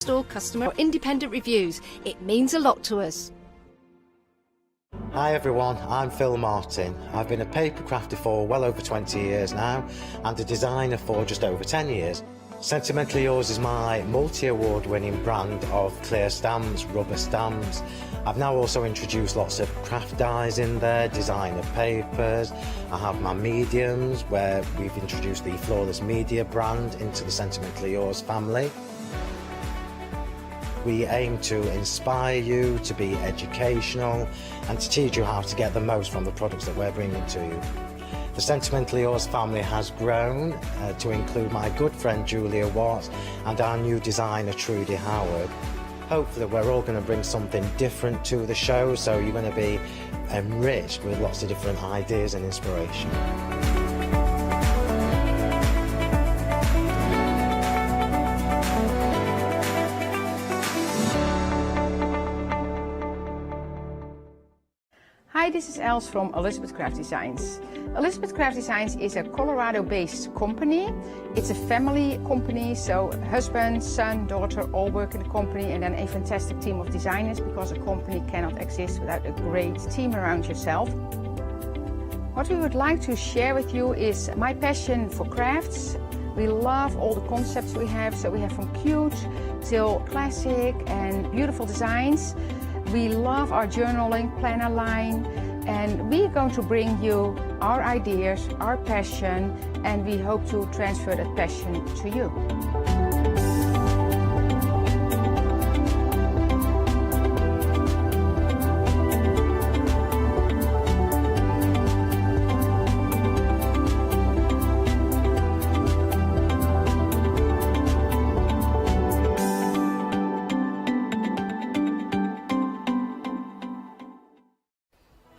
in-store customer or independent reviews. It means a lot to us. Hi everyone, I'm Phil Martin. I've been a paper crafter for well over 20 years now and a designer for just over 10 years. Sentimentally Yours is my multi-award winning brand of clear stamps, rubber stamps. I've now also introduced lots of craft dyes in there, designer papers. I have my mediums where we've introduced the Flawless Media brand into the Sentimentally Yours family. We aim to inspire you, to be educational and to teach you how to get the most from the products that we're bringing to you. The Sentimentally Yours family has grown to include my good friend Julia Watts and our new designer Trudy Howard. Hopefully we're all going to bring something different to the show, so you're going to be enriched with lots of different ideas and inspiration. Hi, this is Els from Elizabeth Craft Designs. Elizabeth Craft Designs is a Colorado-based company. It's a family company, so husband, son, daughter all work in the company, and then a fantastic team of designers, because a company cannot exist without a great team around yourself. What we would like to share with you is my passion for crafts. We love all the concepts we have, so we have from cute till classic and beautiful designs. We love our journaling planner line, and we're going to bring you our ideas, our passion, and we hope to transfer that passion to you.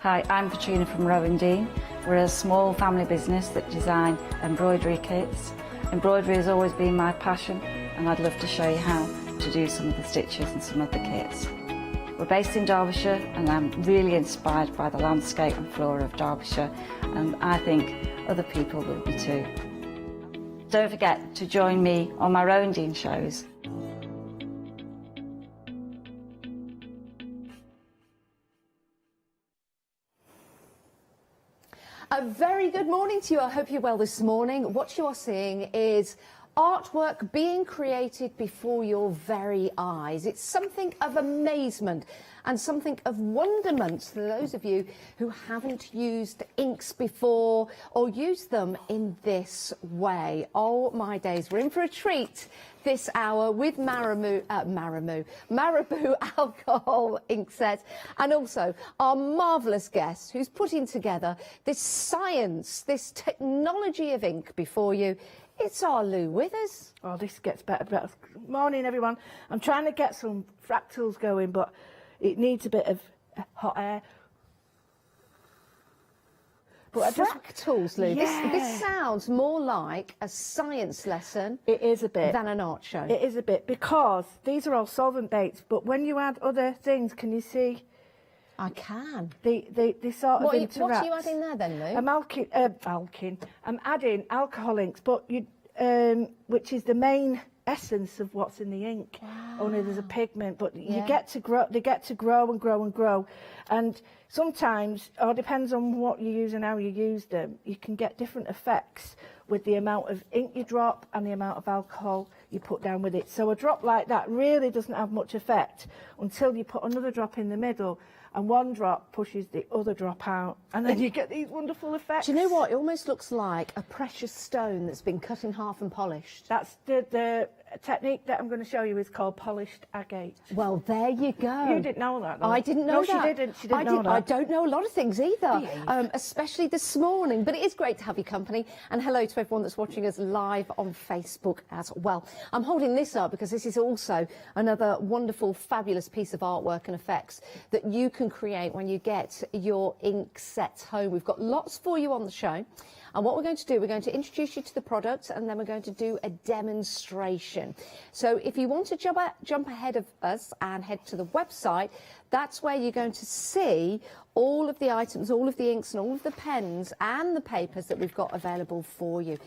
Hi, I'm Katrina from Rowan Dean. We're a small family business that design embroidery kits. Embroidery has always been my passion, and I'd love to show you how to do some of the stitches and some of the kits. We're based in Derbyshire, and I'm really inspired by the landscape and flora of Derbyshire, and I think other people will be too. Don't forget to join me on my Rowan Dean shows. A very good morning to you. I hope you're well this morning. What you are seeing is artwork being created before your very eyes. It's something of amazement and something of wonderment to those of you who haven't used inks before or used them in this way. Oh my days, we're in for a treat this hour with Marabou alcohol ink set, and also our marvellous guest who's putting together this science, this technology of ink before you. It's our Lou Withers. Oh, this gets better and better. Morning, everyone. I'm trying to get some fractals going, but it needs a bit of hot air. But fractals, Lou. Yeah. This sounds more like a science lesson. It is a bit. Than an art show. It is a bit, because these are all solvent-based, but when you add other things, can you see? I can. They sort of interact. What are you adding there then, Lou? I'm adding alcohol inks, but which is the main essence of what's in the ink. Wow. Only there's a pigment, but you get to grow. They get to grow and grow and grow, and sometimes, or depends on what you use and how you use them, you can get different effects with the amount of ink you drop and the amount of alcohol you put down with it. So a drop like that really doesn't have much effect until you put another drop in the middle, and one drop pushes the other drop out, and then you get these wonderful effects. Do you know what? It almost looks like a precious stone that's been cut in half and polished. That's the technique that I'm going to show you is called polished agate. Well, there you go. You didn't know that, though. I didn't know that. No, she didn't. She didn't know that. I don't know a lot of things either, especially this morning. But it is great to have your company. And hello to everyone that's watching us live on Facebook as well. I'm holding this up because this is also another wonderful, fabulous piece of artwork and effects that you can create when you get your ink sets home. We've got lots for you on the show. And what we're going to do, we're going to introduce you to the products, and then we're going to do a demonstration. So if you want to jump ahead of us and head to the website, that's where you're going to see all of the items, all of the inks and all of the pens and the papers that we've got available for you.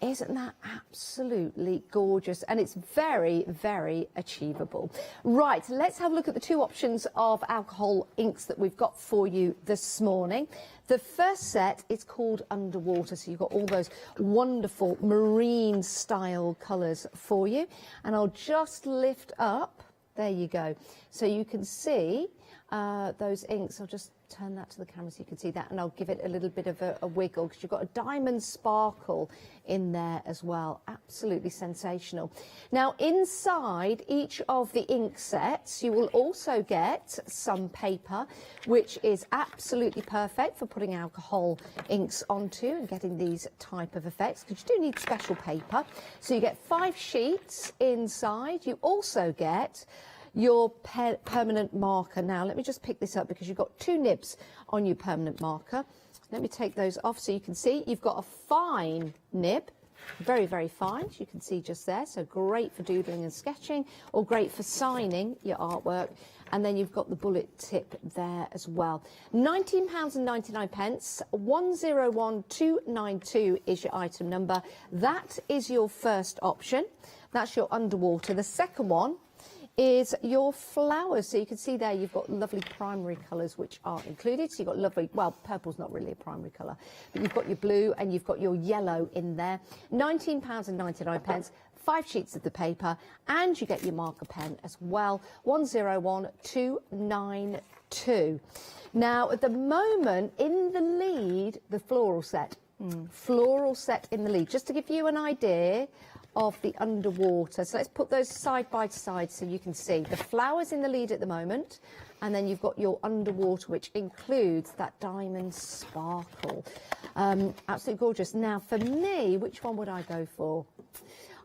Isn't that absolutely gorgeous? And it's very, very achievable. Right, let's have a look at the two options of alcohol inks that we've got for you this morning. The first set is called Underwater, so you've got all those wonderful marine style colours for you. And I'll just lift up, there you go, so you can see those inks. I'll just turn that to the camera so you can see that, and I'll give it a little bit of a wiggle, because you've got a diamond sparkle in there as well. Absolutely sensational. Now, inside each of the ink sets, you will also get some paper, which is absolutely perfect for putting alcohol inks onto and getting these type of effects, because you do need special paper. So you get 5 sheets inside. You also get your permanent marker. Now, let me just pick this up, because you've got 2 nibs on your permanent marker. Let me take those off so you can see you've got a fine nib, very, very fine, as you can see just there. So great for doodling and sketching, or great for signing your artwork. And then you've got the bullet tip there as well. £19.99, 101292 is your item number. That is your first option. That's your Underwater. The second one is your flowers. So you can see there you've got lovely primary colours which are included. So you've got lovely, well, purple's not really a primary colour, but you've got your blue and you've got your yellow in there. £19.99, 5 sheets of the paper, and you get your marker pen as well. 101292. Now, at the moment, in the lead, the floral set. Floral set in the lead. Just to give you an idea of the Underwater. So let's put those side by side so you can see. The flowers in the lead at the moment, and then you've got your Underwater, which includes that diamond sparkle. Absolutely gorgeous. Now, for me, which one would I go for?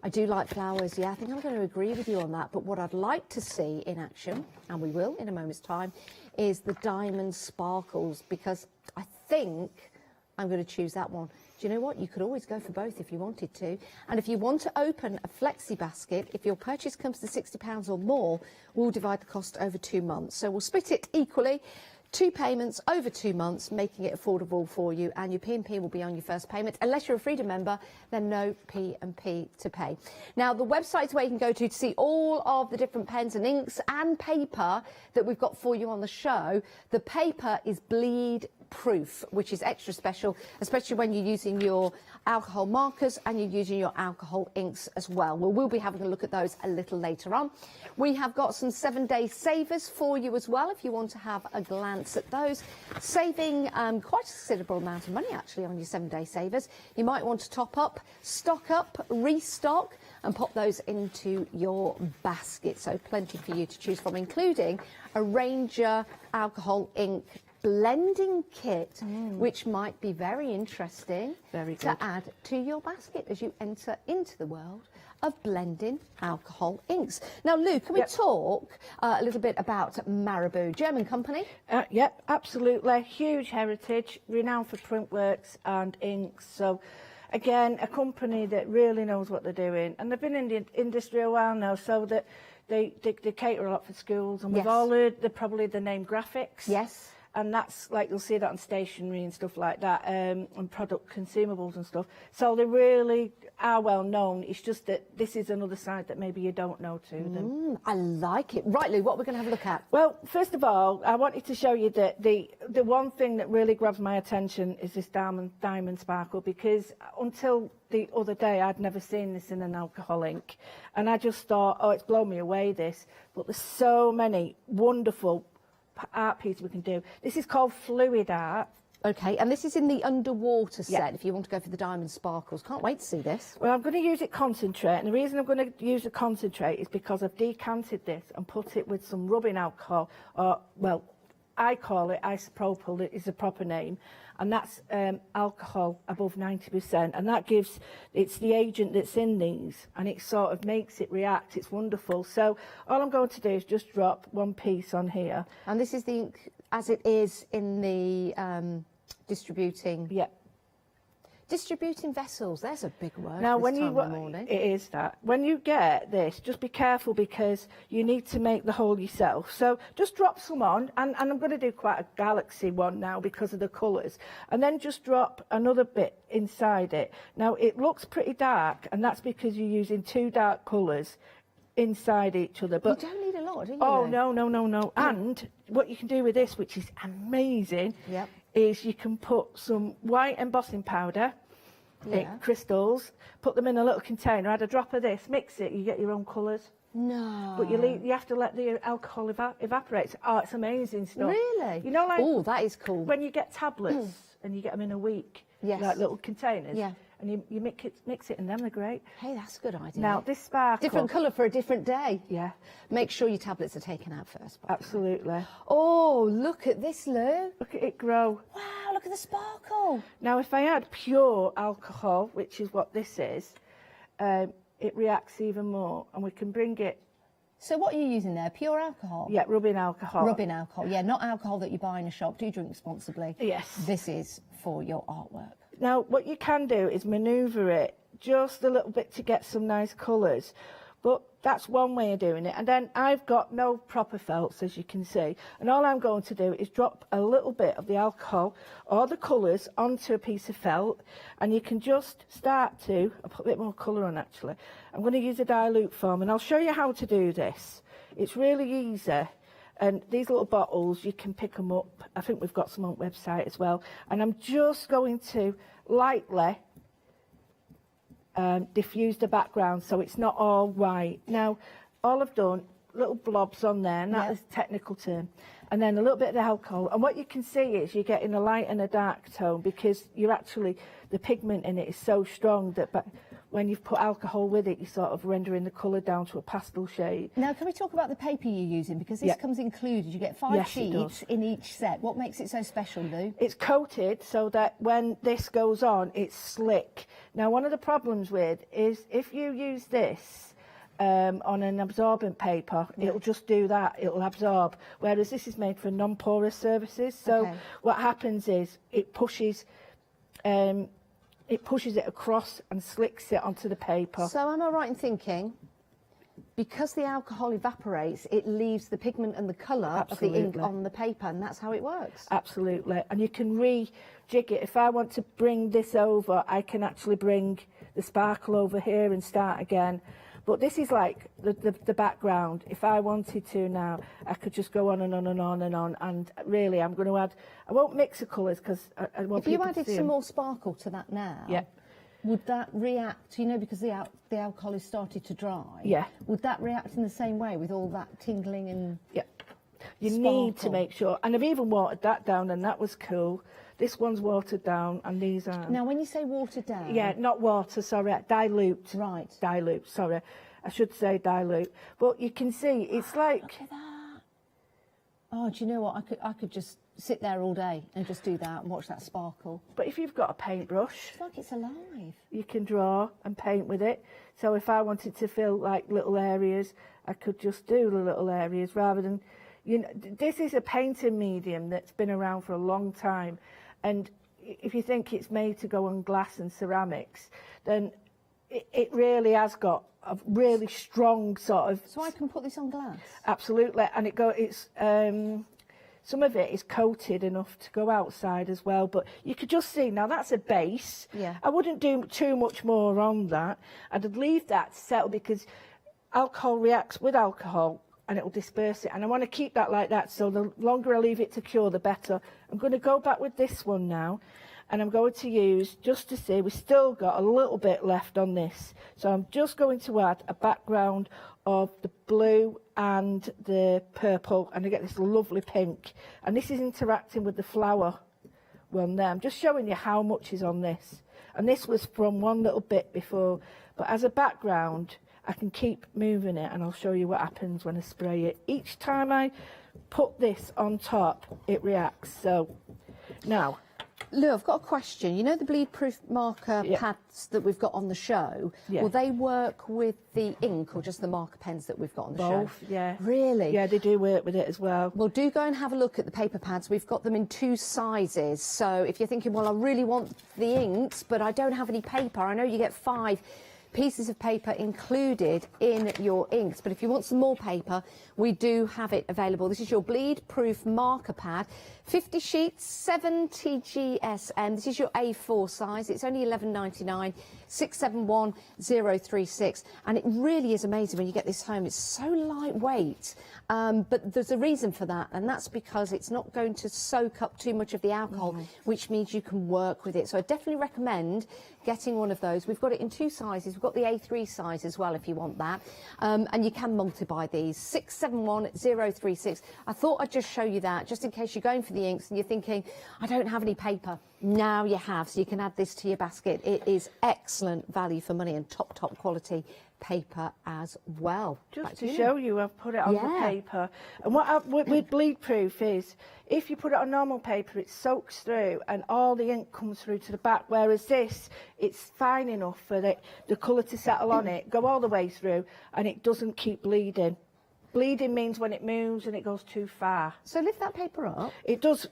I do like flowers, yeah, I think I'm going to agree with you on that. But what I'd like to see in action, and we will in a moment's time, is the diamond sparkles, because I think I'm going to choose that one. Do you know what? You could always go for both if you wanted to. And if you want to open a flexi basket, if your purchase comes to £60 or more, we'll divide the cost over 2 months. So we'll split it equally, 2 payments over 2 months, making it affordable for you, and your P&P will be on your first payment. Unless you're a Freedom member, then no P&P to pay. Now, the website's where you can go to see all of the different pens and inks and paper that we've got for you on the show. The paper is bleed proof, which is extra special, especially when you're using your alcohol markers and you're using your alcohol inks as well. We'll be having a look at those a little later on. We have got some 7-day savers for you as well, if you want to have a glance at those. Saving quite a considerable amount of money actually on your 7-day savers. You might want to top up, stock up, restock, and pop those into your basket. So plenty for you to choose from, including a Ranger alcohol ink blending kit, which might be very interesting to add to your basket as you enter into the world of blending alcohol inks. Now, Lou, can we talk a little bit about Marabou, German company? Yep, absolutely. Huge heritage, renowned for print works and inks. So, again, a company that really knows what they're doing. And they've been in the industry a while now, so that they cater a lot for schools. And we've all heard probably the name graphics. Yes. And that's like, you'll see that on stationery and stuff like that, and product consumables and stuff. So they really are well known. It's just that this is another side that maybe you don't know to them. I like it. Right, Lou, what we're going to have a look at? Well, first of all, I wanted to show you that the one thing that really grabs my attention is this diamond sparkle, because until the other day I'd never seen this in an alcohol ink, and I just thought, oh, it's blown me away, this. But there's so many wonderful art piece we can do. This is called fluid art. Okay, and this is in the Underwater set, if you want to go for the diamond sparkles. Can't wait to see this. Well, I'm going to use it concentrate, and the reason I'm going to use the concentrate is because I've decanted this and put it with some rubbing alcohol, or, well, I call it isopropyl, it is a proper name, and that's alcohol above 90%, and that gives, it's the agent that's in these, and it sort of makes it react. It's wonderful. So all I'm going to do is just drop one piece on here. And this is the ink as it is in the distributing. Yeah. Distributing vessels, there's a big word Now, this when time you of the morning. it is that when you get this, just be careful because you need to make the hole yourself. So just drop some on, and I'm going to do quite a galaxy one now because of the colours, and then just drop another bit inside it. Now it looks pretty dark, and that's because you're using 2 dark colours inside each other. But you don't need a lot, do you? oh no. And what you can do with this, which is amazing, Yep. is you can put some white embossing powder, crystals, put them in a little container, add a drop of this, mix it, you get your own colours. No. But you have to let the alcohol evaporate. Oh, it's amazing stuff. Really? You know, like oh, that is cool. when you get tablets and you get them in a week, Yes. like little containers, Yeah. and you mix it in them, they're great. Hey, that's a good idea. Now, this sparkle... different colour for a different day. Yeah. Make sure your tablets are taken out first. by the way. Absolutely. Oh, look at this, Lou. Look at it grow. Wow, look at the sparkle. Now, if I add pure alcohol, which is what this is, it reacts even more, and we can bring it... So what are you using there? Pure alcohol? Yeah, rubbing alcohol. Rubbing alcohol. Yeah, not alcohol that you buy in a shop. Do drink responsibly. Yes. This is for your artwork. Now, what you can do is manoeuvre it just a little bit to get some nice colours. But that's one way of doing it. And then I've got no proper felts, as you can see. And all I'm going to do is drop a little bit of the alcohol or the colours onto a piece of felt. And you can just start to... I'll put a bit more colour on, actually. I'm going to use a dilute form, and I'll show you how to do this. It's really easy. And these little bottles, you can pick them up. I think we've got some on the website as well. And I'm just going to lightly diffuse the background so it's not all white. Now, all I've done, little blobs on there, and that is a technical term. And then a little bit of the alcohol. And what you can see is you're getting a light and a dark tone because you're actually, the pigment in it is so strong that when you've put alcohol with it, you're sort of rendering the colour down to a pastel shade. Now, can we talk about the paper you're using? Because this comes included. You get 5 sheets in each set. What makes it so special, Lou? It's coated so that when this goes on, it's slick. Now, one of the problems with is if you use this on an absorbent paper, it'll just do that. It'll absorb. Whereas this is made for non-porous surfaces. So what happens is it pushes it across and slicks it onto the paper. So am I right in thinking, because the alcohol evaporates, it leaves the pigment and the colour of the ink on the paper, and that's how it works? Absolutely. And you can rejig it. If I want to bring this over, I can actually bring the sparkle over here and start again. But this is like the background. If I wanted to now, I could just go on and on and on and on. And really, I'm going to add... I won't mix the colours because I want people to see If you added some more sparkle to that now, would that react, you know, because the alcohol has started to dry? Yeah. Would that react in the same way with all that tingling and You sparkle? need to make sure. And I've even watered that down, and that was cool. This one's watered down, and these aren't. Now, when you say watered down... Yeah, not water, sorry, dilute. Right. Dilute, sorry. I should say dilute. But you can see, it's like... Look at that. Oh, do you know what? I could just sit there all day and just do that and watch that sparkle. But if you've got a paintbrush... It's like it's alive. You can draw and paint with it. So if I wanted to fill, like, little areas, I could just do the little areas rather than... You know, this is a painting medium that's been around for a long time. And if you think it's made to go on glass and ceramics, then it really has got a really strong sort of... So I can put this on glass? Absolutely. And it's some of it is coated enough to go outside as well. But you could just see, now that's a base. Yeah. I wouldn't do too much more on that. I'd leave that to settle because alcohol reacts with alcohol and it will disperse it. And I want to keep that like that, so the longer I leave it to cure, the better. I'm going to go back with this one now, and I'm going to use, just to see, we've still got a little bit left on this. So I'm just going to add a background of the blue and the purple, and I get this lovely pink. And this is interacting with the flower one there. I'm just showing you how much is on this. And this was from one little bit before, but as a background, I can keep moving it, and I'll show you what happens when I spray it. Each time I put this on top, it reacts. So now, Lou, I've got a question. You know the bleed-proof marker pads that we've got on the show? Yeah. Will they work with the ink or just the marker pens that we've got on the show? Both, yeah. Really? Yeah, they do work with it as well. Well, do go and have a look at the paper pads. We've got them in 2 sizes. So if you're thinking, well, I really want the inks, but I don't have any paper, I know you get 5 pieces of paper included in your inks, but if you want some more paper, we do have it available. This is your bleed-proof marker pad, 50 sheets, 70 GSM. This is your A4 size. It's only $11.99, 671036, and it really is amazing when you get this home. It's so lightweight, but there's a reason for that, and that's because it's not going to soak up too much of the alcohol, which means you can work with it. So I definitely recommend getting one of those. We've got it in 2 sizes. We've got the A3 size as well if you want that, and you can multi-buy these. 671036. I thought I'd just show you that just in case you're going for the inks and you're thinking, I don't have any paper. Now you have, so you can add this to your basket. It is excellent value for money and top quality paper as well. Just to show you, I've put it on the paper. And what with bleed proof is, if you put it on normal paper, it soaks through and all the ink comes through to the back, whereas this, it's fine enough for the colour to settle on it, go all the way through, and it doesn't keep bleeding. Bleeding means when it moves and it goes too far. So lift that paper up. It does.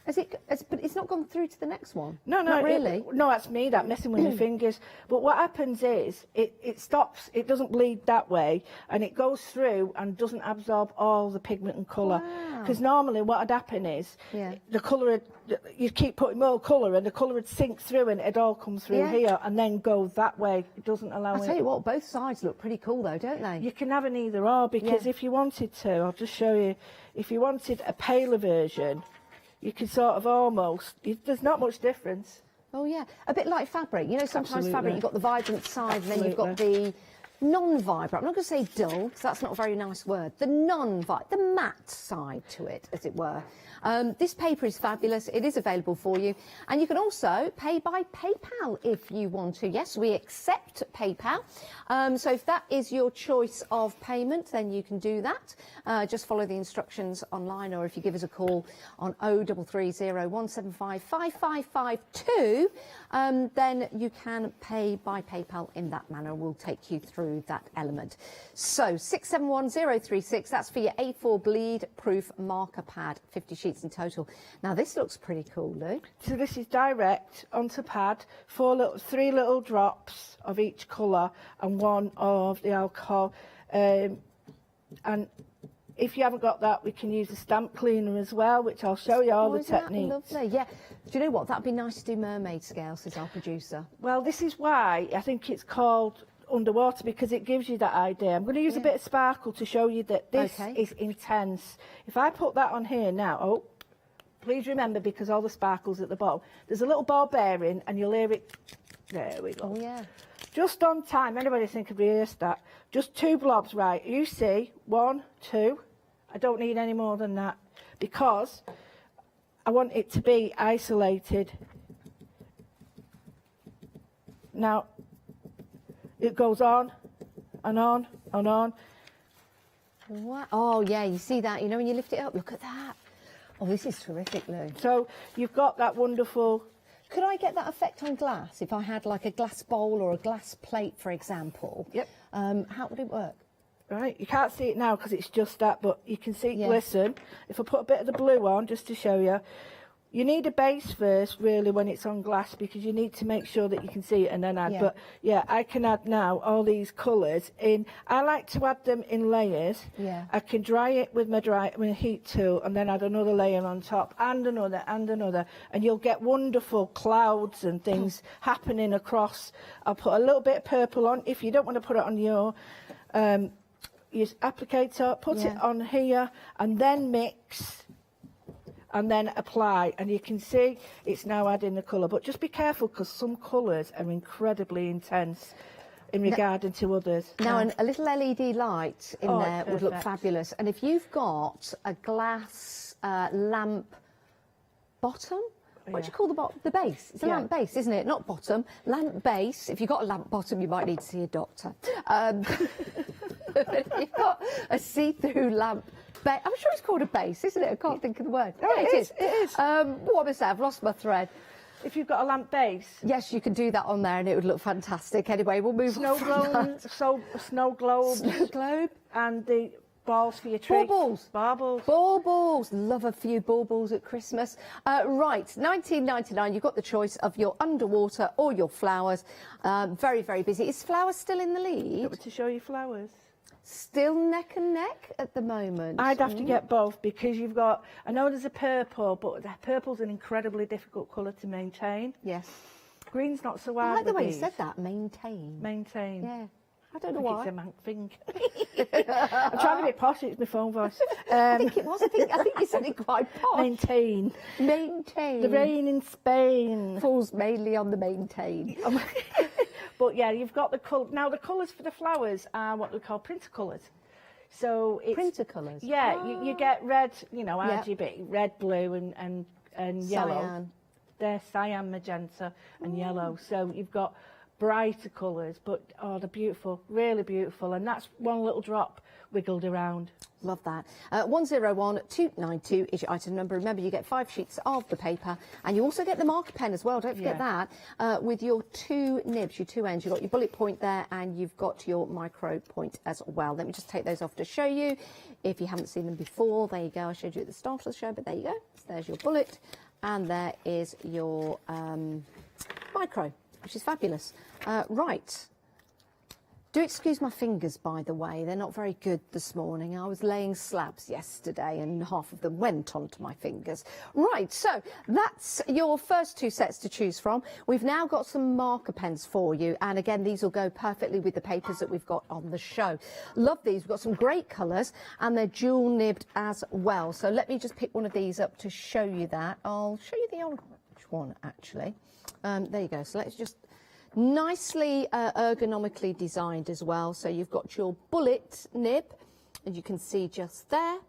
But it's not gone through to the next one? No, not really? No, that's me, that messing with my fingers. But what happens is, it stops, it doesn't bleed that way, and it goes through and doesn't absorb all the pigment and colour. Because normally what would happen is, the colour, you'd keep putting more colour, and the colour would sink through, and it'd all come through here, and then go that way. It doesn't allow it. I'll tell you what, both sides look pretty cool though, don't they? You can have an either or, because if you wanted to, I'll just show you, if you wanted a paler version, you can sort of almost, there's not much difference. Oh yeah, a bit like fabric. You know, sometimes fabric, you've got the vibrant side and then you've got the non-vibrant. I'm not going to say dull, because that's not a very nice word. The non-vibrant, the matte side to it, as it were. This paper is fabulous. It is available for you. And you can also pay by PayPal if you want to. Yes, we accept PayPal. So if that is your choice of payment, then you can do that. Just follow the instructions online, or if you give us a call on 0330 175 5552, then you can pay by PayPal in that manner. We'll take you through that element. So 671036, that's for your A4 bleed proof marker pad, 50 sheets in total. Now this looks pretty cool, Lou. So this is direct onto pad, 3 little drops of each colour and 1 of the alcohol. And if you haven't got that, we can use a stamp cleaner as well, which I'll show you all the techniques. Lovely, yeah. Do you know what? That'd be nice to do mermaid scale, says our producer. Well, this is why I think it's called underwater, because it gives you that idea. I'm going to use a bit of sparkle to show you that this is intense. If I put that on here now, please remember, because all the sparkle's at the bottom, there's a little ball bearing and you'll hear it. There we go. Oh yeah. Just on time. Anybody think I've rehearsed that? Just 2 blobs, right? You see, 1, 2. I don't need any more than that, because I want it to be isolated. Now, it goes on and on and on. What? Oh yeah, you see that? You know, when you lift it up, look at that. Oh, this is terrific, Lou. So you've got that wonderful. Could I get that effect on glass if I had like a glass bowl or a glass plate, for example? Yep. How would it work? Right, you can't see it now because it's just that, but you can see it glisten. If I put a bit of the blue on, just to show you, you need a base first, really, when it's on glass, because you need to make sure that you can see it and then add. But yeah, I can add now all these colours in. I like to add them in layers. Yeah. I can dry it with my heat tool and then add another layer on top, and another, and you'll get wonderful clouds and things happening across. I'll put a little bit of purple on. If you don't want to put it on your use applicator, put it on here, and then mix. And then apply, and you can see it's now adding the colour. But just be careful, because some colours are incredibly intense in regarding to others. Now, a little LED light in there would look fabulous. And if you've got a glass lamp bottom, what do you call the base? It's a lamp base, isn't it? Not bottom. Lamp base. If you've got a lamp bottom, you might need to see a doctor. If you've got a see-through lamp, I'm sure it's called a base, isn't it? I can't think of the word. Oh, yeah, it is. What was that? I've lost my thread. if you've got a lamp base. Yes, you can do that on there and it would look fantastic. Anyway, we'll move Snow on from globe, snow globes. Snow globe. And the balls for your tree. Baubles. Baubles. Baubles. Love a few baubles at Christmas. Right, $19.99. You've got the choice of your underwater or your flowers. Very, very busy. Is flowers still in the lead? To show you flowers. Still neck and neck at the moment. I'd have to get both because you've got, I know there's a purple, but the purple's an incredibly difficult colour to maintain. Yes. Green's not so hard. I like the way you these. said that, maintain. Maintain. Yeah. I don't know It's why. a man thing. I'm trying to be posh, it's my phone voice. I think it was. I think you said it quite posh. Maintain. Maintain. The rain in Spain. Falls mainly on the maintain. But yeah, you've got the colour. Now the colours for the flowers are what we call printer colours. So it's Printer colours? Yeah, you get red, you know, RGB, red, blue and yellow. Cyan. They're cyan, magenta and yellow. So you've got brighter colours, but oh, they're beautiful, really beautiful. And that's one little drop wiggled around. Love that. 101292 is your item number. Remember, you get 5 sheets of the paper, and you also get the marker pen as well. Don't forget that. With your 2 nibs, your 2 ends, you've got your bullet point there, and you've got your micro point as well. Let me just take those off to show you. If you haven't seen them before, there you go. I showed you at the start of the show, but there you go. So there's your bullet, and there is your micro, which is fabulous. Right. Do excuse my fingers, by the way. They're not very good this morning. I was laying slabs yesterday and half of them went onto my fingers. Right, so that's your first 2 sets to choose from. We've now got some marker pens for you. And again, these will go perfectly with the papers that we've got on the show. Love these. We've got some great colours and they're dual nibbed as well. So let me just pick one of these up to show you that. I'll show you the orange one, actually. There you go. So let's just... Nicely ergonomically designed as well. So you've got your bullet nib, as you can see just there.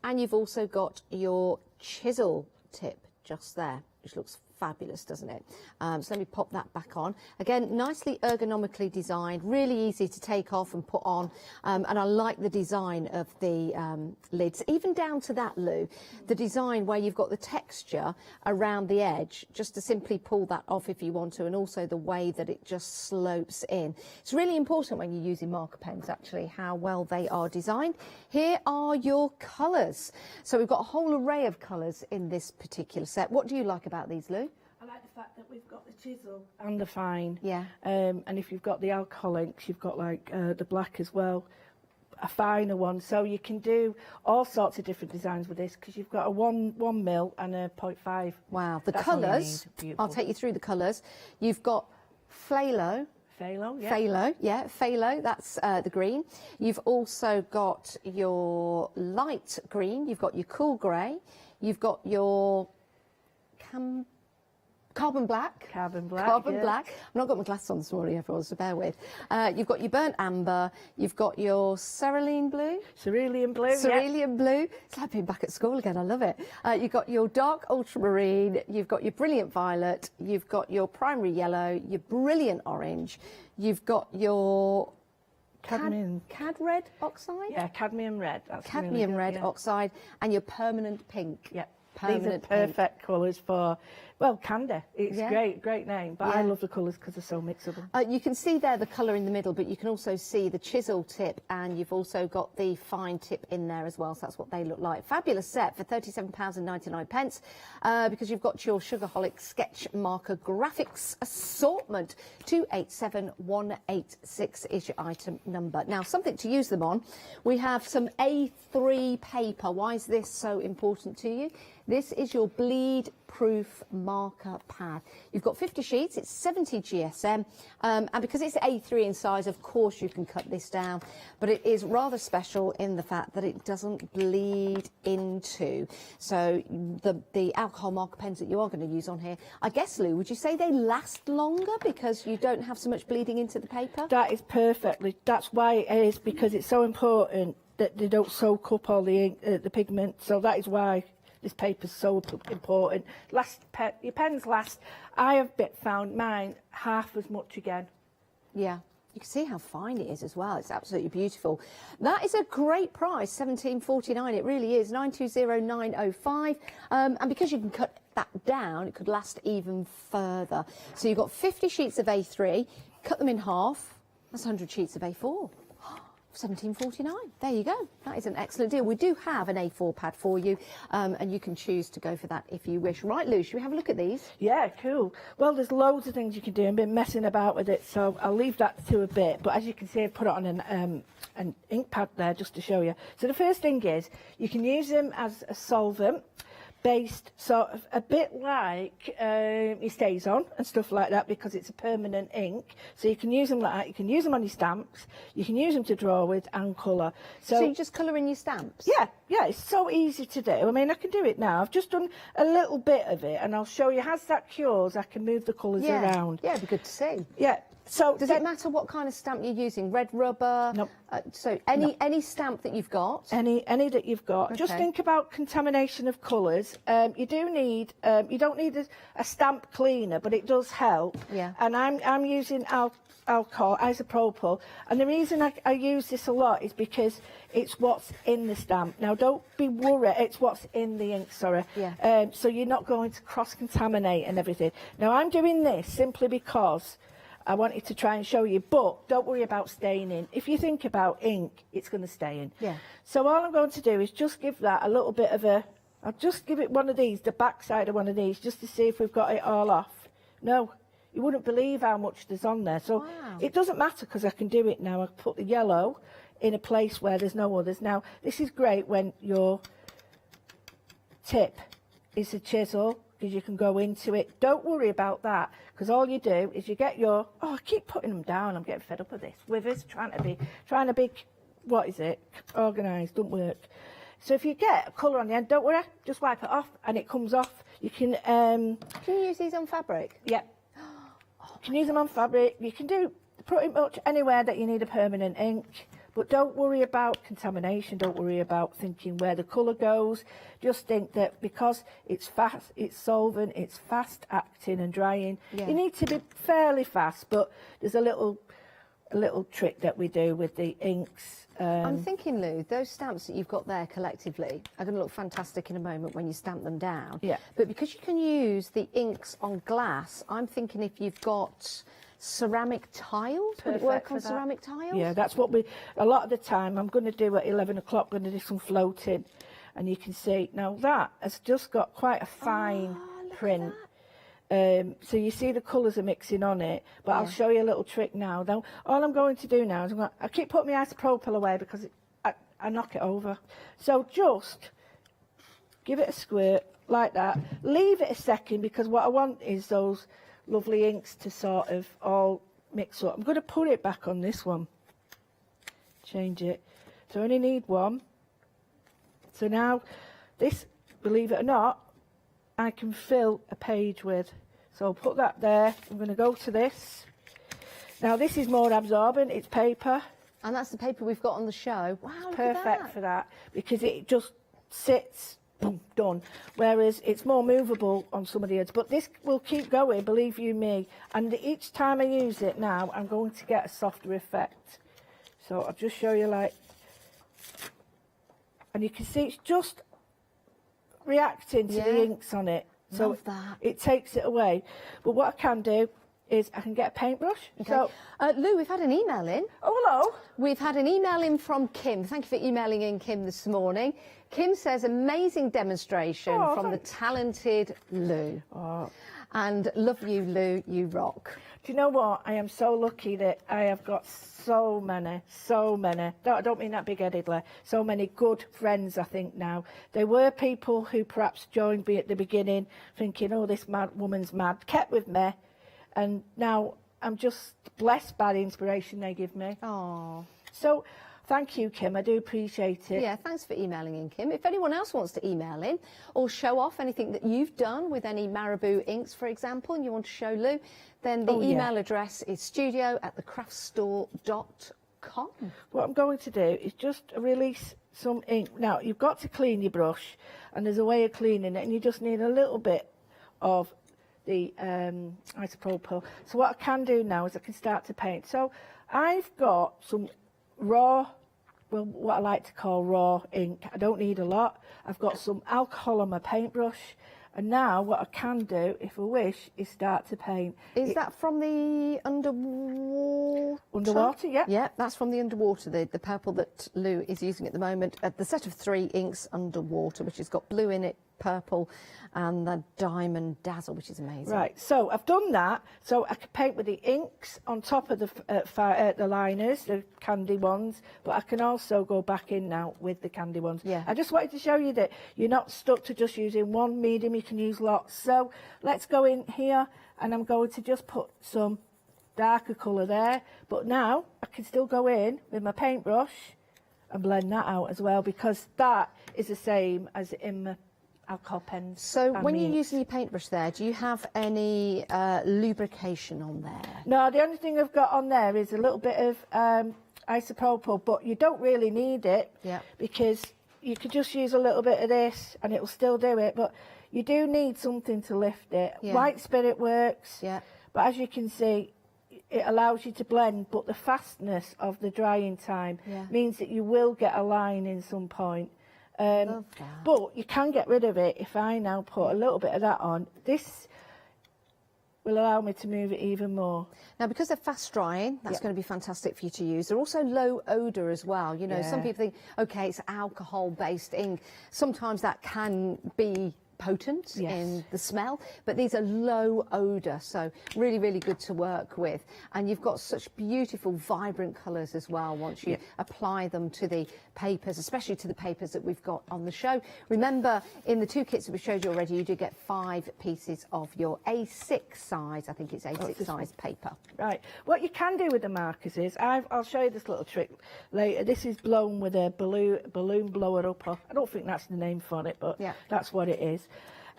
And you've also got your chisel tip just there, which looks fabulous, doesn't it? So let me pop that back on. Again, nicely ergonomically designed, really easy to take off and put on. And I like the design of the lids, even down to that, Lou, the design where you've got the texture around the edge, just to simply pull that off if you want to, and also the way that it just slopes in. It's really important when you're using marker pens, actually, how well they are designed. Here are your colours. So we've got a whole array of colours in this particular set. What do you like about these, Lou? I like the fact that we've got the chisel and the fine. Yeah. And if you've got the alcohol inks, you've got like the black as well, a finer one. So you can do all sorts of different designs with this because you've got a 1 mil and a 0.5. Wow. The colours, I'll take you through the colours. You've got Phthalo. Phthalo, yeah. Phthalo, yeah, phthalo, that's the green. You've also got your light green, you've got your cool grey, you've got your carbon black. Carbon black, Carbon yeah. black. I've not got my glasses on this morning, everyone, so bear with. You've got your burnt amber, you've got your cerulean blue. Cerulean blue, Cerulean blue. It's like being back at school again, I love it. You've got your dark ultramarine, you've got your brilliant violet, you've got your primary yellow, your brilliant orange, you've got your Cadmium. Cad red oxide? Yeah, cadmium red. That's Cadmium really good, red yeah. oxide, and your permanent pink. Yeah. Permanent These are perfect colours for, well, candy. It's great name, but I Yeah. love the colours because they're so mixable. You can see there the colour in the middle, but you can also see the chisel tip, and you've also got the fine tip in there as well, so that's what they look like. Fabulous set for £37.99, because you've got your Sugarholic sketch marker graphics assortment. 287186 is your item number. Now, something to use them on. We have some A3 paper. Why is this so important to you? This is your bleed-proof marker pad. You've got 50 sheets, it's 70 GSM, and because it's A3 in size, of course you can cut this down, but it is rather special in the fact that it doesn't bleed into. So the alcohol marker pens that you are going to use on here, I guess, Lou, would you say they last longer because you don't have so much bleeding into the paper? That is perfectly, that's why it is, because it's so important that they don't soak up all the ink, the pigment, so that is why this paper's so important. Your pens last. I have found mine half as much again. Yeah. You can see how fine it is as well. It's absolutely beautiful. That is a great price, $17.49. It really is, 920905. And because you can cut that down, it could last even further. So you've got 50 sheets of A3, cut them in half. That's 100 sheets of A4. $17.49. There you go. That is an excellent deal. We do have an A4 pad for you, and you can choose to go for that if you wish. Right, Lou, should we have a look at these? Yeah, cool. Well, there's loads of things you can do. I've been messing about with it, so I'll leave that to a bit. But as you can see, I've put it on an ink pad there just to show you. So the first thing is you can use them as a solvent based sort of a bit like it stays on and stuff like that, because it's a permanent ink. So you can use them like that. You can use them on your stamps. You can use them to draw with and colour. So you just colour in your stamps? Yeah, it's so easy to do. I mean, I can do it now. I've just done a little bit of it, and I'll show you. As that cures, I can move the colours around. Yeah, it'd be good to see. Yeah. So does it matter what kind of stamp you're using? Red rubber? Nope. So any stamp that you've got? Any that you've got. Okay. Just think about contamination of colours. You do need, you don't need a stamp cleaner, but it does help. Yeah. And I'm using alcohol, isopropyl, and the reason I use this a lot is because it's what's in the stamp. Now, don't be worried, it's what's in the ink, sorry. Yeah. So you're not going to cross-contaminate and everything. Now, I'm doing this simply because I wanted to try and show you, but don't worry about staining. If you think about ink, it's going to stain. Yeah. So all I'm going to do is just give that a little bit of I'll just give it one of these, the back side of one of these, just to see if we've got it all off. No, you wouldn't believe how much there's on there. So it doesn't matter because I can do it now. I put the yellow in a place where there's no others. Now, this is great when your tip is a chisel, because you can go into it. Don't worry about that, because all you do is you get your, I keep putting them down, I'm getting fed up with this. Withers, trying to be, what is it, organised, don't work. So if you get a colour on the end, don't worry, just wipe it off and it comes off. You can... Can you use these on fabric? Yeah. You can use them on fabric. You can do pretty much anywhere that you need a permanent ink. But don't worry about contamination, don't worry about thinking where the colour goes. Just think that because it's fast, it's solvent, it's fast acting and drying, you need to be fairly fast, but there's a little trick that we do with the inks. I'm thinking, Lou, those stamps that you've got there collectively are going to look fantastic in a moment when you stamp them down. Yeah. But because you can use the inks on glass, I'm thinking if you've got ceramic tiles, would it work on ceramic tiles? Yeah, that's what a lot of the time, I'm going to do at 11 o'clock, going to do some floating, and you can see, now that has just got quite a fine print. So you see the colours are mixing on it, but I'll show you a little trick now. Now, all I'm going to do now is I keep putting my isopropyl away because I knock it over. So just give it a squirt like that. Leave it a second, because what I want is those lovely inks to sort of all mix up. I'm going to put it back on this one. Change it. So I only need one. So now this, believe it or not, I can fill a page with. So I'll put that there. I'm going to go to this. Now this is more absorbent, it's paper. And that's the paper we've got on the show. Wow, look Perfect at that. for that, because it just sits, boom, done. Whereas it's more movable on some of the others. But this will keep going, believe you me. And each time I use it now, I'm going to get a softer effect. So I'll just show you like, and you can see it's just reacting to the inks on it. So Love that. It takes it away. But what I can do is I can get a paintbrush. Okay. So, Lou, we've had an email in. oh, hello. We've had an email in from Kim. Thank you for emailing in, Kim, this morning. Kim says, amazing demonstration from the talented Lou. Oh. And love you, Lou, you rock. Do you know what? I am so lucky that I have got so many, I don't mean that big-headedly, so many good friends, I think, now. There were people who perhaps joined me at the beginning thinking, oh, this mad woman's mad, kept with me, and now I'm just blessed by the inspiration they give me. Oh. So, thank you, Kim. I do appreciate it. Yeah, thanks for emailing in, Kim. If anyone else wants to email in or show off anything that you've done with any Marabou inks, for example, and you want to show Lou, then the email address is studio@thecraftstore.com. What I'm going to do is just release some ink. Now, you've got to clean your brush, and there's a way of cleaning it, and you just need a little bit of the isopropyl. So what I can do now is I can start to paint. So I've got some raw, well, what I like to call raw ink. I don't need a lot. I've got some alcohol on my paintbrush. And now what I can do, if I wish, is start to paint. Is that from the underwater? Underwater, yeah. Yeah, that's from the underwater, the purple that Lou is using at the moment. The set of 3 inks underwater, which has got blue in it, purple, and the diamond dazzle, which is amazing. Right, so I've done that, so I can paint with the inks on top of the liners, the candy ones, but I can also go back in now with the candy ones. Yeah. I just wanted to show you that you're not stuck to just using one medium, you can use lots. So let's go in here, and I'm going to just put some darker colour there, but now I can still go in with my paintbrush and blend that out as well, because that is the same as in my alcohol pens. So when you're using your paintbrush there, do you have any lubrication on there? No, the only thing I've got on there is a little bit of isopropyl, but you don't really need it, because you could just use a little bit of this and it will still do it, but you do need something to lift it. White Spirit works, but as you can see, it allows you to blend, but the fastness of the drying time means that you will get a line in some point. But you can get rid of it if I now put a little bit of that on. This will allow me to move it even more. Now, because they're fast drying, that's going to be fantastic for you to use. They're also low odour as well. You know, some people think, okay, it's alcohol-based ink. Sometimes that can be potent in the smell, but these are low odour, so really, really good to work with. And you've got such beautiful, vibrant colours as well once you apply them to the papers, especially to the papers that we've got on the show. Remember, in the 2 kits that we showed you already, you do get 5 pieces of your A6 size, I think it's A6 size paper. Right. What you can do with the markers is, I'll show you this little trick later. This is blown with a balloon blower upper. I don't think that's the name for it, but that's what it is.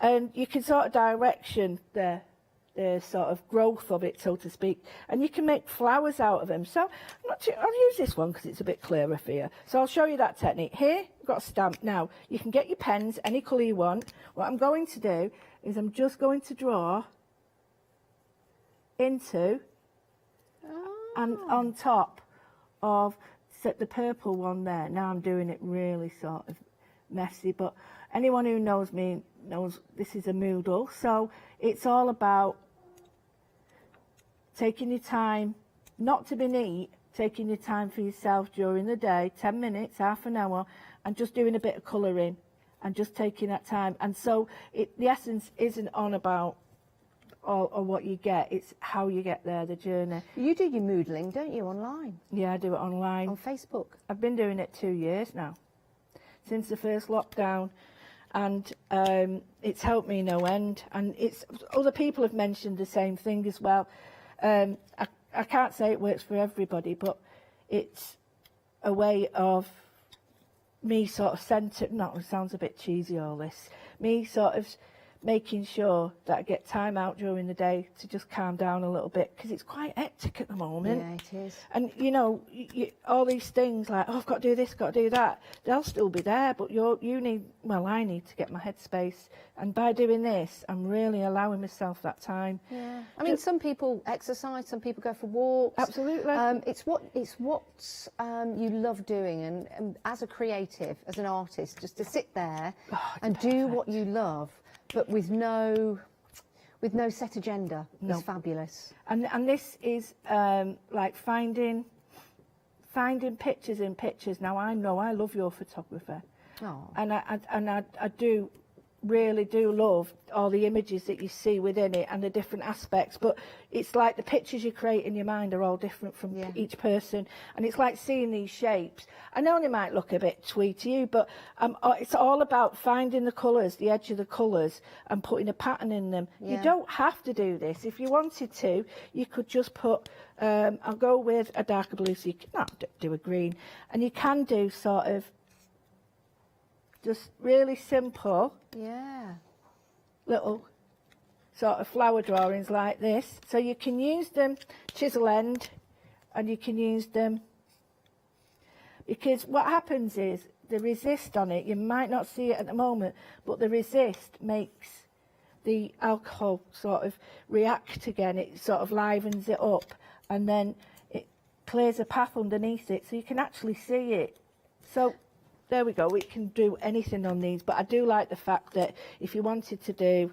And you can sort of direction the sort of growth of it, so to speak, and you can make flowers out of them. So I'll use this one because it's a bit clearer for you. So I'll show you that technique. Here, I've got a stamp. Now, you can get your pens, any colour you want. What I'm going to do is I'm just going to draw into and on top of the purple one there. Now I'm doing it really sort of messy, but anyone who knows me knows this is a moodle, so it's all about taking your time, not to be neat, taking your time for yourself during the day, 10 minutes, half an hour, and just doing a bit of colouring and just taking that time. And so the essence isn't on about or what you get, it's how you get there, the journey. You do your moodling, don't you, online? Yeah, I do it online. On Facebook? I've been doing it 2 years now, since the first lockdown, and it's helped me no end. And other people have mentioned the same thing as well. I can't say it works for everybody, but it's a way of me sort of it sounds a bit cheesy, all this, me sort of making sure that I get time out during the day to just calm down a little bit, because it's quite hectic at the moment. Yeah, it is. And, you know, all these things like, oh, I've got to do this, got to do that, they'll still be there, but I need to get my headspace. And by doing this, I'm really allowing myself that time. Yeah. I mean, some people exercise, some people go for walks. Absolutely. It's what you love doing, and as a creative, as an artist, just to sit there and do what you love, but with no set agenda, is fabulous. And this is like finding pictures in pictures. Now I know I love your photography, and I do really do love all the images that you see within it and the different aspects, but it's like the pictures you create in your mind are all different from each person, and it's like seeing these shapes. I know they might look a bit twee to you, but it's all about finding the colours, the edge of the colours, and putting a pattern in them. You don't have to do this. If you wanted to, you could just put I'll go with a darker blue, so you can do a green, and you can do sort of just really simple little sort of flower drawings like this. So you can use them chisel end, and you can use them, because what happens is the resist on it, you might not see it at the moment, but the resist makes the alcohol sort of react again. It sort of livens it up, and then clears a path underneath it so you can actually see it. So there we go, we can do anything on these, but I do like the fact that if you wanted to do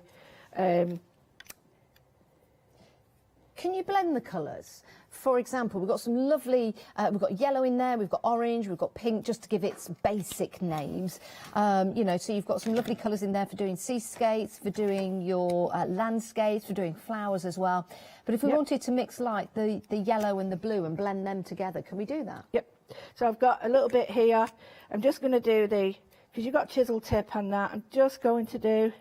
can you blend the colours? For example, we've got some lovely, we've got yellow in there, we've got orange, we've got pink, just to give its basic names. You know, so you've got some lovely colours in there for doing seascapes, for doing your landscapes, for doing flowers as well. But if we wanted to mix like the yellow and the blue and blend them together, can we do that? Yep. So I've got a little bit here. I'm just going to do because you've got chisel tip on that, I'm just going to do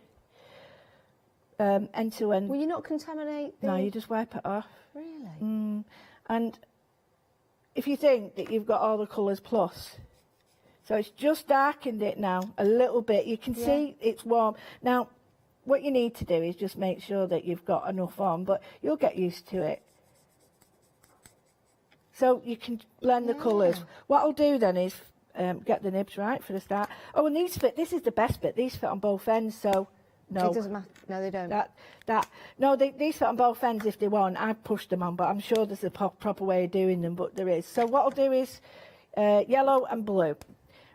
end to end. Will you not contaminate the... No, you just wipe it off. Really? And if you think that you've got all the colours plus, so it's just darkened it now a little bit. You can see it's warm. Now, what you need to do is just make sure that you've got enough on, but you'll get used to it. So you can blend the colours. What I'll do then is get the nibs right for the start. Oh, and these fit, this is the best bit. These fit on both ends, so no. It doesn't matter. No, they don't. These fit on both ends if they want. I've pushed them on, but I'm sure there's a proper way of doing them, but there is. So what I'll do is yellow and blue.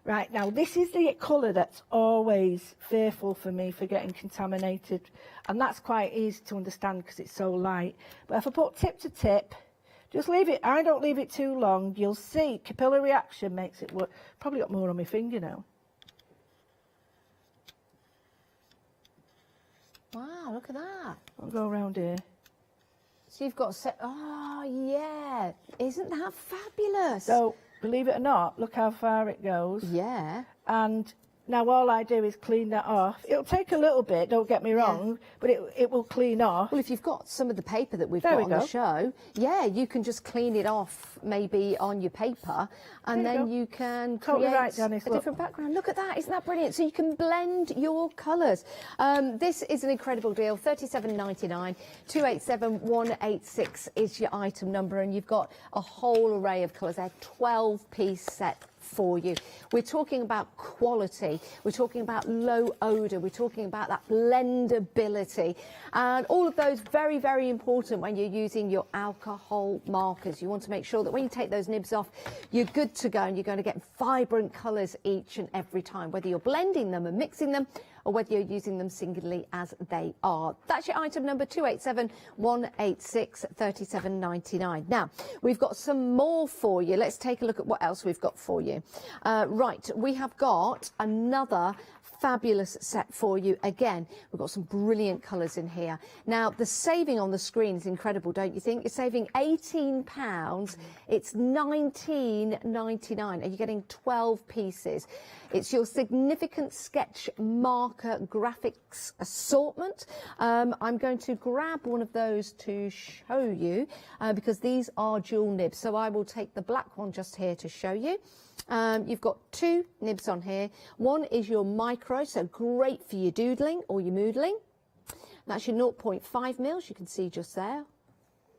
Right, now this is the colour that's always fearful for me for getting contaminated, and that's quite easy to understand because it's so light. But if I put tip to tip, just leave it, I don't leave it too long, you'll see capillary action makes it work. Probably got more on my finger now. Wow, look at that. I'll go around here. So you've got oh yeah, isn't that fabulous? So believe it or not, look how far it goes. Yeah. And now all I do is clean that off. It'll take a little bit, don't get me wrong, but it will clean off. Well, if you've got some of the paper that we've got on the show, yeah, you can just clean it off maybe on your paper, and then you can create a different background. Look at that, isn't that brilliant? So you can blend your colours. This is an incredible deal, $37.99, 287186 is your item number, and you've got a whole array of colours there, 12-piece set for you. We're talking about quality, we're talking about low odour, we're talking about that blendability, and all of those very, very important when you're using your alcohol markers. You want to make sure that when you take those nibs off, you're good to go, and you're going to get vibrant colours each and every time, whether you're blending them and mixing them or whether you're using them singularly as they are. That's your item number, 287186, $37.99. Now, we've got some more for you. Let's take a look at what else we've got for you. Right, we have got another fabulous set for you. Again, we've got some brilliant colours in here. Now, the saving on the screen is incredible, don't you think? You're saving £18. It's $19.99, and you're getting 12 pieces. It's your significant sketch marker graphics assortment. I'm going to grab one of those to show you because these are dual nibs. So I will take the black one just here to show you. You've got two nibs on here. One is your micro, so great for your doodling or your moodling. That's your 0.5 mils, you can see just there,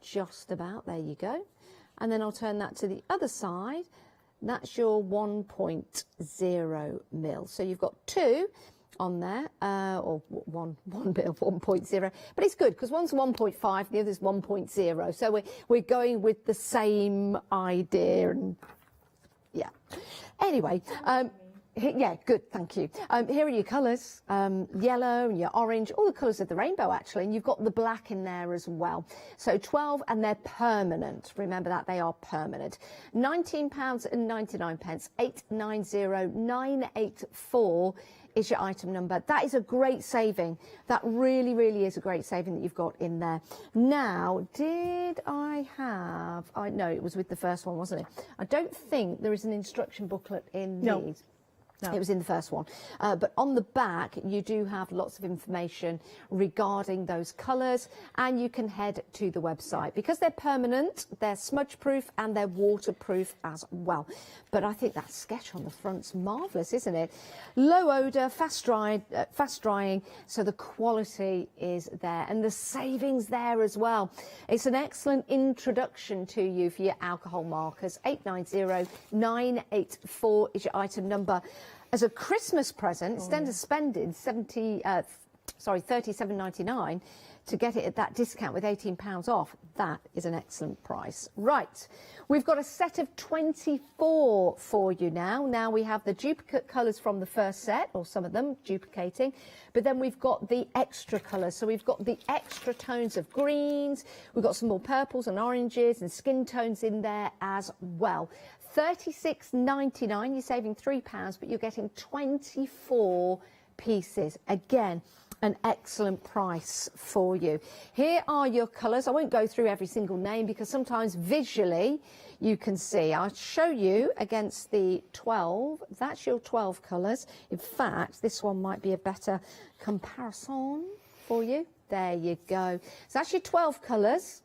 just about, there you go. And then I'll turn that to the other side. That's your 1.0 mil. So you've got two on there, or one bit of 1.0, but it's good because one's 1.5, the other's 1.0. So we're going with the same idea, and yeah. Anyway, yeah, good, thank you. Here are your colours, yellow and your orange, all the colours of the rainbow actually, and you've got the black in there as well. So 12, and they're permanent. Remember that, they are permanent. £19.99, 890984 is your item number. That is a great saving. That really, really is a great saving that you've got in there. Now, did I have... no, it was with the first one, wasn't it? I don't think there is an instruction booklet in these. No. It was in the first one. But on the back, you do have lots of information regarding those colours, and you can head to the website. Because they're permanent, they're smudge-proof, and they're waterproof as well. But I think that sketch on the front's marvellous, isn't it? Low odour, fast drying, so the quality is there, and the savings there as well. It's an excellent introduction to you for your alcohol markers. 890984 is your item number. As a Christmas present, instead of spending $37.99, to get it at that discount with £18 off, that is an excellent price. Right, we've got a set of 24 for you now. Now we have the duplicate colours from the first set, or some of them duplicating, but then we've got the extra colours. So we've got the extra tones of greens, we've got some more purples and oranges and skin tones in there as well. $36.99, you're saving £3, but you're getting 24 pieces. Again, an excellent price for you. Here are your colours. I won't go through every single name because sometimes visually you can see. I'll show you against the 12. That's your 12 colours. In fact, this one might be a better comparison for you. There you go. So that's your 12 colours,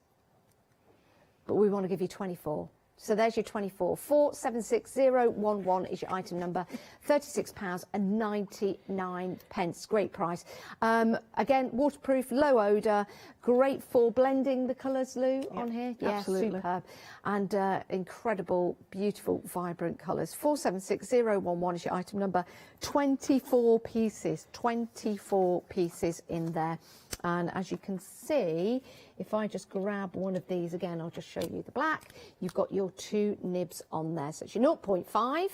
but we want to give you 24. So there's your 24. 476011 is your item number. £36.99. Great price. Again, waterproof, low odour, great for blending the colours, Lou, on here. Yeah, absolutely. Superb. And incredible, beautiful, vibrant colours. 476011 is your item number. 24 pieces. 24 pieces in there. And as you can see, if I just grab one of these again, I'll just show you the black. You've got your 2 nibs on there. So it's your 0.5.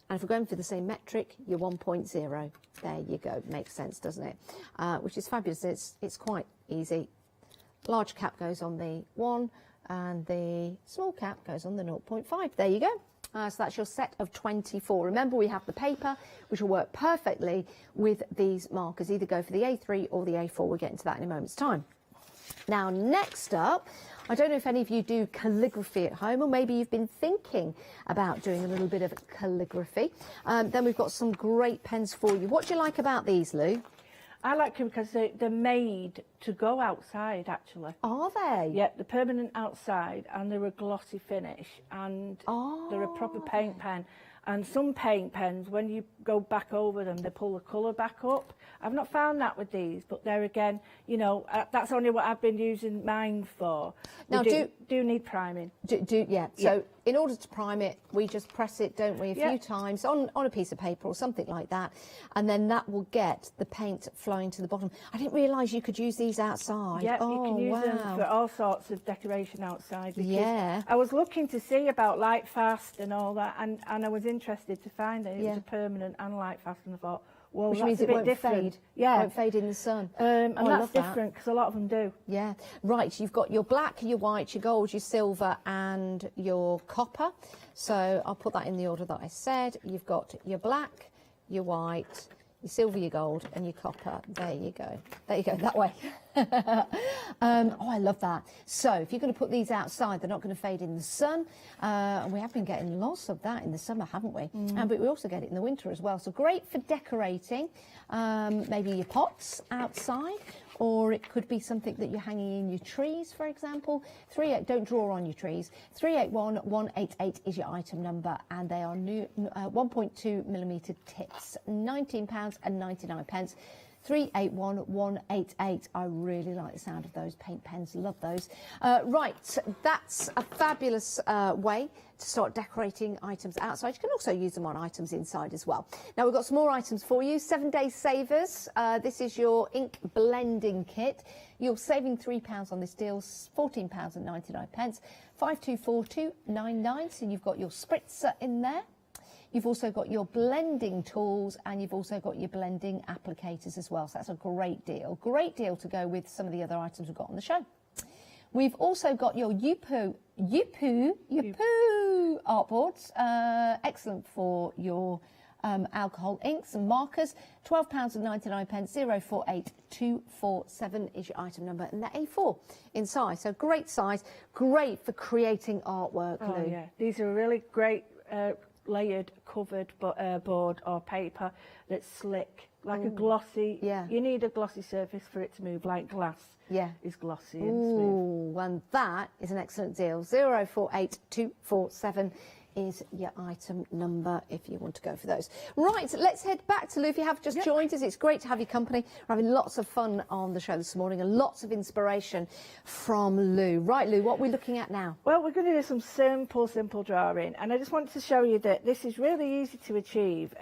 And if we're going for the same metric, your 1.0. There you go. Makes sense, doesn't it? Which is fabulous. It's quite easy. Large cap goes on the 1 and the small cap goes on the 0.5. There you go. So that's your set of 24. Remember, we have the paper, which will work perfectly with these markers. Either go for the A3 or the A4. We'll get into that in a moment's time. Now, next up, I don't know if any of you do calligraphy at home, or maybe you've been thinking about doing a little bit of calligraphy. Then we've got some great pens for you. What do you like about these, Lou? I like them because they're made to go outside, actually. Are they? Yeah, they're permanent outside, and they're a glossy finish, and they're a proper paint pen. And some paint pens, when you go back over them, they pull the colour back up. I've not found that with these, but there again, you know, that's only what I've been using mine for. Now, do need priming. Yeah. So in order to prime it, we just press it, don't we, a few times on a piece of paper or something like that, and then that will get the paint flowing to the bottom. I didn't realise you could use these outside. Yeah, you can use them for all sorts of decoration outside. Yeah. I was looking to see about light fast and all that, and I was interested to find that it was a permanent and light fast, and I thought, well, which that's means a it bit won't different. fade. Yeah, It won't fade in the sun. And I that's love that. different because a lot of them do. Yeah. Right, you've got your black, your white, your gold, your silver and your copper. So I'll put that in the order that I said. You've got your black, your white, your silver, your gold and your copper. There you go. There you go, that way. Oh, I love that. So if you're going to put these outside, they're not going to fade in the sun. And we have been getting lots of that in the summer, haven't we? But we also get it in the winter as well. So great for decorating, maybe your pots outside, or it could be something that you're hanging in your trees, for example. Don't draw on your trees. 381188 is your item number, and they are new 1.2 millimetre tips, £19.99. 381188. I really like the sound of those paint pens. Love those. Right, that's a fabulous way to start decorating items outside. You can also use them on items inside as well. Now we've got some more items for you. 7-day savers. This is your ink blending kit. You're saving £3 on this deal. £14.99. 524299. So you've got your spritzer in there. You've also got your blending tools, and you've also got your blending applicators as well. So that's a great deal. Great deal to go with some of the other items we've got on the show. We've also got your Yupu artboards. Excellent for your alcohol inks and markers. £12.99. 048247 is your item number, and they're A4 in size. So great size, great for creating artwork, Oh, Lou. yeah. These are really great layered covered board or paper that's slick, like a glossy. Yeah. You need a glossy surface for it to move, like glass. Yeah. Is glossy and smooth. Ooh, and that is an excellent deal. 048247 is your item number if you want to go for those. Right, let's head back to Lou. If you have just joined us, it's great to have your company. We're having lots of fun on the show this morning and lots of inspiration from Lou. Right, Lou, what are we looking at now? Well, we're going to do some simple drawing, and I just wanted to show you that this is really easy to achieve,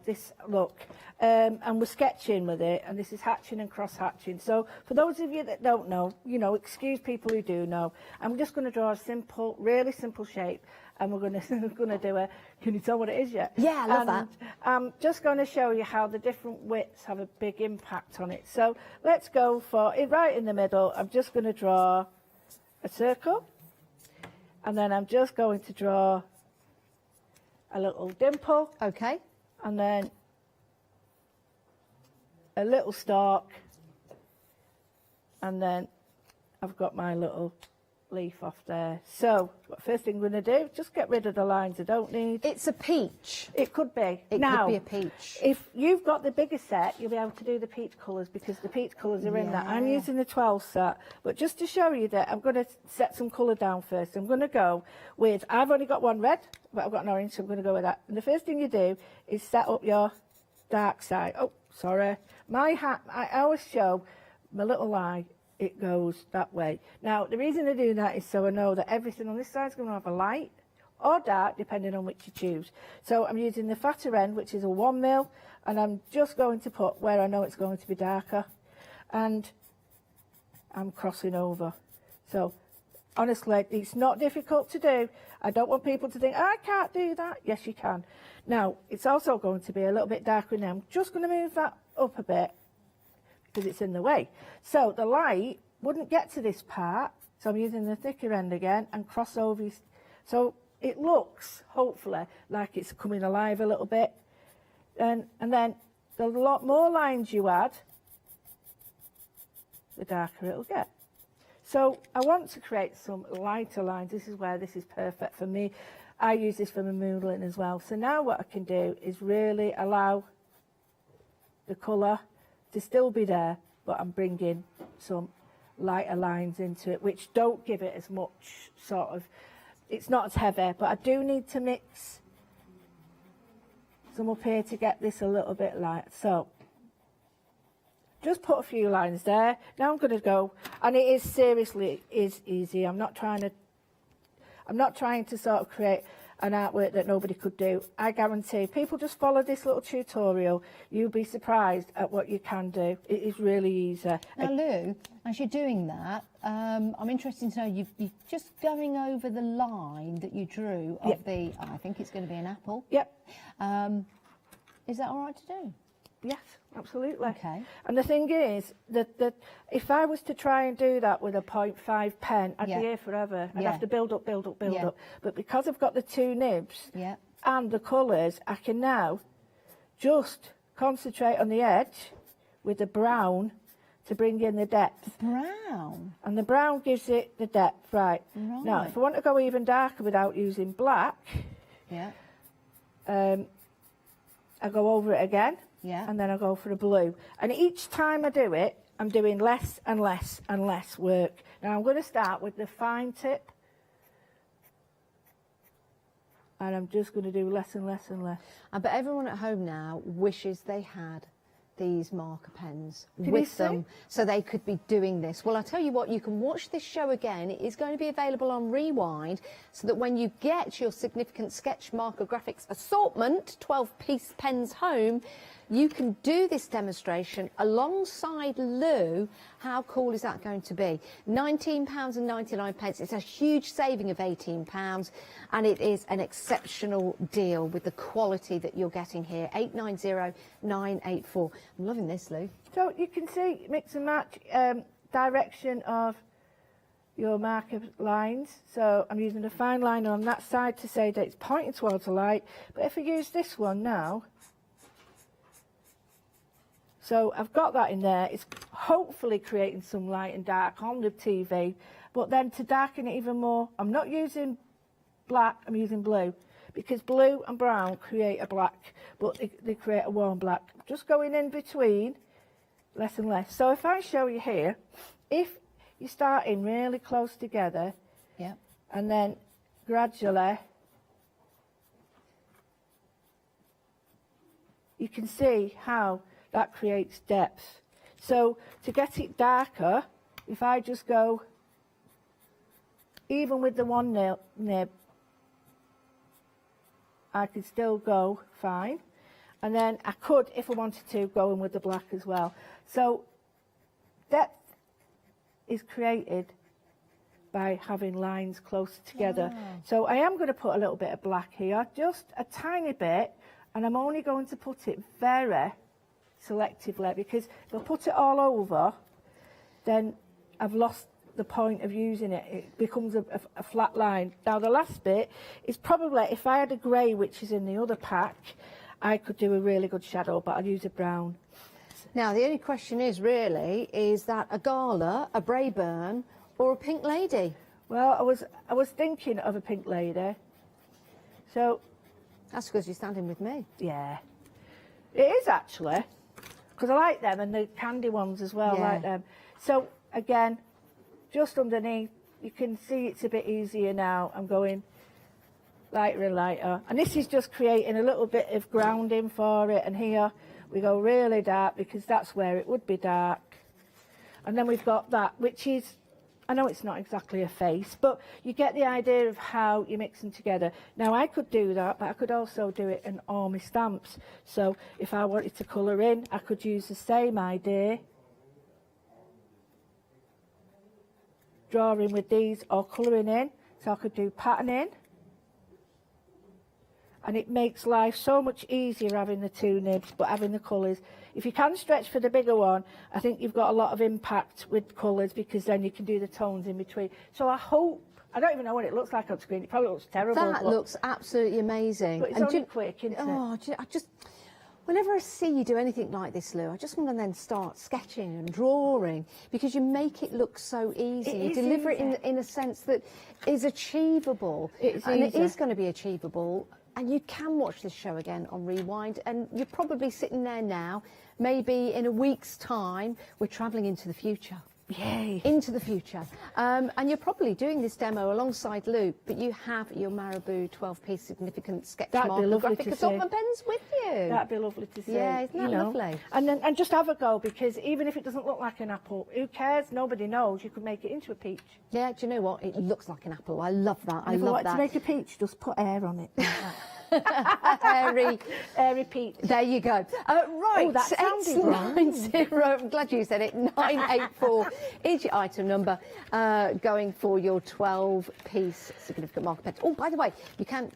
this look. And we're sketching with it, and this is hatching and cross-hatching. So for those of you that don't know, you know, excuse people who do know, I'm just going to draw a simple, really simple shape, and we're going to do a, can you tell what it is yet? Yeah, I love that. I'm just going to show you how the different widths have a big impact on it. So let's go for it right in the middle. I'm just going to draw a circle, and then I'm just going to draw a little dimple. Okay. And then a little stalk, and then I've got my little leaf off there. So what first thing I'm going to do, just get rid of the lines I don't need. It's a peach. It could be. It now, could be a peach. If you've got the bigger set, you'll be able to do the peach colours, because the peach colours are in that. I'm using the 12 set, but just to show you that, I'm going to set some colour down first. I'm going to go with, I've only got one red, but I've got an orange, so I'm going to go with that. And the first thing you do is set up your dark side. Oh, sorry. My hat, I always show my little eye, it goes that way. Now, the reason I do that is so I know that everything on this side is going to have a light or dark, depending on which you choose. So I'm using the fatter end, which is a 1mm, and I'm just going to put where I know it's going to be darker. And I'm crossing over. So, honestly, it's not difficult to do. I don't want people to think, I can't do that. Yes, you can. Now, it's also going to be a little bit darker now. I'm just going to move that up a bit, because it's in the way. So the light wouldn't get to this part, so I'm using the thicker end again and cross over. So it looks, hopefully, like it's coming alive a little bit. And then the lot more lines you add, the darker it'll get. So I want to create some lighter lines. This is where this is perfect for me. I use this for my moodling as well. So now what I can do is really allow the colour to still be there, but I'm bringing some lighter lines into it, which don't give it as much sort of, it's not as heavy, but I do need to mix some up here to get this a little bit light. So just put a few lines there. Now I'm going to go, and it is seriously is easy. I'm not trying to sort of create an artwork that nobody could do. I guarantee people just follow this little tutorial, you'll be surprised at what you can do. It is really easy. Now, Lou, as you're doing that, I'm interested to know, you're just going over the line that you drew of the, I think it's going to be an apple. Yep. Is that all right to do? Yes, absolutely. Okay. And the thing is that if I was to try and do that with a 0.5 pen, I'd be here forever. I'd have to build up. But because I've got the two nibs and the colours, I can now just concentrate on the edge with the brown to bring in the depth. Brown? And the brown gives it the depth, right. Now, if I want to go even darker without using black, I go over it again. And then I go for a blue. And each time I do it, I'm doing less and less and less work. Now I'm going to start with the fine tip. And I'm just going to do less and less and less. I bet everyone at home now wishes they had these marker pens with them so they could be doing this. Well, I'll tell you what, you can watch this show again. It is going to be available on Rewind, so that when you get your significant sketch marker graphics assortment, 12-piece pens home, you can do this demonstration alongside Lou. How cool is that going to be? £19.99. It's a huge saving of £18, and it is an exceptional deal with the quality that you're getting here. 890984. I'm loving this, Lou. So you can see, mix and match, direction of your marker lines. So I'm using a fine line on that side to say that it's pointing towards the light. But if I use this one now, so I've got that in there. It's hopefully creating some light and dark on the TV. But then to darken it even more, I'm not using black, I'm using blue. Because blue and brown create a black, but they create a warm black. Just going in between, less and less. So if I show you here, if you start in really close together, and then gradually you can see how that creates depth. So to get it darker, if I just go, even with the one nib, I could still go fine. And then I could, if I wanted to, go in with the black as well. So depth is created by having lines close together. So I am going to put a little bit of black here, just a tiny bit, and I'm only going to put it very selectively, because if I put it all over, then I've lost the point of using it. It becomes a flat line. Now the last bit is probably, if I had a grey, which is in the other pack, I could do a really good shadow, but I'll use a brown. Now the only question is really, is that a gala, a Braeburn, or a pink lady? Well, I was thinking of a pink lady. So that's because you're standing with me. Yeah, it is actually, because I like them, and the candy ones as well. I like them. So again, just underneath, you can see it's a bit easier now. I'm going lighter and lighter, and this is just creating a little bit of grounding for it. And here we go really dark, because that's where it would be dark. And then we've got that, which is, I know it's not exactly a face, but you get the idea of how you mix them together. Now I could do that, but I could also do it in all my stamps. So if I wanted to colour in, I could use the same idea, drawing with these or colouring in. So I could do patterning, and it makes life so much easier having the two nibs, but having the colours. If you can stretch for the bigger one, I think you've got a lot of impact with colours, because then you can do the tones in between. So I hope, I don't even know what it looks like on screen. It probably looks terrible. That looks absolutely amazing. But it's only quick, isn't it? I just, whenever I see you do anything like this, Lou, I just want to then start sketching and drawing, because you make it look so easy. You deliver it in a sense that is achievable. It is going to be achievable. And you can watch this show again on Rewind, and you're probably sitting there now, maybe in a week's time, we're travelling into the future. Yay. Into the future. And you're probably doing this demo alongside Lou, but you have your Marabou 12-piece significant sketch marker graphic assortment pens with you. That'd be lovely to see. Yeah, isn't that lovely? And just have a go, because even if it doesn't look like an apple, who cares? Nobody knows. You could make it into a peach. Yeah, do you know what? It looks like an apple. I love that. And if I want to make a peach, just put air on it. Airy peach. There you go. Right, oh, that sounded wrong. 890. I'm glad you said it. 984 is your item number, going for your 12-piece significant marker pen. Oh, by the way, you can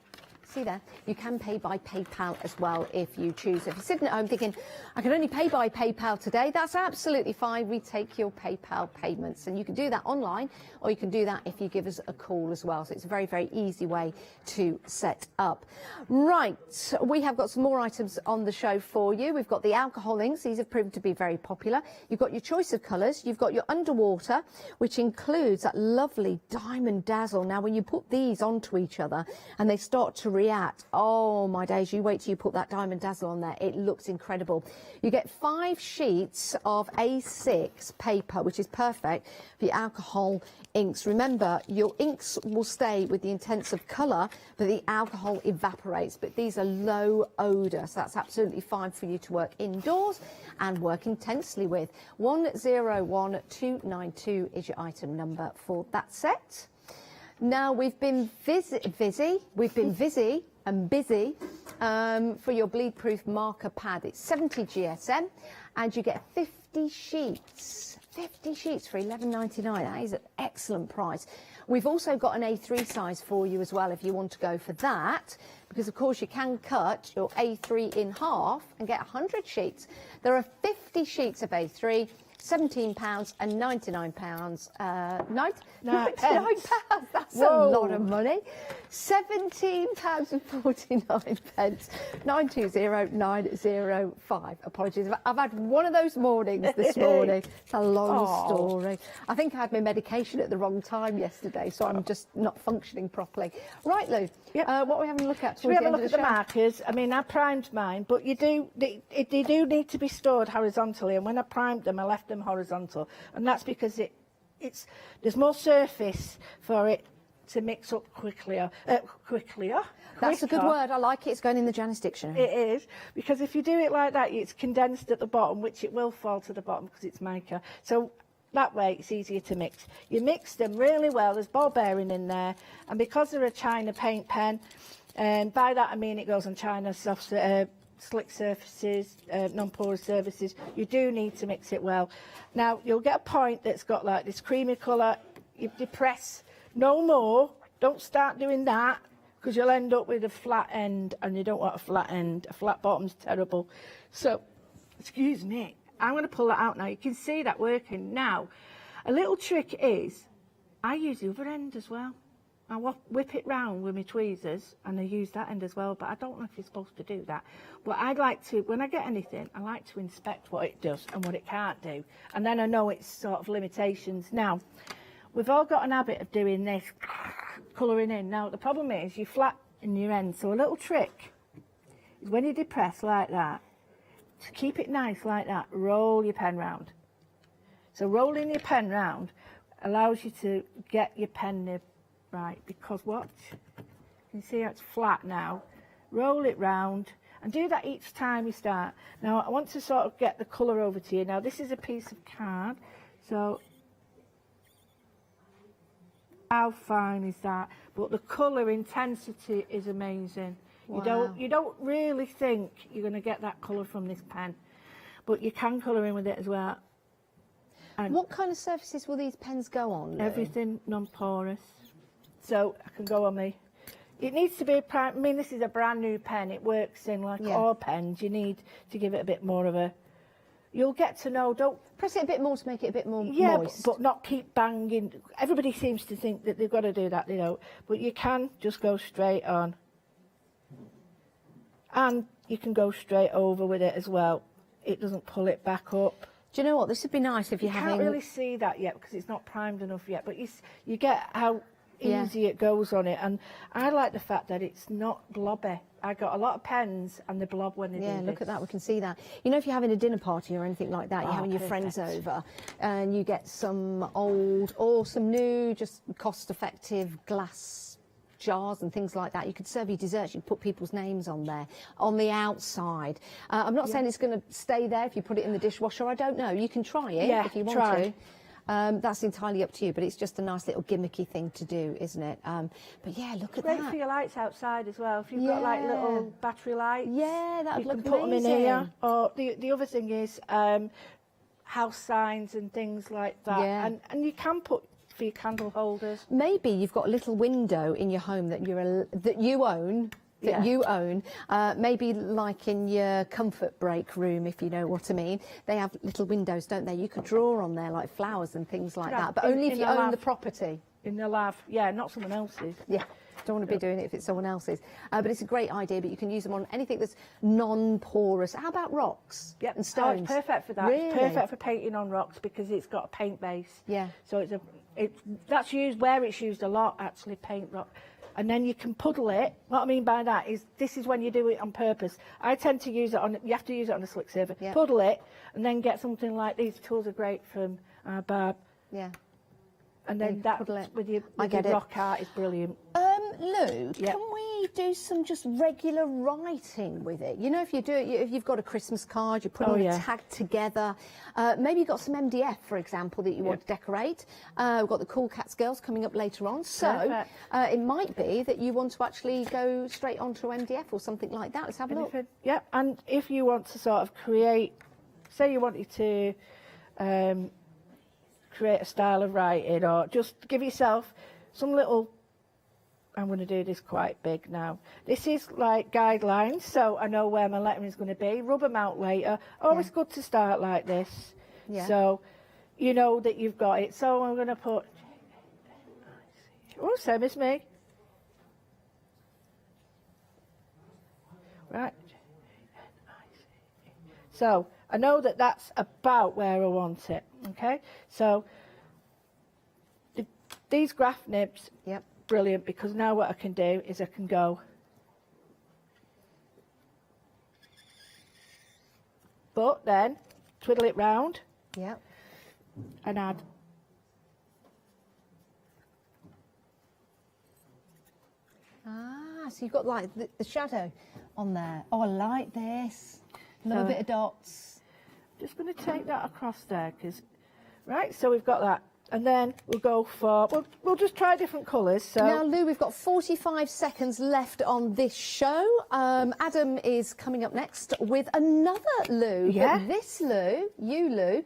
see there, you can pay by PayPal as well if you choose. If you're sitting at home thinking, I can only pay by PayPal today, that's absolutely fine. We take your PayPal payments, and you can do that online, or you can do that if you give us a call as well. So it's a very, very easy way to set up. Right, we have got some more items on the show for you. We've got the alcohol inks. These have proven to be very popular. You've got your choice of colours. You've got your underwater, which includes that lovely diamond dazzle. Now, when you put these onto each other and they start to react, oh my days, you wait till you put that diamond dazzle on there. It looks incredible. You get 5 sheets of A6 paper, which is perfect for your alcohol inks. Remember, your inks will stay with the intensive colour, but the alcohol evaporates. But these are low odour, so that's absolutely fine for you to work indoors and work intensely with. 101292 is your item number for that set. Now, we've been busy for your bleed-proof marker pad. It's 70 GSM, and you get 50 sheets. 50 sheets for £11.99. That is an excellent price. We've also got an A3 size for you as well if you want to go for that, because of course you can cut your A3 in half and get 100 sheets. There are 50 sheets of A3. £17 and £99. £99. That's a lot of money. £17.49. 920905. Apologies. I've had one of those mornings this morning. It's a long story. I think I had my medication at the wrong time yesterday, so I'm just not functioning properly. Right, Lou. Yep. What are we having a look at? Should we have a look at the markers? I mean, I primed mine, but they do need to be stored horizontally, and when I primed them, I left them horizontal, and that's because there's more surface for it to mix up quicklier. That's a good word. I like it. It's going in the Janice dictionary. It is, because if you do it like that, it's condensed at the bottom, which it will fall to the bottom because it's mica. So that way it's easier to mix. You mix them really well. There's ball bearing in there, and because they're a China paint pen, and by that I mean it goes on China soft slick surfaces, non-porous surfaces, you do need to mix it well. Now you'll get a point that's got like this creamy colour. You depress no more. Don't start doing that, because you'll end up with a flat end, and you don't want a flat end. A flat bottom's terrible. So, excuse me, I'm going to pull that out now. You can see that working. Now, a little trick is, I use the other end as well. I whip it round with my tweezers, and I use that end as well, but I don't know if you're supposed to do that. But I'd like to, when I get anything, I like to inspect what it does and what it can't do, and then I know its sort of limitations. Now, we've all got an habit of doing this, colouring in. Now, the problem is you flatten your end, so a little trick is when you depress like that, to keep it nice like that, roll your pen round. So rolling your pen round allows you to get your pen nib right, because watch, you can see how it's flat now. Roll it round, and do that each time you start. Now, I want to sort of get the colour over to you. Now, this is a piece of card, so how fine is that? But the colour intensity is amazing. Wow. You don't really think you're going to get that colour from this pen, but you can colour in with it as well. And what kind of surfaces will these pens go on, Lou? everything non-porous. So I can go on me. It needs to be, I mean, this is a brand new pen. It works in like all pens. You need to give it a bit more of a, you'll get to know, don't press it a bit more to make it a bit more moist. but not keep banging. Everybody seems to think that they've got to do that, you know, but you can just go straight on. And you can go straight over with it as well. It doesn't pull it back up. Do you know what? This would be nice if you can't really see that yet because it's not primed enough yet, but you get how easy it goes on it, and I like the fact that it's not blobby. I got a lot of pens and they blob when they do this. Look at that, we can see that. You know, if you're having a dinner party or anything like that, you're having your friends over, and you get some old or some new, just cost-effective glass jars and things like that. You could serve your desserts, you could put people's names on there, on the outside. I'm not saying it's going to stay there if you put it in the dishwasher, I don't know. You can try it if you want to. That's entirely up to you, but it's just a nice little gimmicky thing to do, isn't it? But yeah, look at that. Great for your lights outside as well. If you've got like little battery lights, that would look amazing. You can put them in here. Or the other thing is house signs and things like that. And you can put for your candle holders. Maybe you've got a little window in your home that you own. Maybe like in your comfort break room, if you know what I mean. They have little windows, don't they? You could draw on there like flowers and things like that, but only if you own the property. In the lav, not someone else's. Don't want to be doing it if it's someone else's. But it's a great idea, but you can use them on anything that's non-porous. How about rocks and stones? It's perfect for that. Really? It's perfect for painting on rocks because it's got a paint base. So that's used where it's used a lot, actually, paint rock. And then you can puddle it. What I mean by that is, this is when you do it on purpose. I tend to use it on, you have to use it on a slick surface. Puddle it, and then get something like these. Tools are great from Barb. And then that with your rock art is brilliant. Lou, can we do some just regular writing with it? You know, if you do it, if you've got a Christmas card, you put a tag together. Maybe you've got some MDF, for example, that you want to decorate. We've got the Cool Cats Girls coming up later on. So it might be that you want to actually go straight onto MDF or something like that. Let's have a look. And if you want to sort of create, say you wanted to create a style of writing, or just give yourself some little, I'm going to do this quite big now. This is like guidelines, so I know where my lettering is going to be. Rub them out later. Always good to start like this. So you know that you've got it. So I'm going to put, oh, same as me. Right. So I know that that's about where I want it. Okay, so these graph nibs, brilliant, because now what I can do is I can go, but then twiddle it round, and add nice. You've got like the shadow on there. Oh, I like this. Another bit of dots. Just going to take that across there, because, right, so we've got that. And then we'll go for, we'll just try different colours. So now, Lou, we've got 45 seconds left on this show. Adam is coming up next with another Lou. Yeah. But this Lou, you Lou,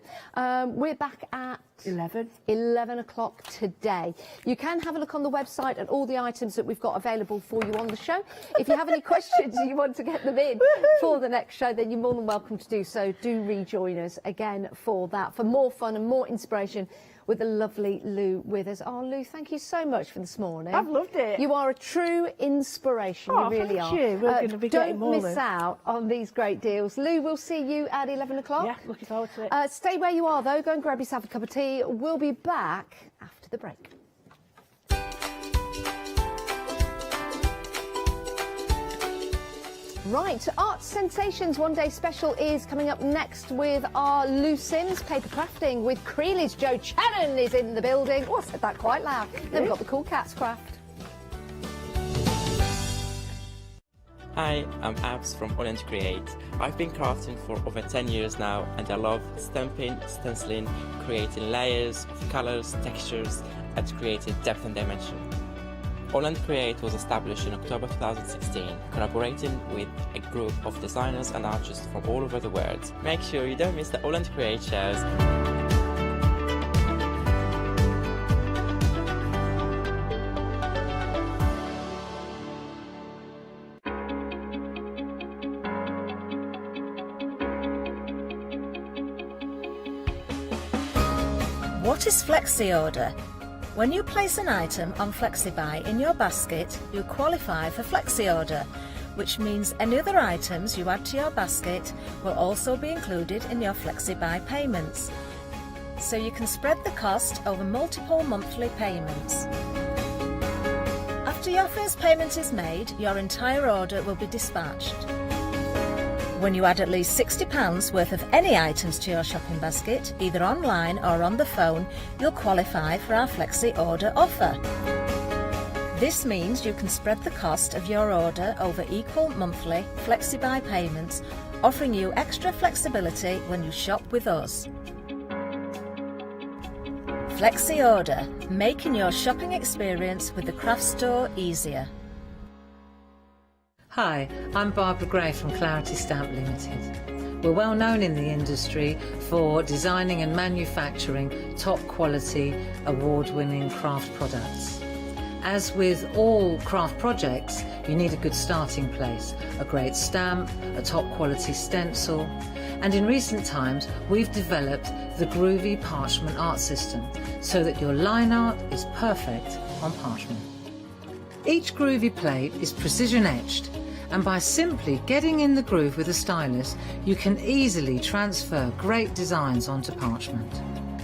we're back at 11 o'clock today. You can have a look on the website at all the items that we've got available for you on the show. If you have any questions and you want to get them in for the next show, then you're more than welcome to do so. Do rejoin us again for that, for more fun and more inspiration with the lovely Lou with us. Oh, Lou, thank you so much for this morning. I've loved it. You are a true inspiration. Oh, you really thank are. you. We're going to be getting more. Don't miss out on these great deals. Lou, we'll see you at 11 o'clock. Yeah, looking forward to it. Stay where you are, though. Go and grab yourself a cup of tea. We'll be back after the break. Right, Art Sensations One Day Special is coming up next with our Lou Sims paper crafting with Creeley's Joe Channon is in the building. Oh, I said that quite loud. Then we've got the Cool Cats Craft. Hi, I'm Abs from AALL Create. I've been crafting for over 10 years now, and I love stamping, stenciling, creating layers of colors, textures, and creating depth and dimension. AALL Create was established in October 2016, collaborating with a group of designers and artists from all over the world. Make sure you don't miss the AALL Create shows. What is Flexi Order? When you place an item on FlexiBuy in your basket, you qualify for Flexi Order, which means any other items you add to your basket will also be included in your FlexiBuy payments. So you can spread the cost over multiple monthly payments. After your first payment is made, your entire order will be dispatched. When you add at least £60 worth of any items to your shopping basket, either online or on the phone, you'll qualify for our Flexi Order offer. This means you can spread the cost of your order over equal monthly FlexiBuy payments, offering you extra flexibility when you shop with us. Flexi Order, making your shopping experience with the craft store easier. Hi, I'm Barbara Gray from Clarity Stamp Limited. We're well known in the industry for designing and manufacturing top quality, award-winning craft products. As with all craft projects, you need a good starting place, a great stamp, a top quality stencil, and in recent times we've developed the groovy parchment art system so that your line art is perfect on parchment. Each groovy plate is precision etched, and by simply getting in the groove with a stylus, you can easily transfer great designs onto parchment.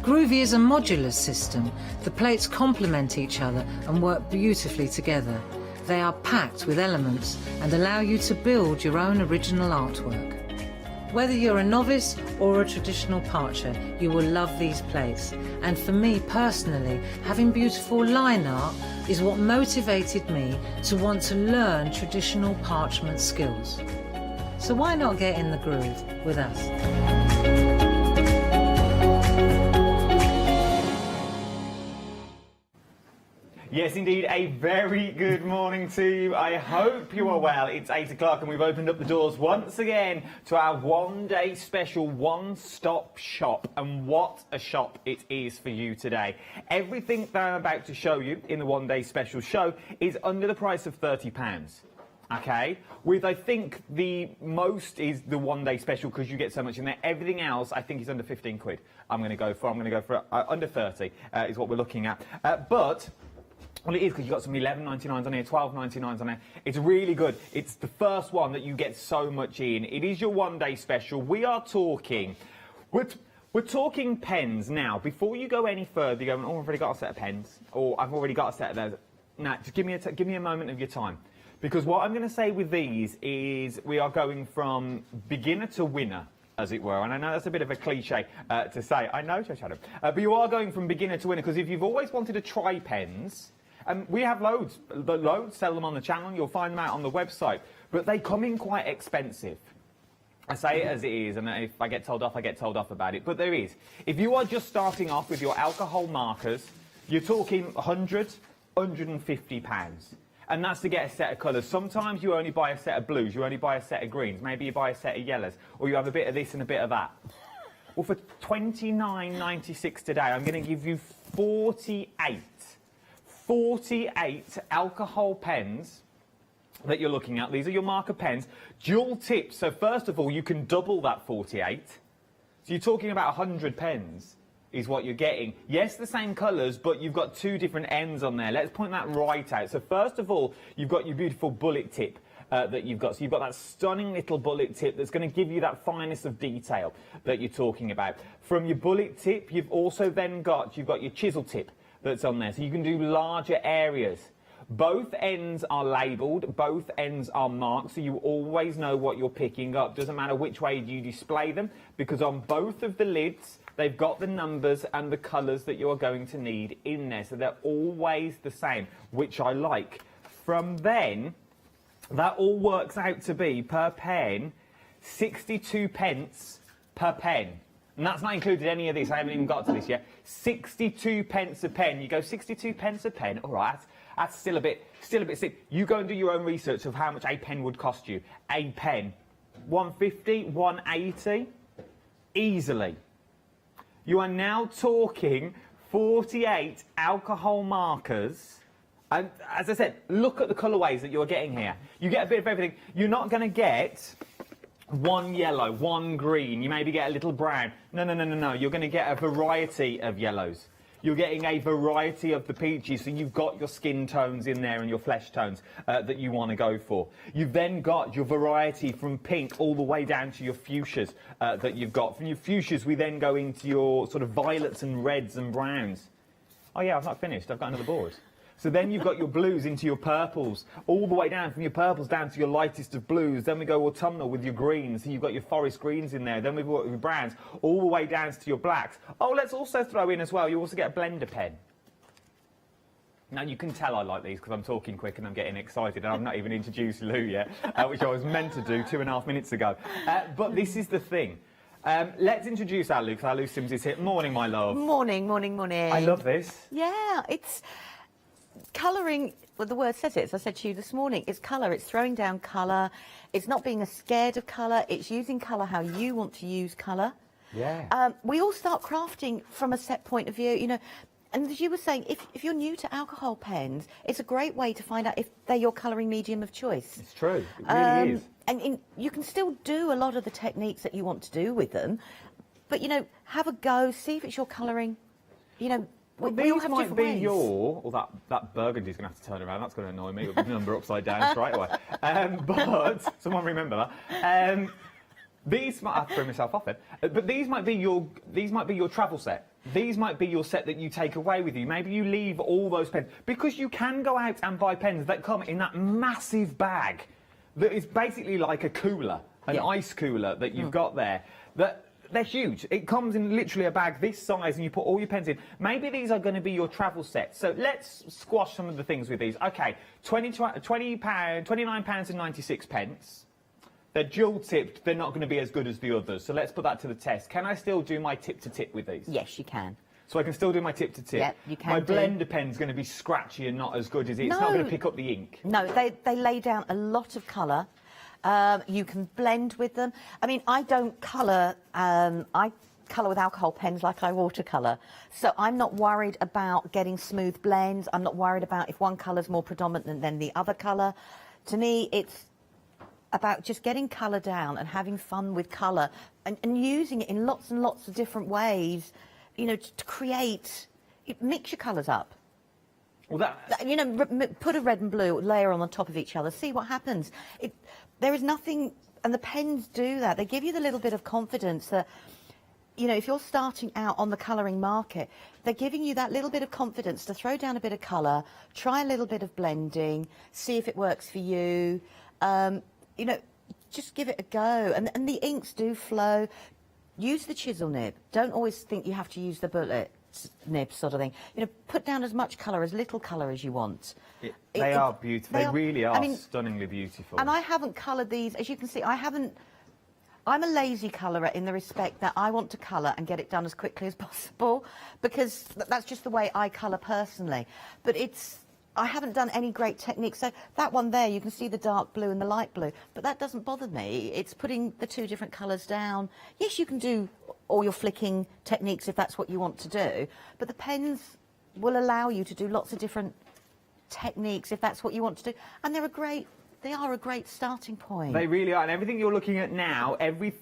Groovy is a modular system. The plates complement each other and work beautifully together. They are packed with elements and allow you to build your own original artwork. Whether you're a novice or a traditional parcher, you will love these plates. And for me personally, having beautiful line art is what motivated me to want to learn traditional parchment skills. So why not get in the groove with us? Yes, indeed, a very good morning to you. I hope you are well. It's 8 o'clock and we've opened up the doors once again to our one-day special one-stop shop. And what a shop it is for you today. Everything that I'm about to show you in the one-day special show is under the price of £30. Okay, with I think the most is the one-day special because you get so much in there. Everything else I think is under 15 quid. I'm going to go for under 30 is what we're looking at. But well, it is because you've got some 11.99s on here, 12.99s on here. It's really good. It's the first one that you get so much in. It is your one-day special. We are talking, we're talking pens now. Before you go any further, you're going, oh, I've already got a set of pens, or I've already got a set of those. Now, just give me a moment of your time. Because what I'm going to say with these is we are going from beginner to winner, as it were. And I know that's a bit of a cliche to say. I know, Joe Shadow. But you are going from beginner to winner, because if you've always wanted to try pens, We have loads, sell them on the channel. You'll find them out on the website. But they come in quite expensive. I say it as it is, and if I get told off, I get told off about it. But there is. If you are just starting off with your alcohol markers, you're talking 100, 150 pounds. And that's to get a set of colours. Sometimes you only buy a set of blues, you only buy a set of greens, maybe you buy a set of yellows, or you have a bit of this and a bit of that. Well, for £29.96 today, I'm going to give you 48 alcohol pens that you're looking at. These are your marker pens. Dual tips. So first of all, you can double that 48. So you're talking about 100 pens is what you're getting. Yes, the same colours, but you've got two different ends on there. Let's point that right out. So first of all, you've got your beautiful bullet tip that you've got. So you've got that stunning little bullet tip that's going to give you that fineness of detail that you're talking about. From your bullet tip, you've also then got, you've got your chisel tip that's on there. So you can do larger areas. Both ends are labelled, both ends are marked, so you always know what you're picking up. Doesn't matter which way you display them, because on both of the lids, they've got the numbers and the colours that you are going to need in there. So they're always the same, which I like. From then, that all works out to be, per pen, 62 pence per pen. And that's not included any of this, I haven't even got to this yet. 62 pence a pen. You go, 62 pence a pen? All right, that's still a bit sick. You go and do your own research of how much a pen would cost you. A pen, 150, 180, easily. You are now talking 48 alcohol markers. And as I said, look at the colourways that you're getting here. You get a bit of everything. You're not going to get one yellow, one green. You maybe get a little brown. No. You're going to get a variety of yellows. You're getting a variety of the peaches, so you've got your skin tones in there and your flesh tones that you want to go for. You've then got your variety from pink all the way down to your fuchsias that you've got. From your fuchsias, we then go into your sort of violets and reds and browns. Oh yeah, I've not finished. I've got another board. So then you've got your blues into your purples, all the way down, from your purples down to your lightest of blues. Then we go autumnal with your greens, so you've got your forest greens in there. Then we've got your browns, all the way down to your blacks. Oh, let's also throw in as well, you also get a blender pen. Now, you can tell I like these because I'm talking quick and I'm getting excited, and I've not even introduced Lou yet, which I was meant to do 2.5 minutes ago. But this is the thing. Let's introduce our Lou, because our Lou Sims is here. Morning, my love. Morning, morning, morning. I love this. Yeah, it's colouring, well, the word says it, as I said to you this morning, it's colour, it's throwing down colour, it's not being scared of colour, it's using colour how you want to use colour. Yeah. We all start crafting from a set point of view, you know, and as you were saying, if you're new to alcohol pens, it's a great way to find out if they're your colouring medium of choice. It's true, it really is. And you can still do a lot of the techniques that you want to do with them, but, you know, have a go, see if it's your colouring, you know. Well, these might be your... Well, that burgundy's going to have to turn around. That's going to annoy me with the number upside down straight away. But someone remember that. These might... I threw myself off it. But these might be your travel set. These might be your set that you take away with you. Maybe you leave all those pens. Because you can go out and buy pens that come in that massive bag that is basically like a cooler, an ice cooler that you've got there. They're huge. It comes in literally a bag this size, and you put all your pens in. Maybe these are going to be your travel set. So let's squash some of the things with these. OK, £29.96. They're dual tipped. They're not going to be as good as the others. So let's put that to the test. Can I still do my tip-to-tip with these? Yes, you can. So I can still do my tip-to-tip? Yep, you can. My blender pen's going to be scratchy and not as good as it. It's not going to pick up the ink. No, they lay down a lot of colour. You can blend with them. I mean, I don't colour, I colour with alcohol pens like I watercolour. So I'm not worried about getting smooth blends. I'm not worried about if one colour's more predominant than the other colour. To me, it's about just getting colour down and having fun with colour and using it in lots and lots of different ways, you know, to create, mix your colours up. Well, you know, put a red and blue layer on the top of each other, see what happens. There is nothing, and the pens do that. They give you the little bit of confidence that, you know, if you're starting out on the colouring market, they're giving you that little bit of confidence to throw down a bit of colour, try a little bit of blending, see if it works for you. You know, just give it a go. And the inks do flow. Use the chisel nib. Don't always think you have to use the bullet. nib sort of thing. You know, put down as much colour, as little colour as you want. They are beautiful. They really are, I mean, stunningly beautiful. And I haven't coloured these, as you can see, I'm a lazy colourer in the respect that I want to colour and get it done as quickly as possible, because that's just the way I colour personally. But I haven't done any great techniques. So that one there, you can see the dark blue and the light blue, but that doesn't bother me. It's putting the two different colours down. Yes, you can do all your flicking techniques if that's what you want to do, but the pens will allow you to do lots of different techniques if that's what you want to do. And they are a great starting point. They really are, and everything you're looking at now, every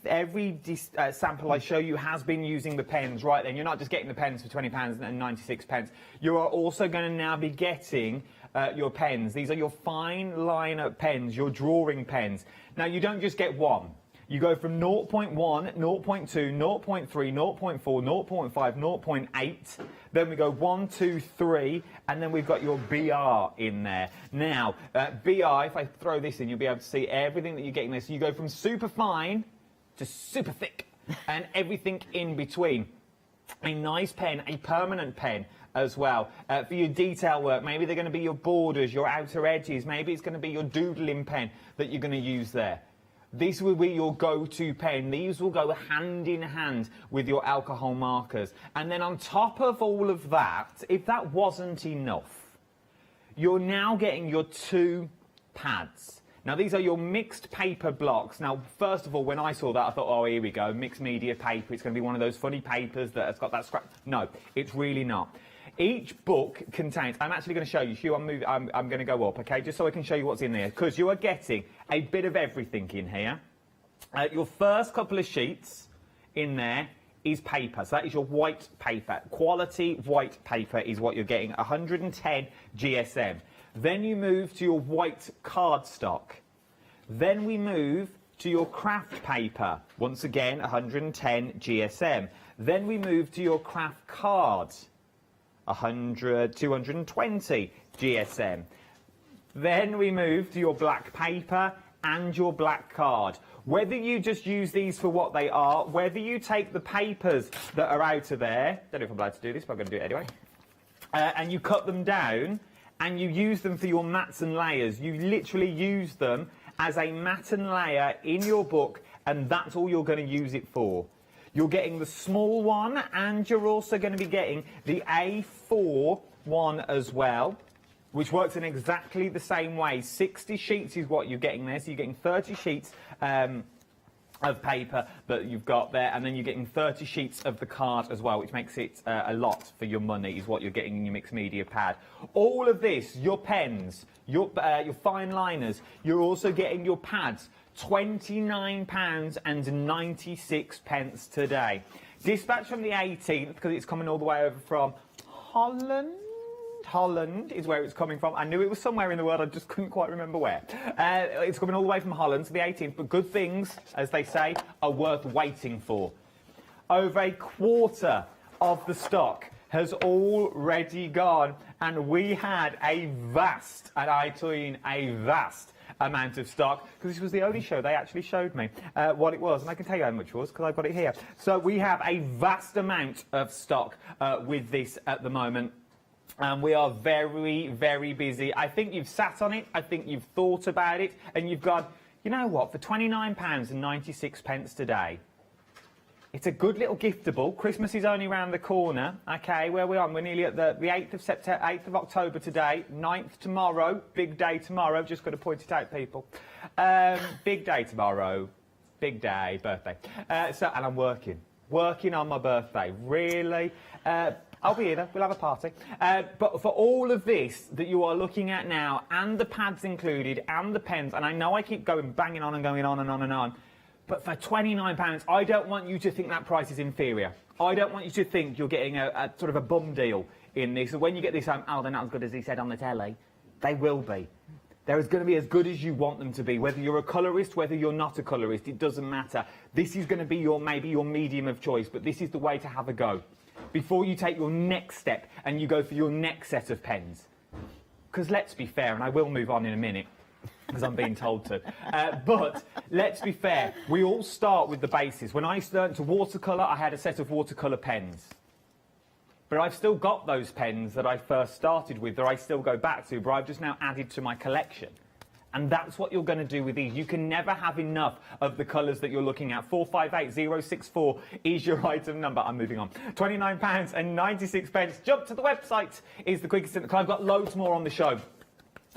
sample I show you has been using the pens right then. You're not just getting the pens for £20 and 96 pence. You are also going to now be getting your pens. These are your fine liner pens, your drawing pens. Now, you don't just get one. You go from 0.1, 0.2, 0.3, 0.4, 0.5, 0.8. Then we go 1, 2, 3, and then we've got your BR in there. Now, BR, if I throw this in, you'll be able to see everything that you're getting there. So you go from super fine to super thick, and everything in between. A nice pen, a permanent pen as well. For your detail work, maybe they're going to be your borders, your outer edges, maybe it's going to be your doodling pen that you're going to use there. This will be your go-to pen. These will go hand in hand with your alcohol markers. And then on top of all of that, if that wasn't enough, you're now getting your two pads. Now, these are your mixed paper blocks. Now, first of all, when I saw that, I thought, oh, here we go, mixed media paper. It's going to be one of those funny papers that has got that scrap. No, it's really not. Each book contains, I'm actually going to show you, Hugh, I'm going to go up, okay, just so I can show you what's in there, because you are getting a bit of everything in here. Your first couple of sheets in there is paper, so that is your white paper. Quality white paper is what you're getting, 110 GSM. Then you move to your white cardstock. Then we move to your craft paper, once again, 110 GSM. Then we move to your craft card. 220 GSM. Then we move to your black paper and your black card. Whether you just use these for what they are, whether you take the papers that are out of there, don't know if I'm allowed to do this, but I'm going to do it anyway, and you cut them down and you use them for your mats and layers. You literally use them as a mat and layer in your book, and that's all you're going to use it for. You're getting the small one, and you're also going to be getting the A4 one as well, which works in exactly the same way. 60 sheets is what you're getting there, so you're getting 30 sheets of paper that you've got there, and then you're getting 30 sheets of the card as well, which makes it a lot for your money, is what you're getting in your mixed media pad. All of this, your pens, your fine liners, you're also getting your pads, £29.96 today. Dispatch from the 18th, because it's coming all the way over from Holland. Holland is where it's coming from. I knew it was somewhere in the world, I just couldn't quite remember where. It's coming all the way from Holland to the 18th, but good things, as they say, are worth waiting for. Over a quarter of the stock has already gone, and we had a vast, and I mean a vast, amount of stock, because this was the only show they actually showed me what it was, and I can tell you how much it was because I've got it here. So we have a vast amount of stock with this at the moment, and we are very, very busy. I think you've sat on it, I think you've thought about it, and you've gone, you know what, for £29.96 today, it's a good little giftable. Christmas is only around the corner. Okay, where we are? We're nearly at the 8th of September, 8th of October today, 9th tomorrow, big day tomorrow. Just got to point it out, people. Big day tomorrow, big day, birthday. And I'm working on my birthday. Really? I'll be here though, we'll have a party. But for all of this that you are looking at now, and the pads included, and the pens, and I know I keep banging on and going on and on and on, but for £29, I don't want you to think that price is inferior. I don't want you to think you're getting a sort of a bum deal in this. So when you get this home, oh, they're not as good as he said on the telly. They will be. They're going to be as good as you want them to be. Whether you're a colourist, whether you're not a colourist, it doesn't matter. This is going to be maybe your medium of choice, but this is the way to have a go before you take your next step and you go for your next set of pens. Because let's be fair, and I will move on in a minute, because I'm being told to. But let's be fair, we all start with the basis. When I learned to watercolour, I had a set of watercolour pens. But I've still got those pens that I first started with that I still go back to, but I've just now added to my collection. And that's what you're going to do with these. You can never have enough of the colours that you're looking at. 458064 is your item number. I'm moving on. £29.96. Jump to the website is the quickest. I've got loads more on the show.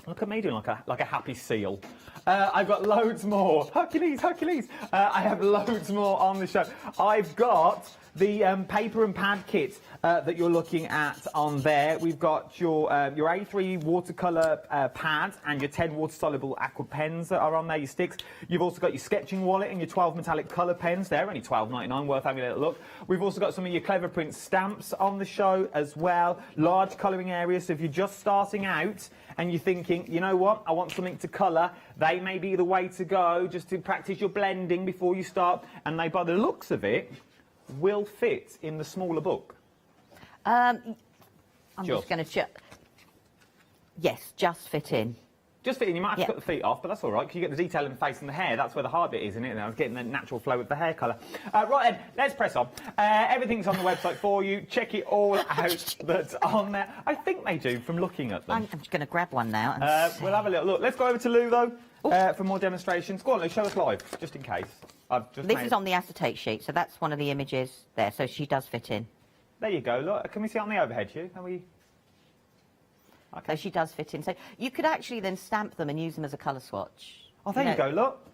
Look at me doing like a happy seal. I've got loads more. Hercules, Hercules. I have loads more on the show. I've got the paper and pad kit that you're looking at on there. We've got your A3 watercolour pads and your 10 water-soluble aqua pens that are on there, your sticks. You've also got your sketching wallet and your 12 metallic colour pens. They're only £12.99, worth having a little look. We've also got some of your Clever Print stamps on the show as well. Large colouring areas, so if you're just starting out and you're thinking, you know what, I want something to colour, they may be the way to go, just to practice your blending before you start, and they, by the looks of it, will fit in the smaller book. I'm just going to check. Yes, just fit in. Just fit in. You might have to cut the feet off, but that's all right, because you get the detail in the face and the hair. That's where the hard bit is, isn't it? And I was getting the natural flow of the hair colour. Right then, let's press on. Everything's on the website for you. Check it all out that's on there. I think they do from looking at them. I'm just going to grab one now. And we'll have a little look. Let's go over to Lou, though, for more demonstrations. Go on, Lou, show us live, just in case. This is on the acetate sheet, so that's one of the images there, so she does fit in. There you go. Look, can we see it on the overhead, Hugh? Can we... Okay. So she does fit in. So you could actually then stamp them and use them as a colour swatch. Oh, there you go, look.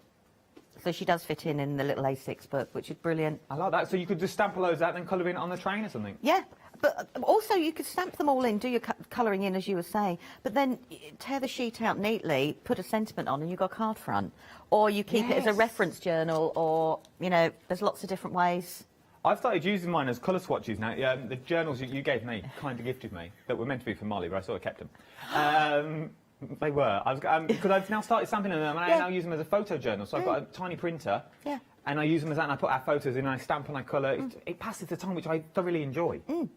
So she does fit in the little A6 book, which is brilliant. I like that. So you could just stamp all those out and then colour in on the train or something? Yeah, but also you could stamp them all in, do your colouring in, as you were saying, but then tear the sheet out neatly, put a sentiment on, and you've got a card front. Or you keep it as a reference journal, or, you know, there's lots of different ways. I've started using mine as colour swatches now. The journals you gave me, kind of gifted me, that were meant to be for Molly, but I sort of kept them. They were. Because I've now started stamping them, and I now use them as a photo journal. So I've got a tiny printer, and I use them as that, and I put our photos in, and I stamp and I colour. It passes the time, which I thoroughly enjoy. You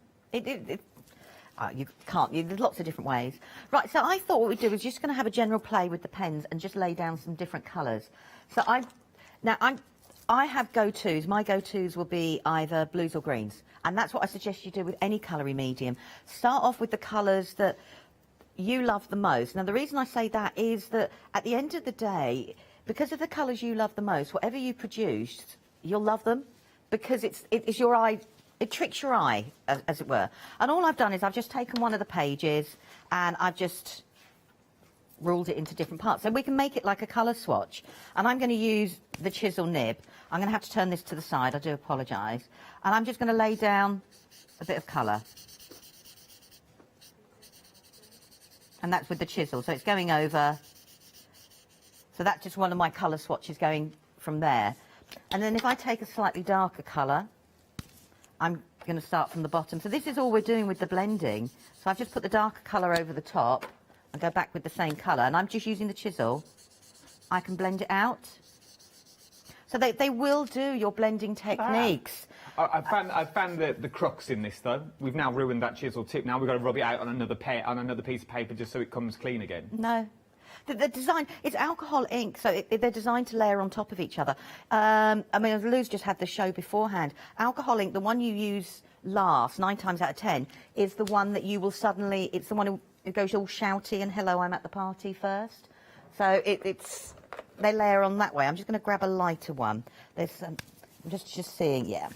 can't. There's lots of different ways. Right, so I thought what we'd do was just going to have a general play with the pens and just lay down some different colours. So I have go-tos. My go-tos will be either blues or greens. And that's what I suggest you do with any colouring medium. Start off with the colours that you love the most. Now, the reason I say that is that at the end of the day, because of the colours you love the most, whatever you produced, you'll love them because it's your eye. It tricks your eye, as it were. And all I've done is I've just taken one of the pages and I've just ruled it into different parts. So we can make it like a colour swatch. And I'm going to use the chisel nib. I'm going to have to turn this to the side. I do apologise. And I'm just going to lay down a bit of colour. And that's with the chisel. So it's going over. So that's just one of my colour swatches going from there. And then if I take a slightly darker colour, I'm going to start from the bottom. So this is all we're doing with the blending. So I've just put the darker colour over the top and go back with the same colour. And I'm just using the chisel. I can blend it out. So they will do your blending techniques. I found the crux in this, though. We've now ruined that chisel tip. Now we've got to rub it out on another piece of paper just so it comes clean again. No. The design, it's alcohol ink, so they're designed to layer on top of each other. I mean, Lou's just had the show beforehand. Alcohol ink, the one you use last, 9 times out of 10, is the one that you will suddenly, it's the one who goes all shouty and hello, I'm at the party first. So they layer on that way. I'm just going to grab a lighter one. There's, I'm just seeing, yeah.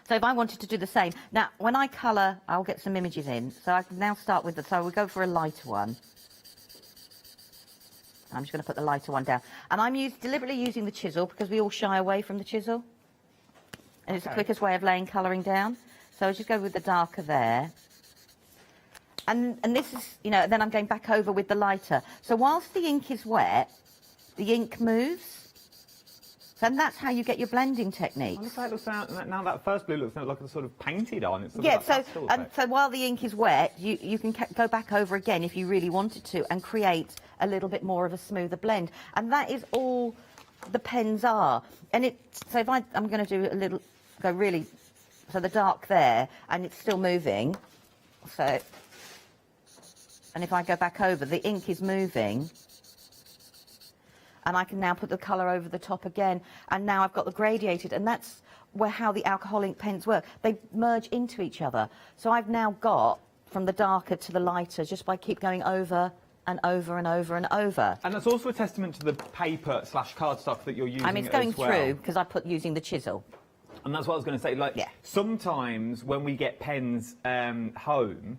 So if I wanted to do the same, now when I colour, I'll get some images in. So I can now start with so we'll go for a lighter one. I'm just going to put the lighter one down. And I'm deliberately using the chisel because we all shy away from the chisel. And it's the quickest way of laying colouring down. So I'll just go with the darker there. And this is, you know, then I'm going back over with the lighter. So whilst the ink is wet, the ink moves. And that's how you get your blending techniques. Now that first blue looks like it's sort of painted on. It's so while the ink is wet, you can go back over again if you really wanted to and create a little bit more of a smoother blend. And that is all the pens are. And so if I'm going to do a little, go really, so the dark there, and it's still moving. So, and if I go back over, the ink is moving. And I can now put the colour over the top again. And now I've got the gradiated. And that's how the alcohol ink pens work. They merge into each other. So I've now got from the darker to the lighter just by keep going over and over and over and over. And that's also a testament to the paper / cardstock that you're using. I mean, it's going as well. through because I put using the chisel. And that's what I was going to say. Like, sometimes when we get pens home,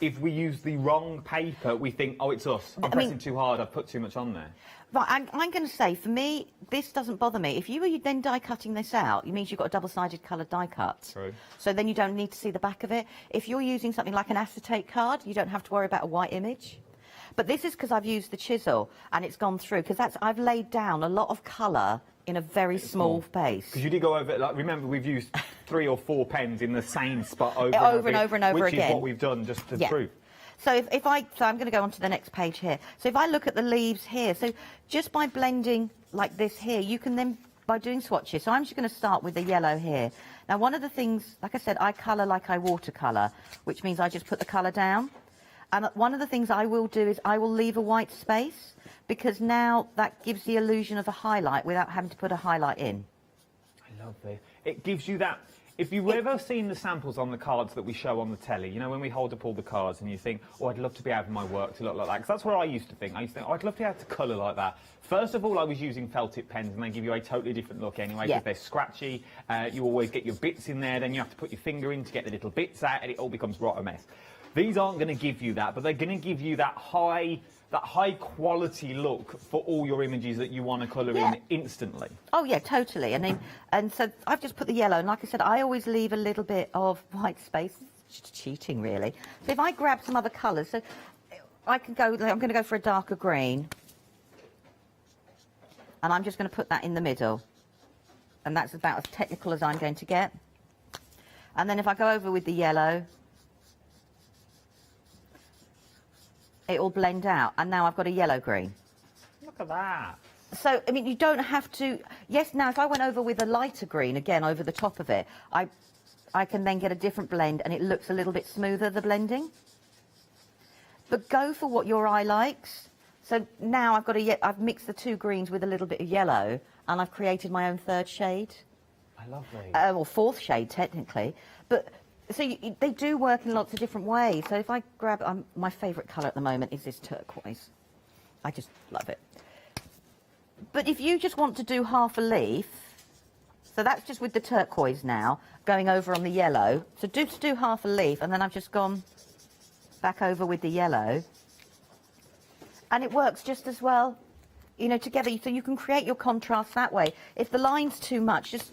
if we use the wrong paper, we think, oh, it's us. I'm pressing too hard. I've put too much on there. Right, I'm going to say, for me, this doesn't bother me. If you were then die cutting this out, it means you've got a double-sided coloured die cut. True. So then you don't need to see the back of it. If you're using something like an acetate card, you don't have to worry about a white image. But this is because I've used the chisel and it's gone through, because I've laid down a lot of colour in a very small space. Because you did go over, like, remember, we've used 3 or 4 pens in the same spot over and over again. Which is what we've done just to prove. So so I'm going to go on to the next page here. So if I look at the leaves here, so just by blending like this here, you can then, by doing swatches, so I'm just going to start with the yellow here. Now, one of the things, like I said, I colour like I watercolour, which means I just put the colour down. And one of the things I will do is I will leave a white space, because now that gives the illusion of a highlight without having to put a highlight in. I love this. It gives you that... If you've ever seen the samples on the cards that we show on the telly, you know, when we hold up all the cards and you think, oh, I'd love to be able my work to look like that, because that's where I used to think. I used to think, oh, I'd love to be able to colour like that. First of all, I was using felt tip pens, and they give you a totally different look anyway, because they're scratchy. You always get your bits in there, then you have to put your finger in to get the little bits out, and it all becomes right a mess. These aren't going to give you that, but they're going to give you that high quality look for all your images that you want to colour in instantly. Oh yeah, totally. And so I've just put the yellow, and like I said, I always leave a little bit of white space. It's cheating, really. So if I grab some other colours, so I can go. I'm going to go for a darker green, and I'm just going to put that in the middle, and that's about as technical as I'm going to get. And then if I go over with the yellow, it will blend out, and now I've got a yellow-green. Look at that. So, I mean, you don't have to... Yes, now, if I went over with a lighter green, again, over the top of it, I can then get a different blend, and it looks a little bit smoother, the blending. But go for what your eye likes. So now I've mixed the 2 greens with a little bit of yellow, and I've created my own 3rd shade. I love these. Or 4th shade, technically. But... So they do work in lots of different ways. So if I grab... my favourite colour at the moment is this turquoise. I just love it. But if you just want to do half a leaf, so that's just with the turquoise now, going over on the yellow. So just do half a leaf, and then I've just gone back over with the yellow. And it works just as well, you know, together. So you can create your contrast that way. If the line's too much, just,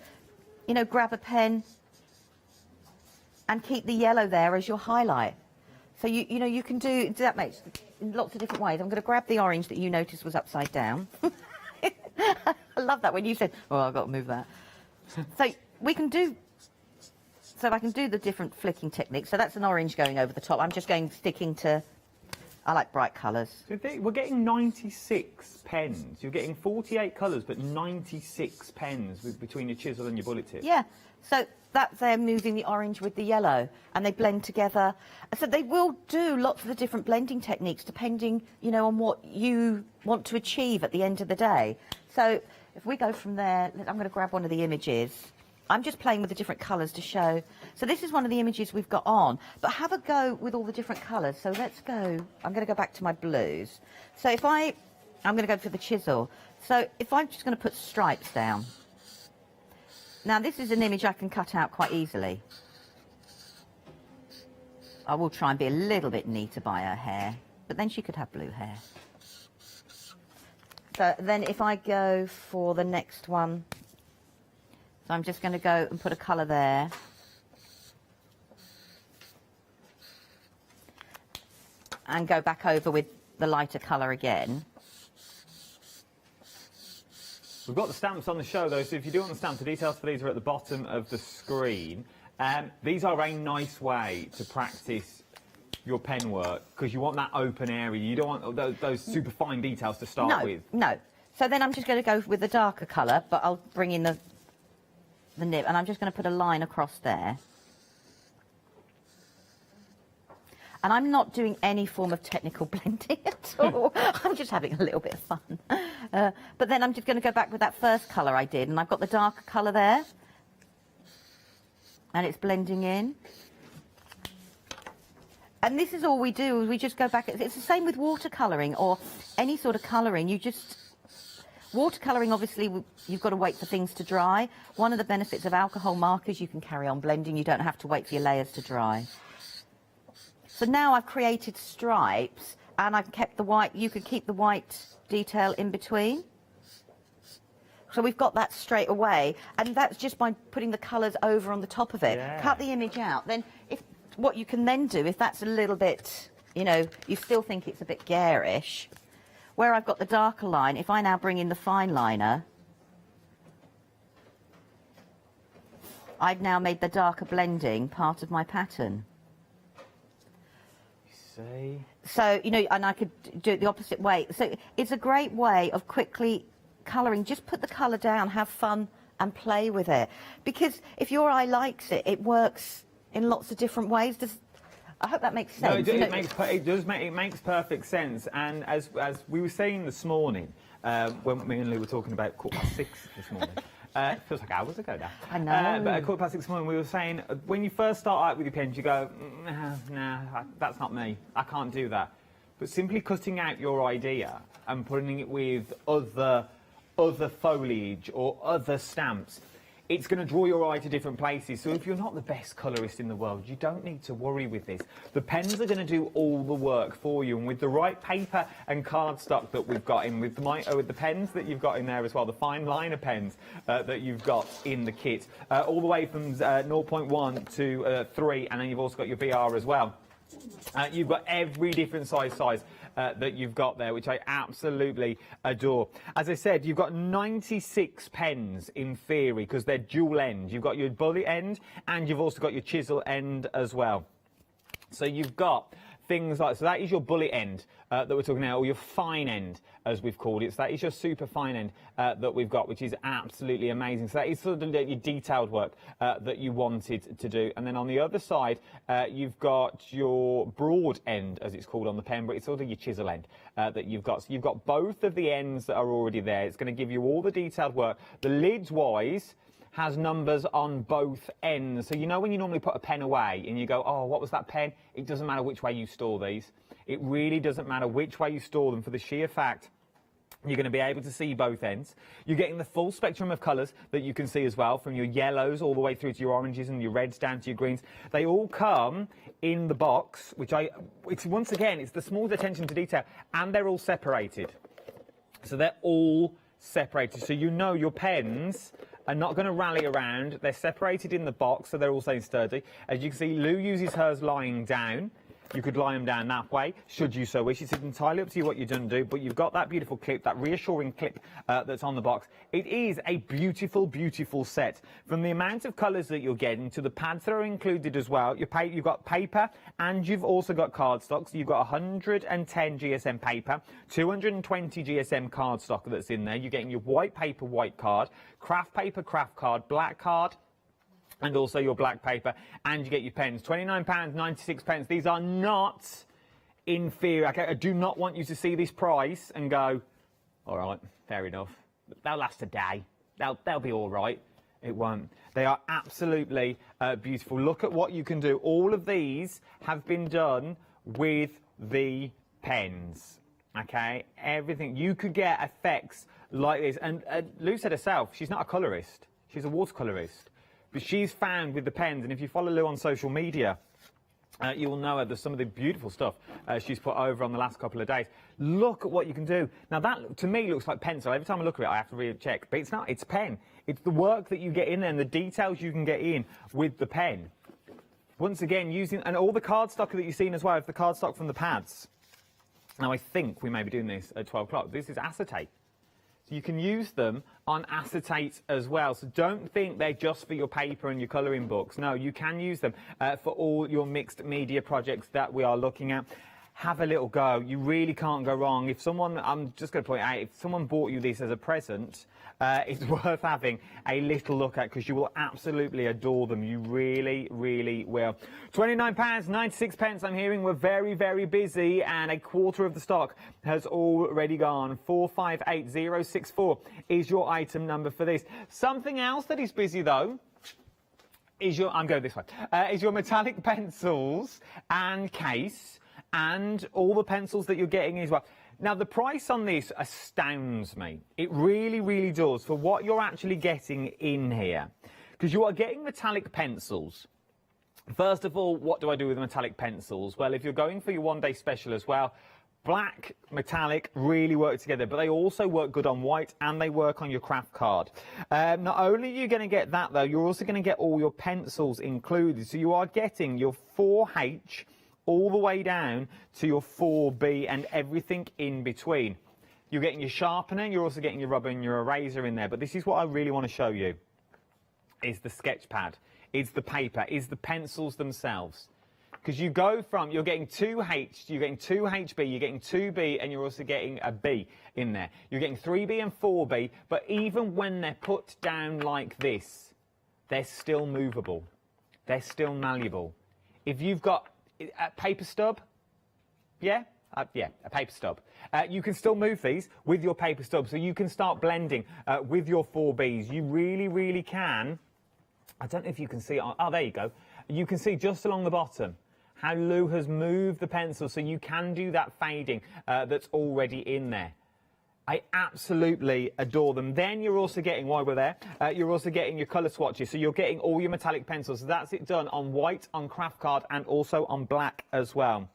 you know, grab a pen and keep the yellow there as your highlight. So you know, you can do that, makes in lots of different ways. I'm going to grab the orange that you noticed was upside down. I love that when you said, oh, I've got to move that. So we can do, so I can do the different flicking techniques. So that's an orange going over the top. I'm just sticking to, I like bright colours. So we're getting 96 pens. You're getting 48 colours, but 96 pens between your chisel and your bullet tip. Yeah, so that's them moving the orange with the yellow, and they blend together. So they will do lots of the different blending techniques depending, you know, on what you want to achieve at the end of the day. So if we go from there, I'm going to grab one of the images. I'm just playing with the different colours to show. So this is one of the images we've got on, but have a go with all the different colours. So let's go, I'm going to go back to my blues. So if I'm going to go for the chisel. So if I'm just going to put stripes down. Now this is an image I can cut out quite easily. I will try and be a little bit neater by her hair, but then she could have blue hair. So then if I go for the next one, so I'm just going to go and put a colour there. And go back over with the lighter colour again. We've got the stamps on the show, though, so if you do want the stamps, the details for these are at the bottom of the screen. These are a nice way to practice your pen work, because you want that open area. You don't want those super fine details to start with. No. So then I'm just going to go with the darker colour, but I'll bring in the nib, and I'm just going to put a line across there. And I'm not doing any form of technical blending at all. I'm just having a little bit of fun. But then I'm just going to go back with that first colour I did, and I've got the darker colour there. and it's blending in. And this is all we do, we just go back. It's the same with watercolouring or any sort of colouring. Watercolouring, obviously, you've got to wait for things to dry. One of the benefits of alcohol markers, you can carry on blending. You don't have to wait for your layers to dry. So now I've created stripes, and I've kept the white. You could keep the white detail in between. So we've got that straight away, and that's just by putting the colours over on the top of it. Yeah. Cut the image out. Then, what you can then do, if that's a little bit, you still think it's a bit garish, where I've got the darker line, if I now bring in the fine liner, I've now made the darker blending part of my pattern. See? So, and I could do it the opposite way. So it's a great way of quickly colouring. Just put the colour down, have fun and play with it. Because if your eye likes it, it works in lots of different ways. I hope that makes sense. No, it makes perfect sense. And as we were saying this morning, when me and Lou were talking about 6:15 this morning, it feels like hours ago now. I know. But at 6:15 this morning, we were saying, when you first start out with your pens, you go, nah, that's not me. I can't do that. But simply cutting out your idea and putting it with other foliage or other stamps, it's going to draw your eye to different places. So if you're not the best colourist in the world, you don't need to worry with this. The pens are going to do all the work for you, and with the right paper and cardstock that we've got in, with the pens that you've got in there as well, the fine liner pens that you've got in the kit, all the way from 0.1 to 3, and then you've also got your BR as well. You've got every different size that you've got there, which I absolutely adore. As I said, you've got 96 pens in theory, because they're dual end. You've got your bullet end, and you've also got your chisel end as well. So you've got things like, so that is your bullet end that we're talking about, or your fine end, as we've called it. So that is your super fine end that we've got, which is absolutely amazing. So that is sort of your detailed work that you wanted to do. And then on the other side, you've got your broad end, as it's called on the pen, but it's sort of your chisel end that you've got. So you've got both of the ends that are already there. It's going to give you all the detailed work. The lids-wise has numbers on both ends. So when you normally put a pen away and you go, oh, what was that pen? It doesn't matter which way you store these. It really doesn't matter which way you store them, for the sheer fact you're going to be able to see both ends. You're getting the full spectrum of colours that you can see as well, from your yellows all the way through to your oranges and your reds down to your greens. They all come in the box, which once again, it's the small attention to detail, and they're all separated. So they're all separated. So your pens are not going to rally around. They're separated in the box, so they're all staying sturdy. As you can see, Lou uses hers lying down. You could lie them down that way, should you so wish. It's entirely up to you what you're going to do, but you've got that beautiful clip, that reassuring clip that's on the box. It is a beautiful, beautiful set. From the amount of colours that you're getting to the pads that are included as well, you've got paper and you've also got cardstock. So you've got 110 GSM paper, 220 GSM cardstock that's in there. You're getting your white paper, white card, craft paper, craft card, black card, and also your black paper, and you get your pens. £29, 96 pence. These are not inferior. Okay, I do not want you to see this price and go, all right, fair enough. They'll last a day. They'll be all right. It won't. They are absolutely beautiful. Look at what you can do. All of these have been done with the pens. Okay, everything. You could get effects like this. And Lou said herself, she's not a colourist. She's a watercolourist. But she's found with the pens, and if you follow Lou on social media, you will know her. There's some of the beautiful stuff she's put over on the last couple of days. Look at what you can do. Now that, to me, looks like pencil. Every time I look at it, I have to really check. But it's not, it's pen. It's the work that you get in there and the details you can get in with the pen. Once again, using, and all the cardstock that you've seen as well, is the cardstock from the pads. Now I think we may be doing this at 12 o'clock. This is acetate. You can use them on acetate as well. So don't think they're just for your paper and your colouring books. No, you can use them for all your mixed media projects that we are looking at. Have a little go. You really can't go wrong. If someone, I'm just going to point out, if someone bought you this as a present, it's worth having a little look at, because you will absolutely adore them. You really, really will. £29, 96 pence. I'm hearing we're very, very busy, and a quarter of the stock has already gone. 458064 is your item number for this. Something else that is busy though I'm going this way. Is your metallic pencils and case and all the pencils that you're getting as well. Now, the price on this astounds me. It really, really does for what you're actually getting in here. Because you are getting metallic pencils. First of all, what do I do with the metallic pencils? Well, if you're going for your one-day special as well, black, metallic really work together, but they also work good on white and they work on your craft card. Not only are you going to get that, though, you're also going to get all your pencils included. So you are getting your 4H all the way down to your 4B and everything in between. You're getting your sharpener, you're also getting your rubber and your eraser in there. But this is what I really want to show you, is the sketch pad, is the paper, is the pencils themselves. Because you go from, you're getting 2H, you're getting 2HB, you're getting 2B, and you're also getting a B in there. You're getting 3B and 4B, but even when they're put down like this, they're still movable. They're still malleable. If you've got a paper stub, a paper stub. You can still move these with your paper stub, so you can start blending with your 4Bs. You really, really can. I don't know if you can see it. Oh, there you go. You can see just along the bottom how Lou has moved the pencil, so you can do that fading that's already in there. I absolutely adore them. Then you're also getting, while we're there, you're also getting your colour swatches. So you're getting all your metallic pencils. So that's it done on white, on craft card, and also on black as well.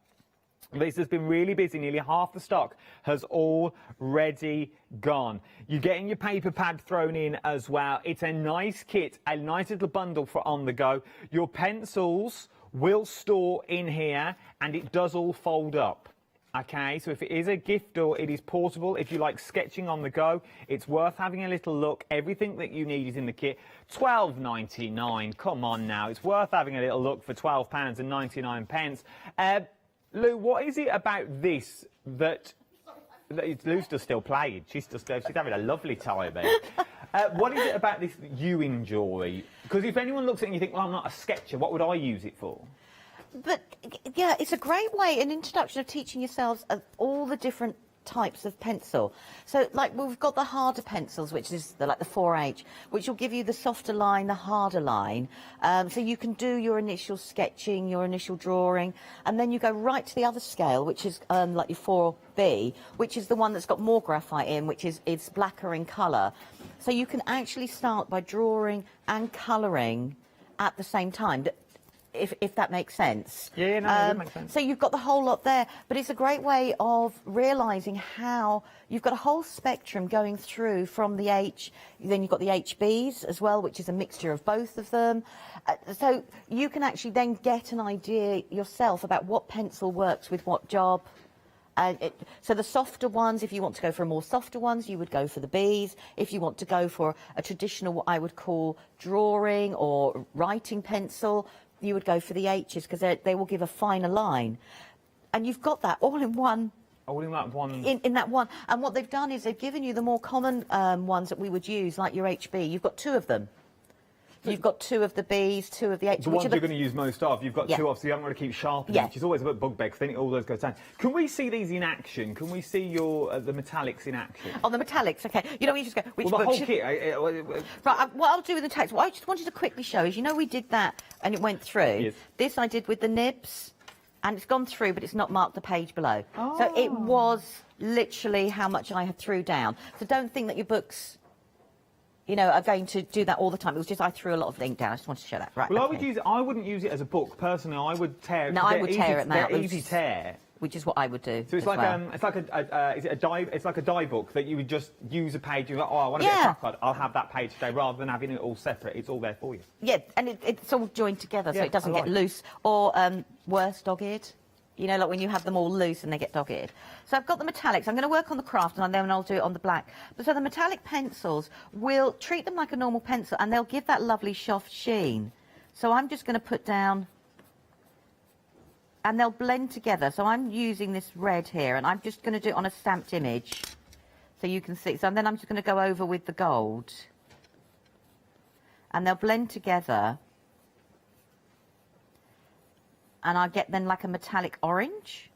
This has been really busy. Nearly half the stock has already gone. You're getting your paper pad thrown in as well. It's a nice kit, a nice little bundle for on the go. Your pencils will store in here, and it does all fold up. Okay, so if it is a gift or it is portable, if you like sketching on the go, it's worth having a little look. Everything that you need is in the kit. £12.99, come on now. It's worth having a little look for £12.99. Lou, what is it about this that Lou's just still playing? She's having a lovely time there. What is it about this that you enjoy? Because if anyone looks at it and you think, well, I'm not a sketcher, what would I use it for? But, yeah, it's a great way, an introduction of teaching yourselves all the different types of pencil. So, like, we've got the harder pencils, which is like the 4H, which will give you the softer line, the harder line. So you can do your initial sketching, your initial drawing, and then you go right to the other scale, which is like your 4B, which is the one that's got more graphite in, which is it's blacker in colour. So you can actually start by drawing and colouring at the same time. If that makes sense. Yeah, no, that makes sense. So you've got the whole lot there, but it's a great way of realising how you've got a whole spectrum going through from the H, then you've got the HBs as well, which is a mixture of both of them. So you can actually then get an idea yourself about what pencil works with what job. So the softer ones, if you want to go for more softer ones, you would go for the Bs. If you want to go for a traditional, what I would call drawing or writing pencil, you would go for the H's, because they will give a finer line. And you've got that all in one. All in that one? In that one. And what they've done is they've given you the more common ones that we would use, like your HB. You've got two of them. You've got two of the Bs, two of the H's. The ones you're going to use most of, you've got two of, so you haven't got to keep sharpening, which is always a bit bugbear, because then it all those goes down. Can we see these in action? Can we see your the metallics in action? Oh, the metallics, OK. You know, we just go... Which well, the whole kit... Right, what I'll do with the text, what I just wanted to quickly show is, you know, we did that and it went through. Yes. This I did with the nibs, and it's gone through, but it's not marked the page below. Oh. So it was literally how much I had threw down. So don't think that your books... you know, are going to do that all the time. It was just I threw a lot of ink down. I just wanted to show that. Right. Well, I wouldn't use it as a book personally. I would tear it. No, I would tear it now. They're easy tear. Which is what I would do. So it's like it's like a die book that you would just use a page. You're like, oh, I want to get a craft card. I'll have that page today, rather than having it all separate. It's all there for you. Yeah, and it's all joined together, so it doesn't get loose or worse, dog-eared. You know, like when you have them all loose and they get dog-eared. So I've got the metallics. I'm going to work on the craft, and then I'll do it on the black. But so the metallic pencils, will treat them like a normal pencil, and they'll give that lovely soft sheen. So I'm just going to put down, and they'll blend together. So I'm using this red here, and I'm just going to do it on a stamped image, so you can see. So then I'm just going to go over with the gold, and they'll blend together. And I get then like a metallic orange.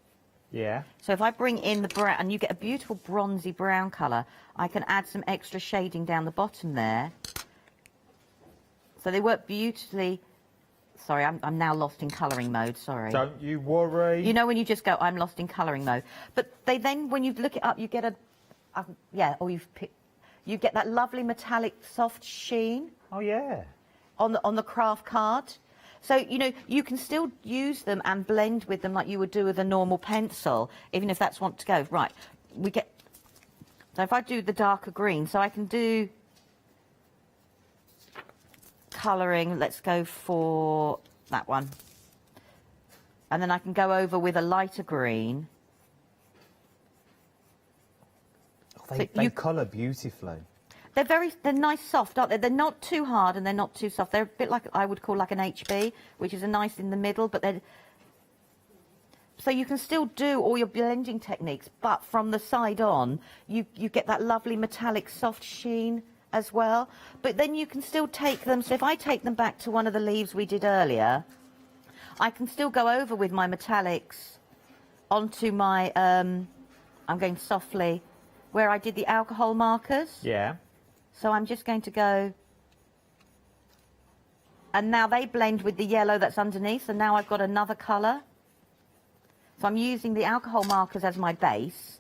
Yeah. So if I bring in the brown, and you get a beautiful bronzy brown colour, I can add some extra shading down the bottom there. So they work beautifully Sorry, I'm now lost in colouring mode, sorry. Don't you worry. You know when you just go, I'm lost in colouring mode. But they then, when you look it up, you get a, you get that lovely metallic soft sheen. Oh, yeah. On the craft card. So, you know, you can still use them and blend with them like you would do with a normal pencil, even if that's want to go. Right, so if I do the darker green, so I can do colouring, let's go for that one. And then I can go over with a lighter green. Oh, they colour beautifully. They're nice soft, aren't they? They're not too hard and they're not too soft. They're a bit like, I would call like an HB, which is a nice in the middle, but they're... So you can still do all your blending techniques, but from the side on, you get that lovely metallic soft sheen as well. But then you can still take them, so if I take them back to one of the leaves we did earlier, I can still go over with my metallics onto my, I'm going softly, where I did the alcohol markers. Yeah. So I'm just going to go, and now they blend with the yellow that's underneath, so now I've got another colour. So I'm using the alcohol markers as my base,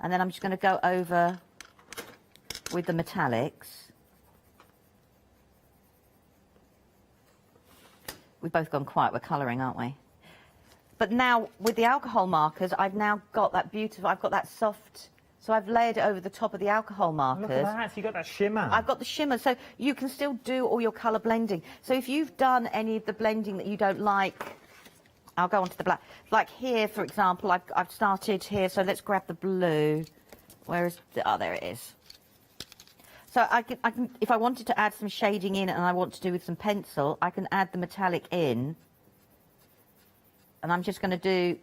and then I'm just going to go over with the metallics. We've both gone quiet, we're colouring, aren't we? But now, with the alcohol markers, I've now got that beautiful, I've got that soft... So I've layered it over the top of the alcohol markers. Look at that, so you got that shimmer. I've got the shimmer, so you can still do all your colour blending. So if you've done any of the blending that you don't like, I'll go on to the black. Like here, for example, I've started here, so let's grab the blue. Where is the, oh, there it is. So I can, if I wanted to add some shading in and I want to do with some pencil, I can add the metallic in. And I'm just going to do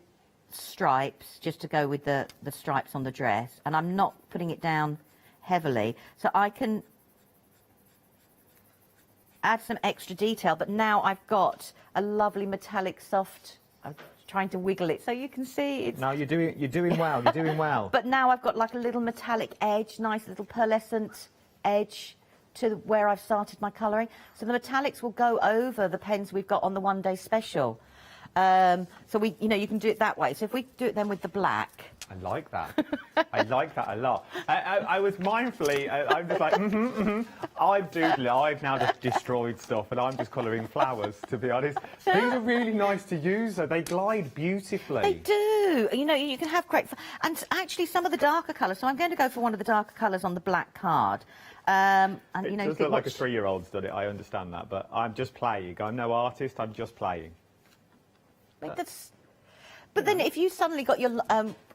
stripes just to go with the stripes on the dress, and I'm not putting it down heavily, so I can add some extra detail. But now I've got a lovely metallic soft, I'm trying to wiggle it so you can see it's... No, you're doing well, you're doing well. But now I've got like a little metallic edge, nice little pearlescent edge to where I've started my colouring, so the metallics will go over the pens we've got on the one-day special. So we, you know, you can do it that way. So if we do it then with the black. I like that. I like that a lot. I was mindfully, I'm just like, I've now just destroyed stuff and I'm just colouring flowers, to be honest. These are really nice to use, though. They glide beautifully. They do. You know, you can have great fun. And actually some of the darker colours, so I'm going to go for one of the darker colours on the black card. And, you know, it does look like a 3-year-old's done it, I understand that, but I'm just playing. I'm no artist, I'm just playing. But then if you suddenly got your,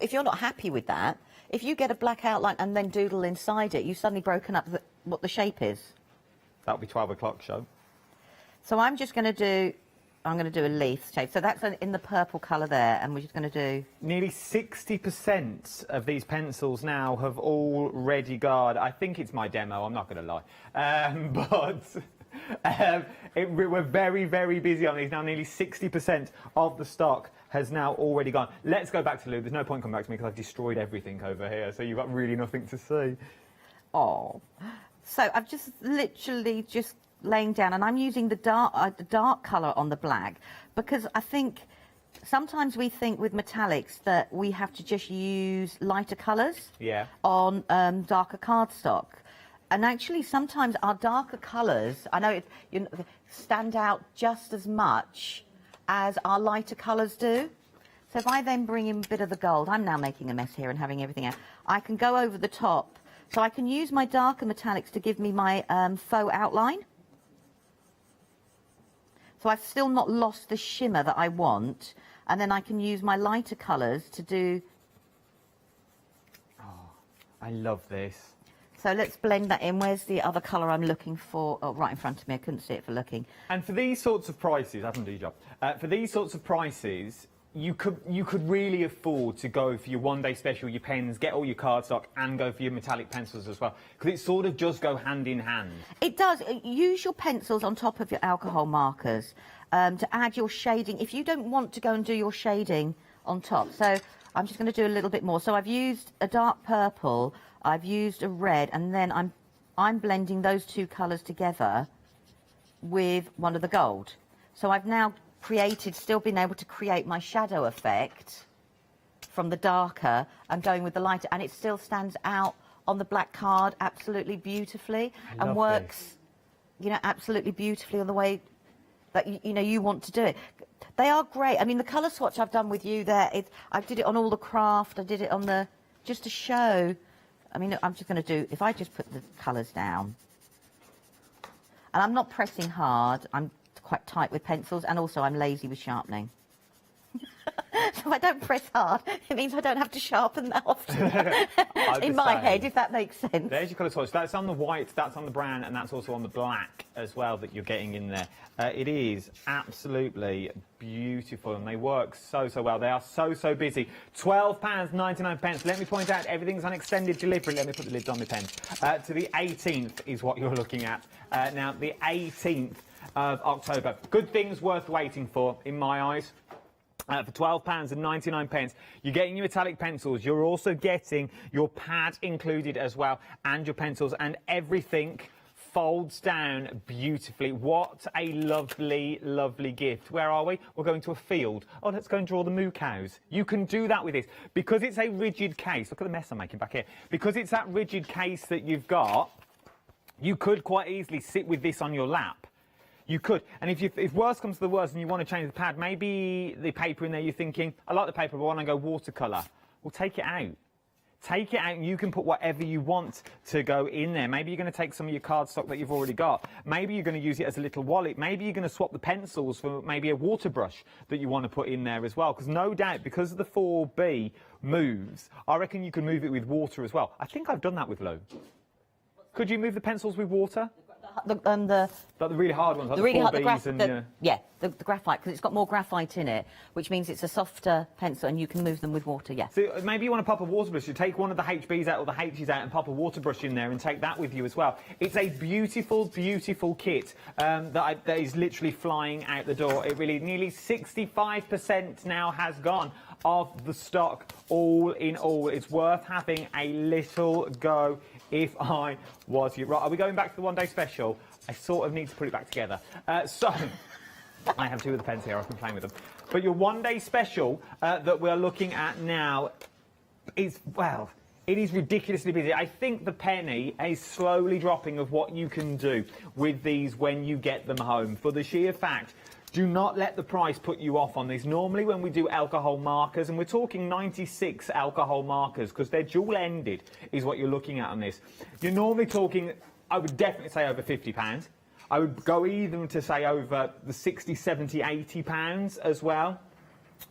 if you're not happy with that, if you get a black outline and then doodle inside it, you've suddenly broken up what the shape is. That'll be 12 o'clock show. So I'm just going to do, I'm going to do a leaf shape. So that's in the purple colour there, and we're just going to do... Nearly 60% of these pencils now have already got, I think it's my demo, I'm not going to lie, but... we're very, very busy on these now. Nearly 60% of the stock has now already gone. Let's go back to Lou. There's no point coming back to me because I've destroyed everything over here, so you've got really nothing to see. Oh. So I've just literally just laying down, and I'm using the dark colour on the black, because I think sometimes we think with metallics that we have to just use lighter colours on darker cardstock. And actually, sometimes our darker colours, I know stand out just as much as our lighter colours do. So if I then bring in a bit of the gold, I'm now making a mess here and having everything out. I can go over the top. So I can use my darker metallics to give me my faux outline. So I've still not lost the shimmer that I want. And then I can use my lighter colours to do... Oh, I love this. So let's blend that in. Where's the other colour I'm looking for? Oh, right in front of me. I couldn't see it for looking. And for these sorts of prices, I haven't done your job. For these sorts of prices, you could really afford to go for your one-day special, your pens, get all your cardstock, and go for your metallic pencils as well, because it sort of just go hand in hand. It does. Use your pencils on top of your alcohol markers to add your shading. If you don't want to go and do your shading on top, so I'm just going to do a little bit more. So I've used a dark purple. I've used a red, and then I'm blending those two colours together with one of the gold. So I've now still been able to create my shadow effect from the darker and going with the lighter, and it still stands out on the black card absolutely beautifully and works, you know, absolutely beautifully on the way that you know you want to do it. They are great. I mean, the colour swatch I've done with you there, I did it on all the craft. I did it on the just to show. I mean, I'm just going to do, if I just put the colours down, and I'm not pressing hard. I'm quite tight with pencils, and also I'm lazy with sharpening. So if I don't press hard, it means I don't have to sharpen that often. In my head, if that makes sense. There's your colour swatch. That's on the white, that's on the brown, and that's also on the black as well that you're getting in there. It is absolutely beautiful, and they work so well. They are so busy. £12.99. Let me point out, everything's on extended delivery. Let me put the lids on the pen. To the 18th is what you're looking at. Now, the 18th of October. Good things worth waiting for, in my eyes. For £12.99, you're getting your metallic pencils. You're also getting your pad included as well, and your pencils, and everything folds down beautifully. What a lovely gift. Where are we? We're going to a field. Oh, let's go and draw the moo cows. You can do that with this. Because it's a rigid case, look at the mess I'm making back here. Because it's that rigid case that you've got, you could quite easily sit with this on your lap. You could, and if worse comes to the worst and you want to change the pad, maybe the paper in there you're thinking, I like the paper, but I want to go watercolour. Well, take it out. Take it out and you can put whatever you want to go in there. Maybe you're going to take some of your cardstock that you've already got. Maybe you're going to use it as a little wallet. Maybe you're going to swap the pencils for maybe a water brush that you want to put in there as well. Because no doubt, because the 4B moves, I reckon you can move it with water as well. I think I've done that with Lou. Could you move the pencils with water? The really hard ones, like the really hard, the graphite, because it's got more graphite in it, which means it's a softer pencil, and you can move them with water. Yeah. So maybe you want to pop a water brush. You take one of the HBs out or the H's out and pop a water brush in there and take that with you as well. It's a beautiful kit that is literally flying out the door. It really, nearly 65% now has gone of the stock. All in all, it's worth having a little go. If I was you. Right, are we going back to the one-day special? I sort of need to put it back together. So, I have two of the pens here, I've been playing with them. But your one-day special that we're looking at now is, well, it is ridiculously busy. I think the penny is slowly dropping of what you can do with these when you get them home. For the sheer fact, do not let the price put you off on these. Normally when we do alcohol markers, and we're talking 96 alcohol markers, because they're dual-ended, is what you're looking at on this. You're normally talking, I would definitely say over £50. I would go even to say over the 60, 70, £80 as well.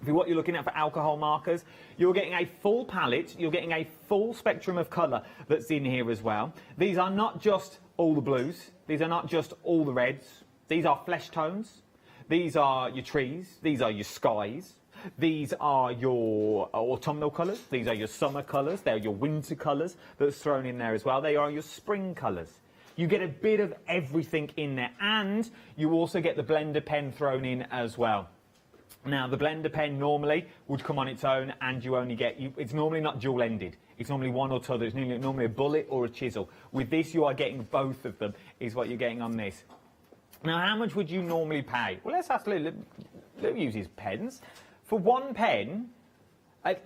For what you're looking at for alcohol markers, you're getting a full palette, you're getting a full spectrum of colour that's in here as well. These are not just all the blues, these are not just all the reds, these are flesh tones. These are your trees, these are your skies, these are your autumnal colours, these are your summer colours, they're your winter colours that's thrown in there as well, they are your spring colours. You get a bit of everything in there, and you also get the blender pen thrown in as well. Now, the blender pen normally would come on its own, and you only get, it's normally not dual-ended. It's normally one or two, it's normally a bullet or a chisel. With this, you are getting both of them, is what you're getting on this. Now, how much would you normally pay? Well, let's ask Lou. Lou uses pens. For one pen, and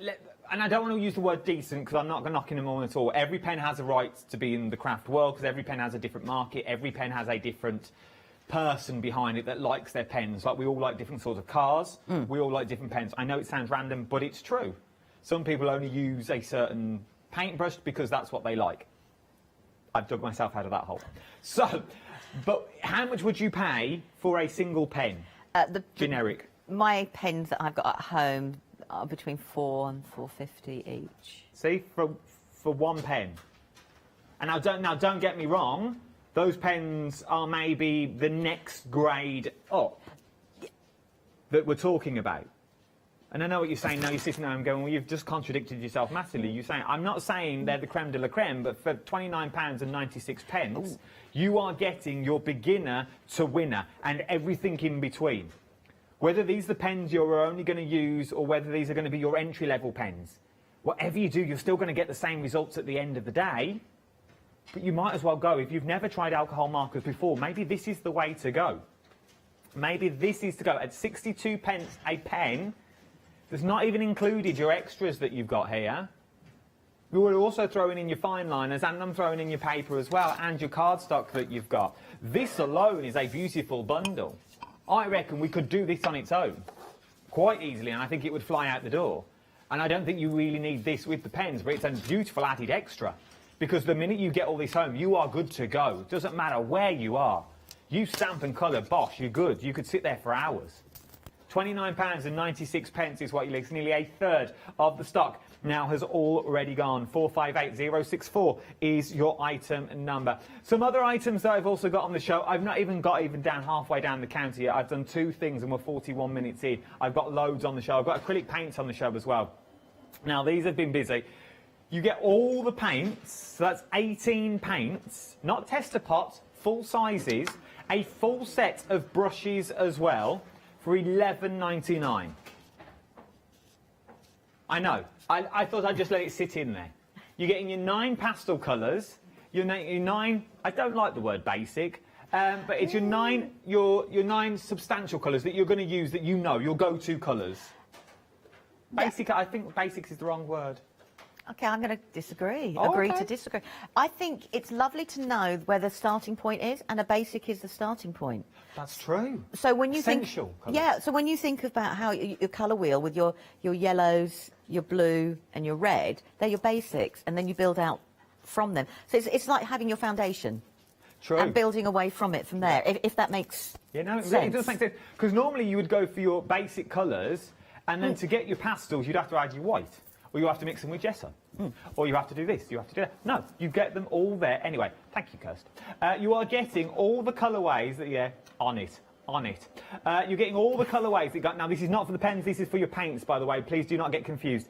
I don't want to use the word decent because I'm not knocking them all at all. Every pen has a right to be in the craft world because every pen has a different market. Every pen has a different person behind it that likes their pens. Like, we all like different sorts of cars. We all like different pens. I know it sounds random, but it's true. Some people only use a certain paintbrush because that's what they like. I've dug myself out of that hole. So... But how much would you pay for a single pen? Generic. My pens that I've got at home are between £4 and £4.50 each. See, for one pen. And now don't get me wrong, those pens are maybe the next grade up that we're talking about. And I know what you're saying now. You're sitting there and going, well, you've just contradicted yourself massively. You're saying, I'm not saying they're the creme de la creme, but for £29.96, you are getting your beginner to winner and everything in between. Whether these are the pens you're only going to use or whether these are going to be your entry-level pens, whatever you do, you're still going to get the same results at the end of the day. But you might as well go. If you've never tried alcohol markers before, maybe this is the way to go. maybe this is to go at 62 pence a pen. There's not even included your extras that you've got here. You're also throwing in your fine liners, and I'm throwing in your paper as well, and your cardstock that you've got. This alone is a beautiful bundle. I reckon we could do this on its own quite easily, and I think it would fly out the door. And I don't think you really need this with the pens, but it's a beautiful added extra. Because the minute you get all this home, you are good to go. Doesn't matter where you are. You stamp and colour, bosh, you're good. You could sit there for hours. £29.96 is what you leave. Nearly a third of the stock now has already gone. 458064 is your item number. Some other items that I've also got on the show, I've not even got down halfway down the counter yet. I've done 2 things and we're 41 minutes in. I've got loads on the show. I've got acrylic paints on the show as well. Now, these have been busy. You get all the paints, so that's 18 paints, not tester pots, full sizes, a full set of brushes as well, for £11.99. I know. I thought I'd just let it sit in there. You're getting your 9 pastel colours, your 9. I don't like the word basic, but it's your 9 substantial colours that you're going to use, that you know, your go-to colours. Basic. I think basics is the wrong word. Okay, I'm going to disagree. Oh, Agree okay. to disagree. I think it's lovely to know where the starting point is, and a basic is the starting point. That's true. So when you Essential think, yeah, so when you think about how your colour wheel with your yellows, your blue, and your red, they're your basics, and then you build out from them. So it's like having your foundation. True. And building away from it from there, if that makes sense. It does make sense. Because normally you would go for your basic colours, and then to get your pastels, you'd have to add your white. Or you have to mix them with gesso. Or you have to do this, you have to do that. No, you get them all there. Anyway, thank you, Kirst. You are getting all the colourways that, on it. You're getting all the colourways that you got. Now, this is not for the pens, this is for your paints, by the way. Please do not get confused.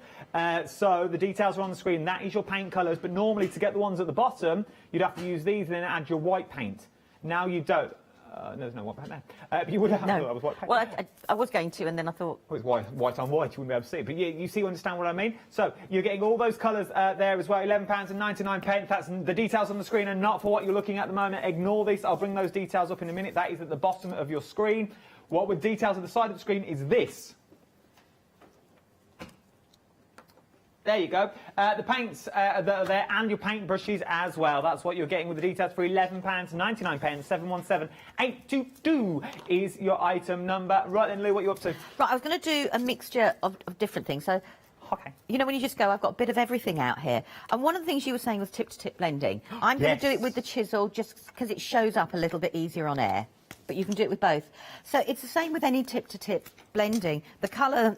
So the details are on the screen. That is your paint colours, but normally to get the ones at the bottom, you'd have to use these and then add your white paint. Now you don't. No, there's no white paint there. But you would have. No. I was white paint. Well, I was going to, and then I thought. Well, it's white on white, you wouldn't be able to see it. But you understand what I mean? So you're getting all those colours there as well, £11.99. That's the details on the screen and not for what you're looking at the moment. Ignore this. I'll bring those details up in a minute. That is at the bottom of your screen. What with details at the side of the screen is this. There you go. The paints that are there and your paint brushes as well. That's what you're getting with the details for £11.99. 717-822 is your item number. Right then, Lou, what are you up to? Right, I was going to do a mixture of different things. So, okay. You know, when you just go, I've got a bit of everything out here. And one of the things you were saying was tip-to-tip blending. I'm going to do it with the chisel just because it shows up a little bit easier on air. But you can do it with both. So it's the same with any tip-to-tip blending. The colour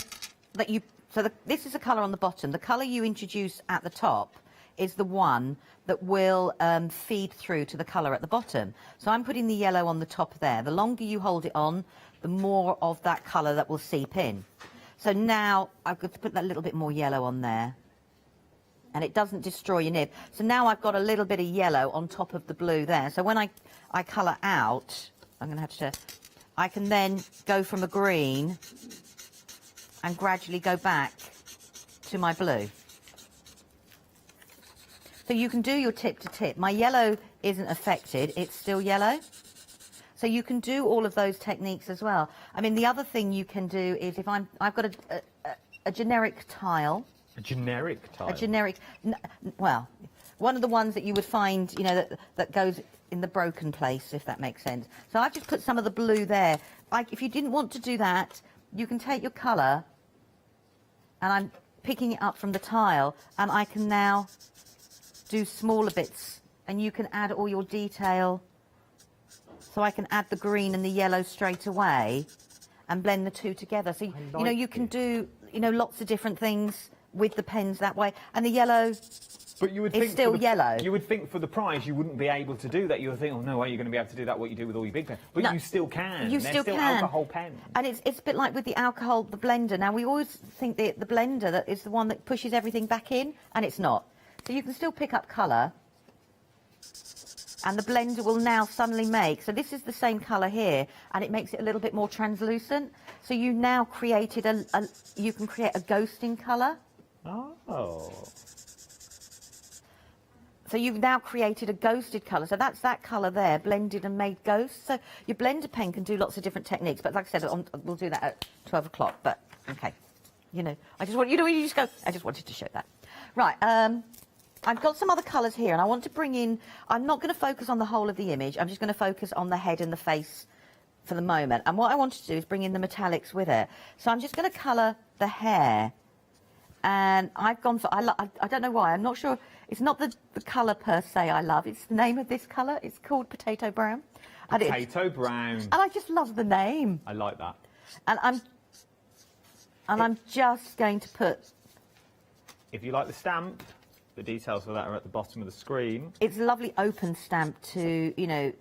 that you... So this is the colour on the bottom. The colour you introduce at the top is the one that will feed through to the colour at the bottom. So I'm putting the yellow on the top there. The longer you hold it on, the more of that colour that will seep in. So now I've got to put that little bit more yellow on there. And it doesn't destroy your nib. So now I've got a little bit of yellow on top of the blue there. So when I colour out, I'm going to have to... I can then go from a green and gradually go back to my blue. So you can do your tip to tip. My yellow isn't affected, it's still yellow. So you can do all of those techniques as well. I mean, the other thing you can do is if I've got a generic tile. A generic tile? A generic, well, one of the ones that you would find, you know, that goes in the broken place, if that makes sense. So I've just put some of the blue there. Like, if you didn't want to do that, you can take your colour, and I'm picking it up from the tile, and I can now do smaller bits, and you can add all your detail. So I can add the green and the yellow straight away and blend the two together. So, you know, you can do, you know, lots of different things with the pens that way. And the yellow... But you would it's think still yellow. You would think for the prize you wouldn't be able to do that. You would think, oh no way, you're going to be able to do that what you do with all your big pens. But No, you still can. You They're still still can. alcohol pens. And it's a bit like with the alcohol, the blender. Now we always think the blender that is the one that pushes everything back in, and it's not. So you can still pick up colour, and the blender will now suddenly make. So this is the same colour here, and it makes it a little bit more translucent. So you now created you can create a ghosting colour. Oh. So you've now created a ghosted colour. So that's that colour there, blended and made ghosts. So your blender pen can do lots of different techniques. But like I said, we'll do that at 12 o'clock. But, OK. You know, I just want, you know, you just go, I just wanted to show that. Right, I've got some other colours here, and I want to bring in, I'm not going to focus on the whole of the image. I'm just going to focus on the head and the face for the moment. And what I want to do is bring in the metallics with it. So I'm just going to colour the hair. And I've gone for, I don't know why, I'm not sure. It's not the colour per se I love. It's the name of this colour. It's called Potato Brown. Potato Brown. And I just love the name. I like that. And I'm just going to put... If you like the stamp, the details for that are at the bottom of the screen. It's a lovely open stamp to, you know,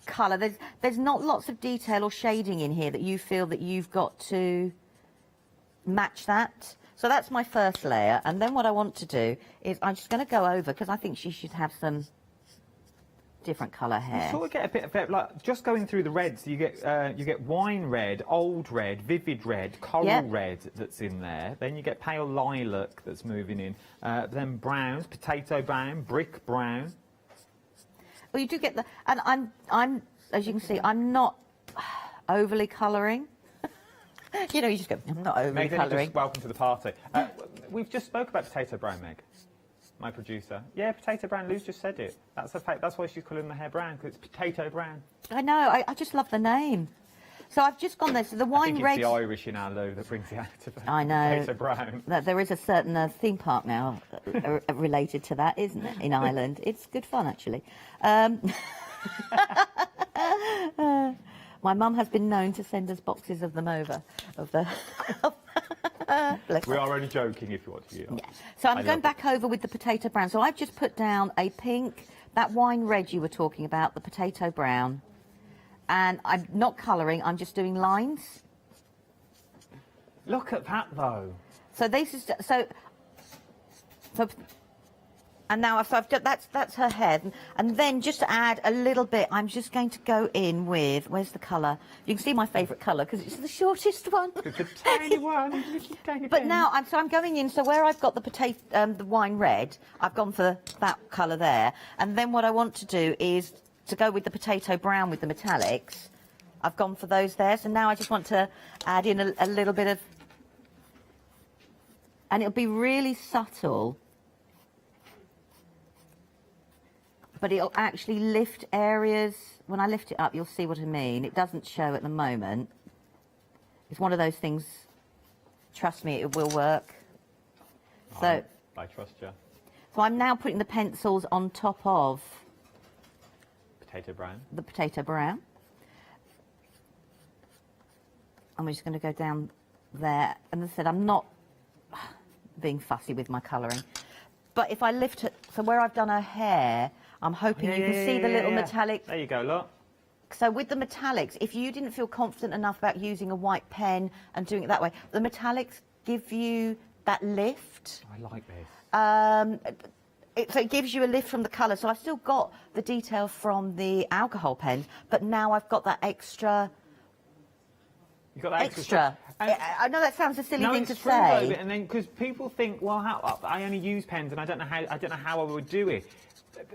colour. There's not lots of detail or shading in here that you feel that you've got to match that. So that's my first layer. And then what I want to do is I'm just going to go over, because I think she should have some different colour hair. You sort of get a bit of, like, just going through the reds, you get wine red, old red, vivid red, coral red that's in there. Then you get pale lilac that's moving in. Then browns, potato brown, brick brown. Well, you do get the, and I'm as you can see, I'm not overly colouring. You know, you just go, I'm not overly colouring. Welcome to the party. We've just spoke about potato brown, Meg, my producer. Yeah, potato brown. Lou's just said it. That's a fact. That's why she's colouring the hair brown, because it's potato brown. I know. I just love the name. So I've just gone there. So the wine red. I think it's the Irish in our Lou that brings it out to I know. potato brown. There is a certain theme park now related to that, isn't it, in Ireland? It's good fun, actually. My mum has been known to send us boxes of them over. We are only joking, if you want to hear. Yeah. So I'm going back over with the potato brown. So I've just put down a pink, that wine red you were talking about, the potato brown. And I'm not colouring, I'm just doing lines. Look at that, though. So this is and now so I've done, that's her head, and then just to add a little bit, I'm just going to go in with, where's the colour? You can see my favourite colour because it's the shortest one. It's a tiny one. But now I'm going in. So where I've got the wine red, I've gone for that colour there, and then what I want to do is to go with the potato brown with the metallics. I've gone for those there. So now I just want to add in a little bit of, and it'll be really subtle. But it'll actually lift areas. When I lift it up, you'll see what I mean. It doesn't show at the moment. It's one of those things, trust me, it will work. So I trust you. So I'm now putting the pencils on top of potato brown. The potato brown. And we're just going to go down there. And as I said, I'm not being fussy with my colouring. But if I lift it, so where I've done her hair, I'm hoping you can see the little metallic. There you go, look. So with the metallics, if you didn't feel confident enough about using a white pen and doing it that way, the metallics give you that lift. I like this. So it gives you a lift from the colour. So I've still got the detail from the alcohol pen, but now I've got that extra. You've got that extra. I know that sounds a silly thing to true, say. Though, and then because people think, well, I only use pens and I don't know how I would do it.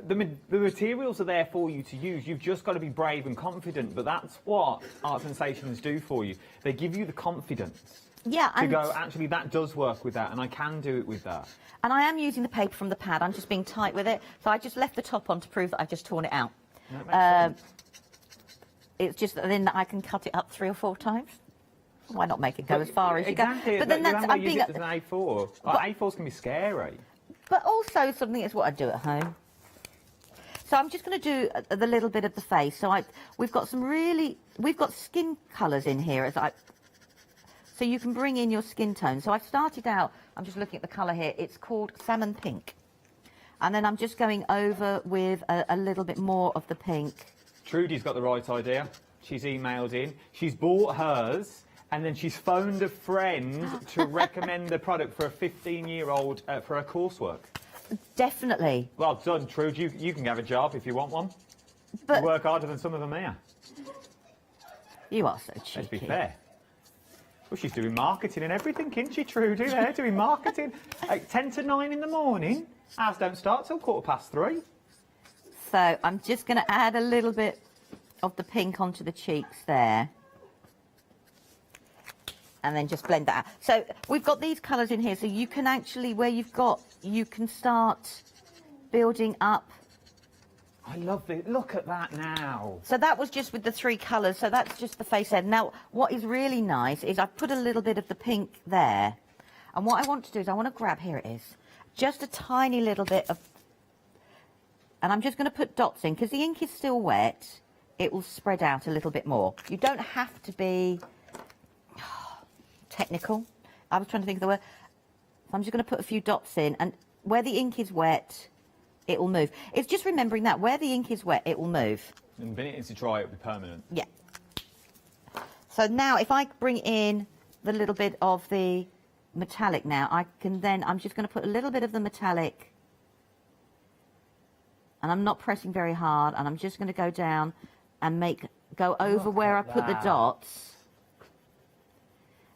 The materials are there for you to use. You've just got to be brave and confident. But that's what Art Sensations do for you. They give you the confidence. Yeah, to go, actually, that does work with that, and I can do it with that. And I am using the paper from the pad. I'm just being tight with it. So I just left the top on to prove that I've just torn it out. No, it makes sense. It's just that then I can cut it up 3 or 4 times. Why not make it go as far as you go? But then that's I'm being. Use it as an A4. A4s can be scary. But also something is what I do at home. So I'm just going to do the little bit of the face. So we've got skin colours in here so you can bring in your skin tone. So I started out, I'm just looking at the colour here. It's called salmon pink, and then I'm just going over with a little bit more of the pink. Trudy's got the right idea. She's emailed in. She's bought hers. And then she's phoned a friend to recommend the product for a 15-year-old for her coursework. Definitely. Well done, Trude. You can have a job if you want one. But you work harder than some of them here. You are so cheeky. Let's be fair. Well, she's doing marketing and everything, isn't she, Trude? There, doing marketing. 10 to 9 in the morning. Ours don't start till 3:15. So I'm just going to add a little bit of the pink onto the cheeks there. And then just blend that out. So we've got these colours in here, so you can actually, where you've got, you can start building up. I love it. Look at that now. So that was just with the 3 colours, so that's just the face head. Now, what is really nice is I've put a little bit of the pink there. And what I want to do is I want to grab, here it is, just a tiny little bit of, and I'm just going to put dots in, because the ink is still wet, it will spread out a little bit more. You don't have to be technical. I was trying to think of the word. I'm just going to put a few dots in, and where the ink is wet, it will move. It's just remembering that where the ink is wet, it will move. And the minute it's dry, it'll be permanent. Yeah. So now, if I bring in the little bit of the metallic now, I can then, I'm just going to put a little bit of the metallic, and I'm not pressing very hard, and I'm just going to go down and go over where I put the dots.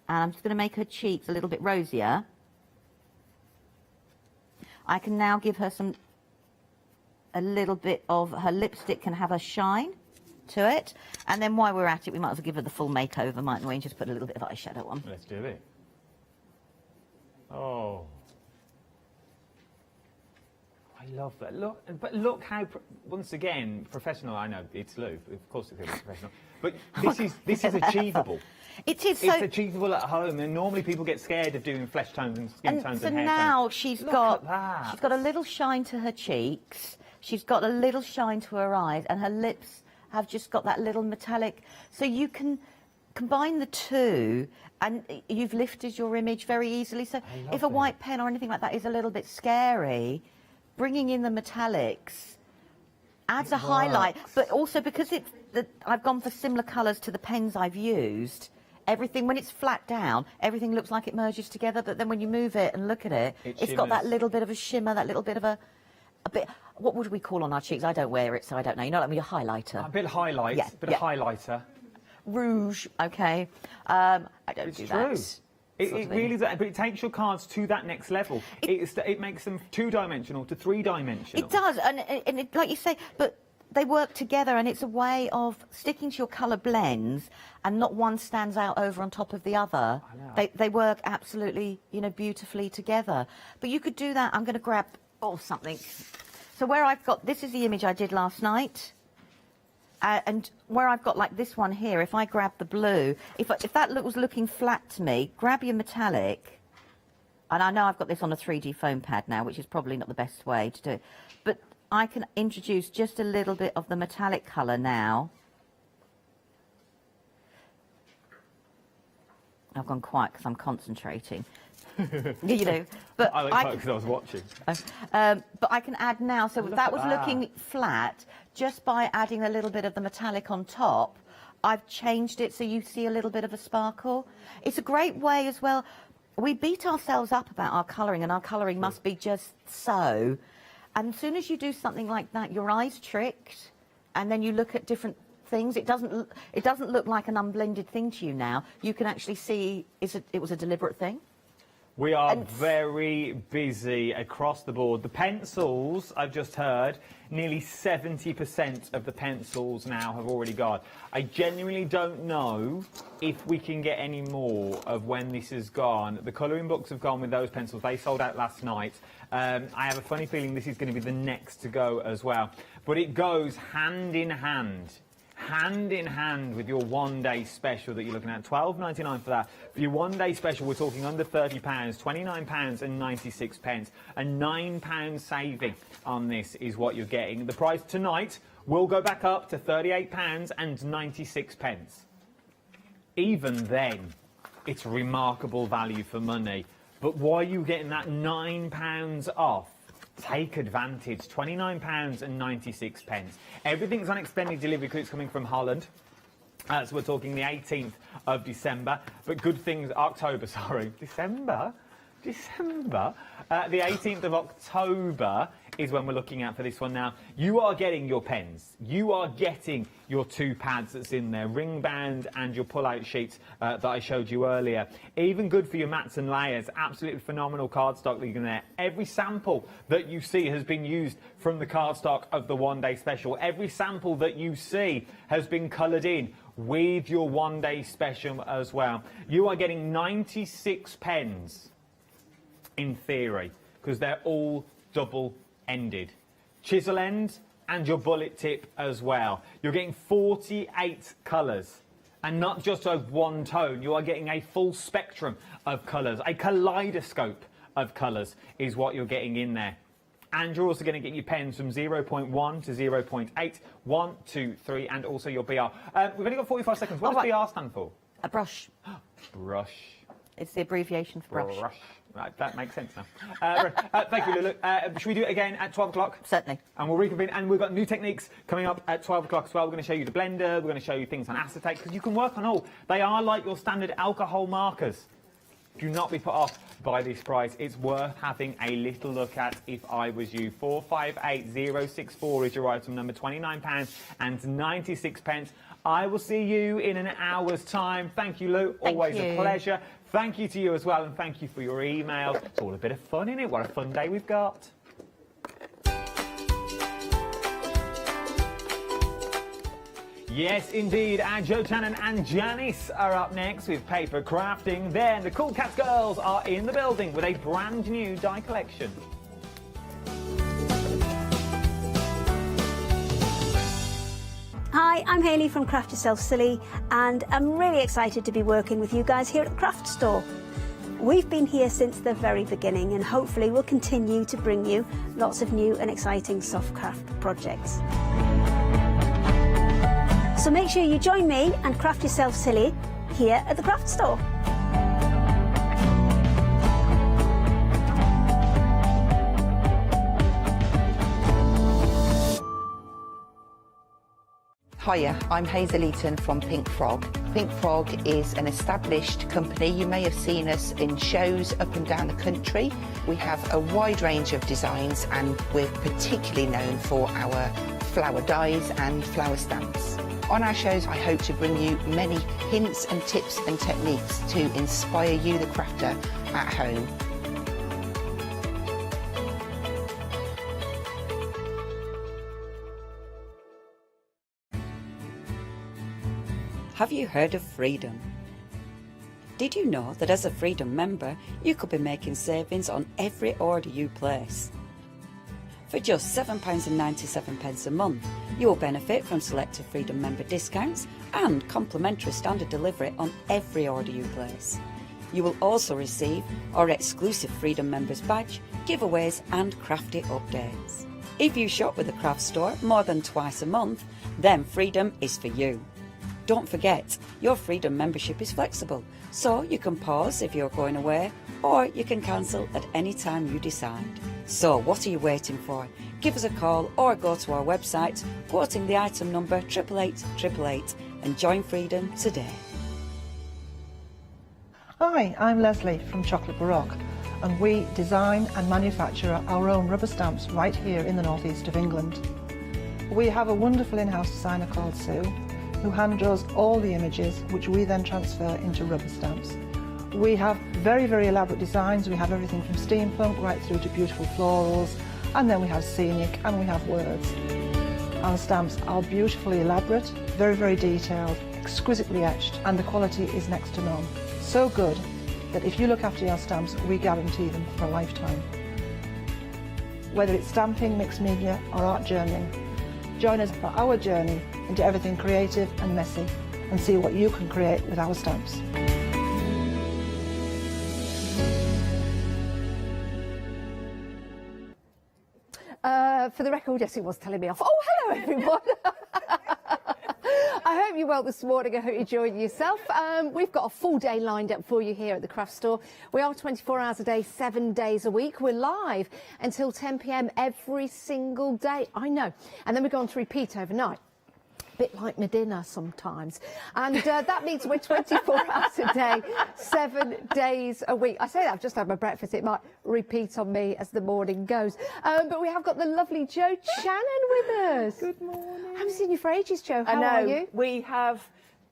And I'm just going to make her cheeks a little bit rosier. I can now give her a little bit of her lipstick can have a shine to it. And then while we're at it, we might as well give her the full makeover, mightn't we? And just put a little bit of eyeshadow on. Let's do it. Oh. I love that. Look, but look how, once again, professional. I know it's Lou. Of course it's going to be professional. But this is achievable. It is. It's achievable at home, and normally people get scared of doing flesh tones and skin tones and hair tones. So now she's got a little shine to her cheeks. She's got a little shine to her eyes, and her lips have just got that little metallic. So you can combine the two, and you've lifted your image very easily. So if a white pen or anything like that is a little bit scary, bringing in the metallics adds a highlight. But also because I've gone for similar colours to the pens I've used, everything, when it's flat down, everything looks like it merges together, but then when you move it and look at it, it's got that little bit of a shimmer, that little bit of a bit, what would we call on our cheeks? I don't wear it, so I don't know. You know, like a highlighter. A bit of highlight, yeah, bit of highlighter. Rouge, okay. I don't do that. It really does, but it takes your cards to that next level. It makes them 2-dimensional to 3-dimensional. It does, and it, like you say, but they work together, and it's a way of sticking to your colour blends, and not one stands out over on top of the other. They work absolutely, you know, beautifully together. But you could do that. I'm going to grab something. So where I've got, this is the image I did last night. And where I've got like this one here, if I grab the blue, if that was looking flat to me, grab your metallic. And I know I've got this on a 3D foam pad now, which is probably not the best way to do it. But I can introduce just a little bit of the metallic colour now. I've gone quiet because I'm concentrating. You know, but I like because I was watching. But I can add now, so that was looking flat, just by adding a little bit of the metallic on top, I've changed it so you see a little bit of a sparkle. It's a great way as well. We beat ourselves up about our colouring, and our colouring must be just so. And as soon as you do something like that, your eye's tricked, and then you look at different things. It doesn't look like an unblended thing to you now. You can actually see it was a deliberate thing. We are very busy across the board. The pencils, I've just heard, nearly 70% of the pencils now have already gone. I genuinely don't know if we can get any more of when this has gone. The colouring books have gone with those pencils. They sold out last night. I have a funny feeling this is going to be the next to go as well. But it goes hand in hand with your one-day special that you're looking at. £12.99 for that. For your one-day special, we're talking under £30, £29.96, a £9 saving on this is what you're getting. The price tonight will go back up to £38.96. Even then, it's remarkable value for money. But why are you getting that £9 off? Take advantage. £29.96. Everything's on extended delivery because it's coming from Holland. So we're talking the 18th of December. But good things, October, sorry. December? The 18th of October is when we're looking at for this one now. You are getting your pens. You are getting your 2 pads that's in there, ring band and your pull-out sheets that I showed you earlier. Even good for your mats and layers. Absolutely phenomenal cardstock that you can there. Every sample that you see has been used from the cardstock of the one-day special. Every sample that you see has been coloured in with your one-day special as well. You are getting 96 pens in theory, because they're all double-ended. Chisel end and your bullet tip as well. You're getting 48 colours, and not just of one tone. You are getting a full spectrum of colours. A kaleidoscope of colours is what you're getting in there. And you're also going to get your pens from 0.1 to 0.8, 1, 2, 3, and also your BR. We've only got 45 seconds. What does BR stand for? A brush. Brush. It's the abbreviation for brush. Brush. Right, that makes sense now. Thank you, Lulu. Should we do it again at 12 o'clock? Certainly. And we'll reconvene. And we've got new techniques coming up at 12 o'clock as well. We're going to show you the blender. We're going to show you things on acetate, because you can work on all. They are like your standard alcohol markers. Do not be put off by this price. It's worth having a little look at if I was you. 458064 is your item number, £29.96. I will see you in an hour's time. Thank you, Lou. Always a pleasure. Thank you to you as well, and thank you for your emails. It's all a bit of fun, isn't it? What a fun day we've got. Yes, indeed. And Joe Tannen and Janice are up next with paper crafting. Then the Cool Cats girls are in the building with a brand new die collection. Hi, I'm Hayley from Craft Yourself Silly, and I'm really excited to be working with you guys here at the Craft Store. We've been here since the very beginning, and hopefully we'll continue to bring you lots of new and exciting soft craft projects. So make sure you join me and Craft Yourself Silly here at the Craft Store. Hiya, I'm Hazel Eaton from Pink Frog. Pink Frog is an established company. You may have seen us in shows up and down the country. We have a wide range of designs, and we're particularly known for our flower dies and flower stamps. On our shows, I hope to bring you many hints and tips and techniques to inspire you, the crafter, at home. Have you heard of Freedom? Did you know that as a Freedom member, you could be making savings on every order you place? For just £7.97 a month, you will benefit from selected Freedom member discounts and complimentary standard delivery on every order you place. You will also receive our exclusive Freedom members badge, giveaways and crafty updates. If you shop with the Craft Store more than twice a month, then Freedom is for you. Don't forget, your Freedom membership is flexible, so you can pause if you're going away, or you can cancel at any time you decide. So what are you waiting for? Give us a call or go to our website, quoting the item number 88888, and join Freedom today. Hi, I'm Leslie from Chocolate Baroque, and we design and manufacture our own rubber stamps right here in the northeast of England. We have a wonderful in-house designer called Sue, who hand draws all the images, which we then transfer into rubber stamps. We have very, very elaborate designs. We have everything from steampunk right through to beautiful florals, and then we have scenic and we have words. Our stamps are beautifully elaborate, very, very detailed, exquisitely etched, and the quality is next to none. So good that if you look after your stamps, we guarantee them for a lifetime. Whether it's stamping, mixed media or art journaling, join us for our journey into everything creative and messy, and see what you can create with our stamps. For the record, yes, it was telling me off. Oh, hello, everyone. I hope you're well this morning. I hope you enjoyed yourself. We've got a full day lined up for you here at the Craft Store. We are 24 hours a day, 7 days a week. We're live until 10 p.m. every single day. I know. And then we go on to repeat overnight. bit like my dinner sometimes. And that means we're 24 hours a day, 7 days a week. I say that I've just had my breakfast. It might repeat on me as the morning goes. But we have got the lovely Jo Shannon with us. Good morning. I haven't seen you for ages, Jo. How are you? We have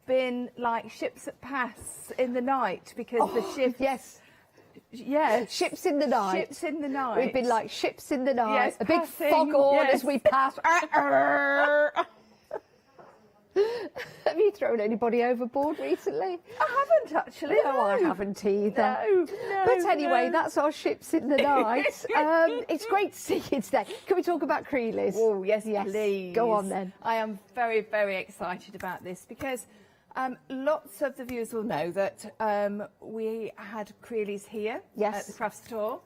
been like ships at pass in the night because the shift. Yes. Yes. Ships in the night. Ships in the night. We've been like ships in the night. Yes, a big passing, foghorn yes. as we pass. Have you thrown anybody overboard recently? I haven't actually. No, I haven't either. No, but anyway, that's our ships in the night. It's great to see you today. Can we talk about Creelys? Oh, yes, please. Go on then. I am very, very excited about this because lots of the viewers will know that we had Creelys here at the craft store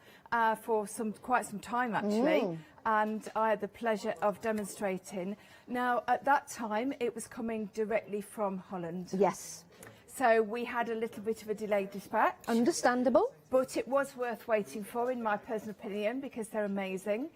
for quite some time actually. And I had the pleasure of demonstrating. Now, at that time, it was coming directly from Holland. Yes. So we had a little bit of a delayed dispatch. Understandable. But it was worth waiting for, in my personal opinion, because they're amazing.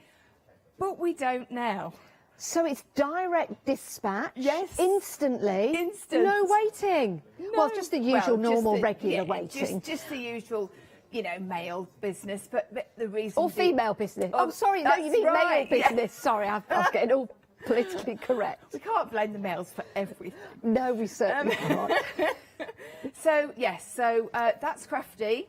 But we don't now. So it's direct dispatch? Yes. Instantly? Instant. No waiting? No. Well, just the usual, normal, regular waiting. Just the usual, you know, male business, but the reason... Or female business. Oh, sorry, no, that's you mean right, male business. Sorry, I was getting all politically correct. We can't blame the males for everything. No, we certainly can't. So, yes, that's Crafty.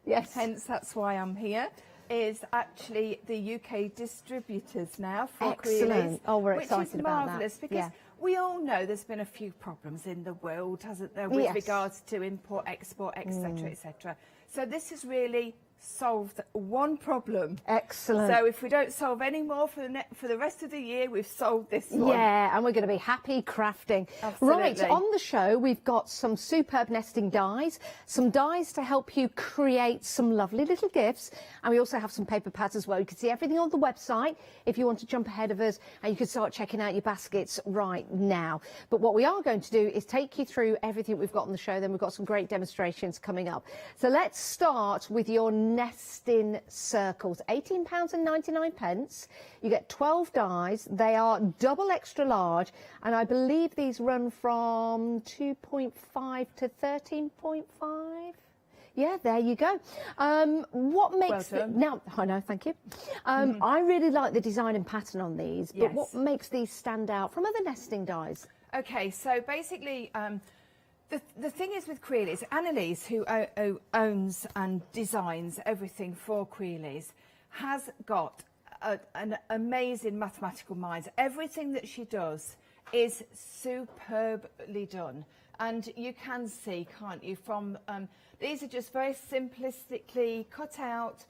Yes. Hence, that's why I'm here. Is actually the UK distributors now for Excellent. Creelys. Oh, we're excited about that. Which is marvellous because we all know there's been a few problems in the world, hasn't there, with Yes. regards to import, export, etc., etc. So this has really solved one problem. Excellent. So if we don't solve any more for the rest of the year, we've solved this one. Yeah, and we're going to be happy crafting. Absolutely. Right, on the show, we've got some superb nesting dies, some dies to help you create some lovely little gifts, and we also have some paper pads as well. You can see everything on the website if you want to jump ahead of us, and you can start checking out your baskets right now. But what we are going to do is take you through everything we've got on the show, then we've got some great demonstrations coming up. So let's start with your nesting circles. £18.99. You get 12 dies. They are double extra large, and I believe these run from 2.5 to 13.5. Yeah, there you go. What makes now? I know, thank you. I really like the design and pattern on these, but what makes these stand out from other nesting dies? Okay, so basically, the thing is with Creelys, Annalise, who owns and designs everything for Creelys, has got an amazing mathematical mind. Everything that she does is superbly done. And you can see, can't you, from these are just very simplistically cut out,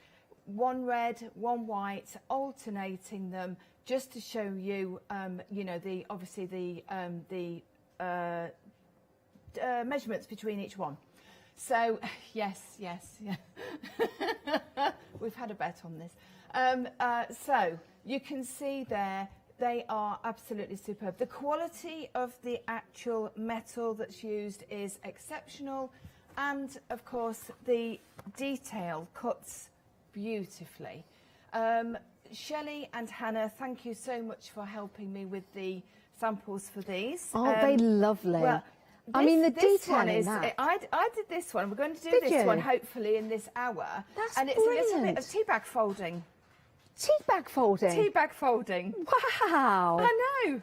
one red, one white, alternating them, just to show you, you know, obviously the measurements between each one. So yes, we've had a bet on this. So you can see there, they are absolutely superb. The quality of the actual metal that's used is exceptional, and of course the detail cuts beautifully. Shelley and Hannah, thank you so much for helping me with the samples for these. Aren't they lovely? Well, I mean, the this detail one in is. that. I did this one. We're going to do Did this you? one hopefully in this hour. That's and it's a little brilliant. bit of tea bag folding. Tea bag folding? Tea bag folding. Wow. I know.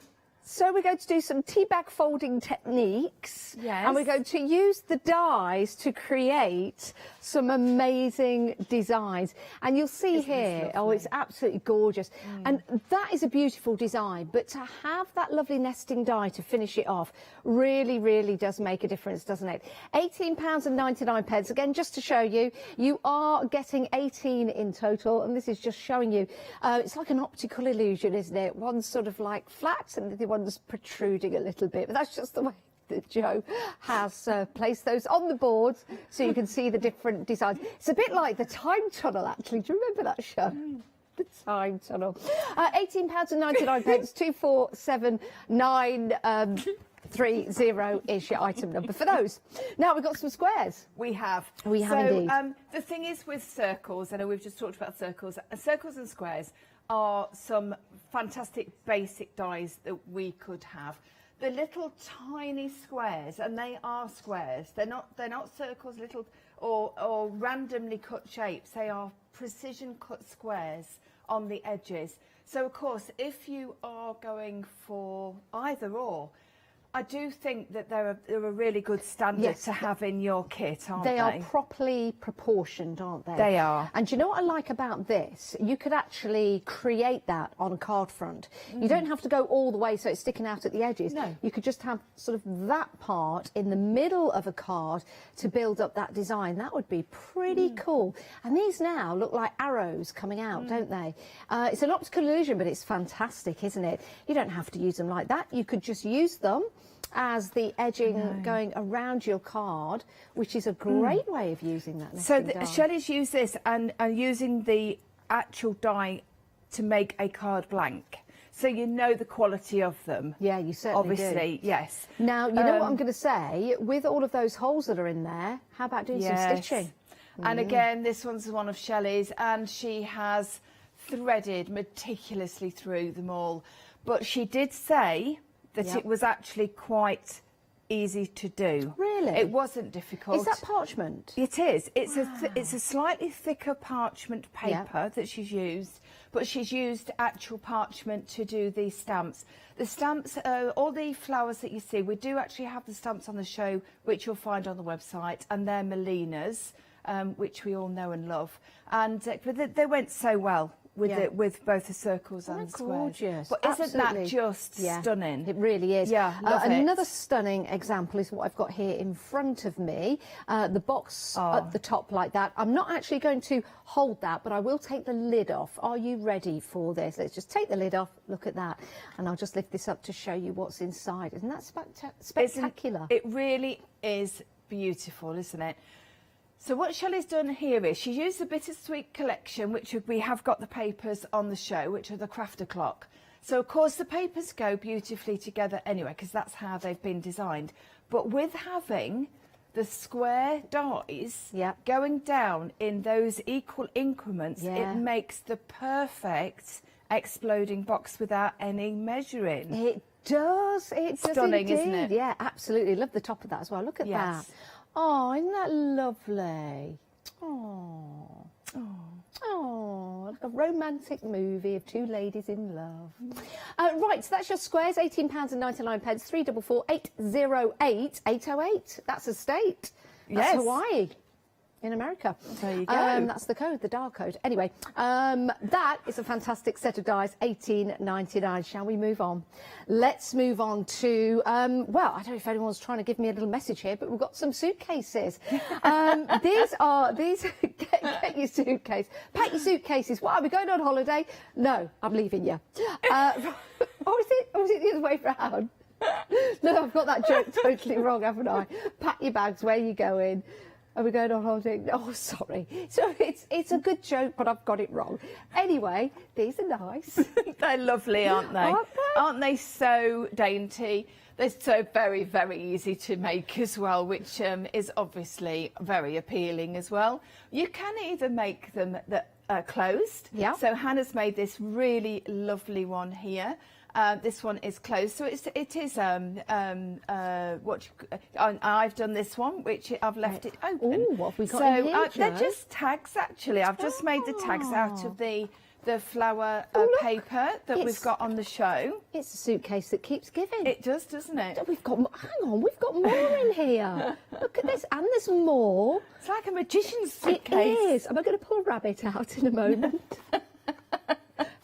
So we're going to do some tea bag folding techniques. Yes. And we're going to use the dies to create some amazing designs. And you'll see here, oh, it's absolutely gorgeous. And that is a beautiful design. But to have that lovely nesting die to finish it off really, really does make a difference, doesn't it? £18.99. Again, just to show you, you are getting 18 in total. And this is just showing you, it's like an optical illusion, isn't it? One's sort of like flat and the one's protruding a little bit. But that's just the way that Jo has placed those on the boards so you can see the different designs. It's a bit like the Time Tunnel, actually. Do you remember that show? The Time Tunnel. £18.99, 247930 is your item number for those. Now we've got some squares. We have. We have indeed. The thing is with circles, I know we've just talked about circles. Circles and squares are some fantastic basic dies that we could have. the little tiny squares, and they are squares. They're not circles, little or randomly cut shapes. They are precision cut squares on the edges. So of course, if you are going for either or, I do think that they're a really good standard to have in your kit, aren't they? They are properly proportioned, aren't they? They are. And do you know what I like about this? You could actually create that on a card front. You don't have to go all the way so it's sticking out at the edges. No. You could just have sort of that part in the middle of a card to build up that design. That would be pretty cool. And these now look like arrows coming out, don't they? It's an optical illusion, but it's fantastic, isn't it? You don't have to use them like that. You could just use them as the edging going around your card, which is a great way of using that nesting die. Shelley's used this and using the actual die to make a card blank. So you know the quality of them. Yeah, you certainly obviously, do. yes. Now, you know what I'm going to say? With all of those holes that are in there, how about doing some stitching? And again, this one's one of Shelley's, and she has threaded meticulously through them all. But she did say that it was actually quite easy to do. Really? It wasn't difficult. Is that parchment? It is. It's it's a slightly thicker parchment paper that she's used, but she's used actual parchment to do these stamps. The stamps, all the flowers that you see, we do actually have the stamps on the show, which you'll find on the website, and they're Melina's, which we all know and love. And but they went so well with both the circles and the squares. Gorgeous. But isn't that just stunning? It really is. Yeah, love another stunning example is what I've got here in front of me. The box at the top like that. I'm not actually going to hold that, but I will take the lid off. Are you ready for this? Let's just take the lid off. Look at that. And I'll just lift this up to show you what's inside. Isn't that spectacular? It really is beautiful, isn't it? So what Shelley's done here is she's used the Bittersweet collection, which we have got the papers on the show, which are the Crafter Clock. So of course the papers go beautifully together anyway, because that's how they've been designed. But with having the square dies going down in those equal increments, it makes the perfect exploding box without any measuring. It does. It does stunning, indeed. isn't it? Yeah, absolutely. Love the top of that as well. Look at that. Oh, isn't that lovely? Oh, like a romantic movie of two ladies in love. Right, so that's your squares, £18.99, 344 808 808. That's a state. That's Hawaii. In America. There you go. That's the code, the DAR code. Anyway, that is a fantastic set of dies, $18.99. Shall we move on? Let's move on to, well, I don't know if anyone's trying to give me a little message here, but we've got some suitcases. Get your suitcase. Pack your suitcases. What, are we going on holiday? No, I'm leaving you. Or is it the other way round? No, I've got that joke totally wrong, haven't I? Pack your bags, where are you going? Are we going on holiday? Oh, sorry. So it's a good joke, but I've got it wrong. Anyway, these are nice. They're lovely, aren't they? Aren't they so dainty? They're so very, very easy to make as well, which is obviously very appealing as well. You can either make them that are closed. Yeah. So Hannah's made this really lovely one here. This one is closed, so it is I've done this one, which I've left it open. Oh, what have we got in here, they're just tags, actually. I've just made the tags out of the flower paper that we've got on the show. It's a suitcase that keeps giving. It does, doesn't it? We've got, hang on, we've got more in here. Look at this, and there's more. It's like a magician's suitcase. It is. Am I going to pull a rabbit out in a moment?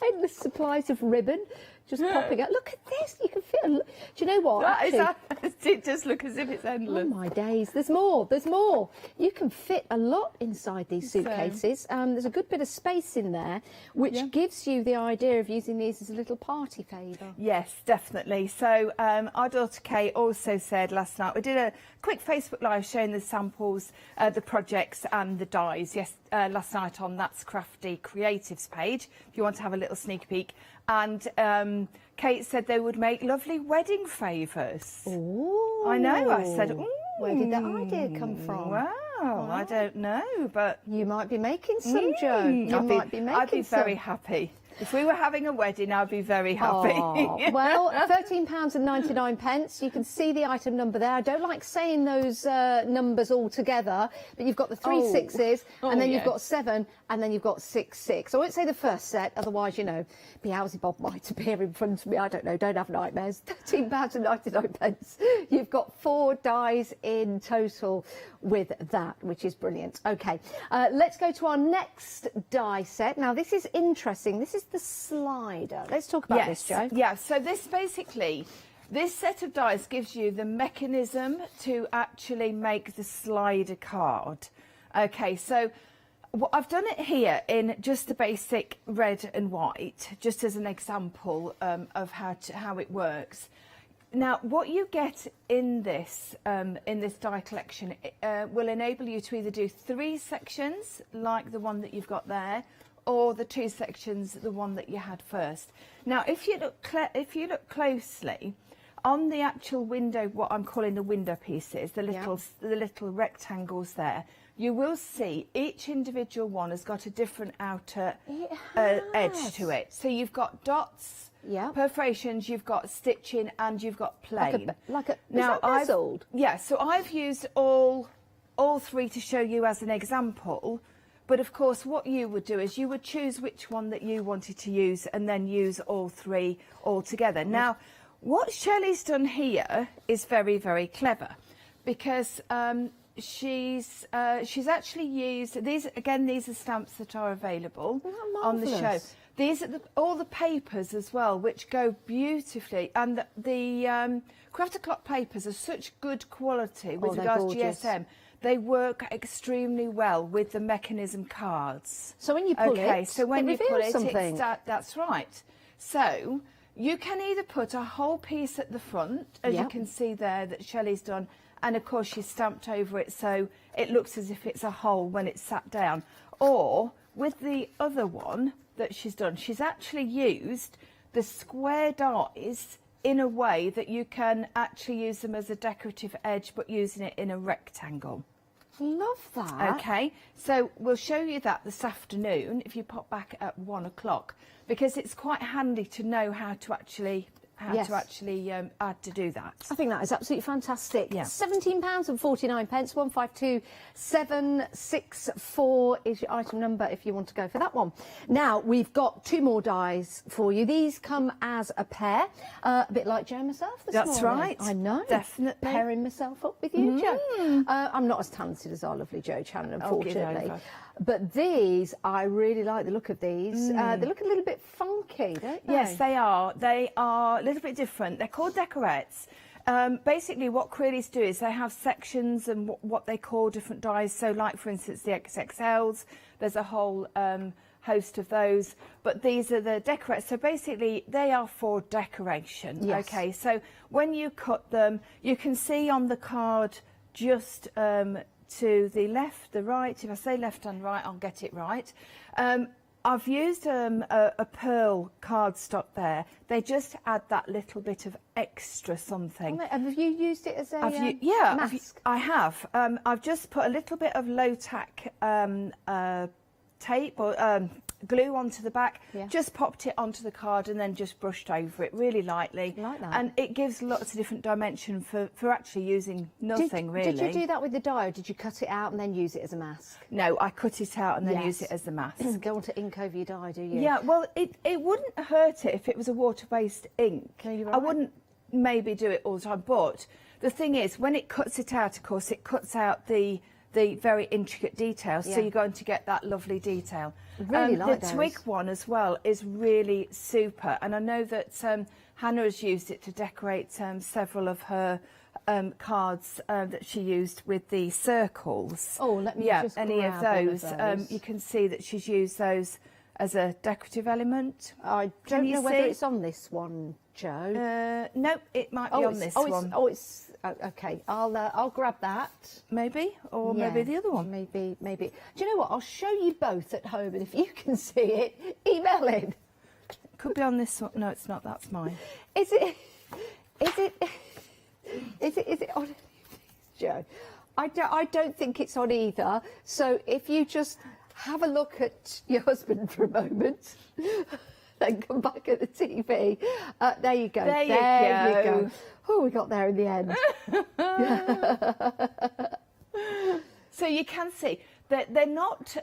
Endless supplies of ribbon. Just popping out. Look at this. You can fit. Do you know what? It does look as if it's endless. Oh my days. There's more. There's more. You can fit a lot inside these suitcases. There's a good bit of space in there, which gives you the idea of using these as a little party favour. Yes, definitely. So our daughter Kay also said last night, we did a quick Facebook Live showing the samples, the projects and the dies last night on That's Crafty Creatives page, if you want to have a little sneak peek. And Kate said they would make lovely wedding favours. Oh, I know. I said, where did that idea come from? Wow, I don't know, but you might be making some, Jo. You might be making I'd be some. very happy. If we were having a wedding, I'd be very happy. Oh, well, £13.99. You can see the item number there. I don't like saying those numbers all together, but you've got the three sixes, and then you've got 7, and then you've got 6, 6. I won't say the first set, otherwise, you know, Beelzebub might appear in front of me. I don't know. Don't have nightmares. £13.99. You've got 4 dies in total with that, which is brilliant. Okay, let's go to our next die set. Now, this is interesting. This is the slider. Let's talk about this, Jo. Yeah, so this basically, this set of dies gives you the mechanism to actually make the slider card. Okay, so I've done it here in just the basic red and white, just as an example of how it works. Now, what you get in this die collection will enable you to either do 3 sections, like the one that you've got there, or the 2 sections, the one that you had first. Now, if you look closely on the actual window, what I'm calling the window pieces, the little rectangles there, you will see each individual one has got a different outer edge to it. So you've got dots, perforations, you've got stitching, and you've got plain. Now, bezeled? Yeah, so I've used all 3 to show you as an example. But of course, what you would do is you would choose which one that you wanted to use and then use all 3 all together. Now, what Shelley's done here is very, very clever, because she's actually used these. Again, these are stamps that are available on the show. These are all the papers as well, which go beautifully. And the Craft O'Clock papers are such good quality with regards to GSM. They work extremely well with the mechanism cards. So when you pull something. That's right. So you can either put a whole piece at the front, as you can see there that Shelley's done, and of course she's stamped over it so it looks as if it's a hole when it's sat down. Or with the other one that she's done, she's actually used the square dies in a way that you can actually use them as a decorative edge, but using it in a rectangle. Love that. Okay, so we'll show you that this afternoon if you pop back at 1 o'clock, because it's quite handy to know how to actually add to do that. I think that is absolutely fantastic. Yeah. £17.49. 152764 is your item number if you want to go for that one. Now, we've got 2 more dies for you. These come as a pair, a bit like Jo and myself this morning. That's right. I know. Definitely. Pairing myself up with you, Jo. I'm not as talented as our lovely Jo Channon, unfortunately. But these, I really like the look of these. They look a little bit funky, don't they? Yes, they are. They are a little bit different. They're called decorettes. Basically, what Creates do is they have sections and what they call different dies. So, like, for instance, the XXLs, there's a whole host of those. But these are the decorettes. So, basically, they are for decoration. Yes. Okay, so when you cut them, you can see on the card just to the left, the right. If I say left and right, I'll get it right. I've used a pearl cardstock there. They just add that little bit of extra something. Have you used it as a mask? I have. I've just put a little bit of low tack tape or glue onto the back, just popped it onto the card and then just brushed over it really lightly. Like that. And it gives lots of different dimension for actually using nothing really. Did you do that with the die, or did you cut it out and then use it as a mask? No, I cut it out and then use it as a mask. Don't want to ink over your die, do you? Yeah, well, it wouldn't hurt it if it was a water-based ink. Right. I wouldn't maybe do it all the time, but the thing is, when it cuts it out, of course, it cuts out the very intricate details, so you're going to get that lovely detail. Really like the those. twig one as well is really super, and I know that Hannah has used it to decorate several of her cards that she used with the circles. Oh, let me just any of grab those. one of those. You can see that she's used those as a decorative element. I don't know whether it's on this one, Jo. No, it might be on this one. Okay. I'll grab that. Maybe, or maybe the other one. Maybe. Do you know what? I'll show you both at home, and if you can see it, email in. Could be on this one. No, it's not. That's mine. Is it on, Jo? I don't think it's on either. So if you just have a look at your husband for a moment. and come back at the TV. There you go. There you go. Oh, we got there in the end. So you can see that they're not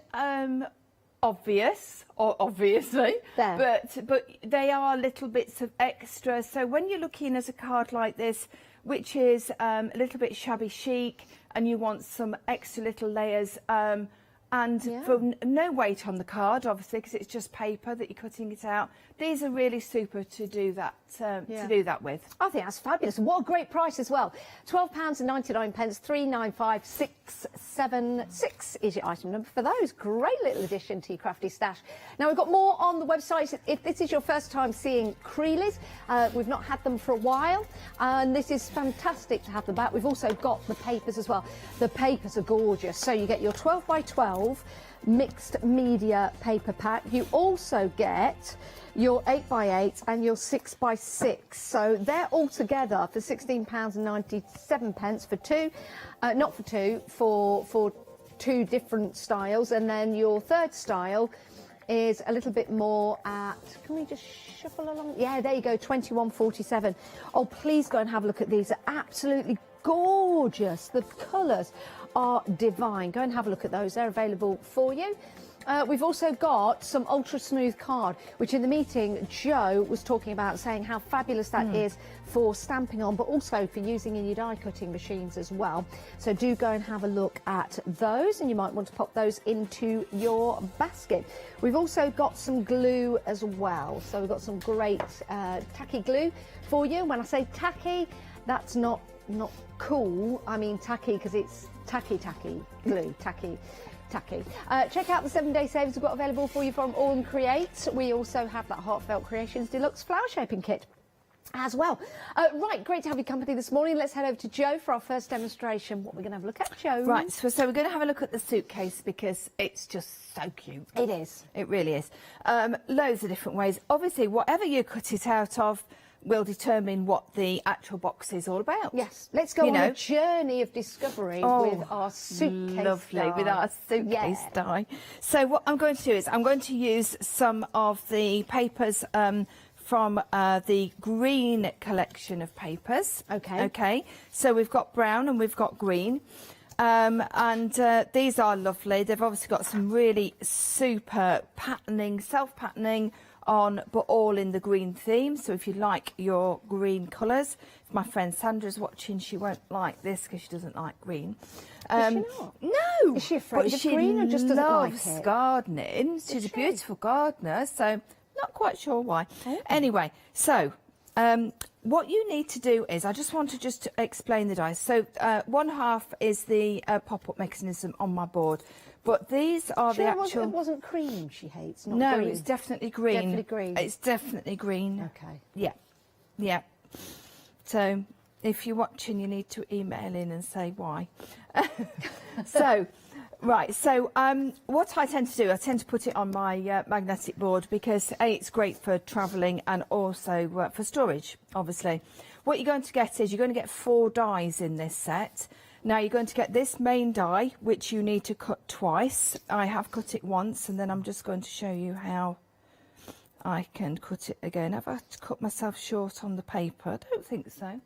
obvious, or obviously, but they are little bits of extra. So when you're looking at a card like this, which is a little bit shabby chic, and you want some extra little layers, and for no weight on the card, obviously, because it's just paper that you're cutting it out. These are really super to do that with. I think that's fabulous. What a great price as well. £12.99, 395,676 is your item number for those. Great little addition to your crafty stash. Now, we've got more on the website. If this is your first time seeing Creelys, we've not had them for a while, and this is fantastic to have them back. We've also got the papers as well. The papers are gorgeous. So you get your 12 by 12 mixed media paper pack. You also get your 8 by 8 and your 6 by 6. So they're all together for £16.97 for two, not for two, for two different styles. And then your third style is a little bit more at, can we just shuffle along? Yeah, there you go, £21.47. Oh, please go and have a look at these. They're absolutely gorgeous. The colours are divine. Go and have a look at those. They're available for you. We've also got some ultra smooth card, which in the meeting Joe was talking about, saying how fabulous that is for stamping on, but also for using in your die cutting machines as well. So do go and have a look at those, and you might want to pop those into your basket. We've also got some glue as well. So we've got some great tacky glue for you. When I say tacky, that's not cool. I mean tacky because it's tacky glue, tacky. Check out the 7-day savings we've got available for you from AALL Create. We also have that Heartfelt Creations Deluxe Flower Shaping Kit as well. Right, great to have your company this morning. Let's head over to Joe for our first demonstration. What we're going to have a look at, Joe? Right, so we're going to have a look at the suitcase because it's just so cute. It is. It really is. Loads of different ways. Obviously, whatever you cut it out of will determine what the actual box is all about. Yes, let's go on a journey of discovery with our suitcase die. With our suitcase die. So what I'm going to do is I'm going to use some of the papers from the green collection of papers. Okay, so we've got brown and we've got green. And these are lovely. They've obviously got some really super patterning, self-patterning on, but all in the green theme. So if you like your green colours, if my friend Sandra's watching, she won't like this because she doesn't like green. Is she not? No. Is she afraid of green or just doesn't like it? She loves gardening. She's a beautiful gardener, so not quite sure why. Okay. Anyway, so what you need to do is, I just want to explain the dies. So one half is the pop-up mechanism on my board. But these are the actual... It wasn't cream she hates, not no, green. it's definitely green. Definitely green. It's definitely green. Okay. Yeah. So if you're watching, you need to email in and say why. So, right. So what I tend to do, I tend to put it on my magnetic board because A, it's great for travelling and also for storage, obviously. What you're going to get is you're going to get 4 dies in this set. Now you're going to get this main die, which you need to cut twice. I have cut it once, and then I'm just going to show you how I can cut it again. Have I cut myself short on the paper? I don't think so.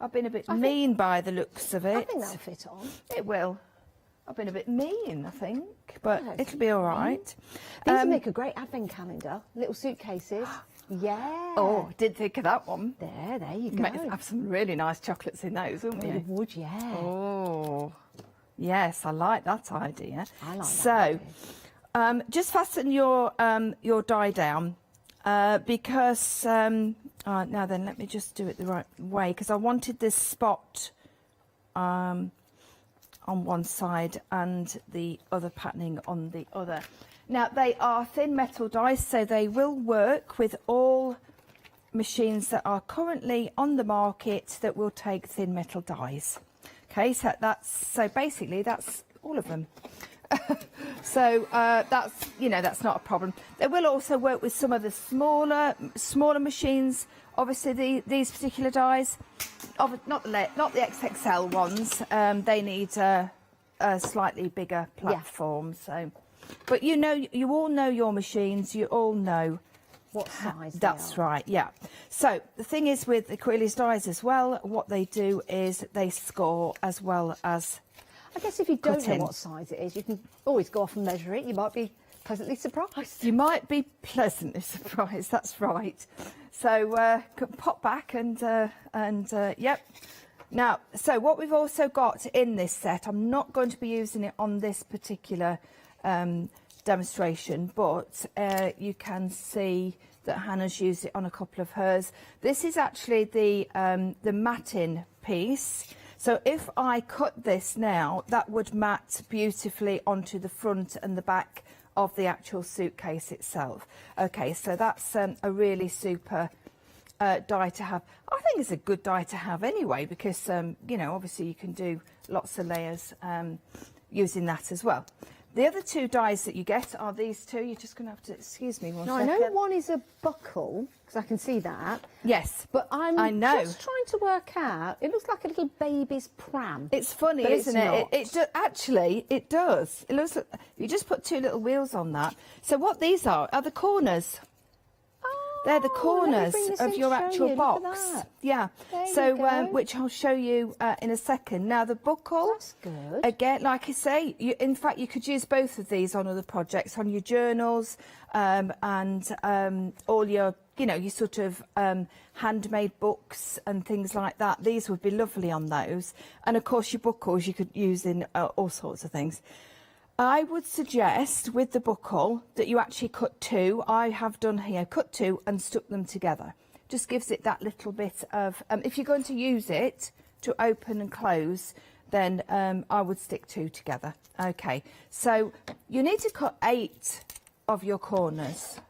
I've been a bit mean by the looks of it. I think that'll fit on. It will. I've been a bit mean, I think, but it'll be all right. These would make a great advent calendar, little suitcases. Yeah. Oh, did think of that one. There you go. You might have some really nice chocolates in those, wouldn't you? You would, yeah. Oh, yes, I like that idea. I like that idea. Just fasten your die down because, now then, let me just do it the right way because I wanted this spot on one side and the other patterning on the other. Now, they are thin metal dies, so they will work with all machines that are currently on the market that will take thin metal dies. Okay, so basically that's all of them. So that's not a problem. They will also work with some of the smaller machines. Obviously, these particular dies, not the XXL ones. They need a slightly bigger platform. So. But you all know your machines, you all know what size That's right, yeah. So the thing is with acrylic dyes as well, what they do is they score as well as I guess if you don't cutting. know what size it is, you can always go off and measure it. You might be pleasantly surprised. You might be pleasantly surprised, that's right. So pop back and yep. Now, so what we've also got in this set, I'm not going to be using it on this particular demonstration, but you can see that Hannah's used it on a couple of hers. This is actually the matting piece. So if I cut this now, that would mat beautifully onto the front and the back of the actual suitcase itself. Okay, so that's a really super die to have. I think it's a good die to have anyway, because you know, obviously you can do lots of layers using that as well. The other two dies that you get are these two. You're just going to have to excuse me one second. I know one is a buckle, because I can see that. Yes. But I I'm know. just trying to work out, it looks like a little baby's pram. It's funny, but isn't it? Actually, it does. It looks like, you just put two little wheels on that. So what these are the corners. They're the corners of your actual box. Yeah. So, which I'll show you in a second. Now, the buckle. That's good. Again, like I say, in fact, you could use both of these on other projects, on your journals and all your, you know, your sort of handmade books and things like that. These would be lovely on those. And of course, your buckles you could use in all sorts of things. I would suggest with the buckle that you actually cut two. I have done here, cut two and stuck them together. Just gives it that little bit of, if you're going to use it to open and close, then I would stick two together. Okay, so you need to cut 8 of your corners.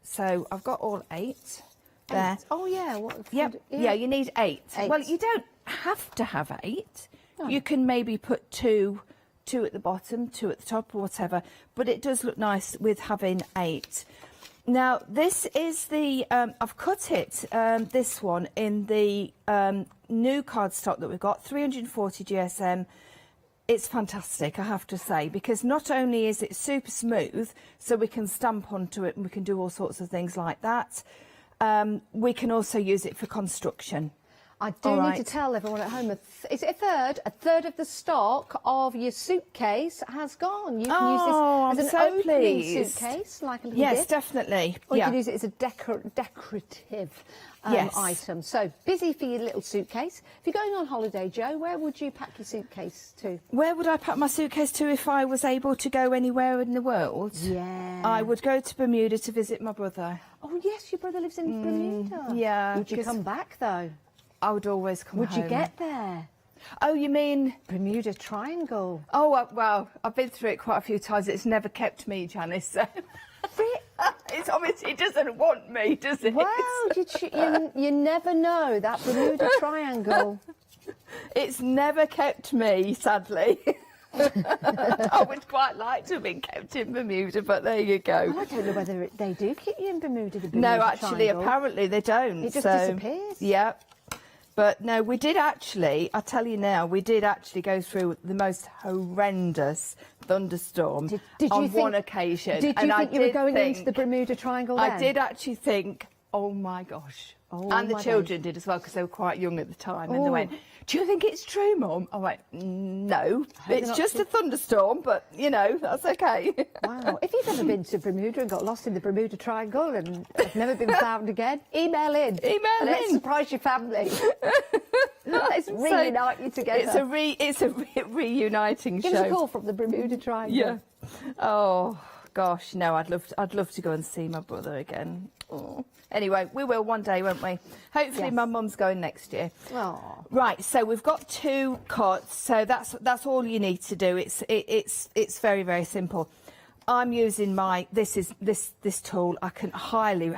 So I've got all 8 there. Oh yeah, what? Yep. Yeah, you need 8. Well, you don't have to have 8. No. You can maybe put two at the bottom, 2 at the top, or whatever, but it does look nice with having 8. Now, this is the, I've cut it, this one, in the new cardstock that we've got, 340 GSM. It's fantastic, I have to say, because not only is it super smooth, so we can stamp onto it and we can do all sorts of things like that, we can also use it for construction. I do need to tell everyone at home, is it a third? A third of the stock of your suitcase has gone. You can use this as an opening suitcase, like a little gift. Yes, definitely. Or you can use it as a decorative item. So, busy for your little suitcase. If you're going on holiday, Jo, where would you pack your suitcase to? Where would I pack my suitcase to if I was able to go anywhere in the world? Yeah. I would go to Bermuda to visit my brother. Oh, yes, your brother lives in Bermuda. Yeah. Would you come back, though? I would always come home. Would you get there? Oh, you mean Bermuda Triangle? Oh, well, I've been through it quite a few times. It's never kept me, Janice. So. It's obviously, it doesn't want me, does it? Well, you never know, that Bermuda Triangle. It's never kept me, sadly. I would quite like to have been kept in Bermuda, but there you go. Well, I don't know whether they do keep you in Bermuda. The Bermuda no, actually, Triangle. Apparently they don't. It just disappears. Yeah. But no, we did actually, I tell you now, we did actually go through the most horrendous thunderstorm on one occasion. Did you think you were going into the Bermuda Triangle then? I did actually think, oh my gosh. And the children did as well, because they were quite young at the time. And they went, do you think it's true, Mum? I went, no, it's just a thunderstorm, but, you know, that's okay. Wow. If you've ever been to Bermuda and got lost in the Bermuda Triangle and have never been found again, email in. Let's surprise your family. Let's reunite you together. It's a reuniting show. Give us a call from the Bermuda Triangle. Yeah. Oh, gosh, no, I'd love to go and see my brother again. Oh. Anyway, we will one day, won't we? Hopefully my mum's going next year. Oh. Right, so we've got 2 cuts, so that's all you need to do. It's very, very simple. I'm using this tool. I can highly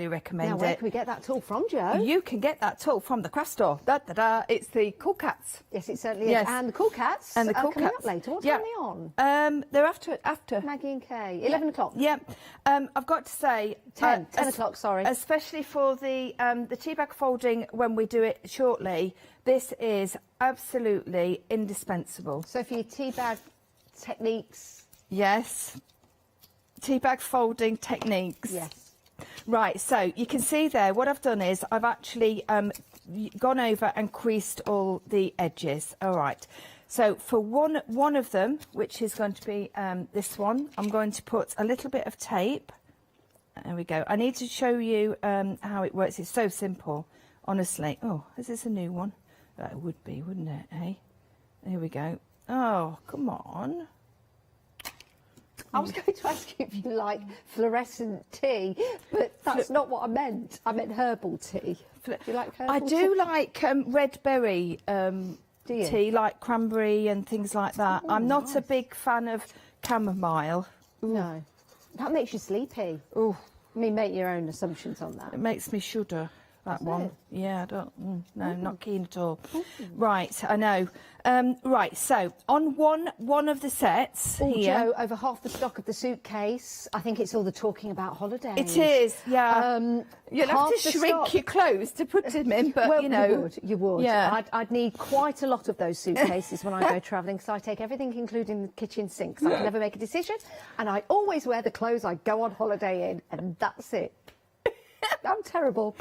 recommend it. Now, where can we get that tool from, Jo? You can get that tool from the craft store. It's the Cool Cats. Yes, it certainly is. And the Cool Cats are coming up later. What time are they on? They're after. Maggie and Kay. 11 o'clock. Yeah. I've got to say... 10 o'clock, sorry. Especially for the tea bag folding when we do it shortly, this is absolutely indispensable. So for your tea bag techniques... Yes. Tea bag folding techniques. Yes. Right, so you can see there what I've done is I've actually gone over and creased all the edges. All right, so for one of them, which is going to be this one, I'm going to put a little bit of tape. There we go. I need to show you how it works. It's so simple, honestly. Oh, is this a new one? That would be, wouldn't it? Hey, there we go. Oh, come on. I was going to ask you if you like fluorescent tea, but that's not what I meant. I meant herbal tea. Do you like herbal I tea? do like red berry tea, like cranberry and things like that. Oh, I'm not nice. a big fan of chamomile. No. That makes you sleepy. Oh, I mean, make your own assumptions on that. it makes me shudder. That Does one. it? Yeah, I don't. No, not keen at all. Right, I know. Right, so on one of the sets Oh, here. Jo, over half the stock of the suitcase. I think it's all the talking about holidays. It is, yeah. You'll have half to the shrink stock- your clothes to put them in, but well, you know. you would. Yeah. I'd need quite a lot of those suitcases when I go travelling, because I take everything, including the kitchen sinks. I can never make a decision, and I always wear the clothes I go on holiday in, and that's it. I'm terrible.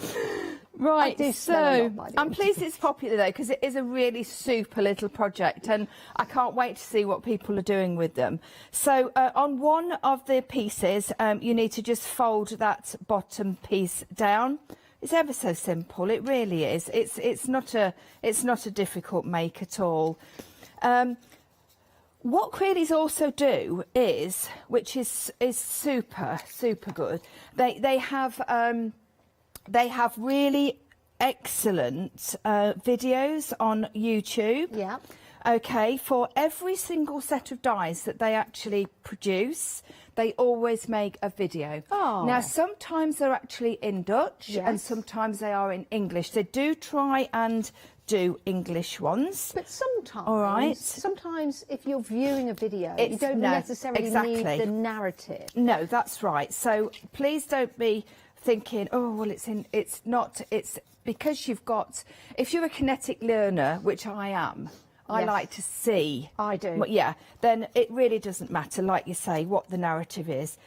Right, I do smell a so lot by the I'm end. pleased it's popular though, because it is a really super little project, and I can't wait to see what people are doing with them. So on one of the pieces, you need to just fold that bottom piece down. It's ever so simple. It really is. It's not a difficult make at all. What Creelys also do is, which is super good, they have really excellent videos on YouTube. Yeah. Okay, for every single set of dies that they actually produce, they always make a video. Oh. Now, sometimes they're actually in Dutch and Yes. sometimes they are in English. They do try and do English ones. But sometimes, All right. sometimes if you're viewing a video, you It's- don't no, necessarily exactly. need the narrative. No, that's right. So please don't be thinking, oh, well, it's not, it's because you've got, if you're a kinetic learner, which I am, I Yes. like to see. I do. Well, yeah, then it really doesn't matter, like you say, what the narrative is.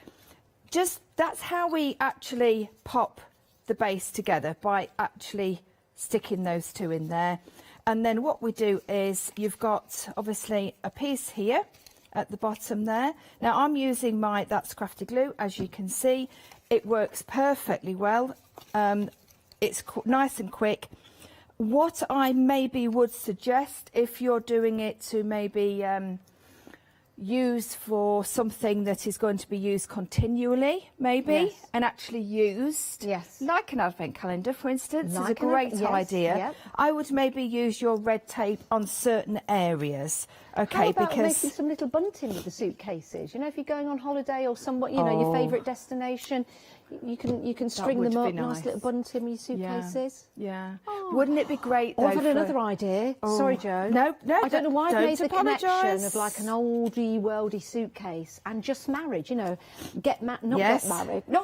Just, that's how we actually pop the base together, by actually sticking those two in there. And then what we do is, you've got obviously a piece here at the bottom there. Now I'm using that's crafty glue, as you can see. It works perfectly well. It's nice and quick. What I maybe would suggest, if you're doing it to maybe use for something that is going to be used continually, maybe, Yes. and actually used, Yes. like an advent calendar, for instance, Like is a great yes, idea. yep. I would maybe use your red tape on certain areas, okay, How about because making some little bunting with the suitcases? You know, if you're going on holiday or somewhat, you know, your favourite destination, you can string would them be up, nice nice. little bunting with your suitcases. Yeah. Oh. Wouldn't it be great, Oh, though? I've had for- another idea. Oh. Sorry, Jo. No, I don't know why I've don't made the connection apologise. of like an oldie worldy suitcase and just married. You know, not Yes.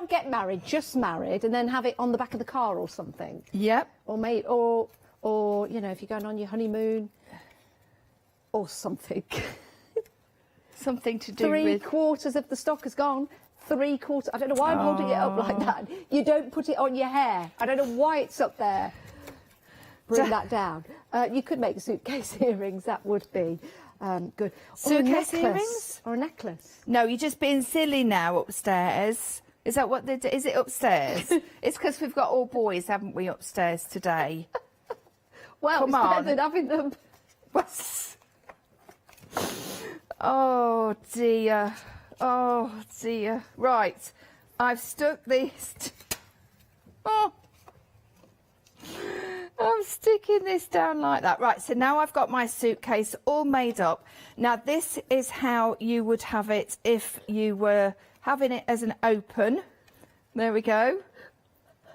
get married, just married, and then have it on the back of the car or something. Yep. Or you know, if you're going on your honeymoon or something. Something to do Three with... quarters of the stock is gone. 3/4. I don't know why I'm holding it up like that. You don't put it on your hair. I don't know why it's up there. Bring that down. You could make suitcase earrings. That would be good. Suitcase or a necklace. earrings? Or a necklace. No, you're just being silly now upstairs. Is that what they do? Is it upstairs? It's because we've got all boys, haven't we, upstairs today? Well, Come it's better on. than having them. Oh dear. Oh dear. Right. I've stuck these. Oh. I'm sticking this down like that. Right, so now I've got my suitcase all made up. Now this is how you would have it if you were having it as an open. There we go.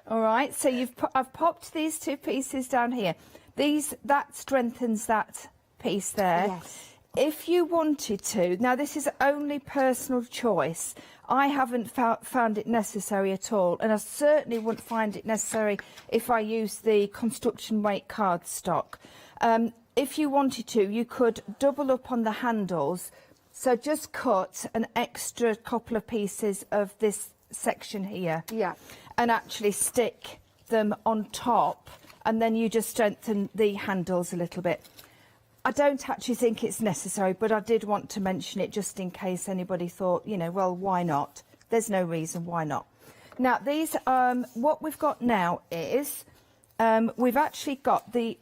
All right, so I've popped these two pieces down here. That strengthens that piece there. Yes. If you wanted to, now this is only personal choice. I haven't found it necessary at all, and I certainly wouldn't find it necessary if I used the construction weight cardstock. If you wanted to, you could double up on the handles. So just cut an extra couple of pieces of this section here. Yeah. And actually stick them on top, and then you just strengthen the handles a little bit. I don't actually think it's necessary, but I did want to mention it just in case anybody thought, you know, well, why not? There's no reason why not. Now, these, what we've got now is, we've actually got the,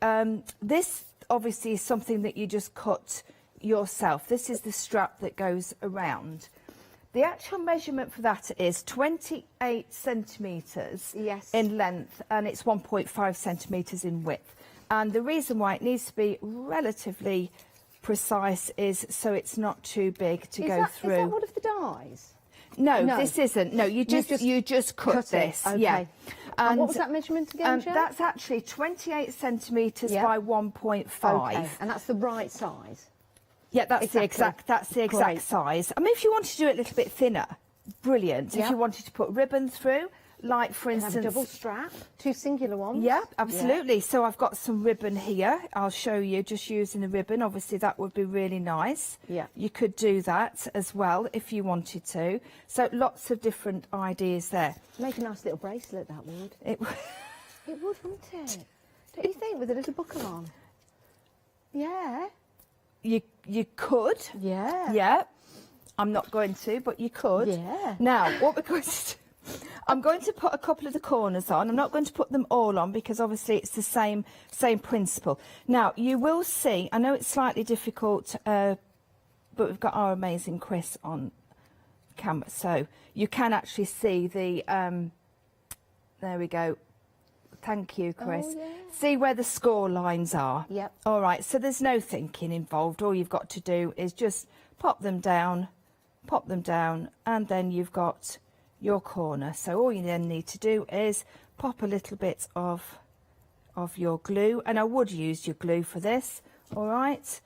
this obviously is something that you just cut yourself. This is the strap that goes around. The actual measurement for that is 28 centimetres in length, and it's 1.5 centimetres in width. And the reason why it needs to be relatively precise is so it's not too big to go through. Is that one of the dies? No, this isn't. No, you just cut this. Okay. Yeah. And what was that measurement again, Jo? That's actually 28 centimetres by 1.5. Okay. And that's the right size? Yeah, that's the exact size. I mean, if you wanted to do it a little bit thinner, brilliant. If you wanted to put ribbon through, like for instance, have a double strap, 2 singular ones. Yeah, absolutely. Yeah. So I've got some ribbon here. I'll show you just using the ribbon. Obviously, that would be really nice. Yeah. You could do that as well if you wanted to. So lots of different ideas there. Make a nice little bracelet, that would. It would, wouldn't it? Don't you think, with a little buckle on? Yeah. You could. Yeah. Yeah. I'm not going to, but you could. Yeah. Now, what we're going to do, I'm going to put a couple of the corners on. I'm not going to put them all on because obviously it's the same principle. Now, you will see, I know it's slightly difficult, but we've got our amazing Chris on camera, so you can actually see the, there we go. Thank you, Chris. Oh, yeah. See where the score lines are? Yep. All right, so there's no thinking involved. All you've got to do is just pop them down, and then you've got your corner. So all you then need to do is pop a little bit of your glue, and I would use your glue for this. All right,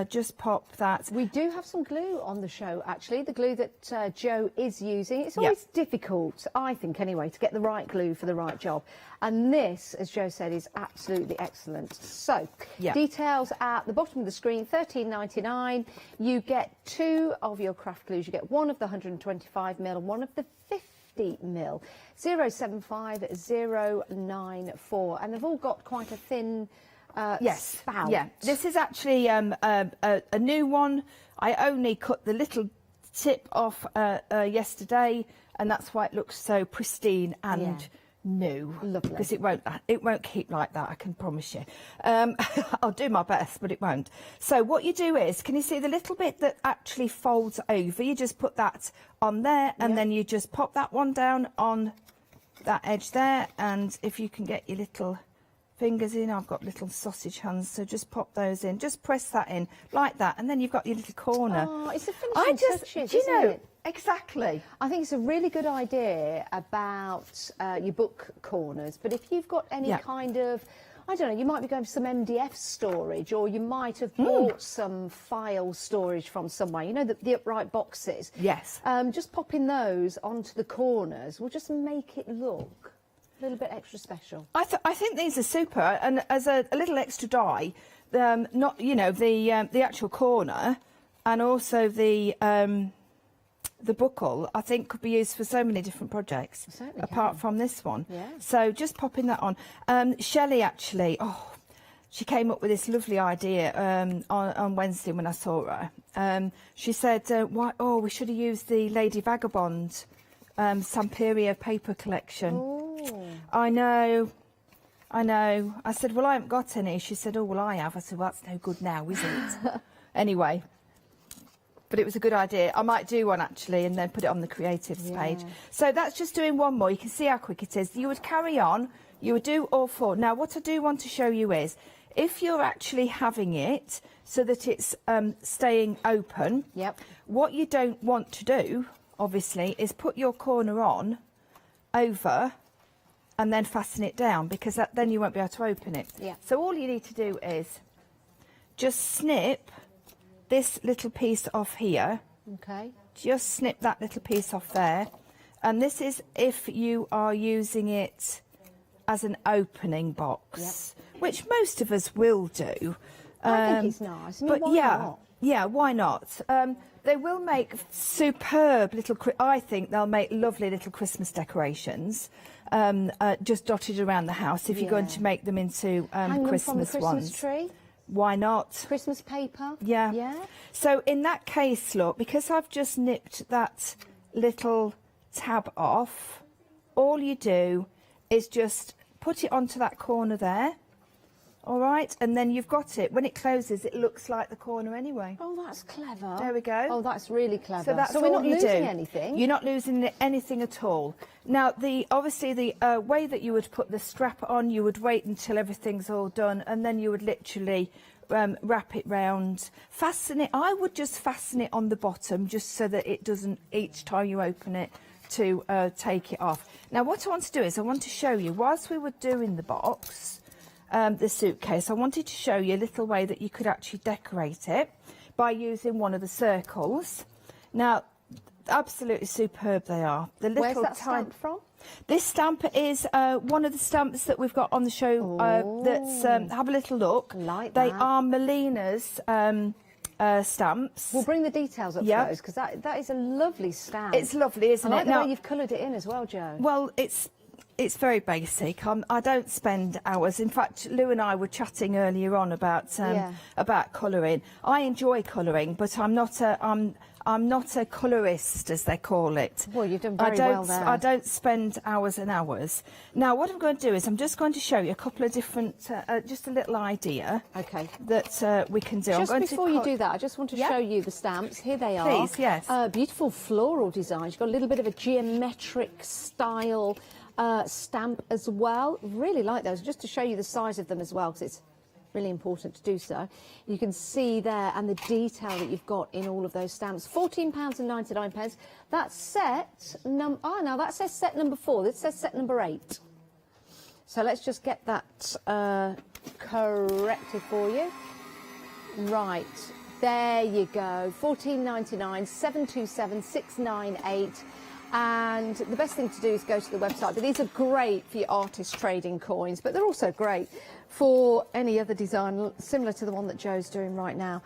just pop that. We do have some glue on the show, actually, the glue that Jo is using. It's always difficult, I think anyway, to get the right glue for the right job, and this, as Jo said, is absolutely excellent. So details at the bottom of the screen, $13.99. You get 2 of your craft glues. You get one of the 125mm and one of the 50mm, 075094, and they've all got quite a thin spout. Yeah, this is actually a new one. I only cut the little tip off yesterday, and that's why it looks so pristine and new. Lovely. Because it won't keep like that, I can promise you. I'll do my best, but it won't. So what you do is, can you see the little bit that actually folds over? You just put that on there, and then you just pop that one down on that edge there, and if you can get your little fingers in, I've got little sausage hands, so just pop those in, just press that in like that, and then you've got your little corner. Oh, it's the finishing touches, do you know, isn't it? Exactly. I think it's a really good idea about your book corners, but if you've got any kind of, I don't know, you might be going for some MDF storage, or you might have bought some file storage from somewhere, you know, the upright boxes. Yes. Just popping those onto the corners will just make it look a little bit extra special. I think these are super, and as a little extra die, not, you know, the actual corner, and also the buckle, I think could be used for so many different projects, apart from this one. Yeah. So just popping that on. Shelley actually, she came up with this lovely idea on Wednesday when I saw her. She said, we should have used the Lady Vagabond Samperio paper collection. Ooh. I know. I said, well, I haven't got any. She said, oh, well, I have. I said, well, that's no good now, is it? Anyway. But it was a good idea. I might do one, actually, and then put it on the creatives page. So that's just doing one more. You can see how quick it is. You would carry on. You would do all 4. Now, what I do want to show you is, if you're actually having it so that it's staying open, what you don't want to do, obviously, is put your corner on over and then fasten it down, because then you won't be able to open it. So all you need to do is just snip this little piece off here. Okay. Just snip that little piece off there. And this is if you are using it as an opening box, which most of us will do. I think it's nice. I mean, but why not? Yeah, why not? they will make superb little, I think they'll make lovely little Christmas decorations, just dotted around the house if you're going to make them into Hang them from the Christmas Christmas ones. tree. Why not? Christmas paper. Yeah. Yeah. So in that case, look, because I've just nipped that little tab off, all you do is just put it onto that corner there. All right, and then you've got it. When it closes, it looks like the corner anyway. Oh, that's clever. There we go. Oh, that's really clever. So that's we're all not you losing do. anything. You're not losing anything at all. Now, obviously the way that you would put the strap on, you would wait until everything's all done, and then you would literally wrap it round, fasten it. I would just fasten it on the bottom, just so that it doesn't, each time you open it, to take it off. Now, what I want to do is I want to show you, whilst we were doing the box, the suitcase, I wanted to show you a little way that you could actually decorate it by using one of the circles. Now, absolutely superb they are. The little Where's that stamp from? This stamp is one of the stamps that we've got on the show. That's have a little look. Like they that. are Melina's stamps. We'll bring the details up for those, because that is a lovely stamp. It's lovely, isn't I like it? the way you've coloured it in as well, Jo. Well, it's very basic. I don't spend hours. In fact, Lou and I were chatting earlier on about colouring. I enjoy colouring, but I'm not a colourist, as they call it. Well, you've done very well there. I don't spend hours and hours. Now, what I'm going to do is I'm just going to show you a couple of different, just a little idea. Okay. That we can do. Just before you do that, I just want to show you the stamps. Here they are. Please, yes. Beautiful floral designs. You've got a little bit of a geometric style stamp as well. Really like those, just to show you the size of them as well, because it's really important to do so. You can see there, and the detail that you've got in all of those stamps. £14.99. That's set now that says set number 4. This says set number 8. So let's just get that corrected for you. Right, there you go. £14.99, 727 698. And the best thing to do is go to the website. But these are great for your artist trading coins, but they're also great for any other design similar to the one that Jo's doing right now.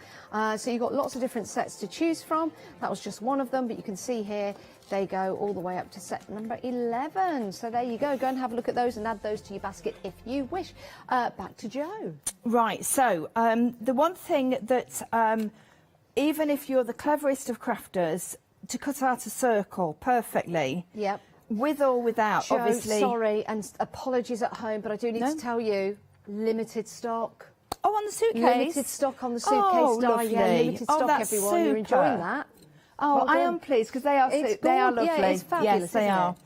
So you've got lots of different sets to choose from. That was just one of them, but you can see here they go all the way up to set number 11. So there you go. Go and have a look at those and add those to your basket if you wish. Back to Jo. Right, so the one thing that even if you're the cleverest of crafters, to cut out a circle perfectly. Yep. With or without, Jo, obviously. Sorry, and apologies at home, but I do need to tell you, limited stock. Oh, on the suitcase? Limited stock on the suitcase style. Yeah, limited stock, that's everyone. super. You're enjoying that. Oh, Well I done. am pleased, because they are lovely. Yeah, it's fabulous, yes, they isn't are. it?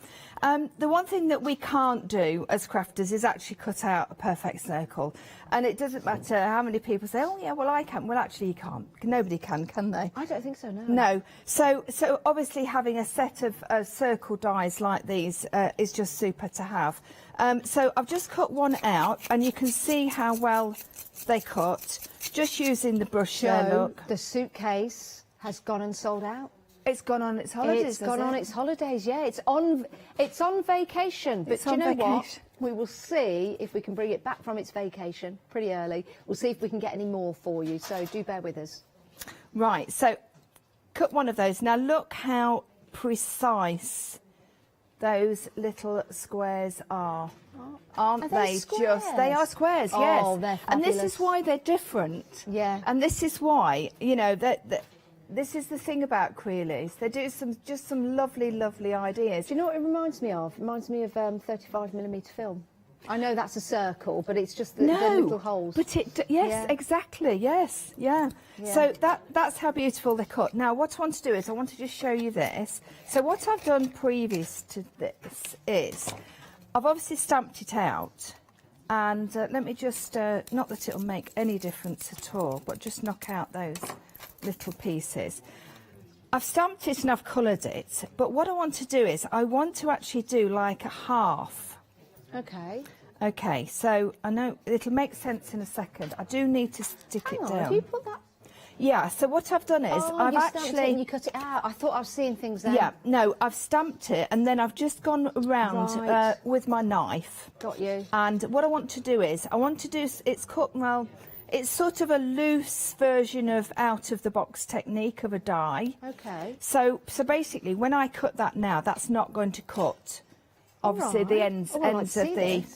The one thing that we can't do as crafters is actually cut out a perfect circle. And it doesn't matter how many people say, oh, yeah, well, I can. Well, actually, you can't. Nobody can they? I don't think so, no. No. So obviously having a set of circle dies like these is just super to have. So I've just cut one out, and you can see how well they cut, just using the brush there, Jo, look. the suitcase has gone and sold out. It's gone on its holidays. It's gone on its holidays. Yeah, it's on vacation. But It's do you on know what? vacation. We will see if we can bring it back from its vacation pretty early. We'll see if we can get any more for you. So do bear with us. Right. So cut one of those. Now look how precise those little squares are. Aren't they squares? just? They are squares. Oh, Yes. they're And this fabulous. is why they're different. Yeah. And this is why, you know, that this is the thing about Creelys. They do some lovely ideas. Do you know what it reminds me of? It reminds me of 35mm film. I know that's a circle, but it's just the little holes. But yes, exactly, yes, yeah. So that's how beautiful they're cut. Now, what I want to do is I want to just show you this. So what I've done previous to this is I've obviously stamped it out, and let me just, not that it'll make any difference at all, but just knock out those little pieces. I've stamped it and I've coloured it, but what I want to do is I want to actually do like a half. Okay. Okay, so I know it'll make sense in a second. I do need to stick it down. Have you put that? Yeah, so what I've done is I've you stamped actually... it and you cut it out. I thought I was seeing things there. Yeah, no, I've stamped it and then I've just gone around Right. with my knife. Got you. And what I want to do is, it's cut, well, It's sort of a loose version of out-of-the-box technique of a die. Okay. So basically, when I cut that now, that's not going to cut, obviously, the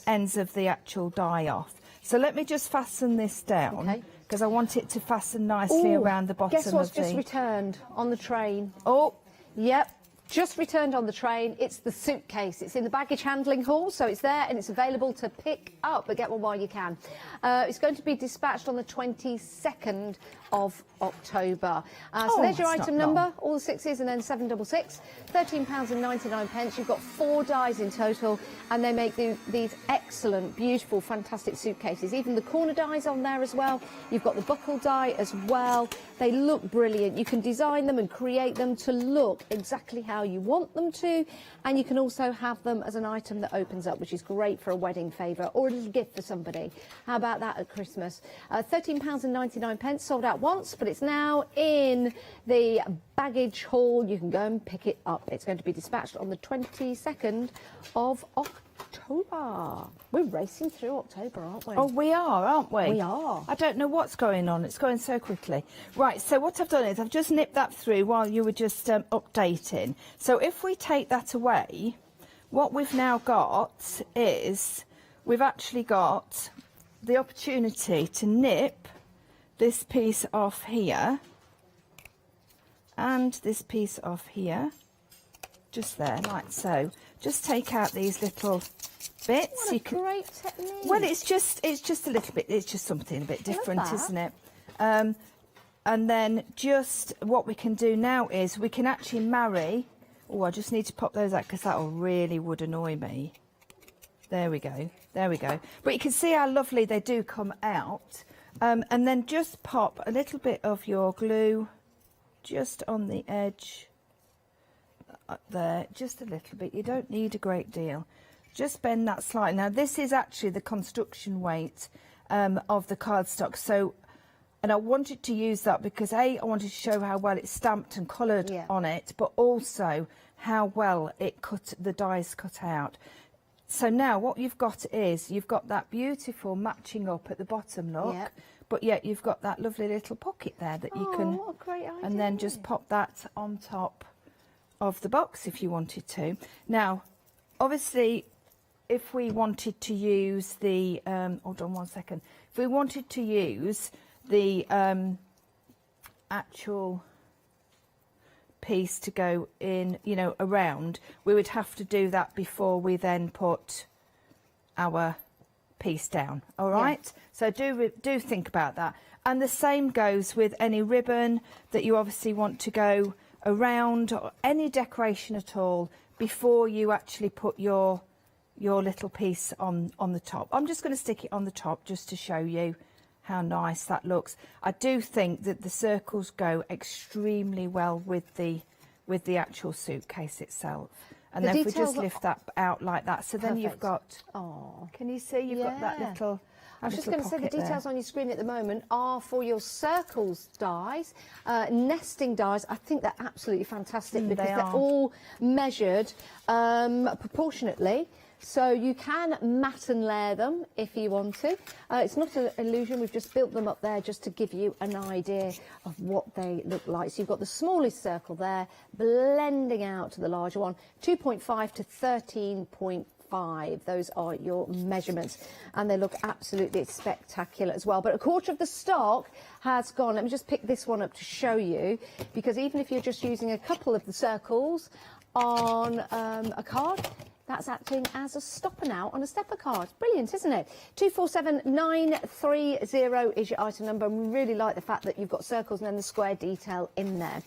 ends of the actual die off. So let me just fasten this down, because I want it to fasten nicely around the bottom of the... Guess what's just returned on the train? Oh, yep. Just returned on the train. It's the suitcase. It's in the baggage handling hall, so it's there and it's available to pick up, but get one while you can. It's going to be dispatched on the 22nd of October. So there's your item number, all the sixes and then 766, £13.99. You've got 4 dies in total, and they make these excellent, beautiful, fantastic suitcases. Even the corner dies on there as well. You've got the buckle die as well. They look brilliant. You can design them and create them to look exactly how you want them to, and you can also have them as an item that opens up, which is great for a wedding favour or a little gift for somebody. How about that at Christmas? £13.99, sold out once, but it's now in the baggage hall. You can go and pick it up. It's going to be dispatched on the 22nd of October. We're racing through October, aren't we? Oh, we are, aren't we? We are. I don't know what's going on. It's going so quickly. Right, so what I've done is I've just nipped that through while you were just updating. So if we take that away, what we've now got is we've actually got the opportunity to nip this piece off here and this piece off here, just there, like so. Just take out these little bits. What a great technique. Well, it's just a little bit. It's just something a bit different, isn't it? And then just what we can do now is we can actually marry. Oh, I just need to pop those out because that really would annoy me. There we go. There we go. But you can see how lovely they do come out. And then just pop a little bit of your glue just on the edge up there, just a little bit. You don't need a great deal. Just bend that slightly. Now this is actually the construction weight of the cardstock. So, and I wanted to use that because I wanted to show how well it's stamped and coloured on it, but also how well the dies cut out. So now what you've got is you've got that beautiful matching up at the bottom look, but yet you've got that lovely little pocket there that you can, what a great idea. And then just pop that on top of the box if you wanted to. Now, obviously, if we wanted to use the, hold on one second, if we wanted to use the actual piece to go in, you know, around, we would have to do that before we then put our piece down. All right, so do think about that. And the same goes with any ribbon that you obviously want to go around, or any decoration at all, before you actually put your little piece on the top. I'm just going to stick it on the top just to show you how nice that looks. I do think that the circles go extremely well with the actual suitcase itself. And then if we just lift that out like that, so then you've got, can you see you've got that little, I was just going to say the details on your screen at the moment are for your circles dies, nesting dies. I think they're absolutely fantastic because they're all measured proportionately. So you can mat and layer them if you want to. It's not an illusion, we've just built them up there just to give you an idea of what they look like. So you've got the smallest circle there, blending out to the larger one, 2.5 to 13.5. Those are your measurements, and they look absolutely spectacular as well. But a quarter of the stock has gone. Let me just pick this one up to show you, because even if you're just using a couple of the circles on a card, that's acting as a stopper now on a stepper card. Brilliant, isn't it? 247930 is your item number. And we really like the fact that you've got circles and then the square detail in there.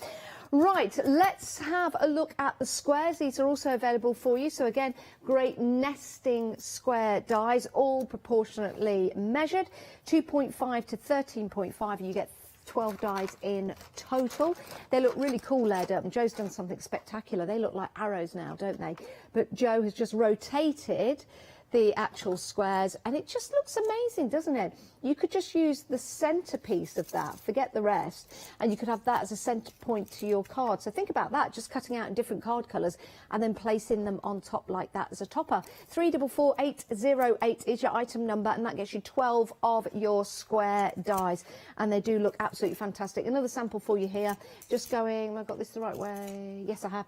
Right, let's have a look at the squares. These are also available for you. So again, great nesting square dies, all proportionately measured, 2.5 to 13.5, and you get 12 dies in total. They look really cool layered up, and Joe's done something spectacular. They look like arrows now, don't they? But Joe has just rotated the actual squares, and it just looks amazing, doesn't it? You could just use the centerpiece of that, forget the rest, and you could have that as a center point to your card. So think about that, just cutting out in different card colours and then placing them on top like that as a topper. 344808 is your item number, and that gets you 12 of your square dies, and they do look absolutely fantastic. Another sample for you here, just going, I've got this the right way, yes I have,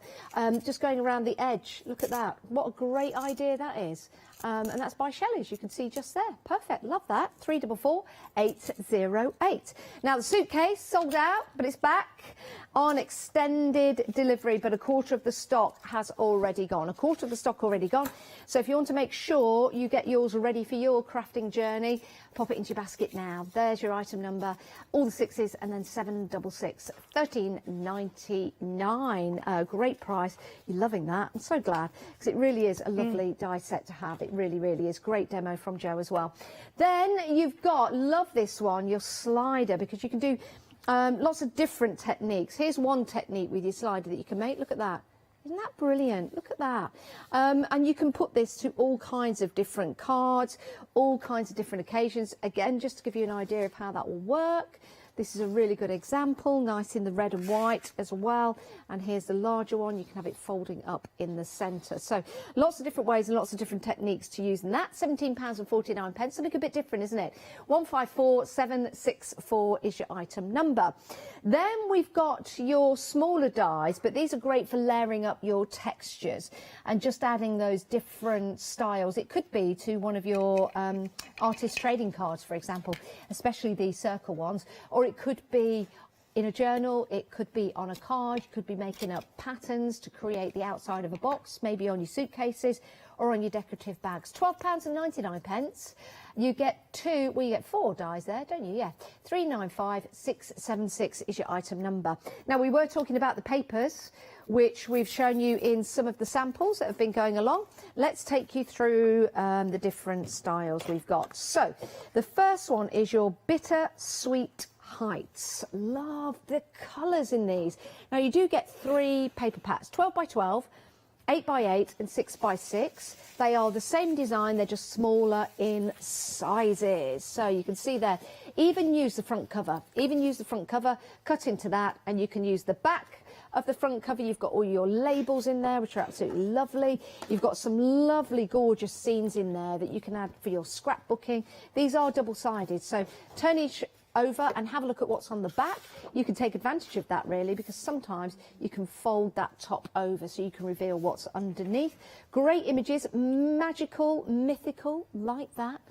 just going around the edge. Look at that, what a great idea that is. And that's by Shelley's, you can see just there. Perfect, love that. 344808. Now the suitcase sold out, but it's back on extended delivery, but a quarter of the stock has already gone. A quarter of the stock already gone. So if you want to make sure you get yours ready for your crafting journey, pop it into your basket now. There's your item number, all the 6s, and then 766, $13.99. Great price. You're loving that. I'm so glad, because it really is a lovely die set to have. It really, really is. Great demo from Jo as well. Then you've got, love this one, your slider, because you can do lots of different techniques. Here's one technique with your slider that you can make. Look at that. Isn't that brilliant? Look at that. And you can put this to all kinds of different cards, all kinds of different occasions. Again, just to give you an idea of how that will work. This is a really good example, nice in the red and white as well. And here's the larger one. You can have it folding up in the centre. So lots of different ways and lots of different techniques to use. And that £17.49, something a bit different, isn't it? 154764 is your item number. Then we've got your smaller dies, but these are great for layering up your textures and just adding those different styles. It could be to one of your artist trading cards, for example, especially these circle ones, or it could be in a journal, it could be on a card, you could be making up patterns to create the outside of a box, maybe on your suitcases or on your decorative bags. £12.99. You get two, well, you get 4 dies there, don't you? Yeah. 395676 is your item number. Now, we were talking about the papers, which we've shown you in some of the samples that have been going along. Let's take you through the different styles we've got. So, the first one is your Bittersweet Heights. Love the colours in these. Now, you do get 3 paper packs, 12 by 12, 8 by 8 and 6 by 6. They are the same design, they're just smaller in sizes. So you can see there, even use the front cover, cut into that, and you can use the back of the front cover. You've got all your labels in there, which are absolutely lovely. You've got some lovely, gorgeous scenes in there that you can add for your scrapbooking. These are double-sided, so turn each over and have a look at what's on the back. You can take advantage of that, really, because sometimes you can fold that top over so you can reveal what's underneath. Great images, magical, mythical, like that.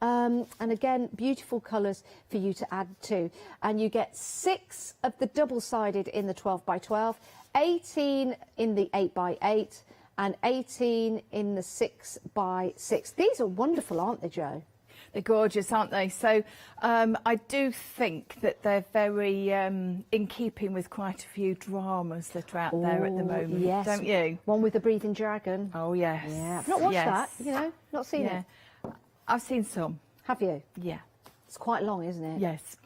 And again, beautiful colours for you to add to. And you get 6 of the double-sided in the 12 by 12, 18 in the 8 by 8, and 18 in the 6 by 6. These are wonderful, aren't they, Jo? They're gorgeous, aren't they? So I do think that they're very in keeping with quite a few dramas that are out there at the moment, yes. Don't you? One with the breathing dragon. Oh, yes. Yeah. I've not watched that, you know, not seen it. I've seen some. Have you? Yeah. It's quite long, isn't it? Yes.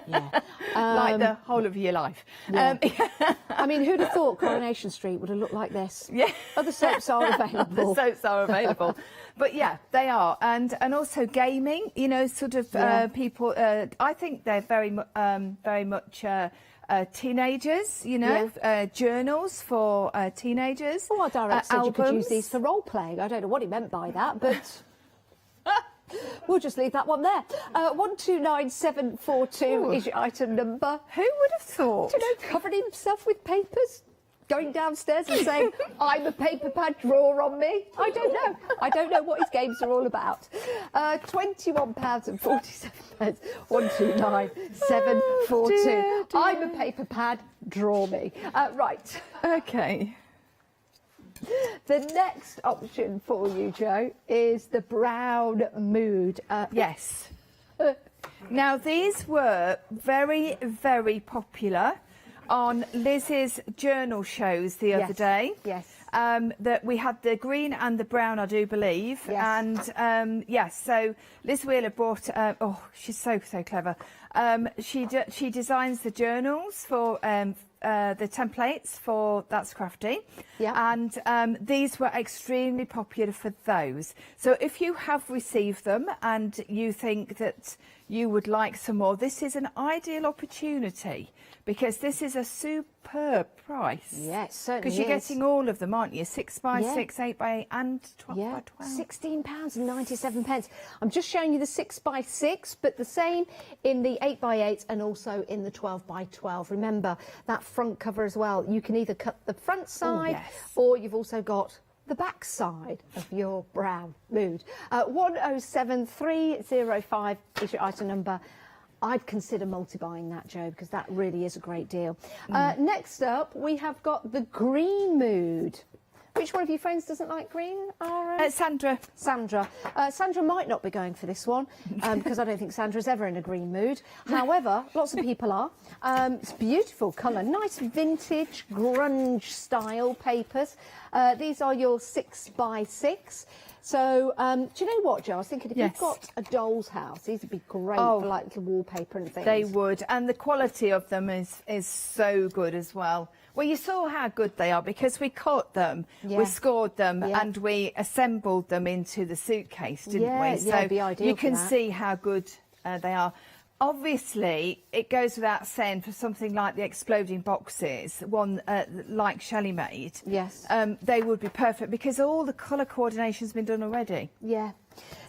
Yeah. Like the whole of your life. Yeah. I mean, who'd have thought Coronation Street would have looked like this? Yeah. Other soaps are available. The soaps are available. But yeah, they are. And also gaming, you know, sort of people, I think they're very much teenagers, you know, journals for teenagers. Oh, our director said you could use these for role-playing. I don't know what he meant by that, but... We'll just leave that one there. 129742 is your item number. Who would have thought? Do you know, covering himself with papers, going downstairs and saying, I'm a paper pad, draw on me. I don't know. I don't know what his games are all about. £21.47. 129742. I'm a paper pad, draw me. Right. Okay. The next option for you, Jo, is the brown mood. Yes. Now, these were very, very popular on Liz's journal shows the other day. Yes. that we had the green and the brown, I do believe. Yes. And yes, so Liz Wheeler brought, oh, she's so clever. She designs the journals for the templates for That's Crafty. Yeah. And these were extremely popular for those. So if you have received them and you think that you would like some more, this is an ideal opportunity because this is a superb price. Yes, certainly because you're getting all of them, aren't you? 6x6, 8x8 and 12x12. £16.97. I'm just showing you the 6x6, but the same in the 8x8 and also in the 12x12. Remember that front cover as well. You can either cut the front side or you've also got the back side of your brown mood. 107305 is your item number. I'd consider multi-buying that, Jo, because that really is a great deal. Next up, we have got the green mood. Which one of your friends doesn't like green? Sandra. Sandra. Sandra might not be going for this one because I don't think Sandra's ever in a green mood. However, lots of people are. It's beautiful colour, nice vintage grunge style papers. These are your 6x6. So, do you know what, Jo? I was thinking if you've got a doll's house, these would be great for like little wallpaper and things. They would, and the quality of them is so good as well. Well, you saw how good they are because we cut them, we scored them, and we assembled them into the suitcase, didn't we? So it'd be ideal you can for that. see how good they are. Obviously, it goes without saying for something like the exploding boxes, one like Shelley made, they would be perfect because all the colour coordination's been done already. Yeah.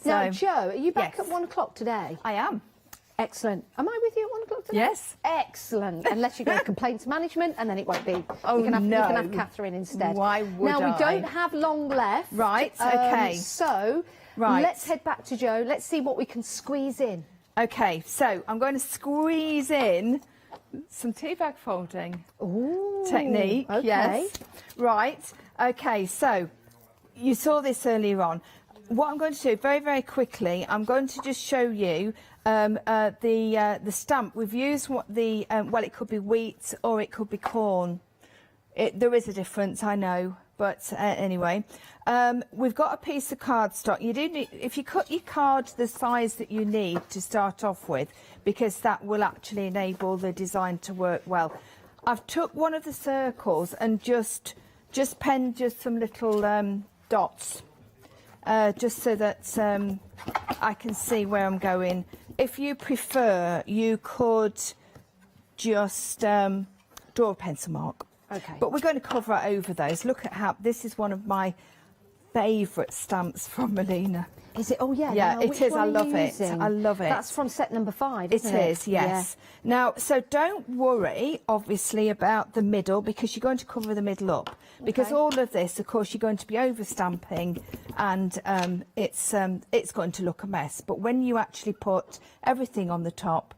So, now, Jo, are you back at 1 o'clock today? I am. Excellent. Am I with you at 1 o'clock today? Yes. Excellent. Unless you go to complaints management, and then it won't be. Oh, you can have, no. You can have Catherine instead. Why would now, we I? don't have long left. Right, okay. So, let's head back to Jo. Let's see what we can squeeze in. Okay, so I'm going to squeeze in some tea bag folding technique. Okay. Yes. Right. Okay, so you saw this earlier on. What I'm going to do very, very quickly, I'm going to just show you the stamp. We've used what the, well, it could be wheat or it could be corn. There is a difference, I know, but anyway. We've got a piece of cardstock. You do need, if you cut your card the size that you need to start off with, because that will actually enable the design to work well. I've took one of the circles and just penned just some little dots. Just so that I can see where I'm going. If you prefer, you could just draw a pencil mark. Okay. But we're going to cover over those. Look at how, this is one of my favourite stamps from Melina. Is it? Oh, yeah. Yeah, now, it is. I love it. using? I love it. That's from set number 5, It isn't it? is, yes. Yeah. Now, so don't worry, obviously, about the middle, because you're going to cover the middle up. Because all of this, of course, you're going to be over-stamping, and it's going to look a mess. But when you actually put everything on the top,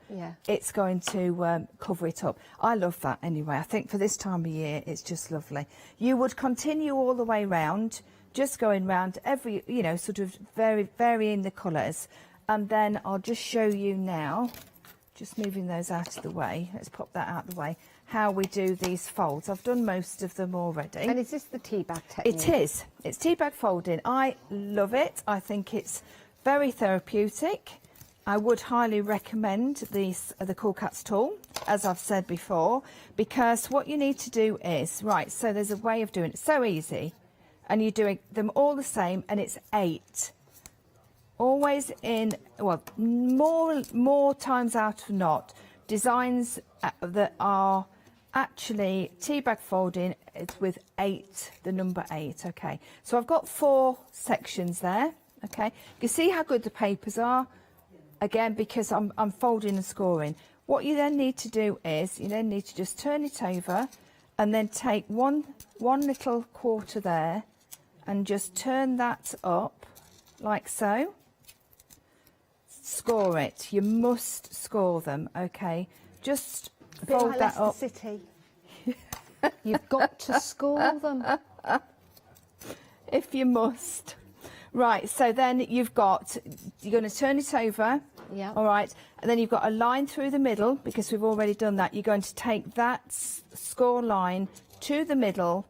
it's going to cover it up. I love that anyway. I think for this time of year, it's just lovely. You would continue all the way round, just going round every, you know, sort of varying the colours. And then I'll just show you now, just moving those out of the way. Let's pop that out of the way, how we do these folds. I've done most of them already. And is this the tea bag technique? It is. It's tea bag folding. I love it. I think it's very therapeutic. I would highly recommend the Cool Cats tool, as I've said before, because what you need to do is, right, so there's a way of doing it. So easy. And you're doing them all the same, and it's 8. Always in, well, more times out of not, designs that are actually tea bag folding, it's with 8, the number 8, okay. So I've got 4 sections there, okay. You can see how good the papers are, again, because I'm folding and scoring. What you then need to do is, you then need to just turn it over, and then take one little quarter there, and just turn that up like so. Score it. You must score them, okay? Just fold like that up. City. You've got to score them. If you must. Right, so then you're going to turn it over. Yeah. All right, and then you've got a line through the middle, because we've already done that. You're going to take that score line to the middle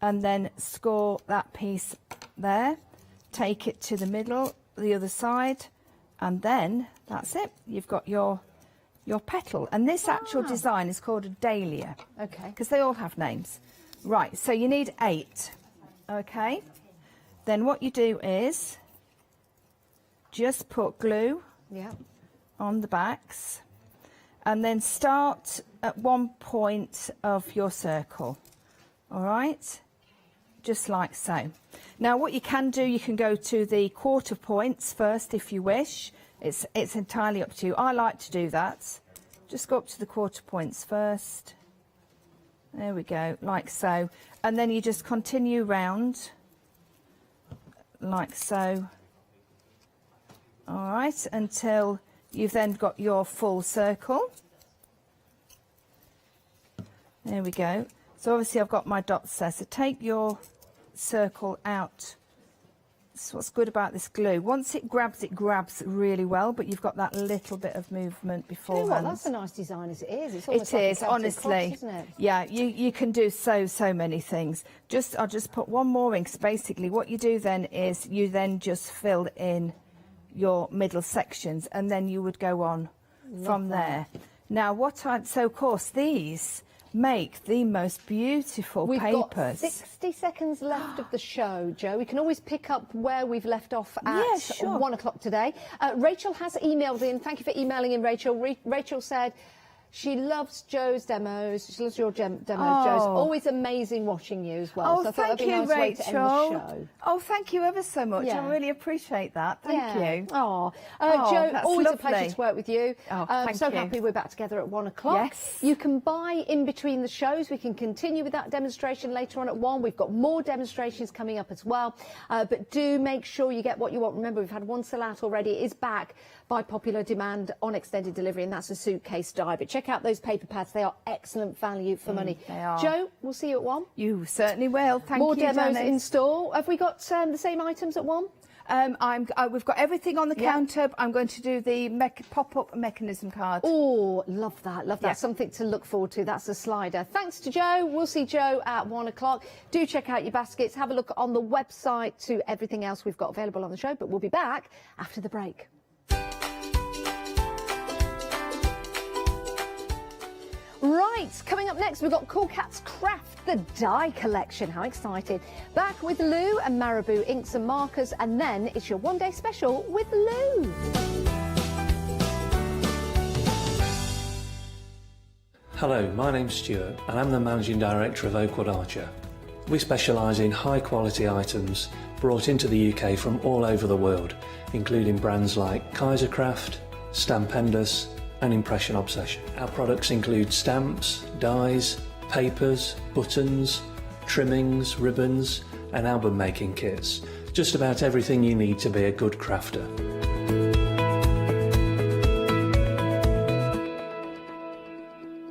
and then score that piece there. Take it to the middle, the other side, and then that's it. You've got your petal. And this actual design is called a dahlia. Okay. Because they all have names. Right, so you need 8. Okay. Then what you do is just put glue on the backs, and then start at one point of your circle. All right, just like so. Now what you can do, you can go to the quarter points first if you wish. It's entirely up to you. I like to do that. Just go up to the quarter points first. There we go, like so. And then you just continue round like so. All right, until you've then got your full circle. There we go. So obviously I've got my dots there. So take your circle out. That's what's good about this glue. Once it grabs really well, but you've got that little bit of movement beforehand. You know what, that's a nice design as it is. It's almost like It a is, Celtic honestly. cross, isn't it? Yeah, you can do so many things. I'll just put one more in, because basically what you do then is you then just fill in your middle sections, and then you would go on from there. Now so of course these make the most beautiful We've papers. got 60 seconds left of the show, Joe. We can always pick up where we've left off at 1 o'clock today. Rachel has emailed in. Thank you for emailing in, Rachel. Rachel said she loves Joe's demos. She loves your demos, Joe's. Always amazing watching you as well. Oh, so I thought thank that'd be a you, nice way Rachel. to end the show. Oh, thank you ever so much. Yeah. I really appreciate that. Thank you. Oh, Oh, Joe, that's always lovely. a pleasure to work with you. Oh, thank so you. happy we're back together at 1 o'clock. Yes. You can buy in between the shows. We can continue with that demonstration later on at 1. We've got more demonstrations coming up as well. But do make sure you get what you want. Remember, we've had one sell out already. It is back by popular demand on extended delivery, and that's a suitcase die. But check out those paper pads. They are excellent value for money. They are. Joe, we'll see you at 1. You certainly will. Thank more you, demos Janice. in store. Have we got the same items at 1? We've got everything on the counter. I'm going to do the pop-up mechanism card. Oh, love that, love that. Yeah. Something to look forward to. That's a slider. Thanks to Joe. We'll see Joe at 1 o'clock. Do check out your baskets. Have a look on the website to everything else we've got available on the show. But we'll be back after the break. Right, coming up next, we've got Cool Cat's Craft, the die collection. How excited. Back with Lou and Marabou inks and markers, and then it's your one-day special with Lou. Hello, my name's Stuart and I'm the Managing Director of Oakwood Archer. We specialise in high quality items brought into the UK from all over the world, including brands like Kaisercraft, Stampendous and Impression Obsession. Our products include stamps, dies, papers, buttons, trimmings, ribbons and album making kits. Just about everything you need to be a good crafter.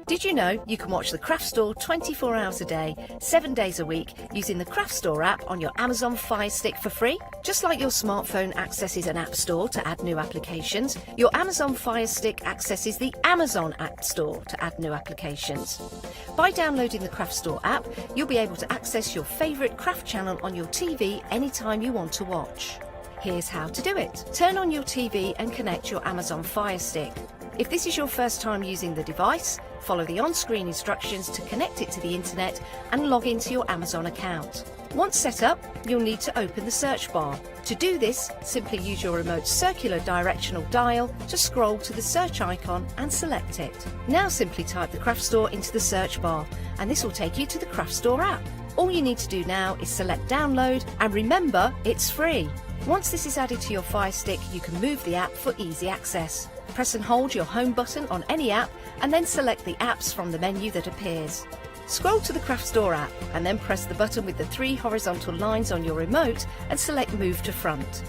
Did you know you can watch the Craft Store 24 hours a day, 7 days a week, using the Craft Store app on your Amazon Fire Stick for free? Just like your smartphone accesses an app store to add new applications, your Amazon Fire Stick accesses the Amazon App Store to add new applications. By downloading the Craft Store app, you'll be able to access your favourite craft channel on your TV anytime you want to watch. Here's how to do it. Turn on your TV and connect your Amazon Fire Stick. If this is your first time using the device, follow the on-screen instructions to connect it to the internet and log into your Amazon account. Once set up, you'll need to open the search bar. To do this, simply use your remote circular directional dial to scroll to the search icon and select it. Now simply type the Craft Store into the search bar and this will take you to the Craft Store app. All you need to do now is select download and remember, it's free. Once this is added to your Fire Stick, you can move the app for easy access. Press and hold your home button on any app and then select the apps from the menu that appears. Scroll to the Craft Store app and then press the button with the 3 horizontal lines on your remote and select Move to Front.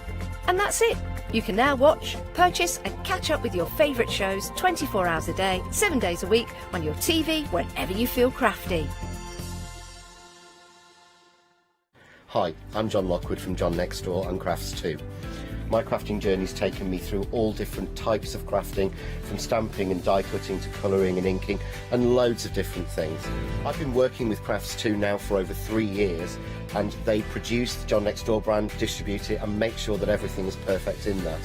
And that's it! You can now watch, purchase and catch up with your favourite shows 24 hours a day, 7 days a week on your TV whenever you feel crafty. Hi, I'm John Lockwood from John Next Door and Crafts 2. My crafting journey's taken me through all different types of crafting, from stamping and die cutting to colouring and inking, and loads of different things. I've been working with Crafts2 now for over 3 years, and they produce the John Next Door brand, distribute it, and make sure that everything is perfect in that.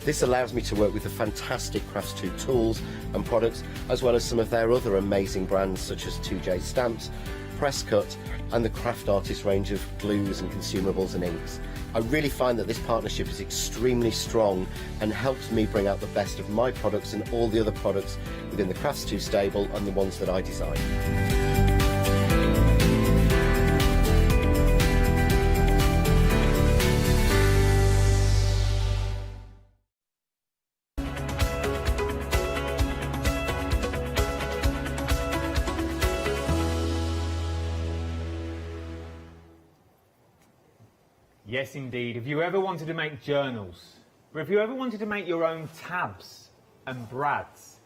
This allows me to work with the fantastic Crafts2 tools and products, as well as some of their other amazing brands such as 2J Stamps, Presscut, and the Craft Artist range of glues and consumables and inks. I really find that this partnership is extremely strong and helps me bring out the best of my products and all the other products within the Crafts2 stable and the ones that I design. Yes, indeed. Have you ever wanted to make journals? Or have you ever wanted to make your own tabs and brads?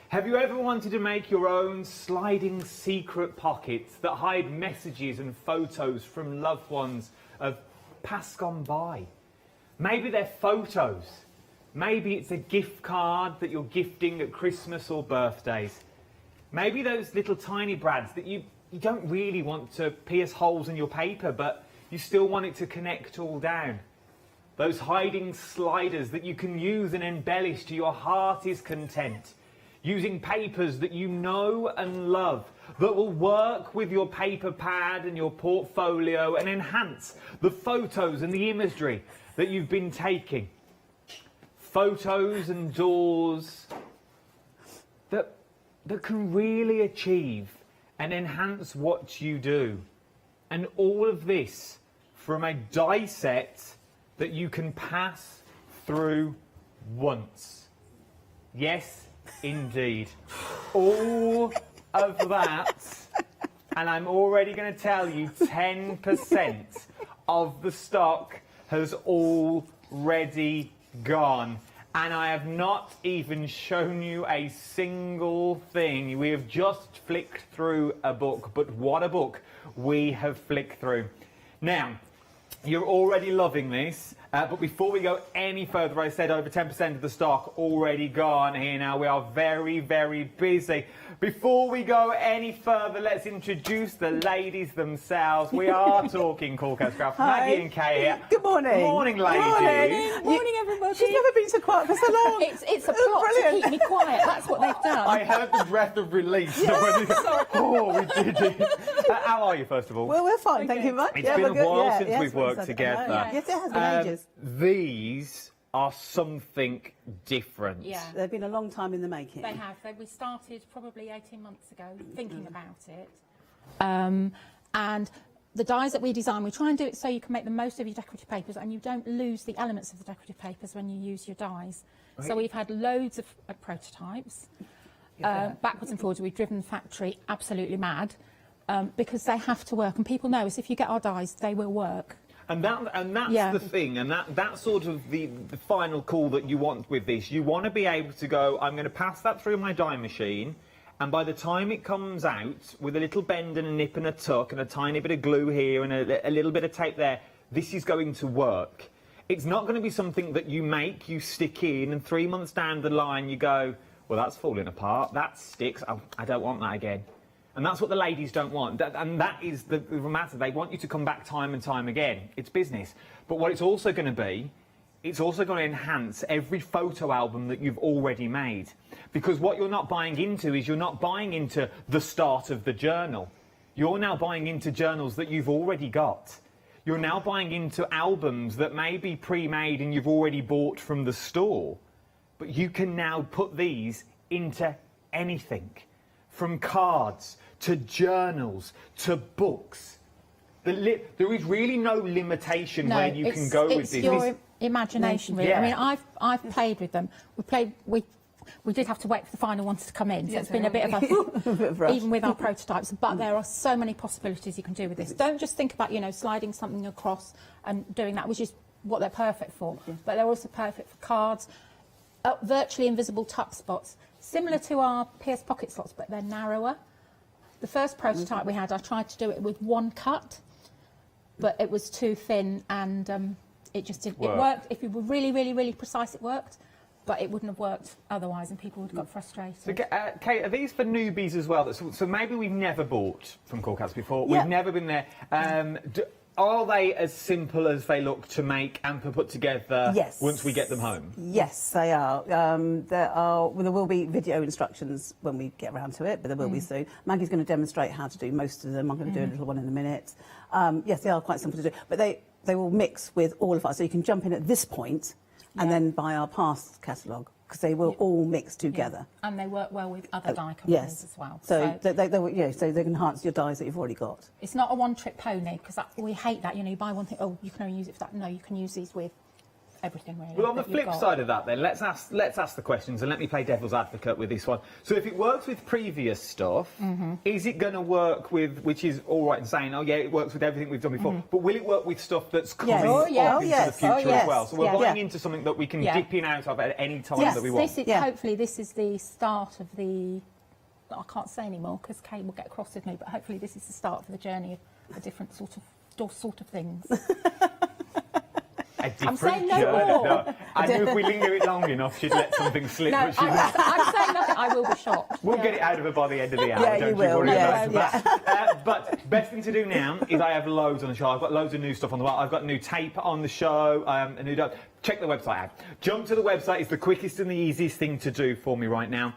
Have you ever wanted to make your own sliding secret pockets that hide messages and photos from loved ones of past gone by? Maybe they're photos. Maybe it's a gift card that you're gifting at Christmas or birthdays. Maybe those little tiny brads that you don't really want to pierce holes in your paper, but you still want it to connect all down. Those hiding sliders that you can use and embellish to your heart is content. Using papers that you know and love, that will work with your paper pad and your portfolio and enhance the photos and the imagery that you've been taking. Photos and doors that can really achieve and enhance what you do. And all of this from a die set that you can pass through once. Yes, indeed. All of that, and I'm already going to tell you 10% of the stock has already gone. And I have not even shown you a single thing. We have just flicked through a book, but what a book we have flicked through. Now, you're already loving this, but before we go any further, I said over 10% of the stock already gone here. Now, we are very, very busy. Before we go any further, let's introduce the ladies themselves. We are talking Cool Cats Craft. Maggie and Kay here. Good morning. Good morning, ladies. Good morning. Morning, everybody. She's never been so quiet for so long. It's a plot to keep me quiet. That's what they've done. I heard the breath of release. Oh, we did it. How are you, first of all? Well, we're fine, thank you very much. It's been a while since we've worked together. Yes, it has been ages. These are something different. Yeah. They've been a long time in the making. They have. We started probably 18 months ago thinking about it. And the dies that we design, we try and do it so you can make the most of your decorative papers and you don't lose the elements of the decorative papers when you use your dies. Right. So we've had loads of prototypes, backwards and forwards. We've driven the factory absolutely mad because they have to work. And people know us, if you get our dies, they will work. And that's the thing, and that's sort of the final call that you want with this. You want to be able to go, I'm going to pass that through my die machine, and by the time it comes out, with a little bend and a nip and a tuck and a tiny bit of glue here and a little bit of tape there, this is going to work. It's not going to be something that you make, you stick in, and 3 months down the line you go, well, that's falling apart, that sticks, I don't want that again. And that's what the ladies don't want. And that is the matter. They want you to come back time and time again. It's business. But what it's also going to be, it's also going to enhance every photo album that you've already made. Because what you're not buying into is you're not buying into the start of the journal. You're now buying into journals that you've already got. You're now buying into albums that may be pre-made and you've already bought from the store. But you can now put these into anything. From cards to journals to books. There is really no limitation where you can go with this. It's your imagination, really. Yeah. I mean, I've played with them. We did have to wait for the final ones to come in, so it's been a bit of a even with our prototypes. But there are so many possibilities you can do with this. Don't just think about, sliding something across and doing that, which is what they're perfect for. But they're also perfect for cards, virtually invisible tuck spots. Similar to our pierced pocket slots, but they're narrower. The first prototype we had, I tried to do it with one cut, but it was too thin and It just didn't. Work. It worked. If you were really, really, really precise, it worked. But it wouldn't have worked otherwise, and people would have got frustrated. So, Kate, are these for newbies as well? So maybe we've never bought from Corkhouse before. Yeah. We've never been there. Are they as simple as they look to make and to put together Yes. once we get them home? Yes, they are. There will be video instructions when we get around to it, but there will be soon. Maggie's going to demonstrate how to do most of them. I'm going to do a little one in a minute. Yes, they are quite simple to do, but they will mix with all of us. So you can jump in at this point and then buy our past catalogue, because they will all mix together. Yeah. And they work well with other die companies as well. So they can enhance your dies that you've already got. It's not a one-trick pony, because we hate that. You know, you buy one thing, oh, you can only use it for that. No, you can use these with everything, really. Well, on the flip side of that, then, let's ask the questions, and let me play devil's advocate with this one. So, if it works with previous stuff, is it going to work with, which is all right in saying, oh yeah, it works with everything we've done before, but will it work with stuff that's coming up into the future as well? So we're buying into something that we can dip in out of at any time that we want. Hopefully, this is the start of the. I can't say anymore because Kate will get cross with me, but hopefully, this is the start of the journey of a different sort of things. I'm saying no more. No. I knew if we linger it long enough, she'd let something slip. No, but she's not. I'm saying nothing. I will be shocked. We'll get it out of her by the end of the hour. Yeah, don't you will. worry Yeah, about that. But best thing to do now is I have loads on the show. I've got loads of new stuff on the web. I've got new tape on the show. A new. Check the website out. Jump to the website. It's the quickest and the easiest thing to do for me right now.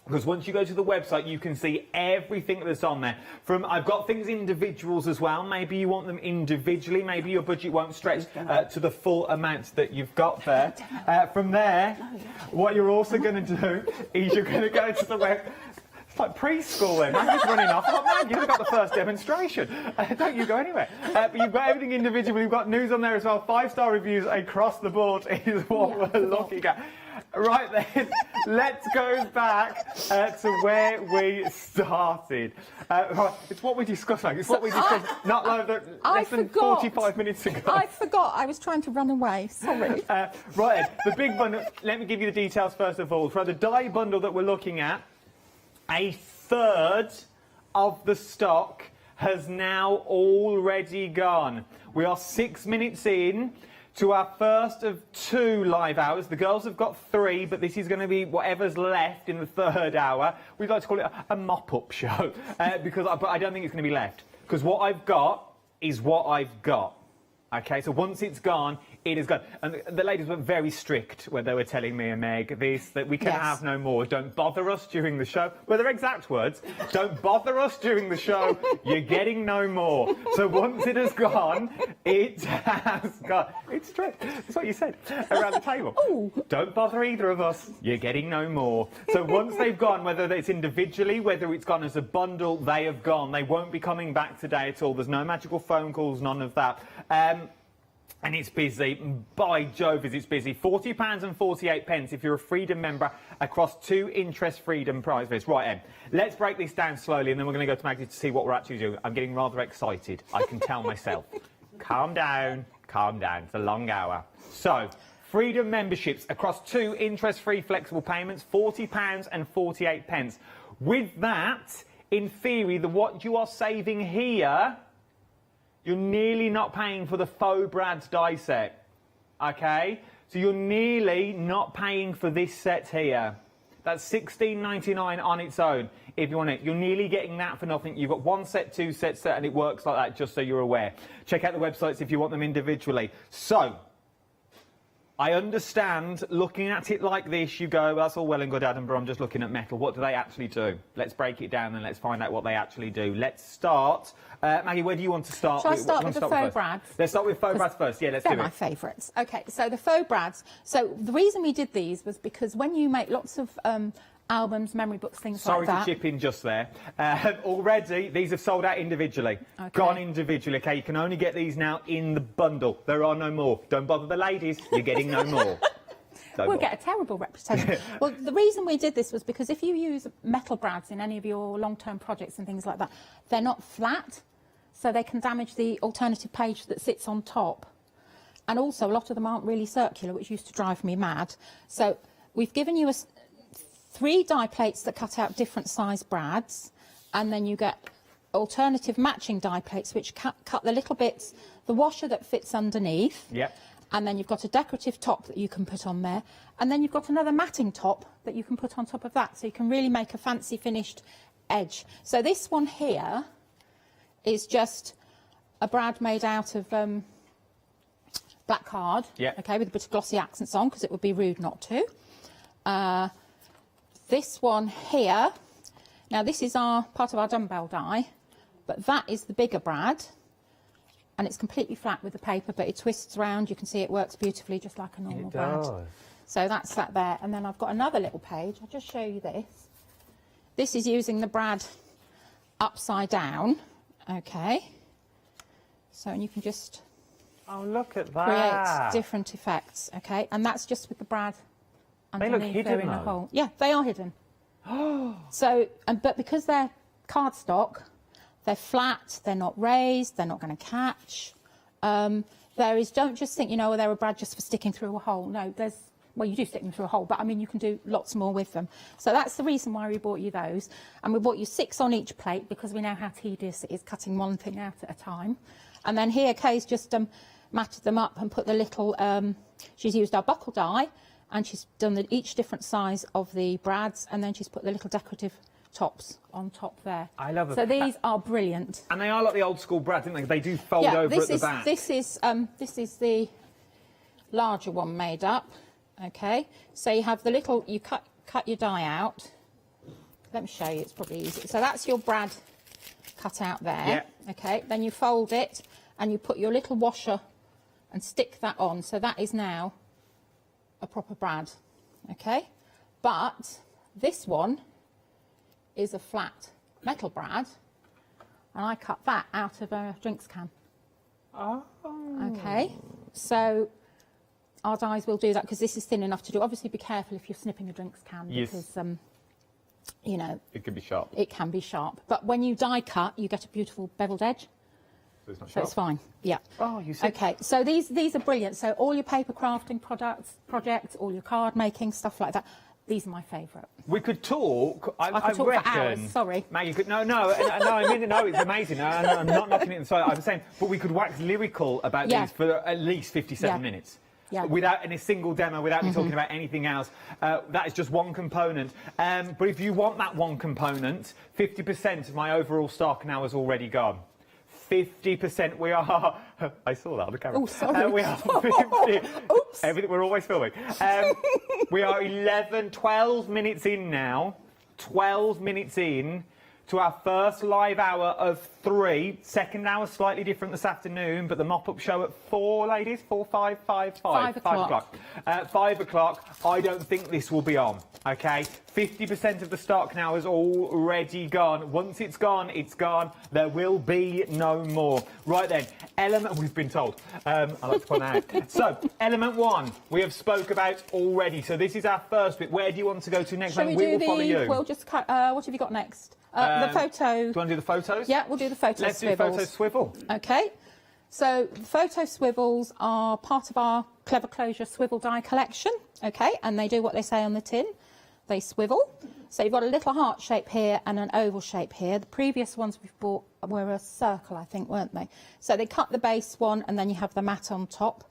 Because once you go to the website, you can see everything that's on there. I've got things individuals as well. Maybe you want them individually. Maybe your budget won't stretch to the full amount that you've got there. From there, what you're also going to do is you're going to go to the web. It's like preschool then. I'm just running off. Oh, man, you've got the first demonstration. Don't you go anywhere. But you've got everything individually. You've got news on there as well. 5-star reviews across the board is what we're looking at. Right then, let's go back to where we started. Right, it's what we discussed, like, it's what we discussed not less than 45 minutes ago. I forgot. I was trying to run away. Sorry. Right then, the big bundle, let me give you the details first of all. For the die bundle that we're looking at, a third of the stock has now already gone. We are 6 minutes in to our first of 2 live hours. The girls have got 3, but this is going to be whatever's left in the third hour. We'd like to call it a mop-up show, but I don't think it's going to be left. Because what I've got is what I've got. Okay, so once it's gone, it is gone. And the ladies were very strict when they were telling me and Meg that we can have no more. Don't bother us during the show. Well, their exact words, don't bother us during the show. You're getting no more. So once it has gone, it has gone. It's strict. That's what you said around the table. Ooh. Don't bother either of us. You're getting no more. So once they've gone, whether it's individually, whether it's gone as a bundle, they have gone. They won't be coming back today at all. There's no magical phone calls, none of that. And it's busy. By Jove, is it's busy. £40.48 if you're a Freedom member across 2 interest freedom prizes. Right, Em, let's break this down slowly and then we're going to go to Maggie to see what we're actually doing. I'm getting rather excited. I can tell myself. Calm down. Calm down. It's a long hour. So, Freedom memberships across 2 interest-free flexible payments, £40.48. With that, in theory, what you are saving here, you're nearly not paying for the faux Brad's die set, okay? So you're nearly not paying for this set here. That's $16.99 on its own, if you want it. You're nearly getting that for nothing. You've got 1 set, 2 sets set, and it works like that, just so you're aware. Check out the websites if you want them individually. So, I understand, looking at it like this, you go, that's all well and good, Adam, but I'm just looking at metal. What do they actually do? Let's break it down and let's find out what they actually do. Let's start. Maggie, where do you want to start? Shall I start with the faux Brads? Let's start with faux Brads first. Yeah, let's do it. They're my favourites. OK, so the faux Brads. So the reason we did these was because when you make lots of albums, memory books, things like that. Sorry to chip in just there. Already, these have sold out individually. Okay. Gone individually, OK? You can only get these now in the bundle. There are no more. Don't bother the ladies. You're getting no more. We'll get a terrible reputation. Well, the reason we did this was because if you use metal brads in any of your long-term projects and things like that, they're not flat, so they can damage the alternative page that sits on top. And also, a lot of them aren't really circular, which used to drive me mad. So we've given you 3 die plates that cut out different size brads, and then you get alternative matching die plates which cut the little bits, the washer that fits underneath. Yep. and then you've got a decorative top that you can put on there, and then you've got another matting top that you can put on top of that, so you can really make a fancy finished edge. So this one here is just a brad made out of black card, okay, with a bit of glossy accents on, because it would be rude not to. This one here, now this is part of our dumbbell die, but that is the bigger brad, and it's completely flat with the paper, but it twists around. You can see it works beautifully, just like a normal brad. So that's that there. And then I've got another little page. I'll just show you this. This is using the brad upside down, okay. So, and you can just look at that. Create different effects, okay. And that's just with the brad They look underneath hidden, there in a though. hole. Yeah, they are hidden. So, but because they're cardstock, they're flat, they're not raised, they're not going to catch. Don't just think, they're a brad just for sticking through a hole. No, well, you do stick them through a hole, but I mean, you can do lots more with them. So that's the reason why we bought you those. And we bought you 6 on each plate, because we know how tedious it is cutting one thing out at a time. And then here, Kay's just matted them up and put the little, she's used our buckle die, and she's done each different size of the brads, and then she's put the little decorative tops on top there. I love it. So these are brilliant. And they are like the old school brads, aren't they? They do fold over at the back. This is the larger one made up. Okay, so you have the little, you cut your die out. Let me show you, it's probably easier. So that's your brad cut out there. Okay, then you fold it and you put your little washer and stick that on. So that is now a proper brad. Okay, but this one is a flat metal brad, and I cut that out of a drinks can. Okay, so our dies will do that, because this is thin enough to do. Obviously, be careful if you're snipping a drinks can, because it can be sharp. It can be sharp, but when you die cut, you get a beautiful beveled edge. So it's not So sharp. it's fine. Yeah. Oh, you see. Okay, so these are brilliant. So all your paper crafting projects, all your card making, stuff like that. These are my favourite. We could talk. I could talk reckon, for hours. Sorry. Maggie, you could, no. I mean, no, it's amazing. I'm not knocking it inside. I'm saying, but we could wax lyrical about these for at least 57 minutes. Yeah. Without any single demo, without me talking about anything else. That is just one component. But if you want that one component, 50% of my overall stock now has already gone. 50%. We are. I saw that on the camera. Oh, sorry. We are 50. Oops. Everything. We're always filming. We are 12 minutes in now. 12 minutes in to our first live hour of 3. Second hour slightly different this afternoon, but the mop-up show at 4, ladies. 4, 5, 5, 5. 5 o'clock. 5 o'clock. I don't think this will be on. Okay, 50% of the stock now is already gone. Once it's gone, it's gone. There will be no more. Right then, element, we've been told. I like to point out. So, element 1, we have spoke about already. So this is our first bit. Where do you want to go to next? Shall we will do follow you. We'll just cut, what have you got next? The photo. Do you want to do the photos? Yeah, we'll do the photo Let's swivels. do photo swivel. Okay. So the photo swivels are part of our Clever Closure swivel die collection. Okay, and they do what they say on the tin. They swivel. So you've got a little heart shape here and an oval shape here. The previous ones we've bought were a circle, I think, weren't they? So they cut the base one and then you have the mat on top.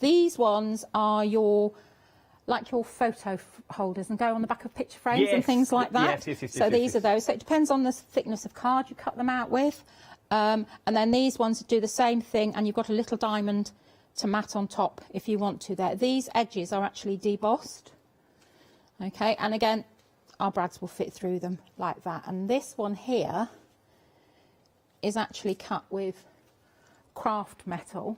These ones are your photo holders and go on the back of picture frames and things like that. Yes, so these are those. So it depends on the thickness of card you cut them out with. And then these ones do the same thing, and you've got a little diamond to mat on top if you want to there. These edges are actually debossed. Okay, and again, our brads will fit through them like that. And this one here is actually cut with craft metal.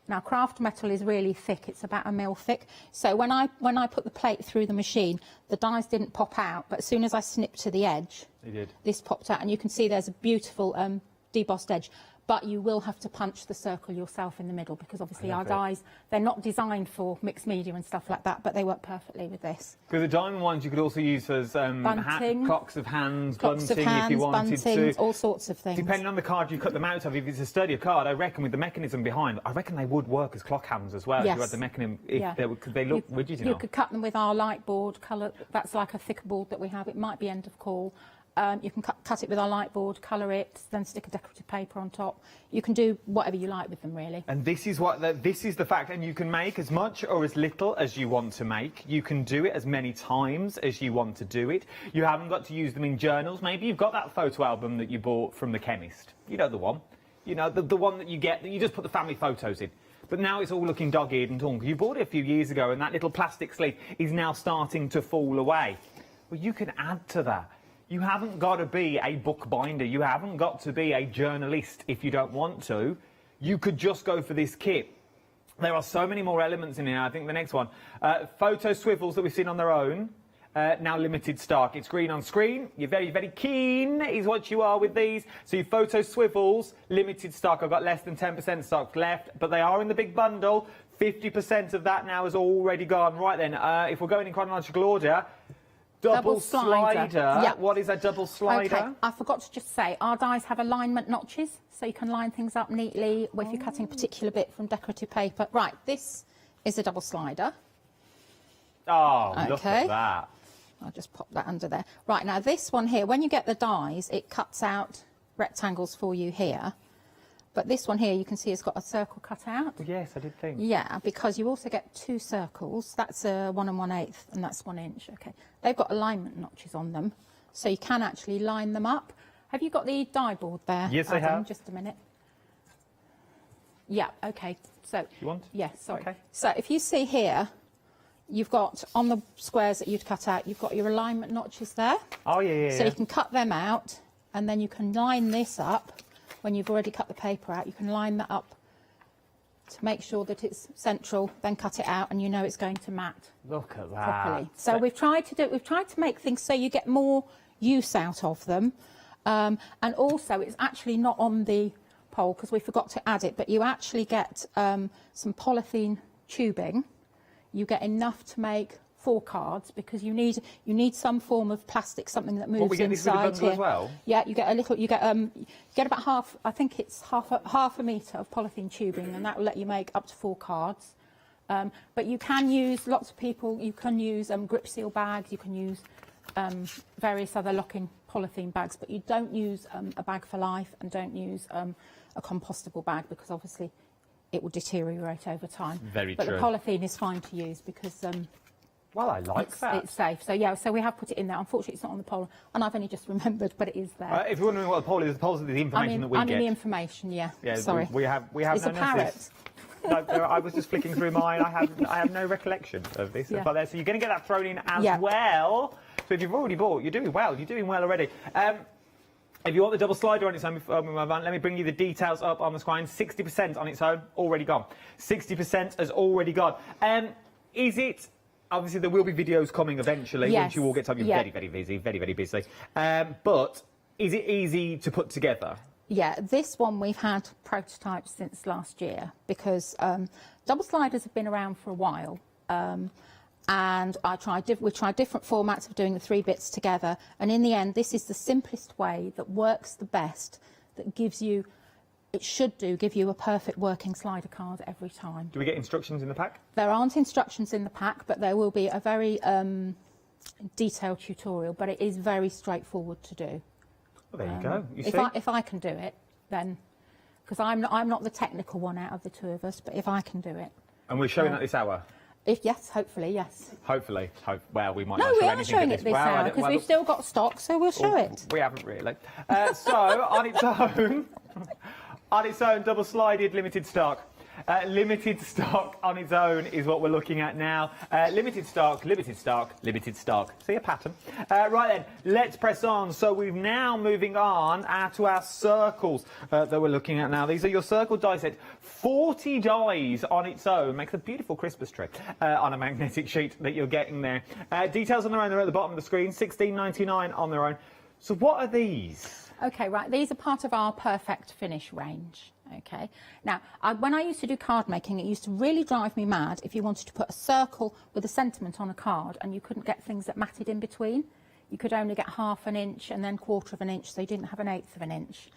Now, craft metal is really thick. It's about 1 mil thick. So when I put the plate through the machine, the dies didn't pop out, but as soon as I snipped to the edge, They did. this popped out, and you can see there's a beautiful debossed edge. But you will have to punch the circle yourself in the middle, because obviously our dies, they're not designed for mixed media and stuff like that, but they work perfectly with this. Because the diamond ones you could also use as Bunting. clocks of hands, Clocks bunting of hands, if you wanted buntings, to. all sorts of things. Depending on the card you cut them out of, if it's a sturdier card, I reckon with the mechanism behind, I reckon they would work as clock hands as well. Yes. If you had the mechanism, if Yeah. they look rigid enough. You could cut them with our light board colour. That's like a thicker board that we have. It might be end of call. You can cut it with our light board, colour it, then stick a decorative paper on top. You can do whatever you like with them, really. And this is the fact, and you can make as much or as little as you want to make. You can do it as many times as you want to do it. You haven't got to use them in journals. Maybe you've got that photo album that you bought from the chemist. You know the one. You know, the one that you get, that you just put the family photos in. But now it's all looking dog-eared and torn. You bought it a few years ago, and that little plastic sleeve is now starting to fall away. Well, you can add to that. You haven't got to be a bookbinder. You haven't got to be a journalist if you don't want to. You could just go for this kit. There are so many more elements in here. I think the next one. Photo swivels that we've seen on their own. Now limited stock. It's green on screen. You're very, very keen is what you are with these. So your photo swivels, limited stock. I've got less than 10% stock left, but they are in the big bundle. 50% of that now has already gone. Right then, if we're going in chronological order, double slider. Yeah. What is a double slider? Okay, I forgot to just say, our dies have alignment notches, so you can line things up neatly if you're cutting a particular bit from decorative paper. Right, this is a double slider. Oh, look at that. I'll just pop that under there. Right, now this one here, when you get the dies, it cuts out rectangles for you here. But this one here, you can see it's got a circle cut out. Yes, I did think. Yeah, because you also get 2 circles. That's 1 1/8 and that's 1 inch. Okay, they've got alignment notches on them, so you can actually line them up. Have you got the die board there? Yes, I have. Just a minute. Yeah, okay. So, you want? Yeah, sorry. Okay. So if you see here, you've got, on the squares that you'd cut out, you've got your alignment notches there. Oh, yeah. So you can cut them out, and then you can line this up. When you've already cut the paper out, you can line that up to make sure that it's central, then cut it out, and you know it's going to mat Look at that. properly. So we've tried to make things so you get more use out of them. And also, it's actually not on the pole because we forgot to add it, but you actually get some polythene tubing. You get enough to make 4 cards because you need some form of plastic, something that moves we get inside this with the here. bundle as well? Yeah, you get a little. You get about half. I think it's half a metre of polythene tubing, and that will let you make up to 4 cards. But you can use lots of people. You can use grip seal bags. You can use various other lock-in polythene bags, but you don't use a bag for life, and don't use a compostable bag because obviously it will deteriorate over time. Very true. But the polythene is fine to use because. Well, I like that. It's safe. So, yeah, so we have put it in there. Unfortunately, it's not on the poll, and I've only just remembered, but it is there. If you're wondering what the poll is, the poll is the information that we get. I mean the information, yeah. Sorry. We have It's no a parrot. No, I was just flicking through mine. I have no recollection of this. Yeah. But there, so you're going to get that thrown in as well. So if you've already bought, you're doing well. You're doing well already. If you want the double slider on its own, let me bring you the details up on the screen. 60% on its own, already gone. 60% has already gone. Is it... Obviously, there will be videos coming eventually once you all get time. You're very, very busy, very, very busy. But is it easy to put together? Yeah, this one we've had prototypes since last year because double sliders have been around for a while. And we tried different formats of doing the 3 bits together. And in the end, this is the simplest way that works the best, that gives you... It should give you a perfect working slider card every time. Do we get instructions in the pack? There aren't instructions in the pack, but there will be a very detailed tutorial, but it is very straightforward to do. Well, there you go. You see? If I can do it, then... Because I'm not the technical one out of the 2 of us, but if I can do it... And we're showing that this hour? Yes, hopefully, yes. Hopefully. Well, we might no, not show we are anything showing at it this hour, because we've still got stock, so we'll show it. We haven't really. So, on its own... On its own, double-slided, limited stock. Limited stock on its own is what we're looking at now. Limited stock, limited stock, limited stock. See a pattern? Right then, let's press on. So we're now moving on to our circles that we're looking at now. These are your circle die set. 40 dies on its own. Makes a beautiful Christmas tree on a magnetic sheet that you're getting there. Details on their own, they're at the bottom of the screen. $16.99 on their own. So what are these? Okay, right, these are part of our perfect finish range, okay? Now, when I used to do card making, it used to really drive me mad if you wanted to put a circle with a sentiment on a card and you couldn't get things that matted in between. You could only get 1/2 inch and then 1/4 inch, so you didn't have 1/8 inch.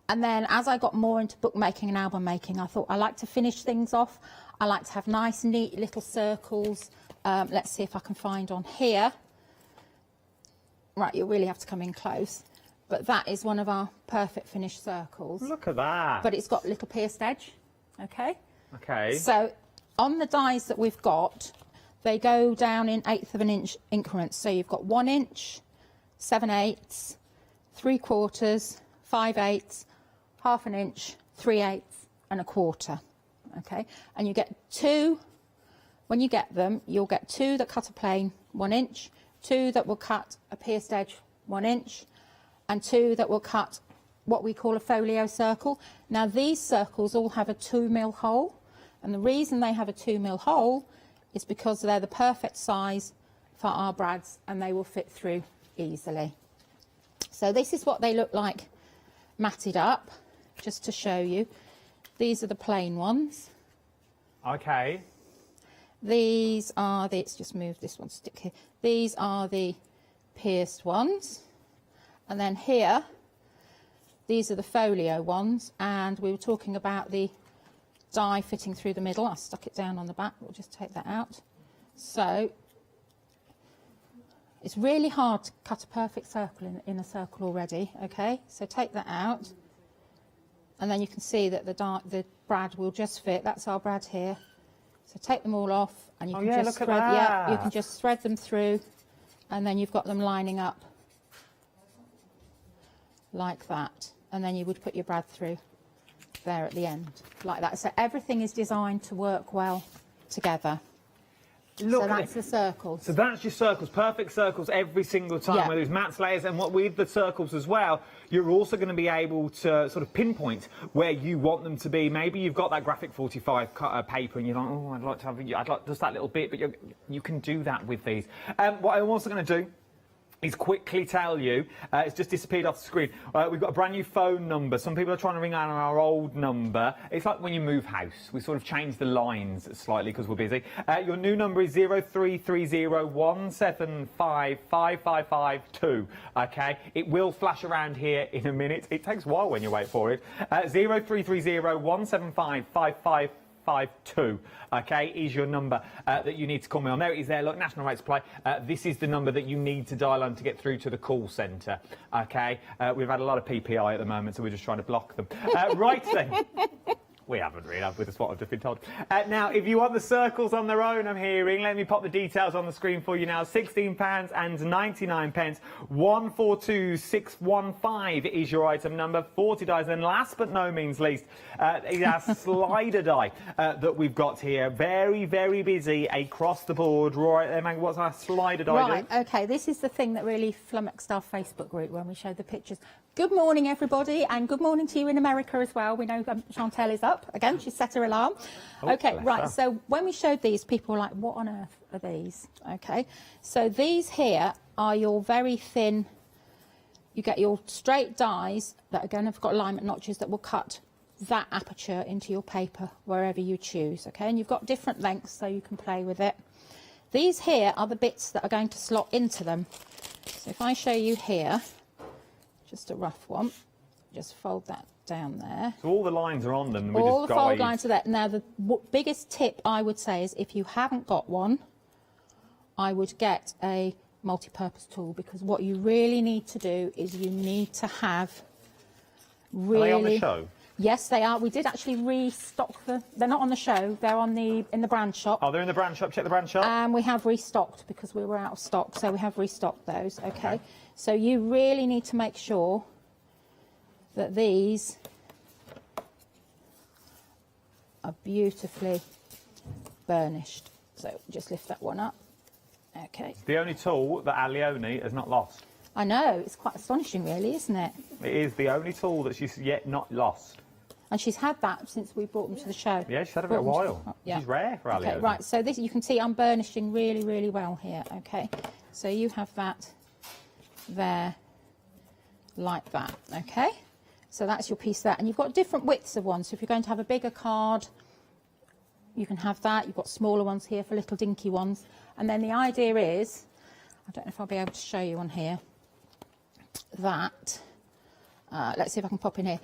And then as I got more into bookmaking and album making, I thought I like to finish things off. I like to have nice, neat little circles. Let's see if I can find on here. right, you really have to come in close. But that is one of our perfect finished circles. Look at that. But it's got a little pierced edge, okay? Okay. So on the dies that we've got, they go down in 1/8 of an inch increments. So you've got 1 inch, 7/8, 3/4, 5/8, 1/2 inch, 3/8 and 1/4, okay? And you get 2, when you get them, you'll get 2 that cut a plain 1 inch, 2 that will cut a pierced edge 1 inch, and 2 that will cut what we call a folio circle. Now these circles all have a 2mm hole, and the reason they have a 2mm hole is because they're the perfect size for our brads and they will fit through easily. So this is what they look like matted up, just to show you. These are the plain ones. Okay. These are the, let's just move this one, stick here. These are the pierced ones. And then here, these are the folio ones. And we were talking about the die fitting through the middle. I stuck it down on the back. We'll just take that out. So it's really hard to cut a perfect circle in a circle already. Okay, so take that out. And then you can see that the brad will just fit. That's our brad here. So take them all off, and you can just thread. Yeah, you can just thread them through, and then you've got them lining up like that. And then you would put your brad through there at the end, like that. So everything is designed to work well together. Look, so that's the circles. So that's your circles, perfect circles every single time, Yeah. whether it's mats, layers, and what with the circles as well, you're also going to be able to sort of pinpoint where you want them to be. Maybe you've got that graphic 45 paper and you're like, oh, I'd like to have, I'd like just that little bit, but you can do that with these. What I'm also going to do is quickly tell you, it's just disappeared off the screen, we've got a brand new phone number. Some people are trying to ring out on our old number. It's like when you move house, we sort of change the lines slightly because we're busy. Your new number is 033017555552, okay? It will flash around here in a minute. It takes a while when you wait for it. 033017555552. 52, okay, is your number that you need to call me on. There it is there, look, national rates play. This is the number that you need to dial on to get through to the call centre, okay? We've had a lot of PPI at the moment, so we're just trying to block them. Right then. We haven't really, have we? That's what I've just been told. Now, if you want the circles on their own, I'm hearing, let me pop the details on the screen for you now. £16.99. 142615 is your item number. 40 dies. And last but no means least, is our slider die that we've got here. Very, very busy across the board. Right there, Maggie, what's our slider die Right, okay, this is the thing that really flummoxed our Facebook group when we showed the pictures. Good morning, everybody, and good morning to you in America as well. We know Chantel is up. Again, she's set her alarm. Okay, right, so when we showed these, people were like, what on earth are these? Okay, so these here are your very thin, you get your straight dies that again have got alignment notches that will cut that aperture into your paper wherever you choose, okay? And you've got different lengths so you can play with it. These here are the bits that are going to slot into them. So if I show you here, just a rough one, just fold that down there. So all the lines are on them. All the fold lines are there. Now the biggest tip I would say is if you haven't got one, I would get a multi-purpose tool, because what you really need to do is you need to have really... Are they on the show? Yes, they are. We did actually restock them. They're not on the show. They're on in the brand shop. Oh, they're in the brand shop. Check the brand shop. And we have restocked because we were out of stock, so we have restocked those. Okay. So you really need to make sure that these are beautifully burnished. So just lift that one up. Okay. It's the only tool that Leonie has not lost. I know. It's quite astonishing, really, isn't it? It is the only tool that she's yet not lost. And she's had that since we brought them to the show. Yeah, she's had it for a while. Yeah. She's rare for Ali. Okay, right, so this, you can see I'm burnishing really, really well here, okay? So you have that there, like that, okay? So that's your piece there. And you've got different widths of ones. So if you're going to have a bigger card, you can have that. You've got smaller ones here for little dinky ones. And then the idea is, I don't know if I'll be able to show you on here, that, let's see if I can pop in here.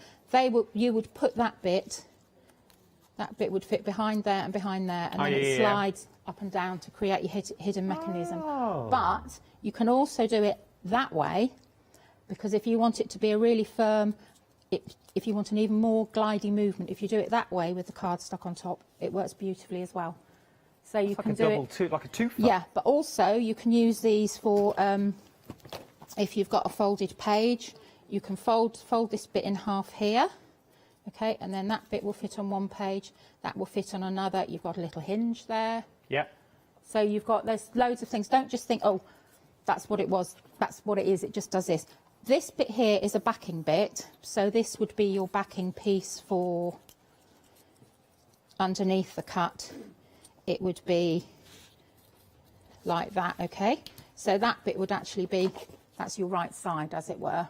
You would put that bit would fit behind there and behind there, and then it slides up and down to create your hidden mechanism. But you can also do it that way, because if you want it to be a really firm, if you want an even more glidey movement, if you do it that way with the cardstock on top, it works beautifully as well. So you can do it like a twofer. Yeah, but also you can use these for if you've got a folded page, you can fold this bit in half here, okay, and then that bit will fit on one page, that will fit on another. You've got a little hinge there. Yeah. So there's loads of things. Don't just think, oh, that's what it was, that's what it is, it just does this. This bit here is a backing bit, so this would be your backing piece for underneath the cut. It would be like that, okay? So that bit would actually be, that's your right side, as it were.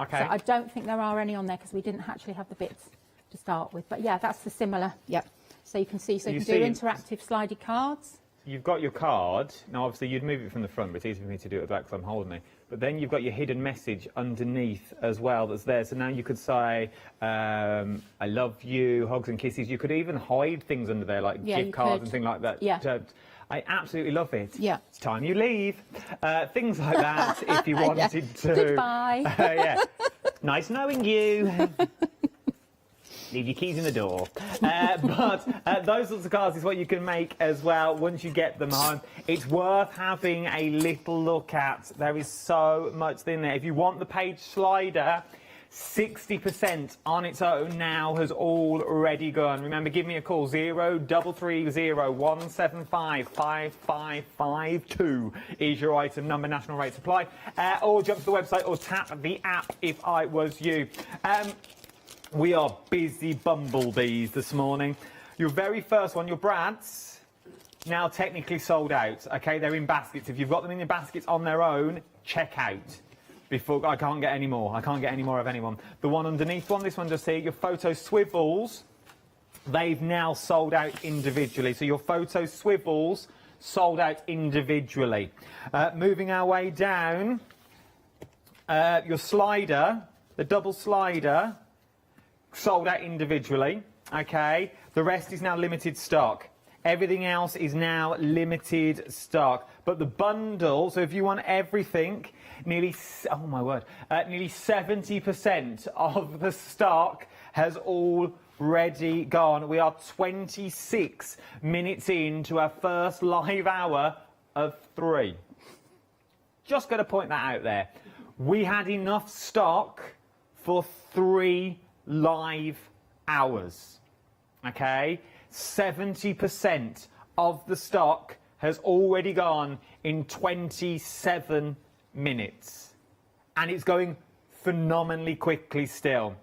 Okay. So I don't think there are any on there because we didn't actually have the bits to start with. But yeah, that's the similar, yep. So you can see, so you can do interactive slidey cards. You've got your card. Now, obviously, you'd move it from the front, but it's easy for me to do it at the back because I'm holding it. But then you've got your hidden message underneath as well that's there. So now you could say, I love you, hugs and kisses. You could even hide things under there, like gift cards and things like that. Yeah. I absolutely love it. Yeah. It's time you leave. Things like that, if you wanted to. Goodbye. Yeah. Nice knowing you. Leave your keys in the door. But those sorts of cards is what you can make as well once you get them home. It's worth having a little look at. There is so much in there. If you want the page slider, 60% on its own now has already gone. Remember, give me a call, 0330 175 5552 is your item number, national rate supply. Or jump to the website or tap the app if I was you. We are busy bumblebees this morning. Your very first one, your Brads, now technically sold out. Okay, they're in baskets. If you've got them in your baskets on their own, check out. Before I can't get any more. I can't get any more of anyone. The one underneath this one just here, your photo swivels, they've now sold out individually. So your photo swivels sold out individually. Moving our way down, your slider, the double slider, sold out individually, okay? The rest is now limited stock. Everything else is now limited stock. But the bundle, so if you want everything, nearly 70% of the stock has already gone. We are 26 minutes into our first live hour of 3. Just going to point that out there. We had enough stock for 3 live hours, okay? 70% of the stock has already gone in 27 minutes, and it's going phenomenally quickly still.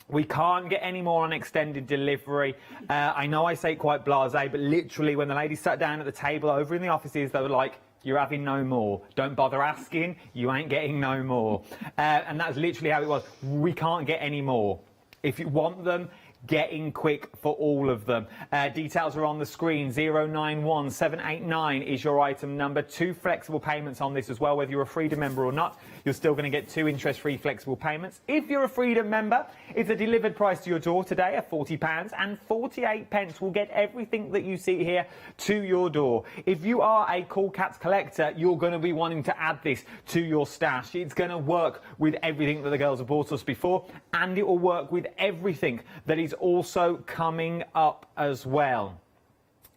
We can't get any more on extended delivery. I know I say it quite blasé, but literally when the ladies sat down at the table over in the offices, they were like, you're having no more. Don't bother asking, you ain't getting no more. And that's literally how it was. We can't get any more. If you want them, get in quick for all of them. Details are on the screen. 091789 is your item number. 2 flexible payments on this as well. Whether you're a Freedom member or not, you're still going to get 2 interest-free flexible payments. If you're a Freedom member, it's a delivered price to your door today of £40 and 48 pence will get everything that you see here to your door. If you are a Cool Cats collector, you're going to be wanting to add this to your stash. It's going to work with everything that the girls have bought us before, and it will work with everything that is also coming up as well,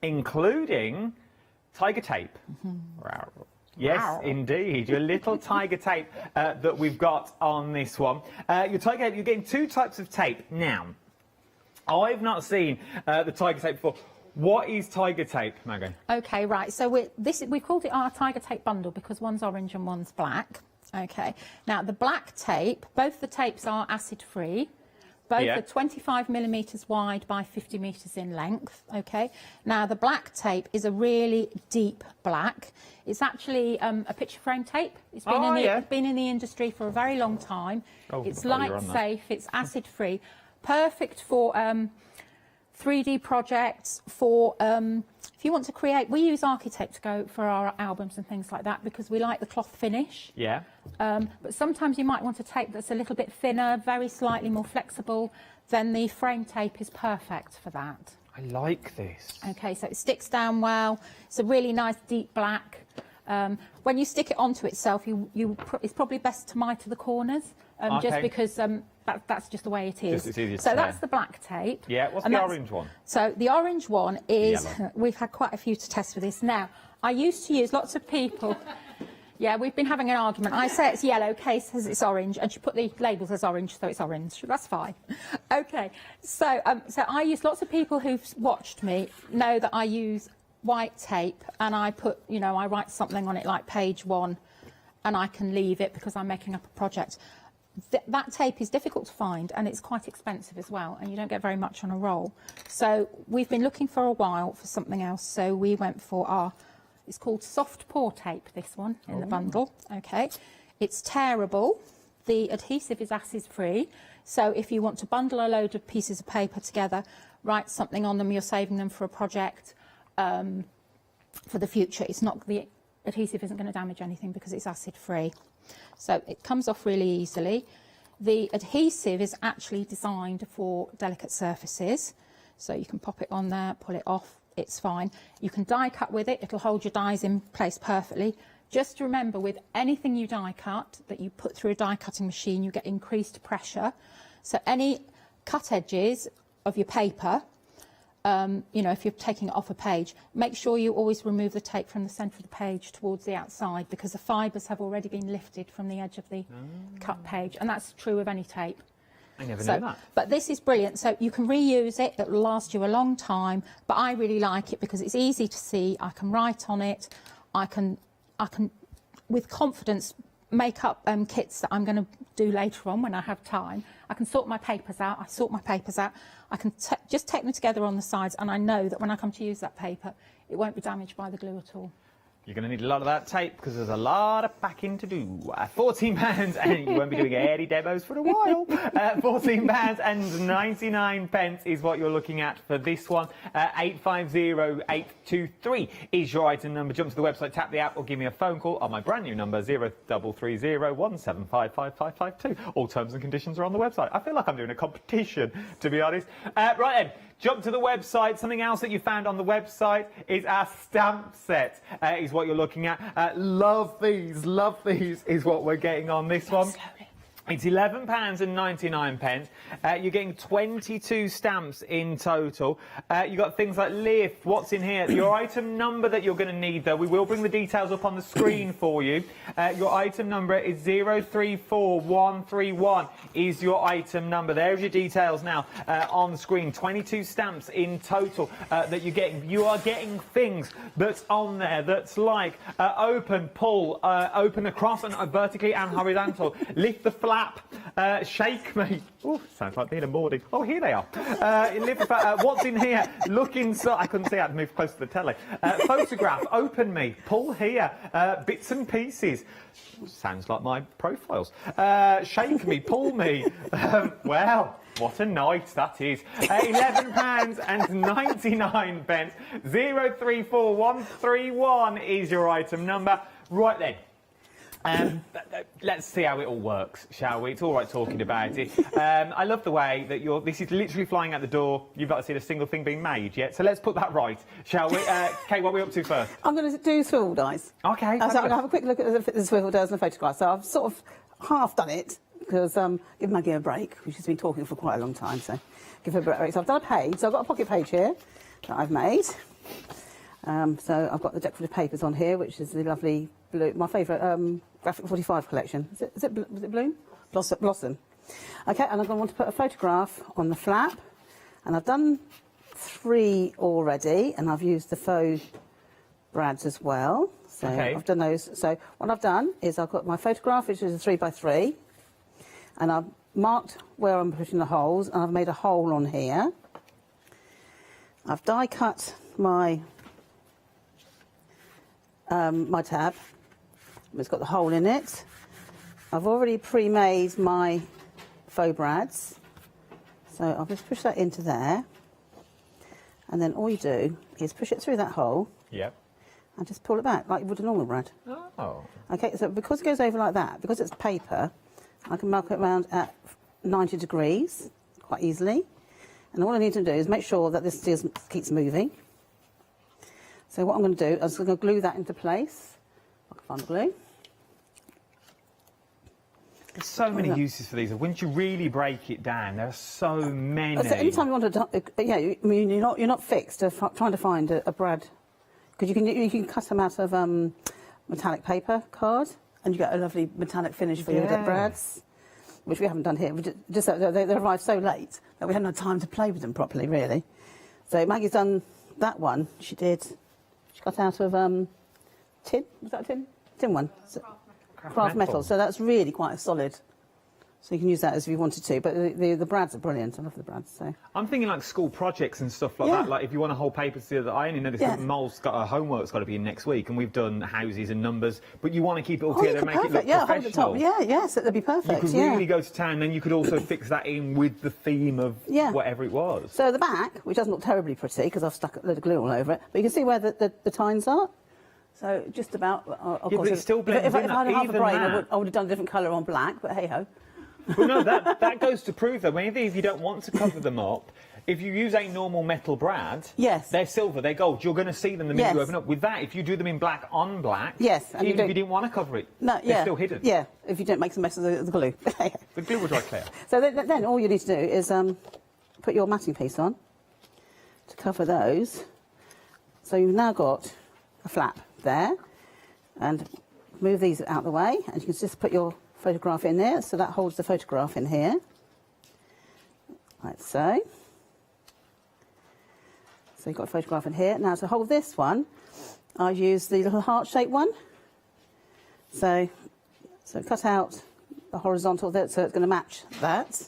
including tiger tape. Yes, indeed, your little tiger tape that we've got on this one. Your tiger tape, you're getting 2 types of tape. Now, I've not seen the tiger tape before. What is tiger tape, Maggie? Okay, right, so we've called it our tiger tape bundle because one's orange and one's black. Okay, now the black tape, both the tapes are acid free. Both are 25 millimetres wide by 50 metres in length, okay? Now, the black tape is a really deep black. It's actually a picture frame tape. It's been in the industry for a very long time. It's light safe, it's acid free, perfect for 3D projects, for if you want to create, we use Architape to go for our albums and things like that because we like the cloth finish. Yeah. But sometimes you might want a tape that's a little bit thinner, very slightly more flexible, then the frame tape is perfect for that. I like this. Okay, so it sticks down well. It's a really nice deep black. When you stick it onto itself, it's probably best to mite to the corners, just because that's just the way it is. It's easier to so tear. that's the black tape. Yeah, what's the orange one? So the orange one is, Yellow. we've had quite a few to test for this. Now, I used to use lots of people... Yeah, we've been having an argument. I say it's yellow, Kay says it's orange, and she put the labels as orange, so it's orange. That's fine. Okay, so I use, lots of people who've watched me know that I use white tape, and I put, you know, I write something on it like page 1, and I can leave it because I'm making up a project. That tape is difficult to find, and it's quite expensive as well, and you don't get very much on a roll. So we've been looking for a while for something else, so we went for our... It's called soft pour tape, this one, in the bundle. Okay, it's tearable. The adhesive is acid-free. So if you want to bundle a load of pieces of paper together, write something on them, you're saving them for a project for the future. It's not, the adhesive isn't going to damage anything because it's acid-free. So it comes off really easily. The adhesive is actually designed for delicate surfaces. So you can pop it on there, pull it off. It's fine. You can die cut with it. It'll hold your dies in place perfectly. Just remember, with anything you die cut that you put through a die cutting machine, you get increased pressure. So any cut edges of your paper, you know, if you're taking it off a page, make sure you always remove the tape from the centre of the page towards the outside, because the fibres have already been lifted from the edge of the cut page, and that's true of any tape. I never knew that. But this is brilliant. So you can reuse it. It will last you a long time. But I really like it because it's easy to see. I can write on it. I can, with confidence, make up kits that I'm going to do later on when I have time. I can sort my papers out. I sort my papers out. I can just take them together on the sides, and I know that when I come to use that paper, it won't be damaged by the glue at all. You're going to need a lot of that tape because there's a lot of packing to do. £14, and you won't be doing any demos for a while. £14.99 is what you're looking at for this one. 850823 is your item number. Jump to the website, tap the app, or give me a phone call on my brand new number 0330 1755552. All terms and conditions are on the website. I feel like I'm doing a competition, to be honest. Right then. Jump to the website. Something else that you found on the website is our stamp set, is what you're looking at. Love these is what we're getting on this one. It's £11.99. You're getting 22 stamps in total. You've got things like lift, what's in here. Your item number that you're going to need, though, we will bring the details up on the screen for you. Your item number is 034131 is your item number. There's your details now on the screen. 22 stamps in total that you're getting. You are getting things that's on there that's like open, pull, open across and vertically and horizontal. Lift the flap. Shake me. Ooh, sounds like being a morning. Oh, here they are. What's in here? Look inside. I couldn't see. I had to move close to the telly. Photograph. Open me. Pull here. Bits and pieces. Sounds like my profiles. Shake me. Pull me. Well, what a night that is. £11.99. 034131 is your item number. Right then. Let's see how it all works, shall we? It's all right talking about it. I love the way that this is literally flying out the door. You've not seen a single thing being made yet, so let's put that right, shall we? Kate, what are we up to first? I'm going to do swivel dies. Okay. So I'm going to have a quick look at the swivel dies and the photographs. So I've sort of half done it because give Maggie a break. She's been talking for quite a long time, so give her a break. So I've done a page. So I've got a pocket page here that I've made. So I've got the decorative papers on here, which is the lovely blue, my favourite Graphic 45 collection. Was it Bloom? Blossom. Okay, and I'm going to want to put a photograph on the flap, and I've done 3 already, and I've used the faux brads as well. So okay. I've done those. So what I've done is I've got my photograph, which is a 3x3, and I've marked where I'm putting the holes, and I've made a hole on here. I've die cut my my tab. It's got the hole in it. I've already pre-made my faux brads, so I'll just push that into there, and then all you do is push it through that hole. Yep. And just pull it back like you would a normal brad. Oh. Okay, so because it goes over like that, because it's paper, I can mark it around at 90 degrees quite easily. And all I need to do is make sure that this keeps moving. So what I'm going to do is I'm going to glue that into place I can find the glue. There's so many uses for these. Once you really break it down, there are so many. So anytime you want to, yeah, I mean, you're not fixed to trying to find a brad, because you can cut them out of metallic paper card, and you get a lovely metallic finish for your brads, which we haven't done here. They arrived so late that we hadn't had time to play with them properly, really. So Maggie's done that one. She got out of tin. Was that a tin? Tin one. Craft metal. So that's really quite a solid. So you can use that as if you wanted to. But the brads are brilliant. I love the brads. So I'm thinking like school projects and stuff like that. Like if you want to hold papers together, I only noticed that Noel's got a homework's got to be in next week, and we've done houses and numbers. But you want to keep it all together and make it look professional. Hold the top. Yes, that'd be perfect. You could really go to town. Then you could also fix that in with the theme of whatever it was. So the back, which doesn't look terribly pretty because I've stuck a load of glue all over it, but you can see where the tines are. So just about. Of course, but it still blends if in. If I had half a brain, I would have done a different colour on black. But hey ho. Well, no, that goes to prove that maybe if you don't want to cover them up, if you use a normal metal brad, they're silver, they're gold. You're going to see them the minute you open up. With that, if you do them in black on black, and even if you didn't want to cover it, they're still hidden. Yeah, if you don't make some mess of the glue. The glue will dry clear. So then all you need to do is put your matting piece on to cover those. So you've now got a flap there, and move these out of the way, and you can just put your photograph in there, so that holds the photograph in here, like so. So you've got a photograph in here. Now to hold this one, I've used the little heart-shaped one. So cut out the horizontal there, so it's going to match that.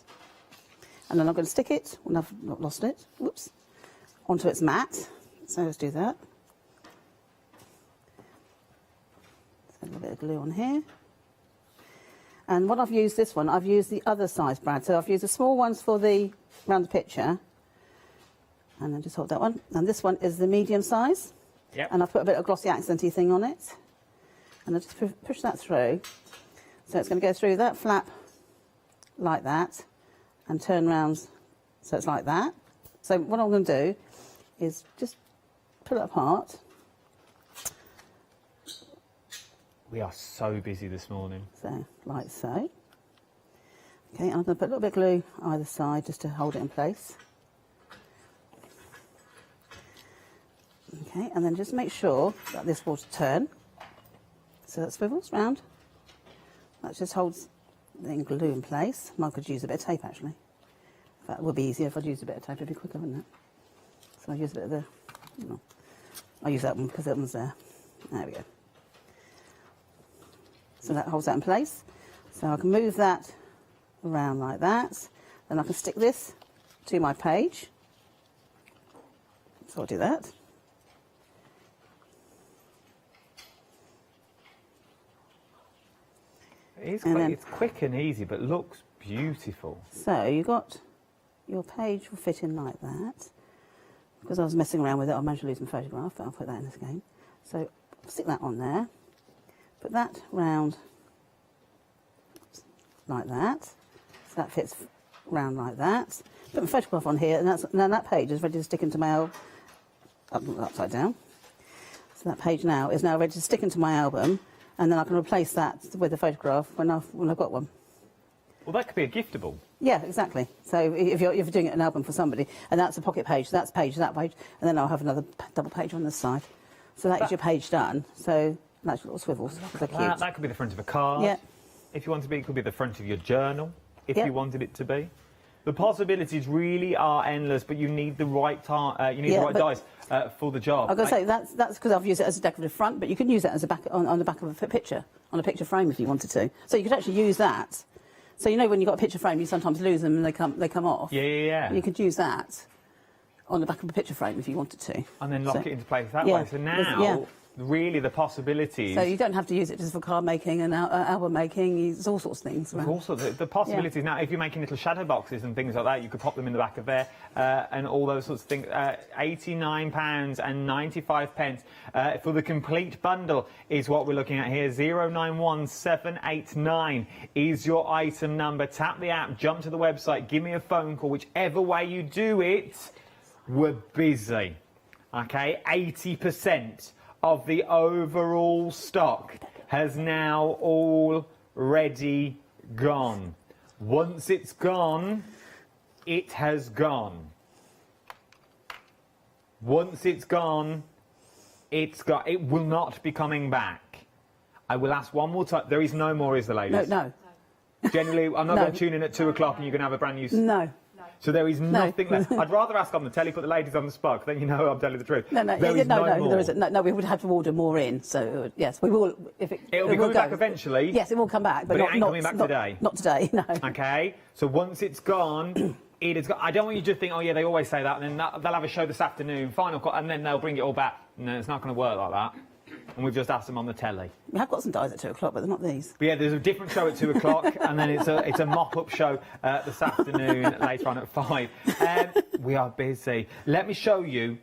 And then I'm going to stick it, when I've not lost it, whoops, onto its mat. So let's do that. So a little bit of glue on here. And what I've used this one, I've used the other size brad. So I've used the small ones for the round the picture. And then just hold that one. And this one is the medium size. Yep. And I've put a bit of glossy accenty thing on it. And I just push that through. So it's going to go through that flap like that and turn round so it's like that. So what I'm going to do is just pull it apart. We are so busy this morning. So, like so. Okay, I'm going to put a little bit of glue either side just to hold it in place. Okay, and then just make sure that this will turn. So that swivels round. That just holds the glue in place. I could use a bit of tape actually. That would be easier if I'd used a bit of tape, it'd be quicker, wouldn't it? So I'll use a bit of the... No, I'll use that one because that one's there. There we go. So that holds that in place. So I can move that around like that. Then I can stick this to my page. So I'll do that. It's quick and easy, but looks beautiful. So you got your page will fit in like that. Because I was messing around with it, I managed to lose my photograph, but I'll put that in this again. So stick that on there. Put that round like that. So that fits round like that. Put my photograph on here, and then that page is ready to stick into my upside down. So that page now is ready to stick into my album, and then I can replace that with a photograph when I've got one. Well, that could be a giftable. Yeah, exactly. So if you're doing an album for somebody, and that's a pocket page, that's page, that page, and then I'll have another double page on this side. So that is your page done. So that's your little swivels. They're cute. That could be the front of a card. Yeah. If you want to be, it could be the front of your journal, if you wanted it to be. The possibilities really are endless, but you need the right you need the right dies for the job. I've got to say that's because I've used it as a decorative front, but you can use it as a back on the back of a picture, on a picture frame if you wanted to. So you could actually use that. So you know when you've got a picture frame, you sometimes lose them and they come off. Yeah. You could use that on the back of a picture frame if you wanted to. And then lock it into place that way. So now, really the possibilities... So you don't have to use it just for card making and album making. There's all sorts of things. There's also the possibilities. Now, if you're making little shadow boxes and things like that, you could pop them in the back of there and all those sorts of things. £89.95 for the complete bundle is what we're looking at here. 091789 is your item number. Tap the app, jump to the website, give me a phone call. Whichever way you do it, we're busy. Okay, 80% of the overall stock has now already gone. Once it's gone, it has gone. Once it's gone, it will not be coming back. I will ask one more time. There is no more, is there, ladies? No. Generally, I'm not going to tune in at 2 o'clock and you're going to have a brand new... No. So there is nothing left. I'd rather ask on the telly, put the ladies on the spot, then you know I'm telling the truth. No, there isn't. No, we would have to order more in. So yes, we will. It'll be coming back eventually. Yes, it will come back, but it ain't coming back today. Not today. No. Okay. So once it's gone, it is. I don't want you to think, oh yeah, they always say that, and then they'll have a show this afternoon, final cut, and then they'll bring it all back. No, it's not going to work like that. And we've just asked them on the telly. We have got some dies at 2 o'clock, but they're not these. But yeah, there's a different show at 2 o'clock, and then it's a mop-up show this afternoon, later on at 5. We are busy. Let me show you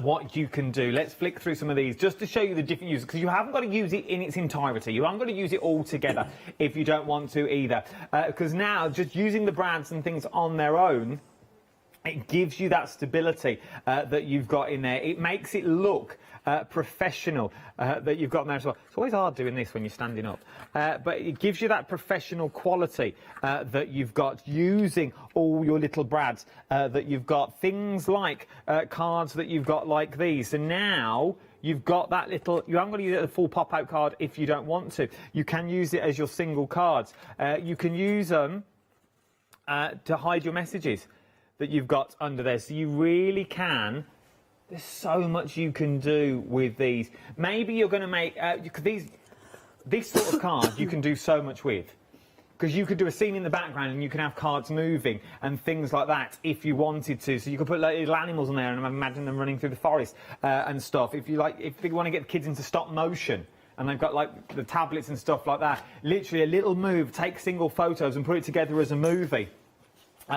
what you can do. Let's flick through some of these just to show you the different uses, because you haven't got to use it in its entirety. You haven't got to use it all together if you don't want to either. Because now, just using the brands and things on their own, it gives you that stability that you've got in there. It makes it look professional that you've got in there as well. It's always hard doing this when you're standing up. But it gives you that professional quality that you've got using all your little brads that you've got. Things like cards that you've got like these. So now you've got that little, you haven't got to use it as a full pop-out card if you don't want to. You can use it as your single cards. You can use them to hide your messages that you've got under there. So you really can. There's so much you can do with these. Maybe you're going to make this sort of card you can do so much with, because you could do a scene in the background and you can have cards moving and things like that if you wanted to. So you could put like, little animals on there and imagine them running through the forest and stuff. If you want to get kids into stop motion, and they've got like the tablets and stuff like that, literally a little move, take single photos and put it together as a movie.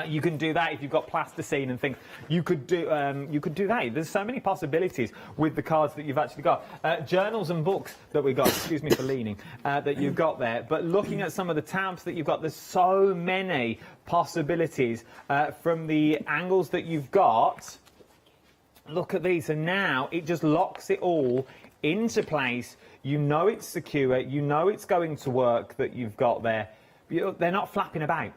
You can do that if you've got plasticine and things. You could do that. There's so many possibilities with the cards that you've actually got. Journals and books that we got. Excuse me for leaning. That you've got there. But looking at some of the tabs that you've got, there's so many possibilities from the angles that you've got. Look at these, and now it just locks it all into place. You know it's secure. You know it's going to work. That you've got there. They're not flapping about.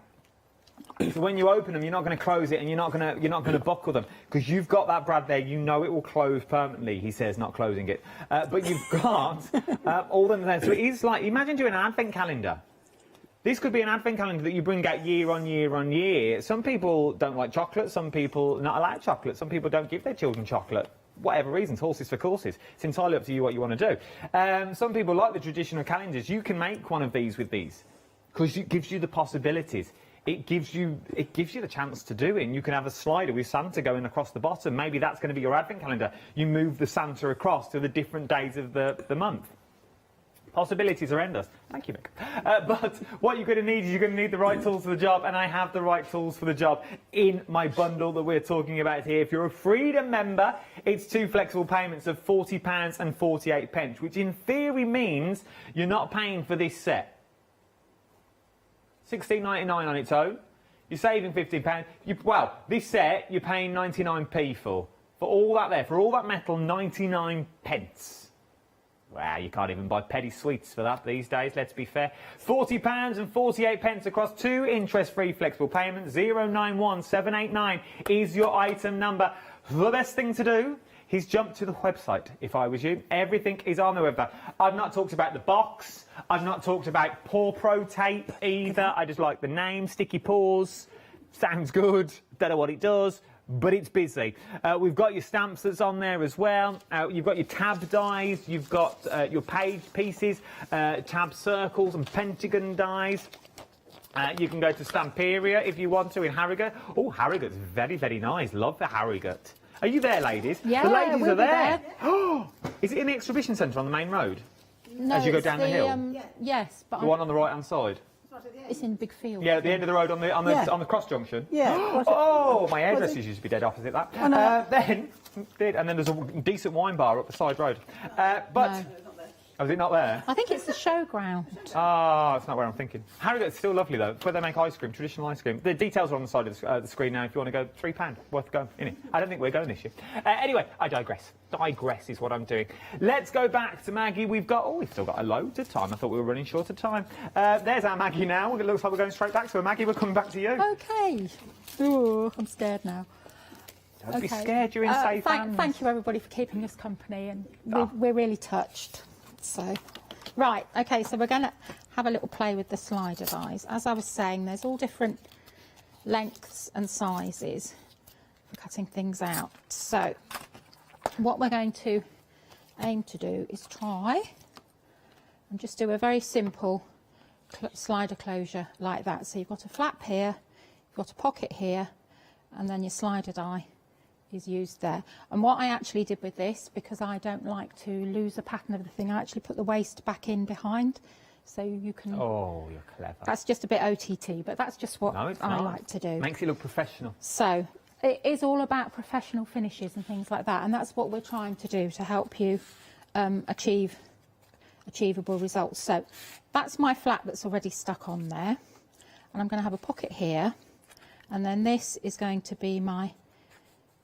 So when you open them, you're not going to close it, and you're not going to buckle them, because you've got that brad there. You know it will close permanently. He says, not closing it, but you've got all them there. So it is like, imagine doing an advent calendar. This could be an advent calendar that you bring out year on year on year. Some people don't like chocolate. Some people not allowed chocolate. Some people don't give their children chocolate. Whatever reasons, horses for courses. It's entirely up to you what you want to do. Some people like the traditional calendars. You can make one of these with these, because it gives you the possibilities. It gives you the chance to do it. And you can have a slider with Santa going across the bottom. Maybe that's going to be your advent calendar. You move the Santa across to the different days of the month. Possibilities are endless. Thank you, Mick. But what you're going to need is you're going to need the right tools for the job, and I have the right tools for the job in my bundle that we're talking about here. If you're a Freedom member, it's 2 flexible payments of £40 and 48 pence, which in theory means you're not paying for this set. $16.99 on its own. You're saving £15. Well, this set you're paying 99p for all that there, for all that metal, 99 pence. Wow, you can't even buy petty sweets for that these days, let's be fair. £40 and 48 pence across 2 interest-free flexible payments. 091789 is your item number. The best thing to do is jump to the website, if I was you. Everything is on the website. I've not talked about the box. I've not talked about Paw Pro tape either. I just like the name, Sticky Paws. Sounds good. Don't know what it does, but it's busy. We've got your stamps that's on there as well. You've got your tab dies. You've got your page pieces, tab circles and pentagon dies. You can go to Stamperia if you want to in Harrogate. Oh, Harrogate's very, very nice. Love the Harrogate. Are you there, ladies? Yeah, the ladies we'll are there. Oh, is it in the exhibition centre on the main road? No, as you go down the hill? Yes, but the one on the right-hand side. It's in the big field. Yeah, at the end of the road on the cross junction. Yeah. Oh, my hairdressers used to be dead opposite that. And then there's a decent wine bar up the side road. But Oh, is it not there? I think it's the showground. Oh, it's not where I'm thinking. Harrogate's still lovely, though. It's where they make ice cream, traditional ice cream. The details are on the side of the screen now if you want to go. £3, worth going, innit? I don't think we're going this year. Anyway, I digress. Digress is what I'm doing. Let's go back to Maggie. We've still got a load of time. I thought we were running short of time. There's our Maggie now. It looks like we're going straight back to her. Maggie, we're coming back to you. OK. Ooh, I'm scared now. Don't be scared, you're in safe hands. Thank you, everybody, for keeping us company, and we're really touched. So, right, OK, so we're going to have a little play with the slider dies. As I was saying, there's all different lengths and sizes for cutting things out. So, what we're going to aim to do is try and just do a very simple slider closure like that. So you've got a flap here, you've got a pocket here, and then your slider die is used there. And what I actually did with this, because I don't like to lose the pattern of the thing, I actually put the waist back in behind, so you can... Oh, you're clever. That's just a bit OTT, but that's just what I like to do. Makes it look professional. So it is all about professional finishes and things like that, and that's what we're trying to do to help you achieve achievable results. So that's my flap that's already stuck on there, and I'm going to have a pocket here, and then this is going to be my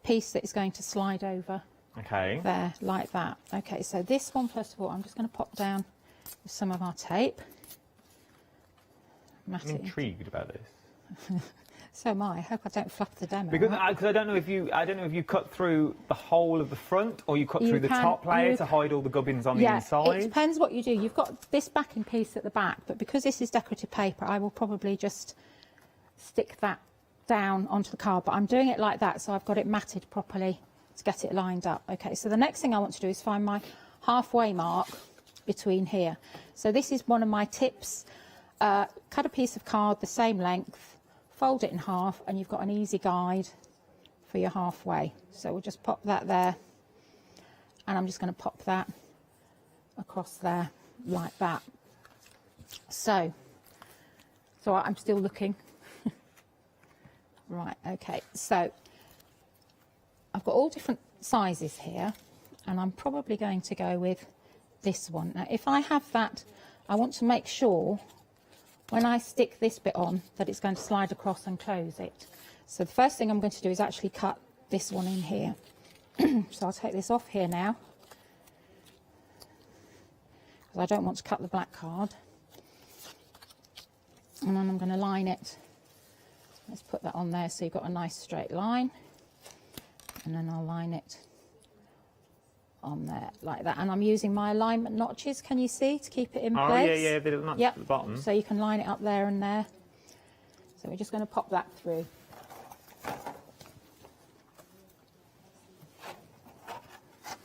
piece that is going to slide over there like that. Okay, so this one, first of all, I'm just going to pop down with some of our tape. I'm intrigued about this. So am I. I hope I don't fluff the demo. Because I don't know if you cut through the whole of the front or you cut through the top layer to hide all the gubbins on the inside. It depends what you do. You've got this backing piece at the back, but because this is decorative paper, I will probably just stick that down onto the card, but I'm doing it like that so I've got it matted properly to get it lined up. Okay, so the next thing I want to do is find my halfway mark between here. So this is one of my tips. Cut a piece of card the same length, fold it in half, and you've got an easy guide for your halfway. So we'll just pop that there, and I'm just going to pop that across there like that. So I'm still looking. Right, okay, so I've got all different sizes here, and I'm probably going to go with this one. Now, if I have that, I want to make sure when I stick this bit on that it's going to slide across and close it. So the first thing I'm going to do is actually cut this one in here. So I'll take this off here now, because I don't want to cut the black card. And then I'm going to line it. Let's put that on there so you've got a nice straight line, and then I'll line it on there like that. And I'm using my alignment notches, can you see, to keep it in place? Oh, yeah, the notch at the bottom. So you can line it up there and there. So we're just going to pop that through.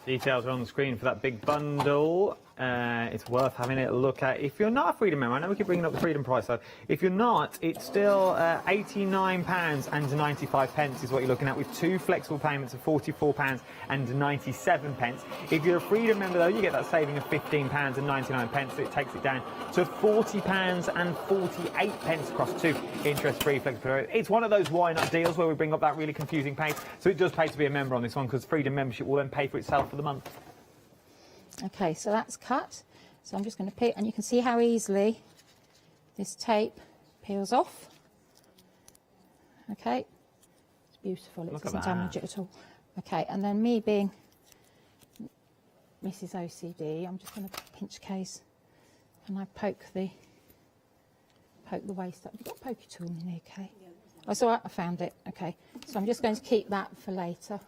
Details are on the screen for that big bundle. It's worth having a look at. If you're not a Freedom member, I know we keep bringing up the Freedom price, so if you're not, it's still £89.95 is what you're looking at, with 2 flexible payments of £44.97. If you're a Freedom member, though, you get that saving of £15.99, so it takes it down to £40.48 across 2 interest-free flexible. It's one of those why not deals where we bring up that really confusing page, so it does pay to be a member on this one, because Freedom membership will then pay for itself for the month. Okay, so that's cut. So I'm just going to peel, and you can see how easily this tape peels off. Okay, it's beautiful. It doesn't damage it at all. Okay, and then me being Mrs. OCD, I'm just going to pinch case, and I poke the waist up. Have you got a pokey tool in there, okay? Oh, it's all right, I found it. Okay, so I'm just going to keep that for later.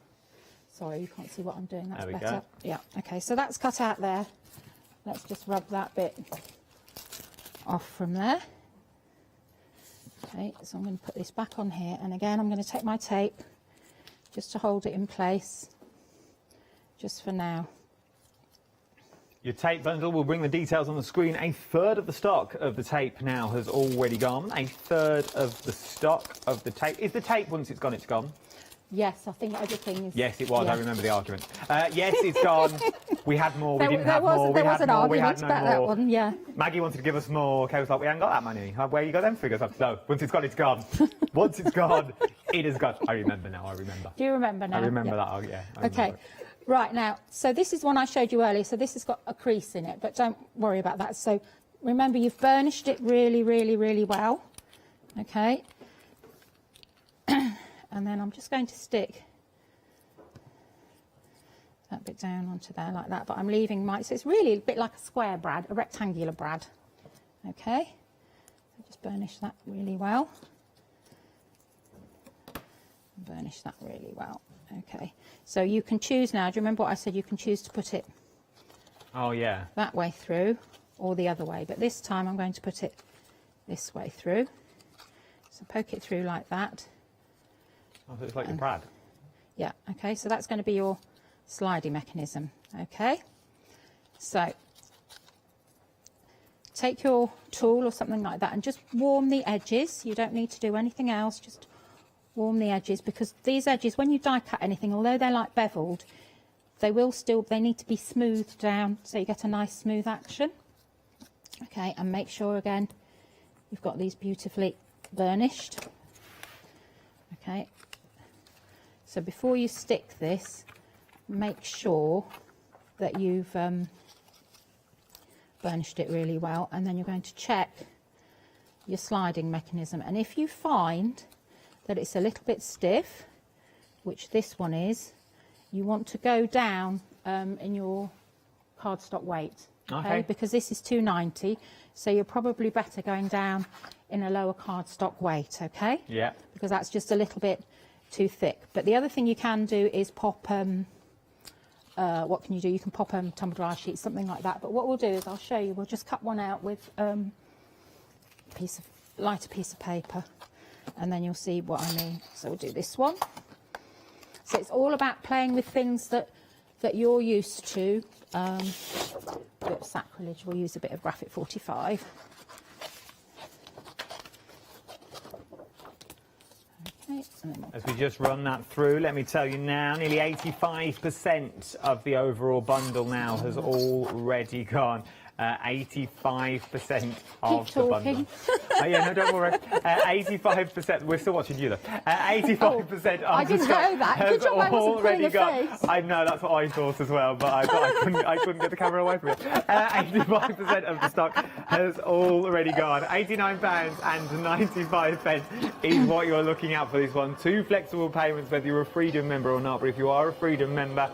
Sorry, you can't see what I'm doing. That's there we better. Go. Yeah, okay, so that's cut out there. Let's just rub that bit off from there. Okay, so I'm going to put this back on here, and again I'm going to take my tape just to hold it in place, just for now. Your tape bundle, will bring the details on the screen. A third of the stock of the tape now has already gone. A third of the stock of the tape. Is the tape, once it's gone, it's gone? Yes, I think everything is... Yes, it was. Yeah. I remember the argument. Yes, it's gone. We had more. We didn't have more. There was an argument about that one, yeah. Maggie wanted to give us more. Kay was like, we haven't got that money. Where you got them figures? No, once it's gone, it's gone. Once it's gone, it is gone. I remember now. I remember. Do you remember now? I remember that. Oh, yeah. Okay. Right, now, so this is one I showed you earlier, so this has got a crease in it, but don't worry about that. So remember, you've burnished it really, really, really well, okay? And then I'm just going to stick that bit down onto there like that, but I'm leaving my, so it's really a bit like a square brad, a rectangular brad, okay? So just burnish that really well. Burnish that really well. Okay, so you can choose now. Do you remember what I said? You can choose to put it that way through or the other way, but this time I'm going to put it this way through. So poke it through like that. Oh, so it's like a brad. Yeah, okay, so that's going to be your sliding mechanism. Okay, so take your tool or something like that and just warm the edges. You don't need to do anything else, just warm the edges, because these edges, when you die cut anything, although they're like beveled, they need to be smoothed down so you get a nice smooth action. Okay, and make sure again you've got these beautifully burnished. Okay, so before you stick this, make sure that you've burnished it really well, and then you're going to check your sliding mechanism, and if you find that it's a little bit stiff, which this one is, you want to go down in your cardstock weight, okay? Because this is 290, so you're probably better going down in a lower cardstock weight, okay? Yeah. Because that's just a little bit too thick. But the other thing you can do is pop, what can you do? You can pop tumble dry sheets, something like that. But what we'll do is I'll show you, we'll just cut one out with lighter piece of paper, and then you'll see what I mean. So we'll do this one. So it's all about playing with things that you're used to. A bit of sacrilege, we'll use a bit of Graphic 45. Okay, as we just run that through, let me tell you now, nearly 85% of the overall bundle now has already gone. 85% of the bundle. Yeah, no, don't worry. 85%. We're still watching you, though. 85% of I didn't know that. Good job I wasn't pulling a face. I know, that's what I thought as well, but I couldn't get the camera away from it. 85% of the stock has already gone. £89.95 is what you're looking at for this one. 2 flexible payments, whether you're a Freedom member or not. But if you are a Freedom member,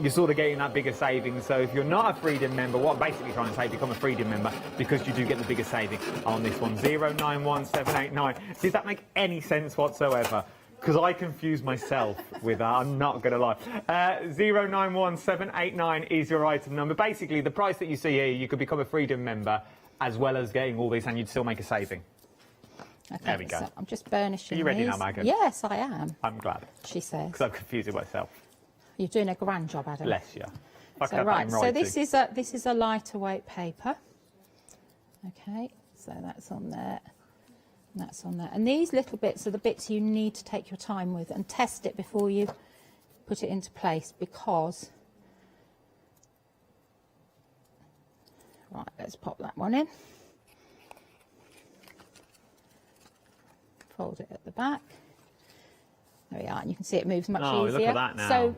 you're sort of getting that bigger saving. So if you're not a Freedom member, what I'm basically trying to say, become a Freedom member, because you do get the bigger saving on this one. 091789. Does that make any sense whatsoever? Because I confuse myself with that, I'm not going to lie. 091789 is your item number. Basically, the price that you see here, you could become a Freedom member as well as getting all this, and you'd still make a saving. Okay, there we go. So I'm just burnishing. Are you ready these. now, Megan? Yes, I am. I'm glad. She says. Because I'm confusing myself. You're doing a grand job, Adam. Bless you. So right, so this is a lighter weight paper. Okay, so that's on there, and that's on there. And these little bits are the bits you need to take your time with and test it before you put it into place, because... Right, let's pop that one in. Fold it at the back. There we are, and you can see it moves much easier. Look at that now.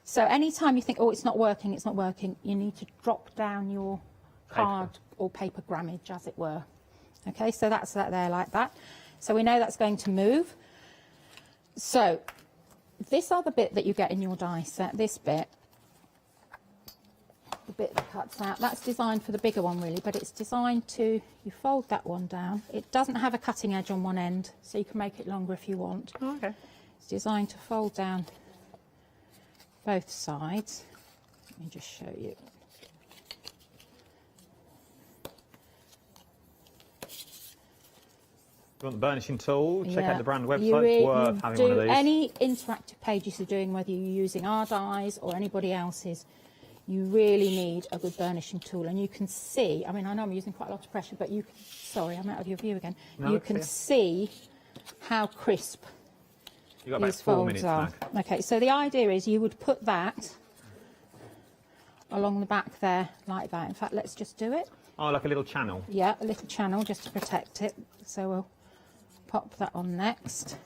So anytime you think, oh, it's not working, you need to drop down your card or paper grammage, as it were. Okay, so that's that there like that. So we know that's going to move. So this other bit that you get in your die set, this bit, the bit that cuts out, that's designed for the bigger one really, but it's designed to, you fold that one down. It doesn't have a cutting edge on one end, so you can make it longer if you want. Oh, okay. It's designed to fold down both sides. Let me just show you. You want the burnishing tool? Check out the brand website. You it's worth having one of these. Any interactive pages you're doing, whether you're using our dies or anybody else's, you really need a good burnishing tool. And you can see, I mean, I know I'm using quite a lot of pressure, but you can, sorry, I'm out of your view again. No, you can see how crisp You've got about 4 minutes, Mag. Okay, so the idea is you would put that along the back there, like that. In fact, let's just do it. Oh, like a little channel? Yeah, a little channel just to protect it. So we'll pop that on next.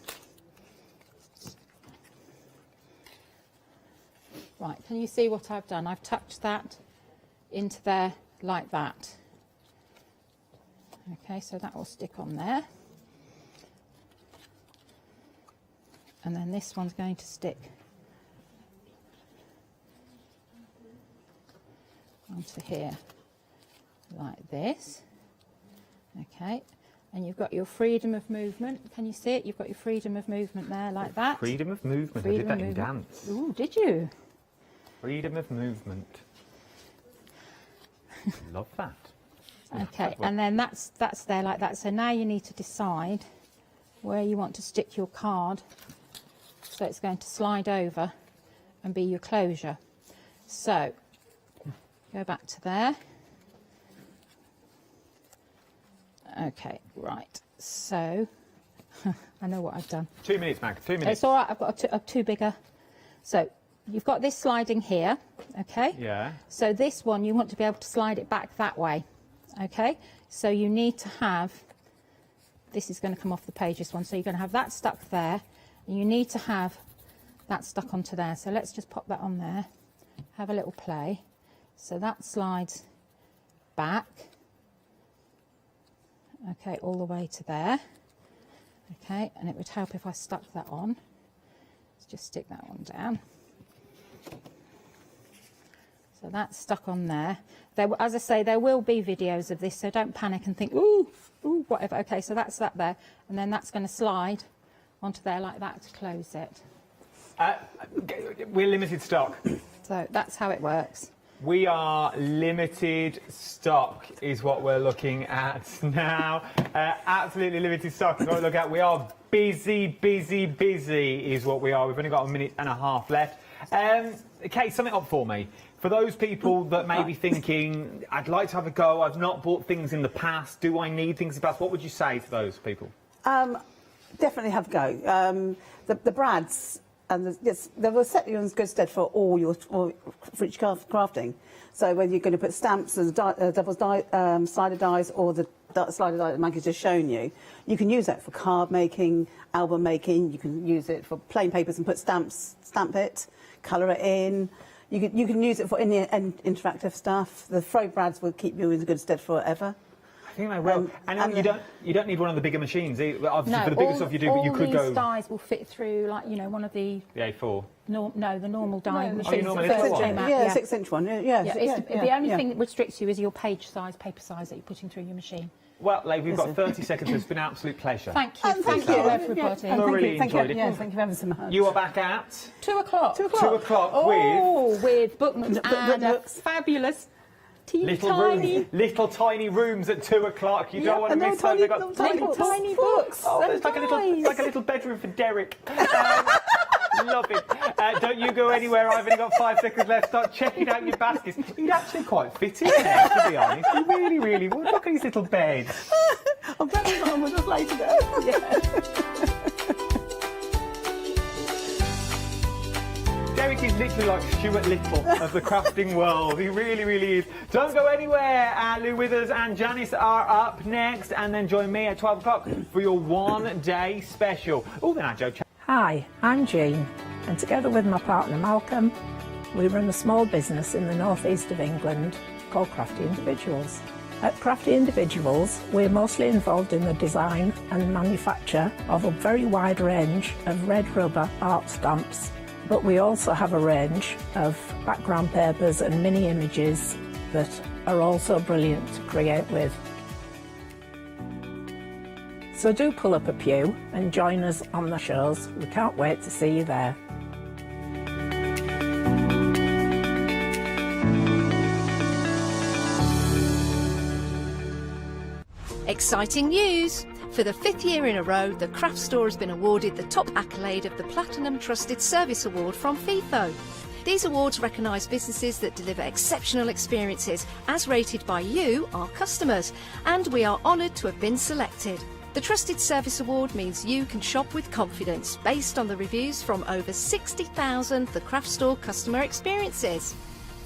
Right, can you see what I've done? I've tucked that into there like that. Okay, so that will stick on there. And then this one's going to stick onto here like this. Okay, and you've got your freedom of movement. Can you see it? You've got your freedom of movement there like that. Freedom of movement. Freedom I did that of in movement. dance. Ooh, did you? Freedom of movement. Love that. Okay, and then that's there like that. So now you need to decide where you want to stick your card. So it's going to slide over and be your closure. So go back to there. Okay, right. So I know what I've done. 2 minutes, Mag. 2 minutes. It's all right. I've got a two bigger. So you've got this sliding here. Okay. Yeah. So this one you want to be able to slide it back that way. Okay. So you need to have. This is going to come off the page. This one. So you're going to have that stuck there, and you need to have that stuck onto there. So let's just pop that on there. Have a little play. So that slides back. Okay, all the way to there. Okay, and it would help if I stuck that on. Let's just stick that one down. So that's stuck on there. As I say, there will be videos of this, so don't panic and think, ooh, whatever. Okay, so that's that there, and then that's going to slide onto there like that to close it. We're limited stock. So that's how it works. We are limited stock is what we're looking at now. Absolutely limited stock is what we look at. We are busy is what we are. We've only got 1.5 minutes left. Kate, sum it up for me. For those people that may be thinking, I'd like to have a go, I've not bought things in the past, do I need things in the past? What would you say to those people? Definitely have a go. The brads, and they will set you in good stead for all your for each crafting. So whether you're going to put stamps and double slider dies or the slider die that Maggie's just shown you, you can use that for card making, album making. You can use it for plain papers and put stamps, stamp it, colour it in. You can use it for interactive stuff. The throw brads will keep you in good stead forever. I think they will. And you don't need one of the bigger machines. Obviously, for the bigger stuff you do, but you could go. All these dies will fit through, like, you know, one of the. The A4. No, the normal die machines. Oh, normal 6-inch one. The only thing that restricts you is your page size, paper size that you're putting through your machine. Well, we've got 30 seconds. It's been an absolute pleasure. Thank you. Thank you, everybody. I really enjoyed it. Yes, thank you ever so much. You are back at 2 o'clock. 2 o'clock with bookmarks and a fabulous little tiny rooms at 2 o'clock. You don't want to miss them. They've got tiny books. Oh, it's like a little bedroom for Derek. Love it. Don't you go anywhere. I've only got 5 seconds left. Start checking out your baskets. You'd actually quite fit in there, to be honest. You really, really would. Look at his little bed. I'm glad he's on with us later. Derek is literally like Stuart Little of the crafting world. He really, really is. Don't go anywhere. Lou Withers and Janice are up next, and then join me at 12 o'clock for your one-day special. Oh, then Joe. Hi, I'm Jean, and together with my partner Malcolm, we run a small business in the northeast of England called Crafty Individuals. At Crafty Individuals, we're mostly involved in the design and manufacture of a very wide range of red rubber art stamps, but we also have a range of background papers and mini images that are also brilliant to create with. So do pull up a pew and join us on the shows. We can't wait to see you there. Exciting news! For the 5th year in a row, the Craft Store has been awarded the top accolade of the Platinum Trusted Service Award from FIFO. These awards recognise businesses that deliver exceptional experiences, as rated by you, our customers, and we are honoured to have been selected. The Trusted Service Award means you can shop with confidence based on the reviews from over 60,000 The Craft Store customer experiences.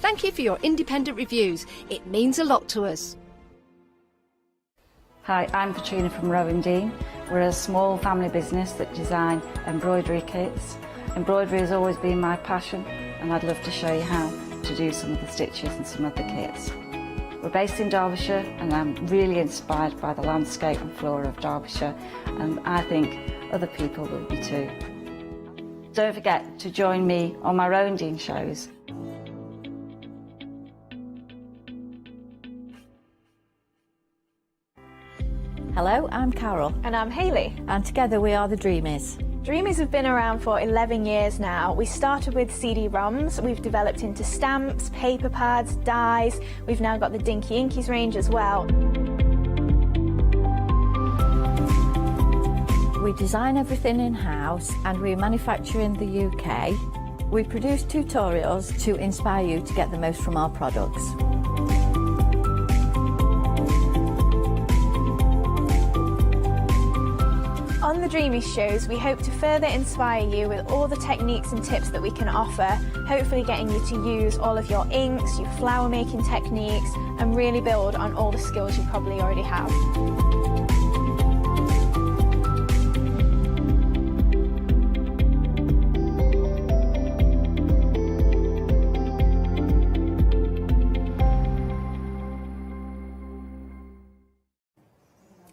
Thank you for your independent reviews. It means a lot to us. Hi, I'm Katrina from Rowan Dean. We're a small family business that design embroidery kits. Embroidery has always been my passion, and I'd love to show you how to do some of the stitches and some of the kits. We're based in Derbyshire, and I'm really inspired by the landscape and flora of Derbyshire, and I think other people will be too. Don't forget to join me on my Rowan shows. Hello, I'm Carol. And I'm Hayley. And together we are the Dreamies. Dreamies have been around for 11 years now. We started with CD-ROMs, we've developed into stamps, paper pads, dies. We've now got the Dinky Inkies range as well. We design everything in-house and we manufacture in the UK. We produce tutorials to inspire you to get the most from our products. On the Dreamies shows, we hope to further inspire you with all the techniques and tips that we can offer, hopefully getting you to use all of your inks, your flower making techniques, and really build on all the skills you probably already have.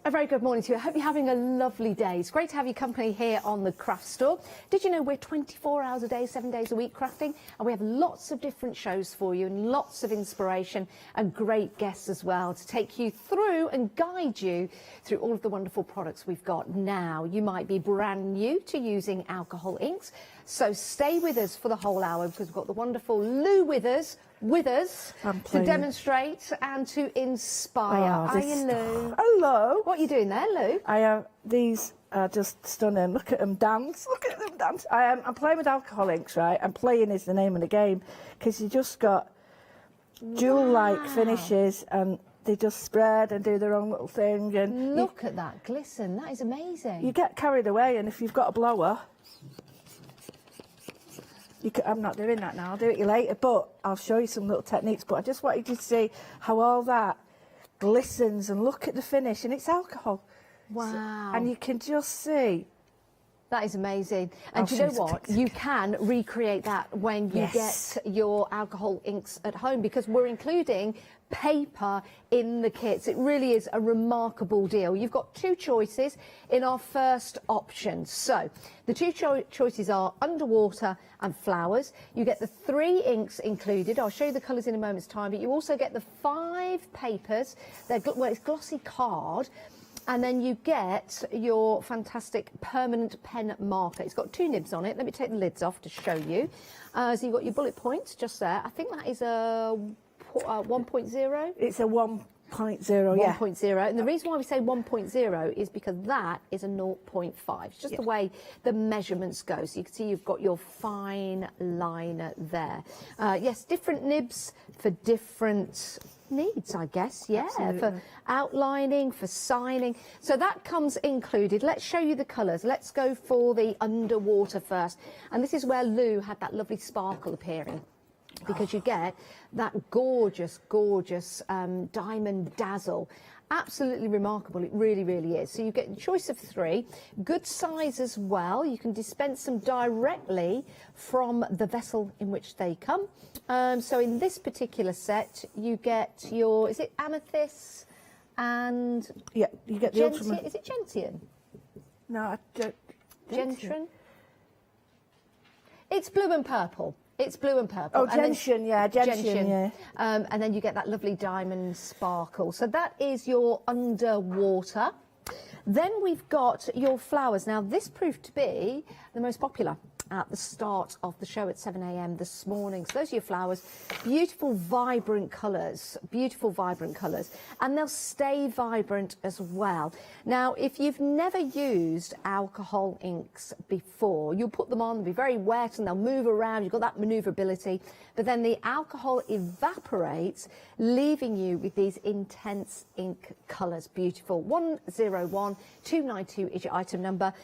A very good morning to you. I hope you're having a lovely day. It's great to have your company here on the Craft Store. Did you know we're 24 hours a day, 7 days a week crafting? And we have lots of different shows for you and lots of inspiration and great guests as well to take you through and guide you through all of the wonderful products we've got now. You might be brand new to using alcohol inks, so stay with us for the whole hour because we've got the wonderful Lou with us to demonstrate and to inspire. Are you, Lou? Hello. What are you doing there, Lou? These are just stunning. Look at them dance. Look at them dance. I'm playing with alcohol inks, right? And playing is the name of the game because you just got jewel-like finishes and they just spread and do their own little thing. And look at that glisten. That is amazing. You get carried away, and if you've got a blower, I'm not doing that now, I'll do it later, but I'll show you some little techniques. But I just wanted you to see how all that glistens and look at the finish, and it's alcohol. Wow. And you can just see. That is amazing. And do you know what? You can recreate that when you get your alcohol inks at home because we're including paper in the kits. It really is a remarkable deal. You've got two choices in our first option. So the two choices are underwater and flowers. You get the 3 inks included. I'll show you the colours in a moment's time, but you also get the 5 papers. It's glossy card. And then you get your fantastic permanent pen marker. It's got 2 nibs on it. Let me take the lids off to show you. So you've got your bullet points just there. I think that is a 1.0. It's a 1.0, yeah. 1.0. And the reason why we say 1.0 is because that is a 0.5. It's just the way the measurements go. So you can see you've got your fine liner there. Yes, different nibs for different needs, I guess, for outlining, for signing. So that comes included. Let's show you the colours. Let's go for the underwater first. And this is where Lou had that lovely sparkle appearing, because you get that gorgeous, gorgeous diamond dazzle. Absolutely remarkable, it really, really is. So you get a choice of 3, good size as well. You can dispense them directly from the vessel in which they come. So in this particular set, you get your, is it amethyst and... Yeah, you get the ultimate... Is it gentian? No, Gentian? It's blue and purple. It's blue and purple. Oh, gentian, gentian, yeah. And then you get that lovely diamond sparkle. So that is your underwater. Then we've got your flowers. Now, this proved to be the most popular at the start of the show at 7 a.m. this morning. So those are your flowers. Beautiful, vibrant colours. Beautiful, vibrant colours. And they'll stay vibrant as well. Now, if you've never used alcohol inks before, you'll put them on, they'll be very wet and they'll move around. You've got that manoeuvrability. But then the alcohol evaporates, leaving you with these intense ink colours. Beautiful. 101292 is your item number.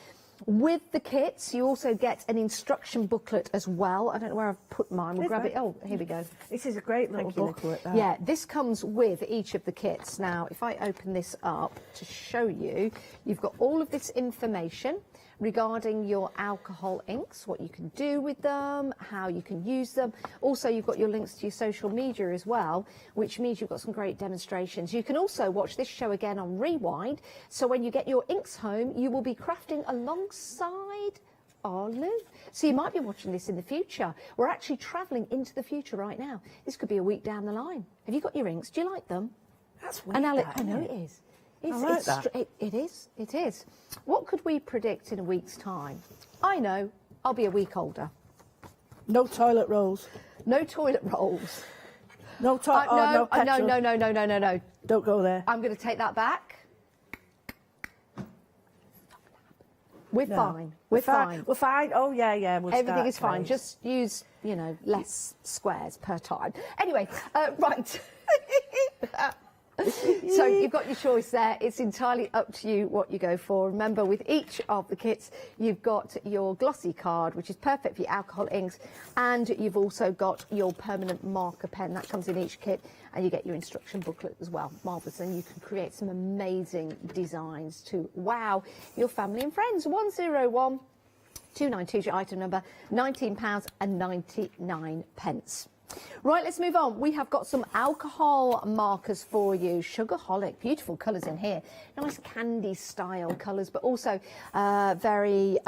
With the kits, you also get an instruction booklet as well. I don't know where I've put mine. We'll grab it. Oh, here we go. This is a great little booklet. Yeah, this comes with each of the kits. Now, if I open this up to show you, you've got all of this information regarding your alcohol inks, what you can do with them, how you can use them. Also, you've got your links to your social media as well, which means you've got some great demonstrations. You can also watch this show again on Rewind, so when you get your inks home, you will be crafting alongside our Lou. So you might be watching this in the future. We're actually travelling into the future right now. This could be a week down the line. Have you got your inks? Do you like them? That's weird. And Alex, that, I know isn't it is. It's, I like it's that. It is. It is. What could we predict in a week's time? I know. I'll be a week older. No toilet rolls. No toilet rolls. No toilet. No petrol. No. Don't go there. I'm going to take that back. We're fine. We're fine. We're fine. Oh yeah. Everything is fine. Just use, you know, less squares per time. Anyway, right. So you've got your choice there. It's entirely up to you what you go for. Remember, with each of the kits, you've got your glossy card, which is perfect for your alcohol inks, and you've also got your permanent marker pen. That comes in each kit, and you get your instruction booklet as well. Marvellous. And you can create some amazing designs to wow your family and friends. 101 292 is your item number, £19.99. Right, let's move on. We have got some alcohol markers for you. Sugarholic, beautiful colours in here. Nice candy style colours, but also very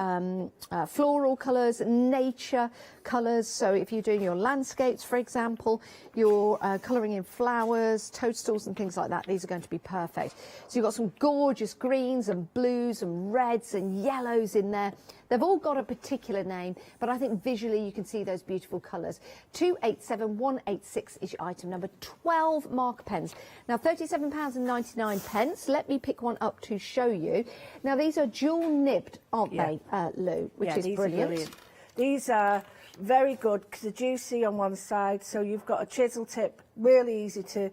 floral colours, nature colours. So if you're doing your landscapes, for example, you're colouring in flowers, toadstools and things like that, these are going to be perfect. So you've got some gorgeous greens and blues and reds and yellows in there. They've all got a particular name, but I think visually you can see those beautiful colours. 287186 is your item number. 12 marker pens. Now, £37.99. Let me pick one up to show you. Now, these are dual nibbed, aren't they, Lou? Which is brilliant. These are very good because they're juicy on one side, so you've got a chisel tip, really easy to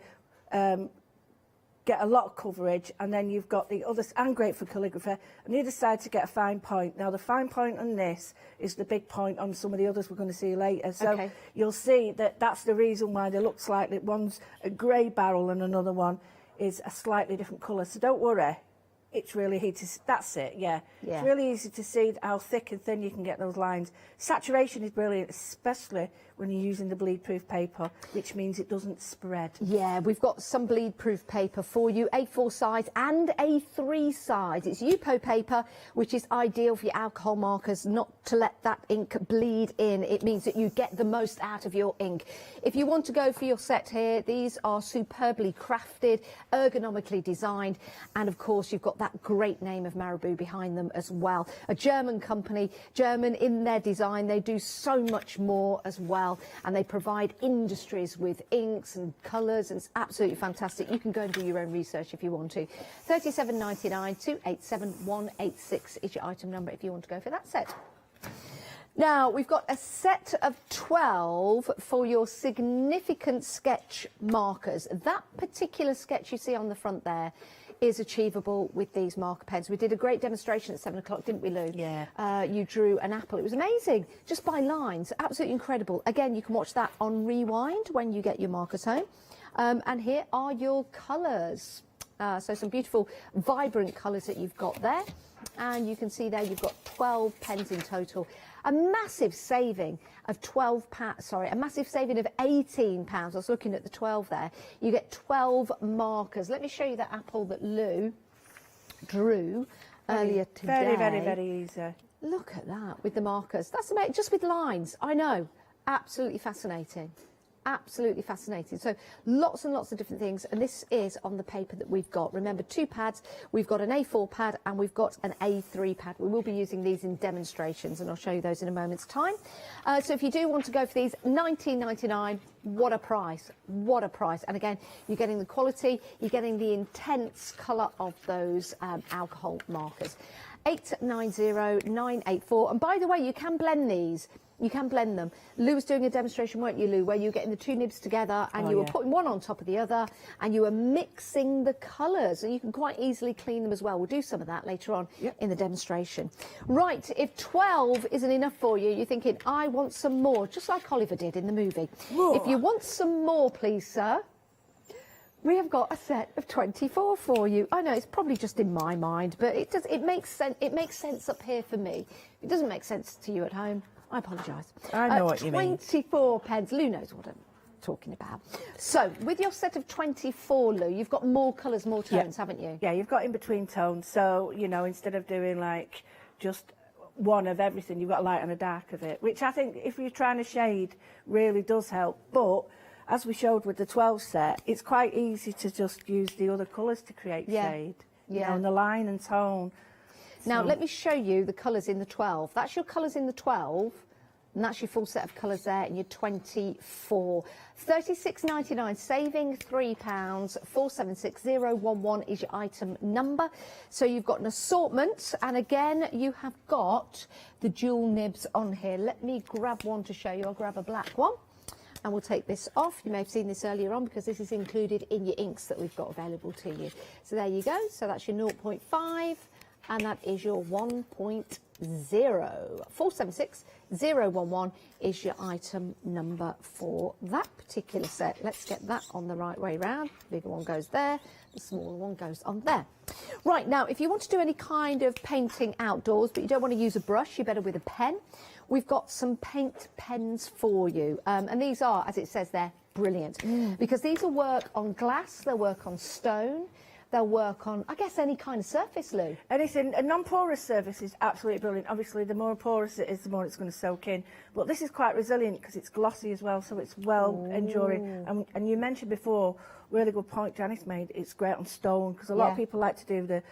get a lot of coverage, and then you've got the other, and great for calligraphy, on the other side to get a fine point. Now the fine point on this is the big point on some of the others we're going to see later. So you'll see that that's the reason why they look slightly, one's a grey barrel and another one is a slightly different colour. So don't worry, it's really easy to, that's it, yeah. It's really easy to see how thick and thin you can get those lines. Saturation is brilliant, especially when you're using the bleed-proof paper, which means it doesn't spread. Yeah, we've got some bleed-proof paper for you, A4 size and A3 size. It's UPO paper, which is ideal for your alcohol markers, not to let that ink bleed in. It means that you get the most out of your ink. If you want to go for your set here, these are superbly crafted, ergonomically designed, and of course you've got that great name of Marabou behind them as well. A German company, German in their design, they do so much more as well. And they provide industries with inks and colours, and it's absolutely fantastic. You can go and do your own research if you want to. £37.99, 287186 is your item number if you want to go for that set. Now, we've got a set of 12 for your significant sketch markers. That particular sketch you see on the front there is achievable with these marker pens. We did a great demonstration at 7 o'clock, didn't we, Lou? Yeah. You drew an apple. It was amazing, just by lines. Absolutely incredible. Again, you can watch that on Rewind when you get your markers home. And here are your colours. So some beautiful, vibrant colours that you've got there. And you can see there you've got 12 pens in total. A massive saving of a massive saving of £18. I was looking at the 12 there. You get 12 markers. Let me show you that apple that Lou drew earlier today. Very easy. Look at that with the markers. That's amazing. Just with lines. I know. Absolutely fascinating. Absolutely fascinating. So lots and lots of different things, and this is on the paper that we've got. Remember, 2 pads. We've got an A4 pad and we've got an A3 pad. We will be using these in demonstrations, and I'll show you those in a moment's time. So if you do want to go for these, £19.99. What a price. What a price. And again, you're getting the quality, you're getting the intense colour of those alcohol markers. 890984. And by the way, you can blend these. You can blend them. Lou was doing a demonstration, weren't you, Lou, where you were getting the 2 nibs together and you were putting one on top of the other and you were mixing the colours, and you can quite easily clean them as well. We'll do some of that later on in the demonstration. Right, if 12 isn't enough for you, you're thinking, I want some more, just like Oliver did in the movie. Whoa. If you want some more, please, sir, We have got a set of 24 for you. I know it's probably just in my mind, but it makes sense. It makes sense up here for me. If it doesn't make sense to you at home, I apologise. I know what you mean. 24 pens. Lou knows what I'm talking about. So, with your set of 24, Lou, you've got more colours, more tones, haven't you? Yeah, you've got in between tones. So, you know, instead of doing like just one of everything, you've got a light and a dark of it, which I think if you're trying to shade really does help. But as we showed with the 12 set, it's quite easy to just use the other colours to create shade. You know, and the line and tone. Now, So- let me show you the colours in the 12. That's your colours in the 12, and that's your full set of colours there in your 24. £36.99, saving £3, 476011 is your item number. So you've got an assortment, and again, you have got the jewel nibs on here. Let me grab one to show you. I'll grab a black one. And we'll take this off. You may have seen this earlier on because this is included in your inks that we've got available to you. So there you go. So that's your 0.5 and that is your 1.0. 476011 is your item number for that particular set. Let's get that on the right way round. The bigger one goes there, the smaller one goes on there. Right, now if you want to do any kind of painting outdoors but you don't want to use a brush, you're better with a pen. We've got some paint pens for you, and these are, as it says there, brilliant, because these will work on glass, they'll work on stone, they'll work on, I guess, any kind of surface, Lou. Anything, a non-porous surface is absolutely brilliant. Obviously, the more porous it is, the more it's going to soak in. But this is quite resilient because it's glossy as well, so it's well enduring. And you mentioned before, really good point Janice made, it's great on stone because a lot of people like to do the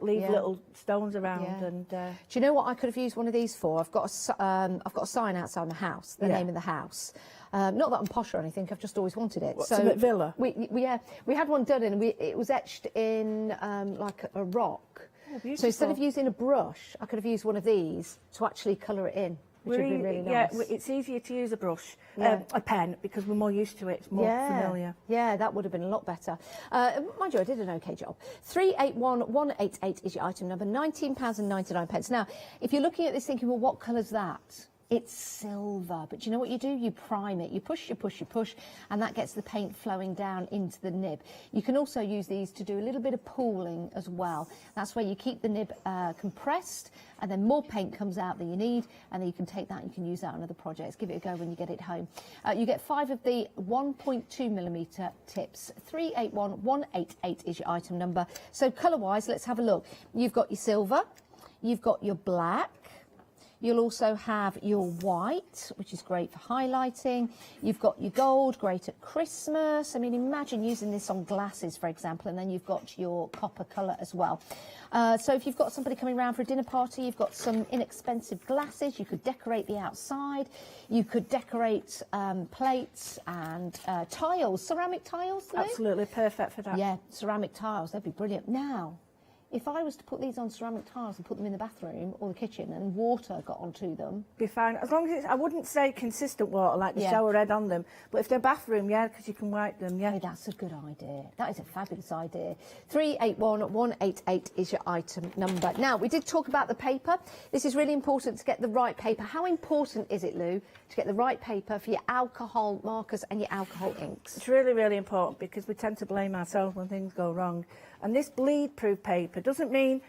leave little stones around. And do you know what I could have used one of these for? I've got a sign outside my house, the name of the house. Not that I'm posh or anything, I've just always wanted it. What's a villa? We had one done and it was etched in like a rock. Oh, beautiful. So instead of using a brush, I could have used one of these to actually colour it in. Which would be really nice. Yeah, it's easier to use a brush, a pen, because we're more used to it, it's more familiar. Yeah, that would have been a lot better. Mind you, I did an okay job. 381188 is your item number, £19.99. Now, if you're looking at this thinking, well, what colour's that? It's silver, but you know what you do? You prime it. You push, and that gets the paint flowing down into the nib. You can also use these to do a little bit of pooling as well. That's where you keep the nib compressed, and then more paint comes out than you need, and then you can take that and you can use that on other projects. Give it a go when you get it home. You get 5 of the 1.2mm tips. 381188 is your item number. So colour-wise, let's have a look. You've got your silver, you've got your black, you'll also have your white, which is great for highlighting. You've got your gold, great at Christmas. I mean, imagine using this on glasses, for example, and then you've got your copper colour as well. So if you've got somebody coming around for a dinner party, you've got some inexpensive glasses. You could decorate the outside. You could decorate plates and tiles, ceramic tiles, Lou? Absolutely perfect for that. Yeah, ceramic tiles, they'd be brilliant. Now, if I was to put these on ceramic tiles and put them in the bathroom or the kitchen and water got onto them... Be fine. As long as it's, I wouldn't say consistent water like the shower head on them, but if they're bathroom, because you can wipe them, Hey, that's a good idea. That is a fabulous idea. 381188 is your item number. Now, we did talk about the paper. This is really important to get the right paper. How important is it, Lou, to get the right paper for your alcohol markers and your alcohol inks? It's really, really important because we tend to blame ourselves when things go wrong. And this bleed-proof paper doesn't mean,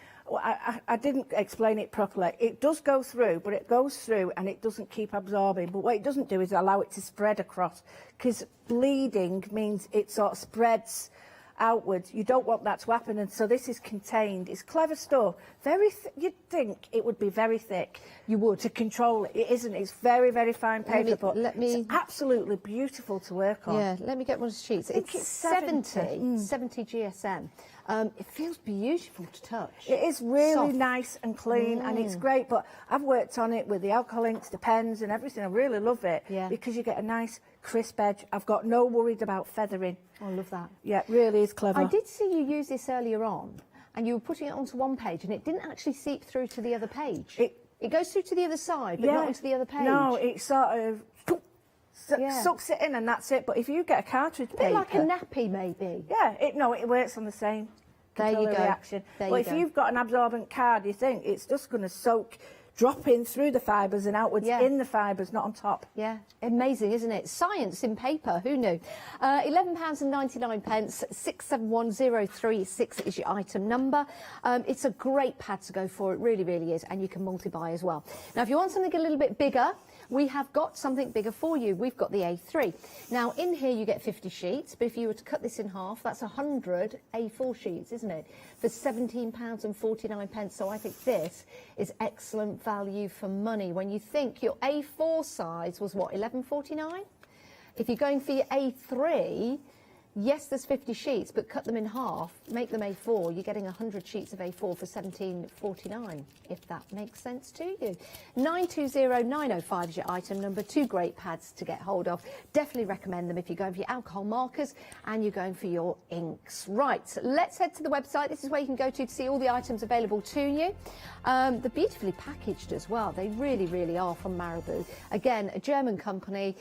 I didn't explain it properly. It does go through, but it goes through and it doesn't keep absorbing. But what it doesn't do is allow it to spread across, because bleeding means it sort of spreads outwards. You don't want that to happen, and so this is contained. It's clever stuff. You'd think it would be very thick. You would, to control it. It isn't. It's very, very fine paper, but it's absolutely beautiful to work on. Yeah, let me get one of the sheets. It's 70 GSM. It feels beautiful to touch. It is really Soft. nice and clean, and it's great. But I've worked on it with the alcohol inks, the pens, and everything. I really love it because you get a nice crisp edge. I've got no worries about feathering. Oh, I love that. Yeah, it really is clever. I did see you use this earlier on, and you were putting it onto one page, and it didn't actually seep through to the other page. It goes through to the other side, but not onto the other page. No, it sort of sucks it in, and that's it. But if you get a cartridge paper, a bit like a nappy, maybe. Yeah, it works on the same There you go. reaction. But if you've got an absorbent card, you think it's just going to soak dropping through the fibres and outwards in the fibres, not on top. Yeah, amazing, isn't it? Science in paper, who knew? £11.99, 671036 is your item number. It's a great pad to go for, it really, really is, and you can multi-buy as well. Now, if you want something a little bit bigger, we have got something bigger for you. We've got the A3. Now, in here you get 50 sheets, but if you were to cut this in half, that's 100 A4 sheets, isn't it? For £17.49. So I think this is excellent value for money. When you think your A4 size was, what, $11.49? If you're going for your A3, yes, there's 50 sheets, but cut them in half, make them A4, you're getting 100 sheets of A4 for £17.49, if that makes sense to you. 920905 is your item number. 2 great pads to get hold of. Definitely recommend them if you're going for your alcohol markers and you're going for your inks. Right, so let's head to the website. This is where you can go to see all the items available to you. They're beautifully packaged as well. They really, really are, from Marabou. Again, a German company.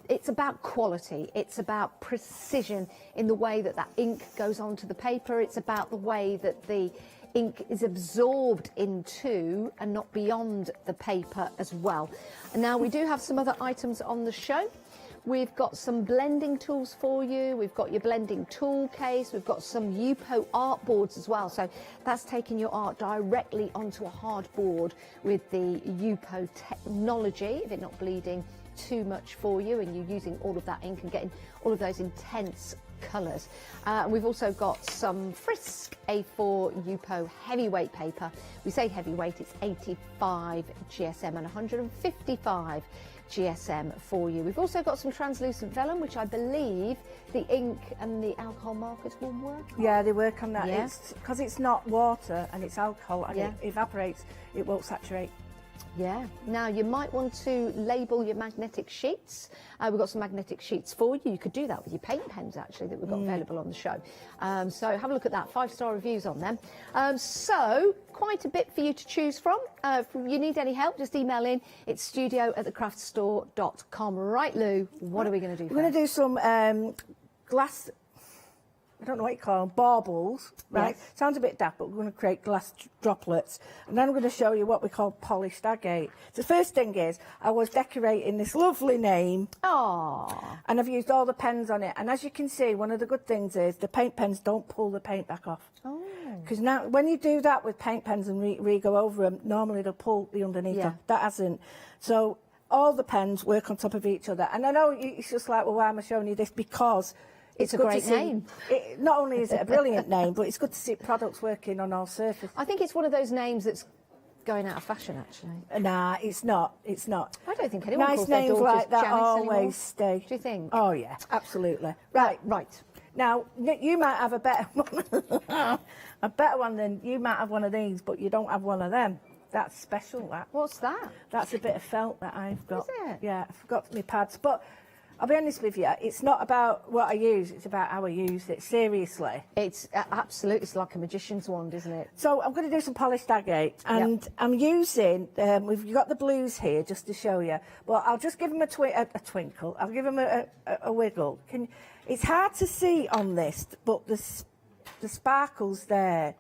It's about quality. It's about precision in the way that that ink goes onto the paper. It's about the way that the ink is absorbed into and not beyond the paper as well. And now we do have some other items on the show. We've got some blending tools for you. We've got your blending tool case. We've got some Yupo art boards as well. So that's taking your art directly onto a hard board with the Yupo technology, if it's not bleeding too much for you and you're using all of that ink and getting all of those intense colours. And we've also got some Frisk A4 Yupo heavyweight paper. We say heavyweight, it's 85 GSM and 155 GSM for you. We've also got some translucent vellum, which I believe the ink and the alcohol markers will work on. Yeah, they work on that. Yeah. Because it's not water and it's alcohol and it evaporates, it won't saturate. Yeah. Now, you might want to label your magnetic sheets. We've got some magnetic sheets for you. You could do that with your paint pens, actually, that we've got available on the show. So have a look at that. 5-star reviews on them. So quite a bit for you to choose from. If you need any help, just email in. It's studio@thecraftstore.com. Right, Lou, what are we going to do? We're going to do some glass, I don't know what you call them, baubles, right? Yes. Sounds a bit daft, but we're going to create glass droplets. And then I'm going to show you what we call polished agate. So the first thing is, I was decorating this lovely name. Aww. And I've used all the pens on it. And as you can see, one of the good things is the paint pens don't pull the paint back off. Oh. Because now, when you do that with paint pens and re-go over them, normally they'll pull the underneath off. That hasn't. So all the pens work on top of each other. And I know it's just like, well, why am I showing you this? Because it's a great name. Not only is it a brilliant name, but it's good to see products working on all surfaces. I think it's one of those names that's going out of fashion, actually. Nah, it's not. It's not. I don't think anyone nice calls their names daughters like that Janice always anymore. stay. Do you think? Oh yeah, absolutely. Right. Now you might have a better one than you might have one of these, but you don't have one of them. That's special. That. What's that? That's a bit of felt that I've got. Is it? Yeah, I forgot my pads, but I'll be honest with you, it's not about what I use, it's about how I use it, seriously. It's absolutely, it's like a magician's wand, isn't it? So I'm going to do some polished agate, and I'm using, we've got the blues here just to show you, but I'll just give them a twinkle, I'll give them a wiggle. It's hard to see on this, but the sparkle's there.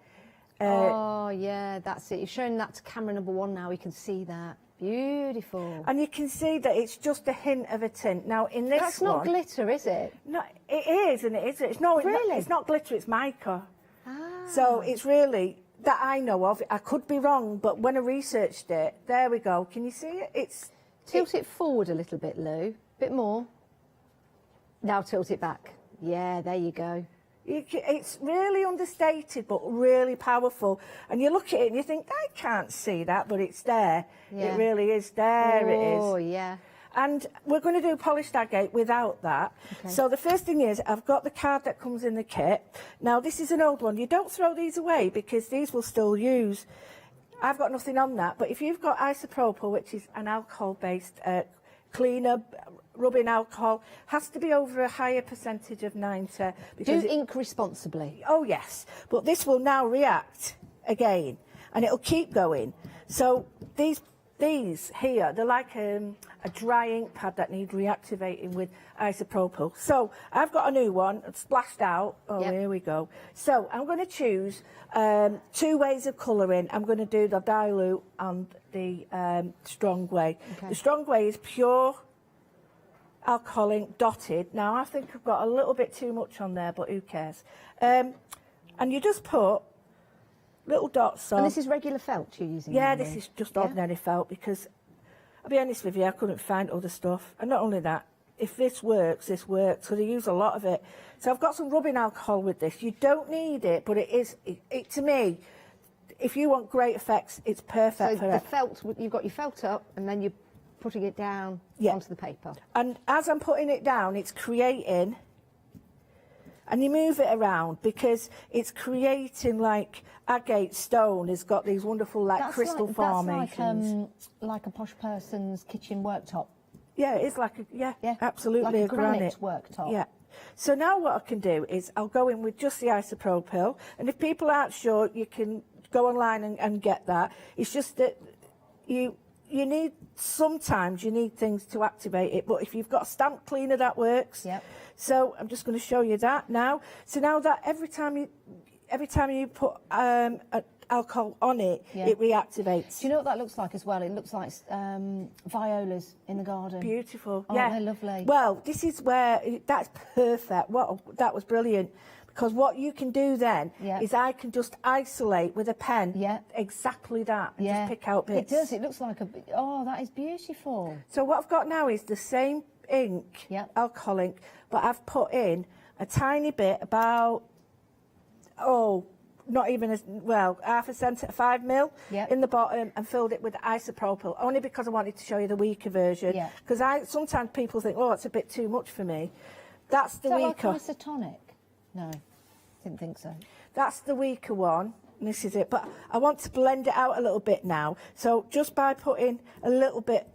Oh yeah, that's it. You're showing that to camera number 1 now, we can see that. Beautiful. And you can see that it's just a hint of a tint. Now in this That's not glitter, is it? No, it is and it isn't. It's not, really? It's not glitter, it's mica. Ah. So it's really, that I know of, I could be wrong, but when I researched it, there we go. Can you see it? Tilt it forward a little bit, Lou. Bit more. Now tilt it back. Yeah, there you go. It's really understated, but really powerful. And you look at it and you think, I can't see that, but it's there. Yeah. It really is there. It is. Oh, yeah. And we're going to do polished agate without that. Okay. So the first thing is, I've got the card that comes in the kit. Now, this is an old one. You don't throw these away because these will still use. I've got nothing on that. But if you've got isopropyl, which is an alcohol-based cleaner, rubbing alcohol, has to be over a higher percentage of 90. Do ink responsibly. Oh, yes. But this will now react again, and it'll keep going. So these these here, they're like a dry ink pad that needs reactivating with isopropyl. So I've got a new one, it's splashed out. Oh, here we go. So I'm going to choose 2 ways of colouring. I'm going to do the dilute and the strong way. The strong way is pure alcoholic dotted. Now I think I've got a little bit too much on there, but who cares? And you just put little dots on. And this is regular felt you're using? Yeah, this is just ordinary felt, because I'll be honest with you, I couldn't find other stuff. And not only that, if this works, this works, because I use a lot of it. So I've got some rubbing alcohol with this. You don't need it, but it is, to me, if you want great effects, it's perfect for the it. felt, you've got your felt up, and then you're putting it down onto the paper. And as I'm putting it down, it's creating, and you move it around because it's creating like agate stone has got these wonderful like crystal formations. That's like a posh person's kitchen worktop. Yeah, it's like absolutely like a granite granite worktop. Yeah. So now what I can do is I'll go in with just the isopropyl, and if people aren't sure, you can go online and get that. It's just that sometimes you need things to activate it, but if you've got a stamp cleaner, that works. Yep. So I'm just going to show you that now. So now that every time you put alcohol on it, it reactivates. Do you know what that looks like as well? It looks like violas in the garden. Beautiful. Oh, yeah, they're lovely. Well, this is where that's perfect. That was brilliant. Because what you can do then is I can just isolate with a pen exactly that and just pick out bits. It does. It looks like that is beautiful. So what I've got now is the same ink, alcohol ink, but I've put in a tiny bit, about, not even half a cent, 5 mil in the bottom, and filled it with isopropyl, only because I wanted to show you the weaker version. Because sometimes people think, it's a bit too much for me. That's the weaker. Like isotonic? No, didn't think so. That's the weaker one, and this is it. But I want to blend it out a little bit now. So just by putting a little bit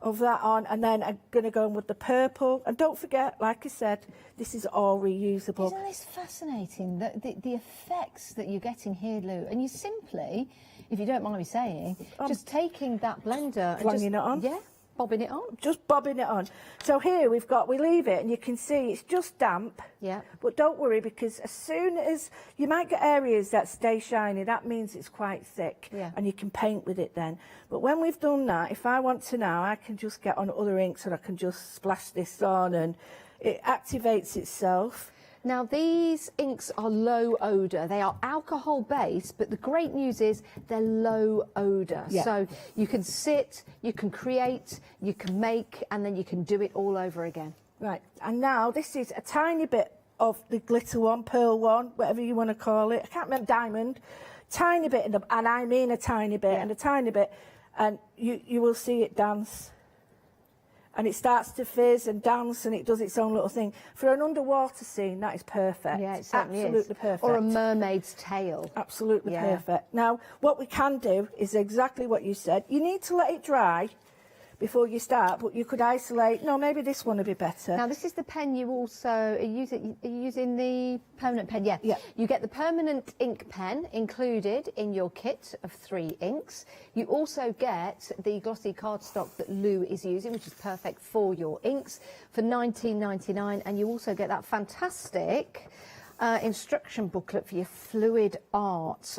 of that on, and then I'm going to go in with the purple. And don't forget, like I said, this is all reusable. Isn't this fascinating, the effects that you're getting here, Lou? And you simply, if you don't mind me saying, just taking that blender and flinging it on. Yeah. Bobbing it on. Just bobbing it on. So here we leave it, and you can see it's just damp. Yeah. But don't worry, because as soon as you might get areas that stay shiny, that means it's quite thick. Yeah. And you can paint with it then. But when we've done that, if I want to now, I can just get on other inks, and I can just splash this on, and it activates itself. Now, these inks are low odour. They are alcohol-based, but the great news is they're low odour. Yeah. So you can sit, you can create, you can make, and then you can do it all over again. Right, and now this is a tiny bit of the glitter one, pearl one, whatever you want to call it. I can't remember, diamond. Tiny bit, and I mean a tiny bit, and a tiny bit, and you will see it dance. And it starts to fizz and dance, and it does its own little thing. For an underwater scene, that is perfect. Yeah, it certainly absolutely is. Perfect. Or a mermaid's tail. Absolutely perfect. Now, what we can do is exactly what you said. You need to let it dry before you start, but you could isolate. No, maybe this one would be better. Now, this is the pen you also are using the permanent pen. Yeah. You get the permanent ink pen included in your kit of 3 inks. You also get the glossy cardstock that Lou is using, which is perfect for your inks, for $19.99, and you also get that fantastic instruction booklet for your fluid art,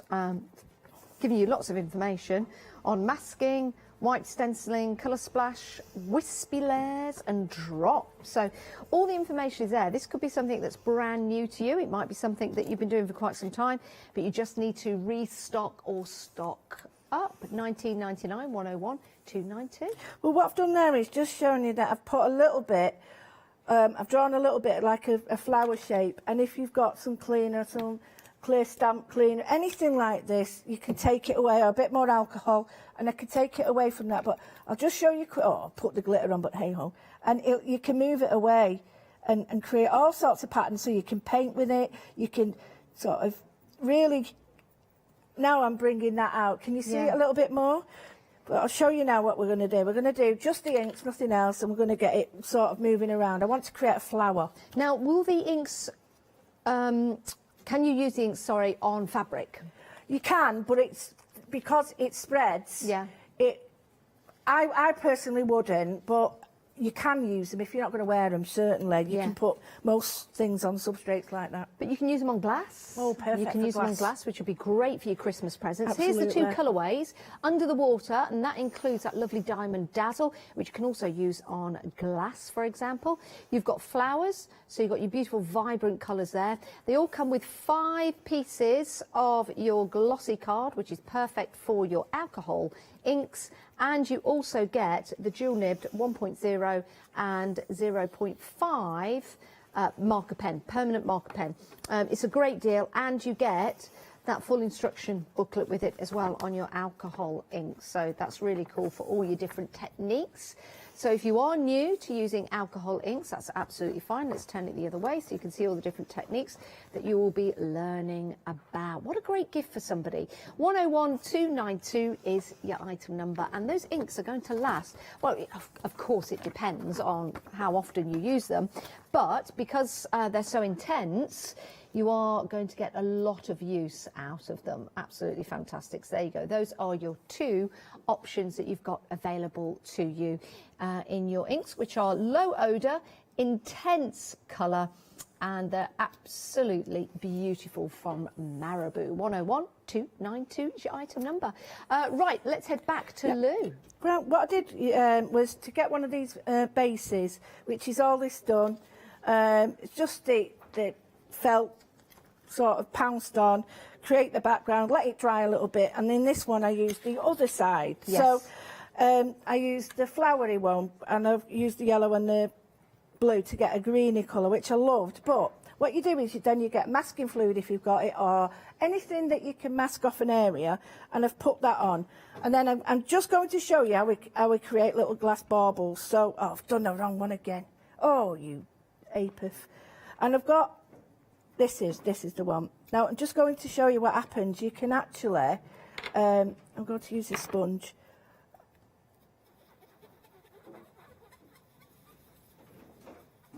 giving you lots of information on masking, white stenciling, colour splash, wispy layers and drop. So all the information is there. This could be something that's brand new to you. It might be something that you've been doing for quite some time, but you just need to restock or stock up. $19.99, 101 292. Well, what I've done there is just showing you that I've put a little bit, I've drawn a little bit like a flower shape, and if you've got some cleaner, some clear stamp cleaner, anything like this, you can take it away, or a bit more alcohol, and I can take it away from that. But I'll just show you, I'll put the glitter on, but hey ho, and you can move it away and create all sorts of patterns, so you can paint with it, you can sort of really, now I'm bringing that out. Can you see it a little bit more? But I'll show you now what we're going to do. We're going to do just the inks, nothing else, and we're going to get it sort of moving around. I want to create a flower. Now, will the inks, can you use the ink, on fabric? You can, but it's because it spreads. Yeah. I personally wouldn't, but you can use them if you're not going to wear them, certainly. You can put most things on substrates like that. But you can use them on glass. Oh, perfect. You can use them on glass, which would be great for your Christmas presents. Absolutely. Here's the two colourways. Under the water, and that includes that lovely diamond dazzle, which you can also use on glass, for example. You've got flowers, so you've got your beautiful vibrant colours there. They all come with 5 pieces of your glossy card, which is perfect for your alcohol inks, and you also get the dual nibbed 1.0 and 0.5 marker pen, permanent marker pen. It's a great deal, and you get that full instruction booklet with it as well on your alcohol inks. So that's really cool for all your different techniques. So if you are new to using alcohol inks, that's absolutely fine. Let's turn it the other way so you can see all the different techniques that you will be learning about. What a great gift for somebody. 101292 is your item number, and those inks are going to last. Well, of course it depends on how often you use them, but because they're so intense, you are going to get a lot of use out of them. Absolutely fantastic. So there you go. Those are your 2 options that you've got available to you in your inks, which are low odour, intense colour, and they're absolutely beautiful from Marabou. 101292 is your item number. Right, let's head back to Lou. Well, what I did was to get one of these bases, which is all this done. It's just the felt sort of pounced on, create the background, let it dry a little bit, and in this one I used the other side. Yes. So I used the flowery one, and I've used the yellow and the blue to get a greeny colour, which I loved. But what you do is then you get masking fluid if you've got it, or anything that you can mask off an area, and I've put that on. And then I'm just going to show you how we create little glass baubles. So, oh, I've done the wrong one again. Oh, you apeth. And I've got this is the one. Now I'm just going to show you what happens. You can actually, I'm going to use this sponge.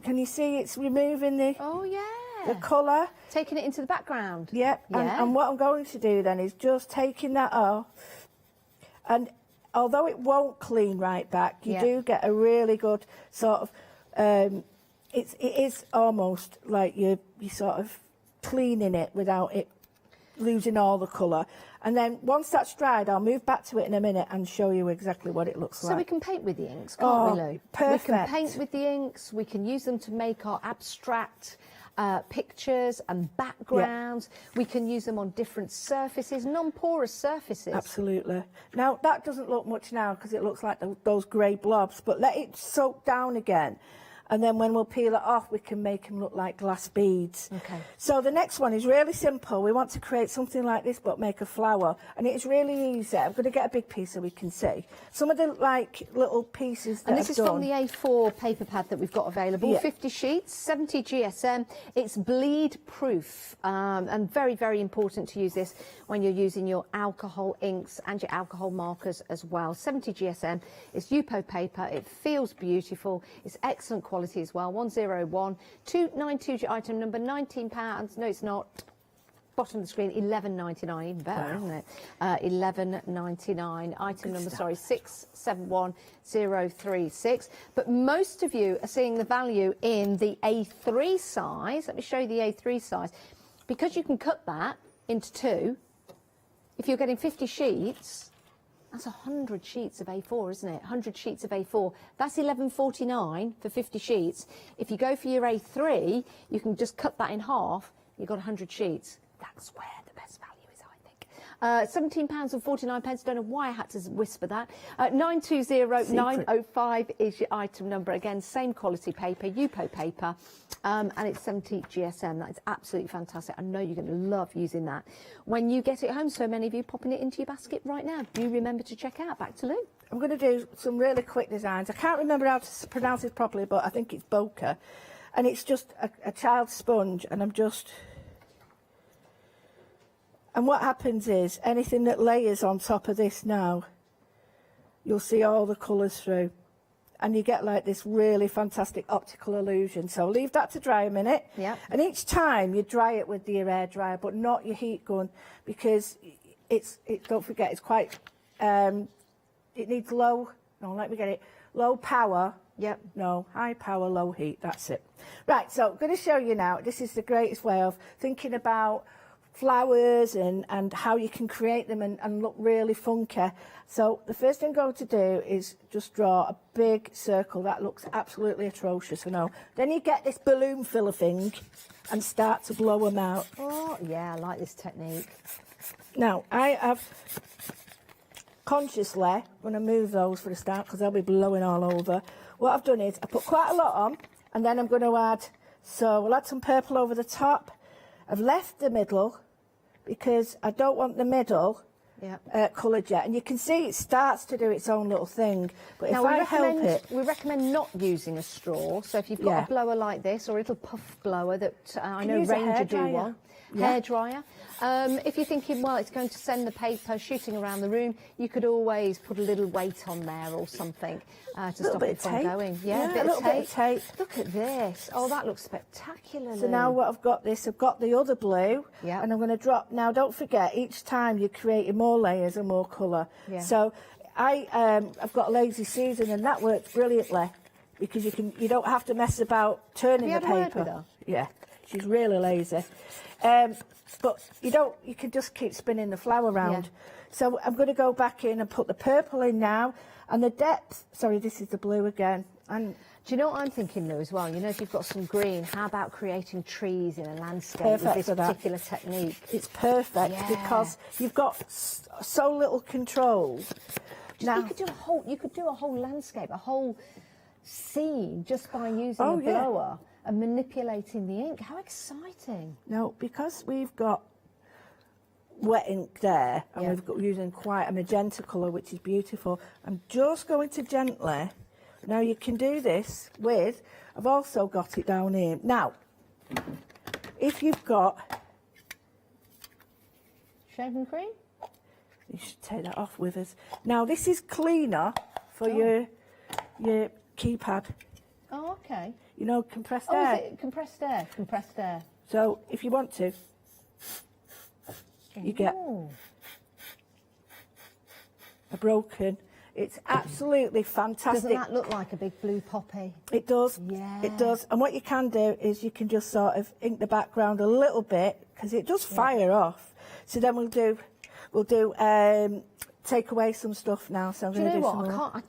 Can you see it's removing the the colour? Taking it into the background. Yep. Yeah. And what I'm going to do then is just taking that off. And although it won't clean right back, you do get a really good sort of, it is almost like you're sort of cleaning it without it losing all the colour. And then once that's dried, I'll move back to it in a minute and show you exactly what it looks like. So we can paint with the inks, can't we, Lou? Perfect. We can paint with the inks, we can use them to make our abstract pictures and backgrounds. We can use them on different surfaces, non-porous surfaces. Absolutely. Now, that doesn't look much now because it looks like those grey blobs, but let it soak down again. And then when we'll peel it off, we can make them look like glass beads. Okay. So the next one is really simple. We want to create something like this, but make a flower. And it's really easy. I'm going to get a big piece so we can see. Some of the, like, little pieces that And this is I've from the done. A4 paper pad that we've got available. Yeah. 50 sheets, 70 GSM. It's bleed proof, and very, very important to use this when you're using your alcohol inks and your alcohol markers as well. 70 GSM. It's UPO paper. It feels beautiful. It's excellent quality as well. 101292 item number, £19. No, it's not. Bottom of the screen, £11.99, even better, isn't it? £11.99. Item number, sorry, 671036. But most of you are seeing the value in the A3 size. Let me show you the A3 size. Because you can cut that into 2, if you're getting 50 sheets, that's 100 sheets of A4, isn't it? 100 sheets of A4. That's £11.49 for 50 sheets. If you go for your A3, you can just cut that in half. You've got 100 sheets. That's where the best value is, I think. £17.49. Don't know why I had to whisper that. 920905 is your item number. Again, same quality paper, UPO paper, and it's 70 GSM. That is absolutely fantastic. I know you're going to love using that when you get it home. So many of you popping it into your basket right now. Do remember to check out. Back to Lou. I'm going to do some really quick designs. I can't remember how to pronounce it properly, but I think it's bokeh. And it's just a child's sponge, and I'm just... And what happens is, anything that layers on top of this now, you'll see all the colours through. And you get like this really fantastic optical illusion. So leave that to dry a minute. Yeah. And each time you dry it with your air dryer, but not your heat gun, because don't forget, it's quite, it needs low No, let me get it. Low power. Yep. No, high power, low heat. That's it. Right, so I'm going to show you now. This is the greatest way of thinking about flowers and how you can create them and look really funky. So the first thing I'm going to do is just draw a big circle. That looks absolutely atrocious, I know. Then you get this balloon filler thing and start to blow them out. Oh, yeah, I like this technique. Now, I have consciously going to move those for a start because they'll be blowing all over. What I've done is I put quite a lot on and then I'm going to add, so we'll add some purple over the top. I've left the middle because I don't want the middle coloured yet. And you can see it starts to do its own little thing. But now, if I help it... We recommend not using a straw. So if you've got a blower like this or a little puff blower that I know Ranger do one. Hairdryer. If you're thinking, well, it's going to send the paper shooting around the room, you could always put a little weight on there or something to stop it from going. Yeah, a little bit of tape. Look at this. Oh, that looks spectacular. So now what I've got this, I've got the other blue, and I'm going to drop. Now, don't forget, each time you're creating more layers and more colour. Yeah. So I've got Lazy Susan, and that works brilliantly because you don't have to mess about turning the paper. With her? Yeah, she's really lazy. But you can just keep spinning the flower around. So I'm going to go back in and put the purple in now, and the depth, sorry, this is the blue again. And do you know what I'm thinking though as well? You know, if you've got some green, how about creating trees in a landscape Perfect with this for that. particular technique? It's perfect because you've got so little control. Now, you could do a whole landscape, a whole scene just by using a blower and manipulating the ink. How exciting. No, because we've got wet ink there and we've got using quite a magenta colour, which is beautiful. I'm just going to gently, now you can do this with, I've also got it down here. Now, if you've got shaving cream, you should take that off with us. Now this is cleaner for your keypad. Oh, okay. You know, compressed air. Is it compressed air? Compressed air. So if you want to, you get a broken. It's absolutely fantastic. Doesn't that look like a big blue poppy? It does. Yeah. It does. And what you can do is you can just sort of ink the background a little bit because it does fire off. So then we'll do take away some stuff now. So I'm going to do some more.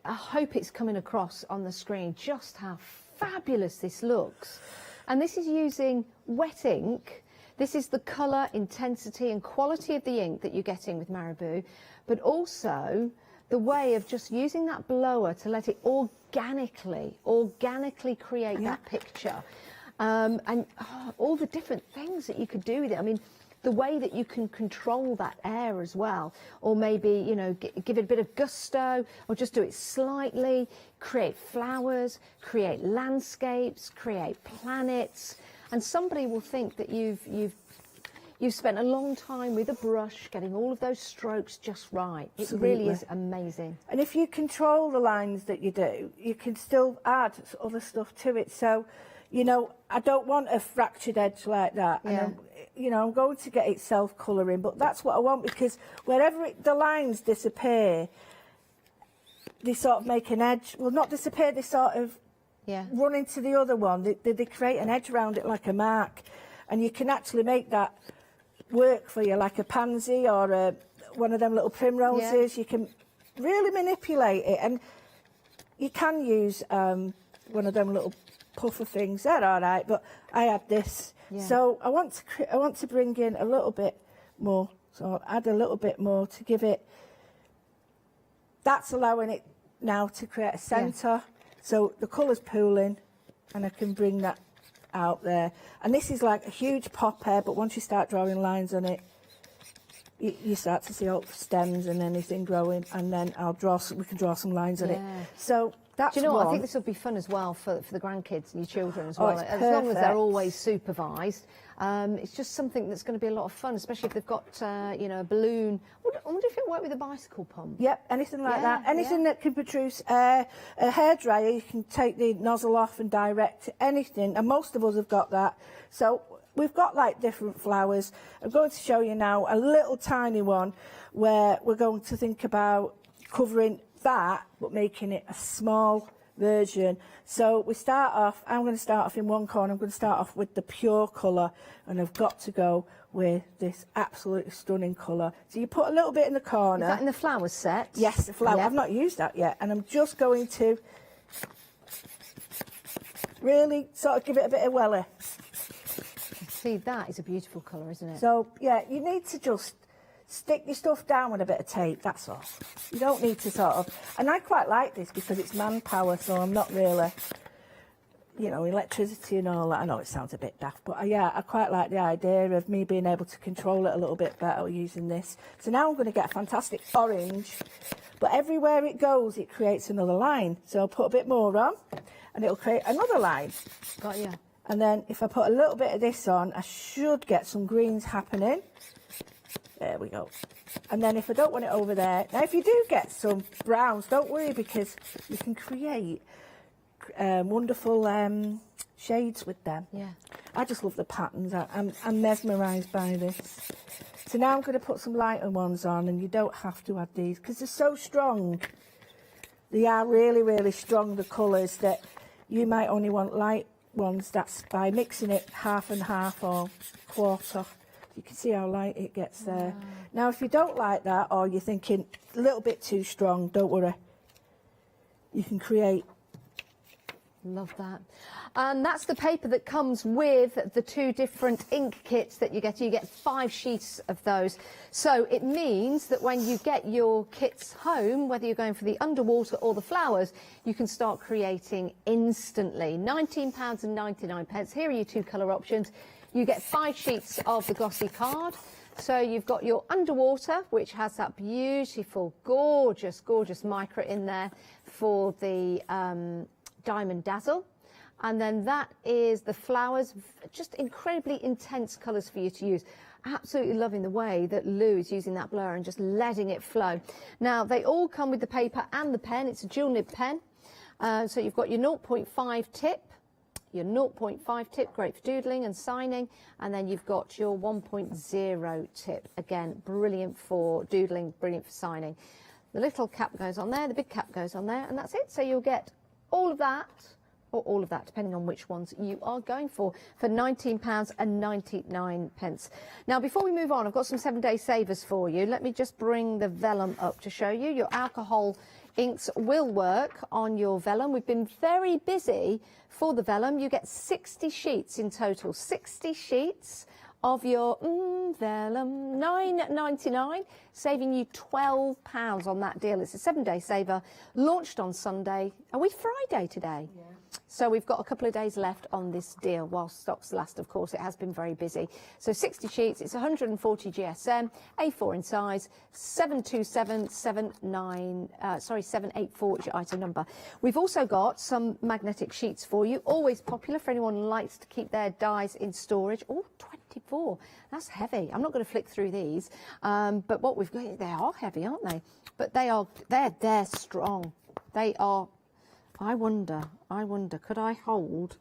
I hope it's coming across on the screen just how fabulous this looks. And this is using wet ink. This is the colour, intensity and quality of the ink that you're getting with Marabou, but also the way of just using that blower to let it organically create that picture. And all the different things that you could do with it. I mean, the way that you can control that air as well, or maybe, you know, give it a bit of gusto, or just do it slightly, create flowers, create landscapes, create planets, and somebody will think that you've spent a long time with a brush getting all of those strokes just right. It really is amazing. And if you control the lines that you do, you can still add other stuff to it. So, you know, I don't want a fractured edge like that. Yeah. And I'm going to get it self-colouring, but that's what I want because wherever the lines disappear, they sort of make an edge. Well, not disappear, they sort of run into the other one. They create an edge around it like a mark. And you can actually make that work for you, like a pansy or one of them little primroses. You can really manipulate it. And you can use one of them little puffer things. They're all right, but I had this. So I want to bring in a little bit more. So I'll add a little bit more to give it. That's allowing it now to create a centre. So the colour's pooling, and I can bring that out there. And this is like a huge pop hair, but once you start drawing lines on it, you start to see all the stems and anything growing, and then we can draw some lines on it. So that's Do you know what? I think this would be fun as well for the grandkids and your children as well. It's as long as they're perfect. always supervised. It's just something that's going to be a lot of fun, especially if they've got a balloon. I wonder if it worked with a bicycle pump. Yep, anything like that. Anything that can produce a hairdryer, you can take the nozzle off and direct anything. And most of us have got that. So we've got like different flowers. I'm going to show you now a little tiny one where we're going to think about covering that, but making it a small version. So we start off, I'm going to start off in one corner, I'm going to start off with the pure colour, and I've got to go with this absolutely stunning colour. So you put a little bit in the corner. Is that in the flowers set? Yes, the flower. Yep. I've not used that yet, and I'm just going to really sort of give it a bit of welly. See, that is a beautiful colour, isn't it? So, yeah, you need to just stick your stuff down with a bit of tape, that's all. You don't need to sort of... And I quite like this because it's manpower, so I'm not really, you know, electricity and all that. I know it sounds a bit daft, but yeah, I quite like the idea of me being able to control it a little bit better using this. So now I'm going to get a fantastic orange, but everywhere it goes, it creates another line. So I'll put a bit more on, and it'll create another line. Got you. And then if I put a little bit of this on, I should get some greens happening. There we go. And then if I don't want it over there, now if you do get some browns, don't worry, because you can create wonderful shades with them. Yeah. I just love the patterns. I'm mesmerised by this. So now I'm going to put some lighter ones on, and you don't have to add these because they're so strong. They are really, really strong, the colours, that you might only want light ones. That's by mixing it half and half or quarter. You can see how light it gets there. Wow. Now, if you don't like that, or you're thinking a little bit too strong, don't worry. You can create. Love that. And that's the paper that comes with the 2 different ink kits that you get. You get 5 sheets of those. So it means that when you get your kits home, whether you're going for the underwater or the flowers, you can start creating instantly. £19.99. Here are your 2 colour options. You get 5 sheets of the glossy card. So you've got your underwater, which has that beautiful, gorgeous, gorgeous micro in there for the Diamond Dazzle. And then that is the flowers, just incredibly intense colours for you to use. Absolutely loving the way that Lou is using that blur and just letting it flow. Now, they all come with the paper and the pen. It's a dual nib pen. So you've got your 0.5 tip. Your 0.5 tip, great for doodling and signing, and then you've got your 1.0 tip, again, brilliant for doodling, brilliant for signing. The little cap goes on there, the big cap goes on there, and that's it. So you'll get all of that, or all of that, depending on which ones you are going for £19.99. Now, before we move on, I've got some 7-day savers for you. Let me just bring the vellum up to show you. Your alcohol inks will work on your vellum. We've been very busy for the vellum. You get 60 sheets in total, 60 sheets of your vellum, £9.99, saving you £12 on that deal. It's a 7-day saver, launched on Sunday. Are we Friday today? Yeah. So we've got a couple of days left on this deal while stocks last, of course. It has been very busy. So 60 sheets, it's 140 GSM, A4 in size, 784 is your item number. We've also got some magnetic sheets for you, always popular for anyone who likes to keep their dies in storage. Oh, 24, that's heavy. I'm not going to flick through these, but what we've got, they are heavy, aren't they? But they're strong. They are. I wonder, could I hold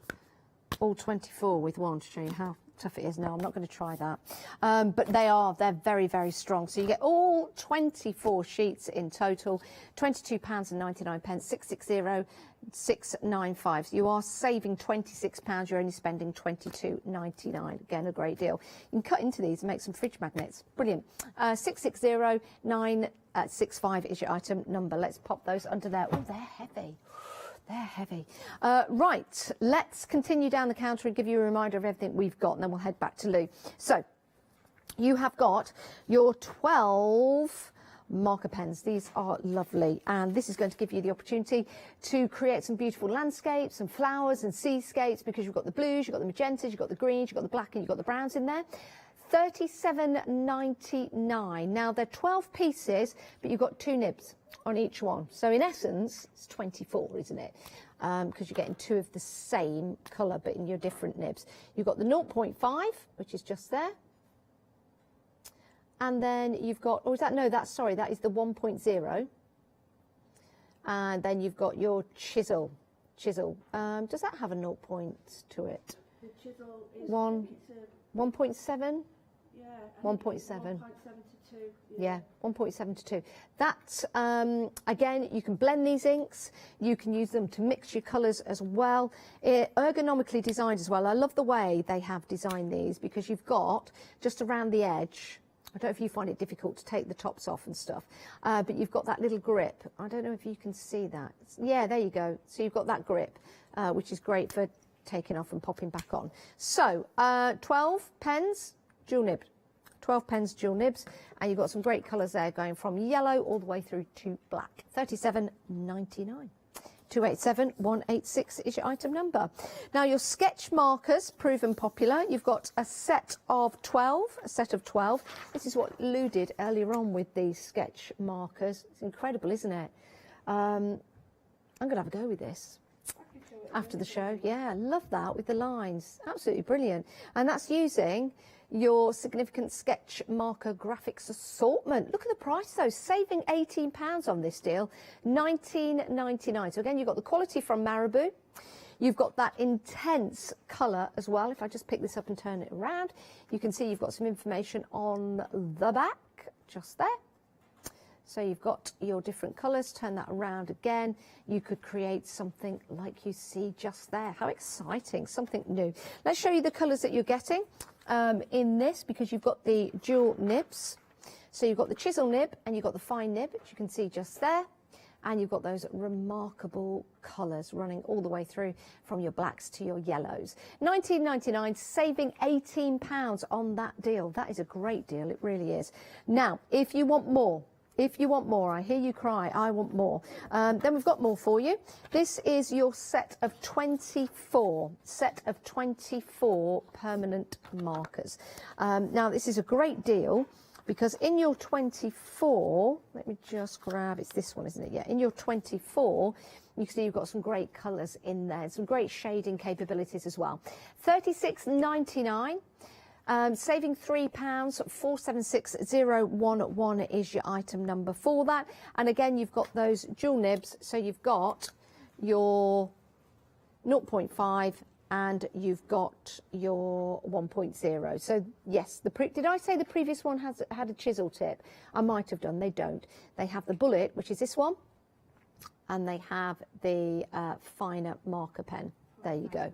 all 24 with one to show you how tough it is? No, I'm not going to try that. But they're very, very strong. So you get all 24 sheets in total, £22.99, 660-695. So you are saving £26, you're only spending £22.99. Again, a great deal. You can cut into these and make some fridge magnets. Brilliant. 660-965 is your item number. Let's pop those under there. Oh, they're heavy. They're heavy. Right, let's continue down the counter and give you a reminder of everything we've got, and then we'll head back to Lou. So, you have got your 12 marker pens. These are lovely, and this is going to give you the opportunity to create some beautiful landscapes and flowers and seascapes, because you've got the blues, you've got the magentas, you've got the greens, you've got the black, and you've got the browns in there. £37.99. Now, they're 12 pieces, but you've got 2 nibs on each one. So in essence, it's 24, isn't it? Because you're getting 2 of the same colour, but in your different nibs. You've got the 0.5, which is just there. And then you've got, or is that, no, that's, sorry, that is the 1.0. And then you've got your chisel. Does that have a 0 point to it? The chisel is 1.7? 1.7. 1.7 to 2. Yeah, 1.7 to 2. That's, again, you can blend these inks. You can use them to mix your colours as well. Ergonomically designed as well. I love the way they have designed these because you've got, just around the edge, I don't know if you find it difficult to take the tops off and stuff, but you've got that little grip. I don't know if you can see that. Yeah, there you go. So you've got that grip, which is great for taking off and popping back on. So 12 pens, dual nibbed. 12 pens, dual nibs, and you've got some great colours there going from yellow all the way through to black. £37.99. 287186 is your item number. Now your sketch markers, proven popular. You've got a set of 12, This is what Lou did earlier on with these sketch markers. It's incredible, isn't it? I'm going to have a go with this after the show. Yeah, I love that with the lines. Absolutely brilliant. And that's using your significant sketch marker graphics assortment. Look at the price though, saving £18 on this deal, $19.99. So again, you've got the quality from Marabou. You've got that intense colour as well. If I just pick this up and turn it around, you can see you've got some information on the back, just there. So you've got your different colours, turn that around again. You could create something like you see just there. How exciting, something new. Let's show you the colours that you're getting in this, because you've got the dual nibs. So you've got the chisel nib and you've got the fine nib, which you can see just there. And you've got those remarkable colours running all the way through from your blacks to your yellows. $19.99, saving £18 on that deal. That is a great deal, it really is. Now, if you want more, I hear you cry, I want more. Then we've got more for you. This is your set of 24 permanent markers. Now, this is a great deal because in your 24, let me just grab, it's this one, isn't it? Yeah, in your 24, you can see you've got some great colours in there, some great shading capabilities as well. $36.99. Saving £3, 476011 is your item number for that. And again, you've got those dual nibs. So you've got your 0.5 and you've got your 1.0. So yes, did I say the previous one had a chisel tip? I might have done. They don't. They have the bullet, which is this one, and they have the finer marker pen. There you go.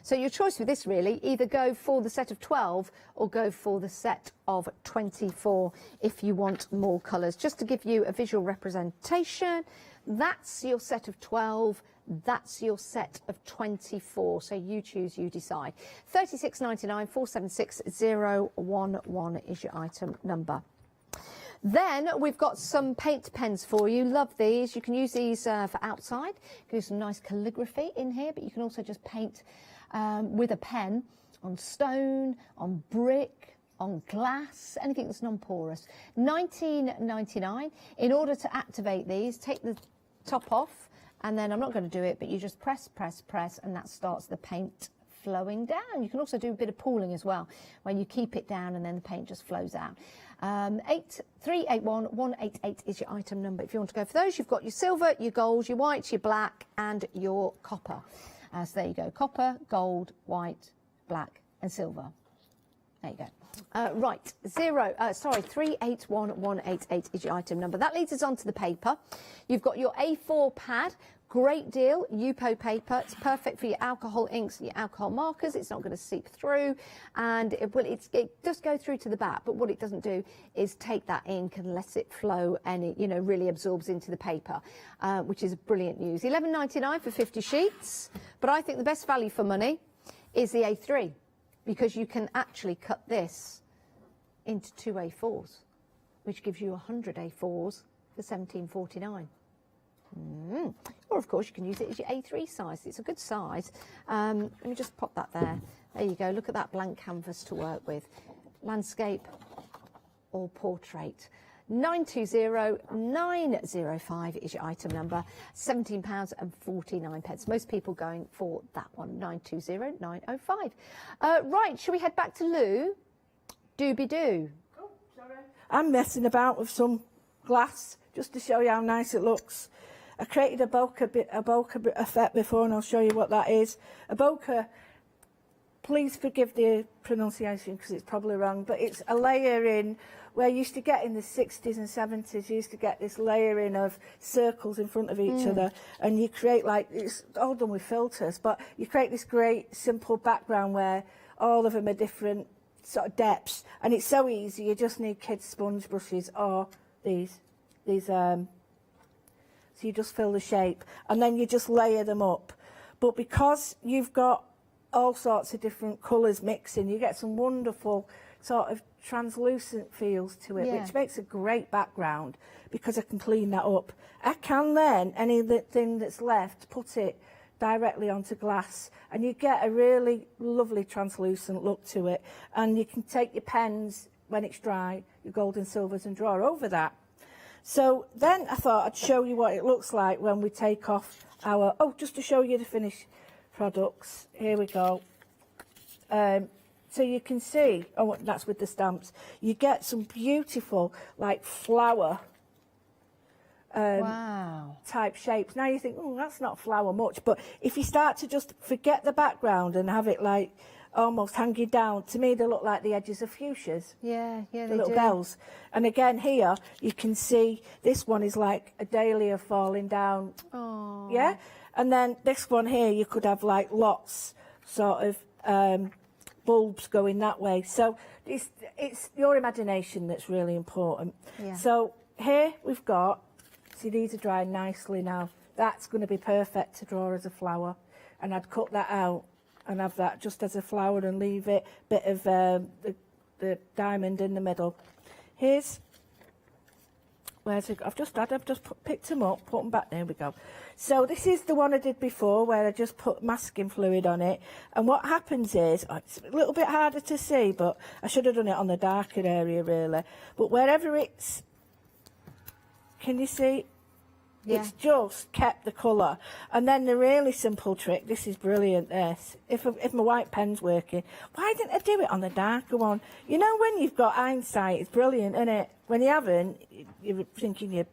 So your choice with this really, either go for the set of 12 or go for the set of 24 if you want more colours. Just to give you a visual representation, that's your set of 12, that's your set of 24. So you choose, you decide. $36.99, 476011 is your item number. Then we've got some paint pens for you. Love these. You can use these for outside. You can do some nice calligraphy in here, but you can also just paint with a pen on stone, on brick, on glass, anything that's non-porous. $19.99. In order to activate these, take the top off, and then I'm not going to do it, but you just press, and that starts the paint flowing down. You can also do a bit of pooling as well, where you keep it down and then the paint just flows out. 8381188 is your item number. If you want to go for those, you've got your silver, your gold, your white, your black, and your copper. So there you go, copper, gold, white, black, and silver. There you go. Right, 381188 is your item number. That leads us on to the paper. You've got your A4 pad. Great deal, Yupo paper. It's perfect for your alcohol inks and your alcohol markers. It's not going to seep through, and it does go through to the back, but what it doesn't do is take that ink and let it flow, and it really absorbs into the paper, which is brilliant news. $11.99 for 50 sheets, but I think the best value for money is the A3, because you can actually cut this into 2 A4s, which gives you 100 A4s for $17.49. Or of course you can use it as your A3 size. It's a good size. Let me just pop that there. There you go. Look at that blank canvas to work with. Landscape or portrait. 920905 is your item number. £17.49. Most people going for that one. 920905. Right, shall we head back to Lou? Doobie-doo. Oh, sorry. I'm messing about with some glass just to show you how nice it looks. I created a bokeh effect before, and I'll show you what that is. A bokeh please forgive the pronunciation because it's probably wrong, but it's a layering where you used to get in the 60s and 70s, you used to get this layering of circles in front of each other, and you create like, it's all done with filters, but you create this great simple background where all of them are different sort of depths, and it's so easy. You just need kids' sponge brushes or these so you just fill the shape and then you just layer them up. But because you've got all sorts of different colours mixing, you get some wonderful sort of translucent feels to it, which makes a great background because I can clean that up. I can then, anything that's left, put it directly onto glass and you get a really lovely translucent look to it, and you can take your pens when it's dry, your gold and silvers, and draw over that. So then I thought I'd show you what it looks like when we take off our, just to show you the finished products. Here we go. So you can see, that's with the stamps, you get some beautiful like flower type shapes. Now you think, that's not flower much, but if you start to just forget the background and have it like almost hanging down, to me they look like the edges of fuchsias. Yeah, the they little do. bells. And again here you can see this one is like a dahlia falling down. Oh. Yeah, and then this one here you could have like lots sort of bulbs going that way. So it's your imagination that's really important. Yeah. So here we've got, see these are drying nicely now. That's going to be perfect to draw as a flower, and I'd cut that out and have that just as a flower and leave it bit of the diamond in the middle. Here's where's it? I've just picked them up, put them back. There we go. So this is the one I did before where I just put masking fluid on it, and what happens is, it's a little bit harder to see, but I should have done it on the darker area really, but wherever it's, can you see? Yeah. It's just kept the colour. And then the really simple trick, this is brilliant, this. If my white pen's working, why didn't I do it on the darker one? You know, when you've got hindsight, it's brilliant, isn't it? When you haven't, you're thinking you're...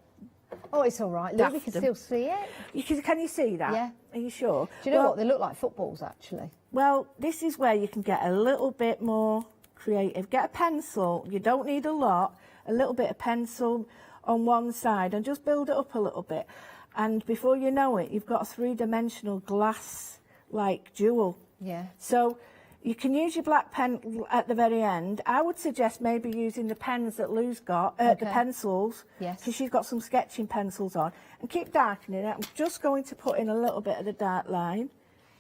Oh, it's all right. Look, we can still see it. Can you see that? Yeah. Are you sure? Do you know what? They look like footballs, actually. Well, this is where you can get a little bit more creative. Get a pencil. You don't need a lot. A little bit of pencil on one side and just build it up a little bit, and before you know it you've got a three-dimensional glass like jewel. Yeah. So you can use your black pen at the very end. I would suggest maybe using the pens that Lou's got, the pencils, because she's got some sketching pencils on, and keep darkening it. I'm just going to put in a little bit of the dark line,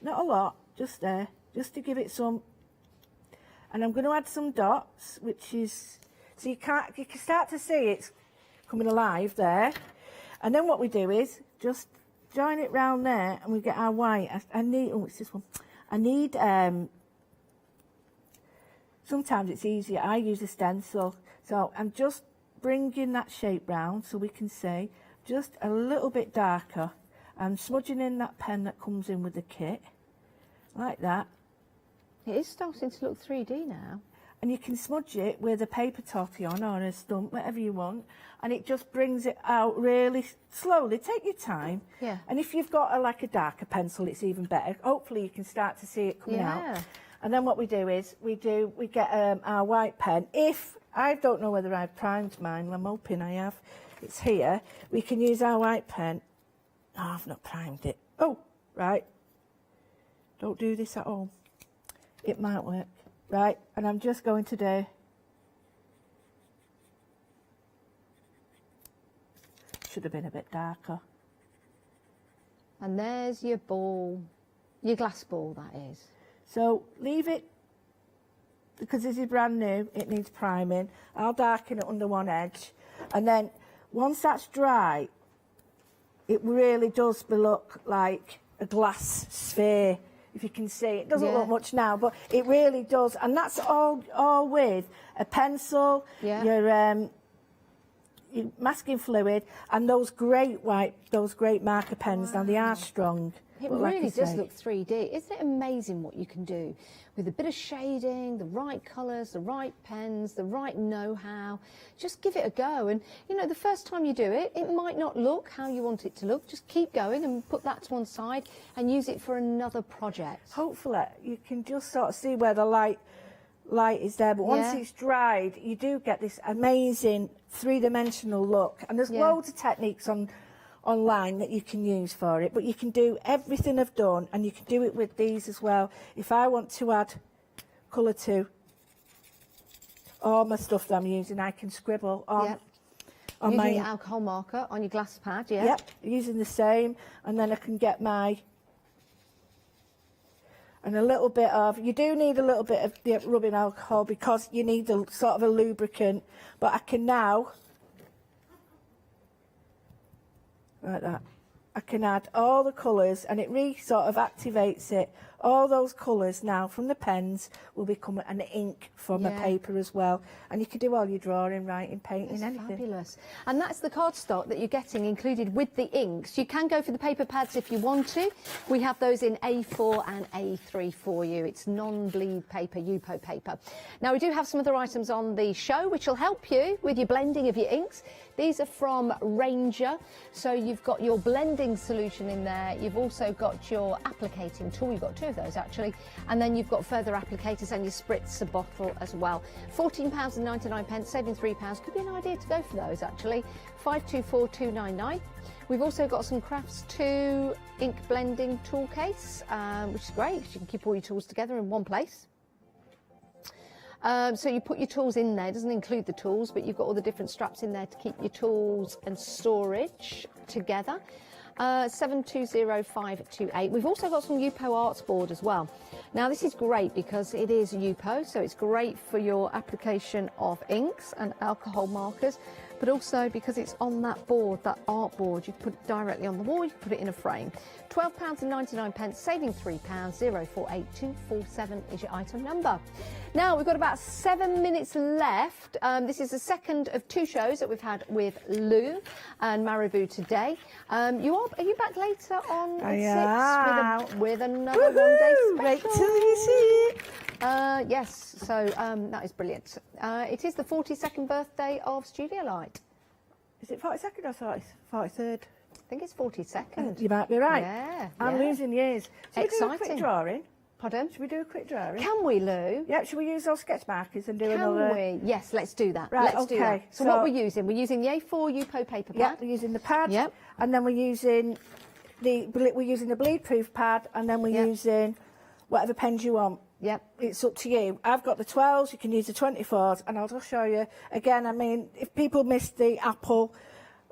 not a lot, just there, just to give it some, and I'm going to add some dots, which is, so you can start to see it's coming alive there. And then what we do is just join it round there and we get our white. I need, it's this one. I need, sometimes it's easier, I use a stencil. So I'm just bringing that shape round so we can see, just a little bit darker. I'm smudging in that pen that comes in with the kit, like that. It is starting to look 3D now. And you can smudge it with a paper tortillon or a stump, whatever you want, and it just brings it out really slowly. Take your time. Yeah. And if you've got like a darker pencil, it's even better. Hopefully you can start to see it coming out. And then what we do is we get our white pen. If I don't know whether I've primed mine, I'm hoping I have. It's here. We can use our white pen. Oh, I've not primed it. Oh, right. Don't do this at all. It might work. Right, and I'm just going to do, should have been a bit darker. And there's your ball, your glass ball, that is. So leave it, because this is brand new, it needs priming. I'll darken it under one edge, and then once that's dry, it really does look like a glass sphere. If you can see, it doesn't look much now, but it really does, and that's all with a pencil, your masking fluid, and those great marker pens. Now they are strong. It But like really I does say- look 3D. Isn't it amazing what you can do with a bit of shading, the right colours, the right pens, the right know-how? Just give it a go. And, you know, the first time you do it, it might not look how you want it to look. Just keep going and put that to one side and use it for another project. Hopefully, you can just sort of see where the light is there. But once Yeah. it's dried, you do get this amazing three-dimensional look. And there's Yeah. loads of techniques online that you can use for it, but you can do everything I've done, and you can do it with these as well. If I want to add colour to all my stuff that I'm using, I can scribble on, Yep. on Using my your alcohol marker on your glass pad, yeah? Yep, using the same, and then I can get my, and a little bit of, you do need a little bit of the rubbing alcohol because you need a sort of a lubricant, but I can now, like that, I can add all the colours, and it sort of activates it. All those colours now from the pens will become an ink from the Yeah. paper as well, and you can do all your drawing, writing, painting, That's anything. fabulous. And that's the cardstock that you're getting included with the inks. You can go for the paper pads if you want to. We have those in A4 and A3 for you. It's non-bleed paper, UPO paper. Now, we do have some other items on the show which will help you with your blending of your inks. These are from Ranger. So you've got your blending solution in there. You've also got your applicating tool. You've got two of those actually. And then you've got further applicators and your spritzer bottle as well. £14.99, saving £3. Could be an idea to go for those actually. 524299. We've also got some Crafts 2 ink blending tool case, which is great because you can keep all your tools together in one place. So you put your tools in there. It doesn't include the tools, but you've got all the different straps in there to keep your tools and storage together. 720528. We've also got some UPO Arts board as well. Now this is great because it is UPO, so it's great for your application of inks and alcohol markers, but also because it's on that board, that art board, you can put it directly on the wall, you can put it in a frame. £12.99, saving £3, 048247 is your item number. Now, we've got about 7 minutes left. This is the second of two shows that we've had with Lou and Marabou today. Are you back later on at 6 with another one-day special? Wait till you see it. Yes, so that is brilliant. It is the 42nd birthday of Studio Light. Is it 42nd or 43rd? I think it's 42nd. You might be right. Yeah. I'm losing years. Should we do a quick Exciting. drawing? Pardon? Should we do a quick drawing? Can we, Lou? Yeah, should we use those sketch markers and do Can another? we? Yes, let's do that. Right, let's do that. okay. So what we're using the A4 UPO paper pad. Yeah, we're using the pad. Yep. And then we're using the bleed-proof pad, and then we're using whatever pens you want. Yep. It's up to you. I've got the 12s, you can use the 24s, and I'll just show you. Again, I mean, if people missed the apple,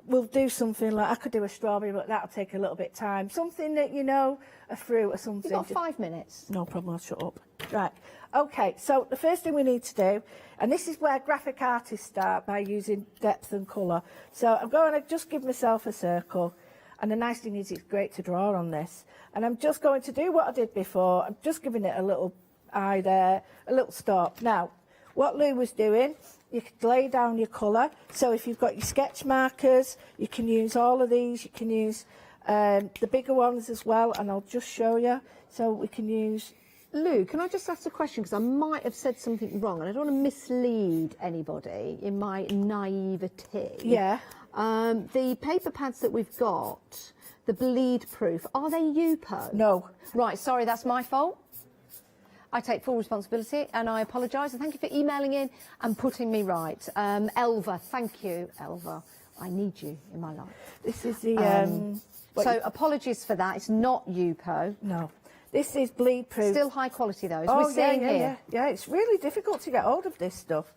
we'll do something like, I could do a strawberry, but that'll take a little bit of time. Something that, you know, a fruit or something. You've got 5 minutes. No problem, I'll shut up. Right, okay, so the first thing we need to do, and this is where graphic artists start by using depth and colour. So I'm going to just give myself a circle, and the nice thing is it's great to draw on this. And I'm just going to do what I did before. I'm just giving it a little eye there, a little stop. Now, what Lou was doing, you could lay down your colour. So if you've got your sketch markers, you can use all of these. You can use the bigger ones as well, and I'll just show you. So we can use... Lou, can I just ask a question, because I might have said something wrong, and I don't want to mislead anybody in my naivety. Yeah. The paper pads that we've got, the bleed proof, are they UPO? No. Right, sorry, that's my fault. I take full responsibility and I apologise, and thank you for emailing in and putting me right. Elva, thank you, Elva. I need you in my life. This is the... so apologies for that. It's not UPO. No. This is bleed proof. Still high quality though, as Oh, we're seeing here. Yeah, it's really difficult to get hold of this stuff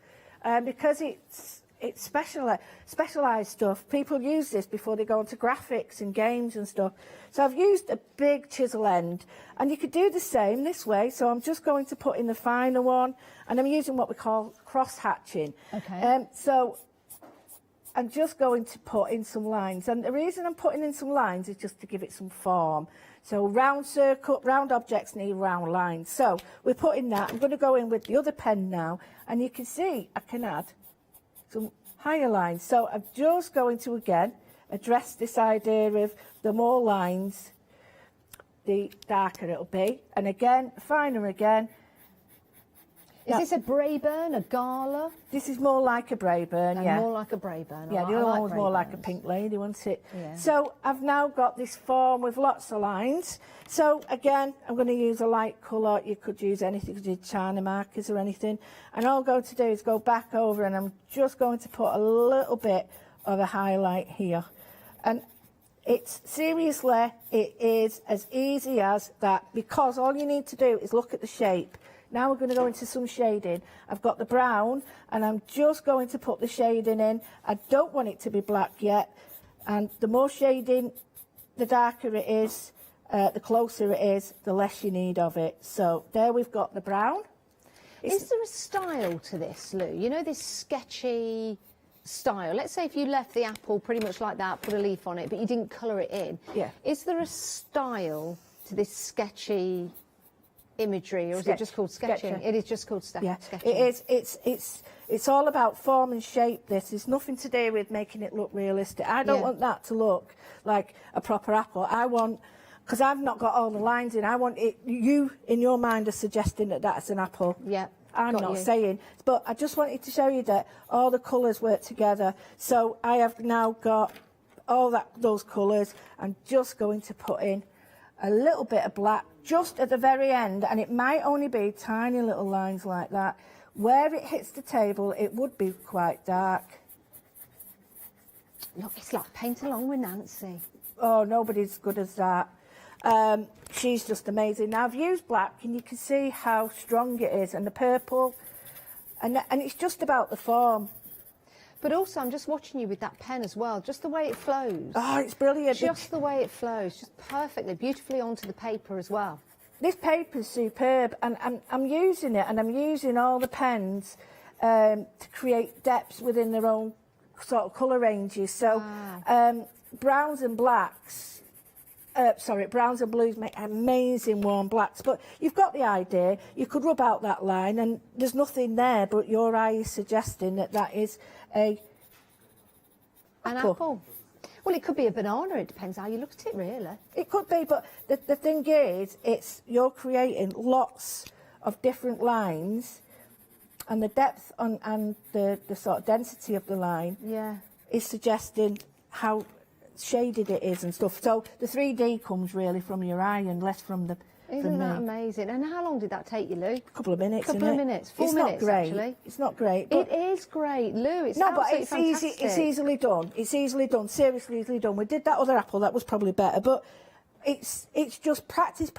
because it's specialised stuff. People use this before they go into graphics and games and stuff. So I've used a big chisel end, and you could do the same this way. So I'm just going to put in the finer one, and I'm using what we call cross hatching. Okay. So I'm just going to put in some lines, and the reason I'm putting in some lines is just to give it some form. So round objects need round lines. So we're putting that. I'm going to go in with the other pen now, and you can see I can add some higher lines. So I'm just going to, again, address this idea of the more lines, the darker it'll be. And again, finer again. Is this a Braeburn, a Gala? This is more like a Braeburn, yeah. More like a Braeburn. Yeah, the other one was more like a Pink Lady, wasn't it? Yeah. So I've now got this form with lots of lines. So again, I'm going to use a light colour. You could use anything, you could use China markers or anything. And all I'm going to do is go back over and I'm just going to put a little bit of a highlight here. And it's seriously, it is as easy as that, because all you need to do is look at the shape. Now we're going to go into some shading. I've got the brown and I'm just going to put the shading in. I don't want it to be black yet. And the more shading, the darker it is, the closer it is, the less you need of it. So there we've got the brown. Is there a style to this, Lou? You know, this sketchy style. Let's say if you left the apple pretty much like that, put a leaf on it, but you didn't colour it in. Yeah. Is there a style to this sketchy imagery, or is it just called sketching? It is just called sketching. It is. It's all about form and shape. This is nothing to do with making it look realistic. I don't want that to look like a proper apple. I want, because I've not got all the lines in, I want it, you in your mind are suggesting that that's an apple. Yeah. I'm not saying, but I just wanted to show you that all the colours work together. So I have now got all those colours. I'm just going to put in a little bit of black just at the very end, and it might only be tiny little lines like that. Where it hits the table, it would be quite dark. Look, it's like paint along with Nancy. Oh, nobody's good as that. She's just amazing. Now, I've used black, and you can see how strong it is, and the purple, and it's just about the form. But also, I'm just watching you with that pen as well, just the way it flows. Oh, it's brilliant. Just the way it flows, just perfectly, beautifully onto the paper as well. This paper's superb, and I'm using it, and I'm using all the pens to create depths within their own sort of colour ranges. So browns and blacks, browns and blues make amazing warm blacks, but you've got the idea. You could rub out that line, and there's nothing there, but your eye is suggesting that that is an apple. Well, it could be a banana. It depends how you look at it, really. It could be, but the thing is, you're creating lots of different lines, and the depth and the sort of density of the line is suggesting how shaded it is and stuff. So the 3D comes really from your eye and less from the. Isn't that amazing? And how long did that take you, Lou? A couple of minutes. A couple of minutes. 4 minutes, actually. It's not great. It is great, Lou. It's no, but absolutely it's fantastic. easy. It's easily done. It's easily done. Seriously, easily done. We did that other apple. That was probably better, but it's just practice,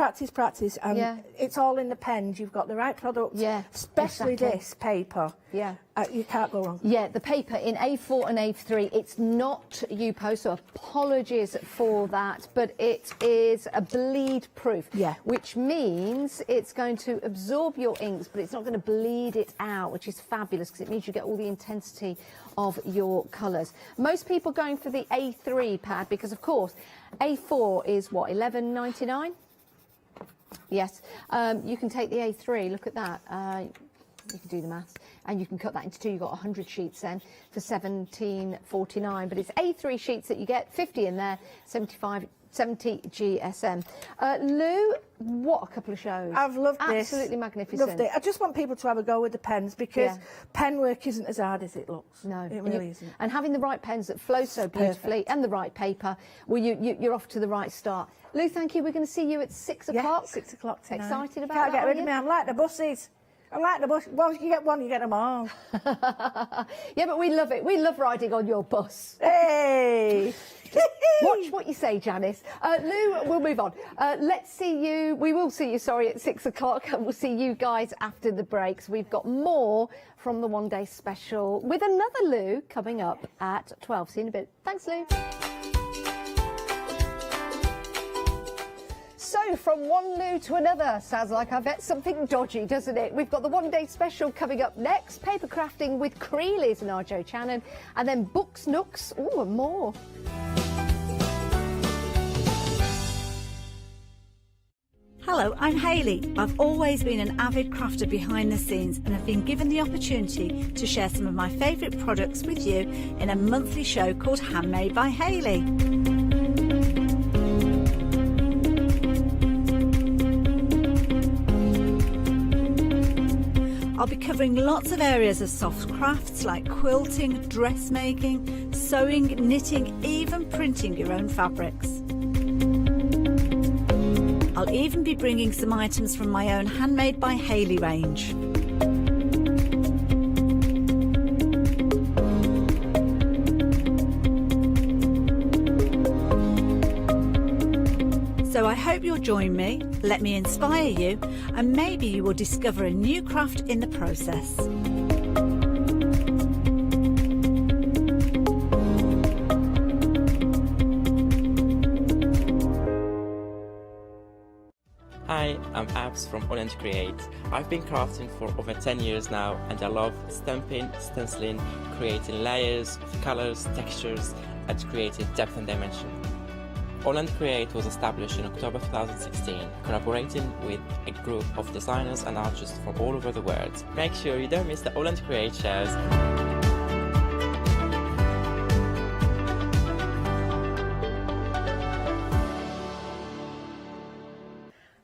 and it's all in the pens. You've got the right product. Yeah, especially this paper. Yeah, you can't go wrong. Yeah, the paper in A4 and A3. It's not Yupo, so apologies for that, but it is a bleed proof. Yeah, which means it's going to absorb your inks, but it's not going to bleed it out, which is fabulous because it means you get all the intensity of your colours. Most people going for the A3 pad because, of course, A4 is what, $11.99? Yes, you can take the A3. Look at that. You can do the maths, and you can cut that into two. You've got 100 sheets then for $17.49. But it's A3 sheets that you get, 50 in there, 70 GSM. Lou, what a couple of shows. I've loved this. Absolutely magnificent. Loved it. I just want people to have a go with the pens because pen work isn't as hard as it looks. No, it really isn't. And having the right pens that flow so beautifully and the right paper, well, you're off to the right start. Lou, thank you. We're going to see you at 6 o'clock. 6 o'clock tonight. Excited about Can't that, get rid of me. I'm like the buses. I like the bus. Once you get one, you get them all. Yeah, but we love it. We love riding on your bus. Hey! Watch what you say, Janice. Lou, we'll move on. Let's see you. We will see you, sorry, at 6 o'clock. And we'll see you guys after the breaks. We've got more from the One Day Special with another Lou coming up at 12. See you in a bit. Thanks, Lou. So, from one Lou to another, sounds like I've got something dodgy, doesn't it? We've got the One Day Special coming up next, paper crafting with Creeley's and our Joe Channon, and then books, nooks, and more. Hello, I'm Hayley. I've always been an avid crafter behind the scenes and have been given the opportunity to share some of my favourite products with you in a monthly show called Handmade by Hayley. I'll be covering lots of areas of soft crafts like quilting, dressmaking, sewing, knitting, even printing your own fabrics. I'll even be bringing some items from my own Handmade by Hayley range. So I hope you'll join me, let me inspire you, and maybe you will discover a new craft in the process. Hi, I'm Abs from AALL Create. I've been crafting for over 10 years now, and I love stamping, stenciling, creating layers, colours, textures, and creating depth and dimension. AALL Create was established in October 2016, collaborating with a group of designers and artists from all over the world. Make sure you don't miss the AALL Create shows.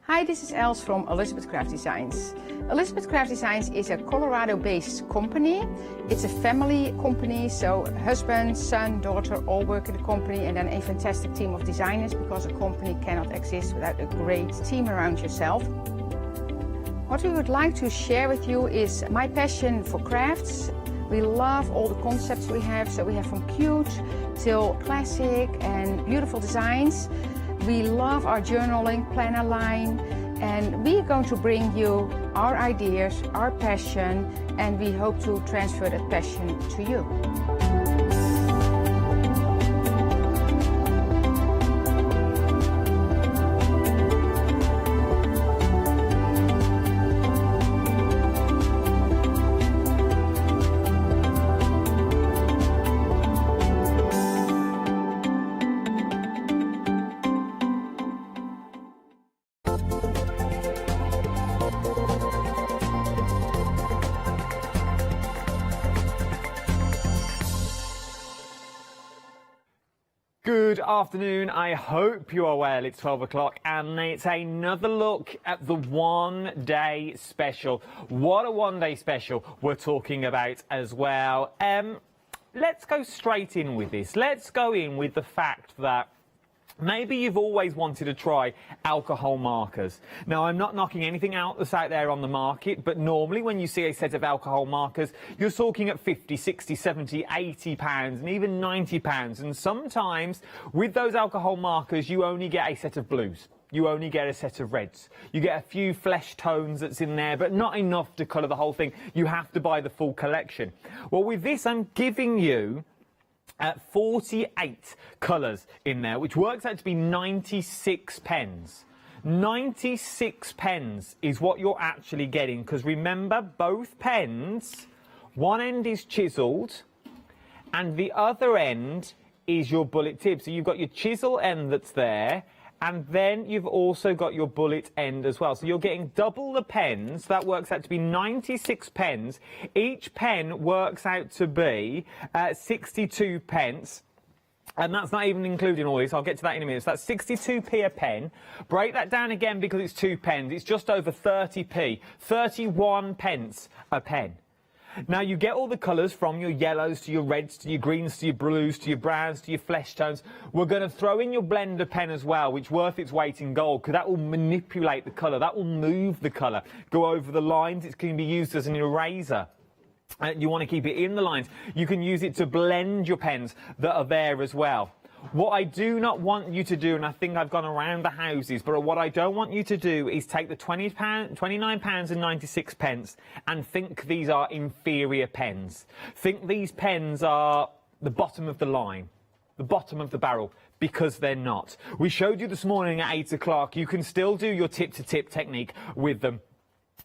Hi, this is Els from Elizabeth Craft Designs. Elizabeth Craft Designs is a Colorado-based company. It's a family company, so husband, son, daughter all work in the company, and then a fantastic team of designers, because a company cannot exist without a great team around yourself. What we would like to share with you is my passion for crafts. We love all the concepts we have, so we have from cute till classic and beautiful designs. We love our journaling planner line, and we are going to bring you our ideas, our passion, and we hope to transfer that passion to you. Good afternoon, I hope you are well. It's 12 o'clock and it's another look at the one-day special. What a one-day special we're talking about as well. Let's go straight in with this. Let's go in with the fact that maybe you've always wanted to try alcohol markers. Now, I'm not knocking anything out that's out there on the market, but normally when you see a set of alcohol markers, you're talking at 50, 60, 70, 80 pounds and even 90 pounds. And sometimes with those alcohol markers, you only get a set of blues. You only get a set of reds. You get a few flesh tones that's in there, but not enough to colour the whole thing. You have to buy the full collection. Well, with this, I'm giving you 48 colours in there, which works out to be 96 pens. 96 pens is what you're actually getting, because remember, both pens, one end is chiselled and the other end is your bullet tip. So you've got your chisel end that's there, and then you've also got your bullet end as well. So you're getting double the pens. That works out to be 96 pens. Each pen works out to be 62 pence. And that's not even including all this. I'll get to that in a minute. So that's 62p a pen. Break that down again because it's 2 pens. It's just over 30p. 31 pence a pen. Now, you get all the colours from your yellows to your reds to your greens to your blues to your browns to your flesh tones. We're going to throw in your blender pen as well, which is worth its weight in gold, because that will manipulate the colour. That will move the colour. Go over the lines. It can be used as an eraser. You want to keep it in the lines. You can use it to blend your pens that are there as well. What I do not want you to do, and I think I've gone around the houses, but what I don't want you to do is take the £29.96 and think these are inferior pens. Think these pens are the bottom of the line, the bottom of the barrel, because they're not. We showed you this morning at 8 o'clock, you can still do your tip-to-tip technique with them.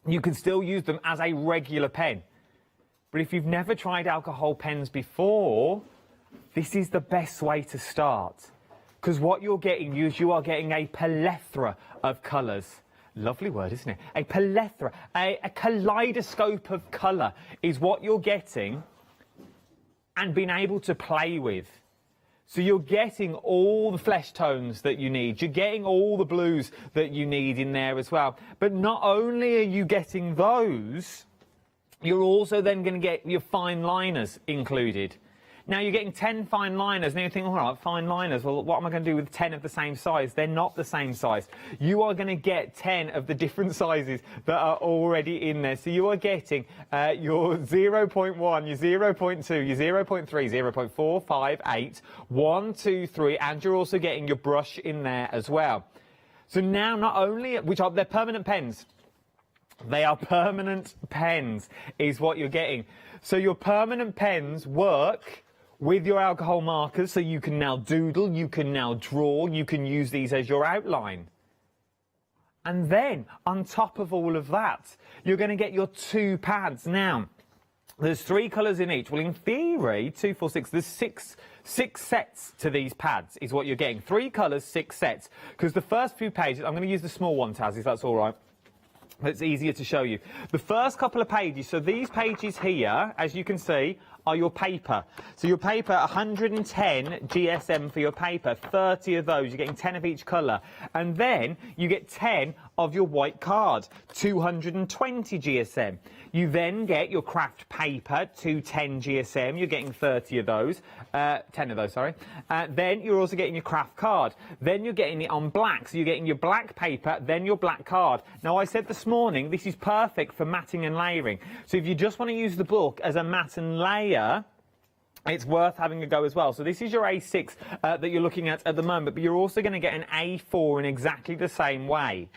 You can still use them as a regular pen. But if you've never tried alcohol pens before, this is the best way to start, because what you're getting is you are getting a plethora of colours. Lovely word, isn't it? A plethora, a kaleidoscope of colour is what you're getting, and being able to play with. So you're getting all the flesh tones that you need. You're getting all the blues that you need in there as well. But not only are you getting those, You're also then going to get your fine liners included. Now you're getting 10 fine liners, and you think, all right, fine liners, well, what am I going to do with 10 of the same size? They're not the same size. You are going to get 10 of the different sizes that are already in there. So you are getting your 0.1, your 0.2, your 0.3, 0.4, 5, 8, 1, 2, 3, and you're also getting your brush in there as well. So now not only, they're permanent pens. They are permanent pens is what you're getting. So your permanent pens work with your alcohol markers, so you can now doodle, you can now draw, you can use these as your outline. And then, on top of all of that, you're going to get your 2 pads. Now, there's 3 colours in each. Well, in theory, 2, 4, 6, there's six sets to these pads is what you're getting. 3 colours, 6 sets. Because the first few pages, I'm going to use the small one, Taz, if that's all right. It's easier to show you. The first couple of pages, so these pages here, as you can see, are your paper. So your paper, 110 GSM for your paper, 30 of those, you're getting 10 of each colour. And then you get 10 of your white card, 220 GSM. You then get your craft paper, 210 GSM, you're getting 30 of those, 10 of those, sorry. Then you're also getting your craft card. Then you're getting it on black, so you're getting your black paper, then your black card. Now I said this morning, this is perfect for matting and layering. So if you just want to use the book as a mat and layer, it's worth having a go as well. So this is your A6 that you're looking at the moment, but you're also going to get an A4 in exactly the same way.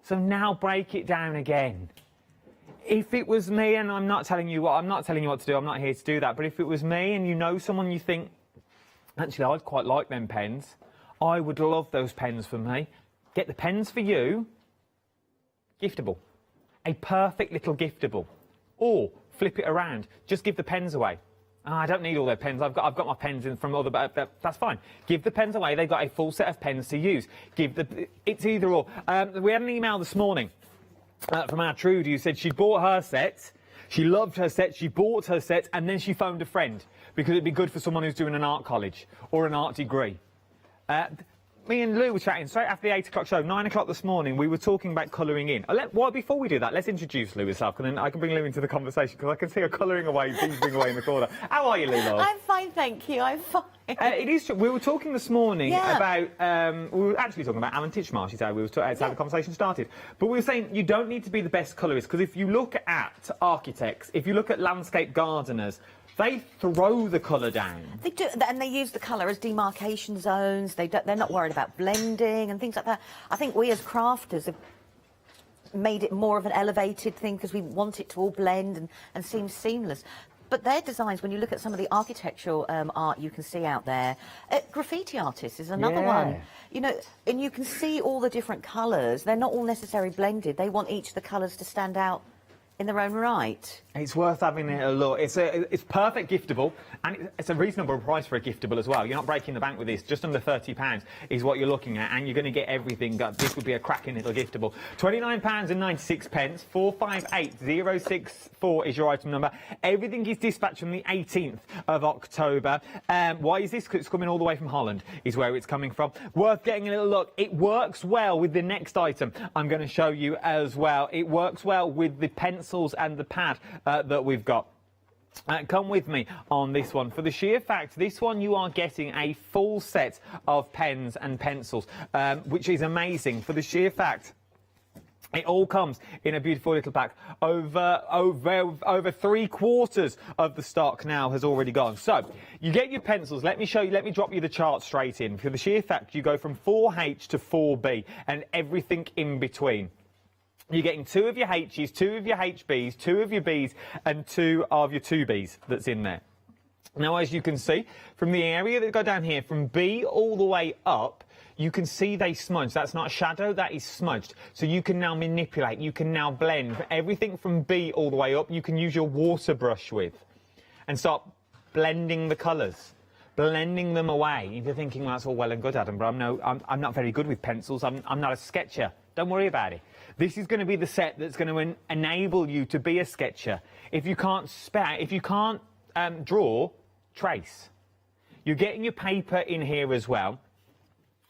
So now break it down again. If it was me, and I'm not telling you what to do, I'm not here to do that, but if it was me and you know someone you think, actually I'd quite like them pens, I would love those pens for me, get the pens for you, giftable. A perfect little giftable. Or flip it around, just give the pens away. Oh, I don't need all their pens, I've got my pens in from other, but that's fine. Give the pens away, they've got a full set of pens to use. It's either or. We had an email this morning from our Trudy who said she bought her set, she loved her set, she bought her set, and then she phoned a friend because it'd be good for someone who's doing an art college or an art degree. Me and Lou were chatting straight after the 8 o'clock show, 9 o'clock this morning. We were talking about colouring in. Before we do that, let's introduce Lou herself, and then I can bring Lou into the conversation because I can see her colouring away, beavering away in the corner. How are you, Lou? Love? I'm fine, thank you. I'm fine. It is true. We were talking this morning about. We were actually talking about Alan Titchmarsh. Is how the conversation started. But we were saying you don't need to be the best colourist because if you look at architects, if you look at landscape gardeners, they throw the colour down. They do, and they use the colour as demarcation zones. They're not worried about blending and things like that. I think we as crafters have made it more of an elevated thing because we want it to all blend and seem seamless. But their designs, when you look at some of the architectural art you can see out there, graffiti artists is another one. You know, and you can see all the different colours. They're not all necessarily blended. They want each of the colours to stand out in their own right. It's worth having a look. It's perfect giftable, and it's a reasonable price for a giftable as well. You're not breaking the bank with this. Just under £30 is what you're looking at, and you're going to get everything. This would be a cracking little giftable. £29.96. 458064 is your item number. Everything is dispatched from the 18th of October. Why is this? Because it's coming all the way from Holland, is where it's coming from. Worth getting a little look. It works well with the next item I'm going to show you as well. It works well with the pencils and the pad that we've got. Come with me on this one. For the sheer fact, this one you are getting a full set of pens and pencils, which is amazing. For the sheer fact, it all comes in a beautiful little pack. Over 3/4 of the stock now has already gone. So you get your pencils. Let me show you. Let me drop you the chart straight in. For the sheer fact, you go from 4H to 4B and everything in between. You're getting 2 of your H's, 2 of your HB's, 2 of your B's, and 2 of your 2B's that's in there. Now, as you can see, from the area that go down here, from B all the way up, you can see they smudge. That's not shadow, that is smudged. So you can now manipulate, you can now blend. Everything from B all the way up, you can use your water brush with and start blending the colours. Blending them away. If you're thinking, well, that's all well and good, Adam, but I'm not very good with pencils. I'm not a sketcher. Don't worry about it. This is going to be the set that's going to enable you to be a sketcher. If you can't draw, trace. You're getting your paper in here as well.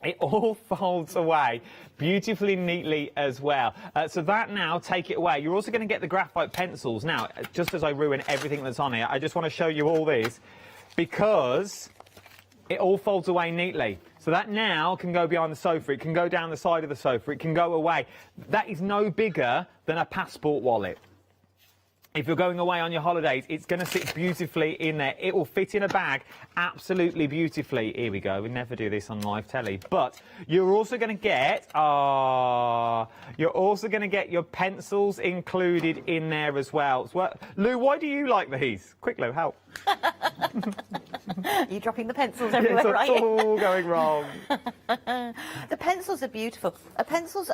It all folds away beautifully neatly as well. So that now, take it away. You're also going to get the graphite pencils. Now, just as I ruin everything that's on here, I just want to show you all this because it all folds away neatly. So that now can go behind the sofa, it can go down the side of the sofa, it can go away. That is no bigger than a passport wallet. If you're going away on your holidays, it's going to sit beautifully in there. It will fit in a bag absolutely beautifully. Here we go. We never do this on live telly. But you're also going to get, your pencils included in there as well. Lou, why do you like these? Quick, Lou, help. You're dropping the pencils everywhere, right? It's all going wrong. The pencils are beautiful. Pencils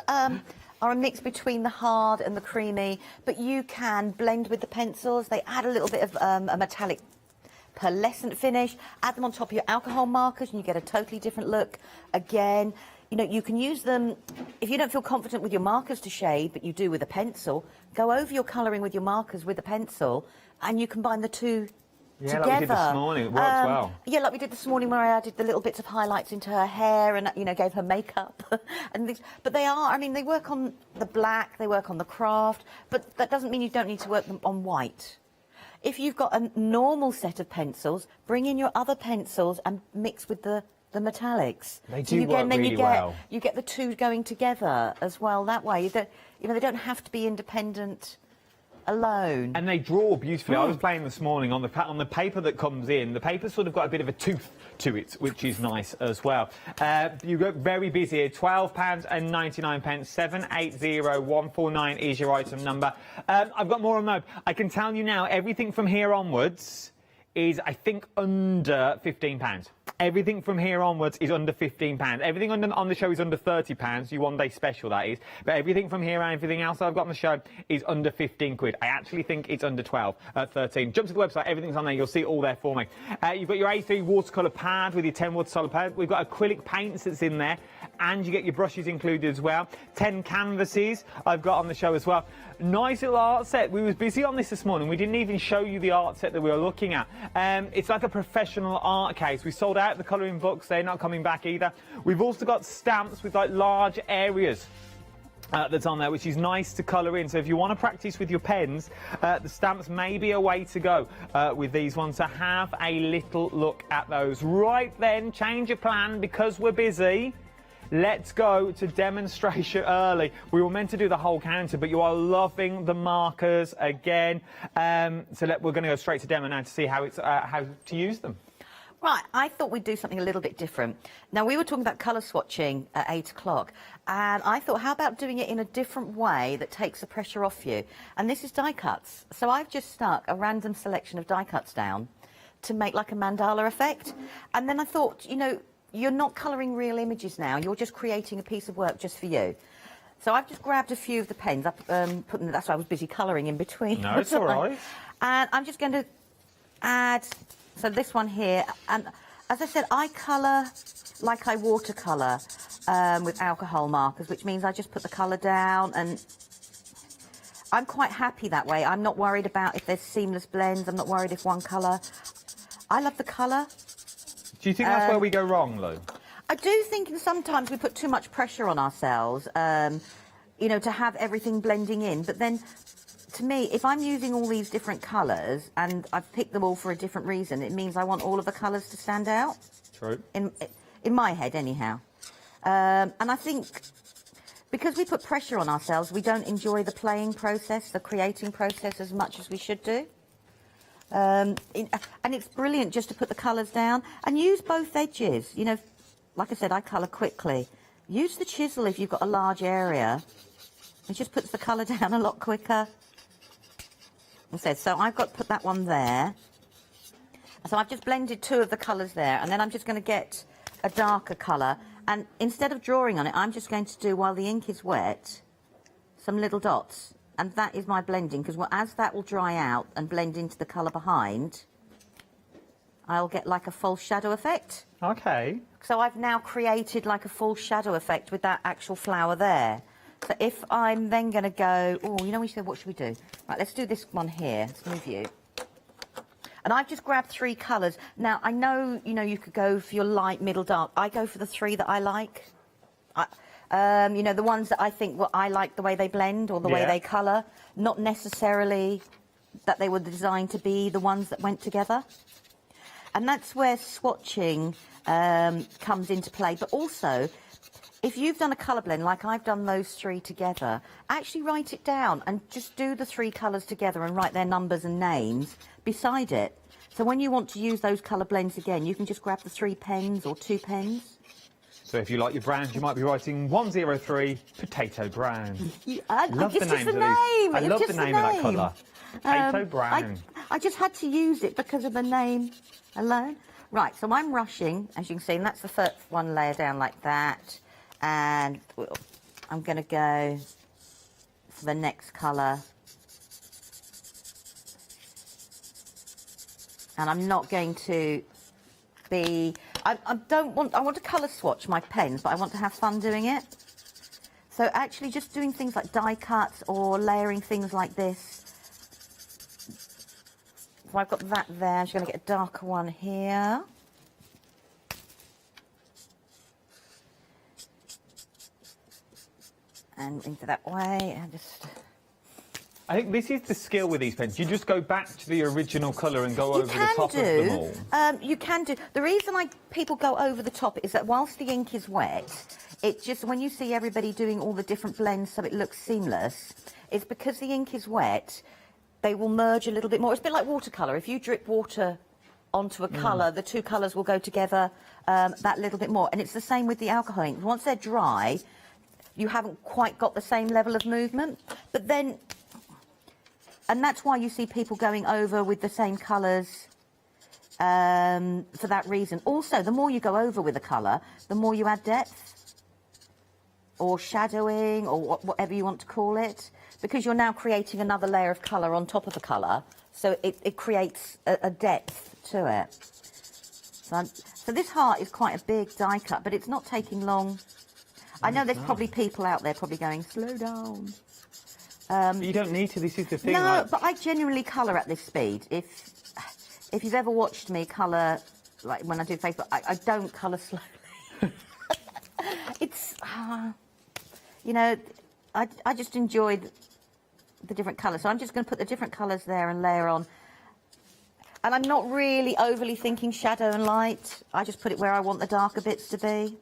are a mix between the hard and the creamy, but you can blend with the pencils. They add a little bit of a metallic pearlescent finish. Add them on top of your alcohol markers and you get a totally different look. Again, you know, you can use them if you don't feel confident with your markers to shade, but you do with a pencil. Go over your colouring with your markers with a pencil and you combine the two together. Like we did this morning, it works well. Yeah, like we did this morning where I added the little bits of highlights into her hair and, you know, gave her makeup and things. But they are, I mean, they work on the black, they work on the craft, but that doesn't mean you don't need to work them on white. If you've got a normal set of pencils, bring in your other pencils and mix with the metallics. They do work really well. You get the two going together as well that way. You don't, you know, they don't have to be independent alone. And they draw beautifully. I was playing this morning on the paper that comes in. The paper's sort of got a bit of a tooth to it, which is nice as well. You got very busy here. £12.99. 780149 is your item number. I've got more on that. I can tell you now, everything from here onwards is, I think, under £15. Everything from here onwards is under £15. Everything on the show is under £30. You one day special, that is. But everything from here and everything else I've got on the show is under 15 quid. I actually think it's under 12, 13. Jump to the website, everything's on there. You'll see it all there for me. You've got your A3 watercolour pad with your 10 watercolour pad. We've got acrylic paints that's in there. And you get your brushes included as well. 10 canvases I've got on the show as well. Nice little art set. We was busy on this morning. We didn't even show you the art set that we were looking at. It's like a professional art case. We sold out the colouring books. They're not coming back either. We've also got stamps with like large areas that's on there, which is nice to colour in. So if you want to practice with your pens, the stamps may be a way to go with these ones. So have a little look at those. Right then, change your plan because we're busy. Let's go to demonstration early. We were meant to do the whole counter, but you are loving the markers again. So we're going to go straight to demo now to see how to use them. Right, I thought we'd do something a little bit different. Now, we were talking about colour swatching at 8 o'clock, and I thought, how about doing it in a different way that takes the pressure off you? And this is die cuts. So I've just stuck a random selection of die cuts down to make like a mandala effect. And then I thought, you know, you're not colouring real images now, you're just creating a piece of work just for you. So I've just grabbed a few of the pens, that's why I was busy colouring in between. No, it's all right. And I'm just going to add, so this one here, and as I said, I colour like I watercolour with alcohol markers, which means I just put the colour down, and I'm quite happy that way. I'm not worried about if there's seamless blends, I'm not worried if one colour. I love the colour. Do you think that's where we go wrong, Lou? I do think sometimes we put too much pressure on ourselves, you know, to have everything blending in. But then, to me, if I'm using all these different colours and I've picked them all for a different reason, it means I want all of the colours to stand out. True. In my head, anyhow. And I think because we put pressure on ourselves, we don't enjoy the playing process, the creating process as much as we should do. And it's brilliant just to put the colours down and use both edges. You know, like I said, I colour quickly. Use the chisel if you've got a large area. It just puts the colour down a lot quicker. I said, so I've got to put that one there. So I've just blended two of the colours there, and then I'm just going to get a darker colour. And instead of drawing on it, I'm just going to do, while the ink is wet, some little dots. And that is my blending, because as that will dry out and blend into the colour behind, I'll get like a false shadow effect. Okay. So I've now created like a false shadow effect with that actual flower there. So if I'm then going to go, oh, you know, what should we do? Right, let's do this one here. Let's move you. And I've just grabbed 3 colours. Now, I know, you know, you could go for your light, middle, dark. I go for the 3 that I like. You know, the ones that I think, well, I like the way they blend or the way they colour. Not necessarily that they were designed to be the ones that went together. And that's where swatching comes into play. But also, if you've done a colour blend, like I've done those 3 together, actually write it down and just do the 3 colours together and write their numbers and names beside it. So when you want to use those colour blends again, you can just grab the 3 pens or 2 pens. So if you like your brand, you might be writing 103 Potato Brown. Love the it's just names the of name. these. I love the name of that name. colour. Potato Brown. I just had to use it because of the name alone. Right, so I'm rushing, as you can see, and that's the first one layer down like that. And I'm going to go for the next colour. And I'm not going to be... I want to colour swatch my pens, but I want to have fun doing it. So actually just doing things like die cuts or layering things like this. So I've got that there. I'm just going to get a darker one here. And into that way, and just... I think this is the skill with these pens. You just go back to the original colour and go over the top of them all. You can do. The reason people go over the top is that whilst the ink is wet, it just, when you see everybody doing all the different blends so it looks seamless, it's because the ink is wet, they will merge a little bit more. It's a bit like watercolour. If you drip water onto a colour, the 2 colours will go together that little bit more. And it's the same with the alcohol ink. Once they're dry, you haven't quite got the same level of movement. But then... And that's why you see people going over with the same colours for that reason. Also, the more you go over with a colour, the more you add depth or shadowing or whatever you want to call it, because you're now creating another layer of colour on top of the colour, so it creates a depth to it. So this heart is quite a big die cut, but it's not taking long. I know there's probably people out there probably going, slow down. You don't need to, this is the thing. No, but I genuinely colour at this speed. If you've ever watched me colour, like when I do Facebook, I don't colour slowly. It's, you know, I just enjoy the different colours. So I'm just going to put the different colours there and layer on. And I'm not really overly thinking shadow and light. I just put it where I want the darker bits to be.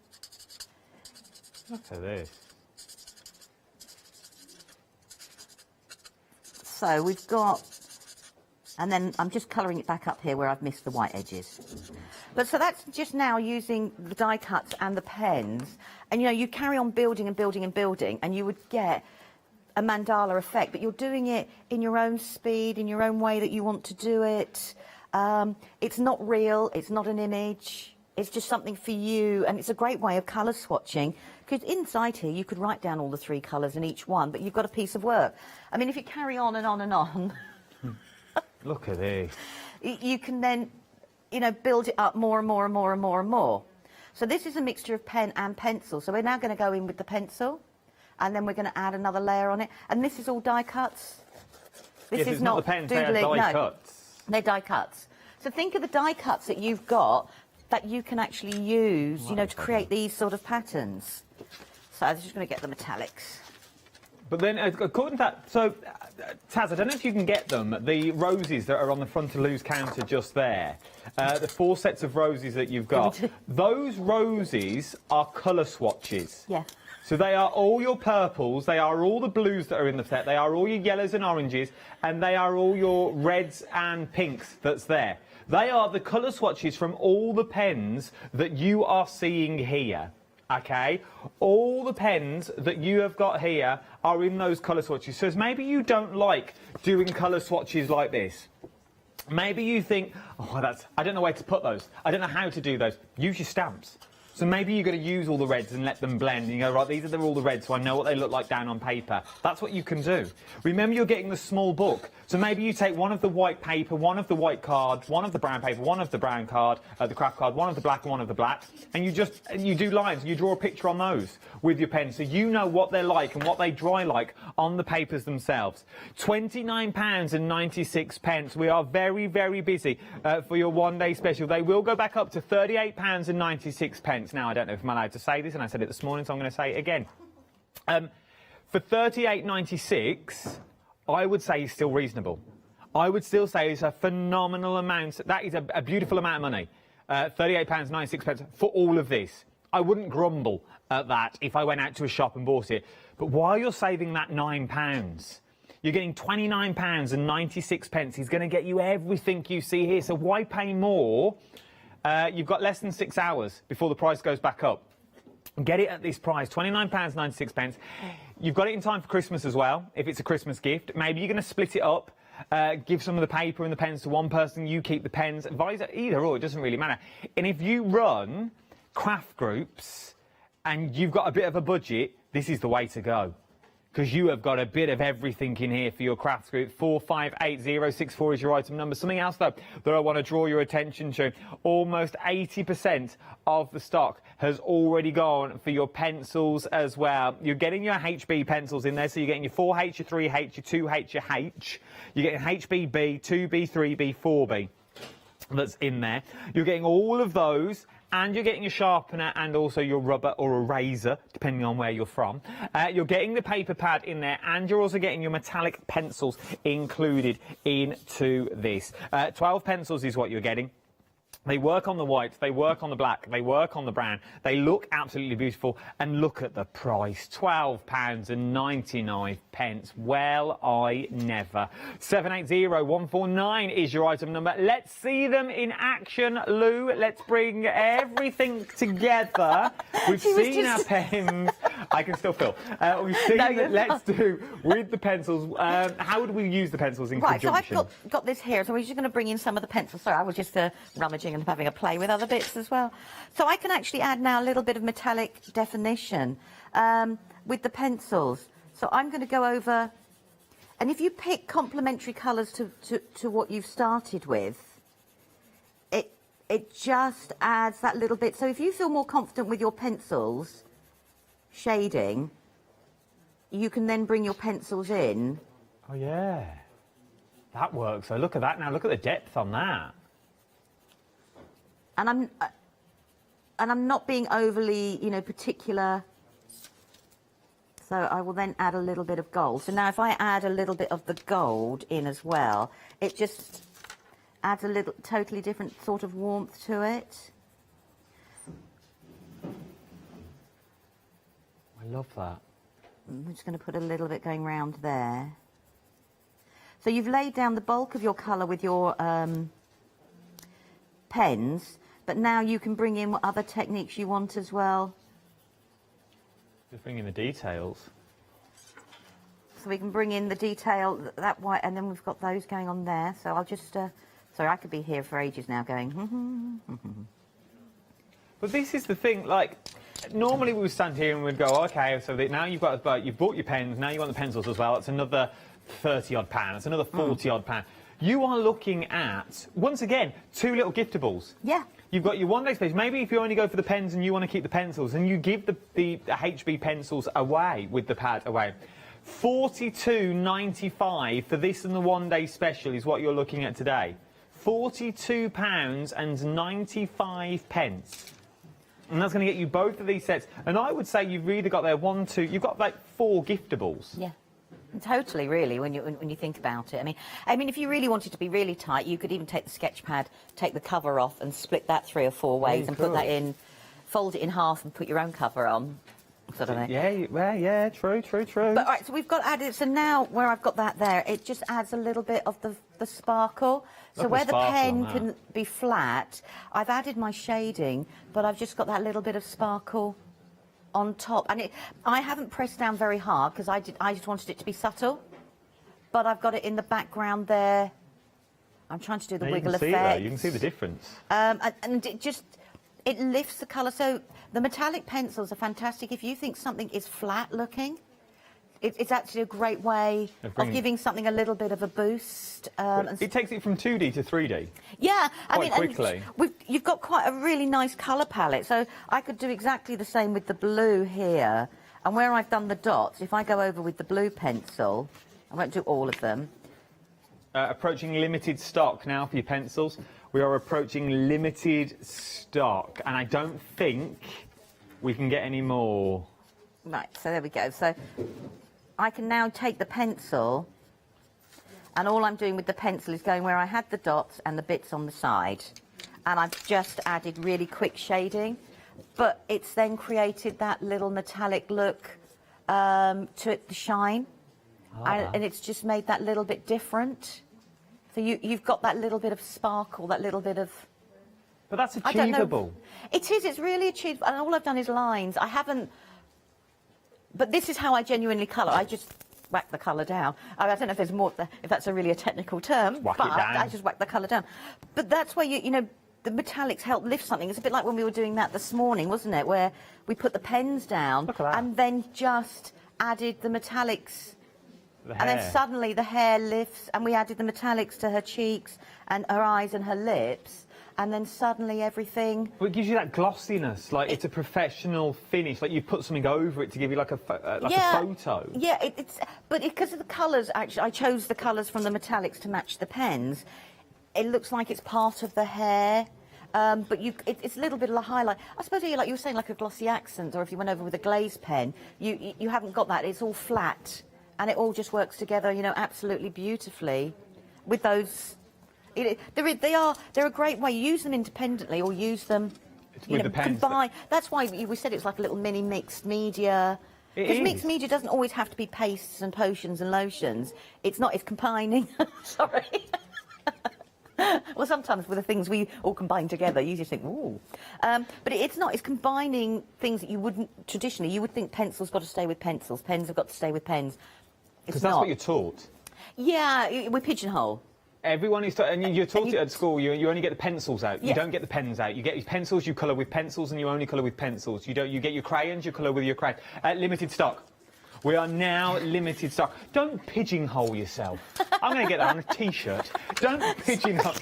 Look at this. So we've got, and then I'm just colouring it back up here where I've missed the white edges. But so that's just now using the die cuts and the pens. And, you know, you carry on building and building and building, and you would get a mandala effect, but you're doing it in your own speed, in your own way that you want to do it. It's not real, it's not an image. It's just something for you, and it's a great way of colour swatching, because inside here you could write down all the 3 colours in each one, but you've got a piece of work. I mean, if you carry on and on and on... Look at this. You can then, you know, build it up more and more and more and more and more. So this is a mixture of pen and pencil. So we're now going to go in with the pencil, and then we're going to add another layer on it. And this is all die cuts. This is not the pens, they are die cuts. They're die cuts. So think of the die cuts that you've got that you can actually use, you know, to create these sort of patterns. So I'm just going to get the metallics. But then, according to that, so, Taz, I don't know if you can get them, the roses that are on the front of Lou's counter just there, the 4 sets of roses that you've got, those roses are colour swatches. Yeah. So they are all your purples, they are all the blues that are in the set, they are all your yellows and oranges, and they are all your reds and pinks that's there. They are the colour swatches from all the pens that you are seeing here. Okay, all the pens that you have got here are in those colour swatches. So maybe you don't like doing colour swatches like this. Maybe you think, oh, I don't know where to put those. I don't know how to do those. Use your stamps. So maybe you've got to use all the reds and let them blend. And you go, right, these are all the reds, so I know what they look like down on paper. That's what you can do. Remember, you're getting the small book. So maybe you take one of the white paper, one of the white card, one of the brown paper, one of the brown card, the craft card, one of the black and one of the black, and you do lines. You draw a picture on those with your pen, so you know what they're like and what they dry like on the papers themselves. £29.96. We are very, very busy for your one-day special. They will go back up to £38.96. Now, I don't know if I'm allowed to say this, and I said it this morning, so I'm going to say it again. For £38.96, I would say is still reasonable. I would still say it's a phenomenal amount. That is a beautiful amount of money. £38.96 for all of this. I wouldn't grumble at that if I went out to a shop and bought it. But while you're saving that £9, you're getting £29.96. He's going to get you everything you see here. So why pay more? You've got less than 6 hours before the price goes back up. Get it at this price, £29.96. You've got it in time for Christmas as well, if it's a Christmas gift. Maybe you're going to split it up, give some of the paper and the pens to one person, you keep the pens, either or, it doesn't really matter. And if you run craft groups and you've got a bit of a budget, this is the way to go. Because you have got a bit of everything in here for your crafts group. 458064 is your item number. Something else, though, that I want to draw your attention to. Almost 80% of the stock has already gone for your pencils as well. You're getting your HB pencils in there, so you're getting your 4H, your 3H, your 2H, your H. You're getting HBB, 2B, 3B, 4B. That's in there. You're getting all of those, and you're getting your sharpener and also your rubber or a razor, depending on where you're from. You're getting the paper pad in there, and you're also getting your metallic pencils included into this. 12 pencils is what you're getting. They work on the white, they work on the black, they work on the brown. They look absolutely beautiful, and look at the price, £12.99. Well, I never. 780149 is your item number. Let's see them in action, Lou. Let's bring everything together. We've seen our pens. I can still feel. We've seen that. Let's do with the pencils. How would we use the pencils in conjunction? So I've got this here, so we're just going to bring in some of the pencils. Sorry, I was just rummaging and having a play with other bits as well. So I can actually add now a little bit of metallic definition with the pencils. So I'm going to go over, and if you pick complementary colours to what you've started with, it just adds that little bit. So if you feel more confident with your pencils shading, you can then bring your pencils in. Oh yeah, that works. So look at that now. Look at the depth on that. And I'm not being overly, particular. So I will then add a little bit of gold. So now if I add a little bit of the gold in as well, it just adds a little totally different sort of warmth to it. I love that. I'm just going to put a little bit going round there. So you've laid down the bulk of your colour with your pens, but now you can bring in what other techniques you want as well. Just bring in the details. So we can bring in the detail, that white, and then we've got those going on there. So I'll just, sorry, I could be here for ages now going, But this is the thing, like, normally we would stand here and we'd go, okay, so now you've bought your pens, now you want the pencils as well, it's another £30-odd, it's another £40-odd. You are looking at, once again, two little giftables. Yeah. You've got your one-day space. Maybe if you only go for the pens and you want to keep the pencils, and you give the HB pencils away with the pad away. £42.95 for this and the one-day special is what you're looking at today. £42.95. And that's going to get you both of these sets. And I would say you've really got there you've got like 4 giftables. Yeah. Totally, really, when you think about it. I mean, if you really wanted to be really tight, you could even take the sketch pad, take the cover off, and split that 3 or 4 ways, and put that in, fold it in half, and put your own cover on. Sort of thing. Yeah, true. But all right, so we've got added. So now, where I've got that there, it just adds a little bit of the sparkle. So where the pen can be flat, I've added my shading, but I've just got that little bit of sparkle on top, and I haven't pressed down very hard because I just wanted it to be subtle, but I've got it in the background there. I'm trying to do the wiggle effect. You can see the difference. And it lifts the colour. So the metallic pencils are fantastic. If you think something is flat looking, it's actually a great way of giving something a little bit of a boost. It takes it from 2D to 3D. Yeah, quite quickly. You've got quite a really nice colour palette. So I could do exactly the same with the blue here. And where I've done the dots, if I go over with the blue pencil, I won't do all of them. Approaching limited stock now for your pencils. We are approaching limited stock, and I don't think we can get any more. Right, so there we go. So I can now take the pencil, and all I'm doing with the pencil is going where I had the dots and the bits on the side, and I've just added really quick shading, but it's then created that little metallic look to it, the shine, and it's just made that little bit different. So you've got that little bit of sparkle, that little bit of... But that's achievable. It is, it's really achievable, and all I've done is lines. I haven't... But this is how I genuinely colour. I just whack the colour down. I don't know if there's more, if that's really a technical term, but I just whack the colour down. But that's where, you know, the metallics help lift something. It's a bit like when we were doing that this morning, wasn't it? Where we put the pens down and then just added the metallics. And then suddenly the hair lifts, and we added the metallics to her cheeks and her eyes and her lips, and then suddenly everything... Well, it gives you that glossiness, like it's a professional finish, like you put something over it to give you like a photo. Yeah, but because of the colours, actually, I chose the colours from the metallics to match the pens. It looks like it's part of the hair. But it's a little bit of a highlight. I suppose, like you were saying, like a glossy accent, or if you went over with a glazed pen, you haven't got that. It's all flat. And it all just works together, you know, absolutely beautifully with those. They're a great way. Use them independently or use them, you know, combine. That's why we said it's like a little mini mixed media. Because mixed media doesn't always have to be pastes and potions and lotions. It's not. It's combining. Sorry. Well, sometimes with the things we all combine together, you just think, ooh. But it's not. It's combining things that you wouldn't traditionally. You would think pencils got to stay with pencils. Pens have got to stay with pens. Because that's what you're taught. Yeah, we pigeonhole. Everyone is taught, and you're taught it at school. You only get the pencils out. You don't get the pens out. You get your pencils. You colour with pencils, and you only colour with pencils. You don't. You get your crayons. You colour with your crayons. Limited stock. We are now limited stock. Don't pigeonhole yourself. I'm going to get that on a T-shirt. Don't pigeonhole.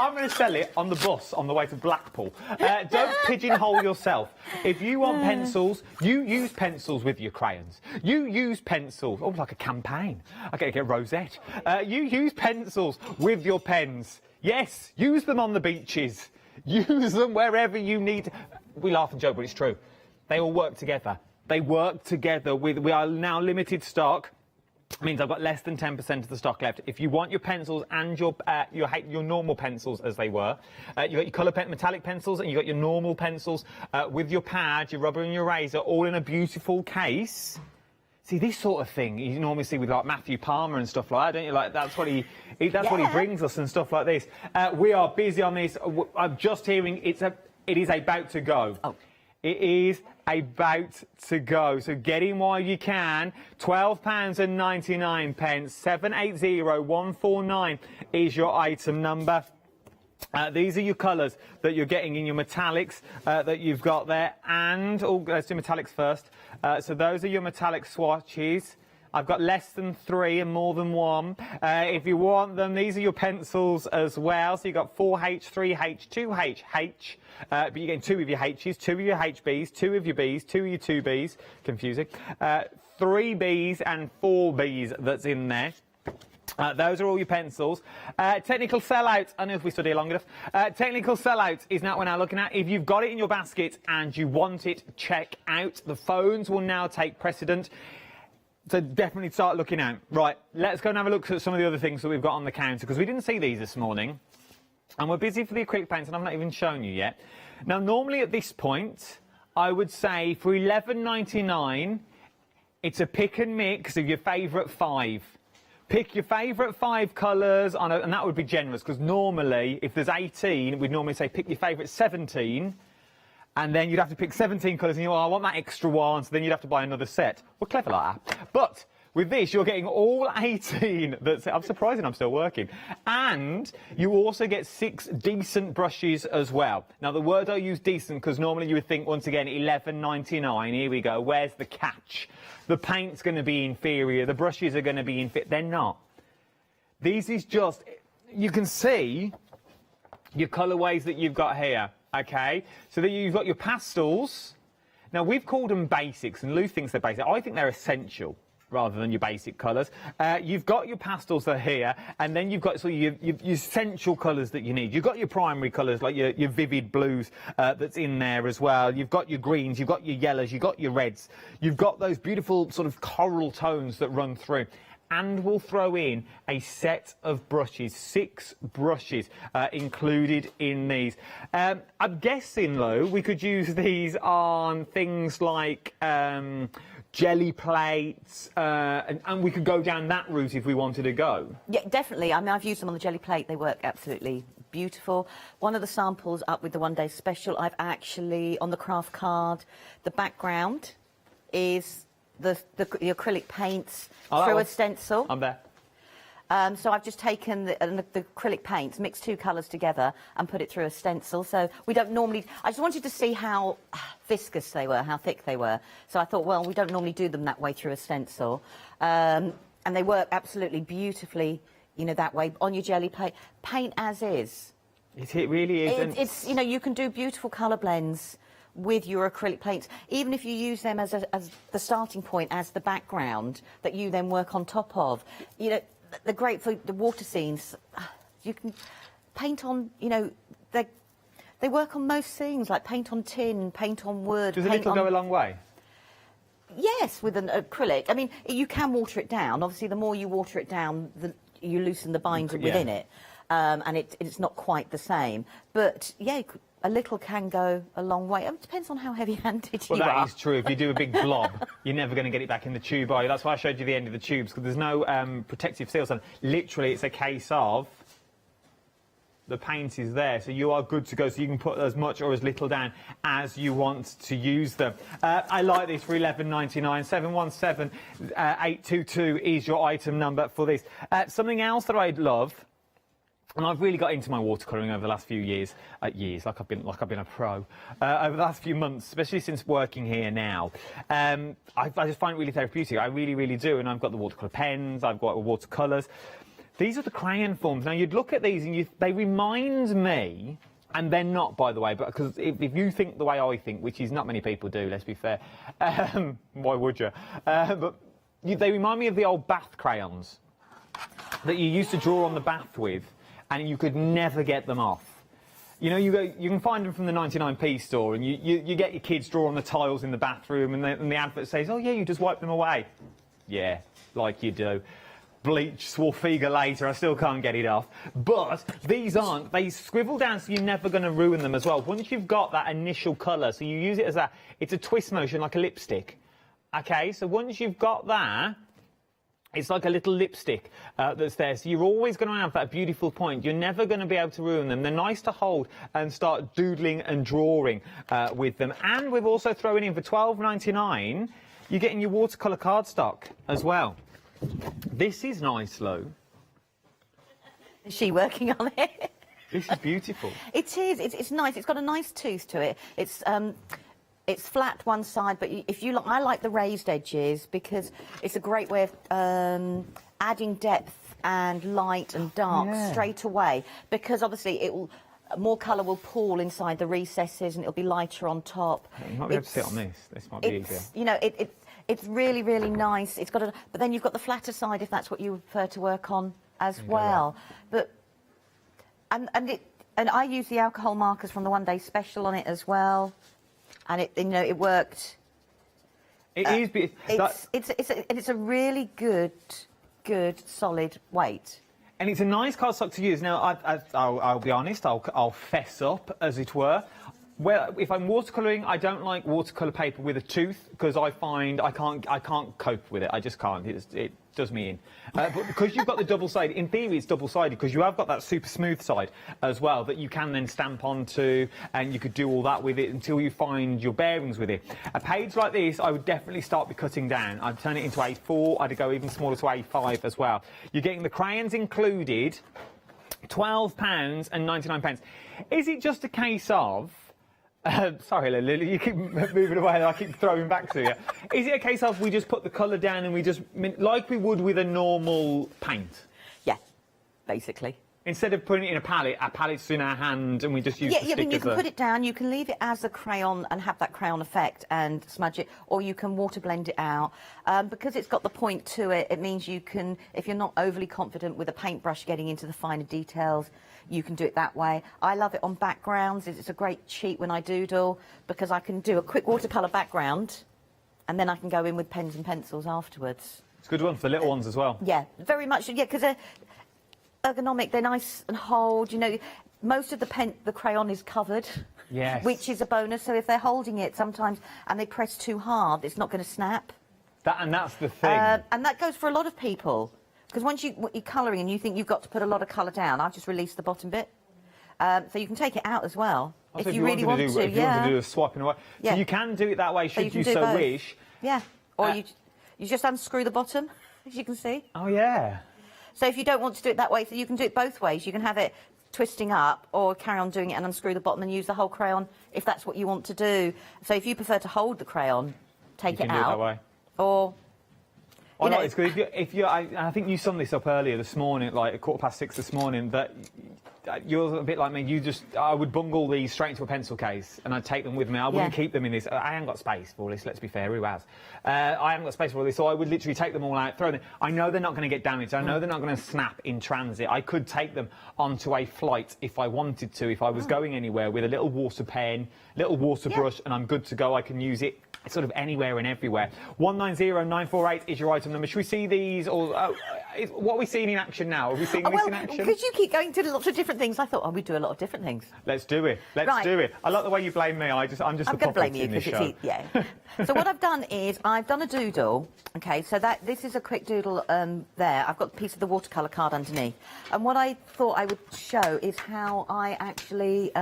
I'm going to sell it on the bus on the way to Blackpool. Don't pigeonhole yourself. If you want pencils, you use pencils with your crayons. You use pencils. Oh, like a campaign. I got to get Rosette. You use pencils with your pens. Yes, use them on the beaches. Use them wherever you need. We laugh and joke, but it's true. They all work together. They work together with... We are now limited stock. It means I've got less than 10% of the stock left. If you want your pencils and your normal pencils, as they were, you've got your colour metallic pencils and you've got your normal pencils with your pad, your rubber and your razor, all in a beautiful case. See, this sort of thing you normally see with like Matthew Palmer and stuff like that, don't you? Like that's what he brings us and stuff like this. We are busy on this. I'm just hearing it is about to go. Oh. It is about to go. So get in while you can. £12.99. 780149 is your item number. These are your colours that you're getting in your metallics that you've got there. And, let's do metallics first. So those are your metallic swatches. I've got less than 3 and more than 1. If you want them, these are your pencils as well. So you've got 4H, 3H, 2H, H. But you're getting 2 of your H's, 2 of your HBs, 2 of your B's, 2 of your 2B's. Confusing. 3 B's and 4 B's that's in there. Those are all your pencils. Technical sellout. I don't know if we stood here long enough. Technical sellout is now what we're now looking at. If you've got it in your basket and you want it, check out. The phones will now take precedent. So definitely start looking out. Right, let's go and have a look at some of the other things that we've got on the counter, because we didn't see these this morning. And we're busy for the acrylic paints, and I've not even shown you yet. Now, normally at this point, I would say for $11.99, it's a pick and mix of your favourite 5. Pick your favourite 5 colours, and that would be generous, because normally, if there's 18, we'd normally say pick your favourite 17, and then you'd have to pick 17 colours, and I want that extra one, so then you'd have to buy another set. We're clever like that. But with this, you're getting all 18. I'm surprised I'm still working. And you also get 6 decent brushes as well. Now, the word I use decent because normally you would think, once again, $11.99. Here we go. Where's the catch? The paint's going to be inferior. The brushes are going to be inferior. They're not. These is just, you can see your colourways that you've got here, okay? So that you've got your pastels. Now, we've called them basics, and Lou thinks they're basic. I think they're essential rather than your basic colours. You've got your pastels that are here, and then you've got sort of your essential colours that you need. You've got your primary colours, like your vivid blues that's in there as well. You've got your greens, you've got your yellows, you've got your reds. You've got those beautiful sort of coral tones that run through. And we'll throw in a set of brushes, 6 brushes included in these. I'm guessing, Lou, we could use these on things like jelly plates, and we could go down that route if we wanted to go. Yeah, definitely. I mean, I've used them on the jelly plate. They work absolutely beautiful. One of the samples up with the one-day special, I've actually, on the craft card, the background is the acrylic paints through a stencil. I'm there. So I've just taken the acrylic paints, mixed 2 colours together and put it through a stencil. So we don't normally... I just wanted to see how viscous they were, how thick they were. So I thought, well, we don't normally do them that way through a stencil. And they work absolutely beautifully, you know, that way. On your jelly plate, paint as is. It really is. It's you know, you can do beautiful colour blends with your acrylic paints, even if you use them as the starting point, as the background that you then work on top of. You know, they're great for the water scenes. You can paint on, you know, they work on most things, like paint on tin, paint on wood. Does a little go a long way? Yes, with an acrylic. I mean, you can water it down. Obviously, the more you water it down, you loosen the binder within it, and it's not quite the same. But yeah, a little can go a long way. It depends on how heavy-handed you are. Well, that is true. If you do a big blob, you're never going to get it back in the tube, are you? That's why I showed you the end of the tubes, because there's no protective seals on. Literally, it's a case of the paint is there, so you are good to go. So you can put as much or as little down as you want to use them. I like this for $11.99. 717 822 is your item number for this. Something else that I'd love. And I've really got into my watercolouring over the last few years, like I've been a pro over the last few months, especially since working here now. I just find it really therapeutic. I really, really do. And I've got the watercolour pens, I've got watercolours. These are the crayon forms. Now you'd look at these and they remind me, and they're not, by the way, but because if you think the way I think, which is not many people do, let's be fair, why would you? But they remind me of the old bath crayons that you used to draw on the bath with, and you could never get them off. You know, you can find them from the 99p store, and you get your kids draw on the tiles in the bathroom, and the advert says, oh yeah, you just wipe them away. Yeah, like you do. Bleach, Swarfiga later, I still can't get it off. But these aren't. They swivel down, so you're never going to ruin them as well. Once you've got that initial colour, so you use it as it's a twist motion like a lipstick. Okay, so once you've got that, it's like a little lipstick that's there, so you're always going to have that beautiful point. You're never going to be able to ruin them. They're nice to hold and start doodling and drawing with them. And we've also thrown in for $12.99, you're getting your watercolour cardstock as well. This is nice, Lou. Is she working on it? This is beautiful. It is. It's nice. It's got a nice tooth to it. It's flat one side, but if you I like the raised edges because it's a great way of adding depth and light and dark straight away. Because obviously more colour will pool inside the recesses and it'll be lighter on top. You might be able to sit on this. This might be easier. You know, it's really, really nice. It's got but then you've got the flatter side if that's what you prefer to work on as well. But and I use the alcohol markers from the one-day special on it as well. And it worked. It is beautiful. It's a really good, solid weight. And it's a nice cardstock to use. Now, I'll be honest. I'll fess up, as it were. Well, if I'm watercolouring, I don't like watercolour paper with a tooth because I find I can't cope with it. I just can't. It does me in. But because you've got the double-sided, in theory it's double-sided because you have got that super smooth side as well that you can then stamp onto, and you could do all that with it until you find your bearings with it. A page like this, I would definitely start by cutting down. I'd turn it into A4. I'd go even smaller to A5 as well. You're getting the crayons included, £12.99. Is it just a case of... sorry, Lily, you keep moving away and I keep throwing back to you. Is it a case of we just put the colour down and we just, like we would with a normal paint? Yeah, basically. Instead of putting it in a palette's in our hand and we just use the stick I mean, you as can put it down, you can leave it as a crayon and have that crayon effect and smudge it, or you can water blend it out. Because it's got the point to it, it means you can, if you're not overly confident with a paintbrush getting into the finer details, you can do it that way. I love it on backgrounds. It's a great cheat when I doodle because I can do a quick watercolour background and then I can go in with pens and pencils afterwards. It's a good one for the little ones as well. Yeah, very much. Yeah, because they're ergonomic, they're nice and hold. You know, most of the crayon is covered. Yes. Which is a bonus. So if they're holding it sometimes and they press too hard, it's not going to snap. And that's the thing. And that goes for a lot of people. Because once you're colouring and you think you've got to put a lot of colour down, I've just released the bottom bit. So you can take it out as well, if you really want to. If you want to do a swapping away. So you can do it that way, should you so wish. Yeah, or you just unscrew the bottom, as you can see. Oh, yeah. So if you don't want to do it that way, so you can do it both ways. You can have it twisting up or carry on doing it and unscrew the bottom and use the whole crayon if that's what you want to do. So if you prefer to hold the crayon, take it out. You can do it that way. Or... I know, it's good. I think you summed this up earlier this morning, like at 6:15 this morning, that you're a bit like me. I would bungle these straight into a pencil case and I'd take them with me. I wouldn't keep them in this. I haven't got space for this, let's be fair, who has? I haven't got space for all this, so I would literally take them all out, throw them. I know they're not going to get damaged. I know they're not going to snap in transit. I could take them onto a flight if I wanted to, if I was going anywhere with a little water pen, little water brush, and I'm good to go. I can use it sort of anywhere and everywhere. 190948 is your item number. Should we see these, or what are we seeing in action now? Are we seeing this in action? Because you keep going to lots of different things, I thought, we'd do a lot of different things. Let's do it. Let's do it. I like the way you blame me. I'm just I'm going to blame you because it's yeah. So what I've done is I've done a doodle. Okay, so this is a quick doodle there. I've got a piece of the watercolour card underneath, and what I thought I would show is how I actually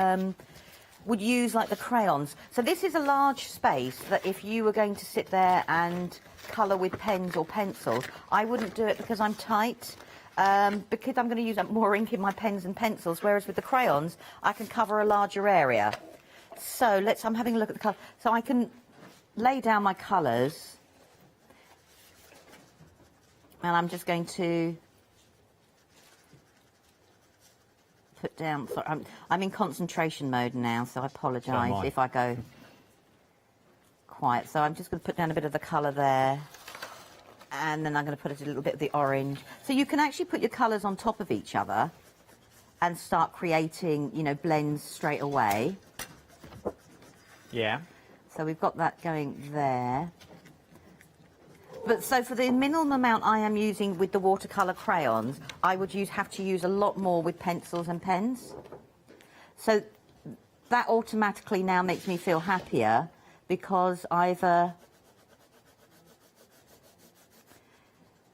would use like the crayons. So this is a large space that if you were going to sit there and colour with pens or pencils, I wouldn't do it because I'm tight, because I'm going to use up more ink in my pens and pencils, whereas with the crayons, I can cover a larger area. So I'm having a look at the colour. So I can lay down my colours, and I'm just going to put down. Sorry, I'm in concentration mode now, so I apologise if I go quiet. So I'm just going to put down a bit of the colour there, and then I'm going to put a little bit of the orange. So you can actually put your colours on top of each other and start creating, you know, blends straight away. Yeah. So we've got that going there. But so for the minimum amount I am using with the watercolour crayons, I would have to use a lot more with pencils and pens. So that automatically now makes me feel happier because either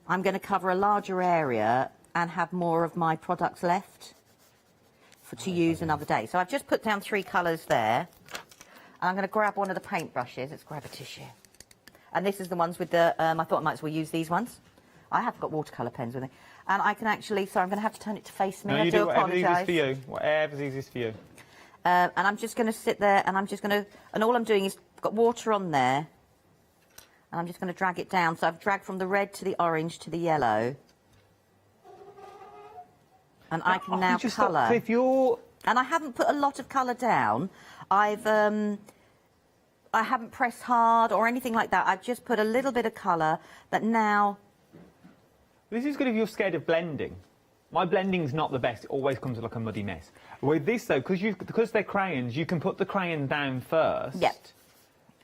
I'm going to cover a larger area and have more of my products left to use another day. So I've just put down 3 colours there. And I'm going to grab one of the paintbrushes. Let's grab a tissue. And this is the ones with the, I thought I might as well use these ones. I have got watercolour pens with me. And I can actually, sorry, I'm going to have to turn it to face me. No, I do apologise. Whatever's easiest for you. Whatever's easiest for you. And I'm just going to sit there and I'm just going to, and all I'm doing is got water on there. And I'm just going to drag it down. So I've dragged from the red to the orange to the yellow. And I can now colour. So if you're... And I haven't put a lot of colour down. I haven't pressed hard or anything like that. I've just put a little bit of colour that now... This is good if you're scared of blending. My blending's not the best. It always comes like a muddy mess. With this, though, because they're crayons, you can put the crayon down first. Yep.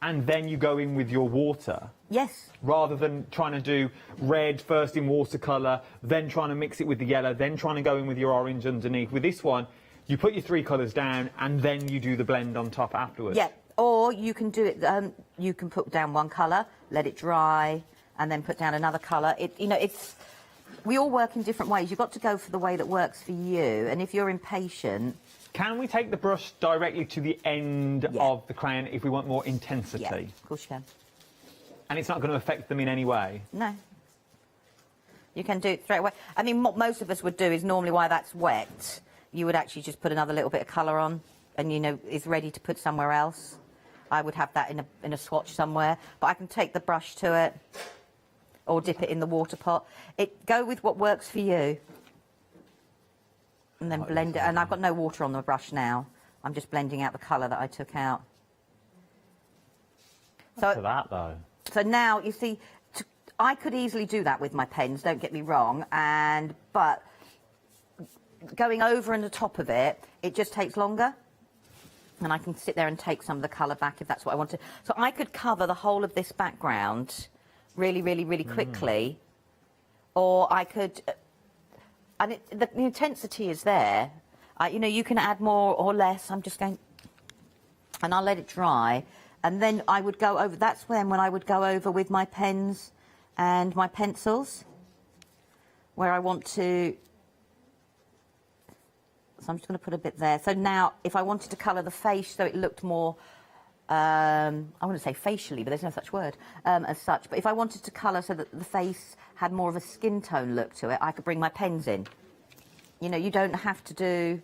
And then you go in with your water. Yes. Rather than trying to do red first in watercolour, then trying to mix it with the yellow, then trying to go in with your orange underneath. With this one, You put your 3 colours down and then you do the blend on top afterwards? Yeah, or you can do it, you can put down one colour, let it dry, and then put down another colour. We all work in different ways. You've got to go for the way that works for you, and if you're impatient... Can we take the brush directly to the end of the crayon if we want more intensity? Yeah, of course you can. And it's not going to affect them in any way? No. You can do it straight away. I mean, what most of us would do is normally while that's wet, you would actually just put another little bit of colour on and, you know, it's ready to put somewhere else. I would have that in a swatch somewhere, but I can take the brush to it or dip it in the water pot. Go with what works for you. And then blend it. And I've got no water on the brush now. I'm just blending out the colour that I took out. So that, though. So now, you see, I could easily do that with my pens, don't get me wrong, but going over and the top of it, it just takes longer. And I can sit there and take some of the colour back if that's what I want to. So I could cover the whole of this background really, really, really quickly. Or I could... And the intensity is there. You know, you can add more or less. I'm just going... And I'll let it dry. And then I would go over... That's when I would go over with my pens and my pencils, where I want to... So I'm just going to put a bit there. So now, if I wanted to colour the face so it looked more... I want to say facially, but there's no such word as such. But if I wanted to colour so that the face had more of a skin tone look to it, I could bring my pens in. You know, you don't have to do...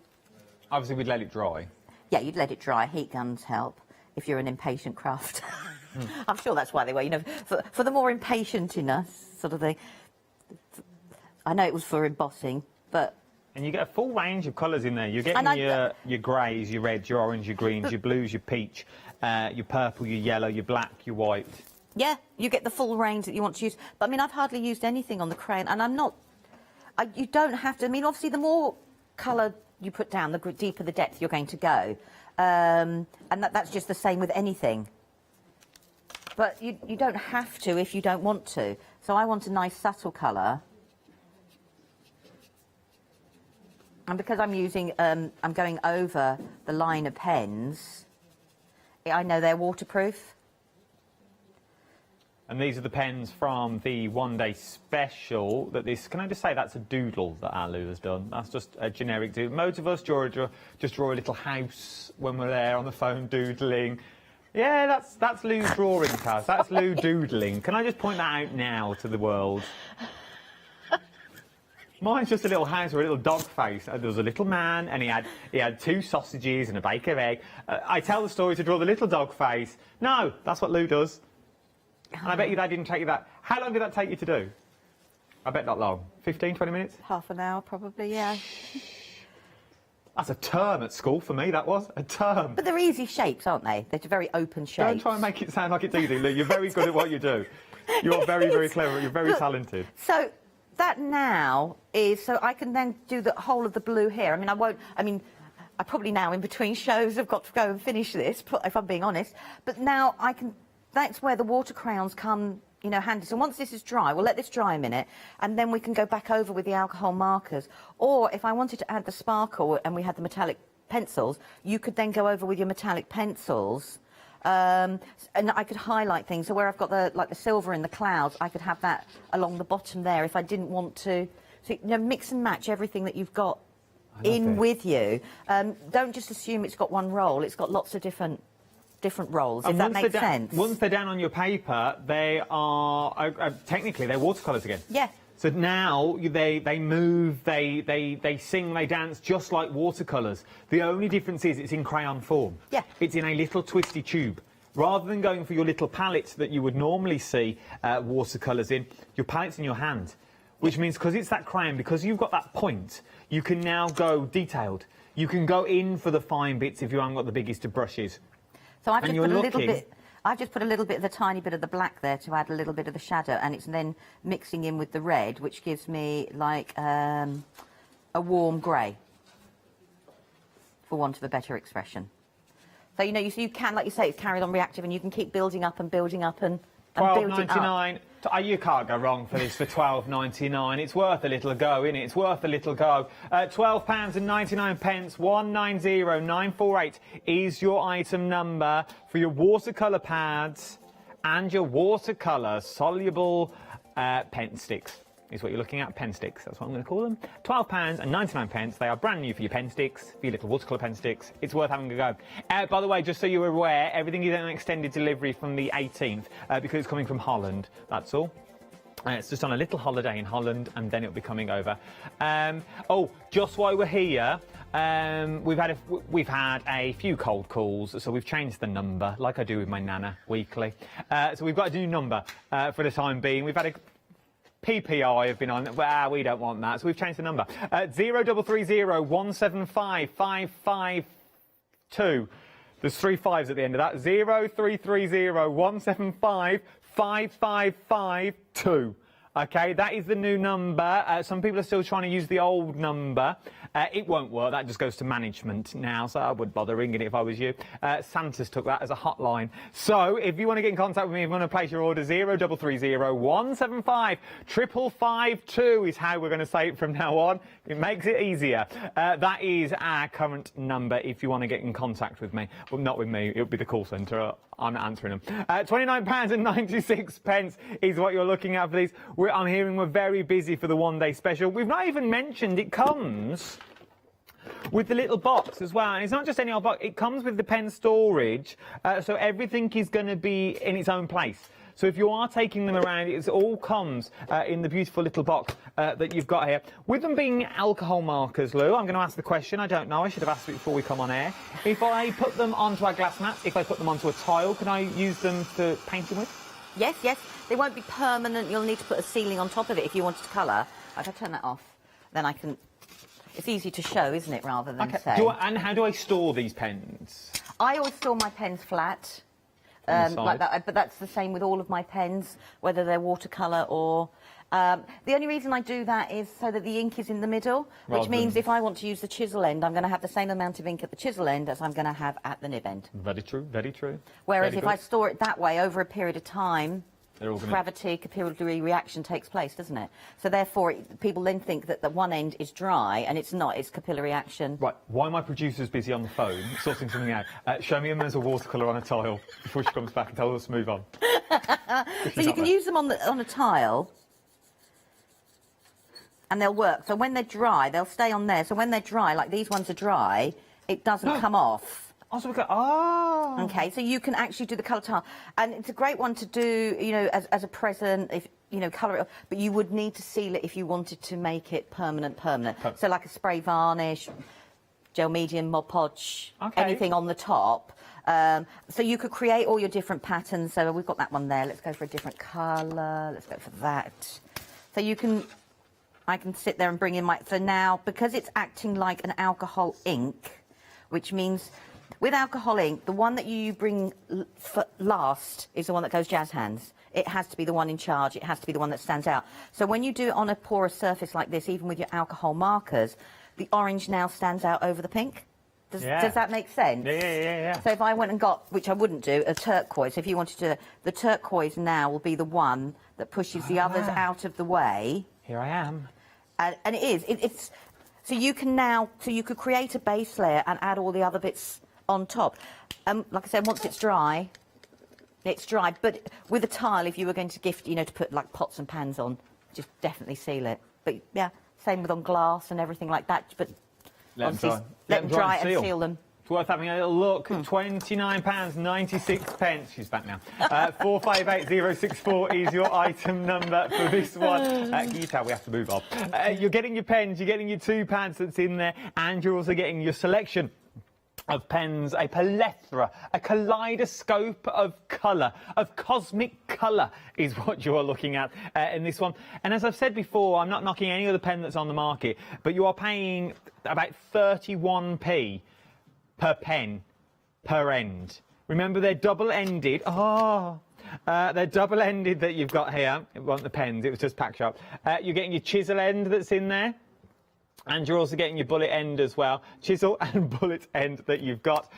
Obviously, we'd let it dry. Yeah, you'd let it dry. Heat guns help if you're an impatient crafter. I'm sure that's why they were, you know, for the more impatient in us, sort of thing. I know it was for embossing, but... And you get a full range of colours in there. You're getting your greys, your reds, your orange, your greens, your blues, your peach, your purple, your yellow, your black, your white. Yeah, you get the full range that you want to use. But, I mean, I've hardly used anything on the crayon, and I'm not... you don't have to... I mean, obviously, the more colour you put down, the deeper the depth you're going to go. And that's just the same with anything. But you don't have to if you don't want to. So I want a nice, subtle colour. And because I'm using... I'm going over the line of pens, I know they're waterproof. And these are the pens from the one-day special that this... Can I just say that's a doodle that Alu has done? That's just a generic doodle. Most of us just draw a little house when we're there on the phone doodling. Yeah, that's Lou's drawing, Taz. That's Lou doodling. Can I just point that out now to the world? Mine's just a little house with a little dog face. There was a little man, and he had 2 sausages and a bake of egg. I tell the story to draw the little dog face. No, that's what Lou does. And I bet you that didn't take you that... How long did that take you to do? I bet not long. 15, 20 minutes? Half an hour, probably, yeah. That's a term at school for me, that was. A term. But they're easy shapes, aren't they? They're very open shapes. Don't try and make it sound like it's easy, Lou. You're very good at what you do. You're very, very clever. You're very talented. So that now is... So I can then do the whole of the blue here. I mean, I won't... I mean, I probably now, in between shows, have got to go and finish this, if I'm being honest. But now I can... That's where the water crayons come, you know, handy. So once this is dry, we'll let this dry a minute, and then we can go back over with the alcohol markers. Or if I wanted to add the sparkle and we had the metallic pencils, you could then go over with your metallic pencils, and I could highlight things. So where I've got the silver in the clouds, I could have that along the bottom there if I didn't want to. So, you know, mix and match everything that you've got with you. Don't just assume it's got one roll. It's got lots of different roles, if that makes sense. Once they're down on your paper, they are technically they're watercolours again. Yeah. So now they move, they sing, they dance just like watercolours. The only difference is it's in crayon form. Yeah. It's in a little twisty tube. Rather than going for your little palettes that you would normally see watercolours in, your palette's in your hand. Which means because it's that crayon, because you've got that point, you can now go detailed. You can go in for the fine bits if you haven't got the biggest of brushes. So I've just put a little bit. I've just put a little bit of the tiny bit of the black there to add a little bit of the shadow, and it's then mixing in with the red, which gives me like a warm grey, for want of a better expression. So you know, you can, like you say, it's carried on reactive, and you can keep building up and building up and building up. £12.99. You can't go wrong for this for £12.99. It's worth a little go, isn't it? It's worth a little go. £12.99, 190948 is your item number for your watercolour pads and your watercolour soluble pen sticks. Is what you're looking at, pen sticks, that's what I'm going to call them. £12.99, they are brand new for your pen sticks, for your little watercolour pen sticks. It's worth having a go. By the way, just so you're aware, everything is on extended delivery from the 18th because it's coming from Holland, that's all. It's just on a little holiday in Holland and then it'll be coming over. Oh, just while we're here, we've had a few cold calls, so we've changed the number, like I do with my nana weekly. So we've got a new number for the time being. We've had a PPI have been on, well, we don't want that, so we've changed the number. 0330 175 552. There's 3 5s at the end of that. 0330 175 5552. Okay, that is the new number. Some people are still trying to use the old number. It won't work. That just goes to management now, so I wouldn't bother ringing it if I was you. Santa's took that as a hotline. So if you want to get in contact with me, if you want to place your order, 0330 175 5552 is how we're going to say it from now on. It makes it easier. That is our current number if you want to get in contact with me. Well, not with me. It'll be the call centre. I'm not answering them. £29.96 is what you're looking at for these. I'm hearing we're very busy for the one-day special. We've not even mentioned it comes with the little box as well. And it's not just any old box. It comes with the pen storage, so everything is going to be in its own place. So if you are taking them around, it all comes in the beautiful little box that you've got here. With them being alcohol markers, Lou, I'm going to ask the question. I don't know. I should have asked it before we come on air. If I put them onto our glass mats, if I put them onto a tile, can I use them to paint them with? Yes, yes. They won't be permanent. You'll need to put a ceiling on top of it if you wanted to colour. If I turn that off, then I can... It's easy to show, isn't it, rather than say. And how do I store these pens? I always store my pens flat. Like that, but that's the same with all of my pens, whether they're watercolour or... the only reason I do that is so that the ink is in the middle, which means if I want to use the chisel end, I'm going to have the same amount of ink at the chisel end as I'm going to have at the nib end. Very true, very true. Whereas if I store it that way over a period of time, gravity, capillary reaction takes place, doesn't it? So therefore, people then think that the one end is dry, and it's not, it's capillary action. Right, why are my producers busy on the phone, sorting something out? Show me a as a watercolour on a tile before she comes back and tell us to move on. So you can use them on a tile, and they'll work. So when they're dry, they'll stay on there. So when they're dry, like these ones are dry, it doesn't come off. Oh, so we go, Okay, so you can actually do the colour tile. And it's a great one to do, you know, as a present, if, you know, colour it, but you would need to seal it if you wanted to make it permanent. So like a spray varnish, gel medium, Mod Podge, anything on the top. So you could create all your different patterns. So we've got that one there. Let's go for a different colour. Let's go for that. So you can... I can sit there and bring in my... So now, because it's acting like an alcohol ink, which means with alcohol ink, the one that you bring last is the one that goes jazz hands. It has to be the one in charge. It has to be the one that stands out. So when you do it on a porous surface like this, even with your alcohol markers, the orange now stands out over the pink. Does that make sense? Yeah. So if I went and got, which I wouldn't do, a turquoise, if you wanted to... The turquoise now will be the one that pushes the others out of the way. Here I am. And it is. It's so you can now. So you could create a base layer and add all the other bits on top. Like I said, once it's dry, it's dry. But with a tile, if you were going to gift, you know, to put like pots and pans on, just definitely seal it. But yeah, same with on glass and everything like that. But let them dry and seal them. It's worth having a little look. £29.96. She's back now. 458064 is your item number for this one. Can you tell we have to move on? You're getting your pens, you're getting your 2 pads that's in there, and you're also getting your selection of pens, a plethora, a kaleidoscope of colour, of cosmic colour is what you are looking at in this one. And as I've said before, I'm not knocking any other pen that's on the market, but you are paying about 31p per pen, per end. Remember, they're double-ended. They're double-ended that you've got here. It wasn't the pens, it was just pack shop. You're getting your chisel end that's in there. And you're also getting your bullet end as well, chisel and bullet end that you've got.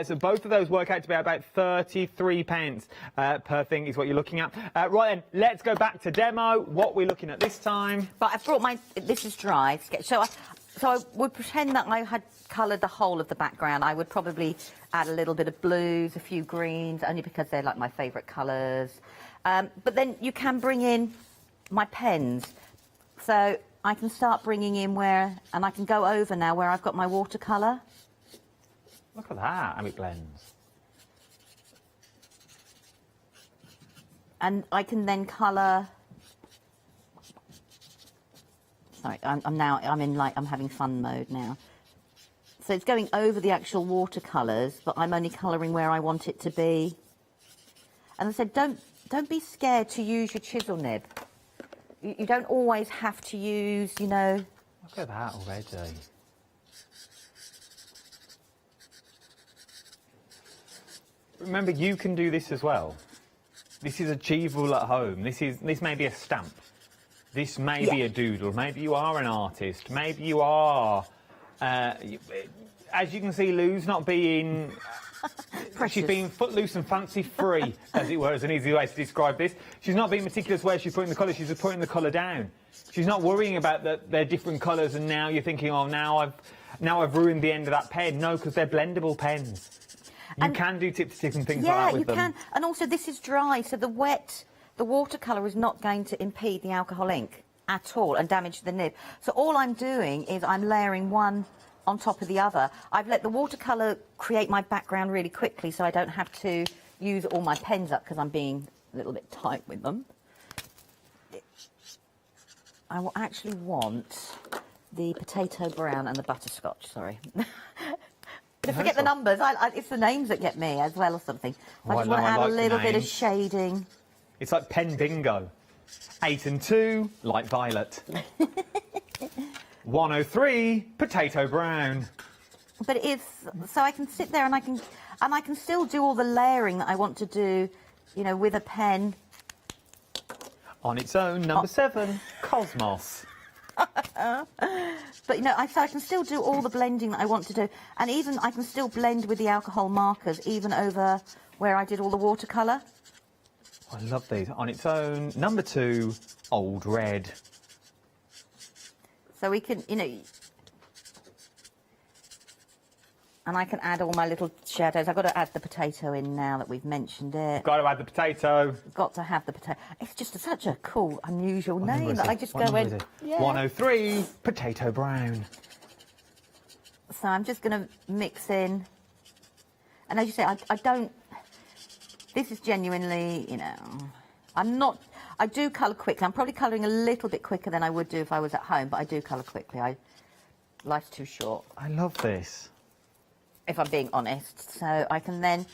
So both of those work out to be about 33 pence per thing is what you're looking at. Right then, let's go back to demo. What we're looking at this time. But I've brought my, this is dry. So I would pretend that I had coloured the whole of the background. I would probably add a little bit of blues, a few greens, only because they're like my favourite colours. But then you can bring in my pens. So I can start bringing in and I can go over now where I've got my watercolour. Look at that, how it blends. And I can then colour. Sorry, I'm having fun mode now. So it's going over the actual watercolours, but I'm only colouring where I want it to be. And I said, don't be scared to use your chisel nib. You don't always have to use, you know... Look at that already. Remember, you can do this as well. This is achievable at home. This may be a stamp. This may be a doodle. Maybe you are an artist. Maybe you are... as you can see, Lou's not being... She's being footloose and fancy-free, as it were, is an easy way to describe this. She's not being meticulous where she's putting the colour, she's just putting the colour down. She's not worrying about their different colours and now you're thinking, oh, now I've ruined the end of that pen. No, because they're blendable pens. You can do tip-to-tip and things like that with them. Yeah, you can. And also, this is dry, so the watercolour is not going to impede the alcohol ink at all and damage the nib. So all I'm doing is I'm layering one on top of the other. I've let the watercolour create my background really quickly so I don't have to use all my pens up because I'm being a little bit tight with them. I will actually want the potato brown and the butterscotch, sorry. But forget the numbers, it's the names that get me as well or something. So I just want to add a little bit of shading. It's like pen bingo. 8 and 2, light violet. 103, potato brown. But it is, so I can sit there and I can still do all the layering that I want to do, you know, with a pen. On its own, number 7, Cosmos. But, you know, so I can still do all the blending that I want to do. And even I can still blend with the alcohol markers, even over where I did all the watercolour. I love these. On its own, number 2, Old Red. So we can, you know, and I can add all my little shadows. I've got to add the potato in now that we've mentioned it. Got to add the potato. Got to have the potato. It's just such a cool, unusual name that I just go in. Yeah. 103, potato brown. So I'm just going to mix in. And as you say, I don't... This is genuinely, you know... I do colour quickly. I'm probably colouring a little bit quicker than I would do if I was at home, but I do colour quickly. Life's too short. I love this. If I'm being honest. So I can then...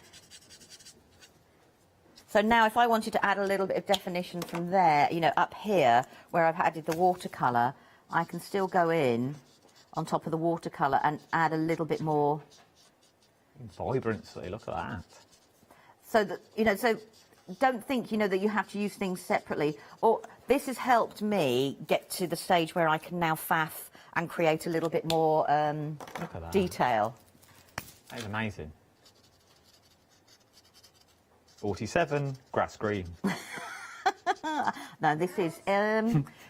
So now if I wanted to add a little bit of definition from there, you know, up here, where I've added the watercolour, I can still go in on top of the watercolour and add a little bit more... Vibrancy, look at that. So, that, you know, so... Don't think, you know, that you have to use things separately. Or this has helped me get to the stage where I can now faff and create a little bit more Look at that. Detail. That is amazing. 47, grass green. No, this is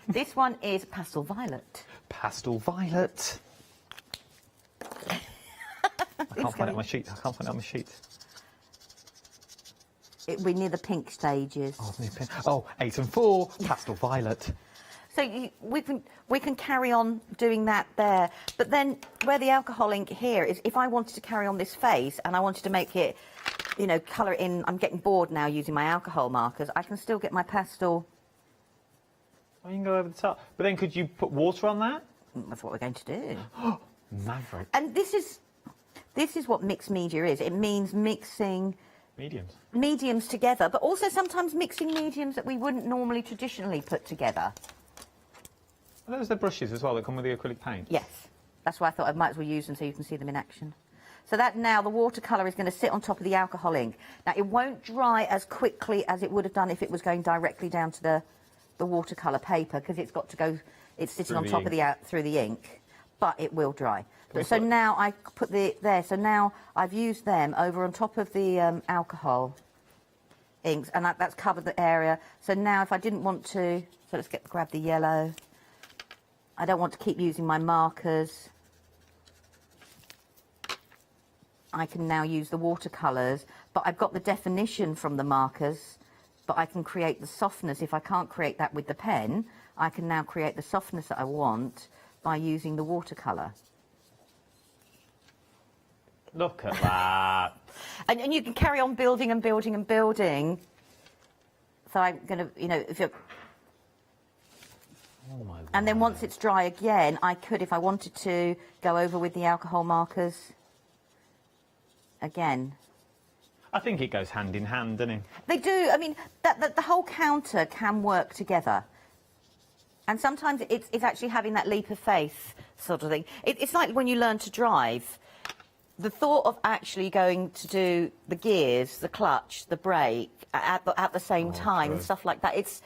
this one is pastel violet. Pastel violet. I can't find it on my sheet. I can't find it on my sheet. We're near the pink stages. Oh, 8 and 4, pastel violet. So we can carry on doing that there. But then where the alcohol ink here is, if I wanted to carry on this face and I wanted to make it, you know, colour it in, I'm getting bored now using my alcohol markers, I can still get my pastel. Oh, you can go over the top. But then could you put water on that? That's what we're going to do. Maverick. And this is what mixed media is. It means mixing... Mediums together, but also sometimes mixing mediums that we wouldn't normally traditionally put together. Well, those are the brushes as well that come with the acrylic paint? Yes. That's why I thought I might as well use them so you can see them in action. So that now the watercolour is going to sit on top of the alcohol ink. Now, it won't dry as quickly as it would have done if it was going directly down to the watercolour paper, because it's got to go, it's sitting on top of through the ink. but it will dry. So now I put there, so now I've used them over on top of the alcohol inks, and that's covered the area. So now if I didn't want to, so let's grab the yellow. I don't want to keep using my markers. I can now use the watercolours, but I've got the definition from the markers, but I can create the softness. If I can't create that with the pen, I can now create the softness that I want by using the watercolour. Look at that. and you can carry on building and building and building. So I'm going to, you know, if you're... Oh my God. And then once it's dry again, I could, if I wanted to, go over with the alcohol markers again. I think it goes hand in hand, doesn't it? They do. I mean, the whole counter can work together. And sometimes it's actually having that leap of faith sort of thing. It's like when you learn to drive. The thought of actually going to do the gears, the clutch, the brake at the same time and stuff like that. It's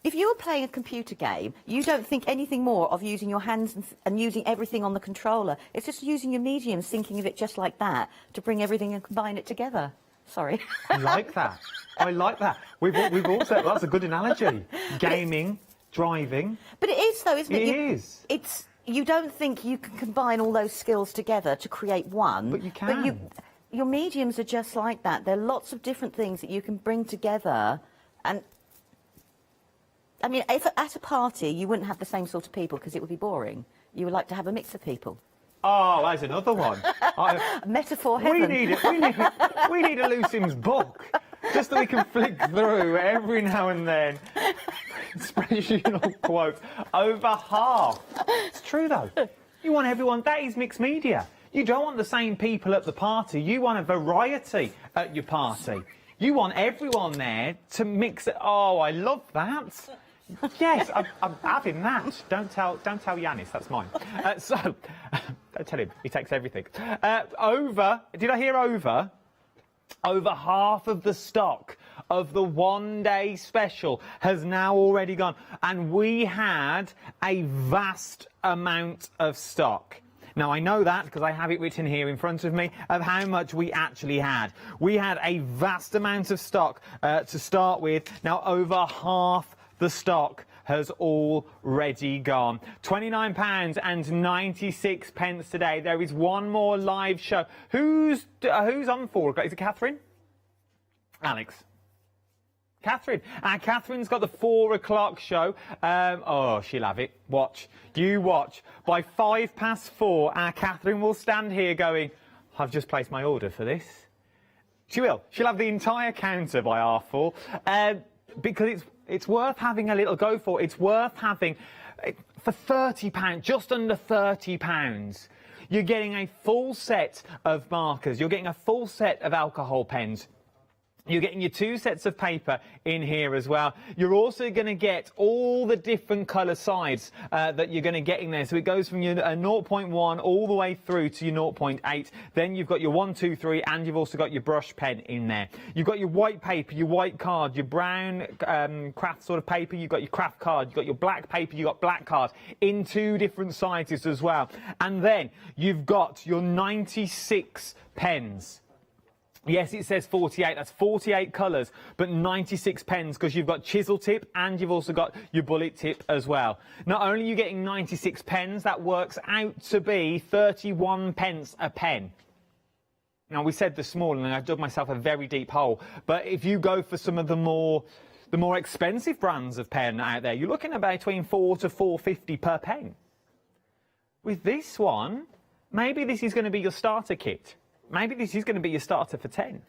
if you were playing a computer game, you don't think anything more of using your hands and using everything on the controller. It's just using your mediums, thinking of it just like that to bring everything and combine it together. Sorry. I like that. I like that. We've also, that's a good analogy. Gaming, driving. But it is though, isn't it? It is. It's. You don't think you can combine all those skills together to create one. But you can. But your mediums are just like that. There are lots of different things that you can bring together. And, I mean, if at a party you wouldn't have the same sort of people because it would be boring. You would like to have a mix of people. Oh, there's another one. Metaphor heaven. We need a Lucy's book, just that we can flick through every now and then. Inspirational quotes. Over half. It's true, though. You want everyone... That is mixed media. You don't want the same people at the party. You want a variety at your party. You want everyone there to mix it. Oh, I love that. Yes, I'm having that. Don't tell Yanis, that's mine. Don't tell him, he takes everything. Did I hear over? Over half of the stock of the one-day special has now already gone. And we had a vast amount of stock. Now, I know that because I have it written here in front of me of how much we actually had. We had a vast amount of stock to start with. Now, over half the stock has already gone. £29.96 today. There is one more live show. Who's on 4 o'clock? Is it Catherine? Alex. Catherine. And Catherine's got the 4 o'clock show. Oh, she'll have it. Watch. You watch. By 4:05, our Catherine will stand here going, I've just placed my order for this. She will. She'll have the entire counter by 4:30. Because it's worth having a little go for. It's worth having, for £30, just under £30, you're getting a full set of markers. You're getting a full set of alcohol pens. You're getting your 2 sets of paper in here as well. You're also going to get all the different colour sides that you're going to get in there. So it goes from your 0.1 all the way through to your 0.8. Then you've got your 1, 2, 3, and you've also got your brush pen in there. You've got your white paper, your white card, your brown craft sort of paper. You've got your craft card. You've got your black paper. You've got black card in 2 different sizes as well. And then you've got your 96 pens. Yes, it says 48. That's 48 colours, but 96 pens because you've got chisel tip and you've also got your bullet tip as well. Not only are you getting 96 pens, that works out to be 31p a pen. Now, we said this morning, and I've dug myself a very deep hole, but if you go for some of the more expensive brands of pen out there, you're looking at between £4 to £4.50 per pen. With this one, maybe this is going to be your starter kit. Maybe this is going to be your starter for 10.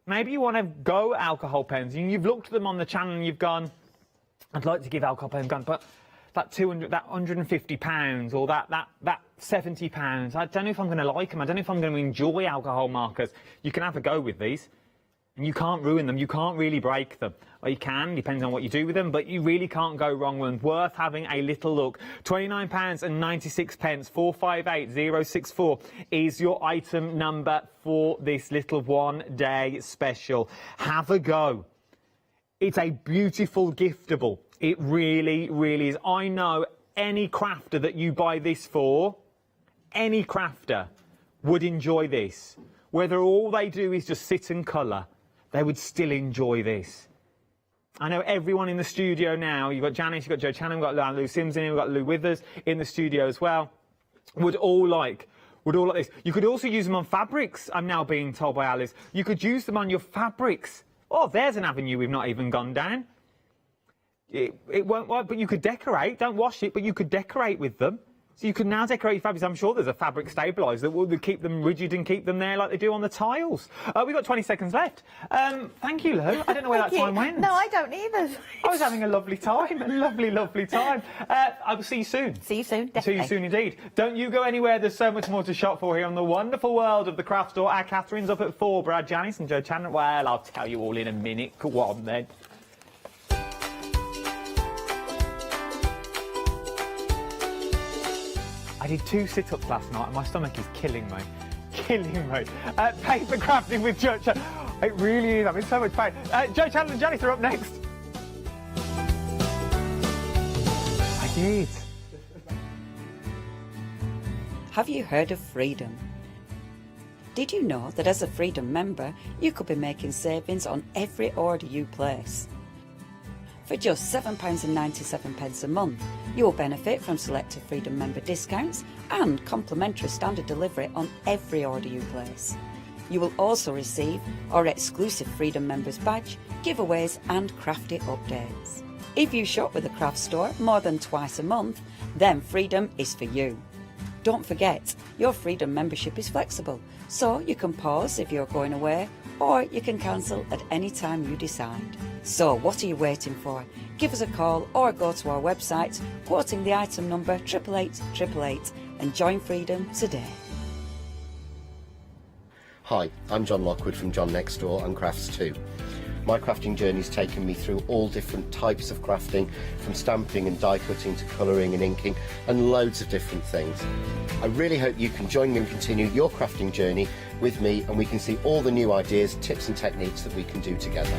Maybe you want to go alcohol pens and you've looked at them on the channel and you've gone, I'd like to give alcohol pens, but that £150 or that £70, I don't know if I'm going to like them. I don't know if I'm going to enjoy alcohol markers. You can have a go with these. And you can't ruin them, you can't really break them. Or you can, depends on what you do with them, but you really can't go wrong with them. Worth having a little look. £29.96, 458064 is your item number for this little one-day special. Have a go. It's a beautiful giftable. It really, really is. I know any crafter that you buy this for, any crafter would enjoy this. Whether all they do is just sit and colour, they would still enjoy this. I know everyone in the studio now, you've got Janice, you've got Joe Channon, we've got Lou Sims in here, we've got Lou Withers in the studio as well, would all like this. You could also use them on fabrics, I'm now being told by Alice. You could use them on your fabrics. Oh, there's an avenue we've not even gone down. It won't work, but you could decorate. Don't wash it, but you could decorate with them. So you can now decorate your fabrics. I'm sure there's a fabric stabiliser that will keep them rigid and keep them there like they do on the tiles. We've got 20 seconds left. Thank you, Lou. I don't know where that time went. No, I don't either. I was having a lovely time, a lovely, lovely time. I will see you soon. See you soon, definitely. See you soon indeed. Don't you go anywhere. There's so much more to shop for here on the wonderful world of the craft store. Our Catherine's up at 4, Brad, Janice and Joe Channon. Well, I'll tell you all in a minute. Go on, then. I did 2 sit-ups last night and my stomach is killing me. Killing me. Paper crafting with Joe Channon. It really is. I'm in so much pain. Joe Channon and Janice are up next. I did. Have you heard of Freedom? Did you know that as a Freedom member, you could be making savings on every order you place? For just £7.97 a month, you will benefit from selected Freedom member discounts and complimentary standard delivery on every order you place. You will also receive our exclusive Freedom members badge, giveaways and crafty updates. If you shop with the craft store more than twice a month, then Freedom is for you. Don't forget, your Freedom membership is flexible, so you can pause if you're going away, or you can cancel at any time you decide. So what are you waiting for? Give us a call or go to our website, quoting the item number 88888 and join Freedom today. Hi, I'm John Lockwood from John Next Door and Crafts 2. My crafting journey's taken me through all different types of crafting, from stamping and die cutting to colouring and inking, and loads of different things. I really hope you can join me and continue your crafting journey with me, and we can see all the new ideas, tips and techniques that we can do together.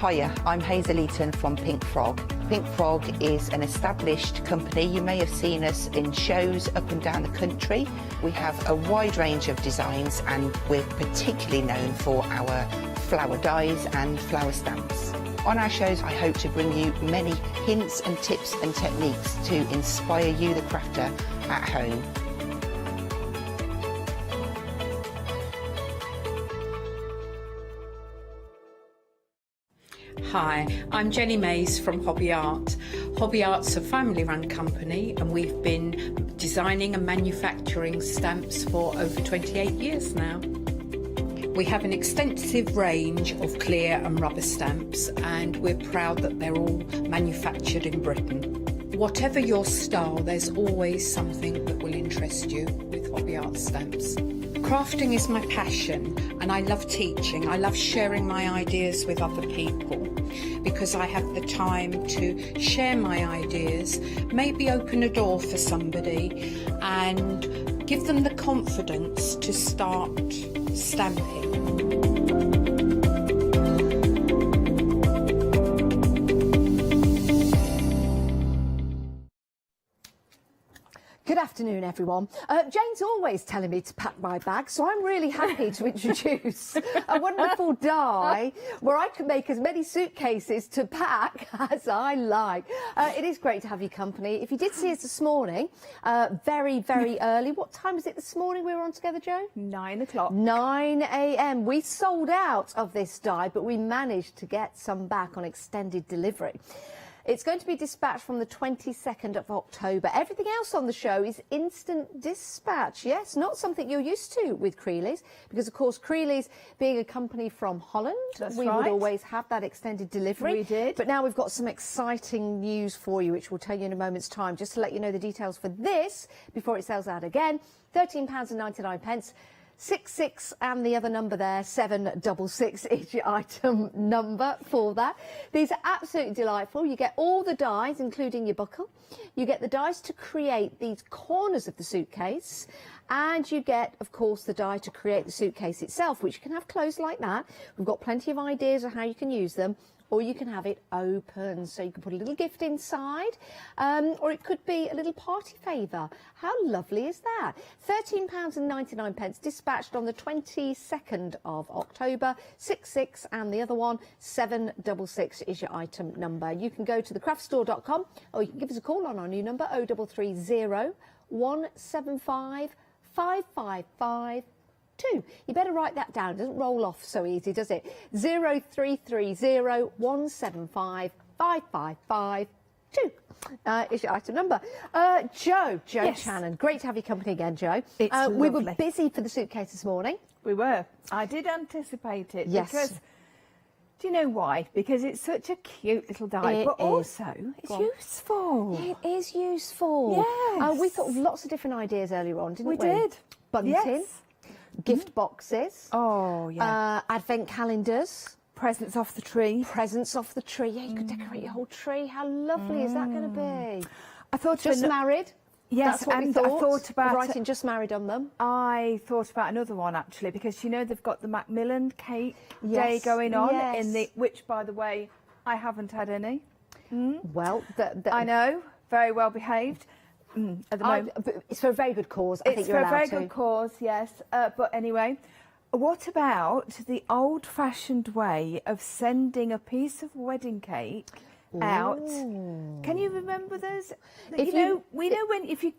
Hiya, I'm Hazel Eaton from Pink Frog. Pink Frog is an established company. You may have seen us in shows up and down the country. We have a wide range of designs and we're particularly known for our flower dies and flower stamps. On our shows, I hope to bring you many hints and tips and techniques to inspire you, the crafter, at home. Hi, I'm Jenny Mays from Hobby Art. Hobby Art's a family-run company and we've been designing and manufacturing stamps for over 28 years now. We have an extensive range of clear and rubber stamps and we're proud that they're all manufactured in Britain. Whatever your style, there's always something that will interest you with Hobby Art stamps. Crafting is my passion and I love teaching. I love sharing my ideas with other people because I have the time to share my ideas, maybe open a door for somebody and give them the confidence to start stamping. Good afternoon, everyone. Jane's always telling me to pack my bag, so I'm really happy to introduce a wonderful die where I can make as many suitcases to pack as I like. It is great to have your company. If you did see us this morning, very, very early. What time was it this morning we were on together, Joe? 9 o'clock. 9 a.m. We sold out of this die, but we managed to get some back on extended delivery. It's going to be dispatched from the 22nd of October. Everything else on the show is instant dispatch. Yes, not something you're used to with Creeley's, because, of course, Creeley's being a company from Holland, we would always have that extended delivery. We did. But now we've got some exciting news for you, which we'll tell you in a moment's time. Just to let you know the details for this before it sells out again, £13.99. 66 and the other number there, 766 is your item number for that. These are absolutely delightful. You get all the dies, including your buckle. You get the dies to create these corners of the suitcase, and you get, of course, the die to create the suitcase itself, which you can have closed like that. We've got plenty of ideas of how you can use them, or you can have it open, so you can put a little gift inside, or it could be a little party favour. How lovely is that? £13.99, dispatched on the 22nd of October, 66, and the other one, 766 is your item number. You can go to thecraftstore.com, or you can give us a call on our new number, 0330 175 555. You better write that down. It doesn't roll off so easy, does it? 0330 175 5552 is your item number. Jo Yes. Channon, great to have your company again, Jo. It's we were lovely. busy for the suitcase this morning. We were. I did anticipate it. Yes. Because, do you know why? Because it's such a cute little die, It but is. also it's Go on. useful. It is useful. Yes. We thought of lots of different ideas earlier on, didn't we? We did. Bunting, Yes. gift boxes. Oh, yeah. Advent calendars. Presents off the tree. Presents off the tree. Yeah, you could decorate your whole tree. How lovely is that going to be? I thought Just married. Yes, That's what we and thought. I thought about writing just married on them. I thought about another one actually, because you know they've got the Macmillan cake day Yes, going on yes. in the which, by the way, I haven't had any. Well, I know, very well behaved. At the moment, but it's for a very good cause. I think it's you're for a allowed very to. good cause, yes. But anyway, what about the old-fashioned way of sending a piece of wedding cake out? Can you remember those? If We know when if you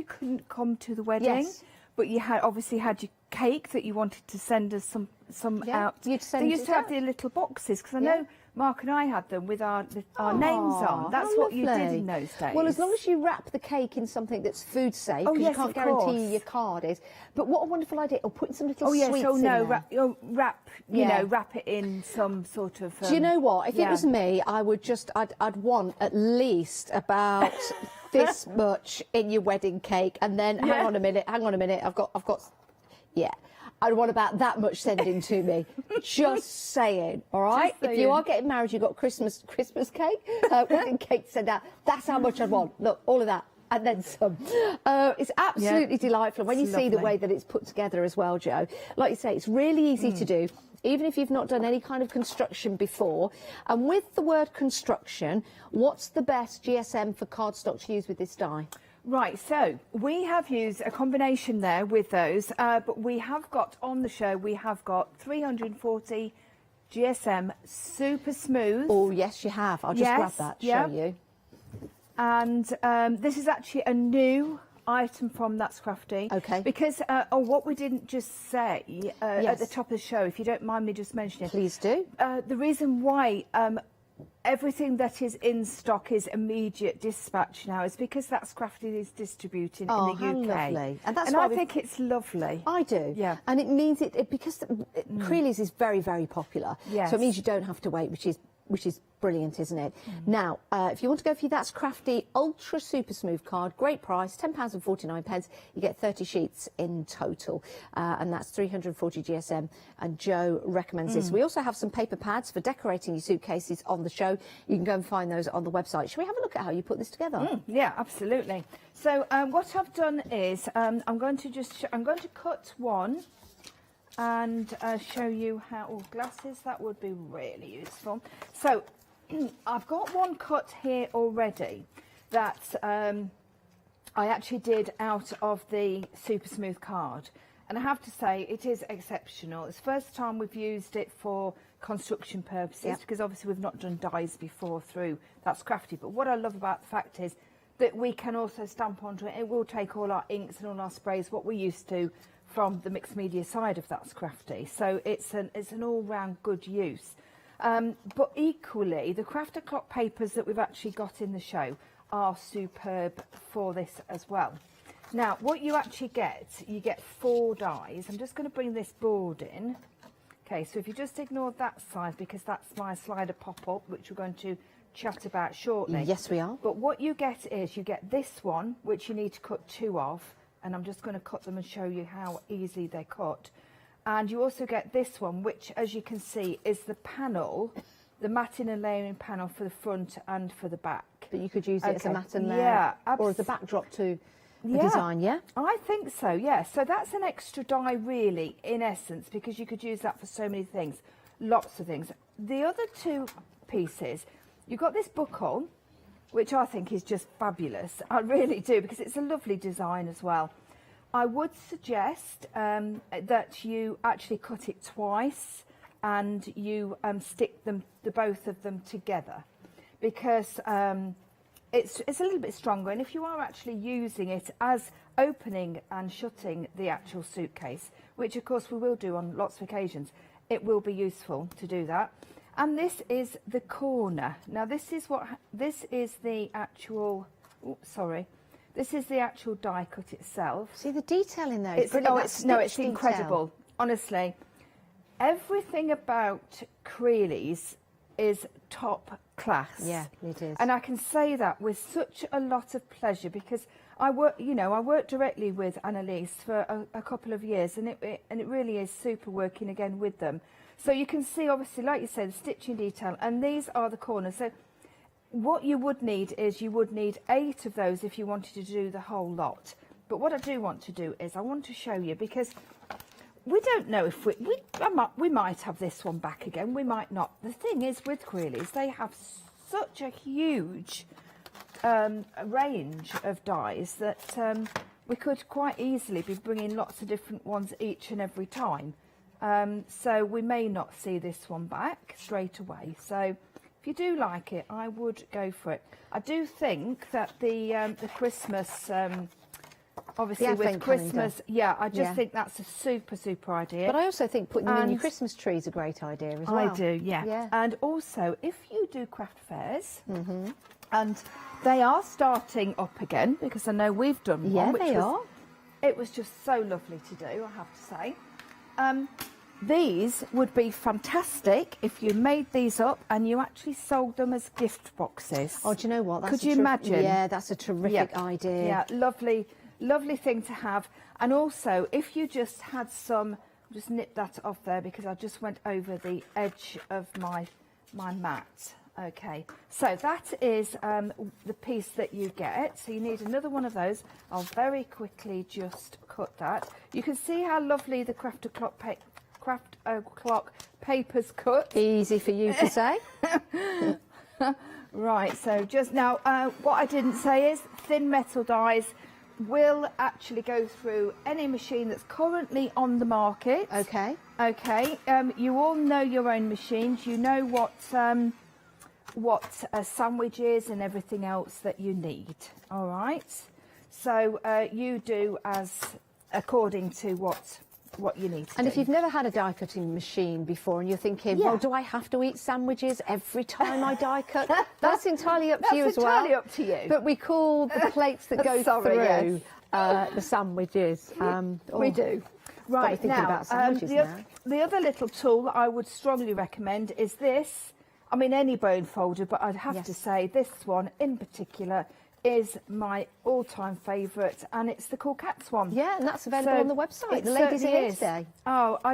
couldn't come to the wedding, Yes. but you had obviously had your cake that you wanted to send us some Yeah, out. you'd send they used it to have out. the little boxes, because I Yeah. know Mark and I had them with our names on. That's how what you did lovely. in those days. Well, as long as you wrap the cake in something that's food safe, Oh, because yes, you can't of guarantee course. your card is. But what a wonderful idea! Or putting some little Oh yes, sweets oh in no, there. wrap Yeah. wrap it in some sort of. Do you know what? If it yeah. was me, I would I'd want at least about this much in your wedding cake, and then Yeah. hang on a minute, I've got, yeah. I'd want about that much sending to me. Just saying, all right? Just If you saying. are getting married, you've got Christmas cake, wedding cake to send out. That's how much I'd want. Look, all of that. And then some. It's absolutely delightful. When you It's see the lovely. way that it's put together as well, Jo, like you say, it's really easy to do, even if you've not done any kind of construction before. And with the word construction, what's the best GSM for cardstock to use with this die? Right, so we have used a combination there with those, but we have got on the show, we have got 340 GSM Super Smooth. Oh, yes, you have. I'll just grab that, show you. And this is actually a new item from That's Crafty. Okay. Because what we didn't just say at Yes. the top of the show, if you don't mind me just mentioning. Please do. The reason why everything that is in stock is immediate dispatch now is because That's Crafty is distributing in the how UK. lovely. And that's and why I we've- think it's lovely. I do. Yeah. And it means because Creeley's is very, very popular. Yes. So it means you don't have to wait, which is brilliant, isn't it? Now, if you want to go for your That's Crafty Ultra Super Smooth card, great price, £10.49. You get 30 sheets in total, and that's 340 GSM. And Jo recommends this. We also have some paper pads for decorating your suitcases on the show. You can go and find those on the website. Shall we have a look at how you put this together? Yeah, absolutely. So what I've done is I'm going to cut one and show you how. Oh, glasses, that would be really useful. So I've got one cut here already that I actually did out of the Super Smooth card, and I have to say it is exceptional. It's the first time we've used it for construction purposes, because obviously we've not done dies before through That's Crafty. But what I love about the fact is that we can also stamp onto it. It will take all our inks and all our sprays, what we used to from the mixed media side of That's Crafty. So it's an all-round good use. But equally, the Crafter Clock papers that we've actually got in the show are superb for this as well. Now, what you actually get, you get 4 dies. I'm just going to bring this board in. Okay, so if you just ignore that side, because that's my slider pop-up, which we're going to chat about shortly. Yes, we are. But what you get is you get this one, which you need to cut 2 of, and I'm just going to cut them and show you how easily they're cut. And you also get this one, which, as you can see, is the panel, the matting and layering panel for the front and for the back. But you could use it as a mat and layer, yeah, or as a backdrop too. design, yeah? I think so, yeah. So that's an extra die really, in essence, because you could use that for so many things, lots of things. The other two pieces, you've got this buckle, which I think is just fabulous. I really do, because it's a lovely design as well. I would suggest that you actually cut it twice and you stick them, the both of them together, because it's a little bit stronger, and if you are actually using it as opening and shutting the actual suitcase, which of course we will do on lots of occasions, it will be useful to do that. And this is the corner. Now this is the actual, this is the actual die cut itself. See the detail in there. It's incredible. Honestly, everything about Creeley's is top class. Yeah, it is. And I can say that with such a lot of pleasure, because I worked directly with Annalise for a couple of years, and it really is super working again with them. So you can see, obviously, like you said, the stitching detail, and these are the corners. So what you would need is 8 of those if you wanted to do the whole lot. But what I do want to do is I want to show you, because we don't know if we might have this one back again, we might not. The thing is with Creeley's, they have such a huge range of dies that we could quite easily be bringing lots of different ones each and every time. So we may not see this one back straight away. So if you do like it, I would go for it. I do think that the Christmas, obviously with Christmas, I just think that's a super idea. But I also think putting them in your Christmas tree is a great idea as well. I do, yeah. And also, if you do craft fairs, and they are starting up again, because I know we've done one. Yeah, it was just so lovely to do, I have to say. These would be fantastic if you made these up and you actually sold them as gift boxes. Oh, do you know what? Could you imagine? Yeah, that's a terrific idea. Yeah, lovely thing to have. And also, if you just had some, I'll just nip that off there because I just went over the edge of my mat. Okay, so that is the piece that you get. So you need another one of those. I'll very quickly just cut that. You can see how lovely the Craft O'Clock paper's cut. Easy for you to say. Right, so just now, what I didn't say is thin metal dies will actually go through any machine that's currently on the market. Okay. Okay, you all know your own machines. You know what a sandwich is and everything else that you need. All right, so you do as according to what you need to and do. If you've never had a die cutting machine before and you're thinking, well, do I have to eat sandwiches every time I die cut? That's entirely up to you as well. That's entirely up to you. But we call the plates that go through the sandwiches. We do. Right, now, about sandwiches the other little tool that I would strongly recommend is this. I mean, any bone folder, but I'd have to say this one in particular is my all-time favourite, and it's the Cool Cats one. Yeah, and that's available on the website. The ladies are here today. Oh, I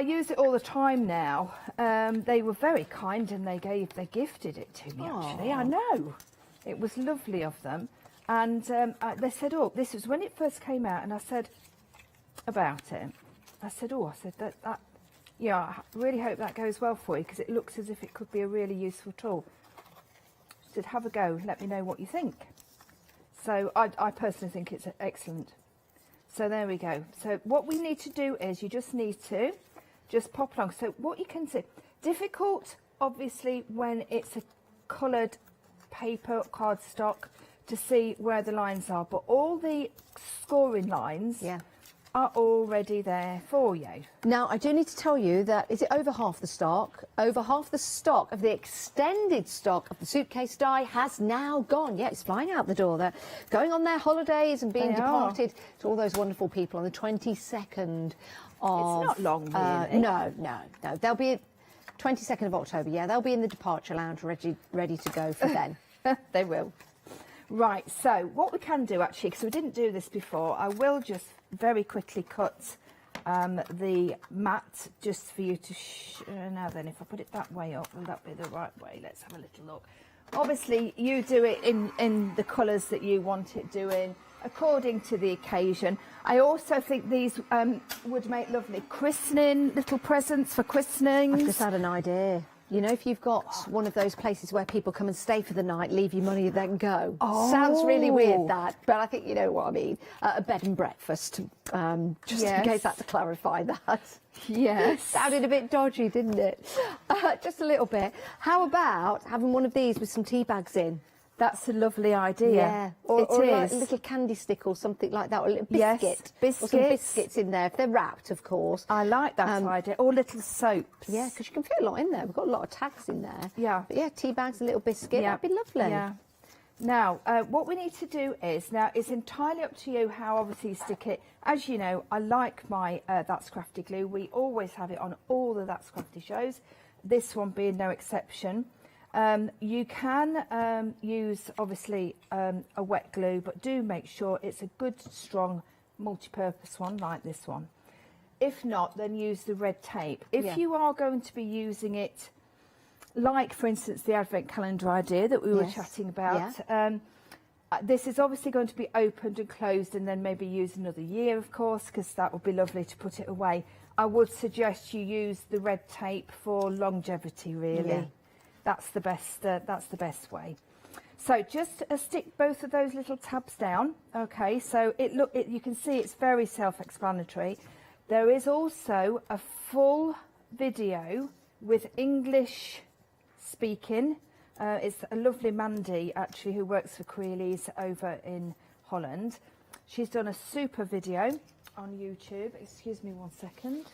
use it all the time now. They were very kind and they gifted it to me, actually. I know. It was lovely of them. And they said, oh, this was when it first came out, and I said about it. I said, that yeah, I really hope that goes well for you, because it looks as if it could be a really useful tool. She said, have a go, let me know what you think. So I personally think it's excellent. So there we go. So what we need to do is you just need to just pop along. So what you can see, difficult obviously when it's a coloured paper cardstock to see where the lines are, but all the scoring lines are already there for you. Now, I do need to tell you that, is it over half the stock? Over half the stock of the extended stock of the suitcase die has now gone. Yeah, it's flying out the door. They're going on their holidays and being departed to all those wonderful people on the 22nd of... It's not long, really. No. They'll be 22nd of October, yeah. They'll be in the departure lounge ready to go for then. They will. Right, so what we can do actually, because we didn't do this before, I will just very quickly cut the mat just for you to now then, if I put it that way up, will that be the right way? Let's have a little look. obviously you do it in the colours that you want it doing, according to the occasion. I also think these would make lovely christening, little presents for christenings. I've just had an idea. You know, if you've got one of those places where people come and stay for the night, leave you money, then go. Oh. Sounds really weird, that, but I think you know what I mean. A bed and breakfast, just in case that to clarify that. Yes. Sounded a bit dodgy, didn't it? Just a little bit. How about having one of these with some tea bags in? That's a lovely idea. Yeah, or like a little candy stick or something like that, or a little biscuit. Yes, or some biscuits in there, if they're wrapped, of course. I like that idea. Or little soaps. Yeah, because you can fit a lot in there. We've got a lot of tags in there. Yeah. But yeah, tea bags, a little biscuit, that'd be lovely. Yeah. Now, what we need to do is, now it's entirely up to you how obviously you stick it. As you know, I like my That's Crafty glue. We always have it on all the That's Crafty shows, this one being no exception. You can use obviously a wet glue, but do make sure it's a good strong multi-purpose one like this one. If not, then use the red tape. If you are going to be using it, like for instance the advent calendar idea that we were chatting about, this is obviously going to be opened and closed and then maybe use another year, of course, because that would be lovely to put it away. I would suggest you use the red tape for longevity, really. Yeah. That's the best way. So just stick both of those little tabs down. Okay, so you can see it's very self-explanatory. There is also a full video with English speaking. It's a lovely Mandy actually who works for Creeley's over in Holland. She's done a super video on YouTube. Excuse me 1 second.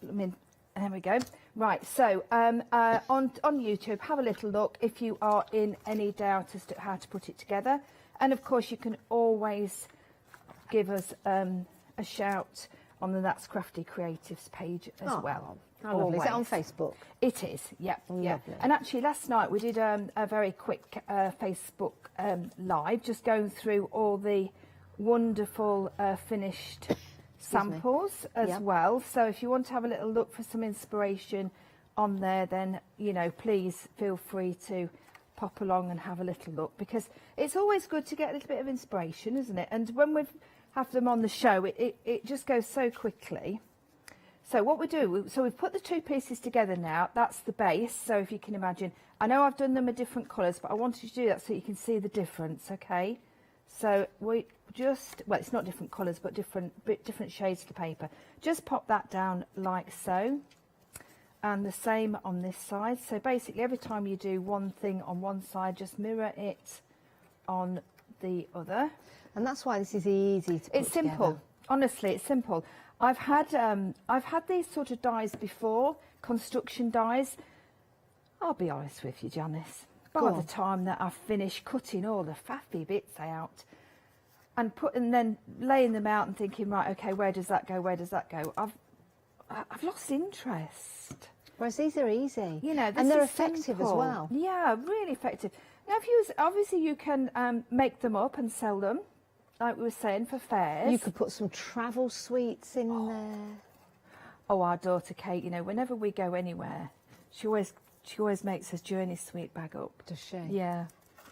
There we go. Right, so on YouTube, have a little look if you are in any doubt as to how to put it together. And of course, you can always give us a shout on the That's Crafty Creatives page as well. How lovely. Is it on Facebook? It is, yeah. Lovely. And actually, last night we did a very quick Facebook live, just going through all the wonderful finished samples as well. So if you want to have a little look for some inspiration on there, then you know, please feel free to pop along and have a little look, because it's always good to get a little bit of inspiration, isn't it? And when we have them on the show, it just goes so quickly. So what we do, so we've put the two pieces together now. That's the base. So if you can imagine, I know I've done them in different colours, but I wanted to do that so you can see the difference. Okay, so we just, well, it's not different colours, but different shades of the paper. Just pop that down like so, and the same on this side. So basically, every time you do one thing on one side, just mirror it on the other. And that's why this is easy to put It's simple. together. Honestly, it's simple. I've had these sort of dies before, construction dies. I'll be honest with you, Janice. By the time that I've finished cutting all the faffy bits out and then laying them out and thinking, right, okay, where does that go? Where does that go? I've lost interest. Whereas these are easy, you know, and they're effective as well. Yeah, really effective. Now, obviously you can make them up and sell them, like we were saying, for fairs. You could put some travel sweets in there. Oh, our daughter Kate, you know, whenever we go anywhere, she always makes us journey sweet bag up. Does she? Yeah.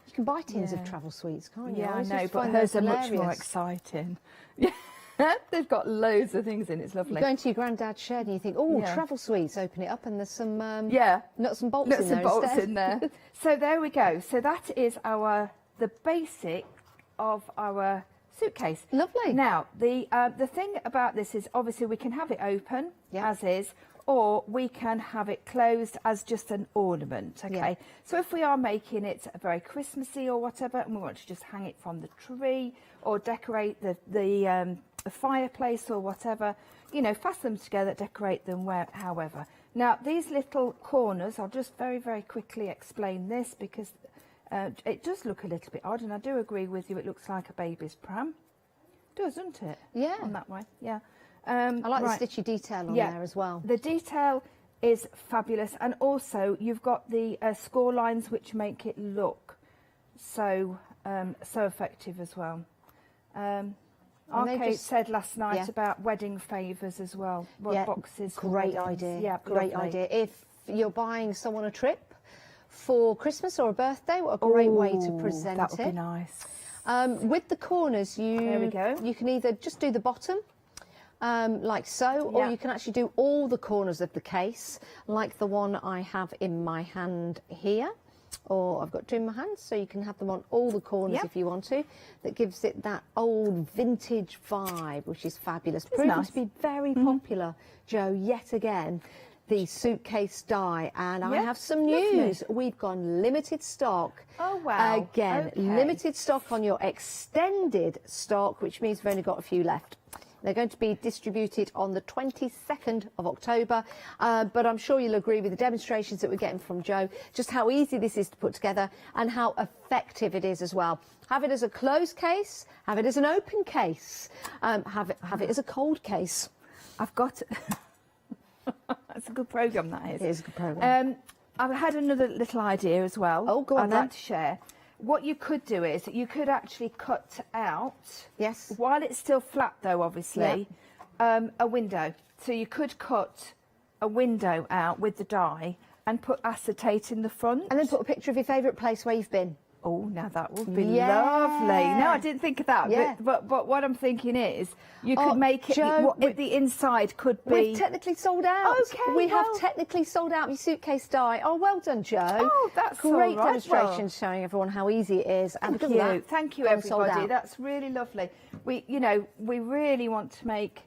You can buy tins of travel sweets, can't you? Yeah, I know, just but find hers those are much more hilarious. exciting. Yeah, they've got loads of things in. It's lovely. You go into your granddad's shed and you think, oh, travel sweets. Open it up and there's some nuts and bolts nuts in there. and bolts instead. in there. So there we go. So that is the basic of our suitcase. Lovely. Now the thing about this is obviously we can have it open as is, or we can have it closed as just an ornament. Okay. So if we are making it very Christmassy or whatever, and we want to just hang it from the tree or decorate the fireplace or whatever, you know, fasten them together, decorate them however. Now these little corners, I'll just very, very quickly explain this because it does look a little bit odd, and I do agree with you, it looks like a baby's pram. It does, doesn't it? Yeah. On that way, yeah. I like the stitchy detail on there as well. The detail is fabulous, and also you've got the score lines which make it look so effective as well. Arcade said last night about wedding favours as well. Boxes. Great idea. Yeah, great lovely. idea. If you're buying someone a trip for Christmas or a birthday. What a great way to present that would it. be nice. With the corners, There we go. you can either just do the bottom, like so, or you can actually do all the corners of the case, like the one I have in my hand here. Or I've got two in my hands, so you can have them on all the corners if you want to. That gives it that old vintage vibe, which is fabulous. Proven nice. to be very popular, Jo, yet again, the suitcase die. And I have some news. We've gone limited stock. Oh, wow. Again, Okay. limited stock on your extended stock, which means we've only got a few left. They're going to be distributed on the 22nd of October, but I'm sure you'll agree with the demonstrations that we're getting from Jo, just how easy this is to put together and how effective it is as well. Have it as a closed case, have it as an open case, have it as a cold case. I've got... That's a good programme, that is. It is a good programme. I've had another little idea as well. Oh, go on I'd then. like to share. What you could do is you could actually cut out, while it's still flat though, obviously, a window. So you could cut a window out with the die and put acetate in the front. And then put a picture of your favourite place where you've been. Oh, now that would be lovely. No, I didn't think of that. Yeah. But what I'm thinking is you could make it, Jo, the inside could be... We've technically sold out. Okay, we have technically sold out your suitcase die. Oh, well done, Jo. Oh, that's great all right. demonstrations showing everyone how easy it is. And because of that, Thank you, gone sold everybody. out. That's really lovely. We really want to make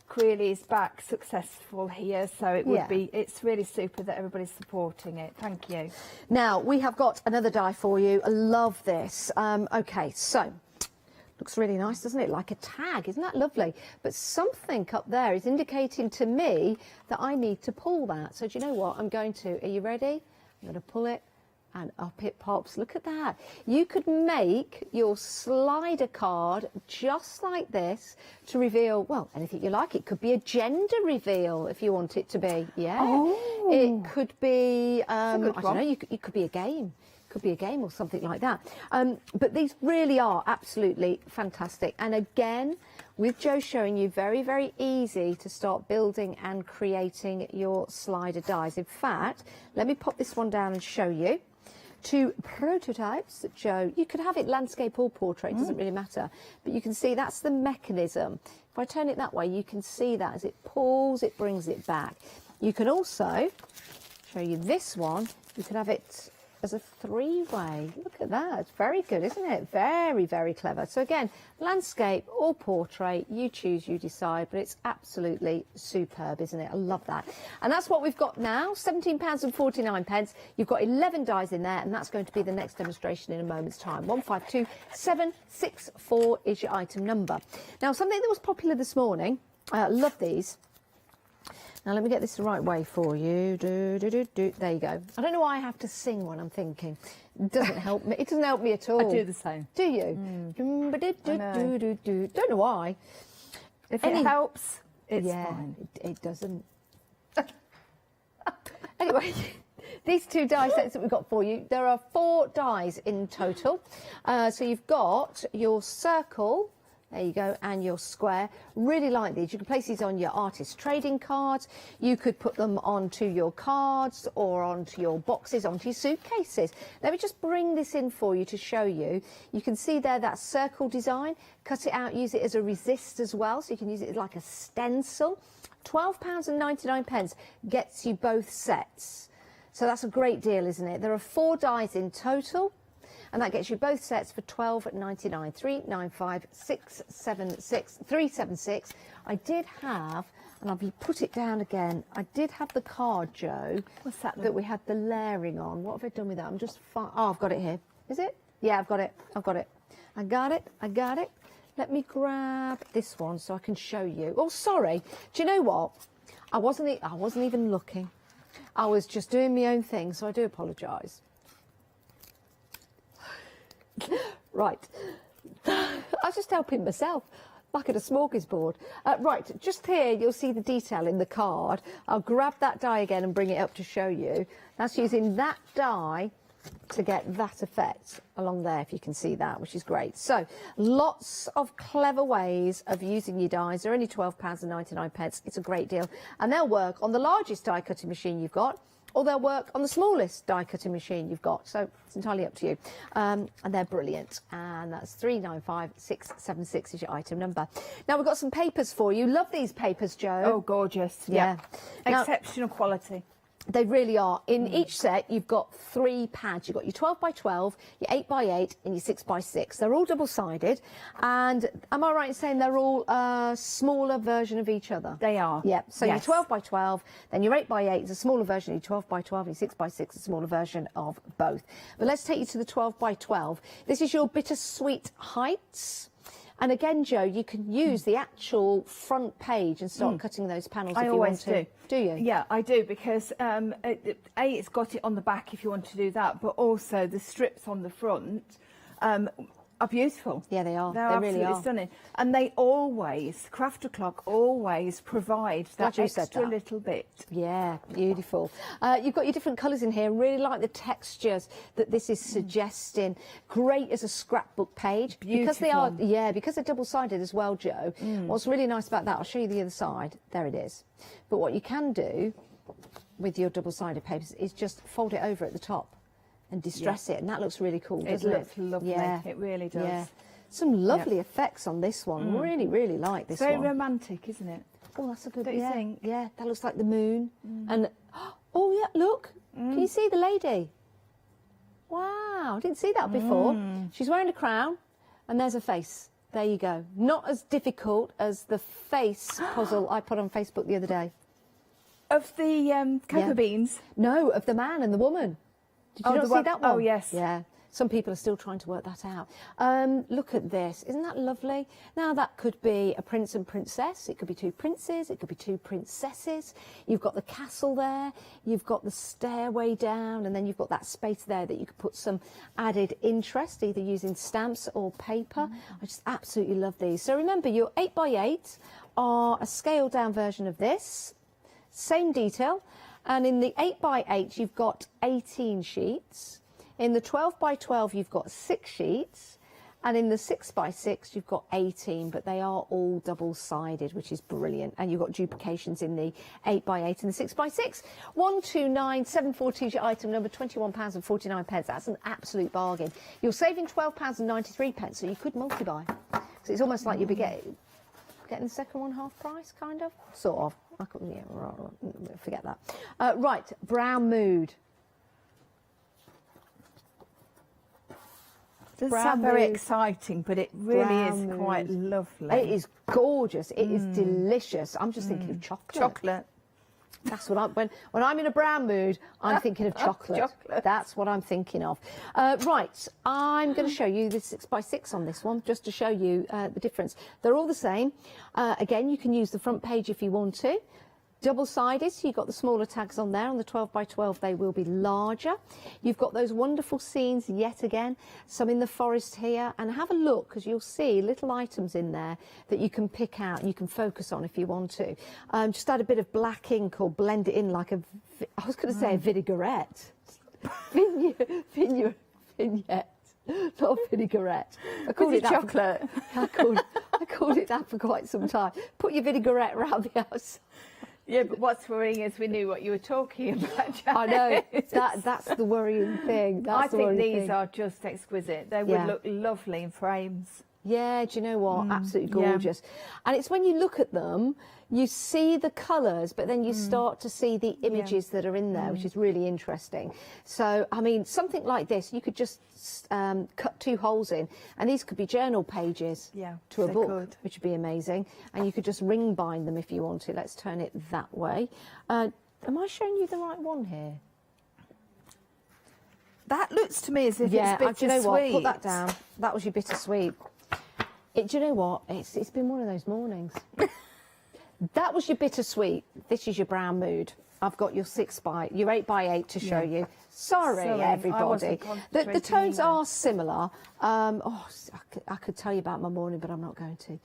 Creely's back successful here, so it would be. It's really super that everybody's supporting it. Thank you. Now we have got another die for you. I love this. Okay, so looks really nice, doesn't it? Like a tag, isn't that lovely? But something up there is indicating to me that I need to pull that. So do you know what? I'm going to. Are you ready? I'm going to pull it. And up it pops. Look at that. You could make your slider card just like this to reveal, well, anything you like. It could be a gender reveal if you want it to be. Yeah. Oh. It could be, I good don't one. know, it could be a game. Could be a game or something like that. But these really are absolutely fantastic. And again, with Jo showing you, very, very easy to start building and creating your slider dies. In fact, let me pop this one down and show you. Two prototypes that Jo, you could have it landscape or portrait, doesn't really matter, but you can see that's the mechanism. If I turn it that way, you can see that as it pulls, it brings it back. You can also show you this one. You could have it as a three-way. Look at that. It's very good, isn't it? Very, very clever. So again, landscape or portrait, you choose, you decide, but it's absolutely superb, isn't it? I love that. And that's what we've got now, £17.49. You've got 11 dies in there, and that's going to be the next demonstration in a moment's time. 152764 is your item number. Now, something that was popular this morning, love these. Now, let me get this the right way for you. There you go. I don't know why I have to sing when I'm thinking. It doesn't help me. It doesn't help me at all. I do the same. Do you? Don't know why. If it helps, it's fine. It doesn't. Anyway, these two die sets that we've got for you, there are 4 dies in total. So you've got your circle. There you go, and your square. Really like these. You can place these on your artist trading cards. You could put them onto your cards or onto your boxes, onto your suitcases. Let me just bring this in for you to show you. You can see there that circle design. Cut it out, use it as a resist as well, so you can use it like a stencil. £12.99 gets you both sets. So that's a great deal, isn't it? There are 4 dies in total. And that gets you both sets for £12.99. 395 676 376. I did have, and I've put it down again, I did have the card, Jo. What's that? That we had the layering on. What have I done with that? I'm just oh, I've got it here. Is it? Yeah, I've got it. I've got it. I got it. I got it. Let me grab this one so I can show you. Oh, sorry. Do you know what? I wasn't even looking. I was just doing my own thing, so I do apologise. Right, I was just helping myself, back at a smorgasbord. Right, just here you'll see the detail in the card. I'll grab that die again and bring it up to show you. That's using that die to get that effect along there, if you can see that, which is great. So, lots of clever ways of using your dies. They're only £12.99. It's a great deal. And they'll work on the largest die cutting machine you've got, or they'll work on the smallest die cutting machine you've got, so it's entirely up to you. And they're brilliant, and that's 395676 is your item number. Now we've got some papers for you. Love these papers, Jo. Oh, gorgeous. Yeah. Now, exceptional quality. they really are. In each set, you've got 3 pads. You've got your 12 by 12, your 8 by 8, and your 6 by 6. They're all double-sided, and am I right in saying they're all a smaller version of each other? They are. Yeah. So Yes. your 12 by 12, then your 8 by 8 is a smaller version of your 12 by 12, and your 6 by 6 is a smaller version of both. But let's take you to the 12 by 12. This is your bittersweet heights. And again, Jo, you can use the actual front page and start cutting those panels if you want to. Do you? Yeah, I do, because it's got it on the back if you want to do that, but also the strips on the front are beautiful. Yeah, they are. They're They absolutely really are. stunning. And they always, Craft O'Clock always provide that Glad you said extra that. little bit. Yeah, beautiful. You've got your different colours in here. Really like the textures that this is suggesting. Great as a scrapbook page. Because they are, because they're double-sided as well, Jo. What's really nice about that, I'll show you the other side. There it is. But what you can do with your double-sided papers is just fold it over at the top and distress it, and that looks really cool, doesn't it? It looks lovely. Yeah. It really does. Yeah. Some lovely effects on this one. Really, really like this Very one. romantic, isn't it? Oh, that's a good. Don't you think? Yeah, that looks like the moon. And oh yeah, look, can you see the lady? Wow, I didn't see that before. She's wearing a crown, and there's a face. There you go. Not as difficult as the face puzzle I put on Facebook the other day. Of the cocoa beans? No, of the man and the woman. Did you Oh, not the see one- that one? oh, yes. Yeah. Some people are still trying to work that out. Look at this. Isn't that lovely? Now, that could be a prince and princess. It could be 2 princes. It could be 2 princesses. You've got the castle there. You've got the stairway down. And then you've got that space there that you could put some added interest, either using stamps or paper. I just absolutely love these. So remember, your 8 by 8 are a scaled down version of this. Same detail. And in the 8 by 8, you've got 18 sheets. In the 12 by 12, you've got 6 sheets. And in the 6 by 6, you've got 18, but they are all double-sided, which is brilliant. And you've got duplications in the 8 by 8 and the 6 by 6. 129742 is your item number, £21.49. That's an absolute bargain. You're saving £12.93, so you could multi-buy. So it's almost like you'd be getting the second one half price, kind of? Sort of. Forget that. Right, Brown Mood. Doesn't Brown sound very mood. exciting, but it really Brown is quite mood. lovely. It is gorgeous. It is delicious. I'm just thinking of chocolate. Chocolate. That's what when I'm in a brown mood, I'm thinking of chocolate. Chocolate. That's what I'm thinking of. Right, I'm going to show you the 6 by 6 on this one, just to show you the difference. They're all the same. Again, you can use the front page if you want to. Double-sided, so you've got the smaller tags on there. On the 12 by 12, they will be larger. You've got those wonderful scenes yet again, some in the forest here. And have a look, because you'll see little items in there that you can pick out and you can focus on if you want to. Just add a bit of black ink or blend it in like I was going to say a vinaigrette. Vignette. Not a vinaigrette. I called it that chocolate. I called it that for quite some time. Put your vinaigrette around the house. Yeah, but what's worrying is we knew what you were talking about. I know. That's the worrying thing. I think these are just exquisite. They would look lovely in frames. Yeah, do you know what? Absolutely gorgeous. And it's when you look at them, you see the colours, but then you start to see the images that are in there, which is really interesting. So, I mean, something like this, you could just cut 2 holes in, and these could be journal pages to a book, which would be amazing. And you could just ring bind them if you wanted. Let's turn it that way. Am I showing you the right one here? That looks to me as if it's bittersweet. Do you know what? Put that down. That was your bittersweet. Do you know what? It's been one of those mornings. That was your bittersweet. This is your brown mood. I've got your 8 by 8 to show you. Sorry, everybody. The tones are similar. I could tell you about my morning, but I'm not going to.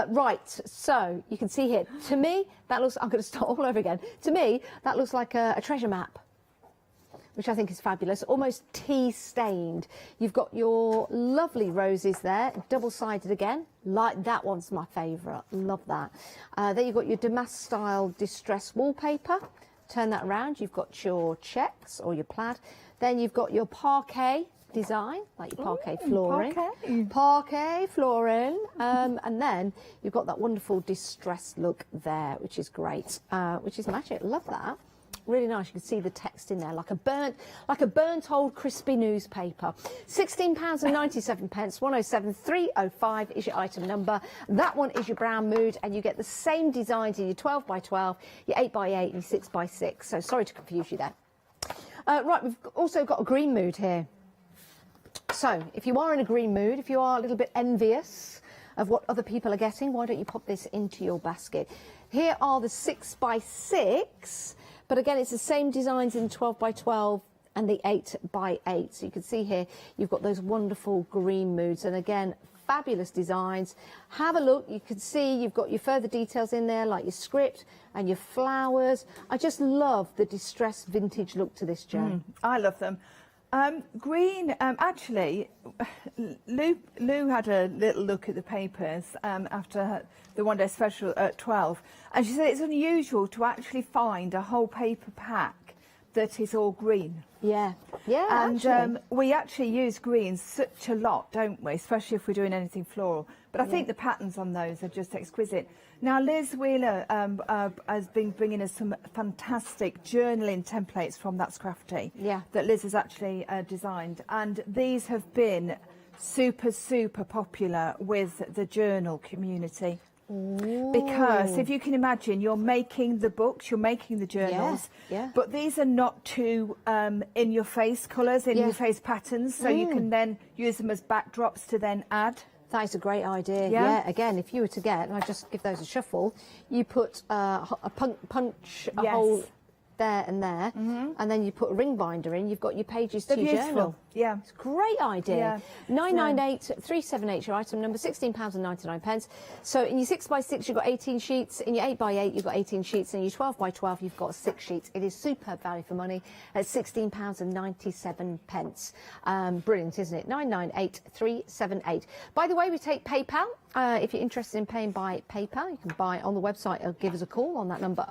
Right, so you can see here. To me, that looks. I'm going to start all over again. To me, that looks like a treasure map, which I think is fabulous, almost tea-stained. You've got your lovely roses there, double-sided again. Like that one's my favourite, love that. Then you've got your damask-style distress wallpaper, turn that around, you've got your checks or your plaid. Then you've got your parquet design, like your parquet flooring. Parquet flooring. And then you've got that wonderful distressed look there, which is great, which is magic. Love that. Really nice. You can see the text in there, like a burnt old crispy newspaper. £16.97, 107305 is your item number. That one is your brown mood, and you get the same designs in your 12 by 12, your 8 by 8, and your 6 by 6. So sorry to confuse you there. Right, we've also got a green mood here. So if you are in a green mood, if you are a little bit envious of what other people are getting, why don't you pop this into your basket? Here are the 6 by 6. But again, it's the same designs in 12 by 12 and the 8 by 8. So you can see here, you've got those wonderful green moods. And again, fabulous designs. Have a look. You can see you've got your further details in there, like your script and your flowers. I just love the distressed vintage look to this, Jo. I love them. Green, actually, Lou had a little look at the papers after the one-day special at 12, and she said it's unusual to actually find a whole paper pack that is all green. Yeah, and we actually use greens such a lot, don't we? Especially if we're doing anything floral. But I think the patterns on those are just exquisite. Now, Liz Wheeler has been bringing us some fantastic journaling templates from That's Crafty that Liz has actually designed. And these have been super, super popular with the journal community. Ooh. Because if you can imagine, you're making the books, you're making the journals, but these are not too in-your-face colours, in-your-face patterns, so you can then use them as backdrops to then add. That is a great idea. Yeah. Again, if you were to get, and I just give those a shuffle, you put a punch a hole there and there, and then you put a ring binder in. You've got your pages to your journal. Yeah, it's a great idea. 998378 your item number, £16.99. So in your 6 by 6 you've got 18 sheets. In your 8 by 8 you've got 18 sheets. In your 12 by 12 you've got 6 sheets. It is superb value for money at £16.97. Brilliant, isn't it? 998378. By the way, we take PayPal. If you're interested in paying by PayPal, you can buy on the website or give us a call on that number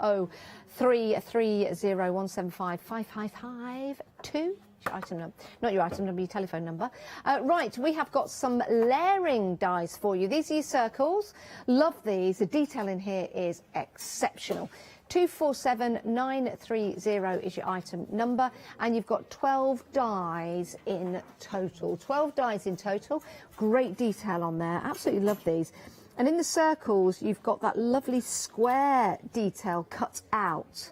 0330175552. Your item number, not your item number, your telephone number. Right, we have got some layering dies for you. These are your circles. Love these. The detail in here is exceptional. 247930 is your item number, and you've got 12 dies in total. 12 dies in total. Great detail on there. Absolutely love these. And in the circles, you've got that lovely square detail cut out.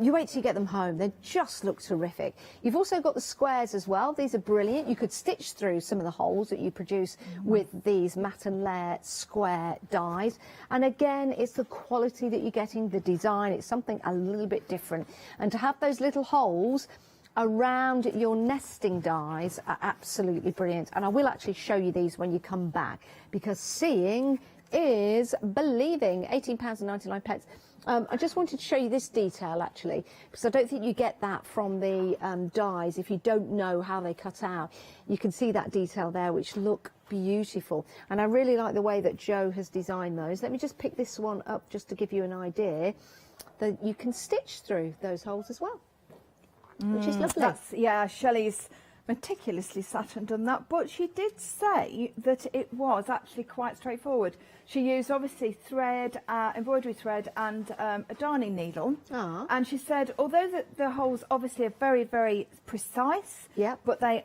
You wait till you get them home. They just look terrific. You've also got the squares as well. These are brilliant. You could stitch through some of the holes that you produce with these matte and layer square dies. And again, it's the quality that you're getting, the design. It's something a little bit different. And to have those little holes around your nesting dies are absolutely brilliant. And I will actually show you these when you come back, because seeing is believing. £18.99. I just wanted to show you this detail actually, because I don't think you get that from the dies if you don't know how they cut out. You can see that detail there, which look beautiful, and I really like the way that Jo has designed those. Let me just pick this one up just to give you an idea that you can stitch through those holes as well, which is lovely. Shelley's meticulously sat and done that, but she did say that it was actually quite straightforward. She used obviously thread, embroidery thread, and a darning needle. And she said, although the holes obviously are very, very precise, but they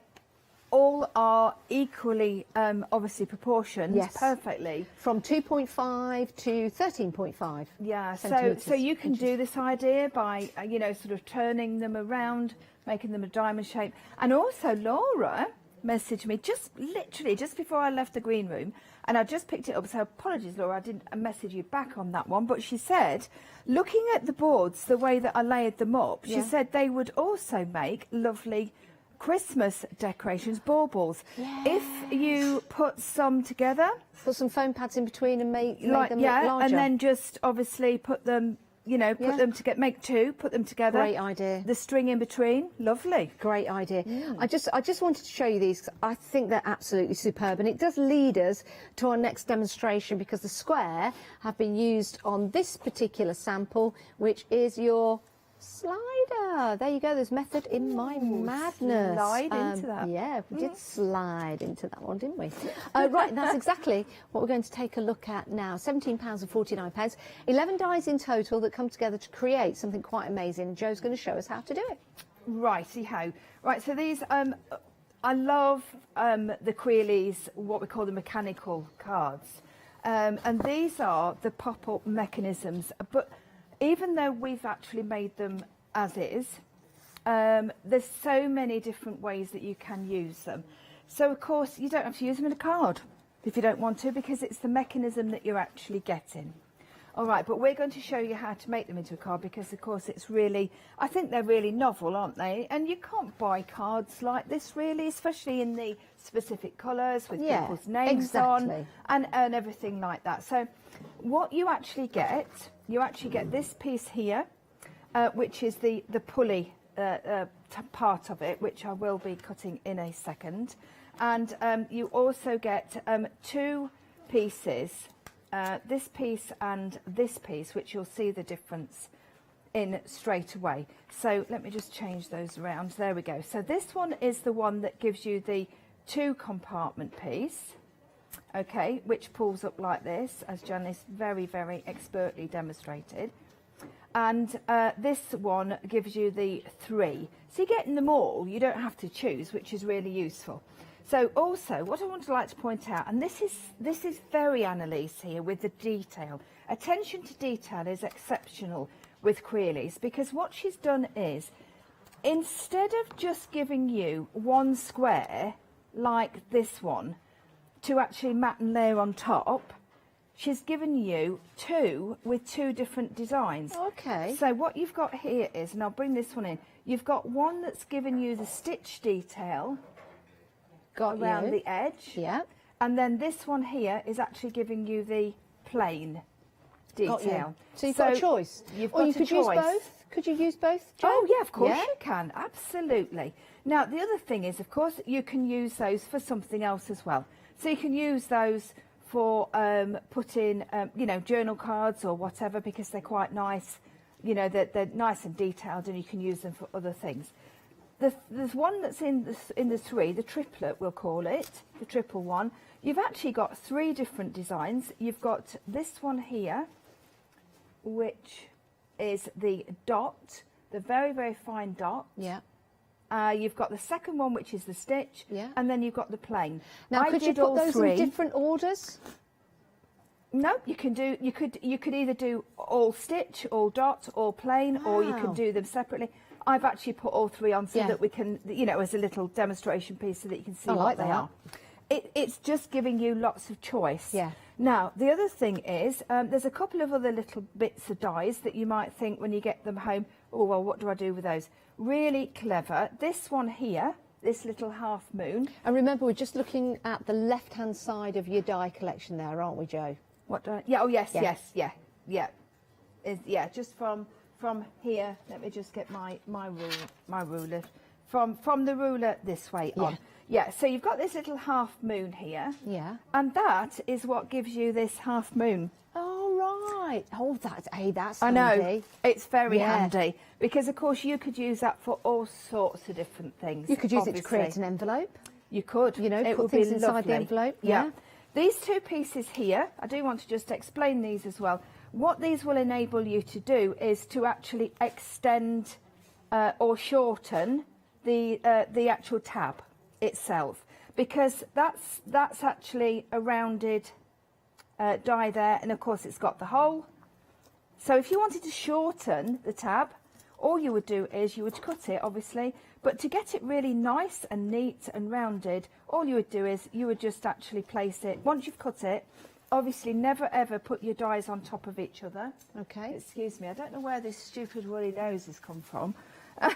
all are equally obviously proportioned perfectly. From 2.5 to 13.5. Yeah, so you can do this idea by sort of turning them around, making them a diamond shape. And also Laura messaged me literally just before I left the green room, and I just picked it up, so apologies Laura, I didn't message you back on that one, but she said, looking at the boards, the way that I layered them up, she said they would also make lovely Christmas decorations, baubles. If you put some together, put some foam pads in between and make them look larger. And then just obviously put them, put them together, make two, put them together. Great idea. The string in between, lovely. Great idea. I just wanted to show you these because I think they're absolutely superb, and it does lead us to our next demonstration, because the square have been used on this particular sample, which is your Slider. There you go. There's method in my madness. Slide into that. Yeah, we did slide into that one, didn't we? Right, that's exactly what we're going to take a look at now. £17.49. 11 dies in total that come together to create something quite amazing. Joe's going to show us how to do it. Righty-ho. Right, so these, I love the Creeley's, what we call the mechanical cards. And these are the pop-up mechanisms. But even though we've actually made them as is, there's so many different ways that you can use them. So, of course, you don't have to use them in a card if you don't want to, because it's the mechanism that you're actually getting. All right, but we're going to show you how to make them into a card because, of course, it's really, I think they're really novel, aren't they? And you can't buy cards like this, really, especially in the specific colours with people's names on and everything like that. So what you actually get this piece here, which is the pulley part of it, which I will be cutting in a second. And you also get two pieces, this piece and this piece, which you'll see the difference in straight away. So let me just change those around. There we go. So this one is the one that gives you the 2 compartment piece, okay, which pulls up like this, as Janice very, very expertly demonstrated. And this one gives you the 3. So you're getting them all. You don't have to choose, which is really useful. So also, what I want to like to point out, and this is very Annalise here with the detail. Attention to detail is exceptional with Creeley's, because what she's done is, instead of just giving you one square like this one to actually mat and layer on top, she's given you 2 with 2 different designs. Okay. So what you've got here is, and I'll bring this one in, you've got one that's given you the stitch detail around the edge. Yeah. And then this one here is actually giving you the plain detail. So you've got a choice. You've or got you a could choice. use both. Could you use both, Jo? Oh, yeah, of course Yeah? you can. Absolutely. Now, the other thing is, of course, you can use those for something else as well. So you can use those for putting, you know, journal cards or whatever, because they're quite nice. You know, they're nice and detailed, and you can use them for other things. There's one that's in the 3, the triplet, we'll call it, the triple one. You've actually got 3 different designs. You've got this one here, which is the dot, the very, very fine dot. Yeah. You've got the second one, which is the stitch, and then you've got the plain. Now, could you put those 3. in different orders? No, you can do. You could either do all stitch, all dot, all plain, or you can do them separately. I've actually put all 3 on so that we can, you know, as a little demonstration piece, so that you can see what they are. It's just giving you lots of choice. Yeah. Now, the other thing is, there's a couple of other little bits of dies that you might think when you get them home, oh, well, what do I do with those? Really clever. This one here, this little half moon. And remember, we're just looking at the left-hand side of your die collection there, aren't we, Jo? What do I, yeah, oh, yes, yeah. Just from here, let me just get my ruler. From the ruler this way on. Yeah, so you've got this little half moon here. Yeah. And that is what gives you this half moon. Oh, right. Oh, that's I know. handy. It's very handy. Because, of course, you could use that for all sorts of different things. You could use it to create an envelope. You could. You know, it put would things be inside lovely. the envelope. Yeah. These 2 pieces here, I do want to just explain these as well. What these will enable you to do is to actually extend or shorten the actual tab itself, because that's actually a rounded die there, and of course it's got the hole. So if you wanted to shorten the tab, all you would do is you would cut it, obviously, but to get it really nice and neat and rounded, all you would do is you would just actually place it, once you've cut it, obviously never ever put your dies on top of each other. Okay. Excuse me, I don't know where this stupid woolly nose has come from. I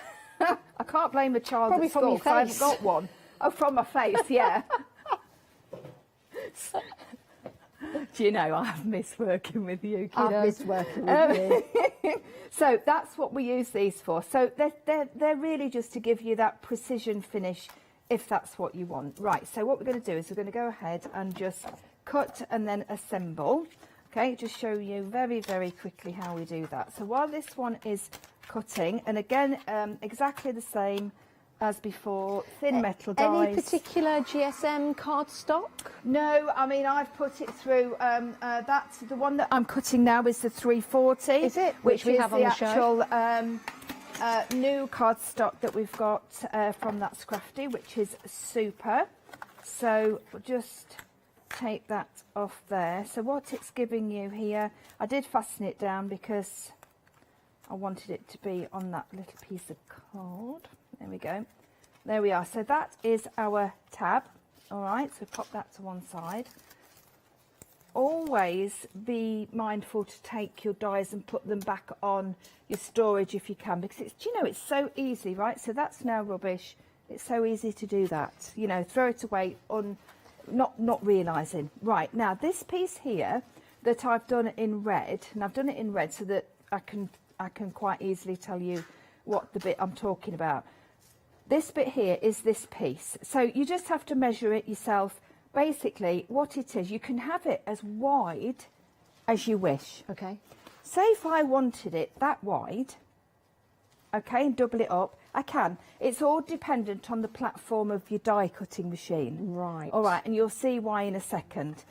can't blame a child Probably at from school your 'cause I haven't face. got one. Oh, from my face, yeah. Do you know, I've missed working with you, kiddo. I've missed working with you. So that's what we use these for. So they're really just to give you that precision finish, if that's what you want. Right, so what we're going to do is we're going to go ahead and just cut and then assemble. Okay, just show you very, very quickly how we do that. So while this one is cutting, and again, exactly the same as before, thin metal dies. Any particular GSM cardstock? No, I mean, I've put it through, that's the one that I'm cutting now is the 340. Is it? Which we have on the show. Which is the actual new cardstock that we've got from That's Crafty, which is super. So we'll just take that off there. So what it's giving you here, I did fasten it down because I wanted it to be on that little piece of card. There we go. There we are. So that is our tab. All right, so pop that to one side. Always be mindful to take your dies and put them back on your storage if you can, because it's, do you know, it's so easy, right? So that's now rubbish. It's so easy to do that. You know, throw it away on not realising. Right, now this piece here that I've done in red, and I've done it in red so that I can quite easily tell you what the bit I'm talking about. This bit here is this piece. So you just have to measure it yourself. Basically, what it is, you can have it as wide as you wish. Okay. Say if I wanted it that wide, okay, and double it up, I can. It's all dependent on the platform of your die cutting machine. Right. All right, and you'll see why in a second.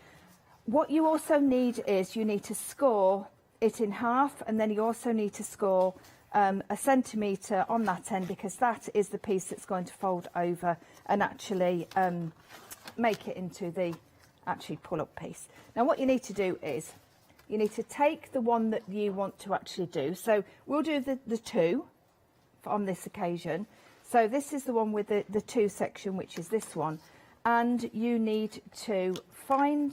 What you also need is you need to score it in half, and then you also need to score a centimetre on that end, because that is the piece that's going to fold over and actually make it into the actually pull-up piece. Now what you need to do is you need to take the one that you want to actually do. So we'll do the two on this occasion. So this is the one with the two section, which is this one, and you need to find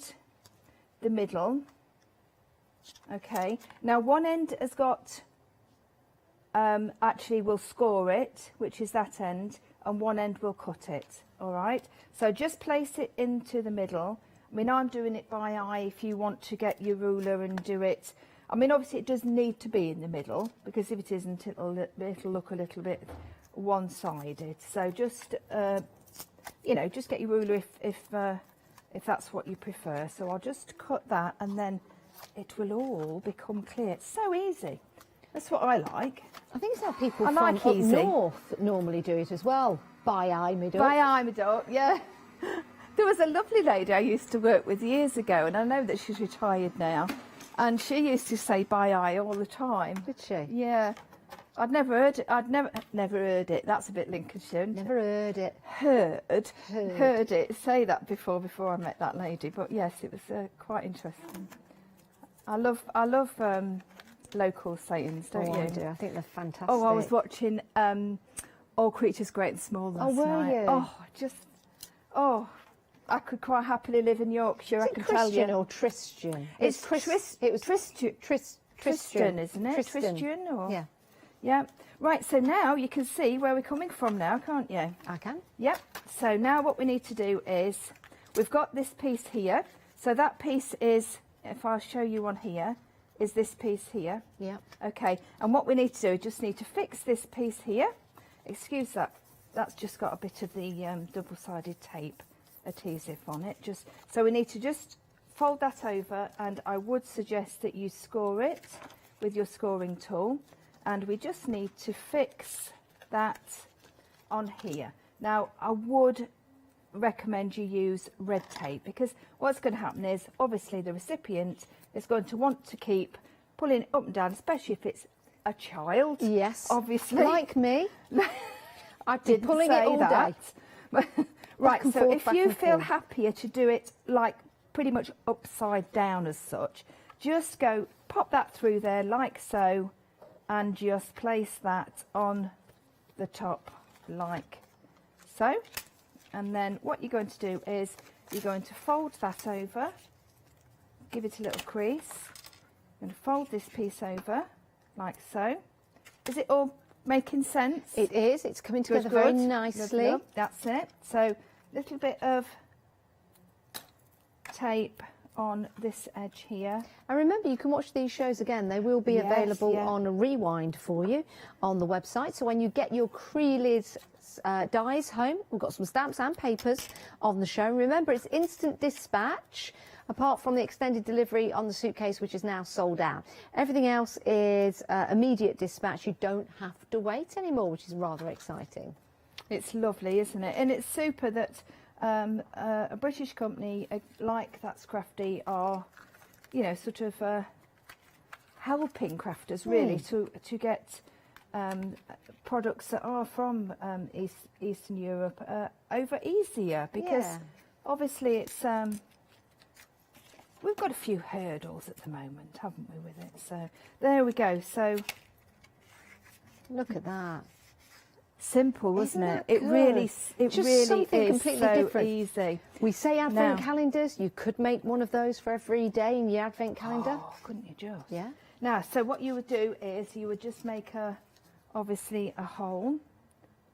the middle. Okay, now one end has got actually we'll score it, which is that end, and one end will cut it. All right, so just place it into the middle. I mean, I'm doing it by eye. If you want to get your ruler and do it, I mean, obviously it does need to be in the middle, because if it isn't, it'll look a little bit one-sided. So just you know, just get your ruler if that's what you prefer. So I'll just cut that, and then it will all become clear. It's so easy. That's what I like. I think it's how people I from like up easy. north normally do it as well. By eye, middle. By eye, middle, yeah. There was a lovely lady I used to work with years ago, and I know that she's retired now, and she used to say by eye all the time. Did she? Yeah. I'd never heard it. I'd never heard it. That's a bit Lincolnshire. Never heard it. Heard it. Say that before I met that lady. But yes, it was quite interesting. I love local sayings, don't you? I do. I think they're fantastic. Oh, I was watching All Creatures Great and Small last night. Oh, were you? I could quite happily live in Yorkshire. I can tell you. Christian or Tristian? It's Tristan, isn't it? Tristian or yeah. Yeah. Right. So now you can see where we're coming from now, can't you? I can. Yep. So now what we need to do is we've got this piece here. So that piece is, if I'll show you on here, is this piece here. Yeah. Okay, and what we need to do is just need to fix this piece here. Excuse that, that's just got a bit of the double-sided tape adhesive on it. So we need to just fold that over, and I would suggest that you score it with your scoring tool, and we just need to fix that on here. Now I would recommend you use red tape, because what's going to happen is obviously the recipient is going to want to keep pulling it up and down, especially if it's a child. Yes, obviously, like me. I did pulling it all day. Right, so if you feel happier to do it like pretty much upside down as such, just go pop that through there like so, and just place that on the top like so. And then what you're going to do is you're going to fold that over, give it a little crease, and fold this piece over like so. Is it all making sense? It is. It's coming together very nicely. Lovely. That's it. So a little bit of tape on this edge here. And remember, you can watch these shows again. They will be available on a rewind for you on the website. So when you get your Creeley's dies home, we've got some stamps and papers on the show. Remember, it's instant dispatch. apart from the extended delivery on the suitcase, which is now sold out. Everything else is immediate dispatch. You don't have to wait anymore, which is rather exciting. It's lovely, isn't it? And it's super that a British company like That's Crafty are, you know, sort of helping crafters really to get products that are from Eastern Europe over easier, because obviously it's we've got a few hurdles at the moment, haven't we, with it? So there we go. So look at that. Simple, isn't it? It really is completely so different. Easy. We say advent calendars. You could make one of those for every day in your advent calendar. Oh, couldn't you just? Yeah. Now, so what you would do is you would just make obviously a hole,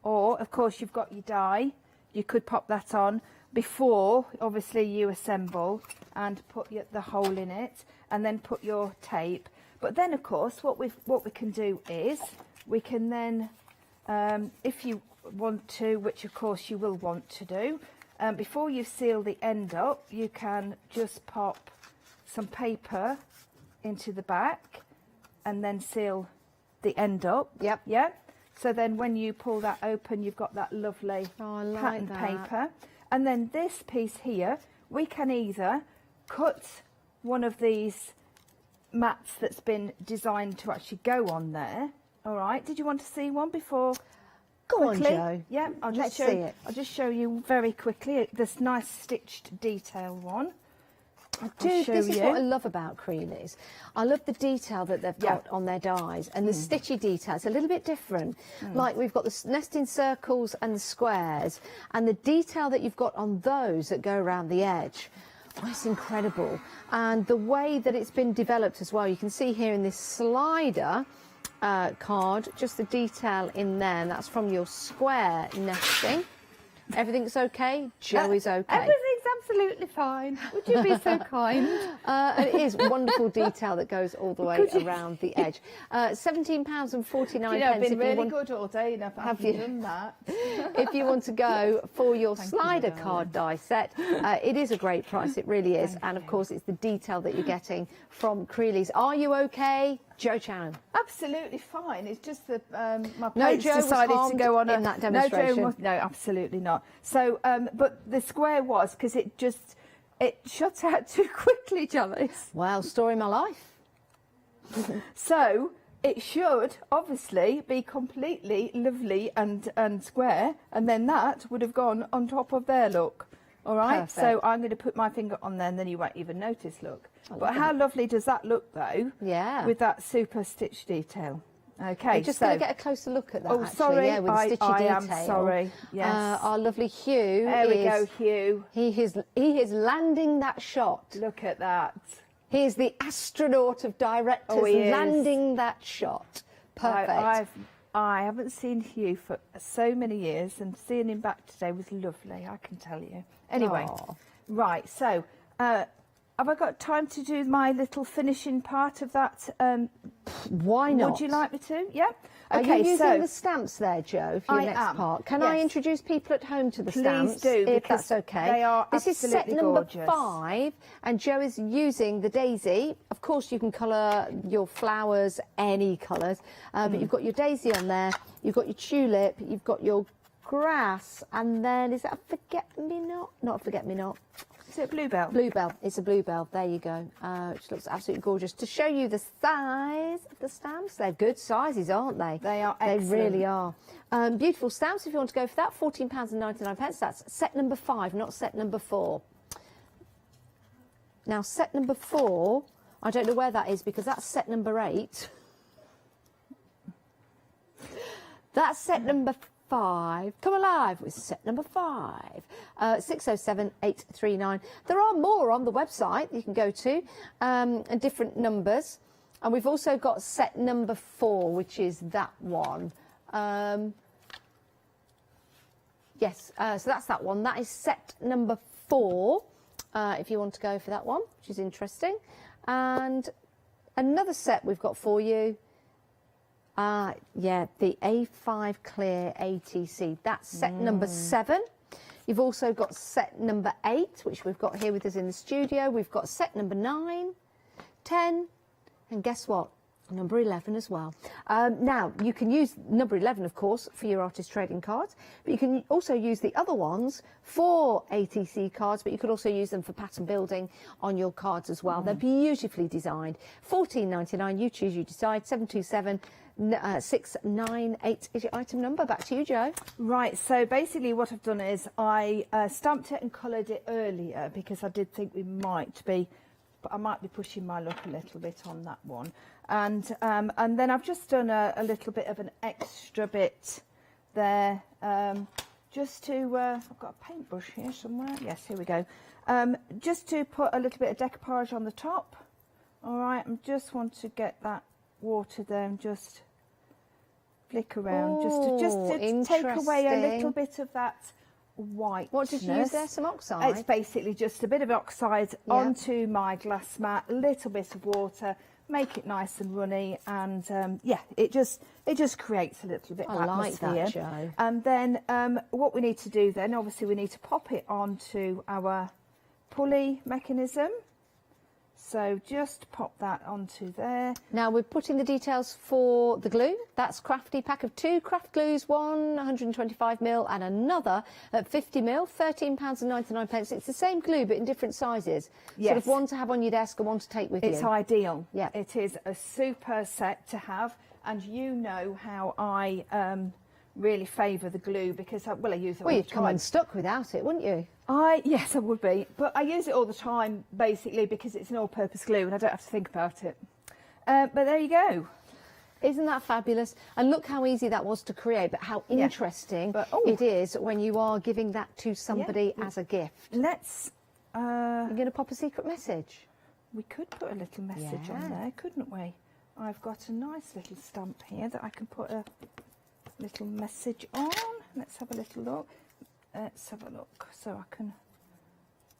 or of course you've got your die. You could pop that on before, obviously, you assemble and put the hole in it, and then put your tape. But then, of course, what we can do is we can then, if you want to, which of course you will want to do, before you seal the end up, you can just pop some paper into the back and then seal the end up. Yep. Yeah. So then when you pull that open, you've got that lovely pattern paper. And then this piece here, we can either cut one of these mats that's been designed to actually go on there. All right. Did you want to see one before? Go on, quickly? Jo. Yeah. I'll just show you. I'll just show you very quickly this nice stitched detail one. This is what I love about Creeley's. I love the detail that they've got on their dies, and the stitchy detail. It's a little bit different. Like we've got the nesting circles and the squares, and the detail that you've got on those that go around the edge. Oh, it's incredible. And the way that it's been developed as well, you can see here in this slider card, just the detail in there, and that's from your square nesting. Everything's okay? Jo is okay. Everything's absolutely fine. Would you be so kind? It is wonderful detail that goes all the way around the edge. £17.49. You know, I've been really good all day and I've done that. If you want to go for your slider card die set, it is a great price. It really is. And of course, it's the detail that you're getting from Creeley's. Are you okay, Jo Chan? Absolutely fine. It's just that my plates decided to go on in that demonstration. No, absolutely not. So, but the square was because it shut out too quickly, Janice. Well, story of my life. So it should obviously be completely lovely and square, and then that would have gone on top of their look. All right. Perfect. So I'm going to put my finger on there, and then you won't even notice. Look. But how lovely does that look, though? Yeah. With that super stitch detail. Okay. We're just going to get a closer look at that. Oh, actually. sorry. Yeah, with the stitchy detail. I am sorry. Yes. Our lovely Hugh. There we go, Hugh. He is landing that shot. Look at that. He is the astronaut of directors landing that shot. Perfect. I haven't seen Hugh for so many years, and seeing him back today was lovely, I can tell you. Anyway, right, so have I got time to do my little finishing part of that? Why not? Would you like me to? Yeah. Are Okay, you using the stamps there, Jo, for your I next am. part? Can I introduce people at home to the stamps? Please do, if because that's okay. they are This is set absolutely number gorgeous. 5, and Jo is using the daisy. Of course, you can colour your flowers any colours, but you've got your daisy on there, you've got your tulip, you've got your grass, and then is that a forget-me-not? Not a forget-me-not. Is it a bluebell? Bluebell. It's a bluebell. There you go. Which looks absolutely gorgeous. To show you the size of the stamps, they're good sizes, aren't they? They are excellent. They really are. Beautiful stamps. If you want to go for that, £14.99. That's set number 5, not set number 4. Now, set number 4, I don't know where that is because that's set number 8. That's set number 5. Come alive with set number 5. 607839. There are more on the website you can go to, and different numbers. And we've also got set number 4, which is that one. Yes, so that's that one. That is set number 4, if you want to go for that one, which is interesting. And another set we've got for you. Yeah, the A5 Clear ATC. That's set number 7. You've also got set number 8, which we've got here with us in the studio. We've got set number 9, 10, and guess what? Number 11 as well. Now, you can use number 11, of course, for your artist trading cards, but you can also use the other ones for ATC cards, but you could also use them for pattern building on your cards as well. They're beautifully designed. $14.99, you choose, you decide. 727 698 is your item number. Back to you, Jo. Right, so basically what I've done is I stamped it and coloured it earlier because I did think I might be pushing my luck a little bit on that one. And then I've just done a little bit of an extra bit there, just to, I've got a paintbrush here somewhere. Yes, here we go. Just to put a little bit of decoupage on the top. All right, I just want to get that water there and just flick around, just to take away a little bit of that white. What did you use there? Some oxide? It's basically just a bit of oxide onto my glass mat, a little bit of water, make it nice and runny, and yeah, it just creates a little bit of atmosphere. Like that, Jo. And then what we need to do then, obviously we need to pop it onto our pulley mechanism. So just pop that onto there. Now we're putting the details for the glue. That's Crafty pack of 2 craft glues, one 125mm and another at 50mm, £13.99. It's the same glue but in different sizes. Yes. Sort of one to have on your desk and one to take with you. It's ideal. Yeah. It is a super set to have, and you know how I really favour the glue because I use it all the time. Well, you'd come unstuck without it, wouldn't you? Yes, I would be, but I use it all the time basically because it's an all-purpose glue and I don't have to think about it. But there you go. Isn't that fabulous? And look how easy that was to create, but how interesting it is when you are giving that to somebody as a gift. Let's... You're going to pop a secret message? We could put a little message on there, couldn't we? I've got a nice little stamp here that I can put a little message on. Let's have a little look. Let's have a look. So I can,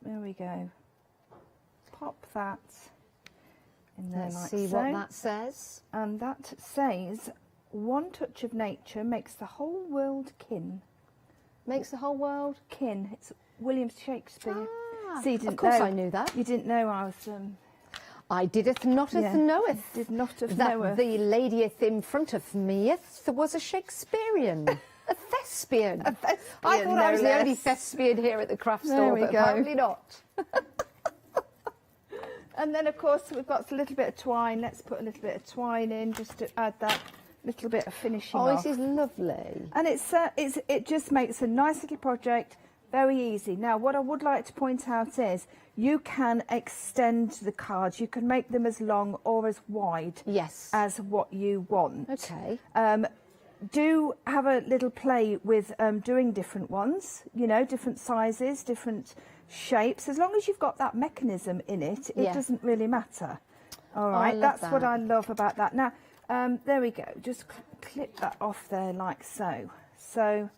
there we go. Pop that in there. Let's like see so. what that says. And that says, one touch of nature makes the whole world kin. Makes the whole world kin. It's William Shakespeare. Ah, so you didn't of course know, I knew that. You didn't know I was... I dideth noteth knoweth. Did not have that knoweth. the ladyeth in front of meeth was a Shakespearean. A thespian. I thought I was the only thespian here at the craft store, but apparently not. And then, of course, we've got a little bit of twine. Let's put a little bit of twine in just to add that little bit of finishing off. This is lovely. And it just makes a nice little project very easy. Now, what I would like to point out is you can extend the cards. You can make them as long or as wide as what you want. Okay. Do have a little play with doing different ones, you know, different sizes, different shapes. As long as you've got that mechanism in it, it doesn't really matter. All right, that's what I love about that. Now, there we go. Just clip that off there like so. So,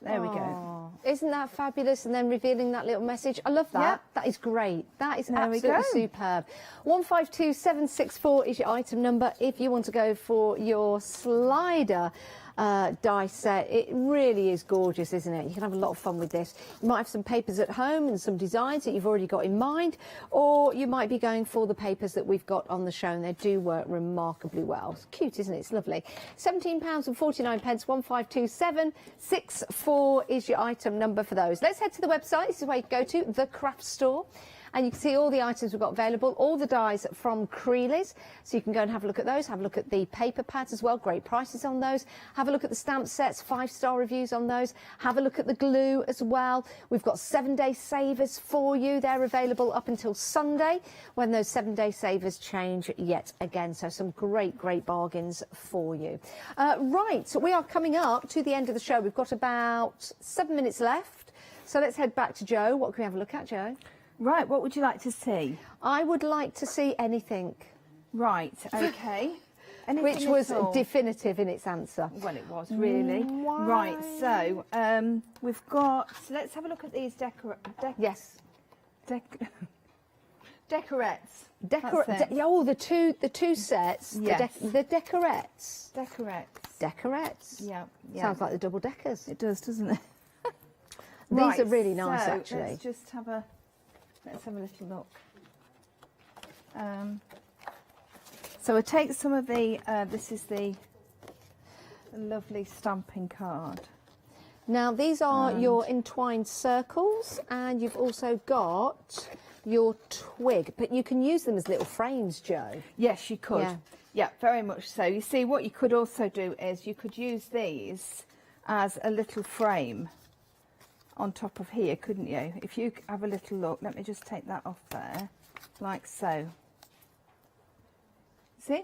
there we go. Isn't that fabulous? And then revealing that little message. I love that. That is great. That is absolutely superb. 152764 is your item number if you want to go for your slider die set. It really is gorgeous, isn't it? You can have a lot of fun with this. You might have some papers at home and some designs that you've already got in mind, or you might be going for the papers that we've got on the show, and they do work remarkably well. It's cute, isn't it? It's lovely. £17.49, 152764 is your item number for those. Let's head to the website. This is where you can go to, the craft store. And you can see all the items we've got available, all the dies from Creeley's. So you can go and have a look at those, have a look at the paper pads as well, great prices on those. Have a look at the stamp sets, 5-star reviews on those. Have a look at the glue as well. We've got 7-day savers for you. They're available up until Sunday when those 7-day savers change yet again. So some great, great bargains for you. Right, so we are coming up to the end of the show. We've got about 7 minutes left. So let's head back to Jo. What can we have a look at, Jo? Right, what would you like to see? I would like to see anything. Right, okay. Which was definitive in its answer. Well, it was, really. Right, so we've got... let's have a look at these decorettes. The two sets. Yes. The decorettes. Decorettes. Decorettes. Yeah. Sounds like the double deckers. It does, doesn't it? These are really nice, so actually. Let's just have a little look. So I take some of the. This is the lovely stamping card. Now these are your entwined circles, and you've also got your twig, but you can use them as little frames, Jo. Yes, you could. Yeah. Yeah, very much so. You see, what you could also do is you could use these as a little frame on top of here, couldn't you? If you have a little look, let me just take that off there, like so. See?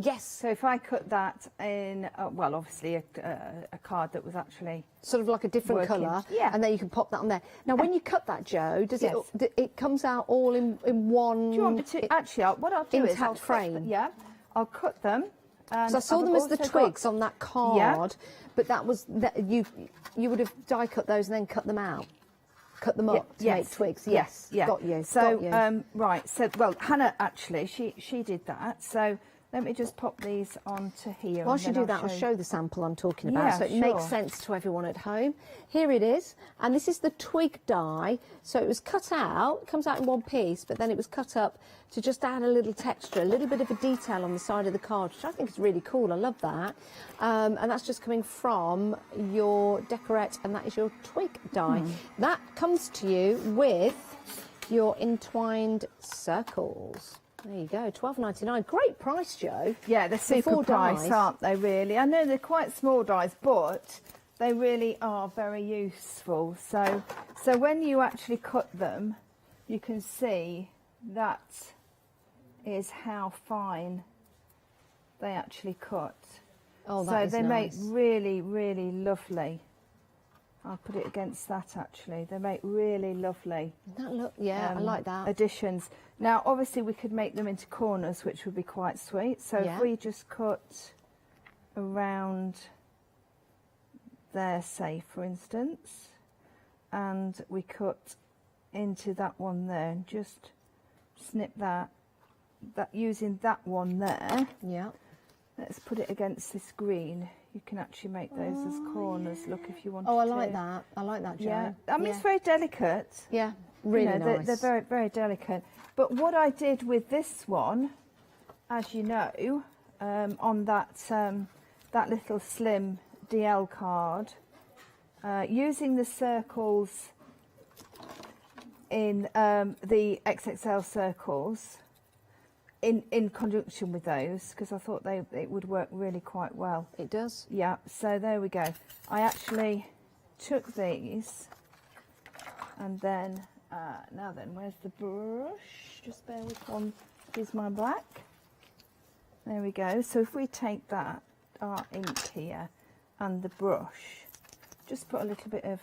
Yes. So if I cut that in, well, obviously a card that was actually sort of like a different colour, yeah, and then you can pop that on there. Now, when you cut that, Jo, does it comes out all in one? Do you want me to? Actually, what I'll do is intact frame. I'll cut them. So I saw them as the twigs on that card, but that was you would have die cut those and then cut them out. Cut them up to make twigs. Yes, yeah. Got you. So got you. right. So well, Hannah actually she did that. So let me just pop these onto here. Whilst you do that, I'll show the sample I'm talking about, so it makes sense to everyone at home. Here it is, and this is the twig die. So it was cut out, it comes out in one piece, but then it was cut up to just add a little texture, a little bit of a detail on the side of the card, which I think is really cool. I love that. And that's just coming from your decorette, and that is your twig die. That comes to you with your entwined circles. There you go, $12.99. Great price, Jo. Yeah, they're super price, aren't they, really? I know they're quite small dies, but they really are very useful. So when you actually cut them, you can see that is how fine they actually cut. Oh, that is so they nice. make really, really lovely. I'll put it against that, actually. They make really lovely. That look, yeah, I like that. Additions. Now, obviously, we could make them into corners, which would be quite sweet. So if we just cut around there, say, for instance, and we cut into that one there, and just snip that using that one there. Yeah. Let's put it against this green. You can actually make those as corners. Look, if you want to. Oh, I like that. I like that, Jo. Yeah, I mean, it's very delicate. Yeah, really nice. They're very, very delicate. But what I did with this one, as you know, on that that little slim DL card, using the circles in the XXL circles, in conjunction with those, because I thought it would work really quite well. It does? Yeah, so there we go. I actually took these, and then, now then, where's the brush? Just bear with one, here's my black. There we go. So if we take that, our ink here, and the brush, just put a little bit of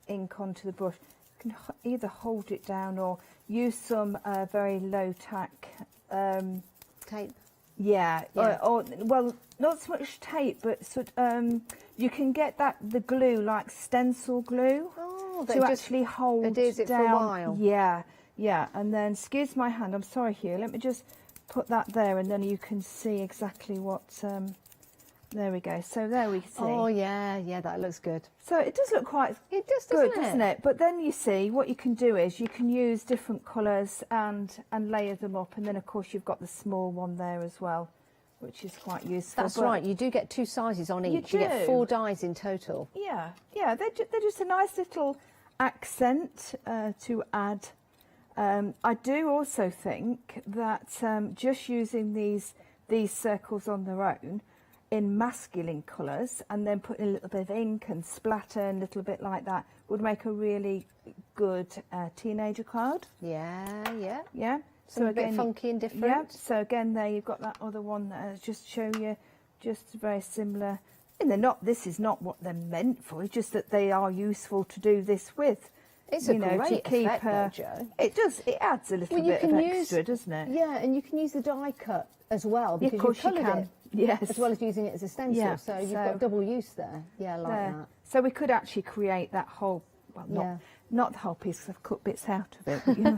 ink onto the brush. You can either hold it down or use some very low tack tape. Yeah, Yeah. Or well, not so much tape, but you can get the glue, like stencil glue, that to just actually hold adheres it for down. a while. Yeah, yeah, and then excuse my hand. I'm sorry, Hugh. Let me just put that there, and then you can see exactly what. There we go. So there we see. Oh yeah, yeah, that looks good. So it does look quite it does, good, doesn't doesn't it? But then you see what you can do is you can use different colours and layer them up, and then of course you've got the small one there as well, which is quite useful. That's But right. You do get 2 sizes on each. You get do. 4 dies in total. Yeah, yeah, they're just a nice little accent to add. I do also think that just using these circles on their own in masculine colours, and then putting a little bit of ink and splatter and a little bit like that, would make a really good teenager card. Yeah, yeah. Yeah. So a bit funky and different. Yeah. So again, there you've got that other one that just show you just very similar. And they're not. This is not what they're meant for. It's just that they are useful to do this with. It's a great effect, though, Jo. It does. It adds a little bit of extra, doesn't it? Yeah, and you can use the die cut as well, because of course you've you coloured can. it. Yes. As well as using it as a stencil, Yeah, so you've got double use there. Yeah, I like that. So we could actually create that whole. Well, not. Not the whole piece, 'cause I've cut bits out of it. But you know.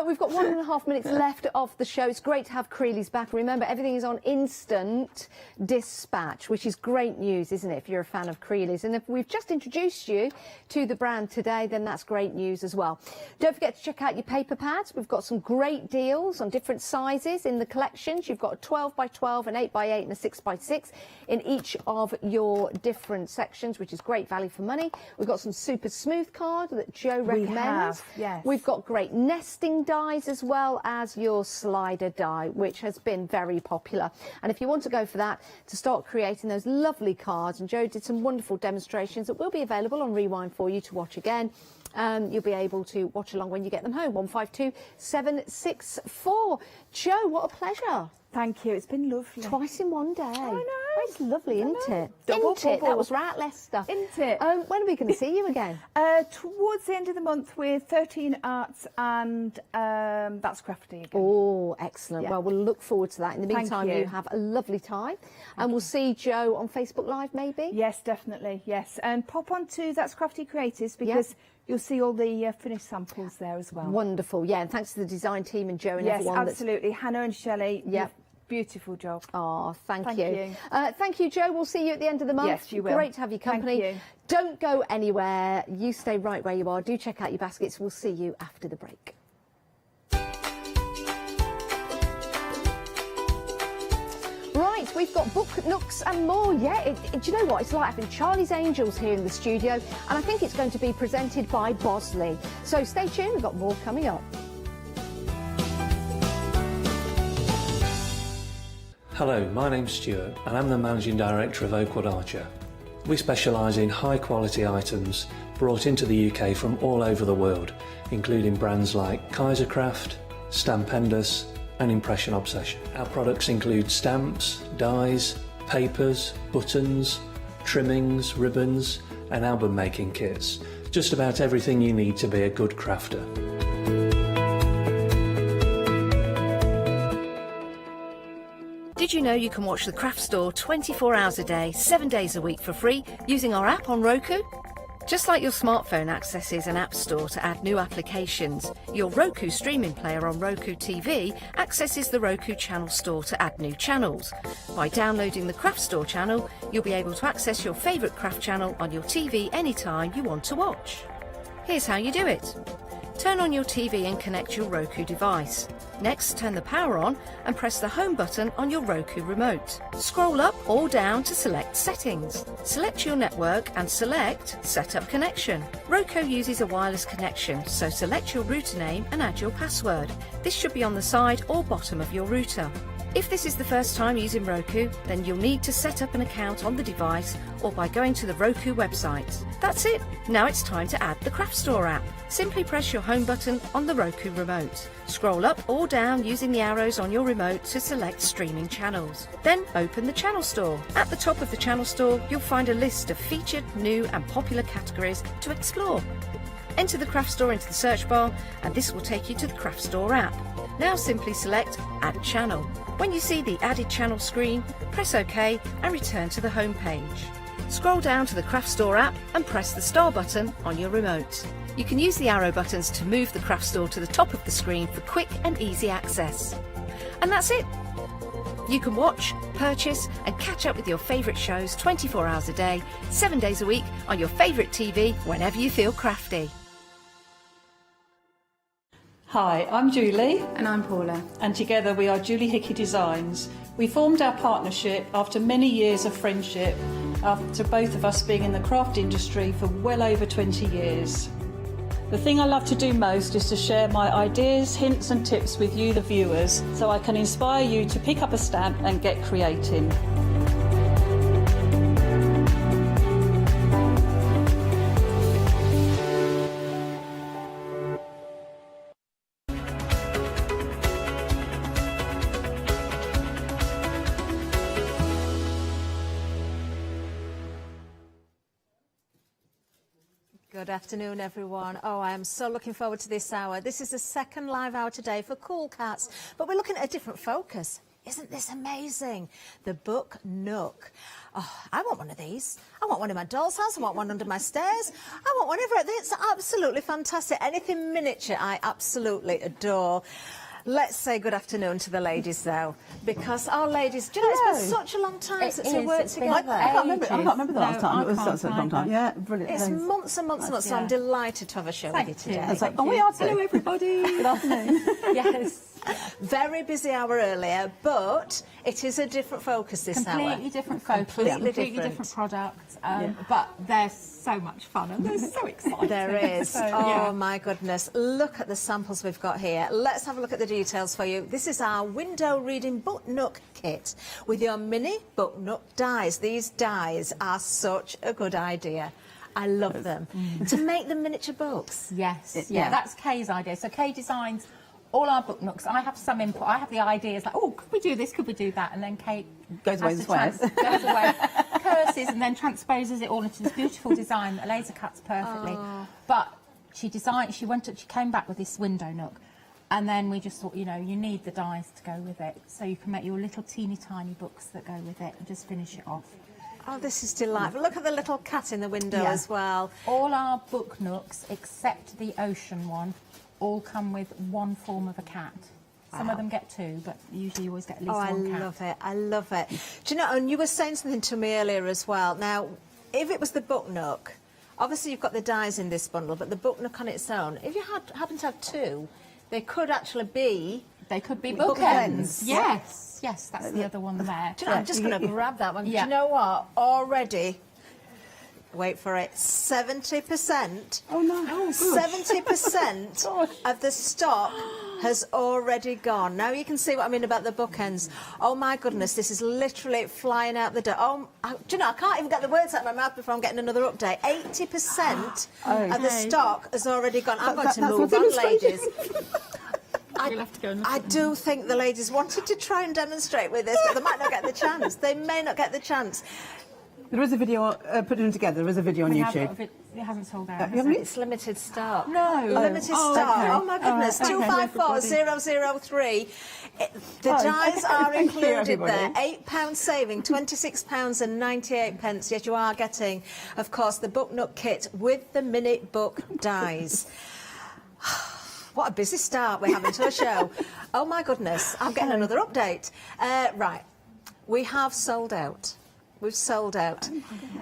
We've got 1.5 minutes left of the show. It's great to have Creeley's back. Remember, everything is on instant dispatch, which is great news, isn't it, if you're a fan of Creeley's? And if we've just introduced you to the brand today, then that's great news as well. Don't forget to check out your paper pads. We've got some great deals on different sizes in the collections. You've got a 12x12, an 8x8 and a 6x6 in each of your different sections, which is great value for money. We've got some super smooth card that Joe recommends. We have, yes. We've got great nesting dies as well as your slider die, which has been very popular. And if you want to go for that, to start creating those lovely cards, and Joe did some wonderful demonstrations that will be available on Rewind for you to watch again. You'll be able to watch along when you get them home. 152764. Joe, what a pleasure. Thank you. It's been lovely. Twice in one day. I know. It's lovely, isn't it? Double Isn't it? That bubble. was right, Leicester. Isn't it? When are we going to see you again? Towards the end of the month with 13 Arts and That's Crafty again. Oh, excellent. Yeah. Well, we'll look forward to that. In the Thank meantime, you. you have a lovely time. And we'll see Joe on Facebook Live, maybe? Yes, definitely, yes. And pop on to That's Crafty Creatives because you'll see all the finished samples there as well. Wonderful, yeah. And thanks to the design team and Joe and Yes, everyone. absolutely. Hannah and Shelley. Yep. Beautiful job. Oh, thank Thank you. you. Thank you, Joe. We'll see you at the end of the month. Yes, you will. Great to have your company. Thank you. Don't go anywhere. You stay right where you are. Do check out your baskets. We'll see you after the break. Right, we've got book nooks and more. Yeah, do you know what? It's like having Charlie's Angels here in the studio, and I think it's going to be presented by Bosley. So stay tuned. We've got more coming up. Hello, my name's Stuart and I'm the Managing Director of Oakwood Archer. We specialise in high quality items brought into the UK from all over the world, including brands like Kaisercraft, Stampendous and Impression Obsession. Our products include stamps, dies, papers, buttons, trimmings, ribbons and album making kits. Just about everything you need to be a good crafter. Did you know you can watch the Craft Store 24 hours a day, 7 days a week for free using our app on Roku? Just like your smartphone accesses an app store to add new applications, your Roku streaming player on Roku TV accesses the Roku channel store to add new channels. By downloading the Craft Store channel, you'll be able to access your favourite craft channel on your TV anytime you want to watch. Here's how you do it. Turn on your TV and connect your Roku device. Next, turn the power on and press the home button on your Roku remote. Scroll up or down to select Settings. Select your network and select Set Up Connection. Roku uses a wireless connection, so select your router name and add your password. This should be on the side or bottom of your router. If this is the first time using Roku, then you'll need to set up an account on the device or by going to the Roku website. That's it. Now it's time to add the Craft Store app. Simply press your home button on the Roku remote. Scroll up or down using the arrows on your remote to select streaming channels. Then open the Channel Store. At the top of the Channel Store, you'll find a list of featured, new and popular categories to explore. Enter the Craft Store into the search bar and this will take you to the Craft Store app. Now simply select Add Channel. When you see the Added Channel screen, press OK and return to the home page. Scroll down to the Craft Store app and press the star button on your remote. You can use the arrow buttons to move the Craft Store to the top of the screen for quick and easy access. And that's it. You can watch, purchase and catch up with your favourite shows 24 hours a day, 7 days a week on your favourite TV whenever you feel crafty. Hi, I'm Julie. And I'm Paula. And together we are Julie Hickey Designs. We formed our partnership after many years of friendship, after both of us being in the craft industry for well over 20 years. The thing I love to do most is to share my ideas, hints and tips with you, the viewers, so I can inspire you to pick up a stamp and get creating. Good afternoon, everyone. Oh, I am so looking forward to this hour. This is the second live hour today for Cool Cats, but we're looking at a different focus. isn't this amazing? The Book Nook. Oh, I want one of these. I want one in my doll's house. I want one under my stairs. I want one everywhere. It's absolutely fantastic. Anything miniature, I absolutely adore. Let's say good afternoon to the ladies, though, because our ladies, do you know, it's been such a long time since we worked together. I can't remember the last time. It was such a long time. Yeah, brilliant. It's months and months and months, so I'm delighted to have a show with you today. It's like, oh, we are too. Hello, everybody. Good afternoon. Yes. Very busy hour earlier, but it is a different focus this hour. Completely different focus, completely different product, but they're so much fun and they're so exciting. There is. So, oh my goodness. Look at the samples we've got here. Let's have a look at the details for you. This is our window reading Book Nook kit with your mini Book Nook dies. These dies are such a good idea. I love them. To make the miniature books. Yes, that's Kay's idea. So Kay designs all our Book Nooks. I have some input. I have the ideas like, oh, could we do this? Could we do that? And then Kate goes away and swears. Goes away, curses, and then transposes it all into this beautiful design that laser cuts perfectly. Oh. But she designed. She came back with this window nook, and then we just thought, you know, you need the dies to go with it, so you can make your little teeny tiny books that go with it, and just finish it off. Oh, this is delightful. Look at the little cat in the window as well. All our Book Nooks, except the ocean one, all come with one form of a cat. Some of them get two, but usually you always get at least one cat. I love it. I love it. Do you know, and you were saying something to me earlier as well. Now, if it was the Book Nook, obviously you've got the dies in this bundle, but the Book Nook on its own, if you happen to have two, they could actually be... They could be bookends. Yes, yes, that's the other one there. Do you know, I'm just going to grab that one. Do you know what? Already... Wait for it. 70%. Oh no! 70% of the stock has already gone. Now you can see what I mean about the bookends. Oh my goodness, this is literally flying out the door. Oh, do you know? I can't even get the words out of my mouth before I'm getting another update. 80% of the stock has already gone. I'm going to move on, ladies. I do think the ladies wanted to try and demonstrate with this, but they might not get the chance. They may not get the chance. There is a video, putting them together, there is a video on YouTube. It hasn't sold out. It's limited stock. No. Limited stock. Okay. Oh my goodness. 254003. The dies are included there. £8 saving, £26.98. Yes, you are getting, of course, the Book Nook kit with the mini book dies. What a busy start we're having to a show. Oh my goodness. I'm getting another update. Right. We have sold out. We've sold out.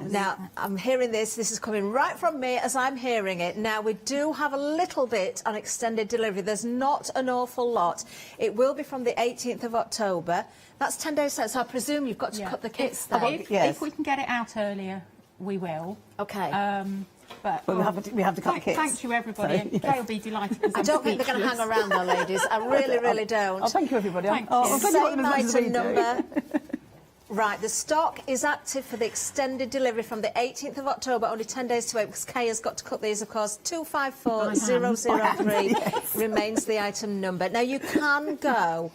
Now, I'm hearing this is coming right from me as I'm hearing it. Now, we do have a little bit on extended delivery. There's not an awful lot. It will be from the 18th of October. That's 10 days out, so I presume you've got to cut the kits then. If we can get it out earlier, we will. OK. But we have to cut the kits. Thank you, everybody. So, yes. They'll be delighted. I don't think they're going to hang around, though, ladies. I really, really don't. Oh, thank you, everybody. Thank you. Same item number. Right, the stock is active for the extended delivery from the 18th of October, only 10 days to wait, because Kay has got to cut these, of course. 254003 remains the item number. Now, you can go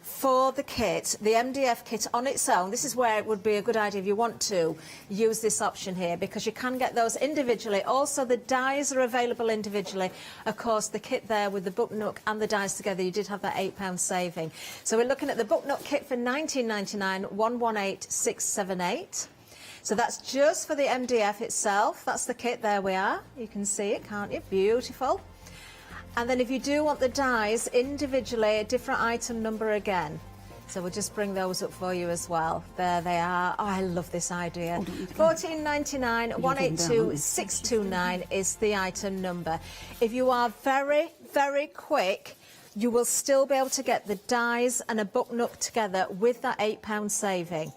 for the kit, the MDF kit on its own. This is where it would be a good idea if you want to use this option here, because you can get those individually. Also, the dies are available individually. Of course, the kit there with the Book Nook and the dies together, you did have that £8 saving. So we're looking at the Book Nook kit for £19.99, 118678. So that's just for the MDF itself. That's the kit. There we are. You can see it, can't you? Beautiful. And then if you do want the dies individually, a different item number again. So we'll just bring those up for you as well. There they are. Oh, I love this idea. £14.99, 182629 is the item number. If you are very, very quick, you will still be able to get the dies and a Book Nook together with that £8 saving.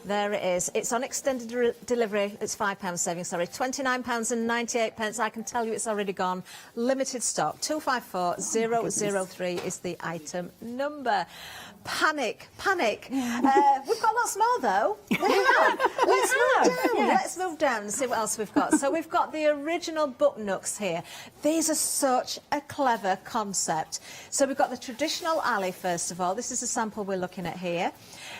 There it is. It's on extended delivery. It's £5 saving, sorry. £29.98. I can tell you it's already gone. Limited stock. 254003 is the item number. Panic, panic. We've got lots more, though. Let's move down. Let's move down and see what else we've got. So we've got the original Book Nooks here. These are such a clever concept. So we've got the traditional alley, first of all. This is a sample we're looking at here.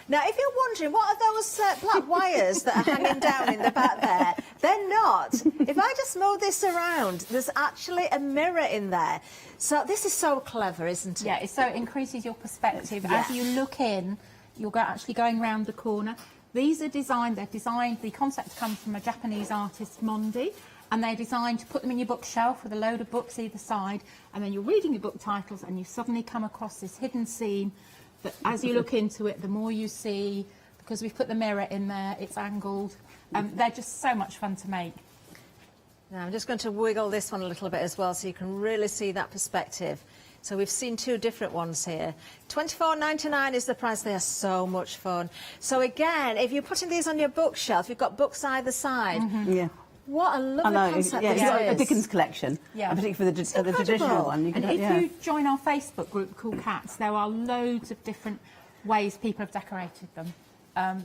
Now, if you're wondering, what are those black wires that are hanging down in the back there? They're not. If I just move this around, there's actually a mirror in there. So this is so clever, isn't it? Yeah, so it increases your perspective. As you look in, You're actually going round the corner. These are designed, the concept comes from a Japanese artist, Mondi, and they're designed to put them in your bookshelf with a load of books either side, and then you're reading your book titles and you suddenly come across this hidden scene that as you look into it, the more you see, because we've put the mirror in there, it's angled. They're just so much fun to make. Now I'm just going to wiggle this one a little bit as well so you can really see that perspective. So we've seen two different ones here. £24.99 is the price. They are so much fun. So again, if you're putting these on your bookshelf, you've got books either side. Yeah. What a lovely concept it's this got a is. Dickens collection, particularly for the traditional one. You And can, if you join our Facebook group, Cool Cats, there are loads of different ways people have decorated them.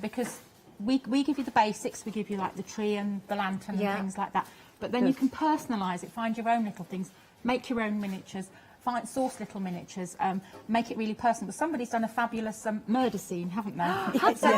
Because we give you the basics, we give you like the tree and the lantern and things like that. But then you can personalise it, find your own little things, make your own miniatures, source little miniatures, make it really personal. Somebody's done a fabulous murder scene, haven't they? So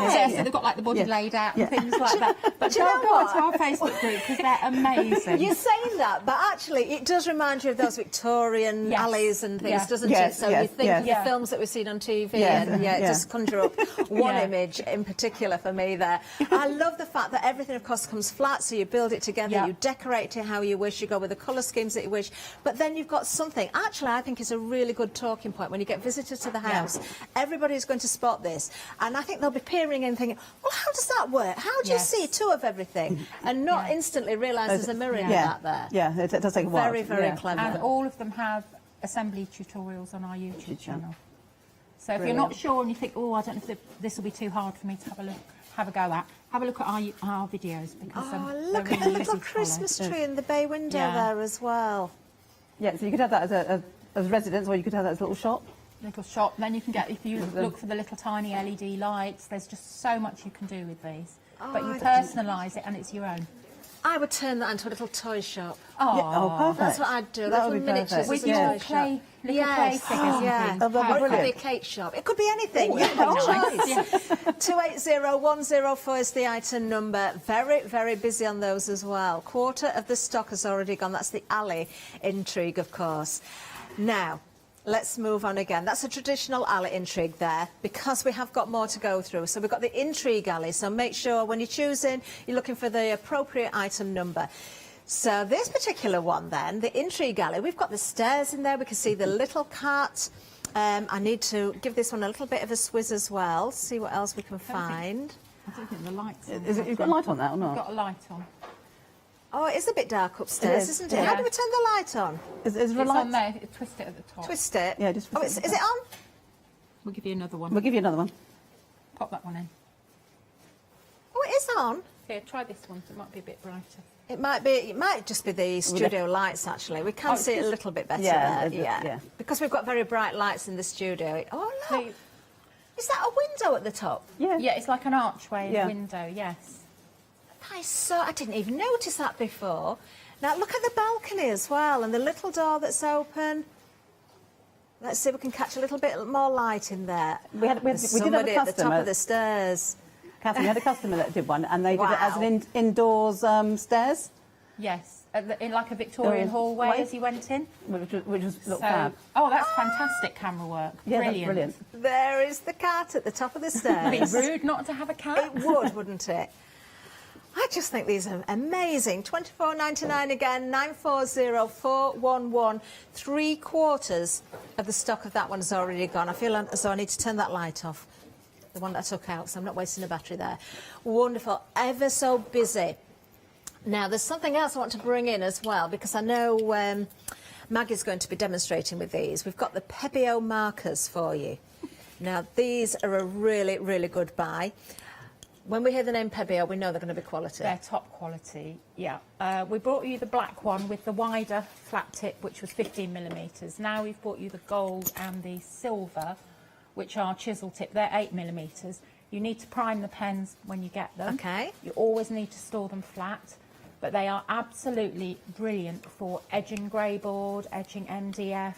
they've got like the body laid out and things like that. But don't go to our Facebook group because they're amazing. You're saying that, but actually it does remind you of those Victorian alleys and things, doesn't it? So you think of the films that we've seen on TV and it just conjure up one image in particular for me there. I love the fact that everything of course comes flat, so you build it together, you decorate it how you wish, you go with the colour schemes that you wish, but then you've got something. Actually, I think it's a really good talking point when you get visitors to the house. Everybody's going to spot this, and I think they'll be peering in thinking, well, how does that work? How do you see two of everything and not instantly realise there's a mirror in that there? Yeah, it does take a while. Very, very clever. And all of them have assembly tutorials on our YouTube channel. So if you're not sure and you think, oh, I don't know if this will be too hard for me to have a go at, have a look at our videos because look they're at the really little easy to Christmas follow. tree in the bay window there as well. Yeah, so you could have that as residence, or you could have that as a little shop. Little shop. Then you can get, if you look for the little tiny LED lights, there's just so much you can do with these. But you personalise it and it's your own. I would turn that into a little toy shop. Oh, perfect. That's what I'd do. That little would be miniatures perfect. as With a your toy clay, shop. little clay figures and things. Or it could be a cake shop. It could be anything. You have a choice. 280104 is the item number. Very, very busy on those as well. Quarter of the stock has already gone. That's the alley intrigue, of course. Now, let's move on again. That's a traditional alley intrigue there, because we have got more to go through. So we've got the intrigue alley. So make sure when you're choosing, you're looking for the appropriate item number. So this particular one then, the intrigue alley, we've got the stairs in there. We can see the little cart. I need to give this one a little bit of a swizz as well, see what else we can find. I don't think the light's on. You've got a light on that or not? I've got a light on. Oh, it is a bit dark upstairs, isn't it? How do we turn the light on? Is there a It's light? on there. Twist it at the top. Twist it? Yeah, just Oh, is it on? We'll give you another one. We'll give you another one. Pop that one in. Oh, it is on. Here, try this one. It might be a bit brighter. It might just be the studio lights, actually. We can see it a little bit better there. Yeah. Because we've got very bright lights in the studio. Oh, look. Is that a window at the top? Yeah, it's like an archway window, yes. That is so... I didn't even notice that before. Now, look at the balcony as well, and the little door that's open. Let's see if we can catch a little bit more light in there. We did have a somebody customer at the top of the stairs. Catherine, we had a customer that did one, and they did it as an indoors stairs. Yes, in like a Victorian hallway as you went in. Which was fab. Oh, that's fantastic camera work. Yeah, Brilliant. that's brilliant. There is the cat at the top of the stairs. It'd be rude not to have a cat. It would, wouldn't it? I just think these are amazing. £24.99 again, 940411. 3/4 of the stock of that one has already gone. I feel as though I need to turn that light off, the one that I took out, so I'm not wasting a battery there. Wonderful, ever so busy. Now, there's something else I want to bring in as well, because I know Maggie's going to be demonstrating with these. We've got the Pebeo markers for you. Now, these are a really, really good buy. When we hear the name Pebeo, we know they're going to be quality. They're top quality, yeah. We brought you the black one with the wider flat tip, which was 15mm. Now we've brought you the gold and the silver, which are chisel tip. They're 8mm. You need to prime the pens when you get them. Okay. You always need to store them flat, but they are absolutely brilliant for edging grey board, edging MDF,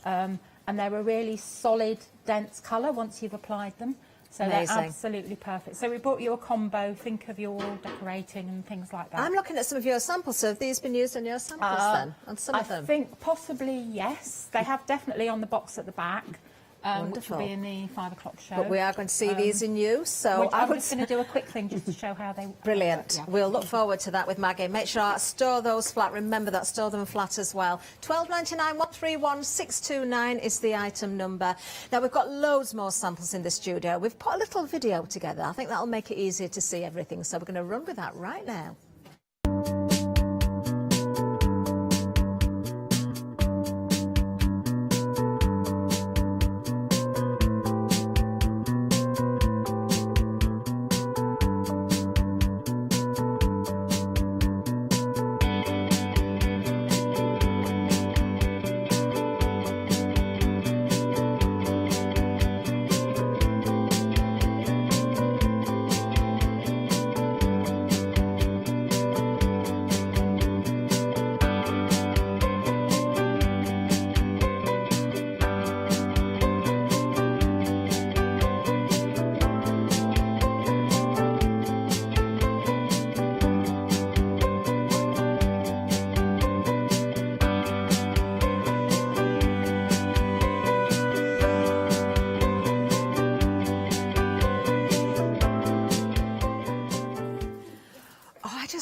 and they're a really solid, dense colour once you've applied them. So amazing. They're absolutely perfect. So we brought you a combo. Think of your decorating and things like that. I'm looking at some of your samples. So have these been used on your samples then? On some of them? I think possibly yes. They have definitely on the box at the back. Wonderful. Which will be in the 5 o'clock show. But we are going to see these in use, so I'm just going to do a quick thing just to show how they... Brilliant. Yeah. We'll look forward to that with Maggie. Make sure store those flat. Remember that, store them flat as well. $12.99 131 629 is the item number. Now, we've got loads more samples in the studio. We've put a little video together. I think that'll make it easier to see everything, so we're going to run with that right now.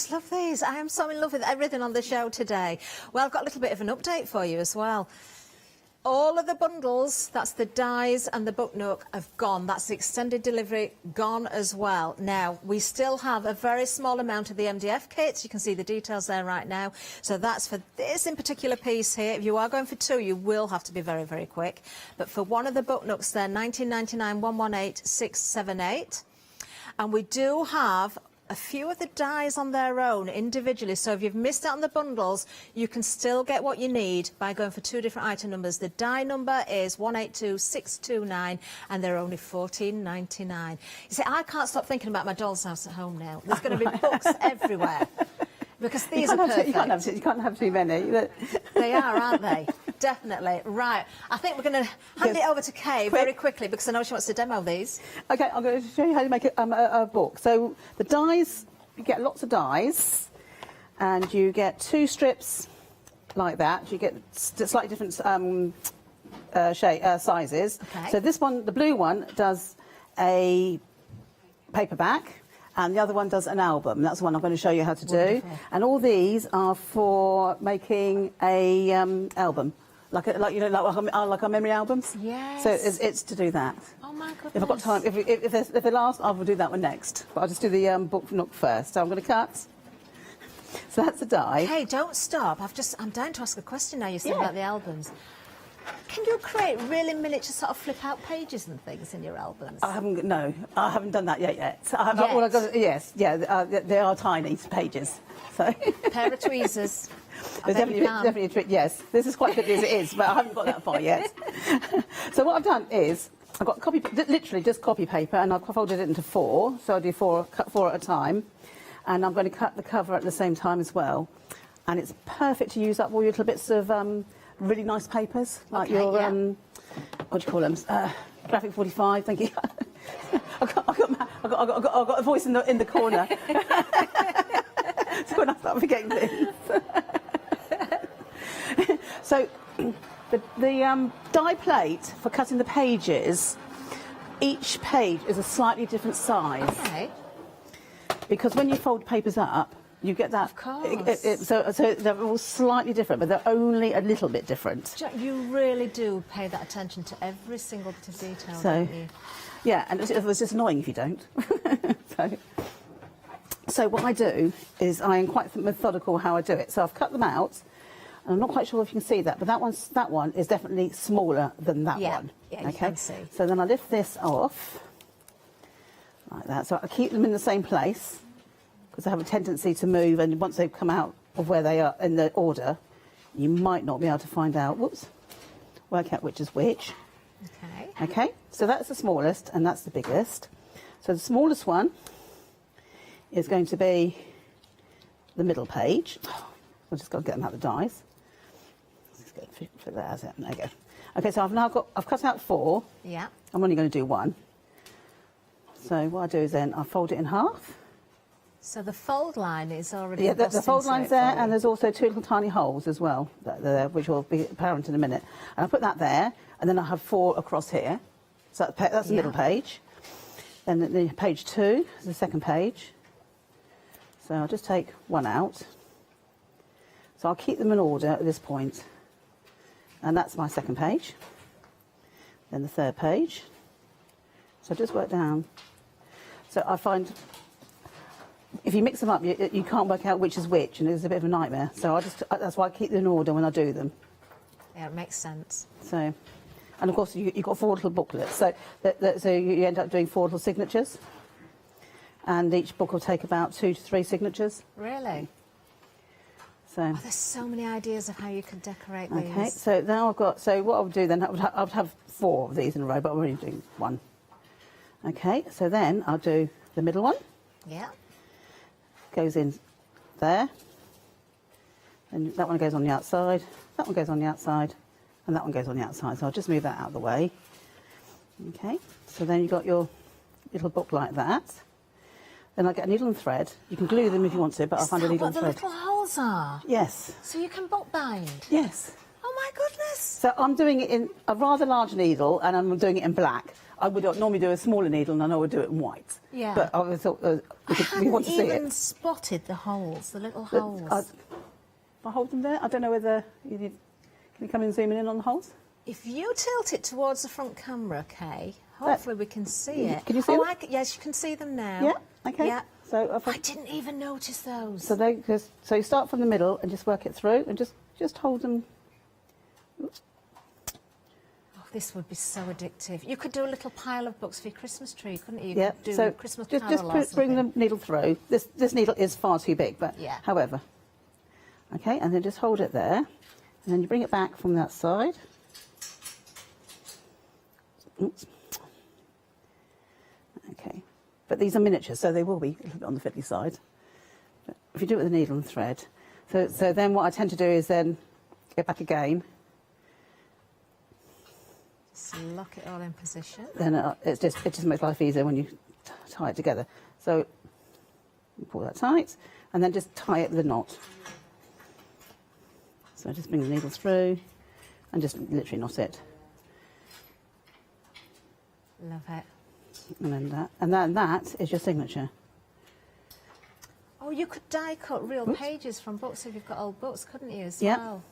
Love these. I am so in love with everything on the show today. Well, I've got a little bit of an update for you as well. All of the bundles, that's the dies and the book nook, have gone. That's the extended delivery gone as well. Now, we still have a very small amount of the MDF kits. You can see the details there right now. So that's for this in particular piece here. If you are going for two, you will have to be very, very quick. But for one of the book nooks there, $19.99 118 678. And we do have a few of the dies on their own individually, so if you've missed out on the bundles, you can still get what you need by going for two different item numbers. The die number is 182629 and they're only $14.99. You see, I can't stop thinking about my doll's house at home now. There's going to be books everywhere because these are perfect. You can't have too many. They are, aren't they? Definitely. Right. I think we're going to hand it over to Kay very quickly because I know she wants to demo these. OK, I'm going to show you how to make a book. So the dies, you get lots of dies and you get two strips like that. You get slightly different sizes. Okay. So this one, the blue one, does a paperback. And the other one does an album. That's the one I'm going to show you how to do. Wonderful. And all these are for making a album, like our memory albums. Yes. So it's to do that. Oh my goodness. If I've got time, if they last, I will do that one next. But I'll just do the book nook first. So I'm going to cut. So that's the die. Hey, don't stop. I'm dying to ask a question now. You're saying about the albums. Can you create really miniature sort of flip out pages and things in your albums? I haven't done that yet. Yet? They are tiny pages. So pair of tweezers. There's definitely a trick. Yes, this is quite tricky as it is, but I haven't got that far yet. So what I've done is I've got literally just copy paper, and I've folded it into four. So I do cut four at a time, and I'm going to cut the cover at the same time as well. And it's perfect to use up all your little bits of really nice papers, like your what do you call them? Graphic 45. Thank you. I've got a voice in the corner. So when I start forgetting things. So the die plate for cutting the pages, each page is a slightly different size. Okay. Because when you fold papers up, you get that. Of course. So they're all slightly different, but they're only a little bit different. You really do pay that attention to every single bit of detail, don't you? Yeah, and it was just annoying if you don't. So what I do is I am quite methodical how I do it. So I've cut them out, and I'm not quite sure if you can see that, but that one is definitely smaller than that one. Yeah, you can see. So then I lift this off, like that. So I keep them in the same place, because they have a tendency to move, and once they've come out of where they are in the order, you might not be able to find out, work out which is which. Okay. Okay, so that's the smallest, and that's the biggest. So the smallest one is going to be the middle page. I've just got to get them out the dies. Let's go fit that as it. There you go. Okay, so I've cut out four. Yeah. I'm only going to do one. So what I do is then I fold it in half. So the fold line is already Yeah, the embossed fold into line's it there, for you. and there's also 2 little tiny holes as well, which will be apparent in a minute. And I put that there, and then I have 4 across here. So that's the middle page. Then the page 2 is the second page. So I'll just take one out. So I'll keep them in order at this point. And that's my second page. Then the third page. So just work down. So I find if you mix them up, you can't work out which is which, and it's a bit of a nightmare. So that's why I keep them in order when I do them. Yeah, it makes sense. So, and of course you've got 4 little booklets. So so you end up doing 4 little signatures, and each book will take about 2 to 3 signatures. Really? So. Oh, there's so many ideas of how you can decorate these. Okay, so now I've got. So what I'll do then, I would have 4 of these in a row, but I'm only doing 1. Okay, so then I'll do the middle one. Yeah. Goes in there, and that one goes on the outside, that one goes on the outside, and that one goes on the outside. So I'll just move that out of the way. Okay, so then you've got your little book like that. Then I get a needle and thread. You can glue them if you want to, but I'll find a needle and thread. Is that what the little holes are? Yes. So you can book bind? Yes. Oh my goodness. So I'm doing it in a rather large needle, and I'm doing it in black. I would normally do a smaller needle, and I would do it in white. Yeah. But I thought we want to see I it. haven't even spotted the holes, the little holes. If I hold them there, I don't know whether you need. Can you come and zoom in on the holes? If you tilt it towards the front camera, Kay, hopefully we can see it. Can you see them? Yes, you can see them now. Yeah. Okay. Yeah. So I didn't even notice those. So you start from the middle and just work it through, and just hold them. Oops. Oh, this would be so addictive. You could do a little pile of books for your Christmas tree, couldn't you? You Yeah. could do So Christmas just carol or bring the something. needle through. This needle is far too big, but Yeah. however. Okay, and then just hold it there, and then you bring it back from that side. Oops. Okay, but these are miniatures, so they will be a little bit on the fiddly side. But if you do it with a needle and thread, so then what I tend to do is then go back again. Just lock it all in position. Then it just makes life easier when you tie it together. So you pull that tight, and then just tie it with a knot. So just bring the needle through, and just literally knot it. Love it. And then that is your signature. Oh, you could die cut real pages from books if you've got old books, couldn't you, as Yeah. well?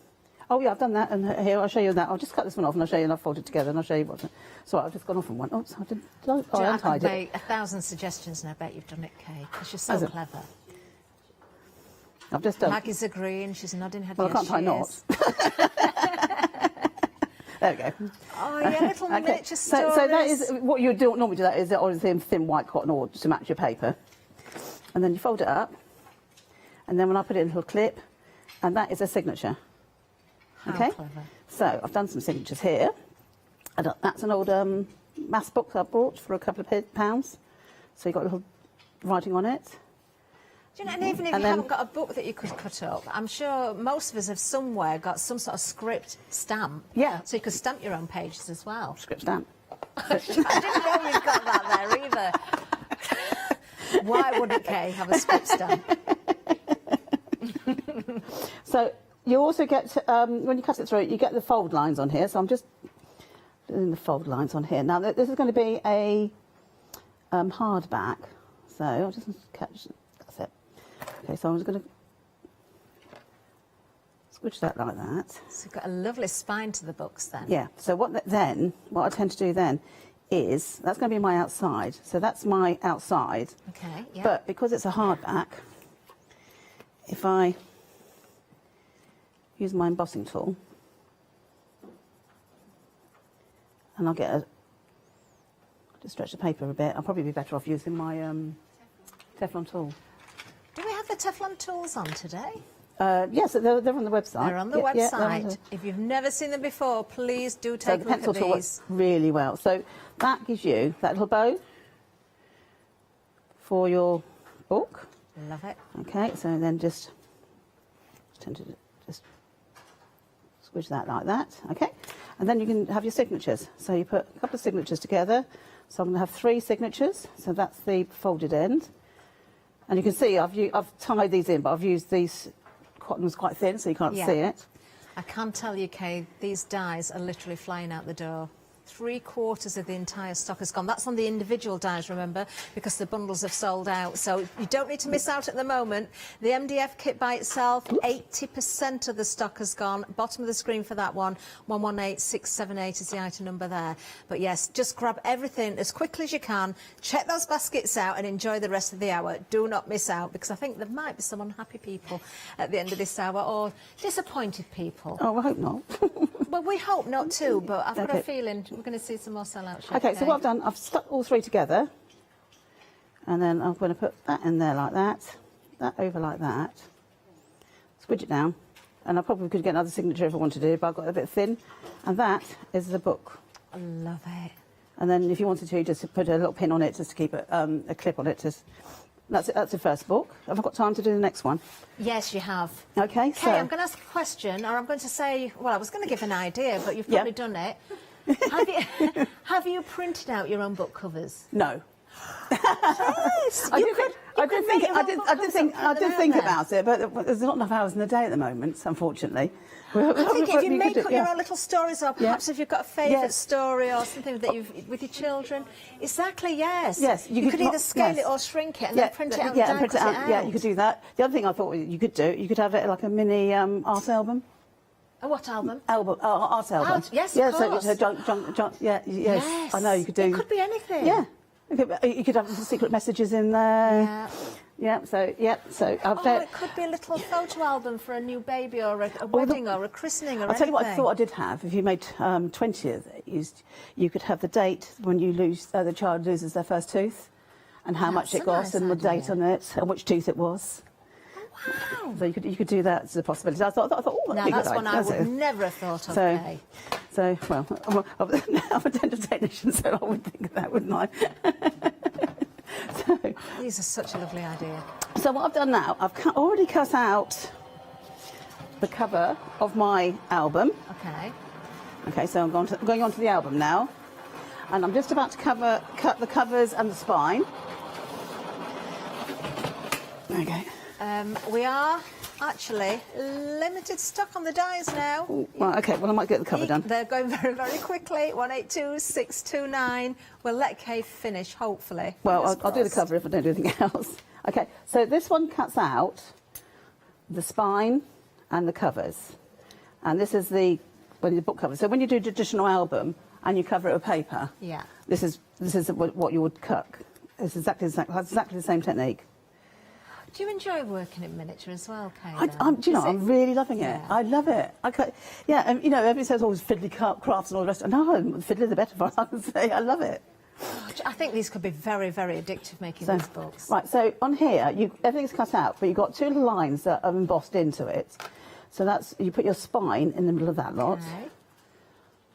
Oh yeah, I've done that, and here I'll show you that. I'll just cut this one off, and I'll show you, and I'll fold it together, and I'll show you what. So I've just gone off on one. Oops, I did. I I untied could it. make 1,000 suggestions, and I bet you've done it, Kay, because you're so Has it? clever. I've just done. Maggie's agreeing. She's nodding her head. Well, I can't tie knots. There we go. Oh, yeah, little miniature stories. So that is what you do. Normally do that is obviously in thin white cotton or to match your paper, and then you fold it up, and then when I put it in a little clip, and that is a signature. How Okay. clever. So I've done some signatures here. That's an old maths book that I bought for a couple of pounds. So you've got a little writing on it. Do you know, and even if you haven't got a book that you could cut up, I'm sure most of us have somewhere got some sort of script stamp. Yeah. So you could stamp your own pages as well. Script stamp. I didn't know you'd got that there either. Why wouldn't Kay have a script stamp? So you also get, when you cut it through, you get the fold lines on here. So I'm just doing the fold lines on here. Now, this is going to be a hardback. So I'll just catch, that's it. Okay, so I'm just going to squish that like that. So you've got a lovely spine to the books then. Yeah, so what I tend to do then is, that's going to be my outside. So that's my outside. Okay, yeah. But because it's a hardback, if I use my embossing tool, and I'll get just stretch the paper a bit. I'll probably be better off using my Teflon tool. Do we have the Teflon tools on today? Yes, they're on the website. They're on the Yeah, yeah, website. If you've never seen them before, please do So take the a look pencil at tool these. works really well. So that gives you that little bow for your book. Love it. Okay, so then just tend to just squish that like that. Okay, and then you can have your signatures. So you put a couple of signatures together. So I'm going to have 3 signatures. So that's the folded end. And you can see I've tied these in, but I've used these cotton's quite thin, so you can't see it. I can tell you, Kay, these dies are literally flying out the door. 3/4 of the entire stock has gone. That's on the individual dies, remember, because the bundles have sold out. So you don't need to miss out at the moment. The MDF kit by itself, 80% of the stock has gone. Bottom of the screen for that one, 118678 is the item number there. But yes, just grab everything as quickly as you can. Check those baskets out and enjoy the rest of the hour. Do not miss out, because I think there might be some unhappy people at the end of this hour, or disappointed people. Oh, I hope not. Well, we hope not too, but I've got a feeling we're going to see some more sellouts. Okay, so what I've done, I've stuck all three together, and then I'm going to put that in there like that, that over like that, squidge it down, and I probably could get another signature if I wanted to, but I've got it a bit thin, and that is the book. I love it. And then if you wanted to, just put a little pin on it, just to keep it, a clip on it. That's it, that's the first book. Have I got time to do the next one? Yes, you have. Okay, so... Okay, I'm going to ask a question, or I'm going to say, well, I was going to give an idea, but you've probably done it. Have you printed out your own book covers? No. Yes, I did think about it, but there's not enough hours in the day at the moment, unfortunately. I think if you make up your own little stories, or perhaps if you've got a favourite story or something that you've with your children, exactly, yes. Yes, you could either scale it or shrink it and then print it out. Yeah, and print it out. Yeah, you could do that. The other thing I thought you could do, you could have it like a mini art album. A what album? Art album. Yes, of course. Yes, I know you could do. It could be anything. Yeah. You could have secret messages in there. Yeah. So it could be a little photo album for a new baby, or a wedding, or a christening, or I'll tell you what I thought I did have. If you made 20th, you could have the date when you lose the child loses their first tooth, and how much it cost, and the date on it, and which tooth it was. Wow. So you could do that as a possibility. I thought that'd be that's good one I would never have thought of. Well, I'm a dental technician, so I would think of that, wouldn't I? These are such a lovely idea. So what I've done now, I've already cut out the cover of my album. Okay. Okay, so I'm going on to the album now, and I'm just about to cut the covers and the spine. Okay. We are actually limited stock on the dies now. Ooh, right, okay, well I might get the cover done. They're going very, very quickly. 182629. We'll let Kay finish, hopefully. Well, I'll do the cover if I don't do anything else. Okay, so this one cuts out the spine and the covers. And this is the book cover. So when you do a traditional album and you cover it with paper, this is what you would cut. It's exactly the same technique. Do you enjoy working in miniature as well, Kay? Do you know, I'm really loving it. I love it. And you know, everybody says, it's fiddly crafts and all the rest. No, the fiddlier the better, for I can say. I love it. I think these could be very, very addictive, making these books. Right, so on here, everything's cut out, but you've got two little lines that are embossed into it. So you put your spine in the middle of that lot. Okay.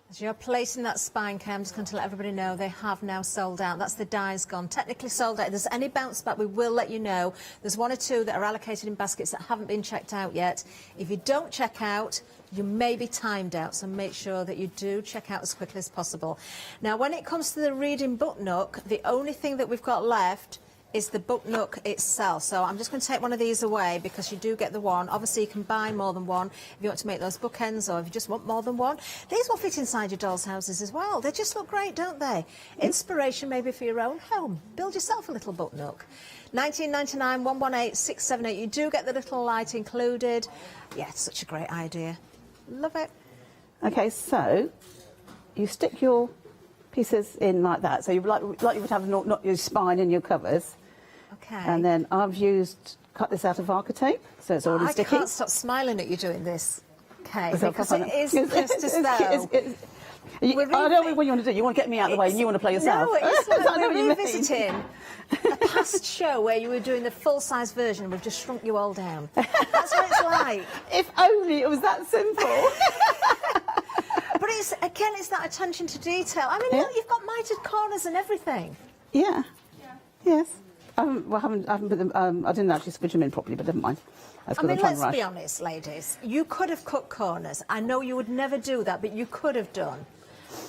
As you're placing that spine, Kay, I'm just going to let everybody know they have now sold out. That's the dies gone. Technically sold out. If there's any bounce back, we will let you know. There's one or two that are allocated in baskets that haven't been checked out yet. If you don't check out, you may be timed out, so make sure that you do check out as quickly as possible. Now, when it comes to the reading book nook, the only thing that we've got left is the book nook itself. So I'm just going to take one of these away, because you do get the one. Obviously, you can buy more than one if you want to make those bookends, or if you just want more than one. These will fit inside your doll's houses as well. They just look great, don't they? Inspiration maybe for your own home. Build yourself a little book nook. 1999, 118678. You do get the little light included. Yeah, it's such a great idea. Love it. Okay, so you stick your pieces in like that. So you like you would have not your spine in your covers. Okay. And then I've cut this out of Arca tape, so it's already sticky. I can't stop smiling at you doing this, Kay, because it is just as though... I know what you want to do. You want to get me out of the way and you want to play yourself. No, it's like we're revisiting a past show where you were doing the full-size version and we've just shrunk you all down. That's what it's like. If only it was that simple. But it's that attention to detail. I mean, look, you've got mitered corners and everything. Yeah. Yes. I haven't put them. I didn't actually squidge them in properly, but never mind. I mean, let's be honest, ladies. You could have cut corners. I know you would never do that, but you could have done.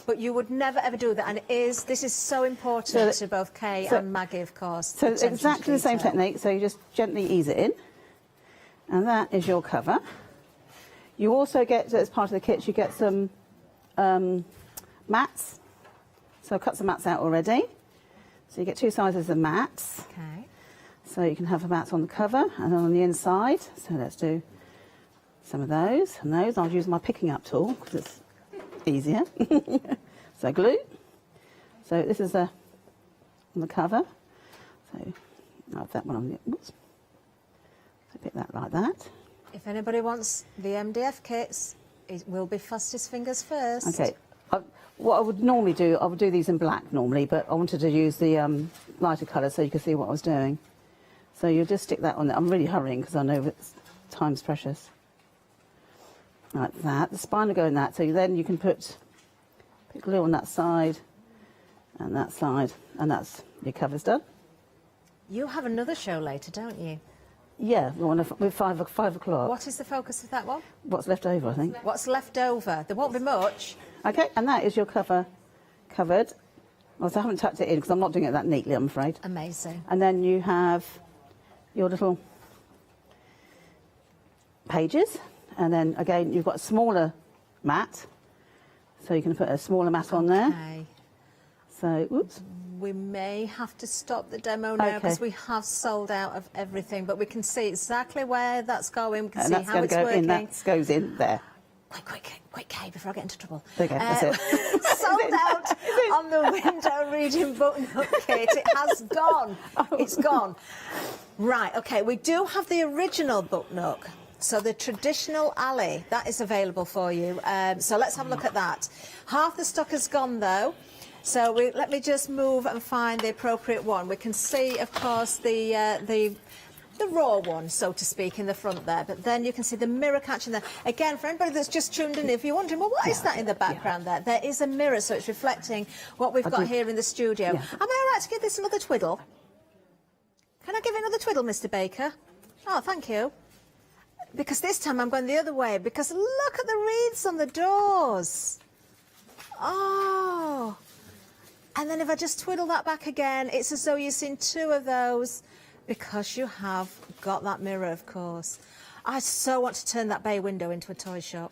but you would never ever do that, and this is so important to both Kay and Maggie, of course. So it's exactly the same technique, so you just gently ease it in, and that is your cover. You also get, as part of the kit, you get some mats. So I've cut some mats out already. So you get 2 sizes of mats. Okay. So you can have the mats on the cover and on the inside. So let's do some of those and those. I'll use my picking up tool because it's easier. So glue. So this is on the cover. So I have that one on the, oops. So pick that like that. If anybody wants the MDF kits, it will be fastest fingers first. Okay. What I would normally do, I would do these in black normally, but I wanted to use the lighter colour so you could see what I was doing. So you just stick that on there. I'm really hurrying because I know time's precious. Like that. The spine will go in that, so then you can put glue on that side, and that's your cover's done. You have another show later, don't you? Yeah, with 5 o'clock. What is the focus of that one? What's left over, I think. What's left over? There won't be much. Okay, and that is your covered. Also, I haven't tucked it in because I'm not doing it that neatly, I'm afraid. Amazing. And then you have your little pages, and then again you've got a smaller mat, so you can put a smaller mat on there. So, oops. We may have to stop the demo now because we have sold out of everything, but we can see exactly where that's going. We can see how it's working. That goes in there. Quick, Kay, before I get into trouble. There you go, that's it. Sold out on the window reading button-up kit. It has gone. It's gone. Right, okay, we do have the original book nook. So the traditional alley, that is available for you. So let's have a look at that. Half the stock has gone, though. So let me just move and find the appropriate one. We can see, of course, the raw one, so to speak, in the front there. But then you can see the mirror catching there. Again, for anybody that's just tuned in, if you're wondering, well, what is that in the background there? There is a mirror, so it's reflecting what we've got here in the studio. Am I all right to give this another twiddle? Can I give it another twiddle, Mr. Baker? Oh, thank you. Because this time I'm going the other way, because look at the reeds on the doors. Oh. And then if I just twiddle that back again, it's as though you've seen 2 of those, because you have got that mirror, of course. I so want to turn that bay window into a toy shop.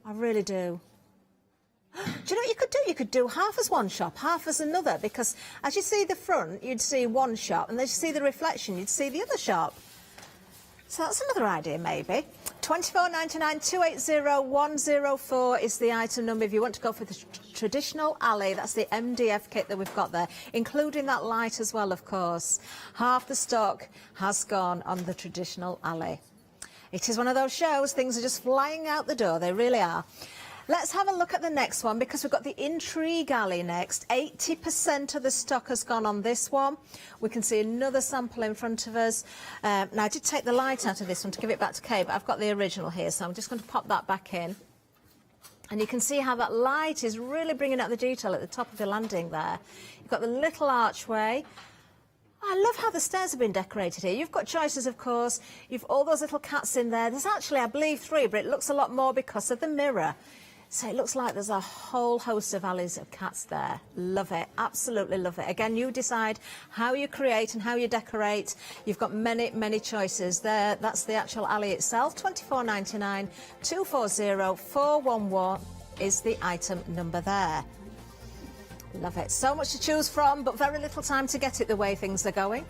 I really do. Do you know what you could do? You could do half as one shop, half as another, because as you see the front, you'd see one shop, and as you see the reflection, you'd see the other shop. So that's another idea, maybe. £24.99 280 104 is the item number if you want to go for the traditional alley. That's the MDF kit that we've got there, including that light as well, of course. Half the stock has gone on the traditional alley. It is one of those shows, things are just flying out the door, they really are. Let's have a look at the next one, because we've got the Intrigue Alley next. 80% of the stock has gone on this one. We can see another sample in front of us. Now, I did take the light out of this one to give it back to Kay, but I've got the original here, so I'm just going to pop that back in. And you can see how that light is really bringing out the detail at the top of the landing there. You've got the little archway. I love how the stairs have been decorated here. You've got choices, of course. You've all those little cats in there. There's actually, I believe, 3, but it looks a lot more because of the mirror. So it looks like there's a whole host of alleys of cats there. Love it, absolutely love it. Again, you decide how you create and how you decorate. You've got many, many choices there. That's the actual alley itself. £24.99 240 411 is the item number there. Love it. So much to choose from, but very little time to get it the way things are going,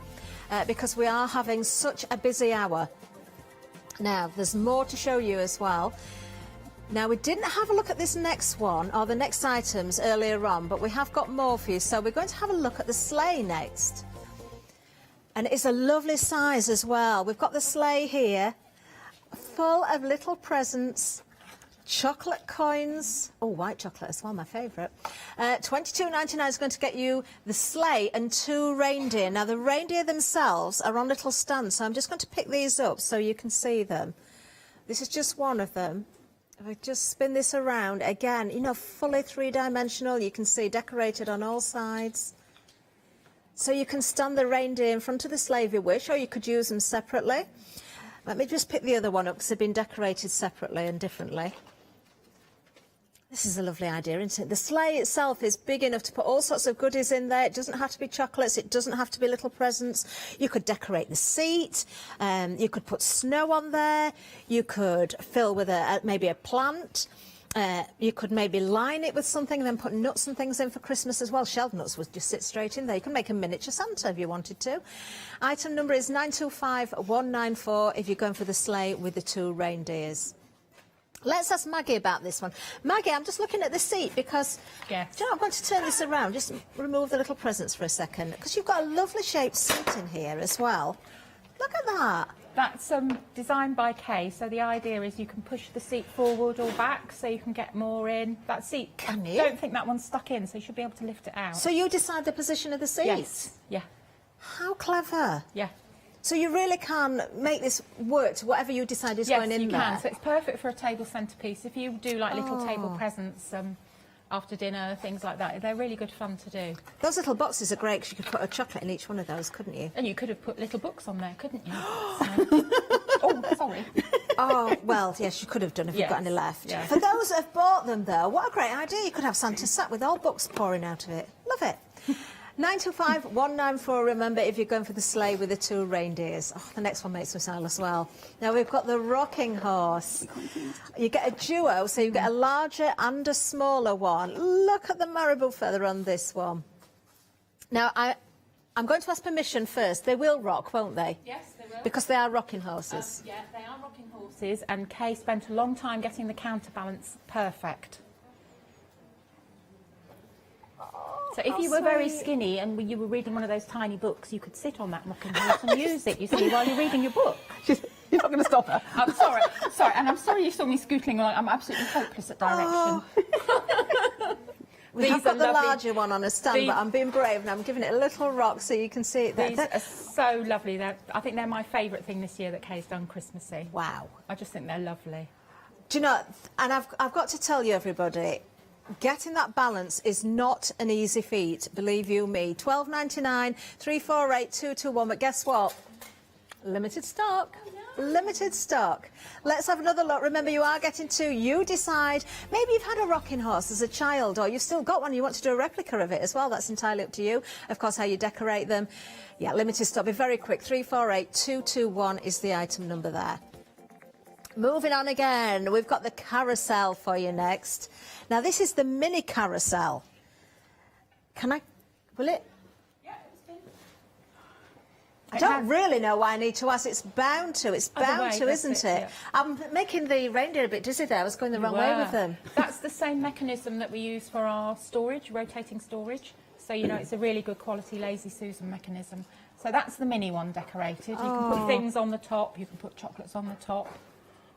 because we are having such a busy hour. Now, there's more to show you as well. Now, we didn't have a look at this next one, or the next items earlier on, but we have got more for you. So we're going to have a look at the sleigh next. And it's a lovely size as well. We've got the sleigh here, full of little presents, chocolate coins. Oh, white chocolate as well, my favourite. £22.99 is going to get you the sleigh and 2 reindeer. Now, the reindeer themselves are on little stands, so I'm just going to pick these up so you can see them. This is just one of them. If I just spin this around, again, you know, fully 3-dimensional, you can see decorated on all sides. So you can stand the reindeer in front of the sleigh if you wish, or you could use them separately. Let me just pick the other one up, because they've been decorated separately and differently. This is a lovely idea, isn't it? The sleigh itself is big enough to put all sorts of goodies in there. It doesn't have to be chocolates. It doesn't have to be little presents. You could decorate the seat. You could put snow on there. You could fill with maybe a plant. You could maybe line it with something and then put nuts and things in for Christmas as well. Shelled nuts would just sit straight in there. You can make a miniature Santa if you wanted to. Item number is 925194 if you're going for the sleigh with the 2 reindeers. Let's ask Maggie about this one. Maggie, I'm just looking at the seat because, yes. Do you know, I'm going to turn this around, just remove the little presents for a second, because you've got a lovely shaped seat in here as well. Look at that. That's designed by Kay, so the idea is you can push the seat forward or back so you can get more in. That seat, can you? I don't think that one's stuck in, so you should be able to lift it out. So you decide the position of the seat? Yes, yeah. How clever. Yeah. So you really can make this work to whatever you decide is going in there? Yes, you can. So it's perfect for a table centrepiece. If you do like little table presents after dinner, things like that, they're really good fun to do. Those little boxes are great because you could put a chocolate in each one of those, couldn't you? And you could have put little books on there, couldn't you? Oh, sorry. Oh, well, yes, you could have done if you've got any left. Yeah. For those that have bought them, though, what a great idea. You could have Santa sat with all books pouring out of it. Love it. 925194, remember, if you're going for the sleigh with the 2 reindeers. Oh, the next one makes me smile as well. Now, we've got the rocking horse. You get a duo, so you get a larger and a smaller one. Look at the marabou feather on this one. Now, I'm going to ask permission first. They will rock, won't they? Yes, they will. Because they are rocking horses. Yeah, they are rocking horses, and Kay spent a long time getting the counterbalance perfect. So if you were very skinny and you were reading one of those tiny books, you could sit on that rocking horse and use it, you see, while you're reading your book. You're not going to stop her. I'm sorry, and I'm sorry you saw me scootling along. I'm absolutely hopeless at direction. We have got the larger one on a stand, but I'm being brave and I'm giving it a little rock so you can see it there. These are so lovely. I think they're my favourite thing this year that Kay's done Christmassy. Wow. I just think they're lovely. Do you know, and I've got to tell you, everybody, getting that balance is not an easy feat, believe you me. $12.99, 348 221, but guess what? Limited stock. Limited stock. Let's have another look. Remember, you are getting 2. You decide. Maybe you've had a rocking horse as a child, or you've still got one. You want to do a replica of it as well. That's entirely up to you. Of course, how you decorate them. Yeah, limited stock. Be very quick. 348 221 is the item number there. Moving on again, we've got the carousel for you next. Now, this is the mini carousel. Will it? Yeah, it's been. I don't really know why I need to ask. It's bound to, isn't it? Yeah. I'm making the reindeer a bit dizzy there. I was going the wrong way with them. That's the same mechanism that we use for our storage, rotating storage. So, you know, it's a really good quality Lazy Susan mechanism. So that's the mini one decorated. You can put things on the top, you can put chocolates on the top.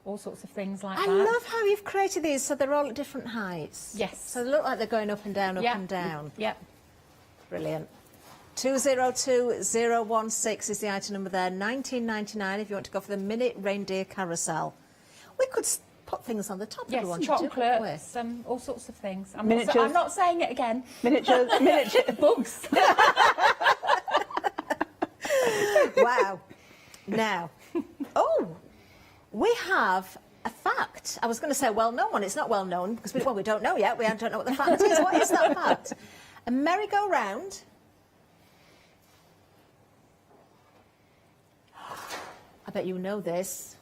All sorts of things like that. I love how you've created these so they're all at different heights. Yes. So they look like they're going up and down, up and down. Yep. Brilliant. 202016 is the item number there. $19.99 if you want to go for the mini reindeer carousel. We could put things on the top if yes, we wanted chocolates, all sorts of things. I'm not saying it again. Miniature books. Wow. Now, we have a fact. I was going to say a well-known one. It's not well-known because we don't know yet. We don't know what the fact is. What is that fact? A merry-go-round. I bet you know this.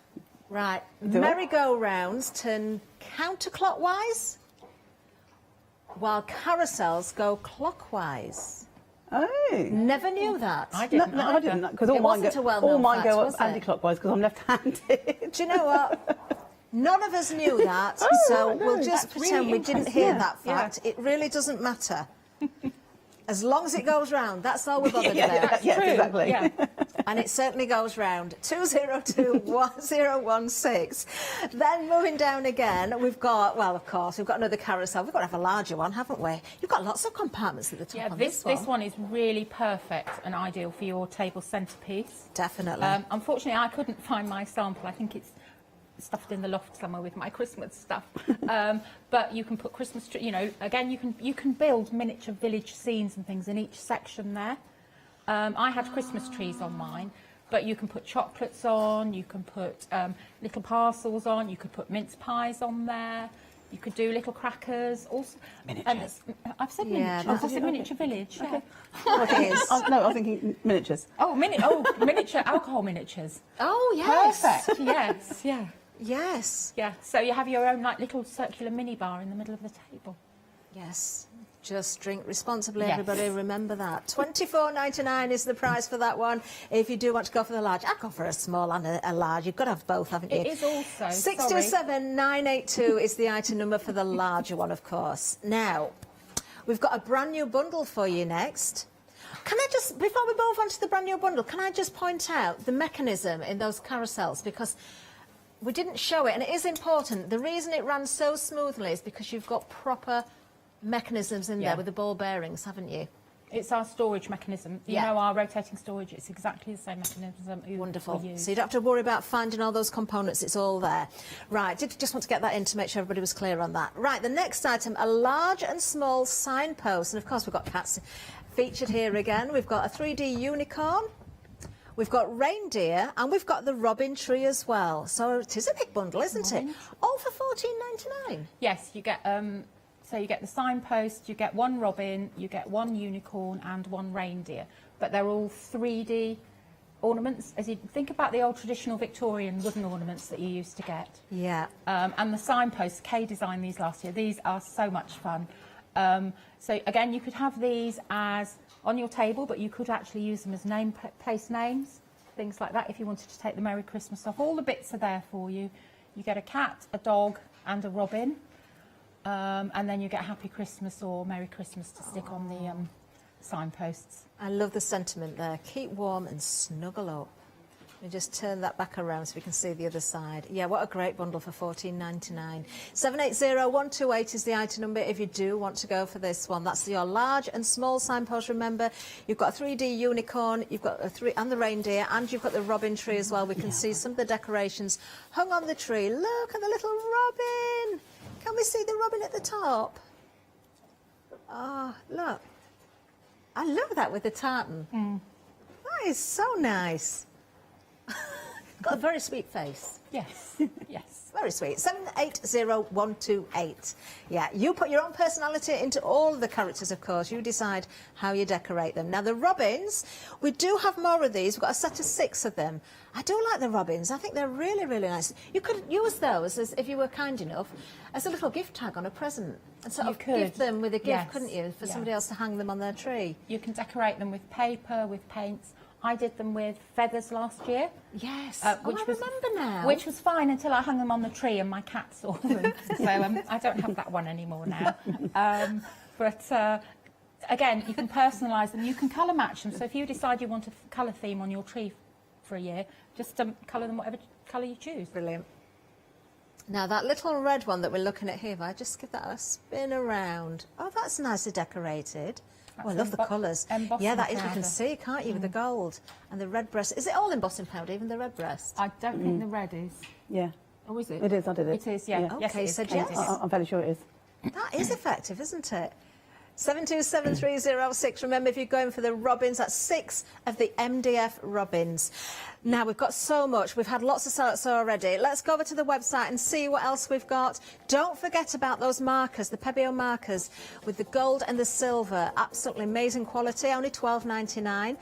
Right. Merry-go-rounds turn counterclockwise while carousels go clockwise. Oh. Never knew that. I didn't. No, I didn't. Because all mine go anti-clockwise because I'm left-handed. Do you know what? None of us knew that, so we'll just pretend we didn't hear that fact. It really doesn't matter. As long as it goes round, that's all we're bothered about. Yes, exactly. Yeah. And it certainly goes round. 2021016. Then moving down again, we've got, well, of course, we've got another carousel. We've got to have a larger one, haven't we? You've got lots of compartments at the top on this one. This one is really perfect and ideal for your table centrepiece. Definitely. Unfortunately, I couldn't find my sample. I think it's stuffed in the loft somewhere with my Christmas stuff. But you can put Christmas tree, you know, again, you can build miniature village scenes and things in each section there. I had Christmas trees on mine, but you can put chocolates on, you can put little parcels on, you could put mince pies on there. You could do little crackers. Also, Miniatures. I've said Yeah, miniatures. I said miniature village. Okay. Yeah. What it is? No, I was thinking miniatures. Oh, miniature alcohol miniatures. Oh, yes. Perfect. Yes. Yeah. Yes. Yeah. So you have your own like little circular mini bar in the middle of the table. Yes. Just drink responsibly, Yes. everybody. Remember that. $24.99 is the price for that one. If you do want to go for the large, I'd go for a small and a large. You've got to have both, haven't you? It is also. 627982 is the item number for the larger one, of course. Now, we've got a brand new bundle for you next. Can I just, before we move on to the brand new bundle, can I just point out the mechanism in those carousels? Because we didn't show it, and it is important. The reason it ran so smoothly is because you've got proper mechanisms in there with the ball bearings, haven't you? It's our storage mechanism. You know, our rotating storage, it's exactly the same mechanism. Wonderful. We use. So you don't have to worry about finding all those components, it's all there. Right, just want to get that in to make sure everybody was clear on that. Right, the next item, a large and small signpost. And of course we've got cats featured here again. We've got a 3D unicorn. We've got reindeer, and we've got the robin tree as well. So it is a big bundle, isn't it? All for $14.99. Yes, you get so you get the signpost, you get one robin, you get one unicorn and one reindeer. But they're all 3D ornaments. As you think about the old traditional Victorian wooden ornaments that you used to get. Yeah. And the signposts, Kay designed these last year. These are so much fun. So again, you could have these as on your table, but you could actually use them as place names, things like that, if you wanted to take the Merry Christmas off. All the bits are there for you. You get a cat, a dog and a robin, and then you get Happy Christmas or Merry Christmas to stick on the signposts. I love the sentiment there. Keep warm and snuggle up. Let me just turn that back around so we can see the other side. Yeah, what a great bundle for $14.99. 780128 is the item number if you do want to go for this one. That's your large and small signpost. Remember, you've got a 3D unicorn, you've got and the reindeer, and you've got the robin tree as well. We can see some of the decorations hung on the tree. Look at the little robin. Can we see the robin at the top? Oh, look. I love that with the tartan. That is so nice. Got a very sweet face. Yes, yes. Very sweet. 780128. Yeah, you put your own personality into all of the characters, of course. You decide how you decorate them. Now, the robins, we do have more of these. We've got a set of 6 of them. I do like the robins. I think they're really, really nice. You could use those, as, if you were kind enough, as a little gift tag on a present. And sort of give them with a gift, couldn't you, for somebody else to hang them on their tree. You can decorate them with paper, with paints. I did them with feathers last year. Yes, which I remember now. Which was fine until I hung them on the tree and my cat saw them. So I don't have that one anymore now. But again, you can personalise them. You can colour match them. So if you decide you want a colour theme on your tree for a year, just colour them whatever colour you choose. Brilliant. Now, that little red one that we're looking at here, if I just give that a spin around. Oh, that's nicely decorated. Oh, I love the colours. Yeah, that is, you can see, can't you, with the gold and the red breast. Is it all embossing powder, even the red breast? I don't think the red is. Yeah. Oh, is it? It is, I did it. It is, yeah. Yes, Okay, so Jess. I'm fairly sure it is. That is effective, isn't it? 727306. Remember, if you're going for the robins, that's 6 of the MDF robins. Now, we've got so much. We've had lots of selects already. Let's go over to the website and see what else we've got. Don't forget about those markers, the Pebeo markers with the gold and the silver. Absolutely amazing quality, only $12.99.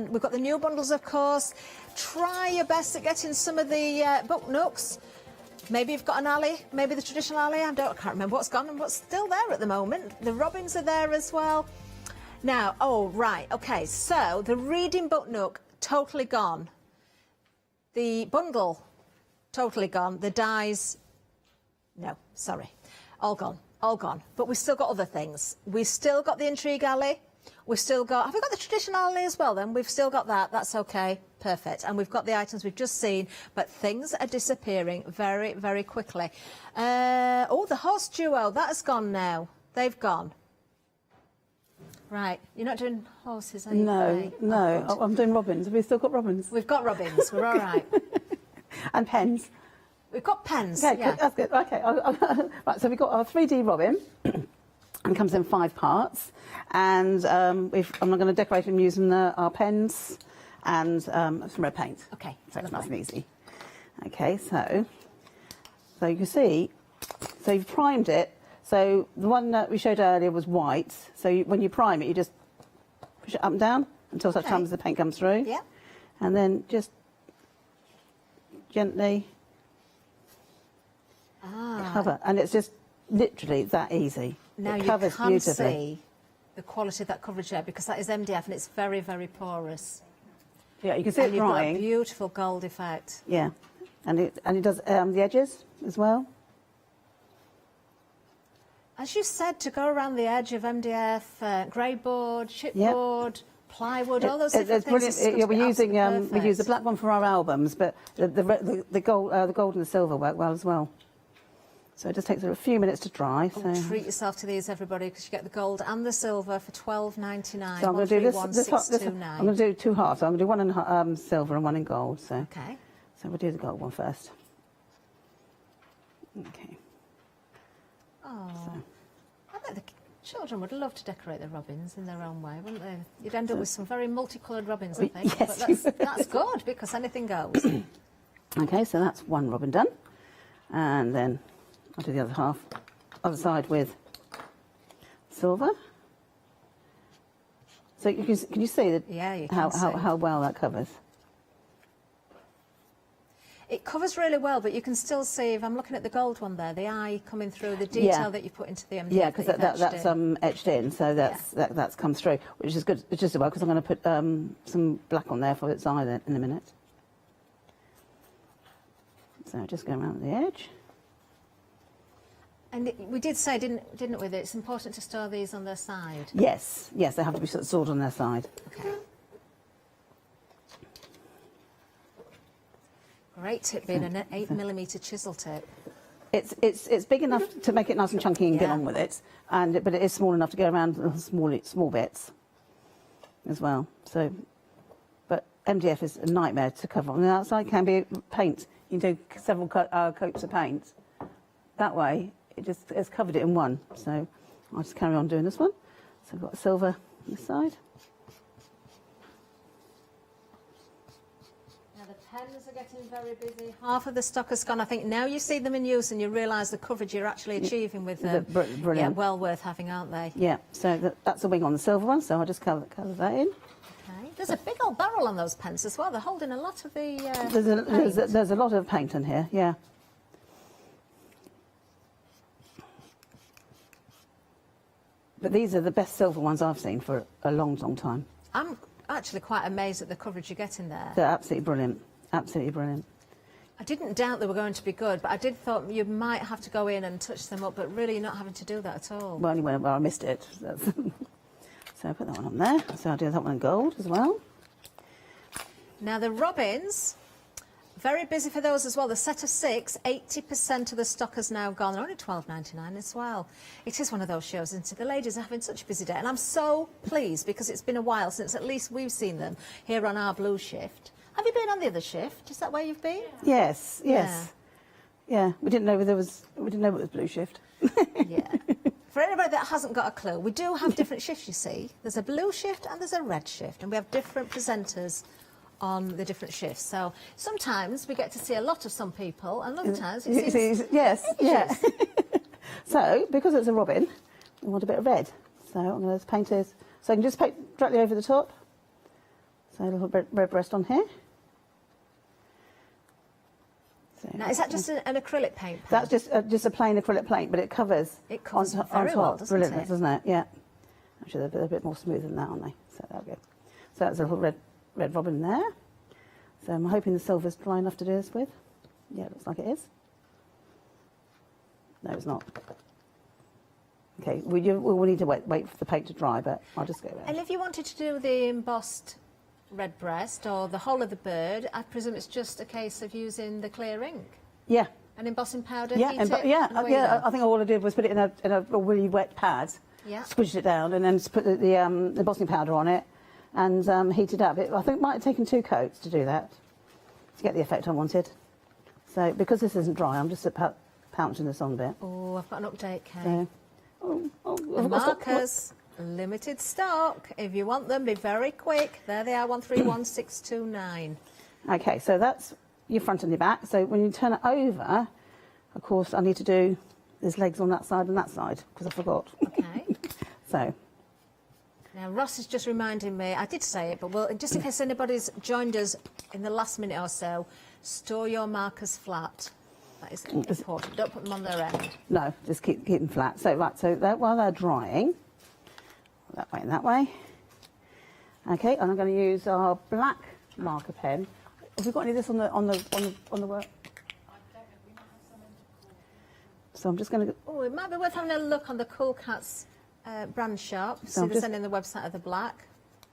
We've got the new bundles, of course. Try your best at getting some of the book nooks. Maybe you've got an alley, maybe the traditional alley. I can't remember what's gone and what's still there at the moment. The robins are there as well. Now, oh, right, OK, so the reading book nook, totally gone. The bundle, totally gone. The dies, no, sorry, all gone, all gone. But we've still got other things. We've still got the intrigue alley. We've still got, have we got the traditional alley as well then? We've still got that, that's okay, perfect. And we've got the items we've just seen, but things are disappearing very, very quickly. Oh, the horse duo, that has gone now. They've gone. Right, you're not doing horses, are you? No, no, I'm doing robins. Have we still got robins? We've got robins, we're all right. And pens. We've got pens, okay, yeah. That's good, okay. Right, so we've got our 3D robin. And comes in 5 parts, and I'm going to decorate them using our pens and some red paint. Okay, so it's nice and easy. Okay, so you can see So you've primed it. So the one that we showed earlier was white. So when you prime it, you just push it up and down until such time as the paint comes through. Yeah. And then just gently cover. And it's just literally that easy. Now it you covers can beautifully. see the quality of that coverage there, because that is MDF and it's very, very porous. Yeah, you can see and it you've drying. got a beautiful gold effect. Yeah, and it does the edges as well. As you said, to go around the edge of MDF, grey board, chipboard, plywood, all those different things. Yeah, we use the black one for our albums, but the gold and the silver work well as well. So it just takes a few minutes to dry. So treat yourself to these, everybody, because you get the gold and the silver for $12.99. So I'm going to do this. I'm going to do two halves. So I'm going to do one in silver and one in gold. So okay. So we'll do the gold one first. Okay. Oh, I bet the children would love to decorate their robins in their own way, wouldn't they? You'd end up with some very multicoloured robins, I think. Yes. But that's good, because anything goes. Okay, so that's one robin done, and then I'll do the other half, other side with silver. So can you see that? Yeah, you can how well that covers? It covers really well, but you can still see, if I'm looking at the gold one there, the eye coming through, the detail that you put into the MDF. Yeah, because that's etched in, so that's come through, which is good. It's just as well, because I'm going to put some black on there for its eye in a minute. So just go around the edge. And we did say, didn't we, that it's important to store these on their side? Yes, yes, they have to be sort of stored on their side. Okay. Great tip being an 8mm chisel tip. It's big enough to make it nice and chunky and get on with it, but it is small enough to go around small bits as well. So, but MDF is a nightmare to cover. On the outside can be paint. You can do several coats of paint. That way, it's covered it in one. So I'll just carry on doing this one. So I've got silver on this side. Pens are getting very busy. Half of the stock has gone. I think now you see them in use and you realise the coverage you're actually achieving with them. Brilliant. Yeah, well worth having, aren't they? Yeah, so that's the wing on the silver one, so I'll just colour that in. Okay. There's a big old barrel on those pens as well. They're holding a lot of the there's a lot of paint in here, yeah. But these are the best silver ones I've seen for a long, long time. I'm actually quite amazed at the coverage you're getting there. They're absolutely brilliant. Absolutely brilliant. I didn't doubt they were going to be good, but I did thought you might have to go in and touch them up, but really you're not having to do that at all. Well, only when I missed it. So I put that one on there. So I'll do that one in gold as well. Now the robins, very busy for those as well. The set of 6, 80% of the stock has now gone. They're only $12.99 as well. It is one of those shows, isn't it? The ladies are having such a busy day, and I'm so pleased because it's been a while since at least we've seen them here on our blue shift. Have you been on the other shift? Is that where you've been? Yes. Yeah. We didn't know it was blue shift. Yeah. For anybody that hasn't got a clue, we do have different shifts, you see. There's a blue shift and there's a red shift, and we have different presenters on the different shifts. So sometimes we get to see a lot of some people, and other times we see... Yes, yeah. So, because it's a robin, we want a bit of red. So I'm going to paint it. So I can just paint directly over the top. So a little red breast on here. So now, is that just an acrylic paint pen? That's just a plain acrylic paint, but it covers on top. Well, doesn't it? Doesn't it? Yeah. Actually, they're a bit more smooth than that, aren't they? So there we go. So that's a little red robin there. So I'm hoping the silver's dry enough to do this with. Yeah, it looks like it is. No, it's not. Okay, we'll need to wait for the paint to dry, but I'll just go there. And if you wanted to do the embossed red breast or the whole of the bird, I presume it's just a case of using the clear ink? Yeah. And embossing powder? Yeah, heat it, and I think all I did was put it in a really wet pad, squished it down, and then just put the embossing powder on it and heat it up. I think it might have taken 2 coats to do that, to get the effect I wanted. So, because this isn't dry, I'm just pouching this on a bit. Oh, I've got an update, Kay. So, the markers, limited stock. If you want them, be very quick. There they are, 131629. Okay, so that's your front and your back. So when you turn it over, of course, I need to do there's legs on that side and that side, because I forgot. Okay. So. Now, Ross is just reminding me, I did say it, but just in case anybody's joined us in the last minute or so, store your markers flat. That is important. Don't put them on their end. No, just keep them flat. So, right, so while they're drying, that way and that way. Okay, and I'm going to use our black marker pen. Have we got any of this on the work? So I'm just going to... Oh, it might be worth having a look on the Cool Cats brand shop. So See, they're sending the website of the black.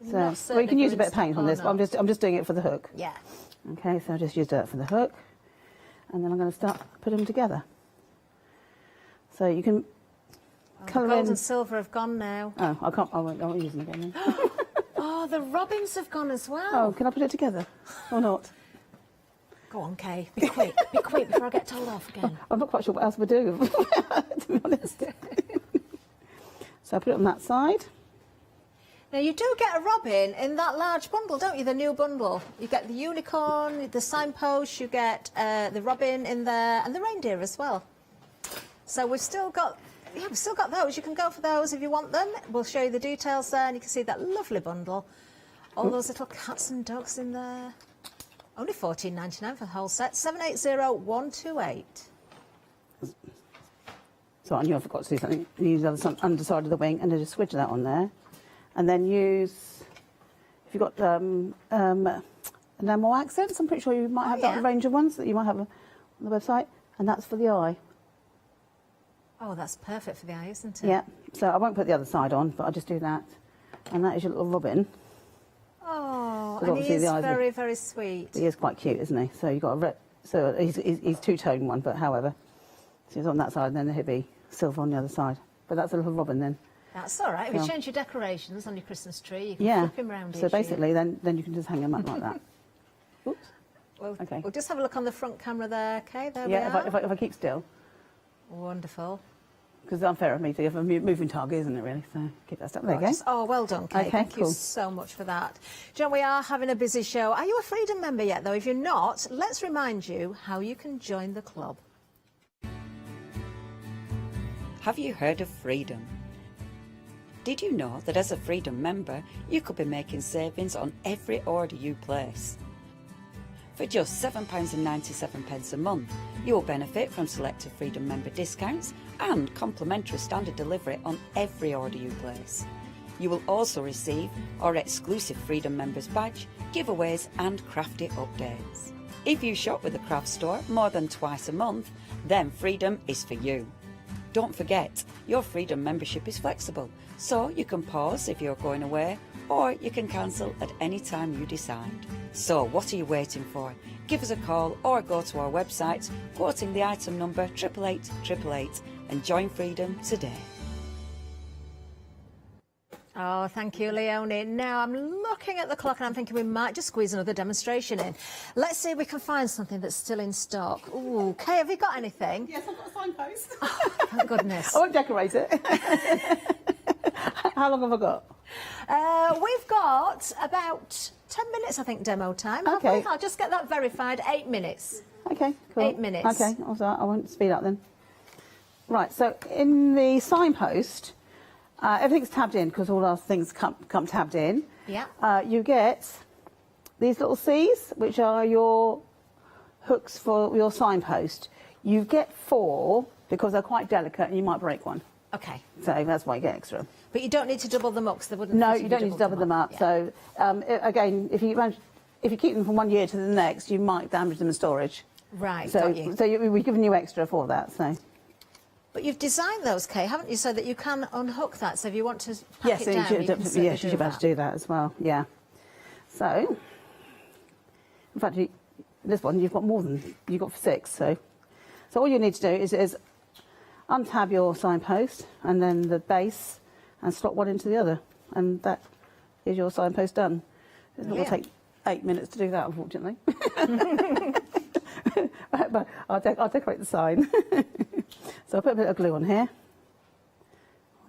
So, well, you can use a bit of paint on this, but I'm just doing it for the hook. Yeah. Okay, so I just used that for the hook, and then I'm going to start putting them together. So you can colour in. Gold and silver have gone now. Oh, I won't use them again then. Oh, the robins have gone as well. Oh, can I put it together or not? Go on, Kay. Be quick. Be quick before I get told off again. I'm not quite sure what else we do, to be honest. So I put it on that side. Now, you do get a robin in that large bundle, don't you, the new bundle? You get the unicorn, the signpost, you get the robin in there, and the reindeer as well. So we've still got those. You can go for those if you want them. We'll show you the details there, and you can see that lovely bundle. All those little cats and dogs in there. Only $14.99 for the whole set. 780128. So I knew I forgot to do something. Use the other underside of the wing and then just switch that on there. And then use, if you've got enamel accents, I'm pretty sure you might have that range of ones that you might have on the website. And that's for the eye. Oh, that's perfect for the eye, isn't it? Yeah. So I won't put the other side on, but I'll just do that. And that is your little robin. Oh, and he is very, very sweet. He is quite cute, isn't he? So you've got so he's two-tone one, but however. So he's on that side, and then he'll be silver on the other side. But that's a little robin then. That's all right. If you So- change your decorations on your Christmas tree, you can Yeah. flip him round So each basically, year. then you can just hang them up like that. Oops. Well, Okay. we'll just have a look on the front camera there, okay? There Yeah. we are. If I keep still, Wonderful. because it's unfair of me to have a moving target, isn't it? Really. So keep that stuff. There you go. Gorgeous. Oh, well done, Kate. Okay, Thank you cool. so much for that. John, we are having a busy show. Are you a Freedom member yet, though? If you're not, let's remind you how you can join the club. Have you heard of Freedom? Did you know that as a Freedom member, you could be making savings on every order you place? For just £7.97 a month, you will benefit from selected Freedom member discounts and complimentary standard delivery on every order you place. You will also receive our exclusive Freedom members badge, giveaways and crafty updates. If you shop with the craft store more than twice a month, then Freedom is for you. Don't forget, your Freedom membership is flexible, so you can pause if you're going away, or you can cancel at any time you decide. So what are you waiting for? Give us a call or go to our website, quoting the item number 88888 and join Freedom today. Oh, thank you, Leonie. Now, I'm looking at the clock and I'm thinking we might just squeeze another demonstration in. Let's see if we can find something that's still in stock. Ooh, Kay, have you got anything? Yes, I've got a signpost. Oh, thank goodness. I won't decorate it. How long have I got? We've got about 10 minutes, I think, demo time. Okay. I'll just get that verified. 8 minutes. Okay, cool. 8 minutes. Okay, I won't speed up then. Right, so in the signpost, everything's tabbed in because all our things come tabbed in. Yeah. You get these little C's, which are your hooks for your signpost. You get 4 because they're quite delicate and you might break one. Okay. So that's why you get extra. But you don't need to double them up because they wouldn't. No, fit if you don't need to double them up. Yeah. So again, if you keep them from one year to the next, you might damage them in storage. Right. So, got you. so we've given you extra for that. So. But you've designed those, Kay, haven't you, so that you can unhook that. So if you want to pack it down, you can yes, certainly you should be able to do that as well. Yeah. So, in fact, this one you've got more than you've got 6. So all you need to do is untab your signpost and then the base and slot one into the other, and that is your signpost done. It's not going to take 8 minutes to do that, unfortunately. But I'll decorate the sign. So I'll put a bit of glue on here, on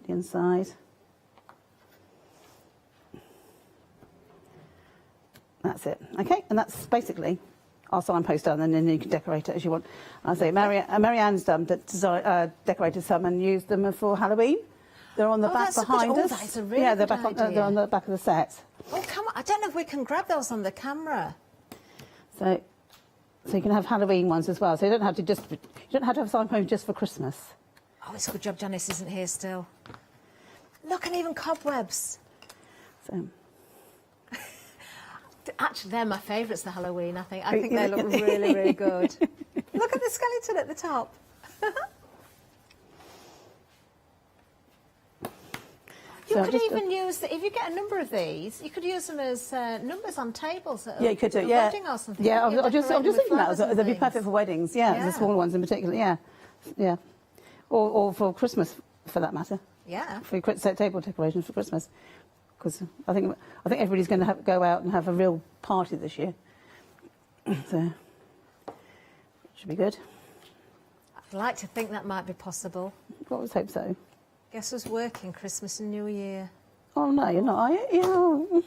the inside. That's it. Okay, and that's basically I'll signpost done, and then you can decorate it as you want. I say Marianne's decorated some and used them for Halloween. They're on the back behind us. That's a really yeah, good they're on the back of the set. Oh, come on. I don't know if we can grab those on the camera. So you can have Halloween ones as well. So you don't have to have signpost just for Christmas. Oh, it's a good job Janice isn't here still. Look, and even cobwebs. So. Actually, they're my favourites, the Halloween, I think. I think they look really, really good. Look at the skeleton at the top. You could even use, if you get a number of these, you could use them as numbers on tables at you could do, a yeah. wedding or something. Yeah, I'm just thinking that they'd be perfect for weddings, Yeah. the smaller ones in particular, yeah. Or for Christmas, for that matter. Yeah. For table decorations for Christmas. Because I think everybody's going to go out and have a real party this year. So, should be good. I'd like to think that might be possible. I always hope so. Guess who's working Christmas and New Year? Oh, no, you're not, are you?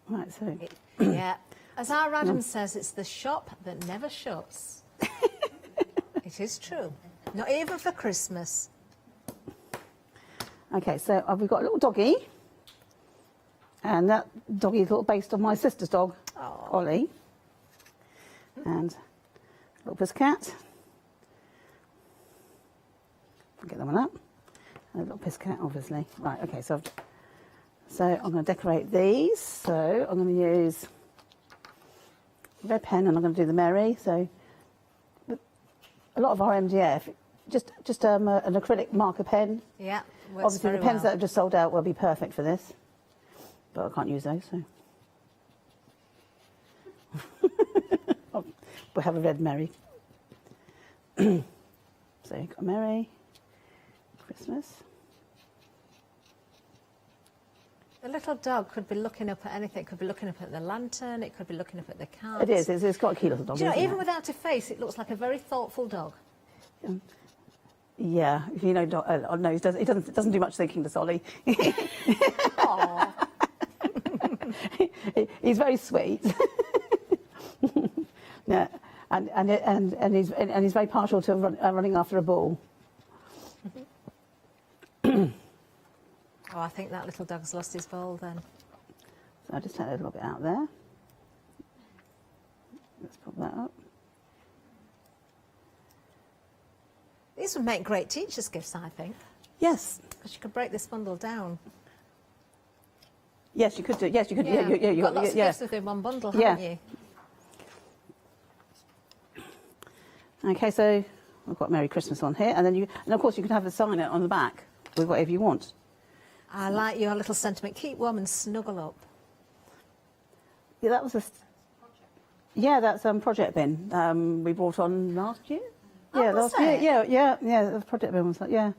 Yeah. Right, so... Yeah. As our Adam says, it's the shop that never shuts. It is true. Not even for Christmas. Okay, so we've got a little doggy. And that doggy is based on my sister's dog, Ollie. And a little pussycat. Get that one up. And a little pussycat, obviously. Right, okay, so I'm going to decorate these. So I'm going to use a red pen and I'm going to do the Mary. So a lot of our MDF, just an acrylic marker pen. Yeah, obviously the pens that have just sold out will be perfect for this. But I can't use those, so. We'll have a red Mary. So you've got Mary, Christmas. The little dog could be looking up at anything. It could be looking up at the lantern. It could be looking up at the cards. It is. It's got a cute little dog. Do you know, isn't even it? without a face, it looks like a very thoughtful dog. Yeah, if you know, no, he doesn't do much thinking, does Ollie? He's very sweet. Yeah, and he's very partial to running after a ball. Oh, I think that little dog's lost his ball then. So I'll just take a little bit out there. Let's pop that up. These would make great teacher's gifts, I think. Yes. Because you could break this bundle down. Yes, you could do. Yes, you could. Yeah, Yeah, you've got lots of gifts within one bundle, haven't you? Okay, so I've got Merry Christmas on here, and then of course you can have the sign on the back with whatever you want. I like your little sentiment. Keep warm and snuggle up. Yeah, that was that's project bin we brought on last year. Oh, Yeah, was last year. it? Yeah. The project bin was like, yeah.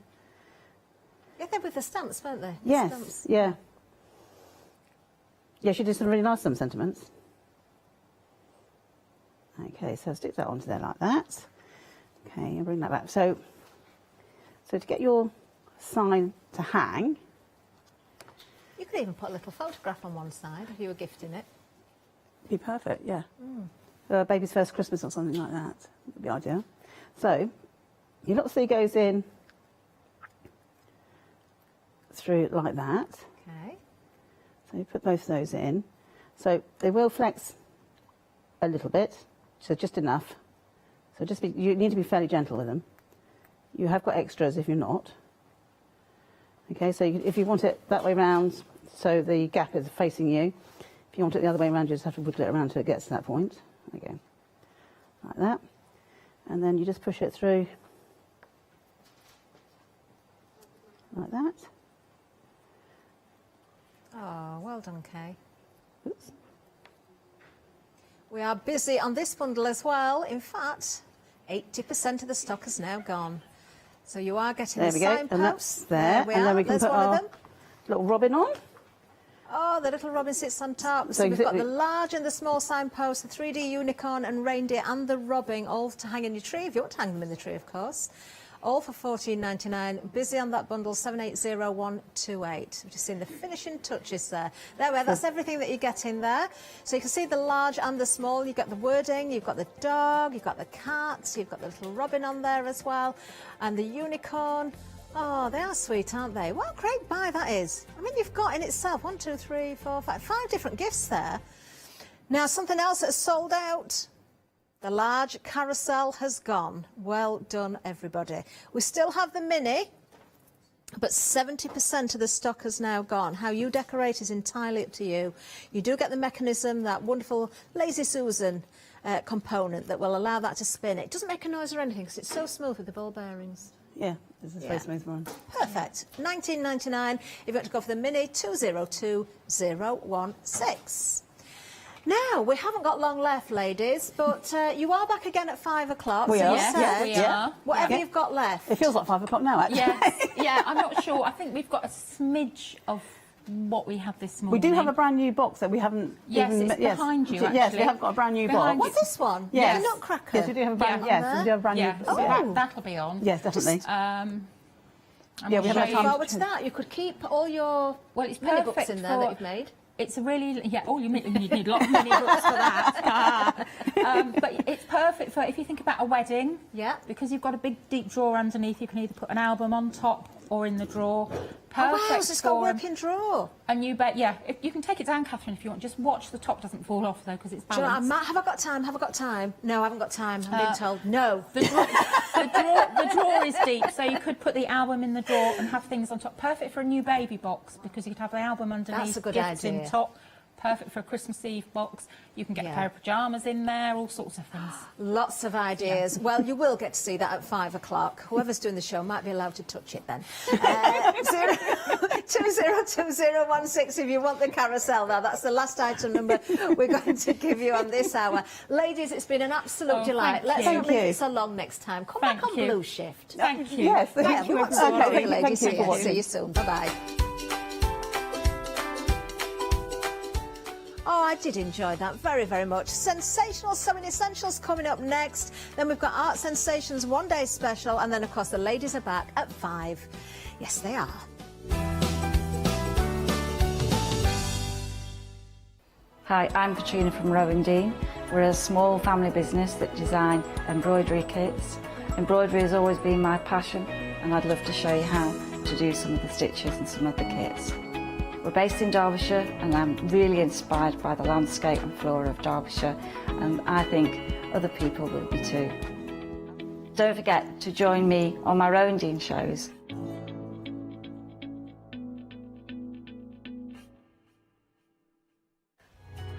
Yeah, they were with the stamps, weren't they? The Yes, stamps. yeah. Yeah, she did some really nice sentiments. Okay, so stick that onto there like that. Okay, and bring that back. So to get your sign to hang, You could even put a little photograph on one side if you were gifting it. be perfect, yeah. Baby's first Christmas or something like that would be ideal. So your little C goes in through like that. Okay. So you put both of those in. So they will flex a little bit, so just enough. So you need to be fairly gentle with them. You have got extras if you're not. Okay, so if you want it that way round, so the gap is facing you. If you want it the other way around, you just have to wiggle it around till it gets to that point. Okay, like that. And then you just push it through like that. Oh, well done, Kay. Oops. We are busy on this bundle as well. In fact, 80% of the stock is now gone. So you are getting There the we go, signpost. and that's there. We And are. then we can There's put one of our them. little robin on. Oh, the little robin sits on top. So So we've got exactly- the large and the small signpost, the 3D unicorn and reindeer and the robin all to hang in your tree, if you want to hang them in the tree, of course. all for $14.99. Busy on that bundle, 780128. We've just seen the finishing touches there. There we are, that's everything that you get in there. So you can see the large and the small. You've got the wording, you've got the dog, you've got the cat, you've got the little robin on there as well, and the unicorn. Oh, they are sweet, aren't they? What a great buy that is. I mean, you've got in itself 1, 2, 3, 4, 5 different gifts there. Now, something else that's sold out. The large carousel has gone. Well done, everybody. We still have the mini, but 70% of the stock has now gone. How you decorate is entirely up to you. You do get the mechanism, that wonderful Lazy Susan component that will allow that to spin. It doesn't make a noise or anything because it's so smooth with the ball bearings. Yeah, this is very smooth one. Perfect. $19.99 if you want to go for the mini, 202016. Now, we haven't got long left, ladies, but you are back again at 5 o'clock. We are. Yes, we are. Whatever you've got left. It feels like 5 o'clock now, actually. Yes, yeah, I'm not sure. I think we've got a smidge of what we have this morning. We do have a brand new box that we haven't Yes, even... it's behind you, actually. Yes, we have got a brand new box. What's this one? Yes. The Nutcracker? Yes, we do have a brand, we do have a brand new... So that'll be on. Yes, definitely. Yeah, we have look forward to that. You could keep all your it's mini books perfect in there that you've made. It's a really, you need lots of mini books for that. But it's perfect for if you think about a wedding. Yeah. Because you've got a big deep drawer underneath, you can either put an album on top or in the drawer. Perfect. Oh wow, so it's got a working drawer. And you bet, if you can take it down, Catherine, if you want. Just watch the top doesn't fall off though, because it's Do you know, balanced. have I got time? Have I got time? No, I haven't got time. I'm being told no. The drawer is deep, so you could put the album in the drawer and have things on top. Perfect for a new baby box because you could have the album underneath. That's a good gifts idea. in top. Perfect for a Christmas Eve box. You can get a pair of pyjamas in there, all sorts of things. Lots of ideas. Well, you will get to see that at 5 o'clock. Whoever's doing the show might be allowed to touch it then. 202016 if you want the carousel now. That's the last item number we're going to give you on this hour. Ladies, it's been an absolute delight. Let's not leave it so long next time. Come back on Blue Shift. Thank you. Yes, Thank you. everybody. Ladies. Thank you for watching. See you soon. Bye-bye. Oh, I did enjoy that very, very much. Sensational Sewing Essentials coming up next. Then we've got Art Sensations One Day Special. And then, of course, the ladies are back at 5. Yes, they are. Hi, I'm Katrina from Rowan Dean. We're a small family business that design embroidery kits. Embroidery has always been my passion, and I'd love to show you how to do some of the stitches and some of the kits. We're based in Derbyshire, and I'm really inspired by the landscape and flora of Derbyshire, and I think other people will be too. Don't forget to join me on my Rowan Dean shows.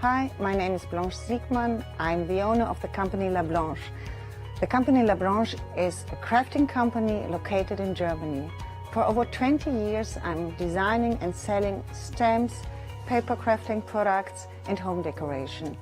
Hi, my name is Blanche Siegmann. I'm the owner of the company La Blanche. The company La Blanche is a crafting company located in Germany. For over 20 years, I'm designing and selling stamps, paper crafting products, and home decoration.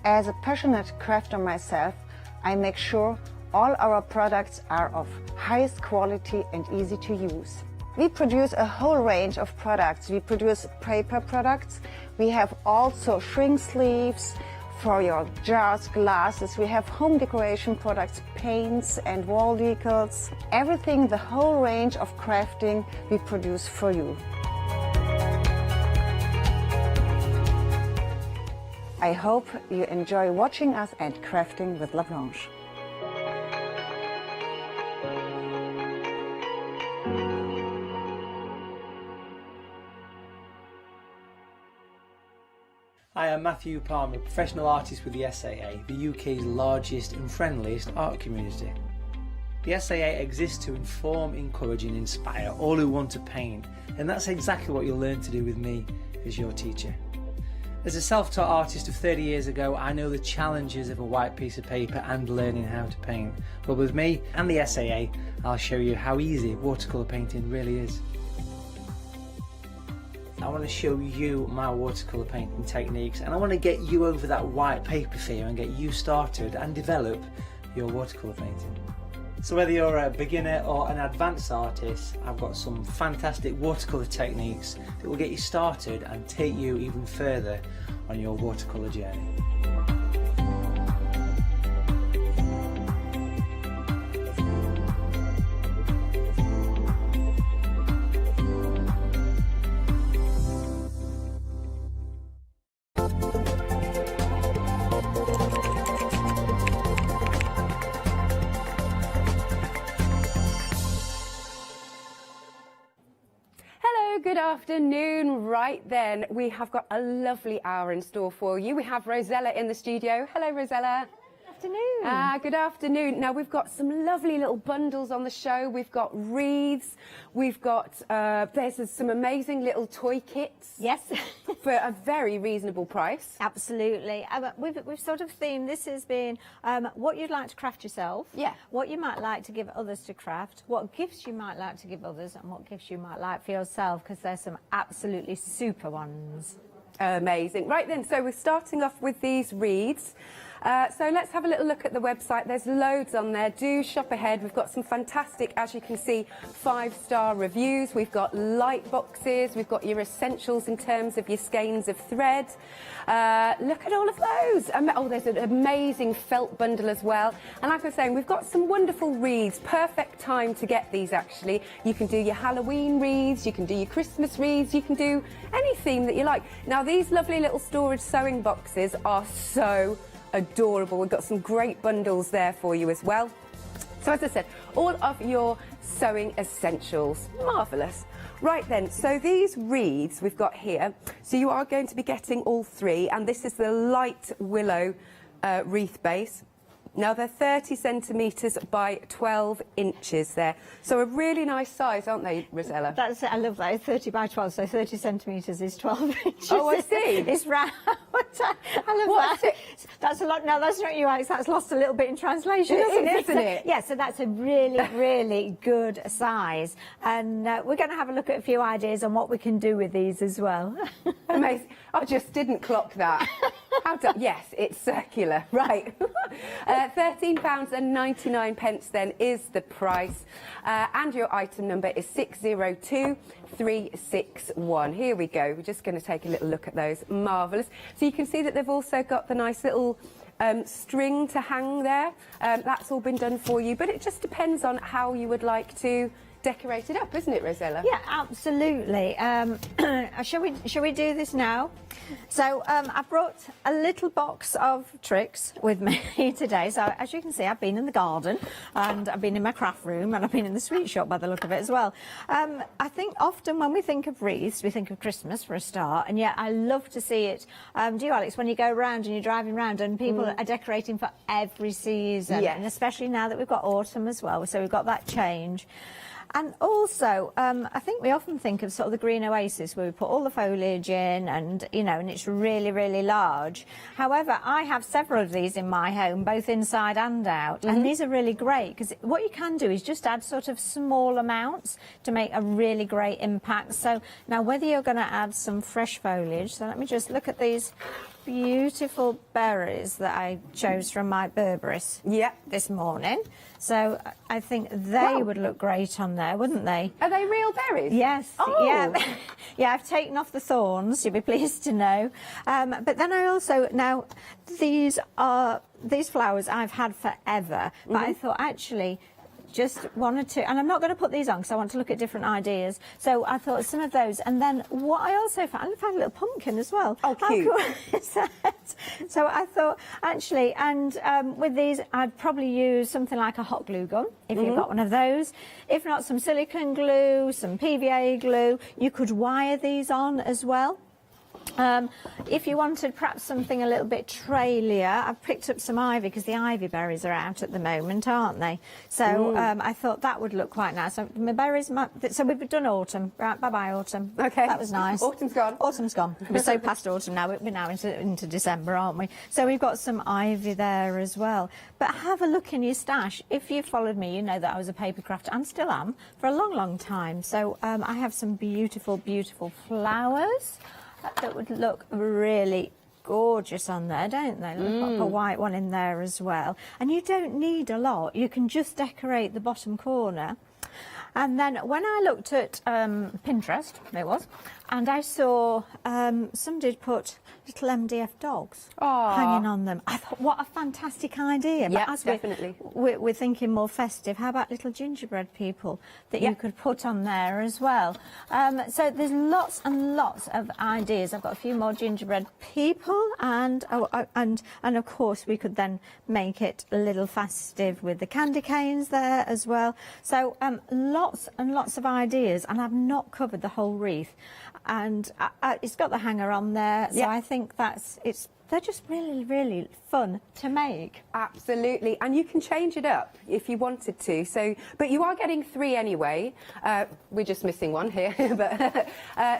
As a passionate crafter myself, I make sure all our products are of highest quality and easy to use. We produce a whole range of products. We produce paper products. We have also shrink sleeves for your jars, glasses. We have home decoration products, paints and wall decals. Everything, the whole range of crafting we produce for you. I hope you enjoy watching us and crafting with La Blanche. Hi, I'm Matthew Palmer, professional artist with the SAA, the UK's largest and friendliest art community. The SAA exists to inform, encourage and inspire all who want to paint, and that's exactly what you'll learn to do with me as your teacher. As a self-taught artist of 30 years ago, I know the challenges of a white piece of paper and learning how to paint. But with me and the SAA, I'll show you how easy watercolour painting really is. I want to show you my watercolour painting techniques, and I want to get you over that white paper fear and get you started and develop your watercolour painting. So whether you're a beginner or an advanced artist, I've got some fantastic watercolour techniques that will get you started and take you even further on your watercolour journey. afternoon. Right then, we have got a lovely hour in store for you. We have Rosella in the studio. Hello, Rosella. Afternoon. Good afternoon. Now, we've got some lovely little bundles on the show. We've got wreaths. We've got, there's some amazing little toy kits. Yes. For a very reasonable price. Absolutely. We've sort of themed this as being what you'd like to craft yourself. Yeah. What you might like to give others to craft. What gifts you might like to give others, and what gifts you might like for yourself, because there's some absolutely super ones. Amazing. Right then, so we're starting off with these wreaths. So let's have a little look at the website. There's loads on there. Do shop ahead. We've got some fantastic, as you can see, 5-star reviews. We've got light boxes. We've got your essentials in terms of your skeins of thread. Look at all of those. Oh, there's an amazing felt bundle as well. And like I was saying, we've got some wonderful wreaths. Perfect time to get these, actually. You can do your Halloween wreaths. You can do your Christmas wreaths. You can do any theme that you like. Now, these lovely little storage sewing boxes are so adorable. We've got some great bundles there for you as well. So as I said, all of your sewing essentials. Marvellous. Right then, so these wreaths we've got here, so you are going to be getting all three, and this is the light willow wreath base. Now they're 30 centimetres by 12 inches there. So a really nice size, aren't they, Rosella? That's it. I love that. 30 by 12, so 30 centimetres is 12 inches. Oh, I see. It's round. I love that. That's a lot. No, that's not you, Alex. That's lost a little bit in translation, isn't it? Yeah, so that's a really, really good size. And we're going to have a look at a few ideas on what we can do with these as well. Amazing. I just didn't clock that. Yes, it's circular. Right. £13.99 then is the price. And your item number is 602361. Here we go. We're just going to take a little look at those. Marvellous. So you can see that they've also got the nice little string to hang there. That's all been done for you, but it just depends on how you would like to decorate it up, isn't it, Rosella? Yeah, absolutely. Shall we do this now? So I brought a little box of tricks with me today. So as you can see, I've been in the garden, and I've been in my craft room, and I've been in the sweet shop by the look of it as well. I think often when we think of wreaths, we think of Christmas for a start, and yet I love to see it. Do you, Alex, when you go around and you're driving around and people are decorating for every season, Yes. and especially now that we've got autumn as well, so we've got that change. And also, I think we often think of sort of the green oasis where we put all the foliage in and, you know, and it's really, really large. However, I have several of these in my home, both inside and out. And these are really great because what you can do is just add sort of small amounts to make a really great impact. So now whether you're going to add some fresh foliage, so let me just look at these beautiful berries that I chose from my berberis this morning. So I think they would look great on there, wouldn't they? Are they real berries? Yes. Oh. Yeah. Yeah, I've taken off the thorns, you'll be pleased to know. But then I also, now these flowers I've had forever, but I thought actually just wanted to, and I'm not going to put these on because I want to look at different ideas. So I thought some of those, and then what I also found, I found a little pumpkin as well. Oh, cute. How cool is that? So I thought actually, and with these, I'd probably use something like a hot glue gun if you've got one of those. If not, some silicone glue, some PVA glue. You could wire these on as well. If you wanted perhaps something a little bit trailier, I've picked up some ivy because the ivy berries are out at the moment, aren't they? So I thought that would look quite nice. So my berries, so we've done autumn. Right, bye-bye autumn. Okay. That was nice. Autumn's gone. Autumn's gone. We're so past autumn now. We're now into December, aren't we? So we've got some ivy there as well. But have a look in your stash. If you've followed me, you know that I was a paper crafter and still am for a long, long time. So I have some beautiful, beautiful flowers that would look really gorgeous on there, don't they? Look like a white one in there as well. And you don't need a lot. You can just decorate the bottom corner. And then when I looked at Pinterest, And I saw somebody put little MDF dogs hanging on them. I thought, what a fantastic idea. Yeah, but as definitely. We're thinking more festive, how about little gingerbread people that you could put on there as well? So there's lots and lots of ideas. I've got a few more gingerbread people, and of course we could then make it a little festive with the candy canes there as well. So lots and lots of ideas, and I've not covered the whole wreath. And it's got the hanger on there, so I think they're just really, really fun to make. Absolutely, and you can change it up if you wanted to. So, but you are getting 3 anyway. We're just missing one here, but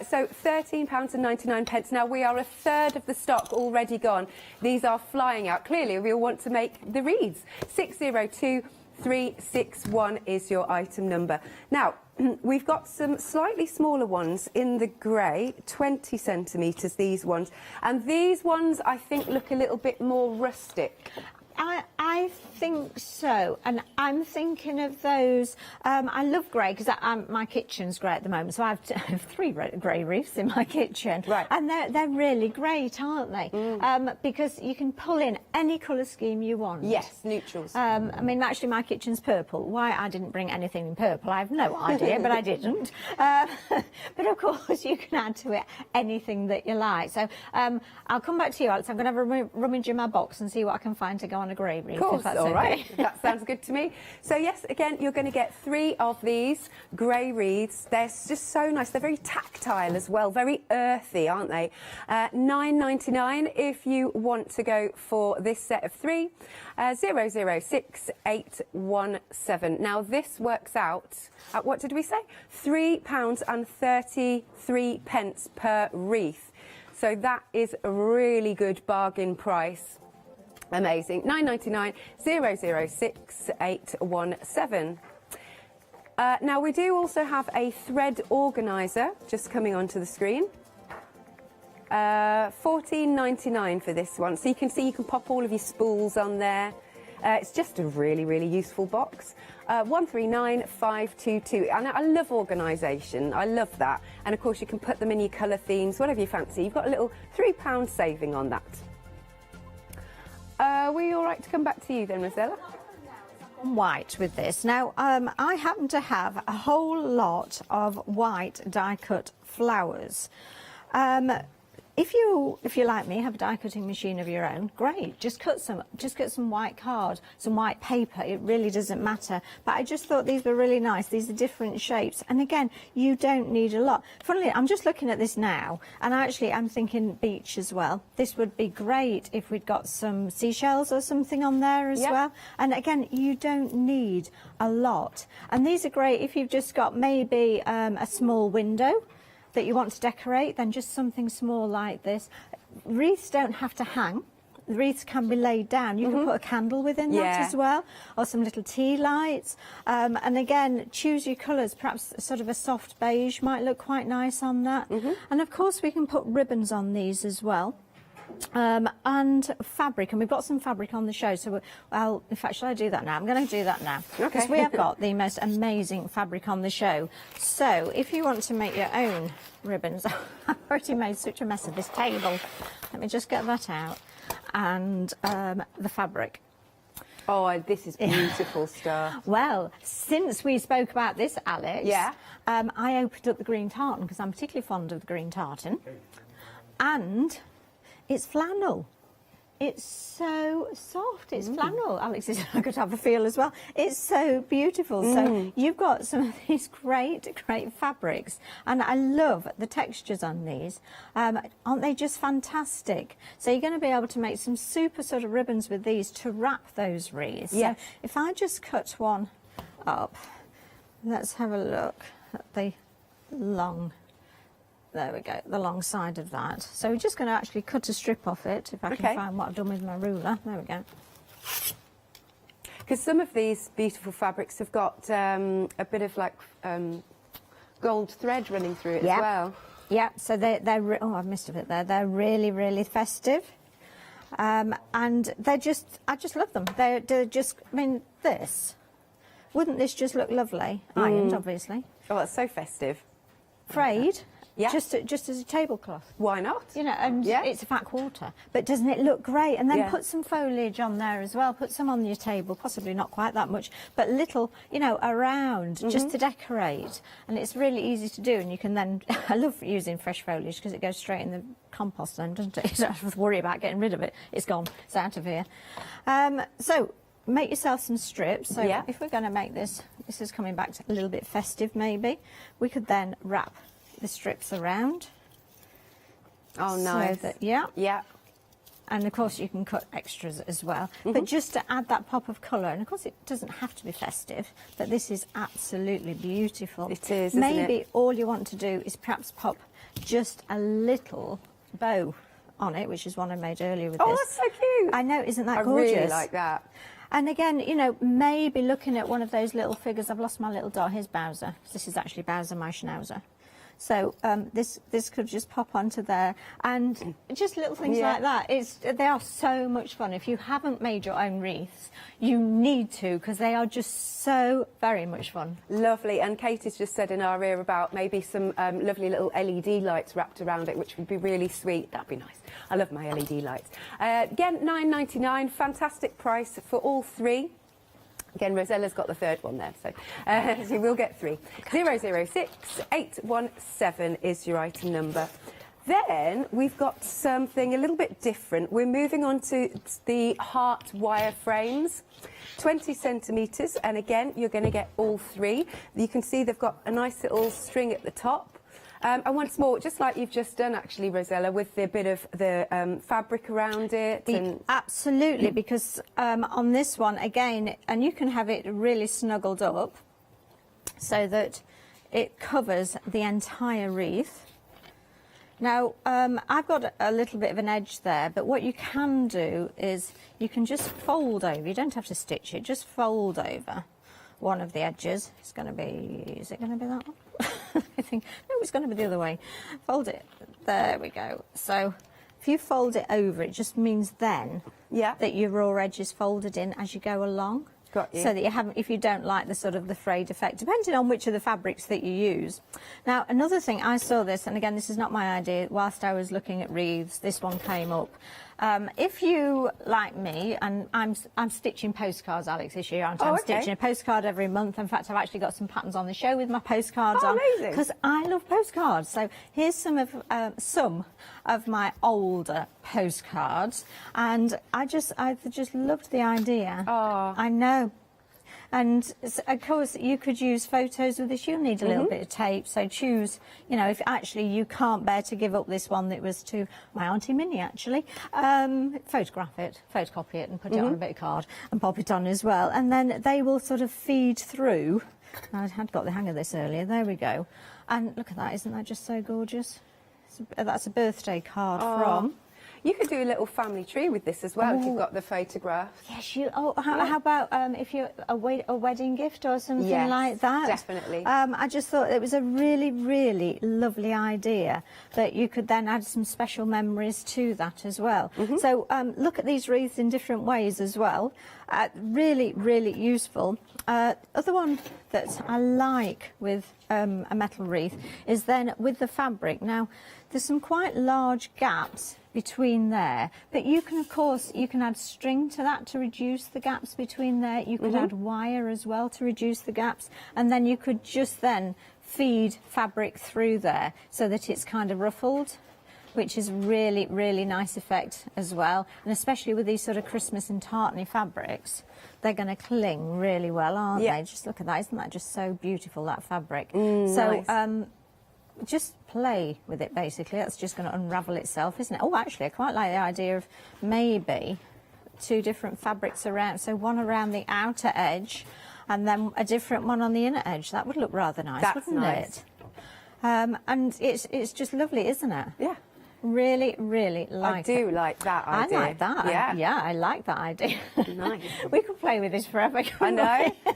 so £13.99. Now we are a third of the stock already gone. These are flying out. Clearly, we all want to make the wreaths. 602361 is your item number. Now, we've got some slightly smaller ones in the grey, 20 centimetres, these ones. And these ones, I think, look a little bit more rustic. I think so, and I'm thinking of those. I love grey because my kitchen's grey at the moment, so I have 3 grey wreaths in my kitchen, and they're really great, aren't they? Because you can pull in any colour scheme you want. Yes, neutrals. I mean, actually, my kitchen's purple. Why I didn't bring anything in purple, I have no idea, but I didn't. But of course, you can add to it anything that you like. So I'll come back to you, Alex. I'm going to have a rummage in my box and see what I can find to go on a grey wreath. Of course, that's all right. okay. That sounds good to me. So yes, again, you're going to get 3 of these grey wreaths. They're just so nice. They're very tactile as well, very earthy, aren't they? £9.99 if you want to go for this set of 3. 006817. Now this works out at, what did we say? £3.33 per wreath. So that is a really good bargain price. Amazing. £9.99 006817. Now we do also have a thread organiser just coming onto the screen. £14.99 for this one. So you can see you can pop all of your spools on there. It's just a really, really useful box. 139522. And I love organisation. I love that. And of course you can put them in your colour themes, whatever you fancy. You've got a little £3 saving on that. Are we all right to come back to you then, Rosella? White with this. Now, I happen to have a whole lot of white die-cut flowers. If you like me, have a die cutting machine of your own, great. Just get some white card, some white paper. It really doesn't matter. But I just thought these were really nice. These are different shapes, and again, you don't need a lot. Funnily, I'm just looking at this now, and actually, I'm thinking beach as well. This would be great if we'd got some seashells or something on there as well. And again, you don't need a lot. And these are great if you've just got maybe a small window that you want to decorate, then just something small like this. Wreaths don't have to hang. The wreaths can be laid down. You can put a candle within that as well, or some little tea lights. And again, choose your colours. Perhaps sort of a soft beige might look quite nice on that. And of course, we can put ribbons on these as well. And fabric, and we've got some fabric on the show, so well, in fact, shall I do that now? I'm going to do that now, because we have got the most amazing fabric on the show. So if you want to make your own ribbons, I've already made such a mess of this table. Let me just get that out, and the fabric. Oh, this is beautiful stuff. Well, since we spoke about this, Alex, I opened up the green tartan, because I'm particularly fond of the green tartan, and it's flannel. It's so soft. It's flannel. Alex is I could have a feel as well. It's so beautiful. So you've got some of these great fabrics, and I love the textures on these. Aren't they just fantastic? So you're going to be able to make some super sort of ribbons with these to wrap those wreaths. So if I just cut one up, let's have a look at the long. There we go, the long side of that. So we're just going to actually cut a strip off it, if I can find what I've done with my ruler. There we go. Because some of these beautiful fabrics have got a bit of like gold thread running through it as well. Yeah, so they're oh, I've missed a bit there. They're really, really festive. And they're just, I just love them. They're just, I mean, wouldn't this just look lovely? Ironed, obviously. Oh, that's so festive. Frayed. just as a tablecloth. Why not? You know, and it's a fat quarter. But doesn't it look great? And then put some foliage on there as well. Put some on your table, possibly not quite that much, but little, you know, around, just to decorate. And it's really easy to do. And you can then, I love using fresh foliage because it goes straight in the compost then, doesn't it? You don't have to worry about getting rid of it. It's gone. It's out of here. So make yourself some strips. So if we're going to make this is coming back to a little bit festive maybe, we could then wrap the strips around. Oh, nice. So that, and of course you can cut extras as well. But just to add that pop of colour, and of course it doesn't have to be festive, but this is absolutely beautiful. It is, maybe isn't it? all you want to do is perhaps pop just a little bow on it, which is one I made earlier with this. Oh, that's so cute. I know, isn't that I gorgeous? really like that. And again, you know, maybe looking at one of those little figures. I've lost my little doll. Here's Bowser. This is actually Bowser, my schnauzer. So this could just pop onto there, and just little things like that. They are so much fun. If you haven't made your own wreaths, you need to, because they are just so very much fun. Lovely. And Katie's just said in our ear about maybe some lovely little LED lights wrapped around it, which would be really sweet. That'd be nice. I love my LED lights. Again, £9.99, fantastic price for all three. Again, Rosella's got the third one there, so you will get three. 006817 is your item number. Then we've got something a little bit different. We're moving on to the heart wire frames, 20 centimetres, and again, you're going to get all three. You can see they've got a nice little string at the top. And once more, just like you've just done, actually, Rosella, with the bit of the fabric around it. Absolutely, because on this one, again, and you can have it really snuggled up so that it covers the entire wreath. Now, I've got a little bit of an edge there, but what you can do is you can just fold over. You don't have to stitch it, just fold over one of the edges. It's going to be, is it going to be that one? I think, no, it's going to be the other way. Fold it. There we go. So if you fold it over, it just means then that your raw edge is folded in as you go along. Got you. So that you haven't, if you don't like the sort of the frayed effect, depending on which of the fabrics that you use. Now, another thing, I saw this, and again, this is not my idea, whilst I was looking at wreaths, this one came up. If you, like me, and I'm stitching postcards, Alex, this year, aren't I? I'm stitching a postcard every month. In fact, I've actually got some patterns on the show with my postcards on. Amazing. Because I love postcards. So here's some of my older postcards, and I just loved the idea. Oh. I know. And of course, you could use photos with this. You'll need a little bit of tape, so choose, you know, if actually you can't bear to give up this one that was to my Auntie Minnie, actually, photograph it, photocopy it and put it on a bit of card and pop it on as well. And then they will sort of feed through. I had got the hang of this earlier. There we go. And look at that. Isn't that just so gorgeous? That's a birthday card from... You could do a little family tree with this as well if you've got the photograph. Yes, you. Oh, how about if you're a wedding gift or something like that? Definitely. I just thought it was a really, really lovely idea that you could then add some special memories to that as well. So look at these wreaths in different ways as well. Really, really useful. Other one that I like with a metal wreath is then with the fabric. Now, there's some quite large gaps between there, but you can, of course, you can add string to that to reduce the gaps between there. You could add wire as well to reduce the gaps, and then you could just then feed fabric through there so that it's kind of ruffled, which is really, really nice effect as well. And especially with these sort of Christmas and tartany fabrics, they're going to cling really well, aren't they? Just look at that. Isn't that just so beautiful, that fabric? So nice. Just play with it, basically. That's just going to unravel itself, isn't it? Oh, actually, I quite like the idea of maybe two different fabrics around. So one around the outer edge and then a different one on the inner edge. That would look rather nice, wouldn't it? And it's just lovely, isn't it? Yeah. Really, really like it. I do like that idea. I like that. Yeah, I like that idea. Nice. We could play with this forever, couldn't I know. we?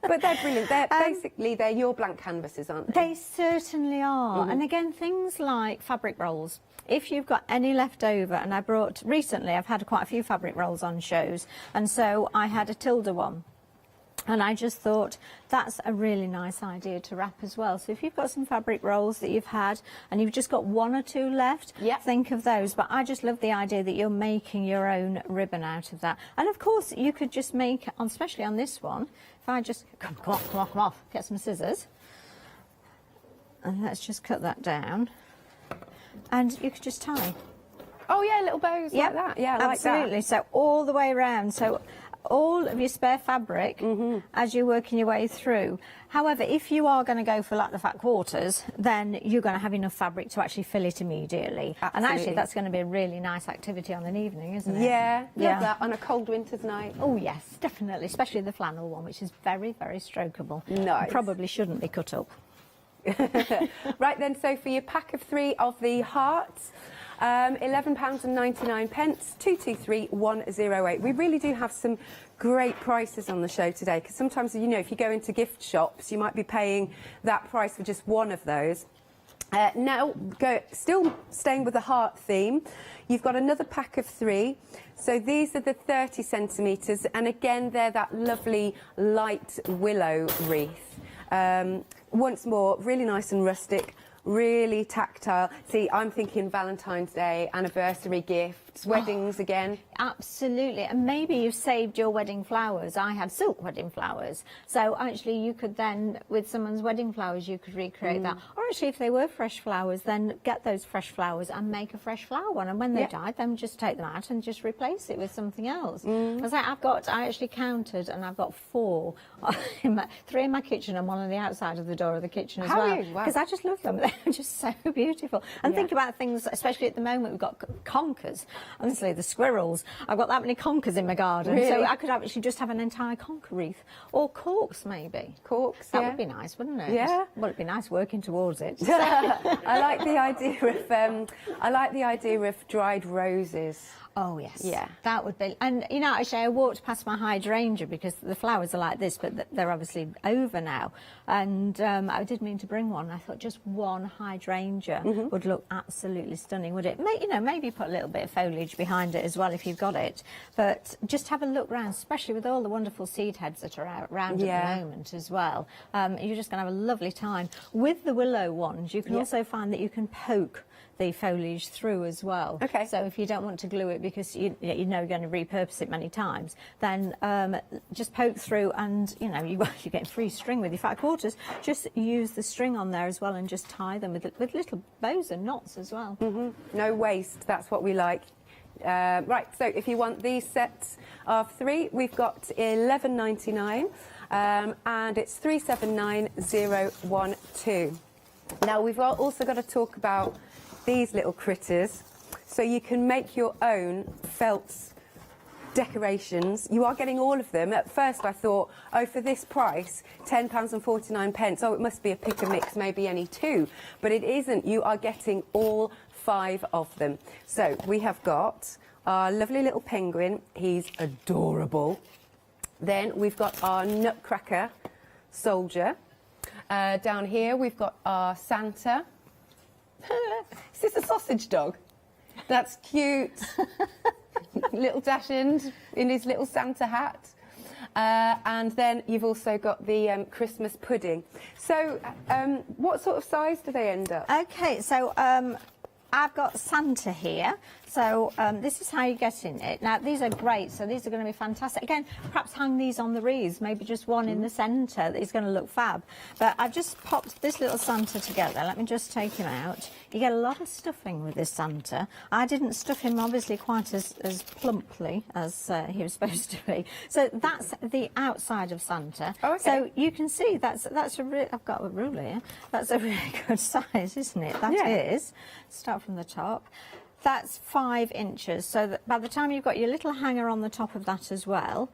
But they're brilliant. They're basically, they're your blank canvases, aren't they? They certainly are. And again, things like fabric rolls. If you've got any left over, and I brought, recently I've had quite a few fabric rolls on shows, and so I had a Tilda one. And I just thought that's a really nice idea to wrap as well. So if you've got some fabric rolls that you've had and you've just got 1 or 2 left, think of those. But I just love the idea that you're making your own ribbon out of that. And of course, you could just make, especially on this one, if I just, come on, get some scissors. And let's just cut that down. And you could just tie. Oh yeah, little bows like that. Yeah, absolutely. Like that. So all the way around. So all of your spare fabric as you're working your way through. However, if you are going to go for like the fat quarters, then you're going to have enough fabric to actually fill it immediately. Absolutely. And actually, that's going to be a really nice activity on an evening, isn't it? Yeah, love that on a cold winter's night. Oh yes, definitely, especially the flannel one, which is very, very strokeable. Nice. Probably shouldn't be cut up. Right then, so for your pack of 3 of the hearts, £11.99, 223108. We really do have some great prices on the show today, because sometimes, you know, if you go into gift shops, you might be paying that price for just one of those. Now, still staying with the heart theme, you've got another pack of 3. So these are the 30 centimetres, and again, they're that lovely light willow wreath. Once more, really nice and rustic, really tactile. See, I'm thinking Valentine's Day, anniversary gifts, weddings again. Absolutely. And maybe you've saved your wedding flowers. I have silk wedding flowers. So actually you could then, with someone's wedding flowers, you could recreate that. Or actually if they were fresh flowers, then get those fresh flowers and make a fresh flower one. And when they die, then just take them out and just replace it with something else. I actually counted and I've got 4. 3 in my kitchen and 1 on the outside of the door of the kitchen as well. Because I just love them. They're just so beautiful. And think about things, especially at the moment, we've got conkers. Honestly, the squirrels. I've got that many conkers in my garden. Really? So I could actually just have an entire conker wreath. Or corks, maybe. Corks, That would be nice, wouldn't it? Yeah. Well, it'd be nice working towards it. I like the idea of dried roses. Oh, yes. Yeah. That would be... And, you know, actually, I walked past my hydrangea because the flowers are like this, but they're obviously over now. And I did mean to bring one. I thought just one hydrangea would look absolutely stunning, would it? You know, maybe put a little bit of foliage behind it as well if you've got it. But just have a look round, especially with all the wonderful seed heads that are out around at the moment as well. You're just going to have a lovely time. With the willow ones, you can also find that you can poke the foliage through as well. Okay. So if you don't want to glue it because you know you're going to repurpose it many times, then just poke through, and you know you're getting free string with your fat quarters. Just use the string on there as well, and just tie them with little bows and knots as well. No waste. That's what we like. Right. So if you want these sets of 3, we've got £11.99, and it's 379012. Now we've also got to talk about these little critters. So you can make your own felt decorations. You are getting all of them. At first I thought, oh, for this price, £10.49, oh, it must be a pick and mix, maybe any 2. But it isn't. You are getting all 5 of them. So we have got our lovely little penguin. He's adorable. Then we've got our Nutcracker soldier. Down here we've got our Santa. Is this a sausage dog? That's cute. Little Dashend in his little Santa hat. And then you've also got the Christmas pudding. So what sort of size do they end up? Okay, so I've got Santa here. So this is how you get in it. Now, these are great, so these are going to be fantastic. Again, perhaps hang these on the wreaths, maybe just one in the centre. That is going to look fab. But I've just popped this little Santa together. Let me just take him out. You get a lot of stuffing with this Santa. I didn't stuff him, obviously, quite as plumply as he was supposed to be. So that's the outside of Santa. Oh, okay. So you can see that's a I've got a ruler here. That's a really good size, isn't it? That is. Start from the top. That's 5 inches, so that by the time you've got your little hanger on the top of that as well,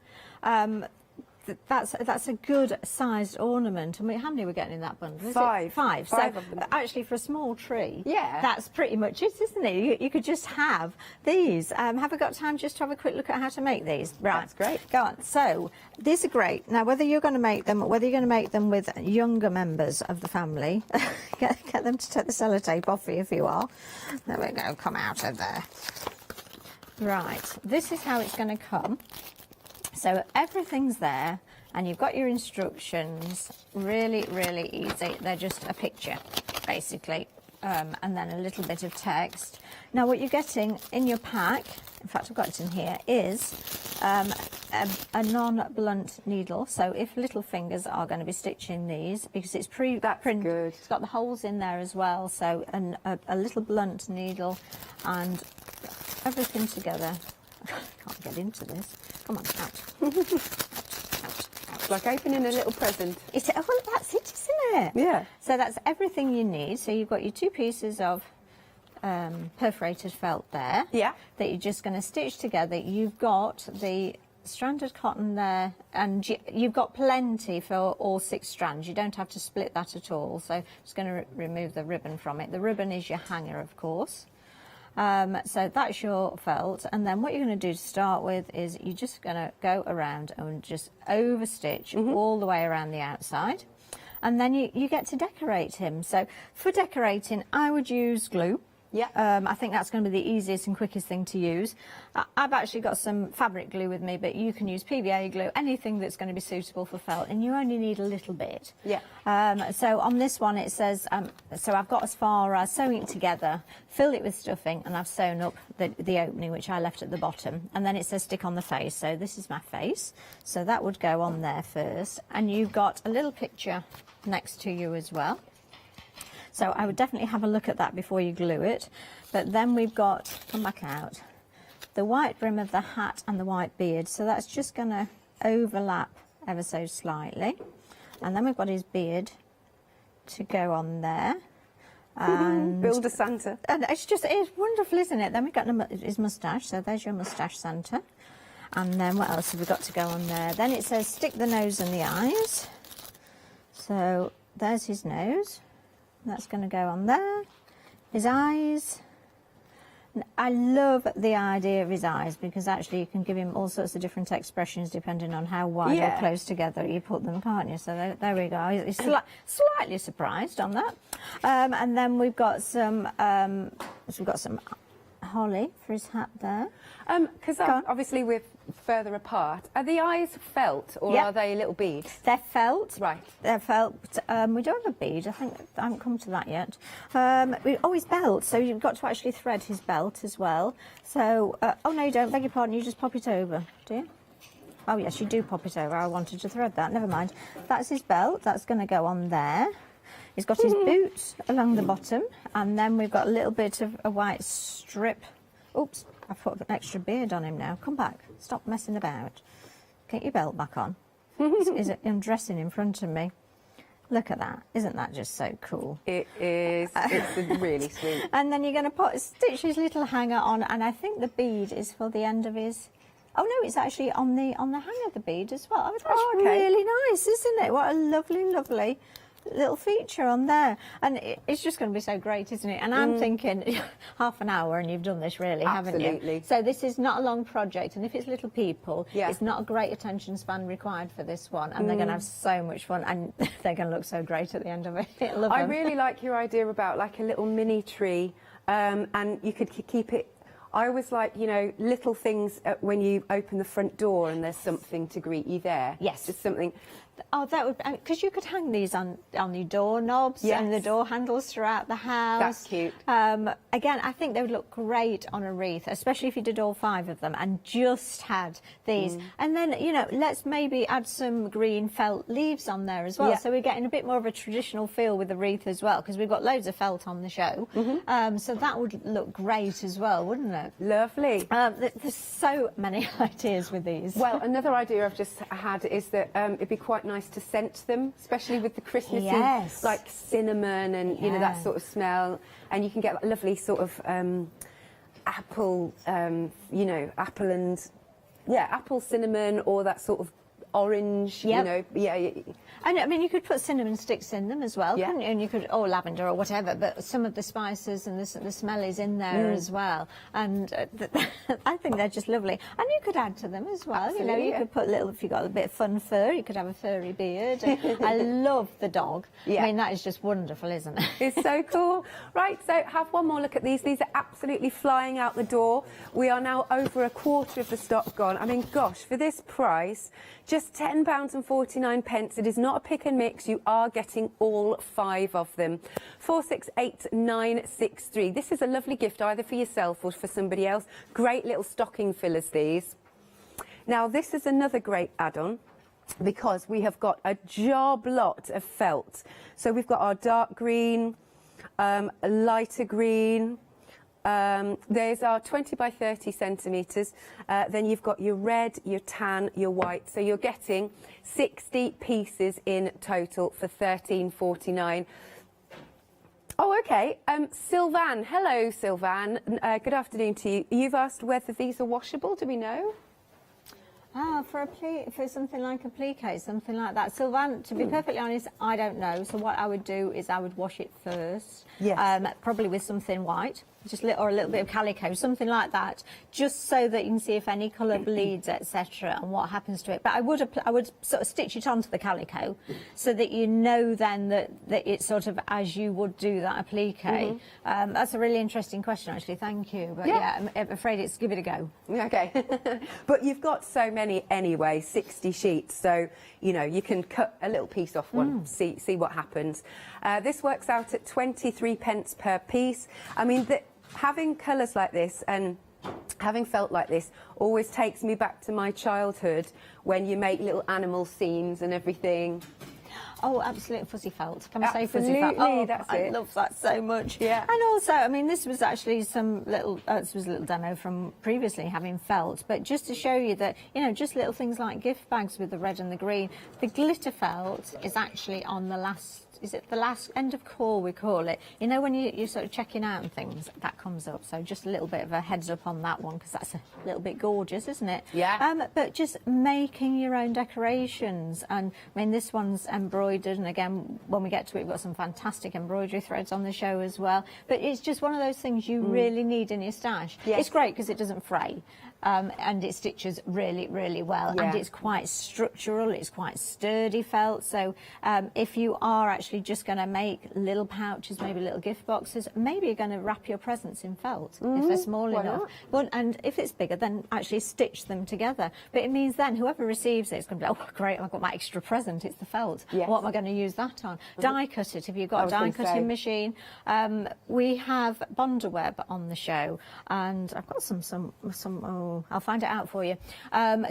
that's a good sized ornament. I mean, how many are we getting in that bundle? Is 5. It? 5. So of them. actually, for a small tree, that's pretty much it, isn't it? You could just have these. Have we got time just to have a quick look at how to make these? Right, that's great. Go on. So these are great. Now, whether you're going to make them with younger members of the family, get them to take the sellotape off if you are. There we go. Come out of there. Right. This is how it's going to come. So everything's there, and you've got your instructions. Really, really easy. They're just a picture, basically, and then a little bit of text. Now, what you're getting in your pack, in fact, I've got it in here, is a non-blunt needle. So if little fingers are going to be stitching these, because it's pre-printed, it's got the holes in there as well. So a little blunt needle and everything together. Can't get into this. Come on, out. It's like opening a little present. Well, that's it, isn't it? Yeah. So that's everything you need. So you've got your 2 pieces of perforated felt there. Yeah. That you're just going to stitch together. You've got the stranded cotton there, and you've got plenty for all 6 strands. You don't have to split that at all. So I'm just going to remove the ribbon from it. The ribbon is your hanger, of course. So that's your felt, and then what you're going to do to start with is you're just going to go around and just overstitch all the way around the outside, and then you get to decorate him. So for decorating, I would use glue. Yeah. I think that's going to be the easiest and quickest thing to use. I've actually got some fabric glue with me, but you can use PVA glue, anything that's going to be suitable for felt, and you only need a little bit. Yeah. So on this one it says, so I've got as far as sewing it together, fill it with stuffing, and I've sewn up the opening, which I left at the bottom, and then it says stick on the face. So this is my face, so that would go on there first, and you've got a little picture next to you as well. So I would definitely have a look at that before you glue it. But then we've got, come back out, the white brim of the hat and the white beard. So that's just going to overlap ever so slightly. And then we've got his beard to go on there. And build a Santa. And it's wonderful, isn't it? Then we've got his moustache. So there's your moustache Santa. And then what else have we got to go on there? Then it says stick the nose and the eyes. So there's his nose. That's going to go on there. His eyes. I love the idea of his eyes, because actually you can give him all sorts of different expressions depending on how wide or close together you put them, can't you? So there we go. He's slightly surprised on that. And then we've got some holly for his hat there. Because obviously we're further apart. Are the eyes felt, or are they little beads? They're felt. Right. They're felt. We don't have a bead. I think I haven't come to that yet. His belt. So you've got to actually thread his belt as well. So, oh no, you don't. Beg your pardon. You just pop it over, do you? Oh yes, you do pop it over. I wanted to thread that. Never mind. That's his belt. That's going to go on there. He's got his boots along the bottom, and then we've got a little bit of a white strip. Oops, I've put an extra beard on him now. Come back. Stop messing about. Get your belt back on. He's undressing in front of me. Look at that. Isn't that just so cool? It is. It's really sweet. And then you're going to stitch his little hanger on, and I think the bead is for the end of his... Oh no, it's actually on the hanger, the bead as well. Oh, that's really nice, isn't it? What a lovely, lovely little feature on there. And it's just going to be so great, isn't it? And I'm thinking half an hour and you've done this, really, haven't you? So this is not a long project, and if it's little people, it's not a great attention span required for this one, and they're going to have so much fun, and they're going to look so great at the end of it. I really like your idea about like a little mini tree, and you could keep it. I always like, you know, little things when you open the front door and there's something to greet you there. Yes. Just something. Oh, that would, because you could hang these on your doorknobs and the door handles throughout the house. That's cute. Again, I think they would look great on a wreath, especially if you did all 5 of them and just had these. And then, you know, let's maybe add some green felt leaves on there as well. So we're getting a bit more of a traditional feel with the wreath as well, because we've got loads of felt on the show. So that would look great as well, wouldn't it? Lovely. There's so many ideas with these. Well, another idea I've just had is that it'd be quite nice to scent them, especially with the Christmassy, like cinnamon and you know, that sort of smell, and you can get a lovely sort of apple, you know, apple and apple cinnamon, or that sort of orange, you know, And I mean, you could put cinnamon sticks in them as well, couldn't you? And you could, or lavender or whatever, but some of the spices and the smell is in there as well. And I think they're just lovely. And you could add to them as well. Absolutely, you know, you could put if you got a bit of fun fur, you could have a furry beard. I love the dog. I mean, that is just wonderful, isn't it? It's so cool. Right, so have one more look at these. These are absolutely flying out the door. We are now over a quarter of the stock gone. I mean, gosh, for this price, just just £10.49. It is not a pick and mix. You are getting all 5 of them. 468963. This is a lovely gift either for yourself or for somebody else. Great little stocking fillers, these. Now, this is another great add-on because we have got a job lot of felt. So we've got our dark green, a lighter green. There's our 20 by 30 centimetres. Then you've got your red, your tan, your white. So you're getting 60 pieces in total for £13.49. Oh, okay. Sylvan. Hello, Sylvan. Good afternoon to you. You've asked whether these are washable. Do we know? For something like a applique, something like that. Sylvan, to be perfectly honest, I don't know. So what I would do is I would wash it first. Yes. Probably with something white, or a little bit of calico, something like that, just so that you can see if any colour bleeds, etc., and what happens to it. But I would sort of stitch it onto the calico, so that you know then that it's sort of as you would do that applique. That's a really interesting question, actually. Thank you. But yeah, I'm afraid it's give it a go. Okay. But you've got so many anyway, 60 sheets. So you know you can cut a little piece off one, see what happens. This works out at 23p per piece. I mean, having colours like this and having felt like this always takes me back to my childhood when you make little animal scenes and everything. Oh, absolutely, fuzzy felt. Can I say Absolutely, fuzzy felt? Oh, that's I it. love that so much. Yeah. And also, I mean, this was actually this was a little demo from previously having felt, but just to show you that, you know, just little things like gift bags with the red and the green. The glitter felt is actually on the last. Is it the last end of call, we call it? You know, when you're sort of checking out and things, that comes up. So just a little bit of a heads up on that one, because that's a little bit gorgeous, isn't it? Yeah. But just making your own decorations. And I mean, this one's embroidered. And again, when we get to it, we've got some fantastic embroidery threads on the show as well. But it's just one of those things you really need in your stash. Yes. It's great because it doesn't fray. And it stitches really, really well. Yeah. And it's quite structural, it's quite sturdy felt. So if you are actually just going to make little pouches, maybe little gift boxes, maybe you're going to wrap your presents in felt if they're small enough. And if it's bigger, then actually stitch them together. But it means then whoever receives it is going to be, oh, great, I've got my extra present, it's the felt. Yes. What am I going to use that on? Die cut it if you've got a die cutting machine. We have Bondaweb on the show, and I've got some I'll find it out for you.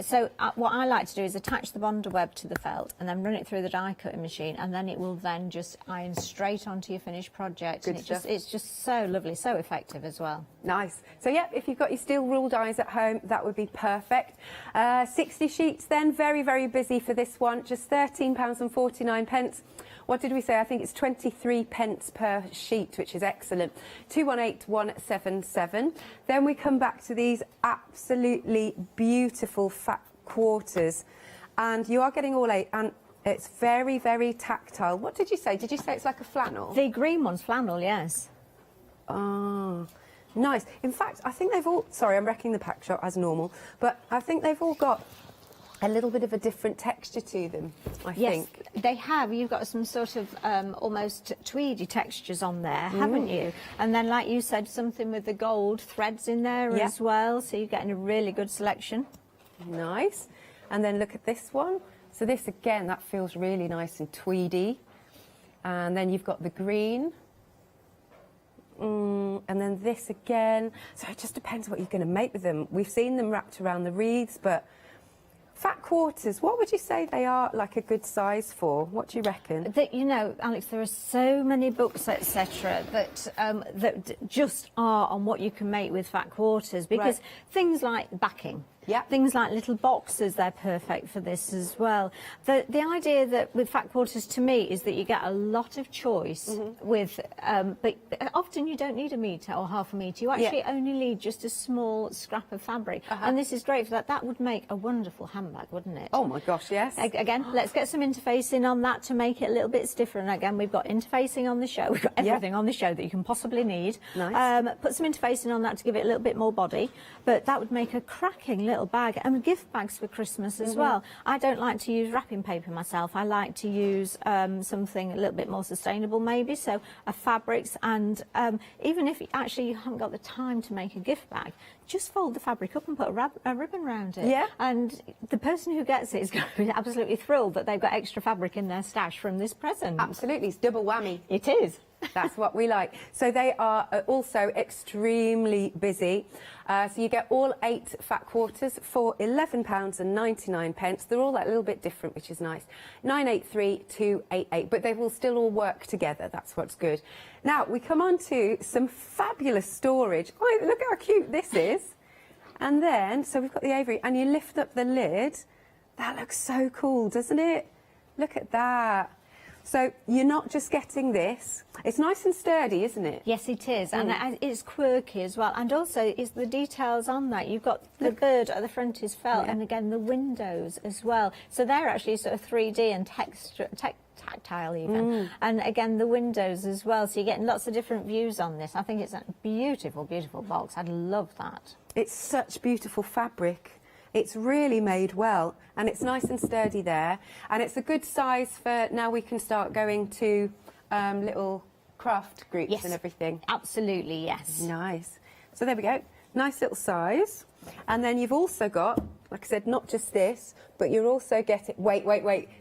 So what I like to do is attach the Bondaweb to the felt and then run it through the die cutting machine, and then it will then just iron straight onto your finished project. Good and stuff. it's just so lovely, so effective as well. Nice. So yeah, if you've got your steel rule dies at home, that would be perfect. 60 sheets then, very, very busy for this one, just £13.49. What did we say? I think it's 23p per sheet, which is excellent. 218177. Then we come back to these absolutely beautiful fat quarters, and you are getting all 8, and it's very, very tactile. What did you say? Did you say it's like a flannel? The green one's flannel, yes. Oh, nice. In fact, I think they've all... Sorry, I'm wrecking the pack shot as normal, but I think they've all got a little bit of a different texture to them, I think. They have. You've got some sort of almost tweedy textures on there, haven't you? And then, like you said, something with the gold threads in there as well, so you're getting a really good selection. Nice. And then look at this one. So this, again, that feels really nice and tweedy. And then you've got the green. And then this again. So it just depends what you're going to make with them. We've seen them wrapped around the wreaths, but... Fat quarters, what would you say they are like a good size for? What do you reckon? You know, Alex, there are so many books, etc., that just are on what you can make with fat quarters, because things like backing, things like little boxes, they're perfect for this as well. The idea that with fat quarters, to me, is that you get a lot of choice with, but often you don't need a metre or half a metre. You actually only need just a small scrap of fabric, and this is great for that. That would make a wonderful handbag, wouldn't it? Oh my gosh, yes. Again, let's get some interfacing on that to make it a little bit stiffer. And again, we've got interfacing on the show. We've got everything on the show that you can possibly need. Nice. Put some interfacing on that to give it a little bit more body, but that would make a cracking little bag. And gift bags for Christmas as well. I don't like to use wrapping paper myself. I like to use something a little bit more sustainable maybe, so fabrics, and even if actually you haven't got the time to make a gift bag, just fold the fabric up and put a ribbon around it. Yeah. And the person who gets it is going to be absolutely thrilled that they've got extra fabric in their stash from this present. Absolutely, it's double whammy. It is. That's what we like. So they are also extremely busy. So you get all 8 fat quarters for £11.99. They're all that little bit different, which is nice. 983288, but they will still all work together. That's what's good. Now we come on to some fabulous storage. Oh, look how cute this is. And then, so we've got the aviary, and you lift up the lid. That looks so cool, doesn't it? Look at that. So you're not just getting this. It's nice and sturdy, isn't it? Yes, it is, and it's quirky as well. And also, it's the details on that. You've got the bird at the front is felt, and again the windows as well. So they're actually sort of 3D and tactile even. And again the windows as well. So you're getting lots of different views on this. I think it's a beautiful, beautiful box. I'd love that. It's such beautiful fabric. It's really made well, and it's nice and sturdy there, and it's a good size for now. We can start going to little craft groups and everything. Absolutely, yes. Nice. So there we go. Nice little size. And then you've also got, like I said, not just this, but you're also getting... Wait.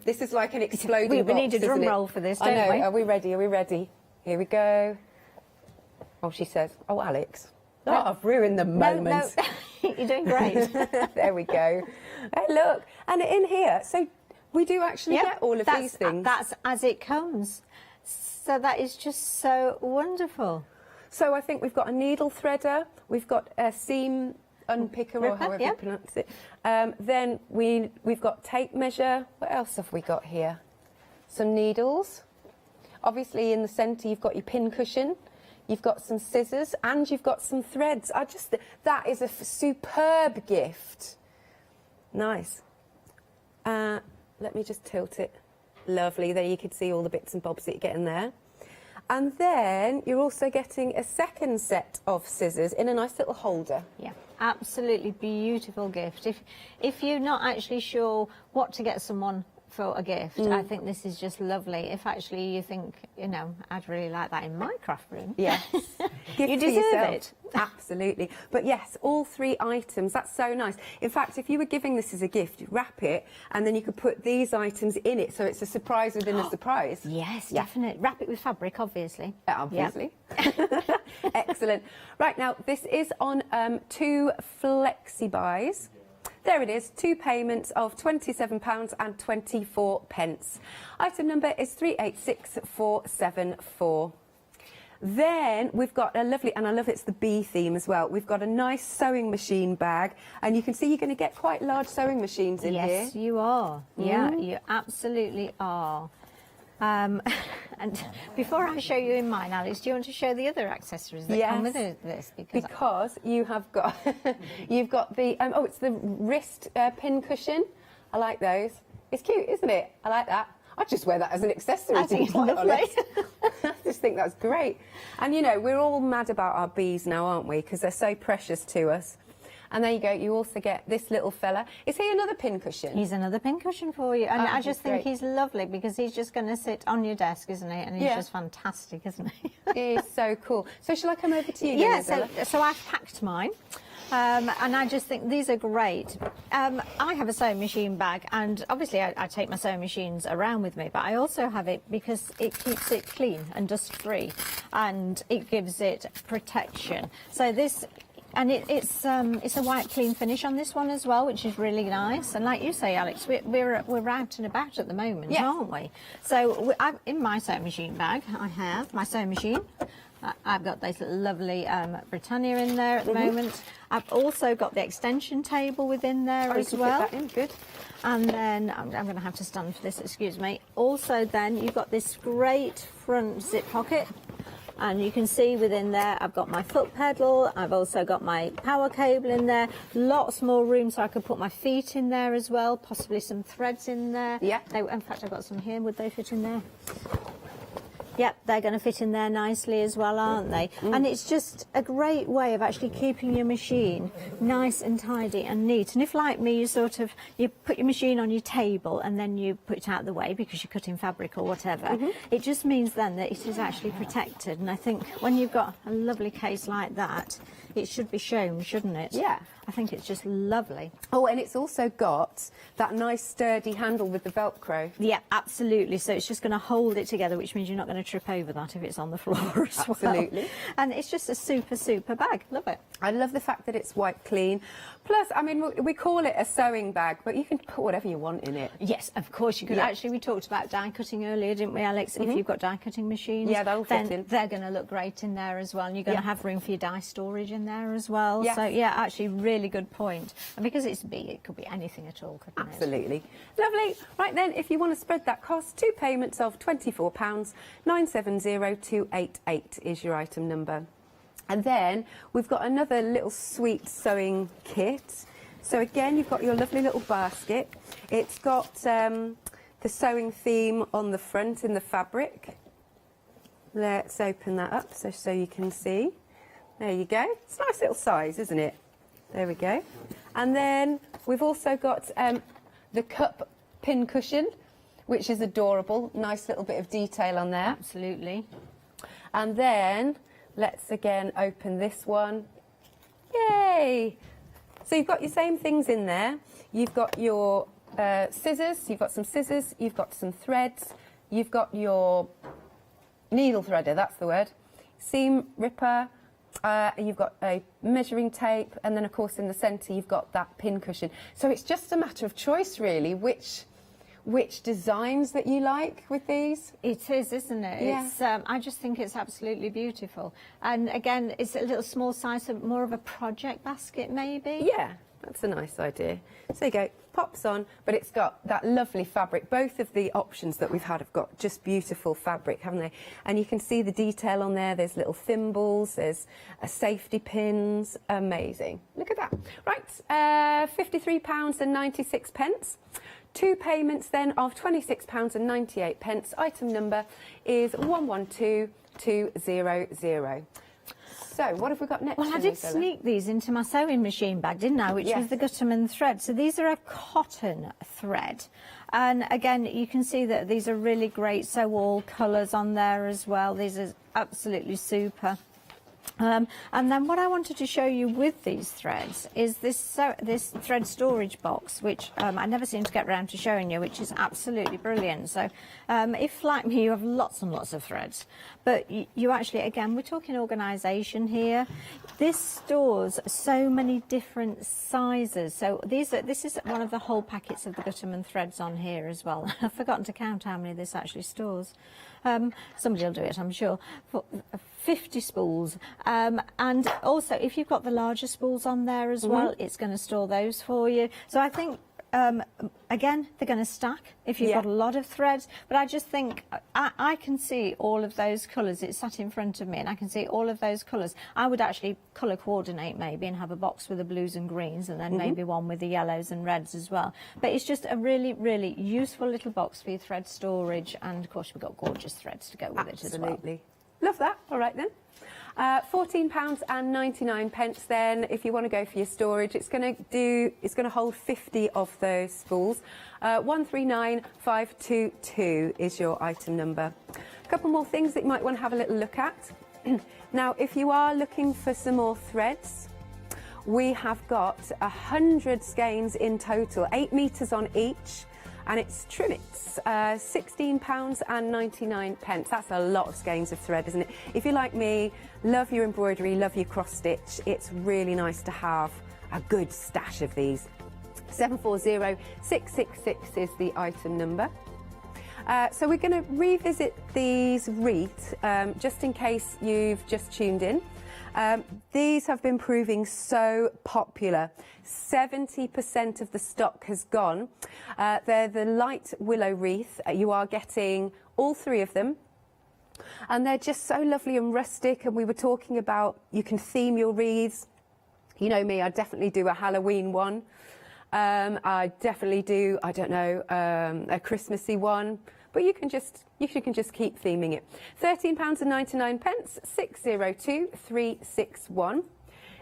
This is like an exploding We box, need a drum isn't it? roll for this, I don't know. we? Are we ready? Are we ready? Here we go. Oh, she says, oh, Alex. Oh, I've ruined the moment. No. You're doing great. There we go. Hey, look. And in here, so we do actually get all of these things. That's as it comes. So that is just so wonderful. So I think we've got a needle threader, we've got a seam unpicker, or however you pronounce it. Then we've got tape measure. What else have we got here? Some needles. Obviously in the centre you've got your pin cushion. You've got some scissors and you've got some threads. That is a superb gift. Nice. Let me just tilt it. Lovely. There you can see all the bits and bobs that you get in there. And then you're also getting a second set of scissors in a nice little holder. Yeah, absolutely beautiful gift. If you're not actually sure what to get someone for a gift, I think this is just lovely. If actually you think, you know, I'd really like that in my craft room. Yes. You deserve it. Absolutely. But yes, all 3 items, that's so nice. In fact, if you were giving this as a gift, you wrap it and then you could put these items in it, so it's a surprise within a surprise. Yes, definitely. Wrap it with fabric, obviously. Obviously. Excellent. Right, now, this is on 2 flexi buys. There it is, 2 payments of £27.24. Item number is 386474. Then we've got a lovely, and I love it's the bee theme as well. We've got a nice sewing machine bag, and you can see you're going to get quite large sewing machines in here. Yes, you are. Yeah, you absolutely are. And before I show you in mine, Alex, do you want to show the other accessories that come with this? Because you have got, you've got the, oh, it's the wrist pin cushion. I like those. It's cute, isn't it? I like that. I'd just wear that as an accessory. I think it's lovely. I just think that's great. And, you know, we're all mad about our bees now, aren't we? Because they're so precious to us. And there you go, you also get this little fella. Is he another pin cushion? He's another pin cushion for you. And I just think he's lovely because he's just going to sit on your desk, isn't he? And he's just fantastic, isn't he? He is so cool. So shall I come over to you? Yeah, so I've packed mine. And I just think these are great. I have a sewing machine bag, and obviously I take my sewing machines around with me, but I also have it because it keeps it clean and dust-free, and it gives it protection. So this... And it's a white clean finish on this one as well, which is really nice. And like you say, Alex, we're out and about at the moment, aren't we? So in my sewing machine bag, I have my sewing machine. I've got this lovely Britannia in there at the moment. I've also got the extension table within there as well. Fit that in. Good. And then I'm going to have to stand for this, excuse me. Also then you've got this great front zip pocket. And you can see within there, I've got my foot pedal, I've also got my power cable in there, lots more room so I could put my feet in there as well, possibly some threads in there. Yeah. In fact, I've got some here, would they fit in there? Yep, they're going to fit in there nicely as well, aren't they? And it's just a great way of actually keeping your machine nice and tidy and neat. And if, like me, you put your machine on your table and then you put it out of the way because you're cutting fabric or whatever, it just means then that it is actually protected. And I think when you've got a lovely case like that, it should be shown, shouldn't it? Yeah. I think it's just lovely. Oh, and it's also got that nice sturdy handle with the Velcro. Yeah, absolutely. So it's just going to hold it together, which means you're not going to trip over that if it's on the floor as well. Absolutely. And it's just a super, super bag. Love it. I love the fact that it's white clean. Plus, I mean, we call it a sewing bag, but you can put whatever you want in it. Yes, of course you could. Yeah. Actually, we talked about die cutting earlier, didn't we, Alex? If you've got die cutting machines, Yeah, that'll fit then in. they're going to look great in there as well. And you're going to have room for your die storage in there as well. Yes. So, yeah, actually, really good point. And because it's big, it could be anything at all, couldn't it? Absolutely. Lovely. Right then, if you want to spread that cost, 2 payments of £24, 970288 is your item number. And then we've got another little sweet sewing kit. So again, you've got your lovely little basket. It's got the sewing theme on the front in the fabric. Let's open that up so you can see. There you go. It's a nice little size, isn't it? There we go. And then we've also got the cup pin cushion, which is adorable. Nice little bit of detail on there. Absolutely. And then let's again open this one. Yay! So you've got your same things in there. You've got your scissors, you've got some scissors, you've got some threads, you've got your needle threader, that's the word, seam ripper, you've got a measuring tape, and then of course in the centre you've got that pin cushion. So it's just a matter of choice really, which designs that you like with these. It is, isn't it? Yeah. It's, I just think it's absolutely beautiful. And again, it's a little small size, so more of a project basket maybe. Yeah, that's a nice idea. So there you go, pops on, but it's got that lovely fabric. Both of the options that we've had have got just beautiful fabric, haven't they? And you can see the detail on there. There's little thimbles, there's safety pins. Amazing. Look at that. Right, £53.96. 2 payments then of £26.98. Item number is 112200. So, what have we got next? Well, I did sneak these into my sewing machine bag, didn't I? Which was the Gutterman thread. So these are a cotton thread. And again, you can see that these are really great sew-all colours on there as well. These are absolutely super. And then what I wanted to show you with these threads is this thread storage box, which I never seem to get around to showing you, which is absolutely brilliant. So if, like me, you have lots and lots of threads, but you actually, again, we're talking organisation here. This stores so many different sizes. So this is one of the whole packets of the Gutterman threads on here as well. I've forgotten to count how many this actually stores. Somebody will do it, I'm sure. 50 spools. And also, if you've got the larger spools on there as well, it's going to store those for you. So I think, again, they're going to stack if you've got a lot of threads. But I just think I can see all of those colours. It's sat in front of me and I can see all of those colours. I would actually colour coordinate maybe and have a box with the blues and greens and then maybe one with the yellows and reds as well. But it's just a really, really useful little box for your thread storage. And, of course, we've got gorgeous threads to go with it as well. Absolutely. Love that. All right, then. £14.99 then if you want to go for your storage. It's going to hold 50 of those spools. 139522 is your item number. A couple more things that you might want to have a little look at. Now, if you are looking for some more threads, we have got 100 skeins in total, 8 metres on each. And it's Trimmets, £16.99. That's a lot of skeins of thread, isn't it? If you're like me, love your embroidery, love your cross stitch, it's really nice to have a good stash of these. 740666 is the item number. So we're going to revisit these wreaths, just in case you've just tuned in. These have been proving so popular. 70% of the stock has gone. They're the light willow wreath. You are getting all 3 of them. And they're just so lovely and rustic. And we were talking about you can theme your wreaths. You know me, I definitely do a Halloween one. I definitely do, I don't know, a Christmassy one. but you can just keep theming it. £13.99, 602361.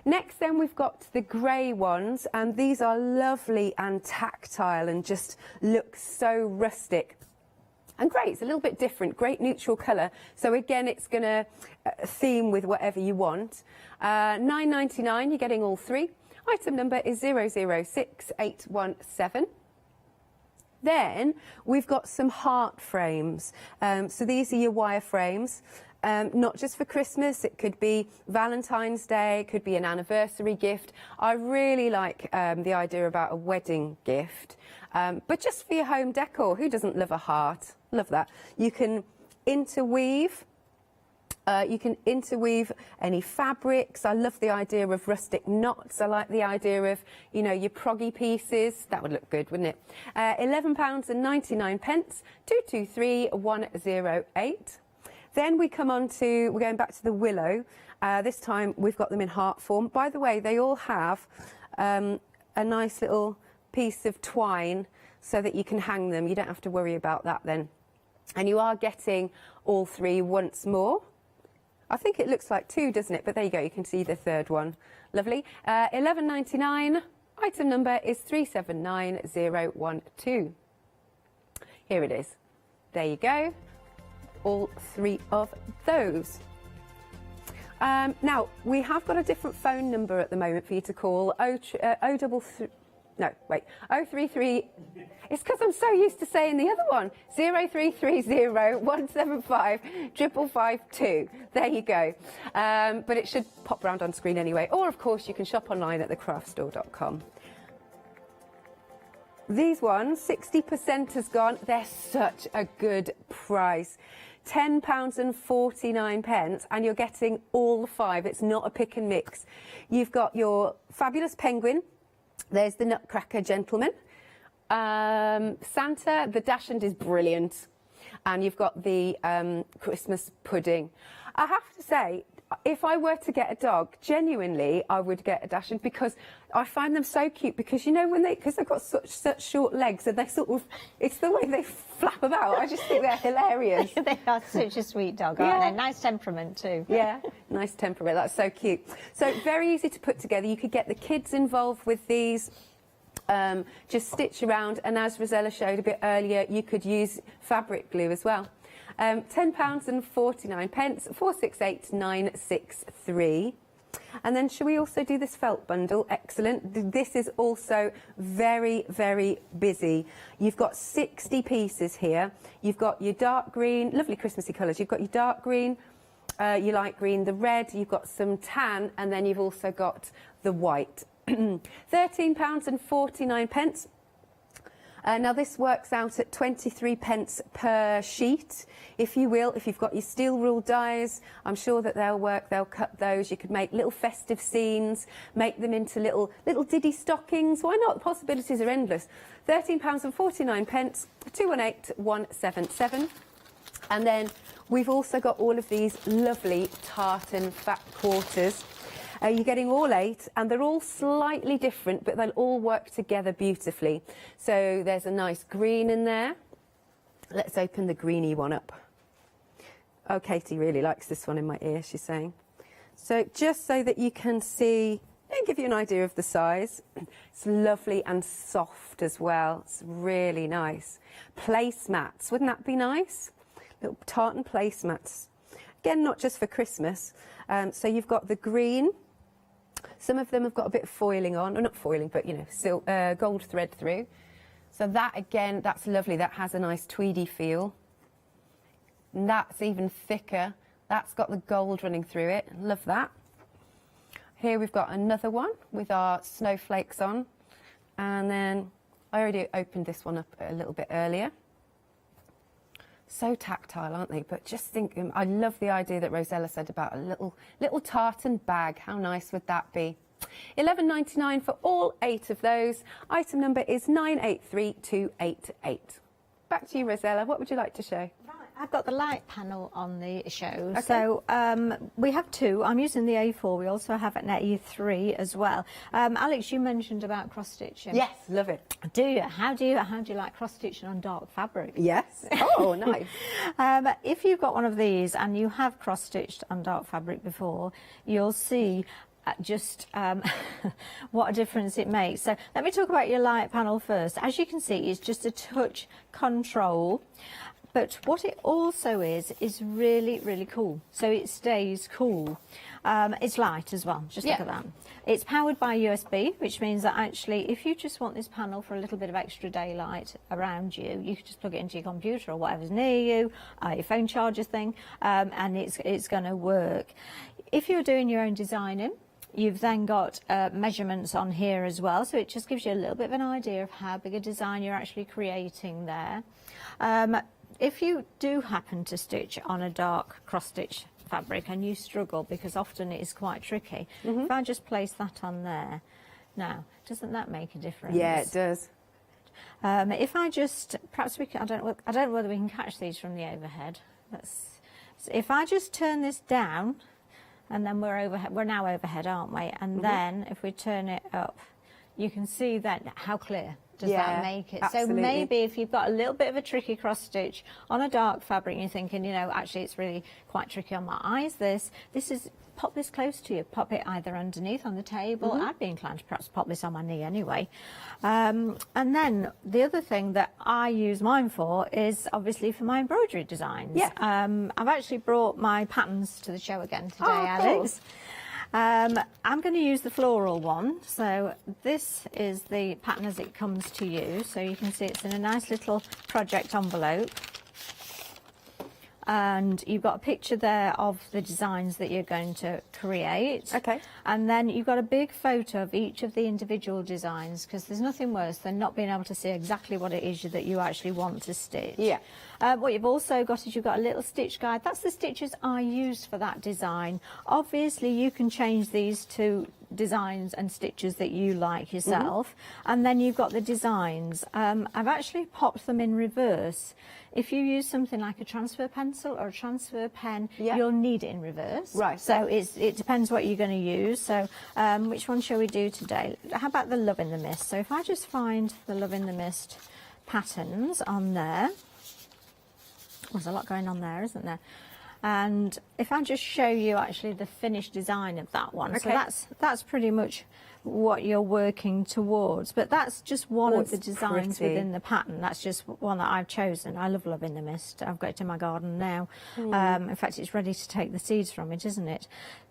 Next then we've got the grey ones, and these are lovely and tactile and just look so rustic. And great, it's a little bit different, great neutral colour. So again, it's going to theme with whatever you want. £9.99, you're getting all three. Item number is 006817. Then we've got some heart frames. So these are your wire frames. Not just for Christmas, it could be Valentine's Day, it could be an anniversary gift. I really like the idea about a wedding gift, but just for your home decor. Who doesn't love a heart? Love that. You can interweave. Any fabrics. I love the idea of rustic knots. I like the idea of, you know, your proggy pieces. That would look good, wouldn't it? £11.99, 223108. Then we're going back to the willow. This time we've got them in heart form. By the way, they all have a nice little piece of twine so that you can hang them. You don't have to worry about that then. And you are getting all three once more. I think it looks like two, doesn't it? But there you go, you can see the third one. Lovely. £11.99. Item number is 379012. Here it is. There you go. All three of those. Now, we have got a different phone number at the moment for you to call. 033. It's because I'm so used to saying the other one. 0330 175 552. There you go. But it should pop round on screen anyway. Or, of course, you can shop online at thecraftstore.com. These ones, 60% has gone. They're such a good price. £10.49, and you're getting all five. It's not a pick and mix. You've got your fabulous penguin. There's the Nutcracker gentleman. Santa, the Dachshund is brilliant. And you've got the Christmas pudding. I have to say, if I were to get a dog, genuinely, I would get a Dachshund, because I find them so cute. Because, you know, because they've got such short legs, and they sort of, it's the way they flap about. I just think they're hilarious. They are such a sweet dog, aren't they? Nice temperament too. Yeah, nice temperament. That's so cute. So very easy to put together. You could get the kids involved with these. Just stitch around, and as Rosella showed a bit earlier, you could use fabric glue as well. £10.49, 468963. And then shall we also do this felt bundle? Excellent. This is also very, very busy. You've got 60 pieces here. You've got your dark green, lovely Christmassy colours. You've got your dark green, your light green, the red, you've got some tan, and then you've also got the white. £13.49. Now this works out at 23p per sheet, if you will. If you've got your steel rule dies, I'm sure that they'll work. They'll cut those. You could make little festive scenes, make them into little diddy stockings. Why not? The possibilities are endless. £13.49, 218177. And then we've also got all of these lovely tartan fat quarters. You're getting all 8, and they're all slightly different, but they'll all work together beautifully. So there's a nice green in there. Let's open the greeny one up. Oh, Katie really likes this one in my ear, she's saying. So just so that you can see and give you an idea of the size. It's lovely and soft as well. It's really nice. Placemats, wouldn't that be nice? Little tartan placemats. Again, not just for Christmas. So you've got the green. Some of them have got a bit of foiling on, or not foiling, but, you know, gold thread through. So that, again, that's lovely. That has a nice tweedy feel. And that's even thicker. That's got the gold running through it. Love that. Here we've got another one with our snowflakes on. And then I already opened this one up a little bit earlier. So tactile, aren't they? But just think, I love the idea that Rosella said about a little tartan bag. How nice would that be? £11.99 for all 8 of those. Item number is 983288. Back to you, Rosella. What would you like to show? Right, I've got the light panel on the show. Okay. So we have two. I'm using the A4. We also have an A3 as well. Alex, you mentioned about cross stitching. Yes, love it. Do you? How do you like cross stitching on dark fabric? Yes. Oh, nice. If you've got one of these and you have cross stitched on dark fabric before, you'll see just what a difference it makes. So let me talk about your light panel first. As you can see, it's just a touch control. But what it also is really, really cool. So it stays cool. It's light as well, just look at that. It's powered by USB, which means that actually if you just want this panel for a little bit of extra daylight around you, you can just plug it into your computer or whatever's near you, your phone charger thing, and it's going to work. If you're doing your own designing, you've then got measurements on here as well, so it just gives you a little bit of an idea of how big a design you're actually creating there. If you do happen to stitch on a dark cross-stitch fabric and you struggle, because often it is quite tricky, if I just place that on there, now, doesn't that make a difference? Yeah, it does. If I just, perhaps we can, I don't know whether we can catch these from the overhead. So if I just turn this down, and then we're now overhead, aren't we? And then if we turn it up, you can see that how clear does that make it? Absolutely. So maybe if you've got a little bit of a tricky cross stitch on a dark fabric and you're thinking, you know, actually it's really quite tricky on my eyes, this is, pop this close to you, pop it either underneath on the table. I'd be inclined to perhaps pop this on my knee anyway. And then the other thing that I use mine for is obviously for my embroidery designs. Yeah. I've actually brought my patterns to the show again today, Alex. I'm going to use the floral one. So this is the pattern as it comes to you. So you can see it's in a nice little project envelope. And you've got a picture there of the designs that you're going to create. Okay. And then you've got a big photo of each of the individual designs, because there's nothing worse than not being able to see exactly what it is that you actually want to stitch. Yeah. What you've also got is you've got a little stitch guide. That's the stitches I used for that design. Obviously, you can change these to designs and stitches that you like yourself. And then you've got the designs. I've actually popped them in reverse. If you use something like a transfer pencil or a transfer pen, you'll need it in reverse. Right. So it depends what you're going to use. So which one shall we do today? How about the Love in the Mist? So if I just find the Love in the Mist patterns on there, there's a lot going on there, isn't there? And if I just show you actually the finished design of that one, so that's pretty much what you're working towards. But that's just one of the designs within the pattern. That's just one that I've chosen. I love Love in the Mist. I've got it in my garden now. In fact, it's ready to take the seeds from it, isn't it?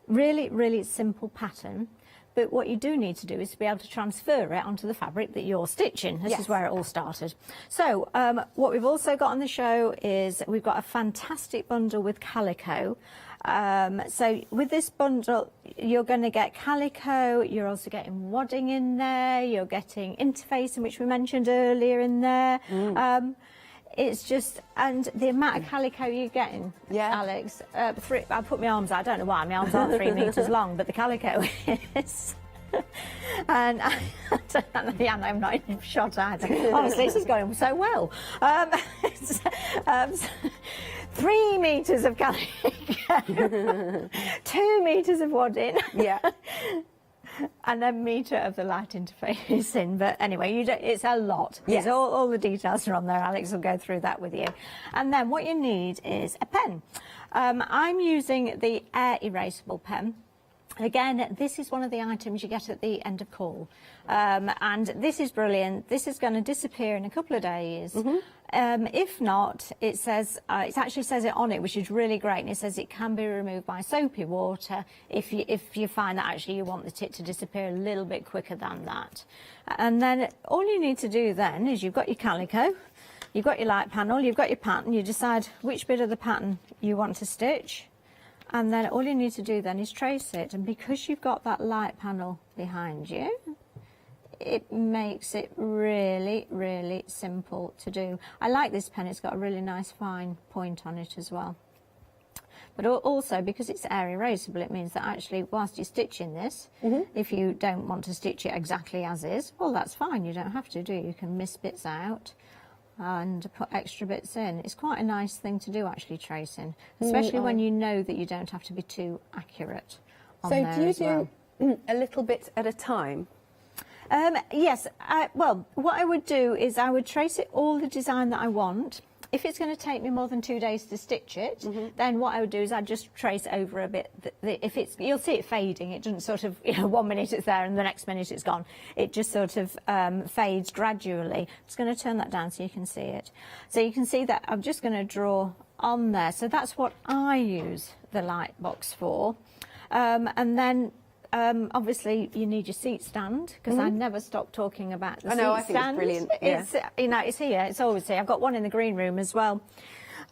Really, really simple pattern. But what you do need to do is to be able to transfer it onto the fabric that you're stitching. This is where it all started. So what we've also got on the show is we've got a fantastic bundle with calico. So with this bundle, you're going to get calico, you're also getting wadding in there, you're getting interfacing, which we mentioned earlier in there. It's just, and the amount of calico you're getting, Alex, I put my arms out, I don't know why, my arms aren't 3 metres long, but the calico is. And I'm not even shot either. Honestly, this is going so well. 3 metres of calico, 2 metres of wadding. Yeah. And a metre of the light interfacing. But anyway, it's a lot. Yes. All the details are on there. Alex will go through that with you. And then what you need is a pen. I'm using the air erasable pen. Again, this is one of the items you get at the end of call. And this is brilliant. This is going to disappear in a couple of days. If not, it says, it actually says it on it, which is really great. And it says it can be removed by soapy water if you find that actually you want the tip to disappear a little bit quicker than that. And then all you need to do then is you've got your calico, you've got your light panel, you've got your pattern, you decide which bit of the pattern you want to stitch. And then all you need to do then is trace it. And because you've got that light panel behind you, it makes it really, really simple to do. I like this pen. It's got a really nice fine point on it as well. But also, because it's air erasable, it means that actually, whilst you're stitching this, if you don't want to stitch it exactly as is, well, that's fine. You don't have to do. You can miss bits out. and put extra bits in. It's quite a nice thing to do, actually, tracing, especially when you know that you don't have to be too accurate on there So do you as well. do a little bit at a time? Yes, well, what I would do is I would trace it all the design that I want. If it's going to take me more than 2 days to stitch it, then what I would do is I'd just trace over a bit. If it's, you'll see it fading. It doesn't sort of, 1 minute it's there and the next minute it's gone. It just sort of fades gradually. I'm just going to turn that down so you can see it. So you can see that I'm just going to draw on there. So that's what I use the light box for. And then obviously you need your seat stand, because I never stop talking about the seat stand. I think it's brilliant. Yeah. It's here, it's always here. I've got one in the green room as well.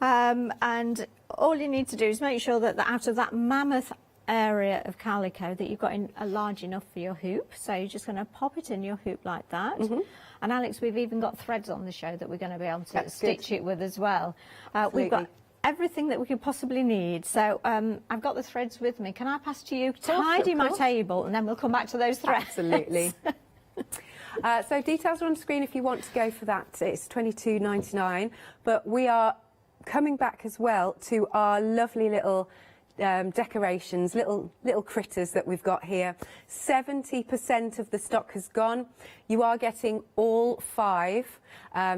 And all you need to do is make sure that out of that mammoth area of calico that you've got large enough for your hoop. So you're just going to pop it in your hoop like that. And Alex, we've even got threads on the show that we're going to be able to stitch it with as well. We've got everything that we could possibly need. So I've got the threads with me. Can I pass to you? Tidy my table, and then we'll come back to those threads. Absolutely. So details are on screen if you want to go for that. It's $22.99. But we are coming back as well to our lovely little decorations, little critters that we've got here. 70% of the stock has gone. You are getting all 5.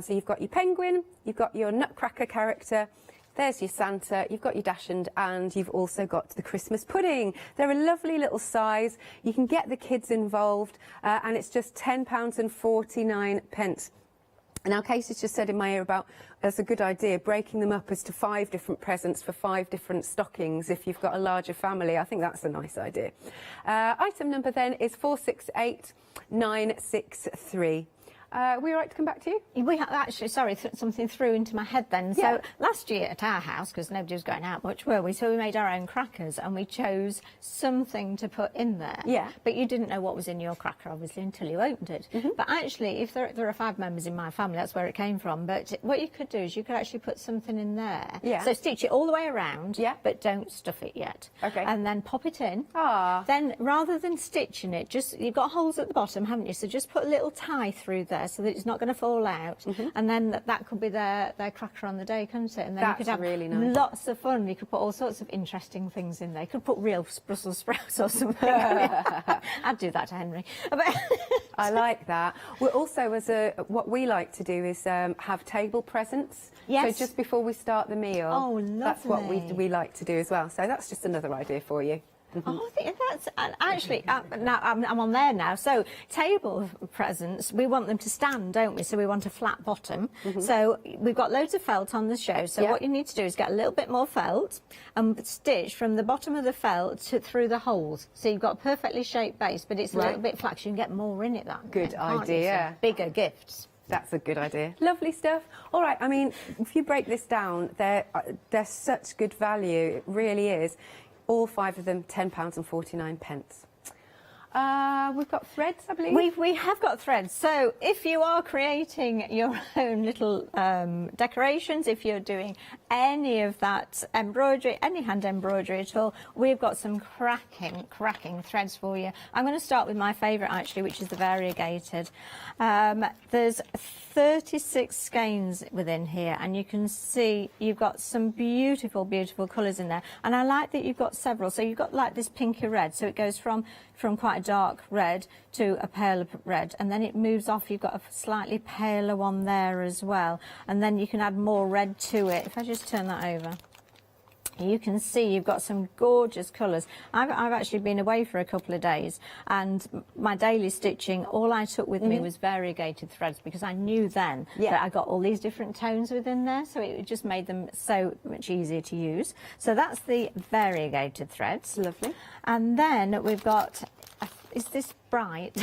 So you've got your penguin, you've got your nutcracker character, there's your Santa, you've got your Dachshund, and you've also got the Christmas pudding. They're a lovely little size. You can get the kids involved, and it's just £10.49. Now, Casey's just said in my ear about, that's a good idea, breaking them up as to 5 different presents for 5 different stockings if you've got a larger family. I think that's a nice idea. Item number then is 468963. We all right to come back to you? We have actually, sorry, something threw into my head then. Yeah. So last year at our house, because nobody was going out much, were we? So we made our own crackers and we chose something to put in there. Yeah. But you didn't know what was in your cracker, obviously, until you opened it. But actually, if there are 5 members in my family, that's where it came from. But what you could do is you could actually put something in there. Yeah. So stitch it all the way around, but don't stuff it yet. Okay. And then pop it in. Ah. Then rather than stitching it, you've got holes at the bottom, haven't you? So just put a little tie through there so that it's not going to fall out, and then that could be their cracker on the day, couldn't it? And then That's you could have really nice. lots of fun. You could put all sorts of interesting things in there. You could put real Brussels sprouts or something. I'd do that to Henry. I like that. We're also, what we like to do is have table presents. Yes. So just before we start the meal. Oh, lovely. That's what we like to do as well. So that's just another idea for you. Oh, I think that's actually now I'm on there now. So table presents, we want them to stand, don't we? So we want a flat bottom. So we've got loads of felt on the show. So what you need to do is get a little bit more felt and stitch from the bottom of the felt through the holes. So you've got a perfectly shaped base, but it's a little bit flat. So you can get more in it that way. Good idea. Bigger gifts. That's a good idea. Lovely stuff. All right, I mean, if you break this down, they're such good value. It really is. All 5 of them, £10.49. We've got threads, I believe. We have got threads. So if you are creating your own little decorations, if you're doing any of that embroidery, any hand embroidery at all, we've got some cracking threads for you. I'm going to start with my favourite, actually, which is the variegated. There's 36 skeins within here, and you can see you've got some beautiful colours in there. And I like that you've got several. So you've got like this pinky red, so it goes from quite a dark red to a paler red, and then it moves off. You've got a slightly paler one there as well, and then you can add more red to it. If I just turn that over, you can see you've got some gorgeous colours. I've actually been away for a couple of days, and my daily stitching, all I took with me was variegated threads, because I knew then that I got all these different tones within there, so it just made them so much easier to use. So that's the variegated threads. Lovely. And then we've got, is this bright?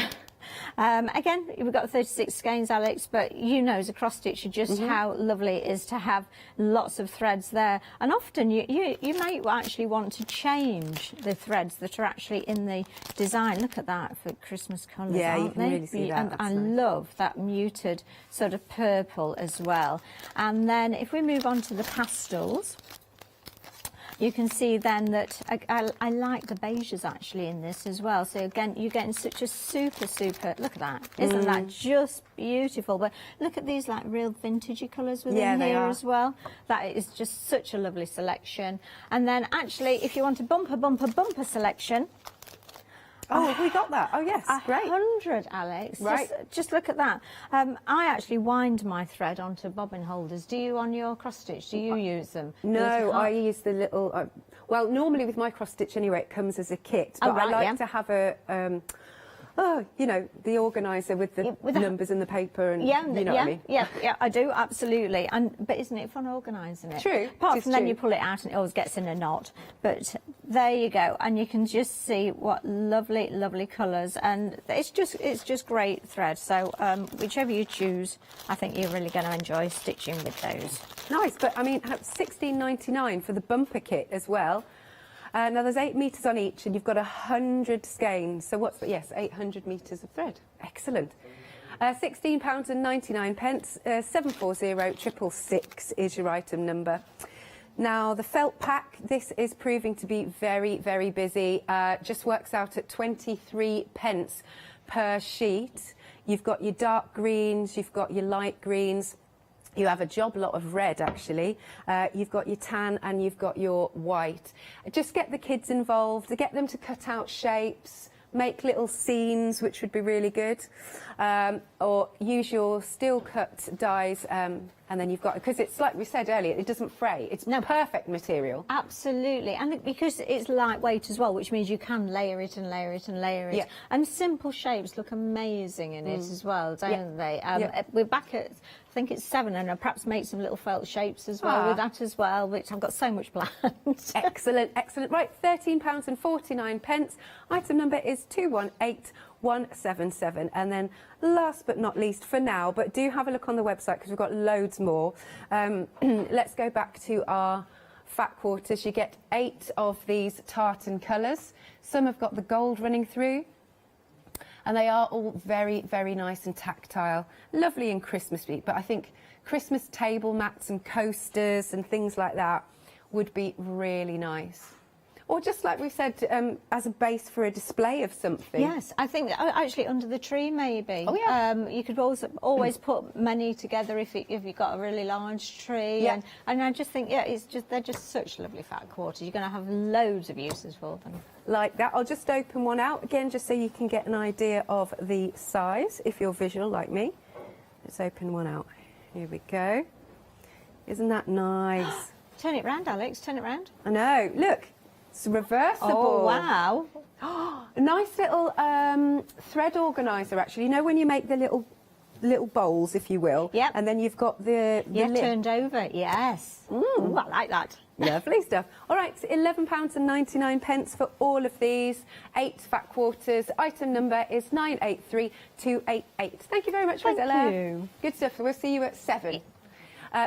Again, we've got 36 skeins, Alex, but you know as a cross stitcher just how lovely it is to have lots of threads there. And often you may actually want to change the threads that are actually in the design. Look at that for Christmas colours, yeah, aren't you can they? really see that. And I love that muted sort of purple as well. And then if we move on to the pastels, you can see then that I like the beiges actually in this as well. So again, you're getting such a super, look at that. Isn't that just beautiful? But look at these like real vintagey colours within here as well. That is just such a lovely selection. And then actually, if you want a bumper selection, oh, have we got that? Oh, yes, great. 100, Alex. Right. Just look at that. I actually wind my thread onto bobbin holders. Do you on your cross stitch? Do you use them? No, I use the little... well, normally with my cross stitch anyway, it comes as a kit. But I like to have a... you know, the organiser with the numbers and the paper and, you know what I mean? Yeah, I do, absolutely. But isn't it fun organising it? True. Apart from then you pull it out and it always gets in a knot. But there you go. And you can just see what lovely, lovely colours. And it's just great thread. So whichever you choose, I think you're really going to enjoy stitching with those. Nice, but I mean, £16.99 for the bumper kit as well. Now there's 8 metres on each, and you've got 100 skeins. So what's 800 metres of thread. Excellent. £16.99. 740666 is your item number. Now the felt pack. This is proving to be very, very busy. Just works out at 23 pence per sheet. You've got your dark greens. You've got your light greens. You have a job lot of red, actually. You've got your tan and you've got your white. Just get the kids involved, get them to cut out shapes, make little scenes, which would be really good. Or use your steel cut dies, and then you've got, because it's like we said earlier, it doesn't fray. It's perfect material. Absolutely, and because it's lightweight as well, which means you can layer it and layer it and layer it. Yeah. And simple shapes look amazing in it as well, don't they? We're back at, I think it's 7, and I'll perhaps make some little felt shapes as well with that as well, which I've got so much planned. Excellent, excellent. Right, £13.49. Item number is 218177. And then last but not least for now, but do have a look on the website because we've got loads more. Let's go back to our fat quarters. You get 8 of these tartan colours. Some have got the gold running through. And they are all very, very nice and tactile. Lovely and Christmassy, but I think Christmas table mats and coasters and things like that would be really nice. Or just like we said, as a base for a display of something. Yes, I think actually under the tree maybe. Oh yeah. You could always put many together if you've got a really large tree. Yeah. And I just think they're just such lovely fat quarters. You're going to have loads of uses for them. Like that. I'll just open one out again, just so you can get an idea of the size if you're visual like me. Let's open one out. Here we go. Isn't that nice? Turn it round, Alex. Turn it round. I know. Look. It's reversible. Oh, wow. A nice little thread organiser, actually. You know when you make the little bowls, if you will? Yep. And then you've got the lid. Turned over, yes. Ooh, I like that. Lovely stuff. All right, £11.99 for all of these. 8 fat quarters. Item number is 983288. Thank you very much, Rosella. Thank you. Good stuff. We'll see you at 7.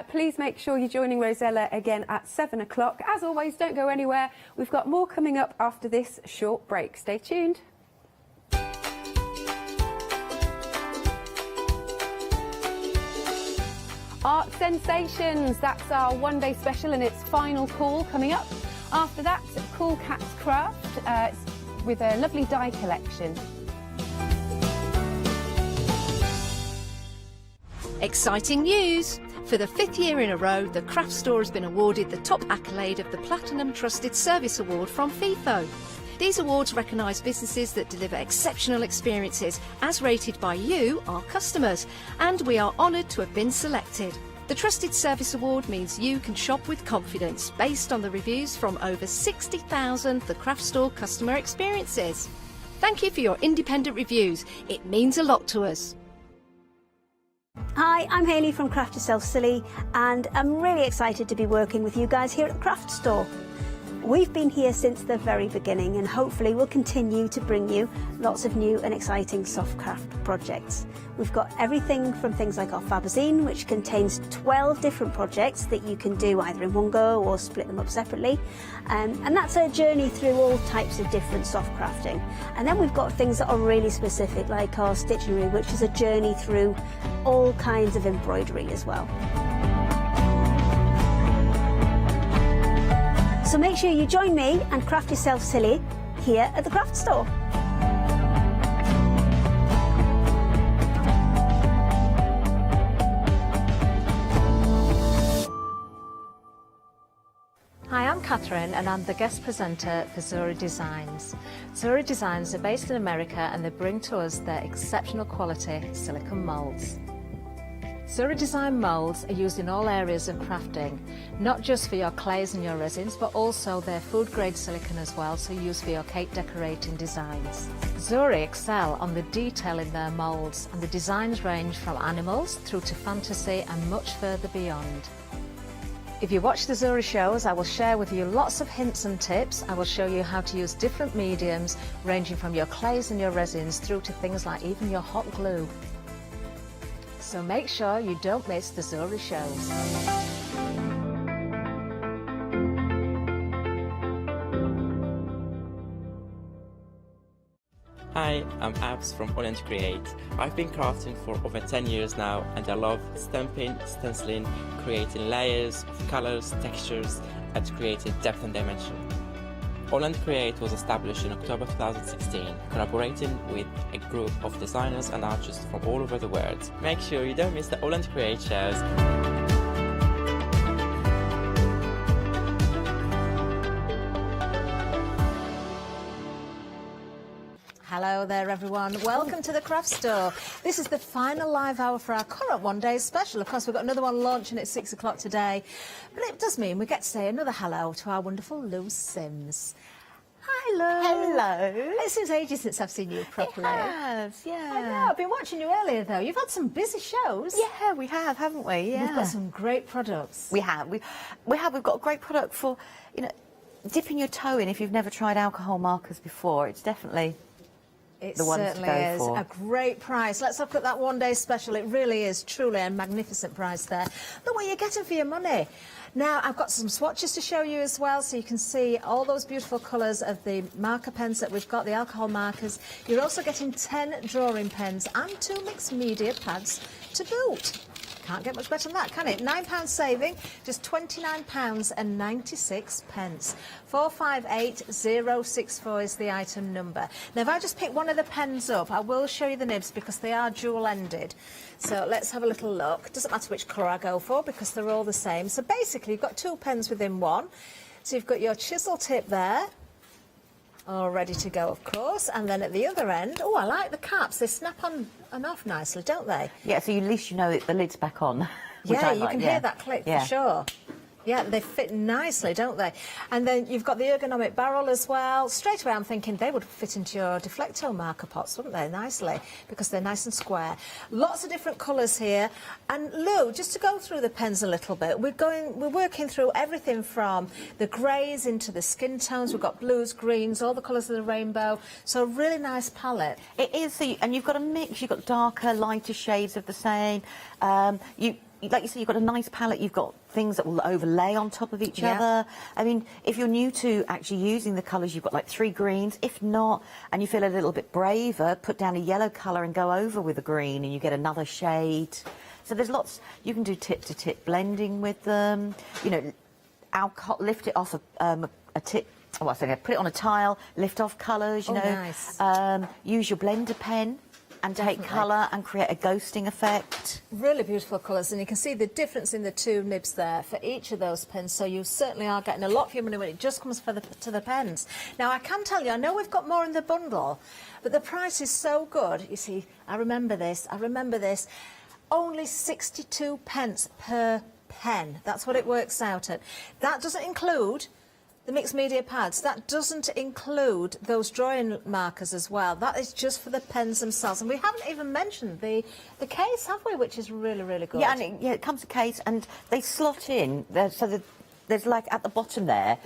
Please make sure you're joining Rosella again at 7 o'clock. As always, don't go anywhere. We've got more coming up after this short break. Stay tuned. Art Sensations, that's our one-day special and its final call coming up. After that, Cool Cats Craft with a lovely die collection. Exciting news! For the 5th year in a row, the craft store has been awarded the top accolade of the Platinum Trusted Service Award from FIFO. These awards recognise businesses that deliver exceptional experiences, as rated by you, our customers, and we are honoured to have been selected. The Trusted Service Award means you can shop with confidence, based on the reviews from over 60,000 The Craft Store customer experiences. Thank you for your independent reviews. It means a lot to us. Hi, I'm Hayley from Craft Yourself Silly, and I'm really excited to be working with you guys here at the Craft Store. We've been here since the very beginning, and hopefully we'll continue to bring you lots of new and exciting soft craft projects. We've got everything from things like our Fabazine, which contains 12 different projects that you can do either in one go or split them up separately. And that's a journey through all types of different soft crafting. And then we've got things that are really specific, like our Stitchery, which is a journey through all kinds of embroidery as well. So make sure you join me and craft yourself silly here at the craft store. Hi, I'm Catherine and I'm the guest presenter for Zuri Designs. Zuri Designs are based in America and they bring to us their exceptional quality silicone moulds. Zuri Design moulds are used in all areas of crafting, not just for your clays and your resins, but also their food grade silicone as well, so used for your cake decorating designs. Zuri excel on the detail in their moulds, and the designs range from animals through to fantasy and much further beyond. If you watch the Zuri shows, I will share with you lots of hints and tips. I will show you how to use different mediums, ranging from your clays and your resins through to things like even your hot glue. So make sure you don't miss the Zuri shows. Hi, I'm Abs from AALL Create. I've been crafting for over 10 years now and I love stamping, stenciling, creating layers of colours, textures and creating depth and dimension. AALL Create was established in October 2016, collaborating with a group of designers and artists from all over the world. Make sure you don't miss the AALL Create shows. Hello there everyone, welcome to the craft store. This is the final live hour for our current one day special. Of course we've got another one launching at 6 o'clock today, but it does mean we get to say another hello to our wonderful Lou Sims. Hi Lou. Hello. It seems ages since I've seen you properly. It has, yeah. I know, I've been watching you earlier though. You've had some busy shows. Yeah, we have, haven't we? Yeah. We've got some great products. We have. We've got a great product for, you know, dipping your toe in if you've never tried alcohol markers before. It's definitely It the ones certainly to go is for. a great price. Let's look at that one day special. It really is truly a magnificent price there. Look what you're getting for your money. Now I've got some swatches to show you as well, so you can see all those beautiful colours of the marker pens that we've got, the alcohol markers. You're also getting 10 drawing pens and 2 mixed media pads to boot. Can't get much better than that, can it? £9 saving, just £29.96. 458064 is the item number. Now, if I just pick one of the pens up, I will show you the nibs because they are dual-ended. So let's have a little look. Doesn't matter which colour I go for because they're all the same. So basically, you've got 2 pens within one. So you've got your chisel tip there, all ready to go, of course. And then at the other end, oh, I like the caps. They snap on and off nicely, don't they? Yeah, so at least you know that the lid's back on. Yeah, you can hear that click for sure. Yeah, they fit nicely, don't they? And then you've got the ergonomic barrel as well. Straight away I'm thinking they would fit into your Deflecto marker pots, wouldn't they, nicely? Because they're nice and square. Lots of different colours here. And Lou, just to go through the pens a little bit, we're working through everything from the greys into the skin tones. We've got blues, greens, all the colours of the rainbow. So a really nice palette. It is, and you've got a mix. You've got darker, lighter shades of the same. Like you say, you've got a nice palette. You've got things that will overlay on top of each other. I mean, if you're new to actually using the colours, you've got like 3 greens. If not, and you feel a little bit braver, put down a yellow colour and go over with a green and you get another shade. So there's lots. You can do tip-to-tip blending with them. You know, alcohol, lift it off a tip. Oh, I think put it on a tile, lift off colours, you know. Nice. Use your blender pen and take colour and create a ghosting effect. Really beautiful colours, and you can see the difference in the 2 nibs there for each of those pens, so you certainly are getting a lot for your money when it just comes to the pens. Now, I can tell you, I know we've got more in the bundle, but the price is so good. You see, I remember this, only 62 pence per pen. That's what it works out at. That doesn't include the mixed media pads. That doesn't include those drawing markers as well. That is just for the pens themselves. And we haven't even mentioned the case, have we? Which is really, really good. Yeah, and it comes a case and they slot in. So there's like at the bottom there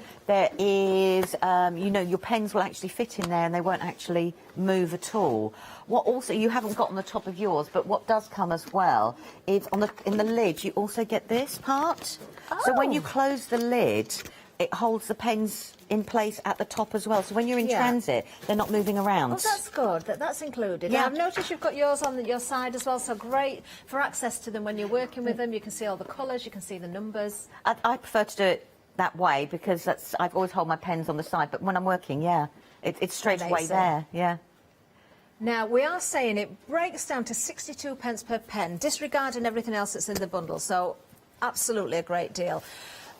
is, you know, your pens will actually fit in there and they won't actually move at all. What also you haven't got on the top of yours, but what does come as well is in the lid you also get this part. Oh. So when you close the lid, it holds the pens in place at the top as well. So when you're in transit, they're not moving around. Oh, that's good. That's included. Yeah. I've noticed you've got yours on your side as well, so great for access to them when you're working with them. You can see all the colours, you can see the numbers. I prefer to do it that way because I've always hold my pens on the side, but when I'm working, yeah, it's straight away there, yeah. Now, we are saying it breaks down to 62 pence per pen, disregarding everything else that's in the bundle, so absolutely a great deal.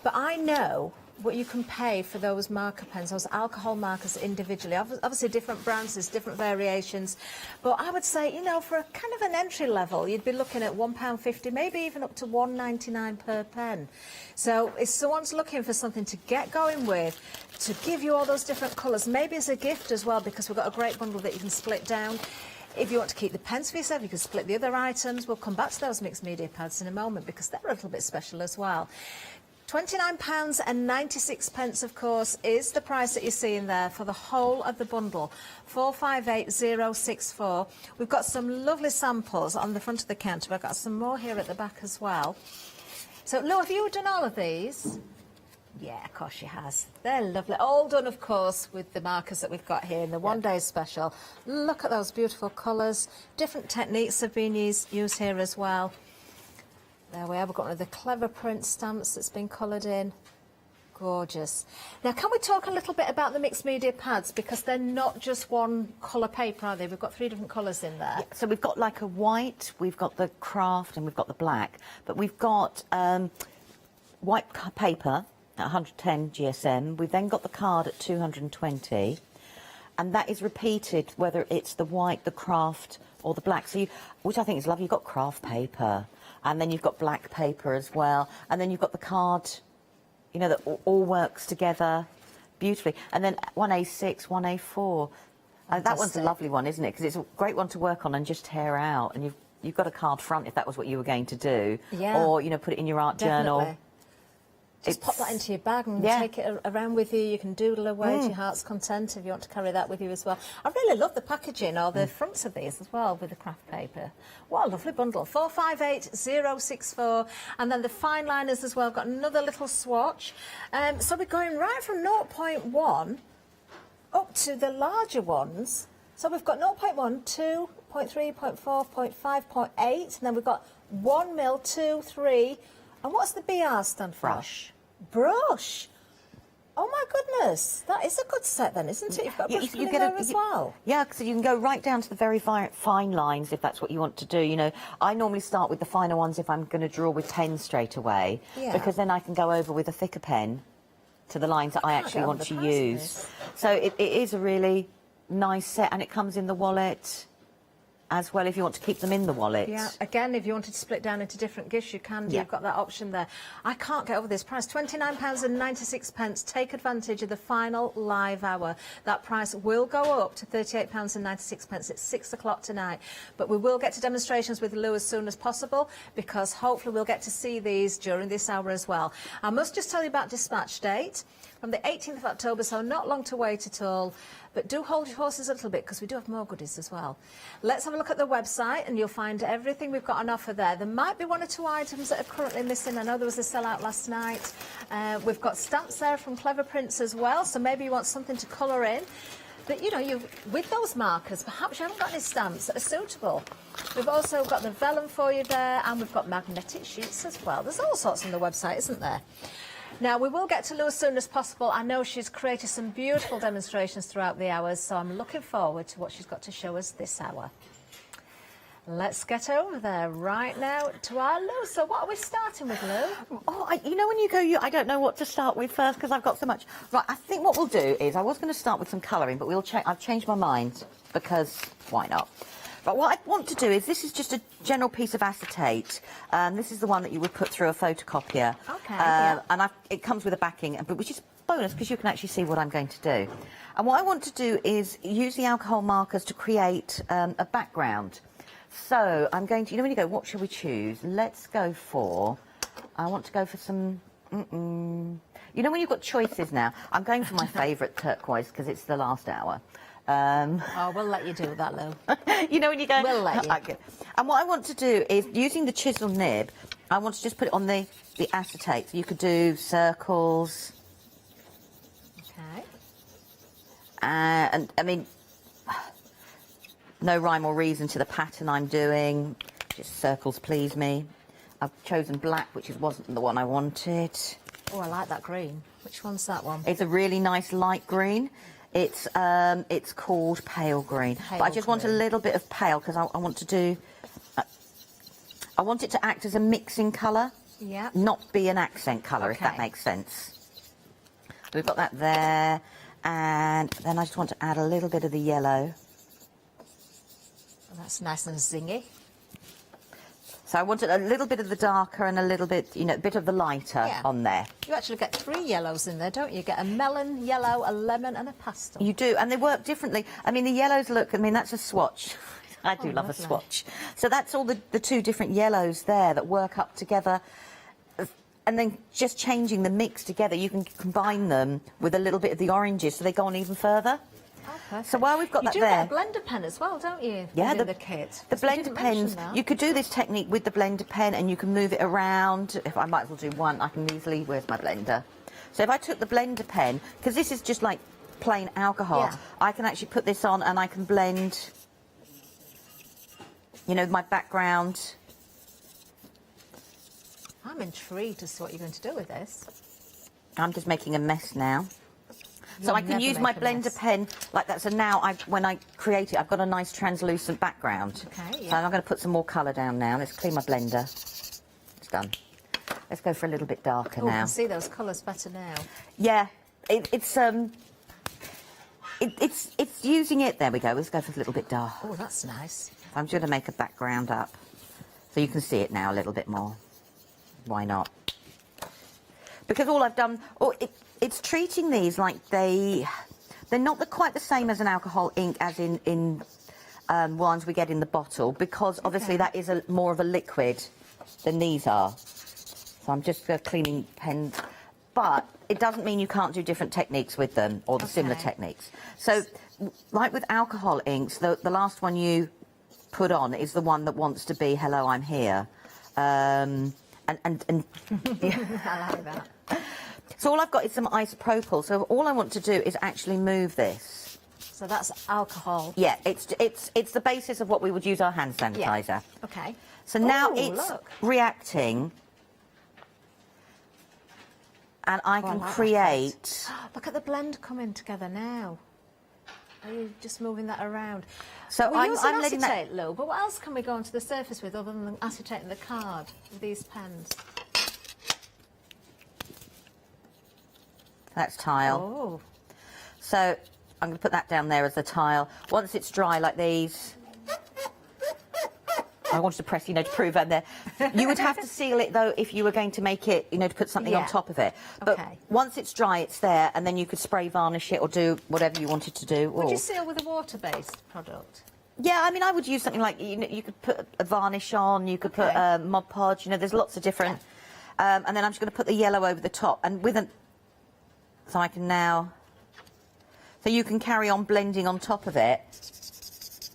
But I know what you can pay for those marker pens, those alcohol markers individually. Obviously, different brands, there's different variations. But I would say, you know, for a kind of an entry level, you'd be looking at £1.50, maybe even up to £1.99 per pen. So if someone's looking for something to get going with, to give you all those different colours, maybe as a gift as well, because we've got a great bundle that you can split down. If you want to keep the pens for yourself, you can split the other items. We'll come back to those mixed media pads in a moment because they're a little bit special as well. £29.96, of course, is the price that you're seeing there for the whole of the bundle. 458064. We've got some lovely samples on the front of the counter. I've got some more here at the back as well. So, Lou, have you done all of these? Yeah, of course she has. They're lovely. All done, of course, with the markers that we've got here in the one-day special. Look at those beautiful colours. Different techniques have been used here as well. There we have. We've got one of the clever print stamps that's been coloured in. Gorgeous. Now, can we talk a little bit about the mixed media pads? Because they're not just one colour paper, are they? We've got 3 different colours in there. Yeah, so we've got like a white, we've got the craft, and we've got the black. But we've got white paper at 110 GSM. We've then got the card at 220. And that is repeated, whether it's the white, the craft, or the black. So which I think is lovely. You've got craft paper. And then you've got black paper as well. And then you've got the card, you know, that all works together beautifully. And then 1A6, 1A4. That one's a lovely one, isn't it? Because it's a great one to work on and just tear out. And you've got a card front if that was what you were going to do. Yeah. Or, you know, put it in your art journal. Just pop that into your bag and take it around with you. You can doodle away to your heart's content if you want to carry that with you as well. I really love the packaging or the fronts of these as well with the craft paper. What a lovely bundle. 458064. And then the fine liners as well. Got another little swatch. So we're going right from 0.1 up to the larger ones. So we've got 0.1, 2, 0.3, 0.4, 0.5, 0.8. And then we've got 1 mil, 2, 3. And what's the BR stand for? Brush. Oh my goodness, that is a good set then, isn't it? You've got a brush in there as well. Yeah, so you can go right down to the very fine lines if that's what you want to do. You know, I normally start with the finer ones if I'm going to draw with pen straight away, because then I can go over with a thicker pen to the lines that I actually want to use. So it is a really nice set, and it comes in the wallet as well if you want to keep them in the wallet. Yeah, again, if you wanted to split down into different gifts, you can do. You've got that option there. I can't get over this price. £29.96. Take advantage of the final live hour. That price will go up to £38.96 at 6 o'clock tonight. But we will get to demonstrations with Lou as soon as possible because hopefully we'll get to see these during this hour as well. I must just tell you about dispatch date. From the 18th of October, so not long to wait at all. But do hold your horses a little bit because we do have more goodies as well. Let's have a look at the website and you'll find everything we've got on offer there. There might be 1 or 2 items that are currently missing. I know there was a sellout last night. We've got stamps there from Clever Prints as well, so maybe you want something to colour in. But, you know, with those markers, perhaps you haven't got any stamps that are suitable. We've also got the vellum for you there, and we've got magnetic sheets as well. There's all sorts on the website, isn't there? Now, we will get to Lou as soon as possible. I know she's created some beautiful demonstrations throughout the hours, so I'm looking forward to what she's got to show us this hour. Let's get over there right now to our Lou. So what are we starting with, Lou? Oh, you know when you go, I don't know what to start with first because I've got so much. Right, I think what we'll do is I was going to start with some colouring, but I've changed my mind because why not? But what I want to do is, this is just a general piece of acetate. This is the one that you would put through a photocopier. Okay. And it comes with a backing, which is bonus because you can actually see what I'm going to do. And what I want to do is use the alcohol markers to create a background. So I'm going to, you know when you go, what shall we choose? Let's go for, I want to go for some, you know when you've got choices now? I'm going for my favourite turquoise because it's the last hour. Oh, we'll let you do that, Lou. You know when you go... We'll let you. Okay. And what I want to do is, using the chisel nib, I want to just put it on the acetate. So you could do circles. Okay. And, I mean, no rhyme or reason to the pattern I'm doing. Just circles please me. I've chosen black, which wasn't the one I wanted. Oh, I like that green. Which one's that one? It's a really nice light green. It's called pale green. But I just want a little bit of pale because I want to do... I want it to act as a mixing colour, not be an accent colour, if that makes sense. We've got that there, and then I just want to add a little bit of the yellow. Oh, that's nice and zingy. So I wanted a little bit of the darker and a little bit, you know, a bit of the lighter on there. You actually get 3 yellows in there, don't you? You get a melon, yellow, a lemon and a pastel. You do, and they work differently. I mean, the yellows look, I mean, that's a swatch. I do love a swatch. So that's all the 2 different yellows there that work up together. And then just changing the mix together, you can combine them with a little bit of the oranges so they go on even further. Oh, so while we've got that there... You do get a blender pen as well, don't you? Yeah, the kit. The blender pens, you could do this technique with the blender pen and you can move it around. If I might as well do one, I can easily... Where's my blender? So if I took the blender pen, because this is just like plain alcohol, I can actually put this on and I can blend, you know, my background. I'm intrigued as to what you're going to do with this. I'm just making a mess now. So I can use my blender pen like that. So now, when I create it, I've got a nice translucent background. Okay, So I'm going to put some more colour down now. Let's clean my blender. It's done. Let's go for a little bit darker now. I now. can see those colours better now. Yeah, it's using it. There we go. Let's go for a little bit dark. Oh, that's nice. I'm just going to make a background up so you can see it now a little bit more. Why not? Because all I've done, it's treating these like they're not quite the same as an alcohol ink as in ones we get in the bottle, because obviously that is more of a liquid than these are. So I'm just cleaning pens, but it doesn't mean you can't do different techniques with them or the similar techniques. So like with alcohol inks, the last one you put on is the one that wants to be "Hello, I'm here." And I like that. So all I've got is some isopropyl. So all I want to do is actually move this. So that's alcohol. Yeah, it's the basis of what we would use our hand sanitizer. Yeah. Okay. So now it's reacting, and I can create. Look at the blend coming together now. Are you just moving that around? So I'm letting that. acetate, Lou, but what else can we go onto the surface with other than acetating the card with these pens? That's tile. Oh. So I'm going to put that down there as the tile. Once it's dry like these, I wanted to press, you know, to prove I'm there. You would have to seal it though if you were going to make it, you know, to put something on top of it. But once it's dry, it's there, and then you could spray varnish it or do whatever you wanted to do. Would you seal with a water-based product? Yeah, I mean, I would use something like, you know, you could put a varnish on, you could put Mod Podge, you know, there's lots of different. And then I'm just going to put the yellow over the top, and with so I can now, so you can carry on blending on top of it.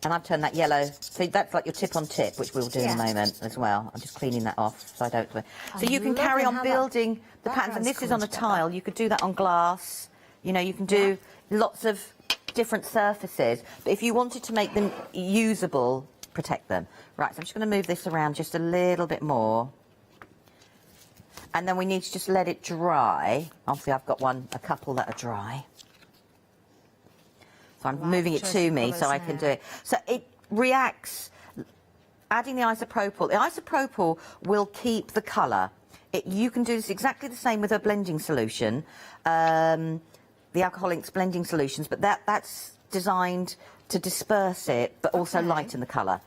And I've turned that yellow, so that's like your tip on tip, which we'll do in a moment as well. I'm just cleaning that off so I don't. So you can carry on building the patterns, and this is on a tile. You could do that on glass. You know, you can do lots of different surfaces. But if you wanted to make them usable, protect them. Right, so I'm just going to move this around just a little bit more. And then we need to just let it dry. Obviously, I've got a couple that are dry. So I'm moving it to me so I can do it. So it reacts, adding the isopropyl. The isopropyl will keep the colour. You can do this exactly the same with a blending solution, the alcohol inks blending solutions, but that's designed to disperse it, but also lighten the colour.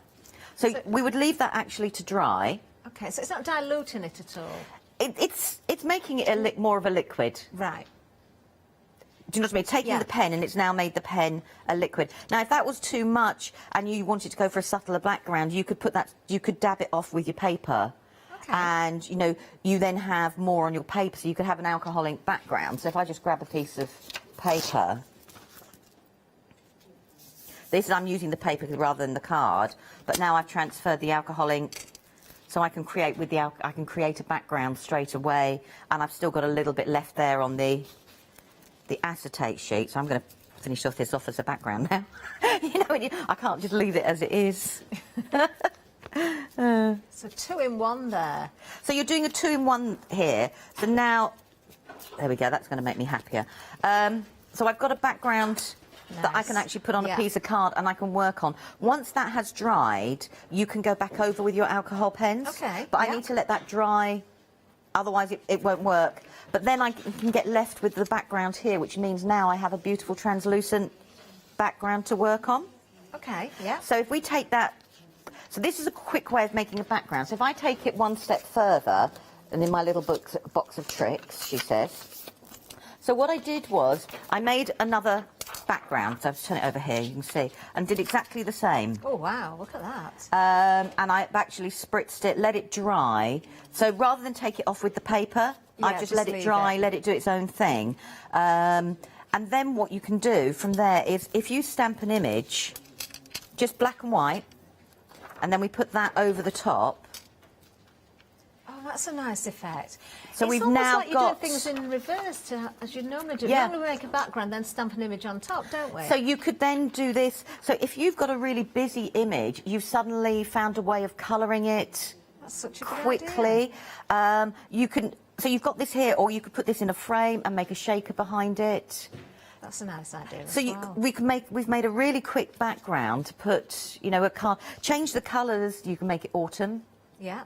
So we would leave that actually to dry. Okay, so it's not diluting it at all? It's making it more of a liquid. Right. Do you know what I mean? Taking the pen, and it's now made the pen a liquid. Now, if that was too much and you wanted to go for a subtler background, you could put that, you could dab it off with your paper. Okay. And, you know, you then have more on your paper, so you could have an alcohol ink background. So if I just grab a piece of paper, I'm using the paper rather than the card, but now I've transferred the alcohol ink, so I can create with I can create a background straight away, and I've still got a little bit left there on the acetate sheet, so I'm going to finish off this as a background now. You know, I can't just leave it as it is. So 2-in-1 there. So you're doing a 2-in-1 here. So now There we go, that's going to make me happier. So I've got a background that I can actually put on a piece of card and I can work on. Once that has dried, you can go back over with your alcohol pens. Okay. But I need to let that dry, otherwise it won't work. But then I can get left with the background here, which means now I have a beautiful translucent background to work on. Okay, yeah. So if we take that, so this is a quick way of making a background. So if I take it one step further, and in my little box of tricks, she says. So what I did was, I made another background, so I've turned it over here, you can see, and did exactly the same. Oh, wow, look at that. And I actually spritzed it, let it dry. So rather than take it off with the paper, I just let it dry, let it do its own thing. And then what you can do from there is, if you stamp an image, just black and white, and then we put that over the top. Oh, that's a nice effect. So it's we've almost now like got... you do things in reverse, as you normally do. Yeah. Normally we make a background, then stamp an image on top, don't we? So you could then do this. So if you've got a really busy image, you've suddenly found a way of colouring it that's such a good quickly. You can. So you've got this here, or you could put this in a frame and make a shaker behind it. That's a nice idea. So we've made a really quick background to put, you know, change the colours. You can make it autumn. Yeah.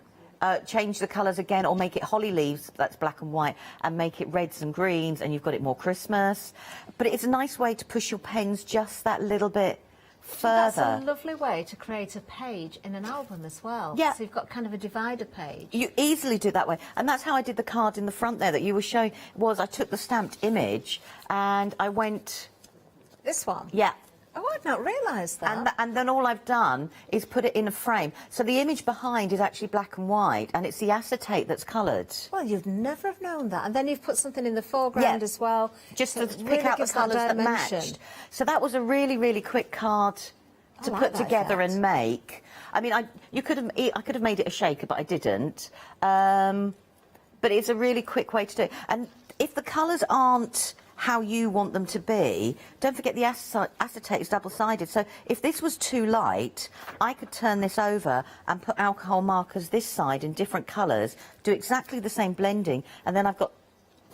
Change the colours again, or make it holly leaves, that's black and white, and make it reds and greens, and you've got it more Christmas. But it's a nice way to push your pens just that little bit further. That's a lovely way to create a page in an album as well. Yeah. So you've got kind of a divider page. You easily do it that way. And that's how I did the card in the front there that you were showing, was I took the stamped image and I went... This one? Yeah. Oh, I'd not realised that. And then all I've done is put it in a frame. So the image behind is actually black and white, and it's the acetate that's coloured. Well, you'd never have known that. And then you've put something in the foreground as well. Just so to really pick out the gives colours that dimension. matched. So that was a really, really quick card to like put that together effect. and make. I mean, I could have made it a shaker, but I didn't. But it's a really quick way to do it. And if the colours aren't how you want them to be, don't forget the acetate is double-sided. So if this was too light, I could turn this over and put alcohol markers this side in different colours, do exactly the same blending, and then I've got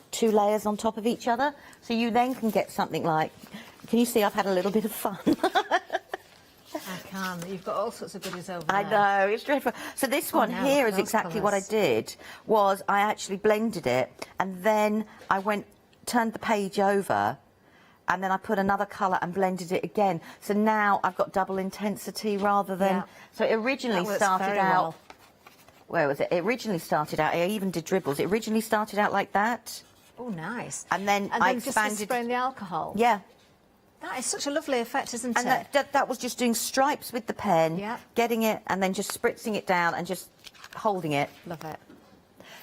2 layers on top of each other. So you then can get something like, can you see I've had a little bit of fun? I can. You've got all sorts of goodies over there. I know, it's dreadful. So this one now here look is at those exactly what I colours. did, was I actually blended it, and then I turned the page over, and then I put another colour and blended it again. So now I've got double intensity rather than... Yeah. So it originally started out... Where was it? It originally started out... I even did dribbles. It originally started out like that. Oh, nice. And then I expanded... just spraying the alcohol. Yeah. That is such a lovely effect, isn't And it? that was just doing stripes with the pen, getting it, and then just spritzing it down and just holding it. Love it.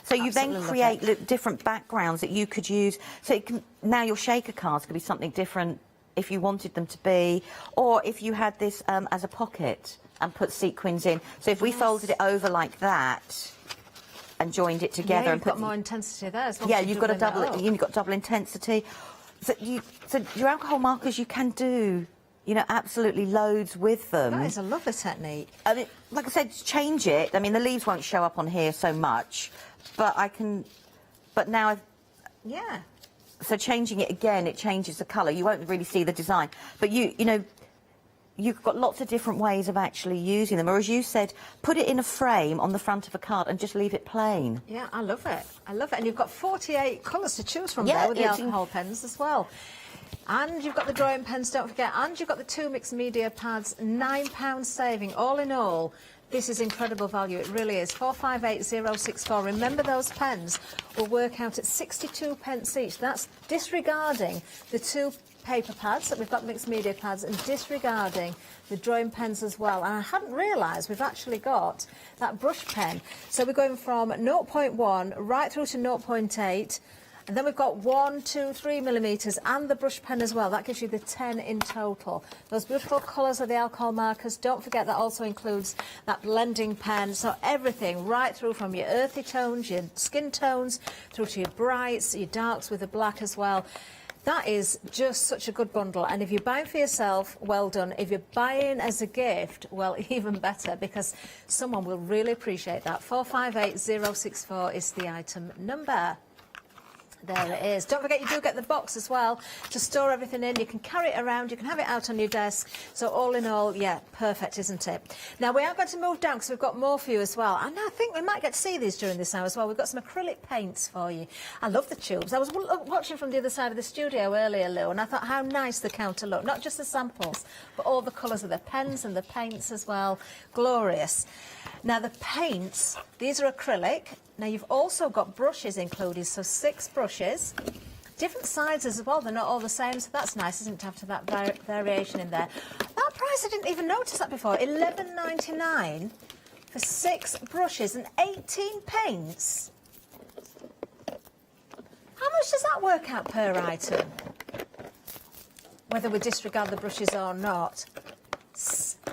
So you then Absolutely love create different backgrounds that you could use. So now your shaker cards could be something different if you wanted them to be, or if you had this as a pocket and put sequins in. So if we folded it over like that and joined it together, Yeah, and you've got more intensity there as well. yeah, you've got you've got double intensity. So your alcohol markers, you can do, you know, absolutely loads with them. That is a lovely technique. I mean, like I said, change it. I mean, the leaves won't show up on here so much, but I can. But now, Yeah. so changing it again, it changes the colour. You won't really see the design, but you know, you've got lots of different ways of actually using them. Or as you said, put it in a frame on the front of a card and just leave it plain. Yeah, I love it. I love it. And you've got 48 colours to choose from Yeah, there with the it's alcohol pens as well. And you've got the drawing pens, don't forget. And you've got the 2 mixed media pads, £9 saving. All in all, this is incredible value. It really is. 458064. Remember, those pens will work out at 62 pence each. That's disregarding the 2 paper pads that we've got, mixed media pads, and disregarding the drawing pens as well. And I hadn't realised we've actually got that brush pen. So we're going from 0.1 right through to 0.8. And then we've got 1, 2, 3 millimetres and the brush pen as well. That gives you the 10 in total. Those beautiful colours of the alcohol markers. Don't forget that also includes that blending pen. So everything right through from your earthy tones, your skin tones, through to your brights, your darks with the black as well. That is just such a good bundle. And if you're buying for yourself, well done. If you're buying as a gift, well, even better, because someone will really appreciate that. 458064 is the item number. There it is. Don't forget you do get the box as well to store everything in. You can carry it around, you can have it out on your desk. So all in all, yeah, perfect, isn't it? Now we are going to move down because we've got more for you as well. And I think we might get to see these during this hour as well. We've got some acrylic paints for you. I love the tubes. I was watching from the other side of the studio earlier, Lou, and I thought how nice the counter looked. Not just the samples, but all the colours of the pens and the paints as well. Glorious. Now the paints, these are acrylic. Now you've also got brushes included, so 6 brushes. Different sizes as well, they're not all the same, so that's nice, isn't it, to have that variation in there. That price, I didn't even notice that before, $11.99 for 6 brushes and 18 paints. How much does that work out per item? Whether we disregard the brushes or not.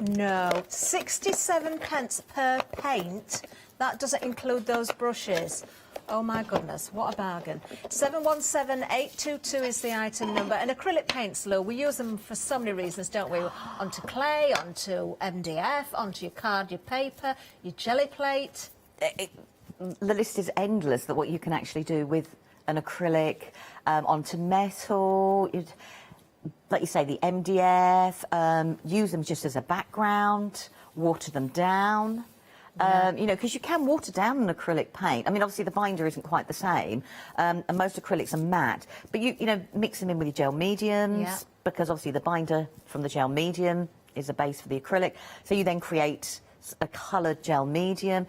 No, 67 pence per paint. That doesn't include those brushes. Oh my goodness, what a bargain. 717822 is the item number. And acrylic paints, Lou, we use them for so many reasons, don't we? Onto clay, onto MDF, onto your card, your paper, your jelly plate. The list is endless, that what you can actually do with an acrylic, onto metal, like you say, the MDF, use them just as a background, water them down. You know, because you can water down an acrylic paint. I mean, obviously the binder isn't quite the same, and most acrylics are matte. But you know, mix them in with your gel mediums, because obviously the binder from the gel medium is a base for the acrylic. So you then create a coloured gel medium,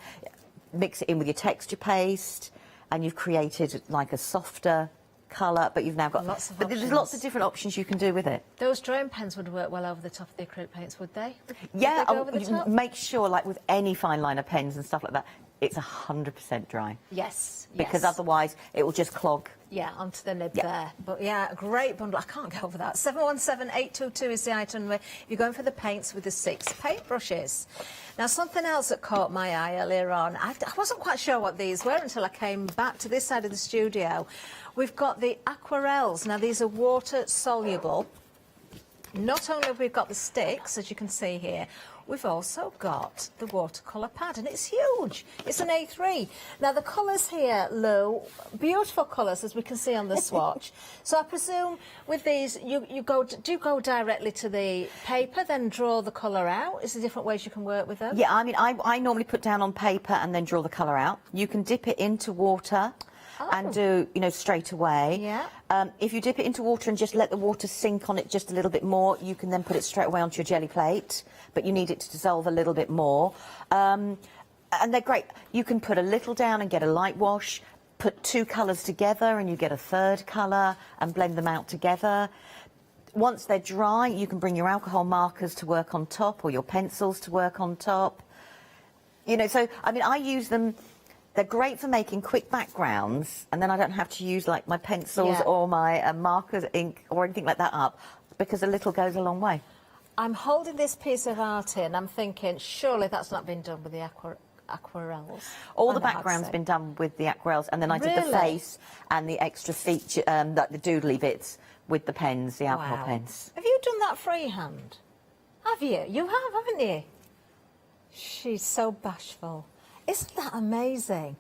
mix it in with your texture paste, and you've created like a softer colour, but you've now got lots of there's lots of different options you can do with it. Those drawing pens would work well over the top of the acrylic paints, would they? Yeah, would they go over the top? make sure, like with any fine liner pens and stuff like that, it's 100% dry. Yes. Because otherwise it will just clog. Yeah, onto the nib there. But yeah, a great bundle. I can't get over that. 717822 is the item where you're going for the paints with the 6 paint brushes. Now, something else that caught my eye earlier on, I wasn't quite sure what these were until I came back to this side of the studio. We've got the aquarelles. Now, these are water-soluble. Not only have we got the sticks, as you can see here, we've also got the watercolour pad, and it's huge. It's an A3. Now, the colours here, Lou, beautiful colours, as we can see on the swatch. So I presume with these, do you go directly to the paper, then draw the colour out? Is there different ways you can work with them? Yeah, I mean, I normally put down on paper and then draw the colour out. You can dip it into water and do, you know, straight away. Yeah. If you dip it into water and just let the water sink on it just a little bit more, you can then put it straight away onto your jelly plate, but you need it to dissolve a little bit more. And they're great. You can put a little down and get a light wash, put 2 colours together and you get a 3rd colour and blend them out together. Once they're dry, you can bring your alcohol markers to work on top or your pencils to work on top. You know, so, I mean, I use them. They're great for making quick backgrounds, and then I don't have to use like my pencils or my markers, ink, or anything like that up, because a little goes a long way. I'm holding this piece of art in. I'm thinking, surely that's not been done with the aquarelles. All the background's been done with the aquarelles, and then I did the face and the extra feature, like the doodly bits with the pens, the alcohol pens. Have you done that freehand? Have you? You have, haven't you? She's so bashful. Isn't that amazing?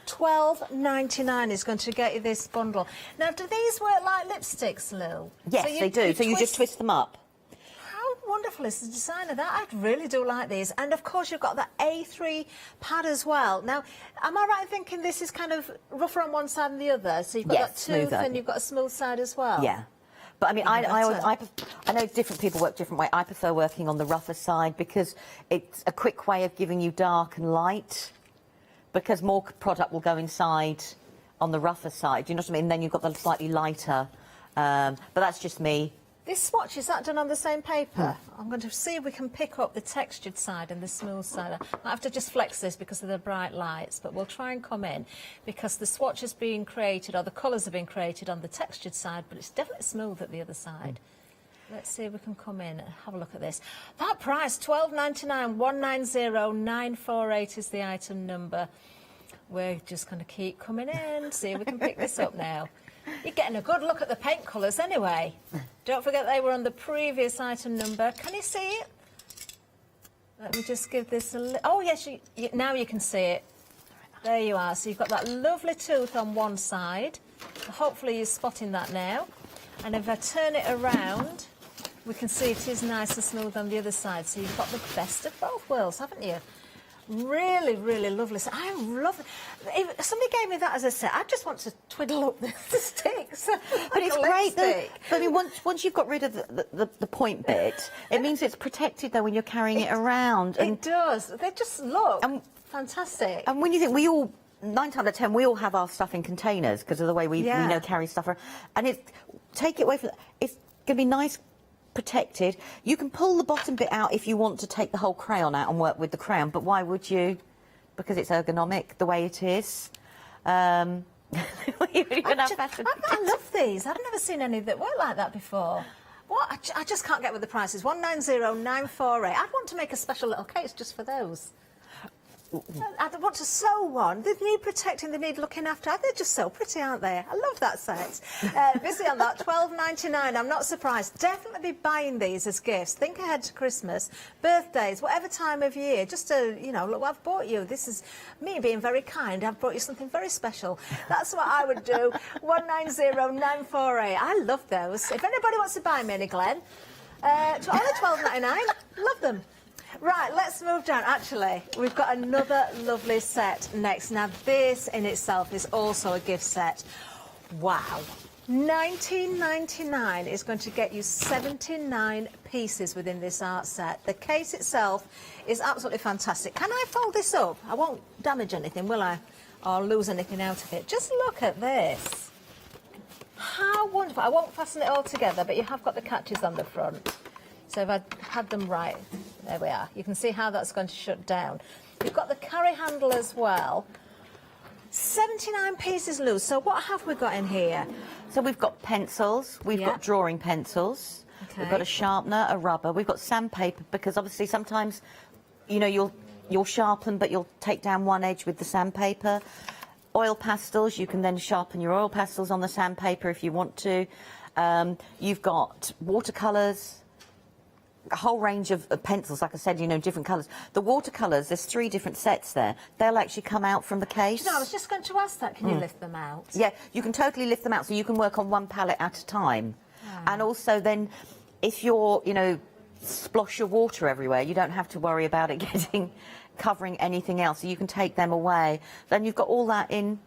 $12.99 is going to get you this bundle. Now, do these work like lipsticks, Lou? Yes, they do. So you just twist them up. How wonderful is the design of that? I really do like these. And, of course, you've got the A3 pad as well. Now, am I right in thinking this is kind of rougher on one side than the other? So you've got that tooth and you've got a smooth side as well? Yeah. But I mean, I know different people work different way. I prefer working on the rougher side because it's a quick way of giving you dark and light, because more product will go inside on the rougher side. Do you know what I mean? Then you've got the slightly lighter. But that's just me. This swatch, is that done on the same paper? I'm going to see if we can pick up the textured side and the smooth side. I have to just flex this because of the bright lights, but we'll try and come in because the swatch is being created, or the colours are being created on the textured side, but it's definitely smooth at the other side. Let's see if we can come in and have a look at this. That price, $12.99, 190948 is the item number. We're just going to keep coming in, see if we can pick this up now. You're getting a good look at the paint colours anyway. Don't forget they were on the previous item number. Can you see it? Let me just give this a little... Oh, yes, now you can see it. There you are. So you've got that lovely tooth on one side. Hopefully you're spotting that now. And if I turn it around, we can see it is nice and smooth on the other side. So you've got the best of both worlds, haven't you? Really, really lovely. So I love it. If somebody gave me that as a set, I just want to twiddle up the sticks. But it's great though. But I mean, once you've got rid of the point bit, it means it's protected though when you're carrying it around. It does. They just look fantastic. And when you think 9 times out of 10, we all have our stuff in containers because of the way we carry stuff around. And take it away from it's going to be nice, protected. You can pull the bottom bit out if you want to take the whole crayon out and work with the crayon, but why would you? Because it's ergonomic the way it is. I love these. I've never seen any that work like that before. What? I just can't get with the prices. 190948. I'd want to make a special little case just for those. I want to sew one. They need protecting, they need looking after. They're just so pretty, aren't they? I love that set. Busy on that, £12.99. I'm not surprised. Definitely be buying these as gifts. Think ahead to Christmas, birthdays, whatever time of year. Just to, you know, look what I've bought you. This is me being very kind. I've brought you something very special. That's what I would do. 190948. I love those. If anybody wants to buy me any, Glenn, only £12.99. Love them. Right, let's move down. Actually, we've got another lovely set next. Now, this in itself is also a gift set. Wow. $19.99 is going to get you 79 pieces within this art set. The case itself is absolutely fantastic. Can I fold this up? I won't damage anything, will I? Or lose anything out of it. Just look at this. How wonderful. I won't fasten it all together, but you have got the catches on the front. So if I had them right, there we are. You can see how that's going to shut down. You've got the carry handle as well. 79 pieces loose. So what have we got in here? So we've got pencils, we've got drawing pencils, we've got a sharpener, a rubber, we've got sandpaper, because obviously sometimes, you know, you'll sharpen, but you'll take down one edge with the sandpaper. Oil pastels, you can then sharpen your oil pastels on the sandpaper if you want to. You've got watercolours, a whole range of pencils, like I said, you know, different colours. The watercolours, there's 3 different sets there. They'll actually come out from the case. No, I was just going to ask that. Can you lift them out? Yeah, you can totally lift them out, so you can work on one palette at a time. And also then, if you're, you know, splosh your water everywhere, you don't have to worry about it covering anything else, so you can take them away. Then you've got all that in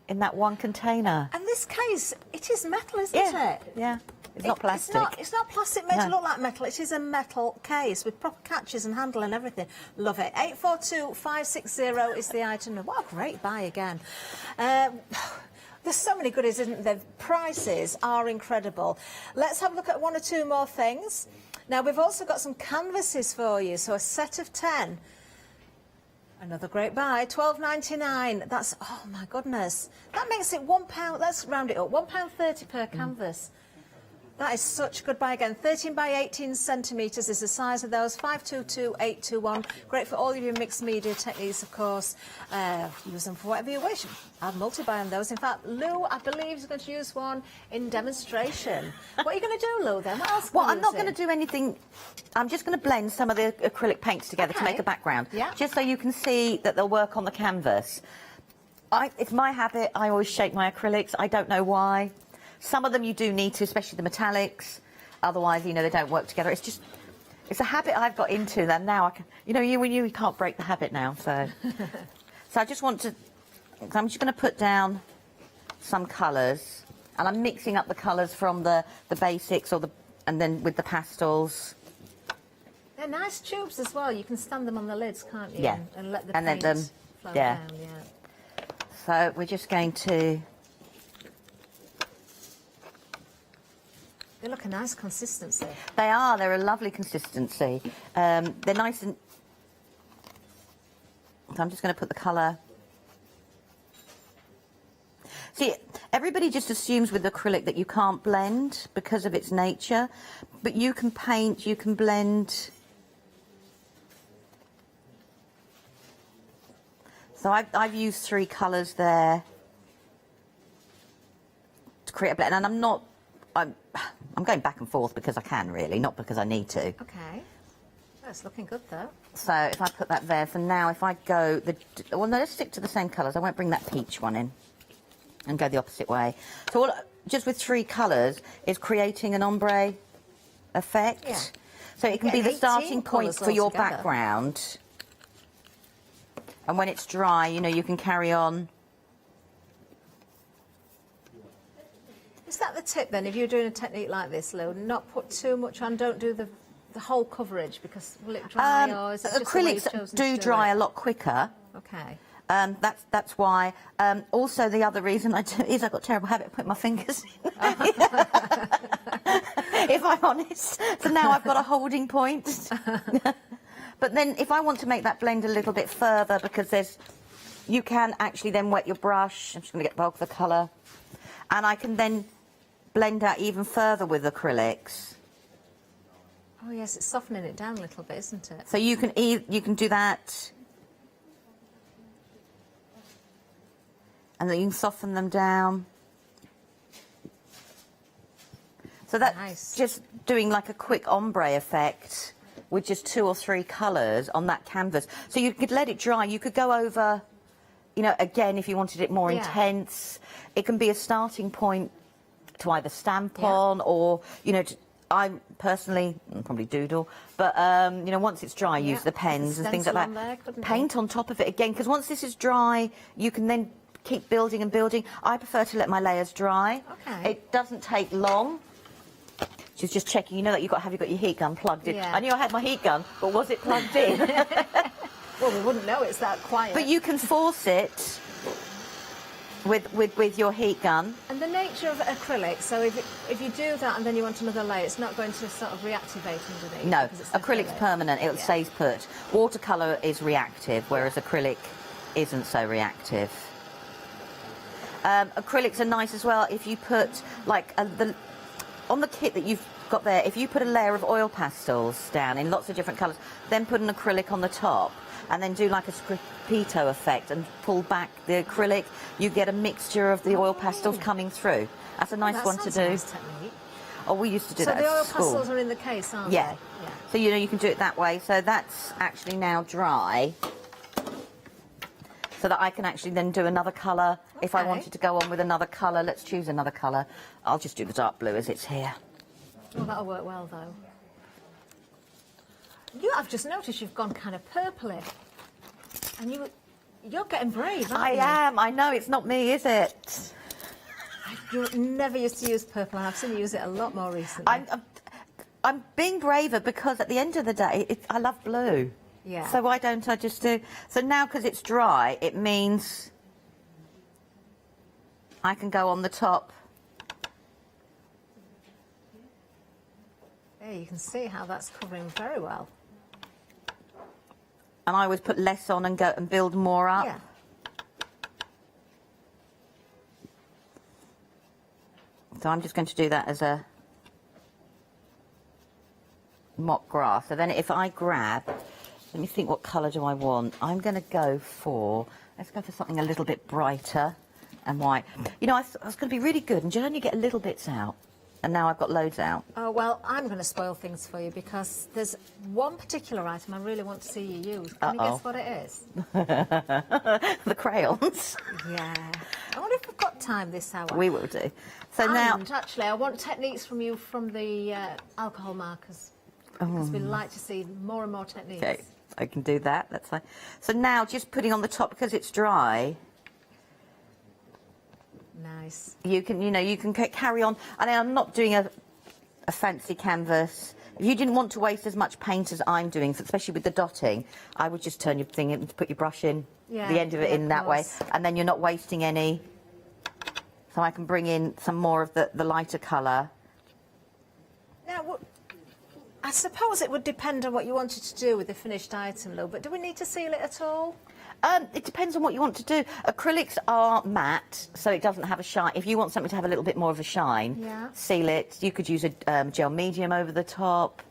that one container. And this case, it is metal, isn't it? Yeah. It's not plastic. It's not plastic made to look like metal. It is a metal case with proper catches and handle and everything. Love it. 842560 is the item. What a great buy again. There's so many goodies, isn't there? The prices are incredible. Let's have a look at 1 or 2 more things. Now, we've also got some canvases for you. So a set of 10. Another great buy, £12.99. That's, oh my goodness. That makes it £1. Let's round it up. £1.30 per canvas. That is such a good buy again. 13 by 18 centimetres is the size of those. 522821. Great for all of your mixed media techniques, of course. Use them for whatever you wish. I'd multi-buy on those. In fact, Lou, I believe, is going to use one in demonstration. What are you going to do, Lou, then? What else? Well, I'm not going to do anything. I'm just going to blend some of the acrylic paints together to make a background. Yeah. Just so you can see that they'll work on the canvas. It's my habit. I always shake my acrylics. I don't know why. Some of them you do need to, especially the metallics. Otherwise, you know, they don't work together. It's a habit I've got into. Then now I can, you know, you can't break the habit now. So, so I just want to. I'm just going to put down some colours, and I'm mixing up the colours from the basics and then with the pastels. They're nice tubes as well. You can stand them on the lids, can't you? Yeah. And let the and paint then flow down. Yeah. So we're just going to. They look a nice consistency. They are. They're a lovely consistency. They're nice and... So I'm just going to put the colour... See, everybody just assumes with acrylic that you can't blend because of its nature. But you can paint, you can blend... So I've used 3 colours there to create a blend. And I'm going back and forth because I can, really, not because I need to. Okay. That's looking good, though. So if I put that there, so now if I go... Well, no, let's stick to the same colours. I won't bring that peach one in. and go the opposite way. So all, just with 3 colours is creating an ombre effect. Yeah. So it can be the starting point for your background. And when it's dry, you know, you can carry on. Is that the tip then, if you're doing a technique like this, Lou? Not put too much on, don't do the whole coverage, because will it dry, or is that just the way you've chosen Acrylics do dry a lot quicker. Okay. That's why. Also, the other reason I do is I've got a terrible habit of putting my fingers in. If I'm honest. So now I've got a holding point. But then if I want to make that blend a little bit further, because you can actually then wet your brush. I'm just going to get the bulk of the colour. And I can then blend out even further with acrylics. Oh yes, it's softening it down a little bit, isn't it? So you can do that. And then you can soften them down. So that's just doing like a quick ombre effect with just 2 or 3 colours on that canvas. So you could let it dry. You could go over, you know, again, if you wanted it more intense. It can be a starting point to either stamp on or, you know, I personally probably doodle, but you know, once it's dry, use the pens and things like that. Paint on top of it again, because once this is dry, you can then keep building and building. I prefer to let my layers dry. Okay. It doesn't take long. Just checking, you know, that have you got your heat gun plugged in? Yeah. I knew I had my heat gun, but was it plugged in? Well, we wouldn't know it's that quiet. But you can force it with your heat gun. And the nature of acrylic, so if you do that and then you want another layer, it's not going to sort of reactivate underneath? No, acrylic's permanent, it stays put. Watercolour is reactive, whereas acrylic isn't so reactive. Acrylics are nice as well if you put, like, on the kit that you've got there, if you put a layer of oil pastels down in lots of different colours, then put an acrylic on the top, and then do like a scripito effect and pull back the acrylic, you get a mixture of the oil pastels coming through. That's a nice one to do. Nice technique. Oh, we used to do that So the oil at school. pastels are in the case, aren't Yeah. they? Yeah. So, you know, you can do it that way. So that's actually now dry. So that I can actually then do another colour. If I wanted to go on with another colour, let's choose another colour. I'll just do the dark blue as it's here. Well, that'll work well, though. I've just noticed you've gone kind of purpley. And you're getting brave, aren't you? I am. I know, it's not me, is it? You never used to use purple, and I've seen you use it a lot more recently. I'm being braver because at the end of the day, I love blue. Yeah. So why don't I just do... So now, because it's dry, it means I can go on the top. There, you can see how that's covering very well. And I always put less on and go and build more up. Yeah. So I'm just going to do that as a mock grass. So then if I grab... Let me think, what colour do I want? I'm going to go for... Let's go for something a little bit brighter and white. You know, I was going to be really good and just only get little bits out. And now I've got loads out. Oh, well, I'm going to spoil things for you because there's one particular item I really want to see you use. Can you guess what it is? The crayons. Yeah. I wonder if we've got time this hour. We will do. So and now... actually, I want techniques from you from the alcohol markers. Because we'd like to see more and more techniques. Okay, I can do that. That's fine. So now, just putting on the top because it's dry... Nice. You can, you know, you can carry on. And I'm not doing a fancy canvas. If you didn't want to waste as much paint as I'm doing, especially with the dotting, I would just turn your thing in, put your brush in, the end of it in that way, and then you're not wasting any. So I can bring in some more of the lighter colour. Now, I suppose it would depend on what you wanted to do with the finished item, Lou, but do we need to seal it at all? It depends on what you want to do. Acrylics are matte, so it doesn't have a shine. If you want something to have a little bit more of a shine, seal it. You could use a gel medium over the top.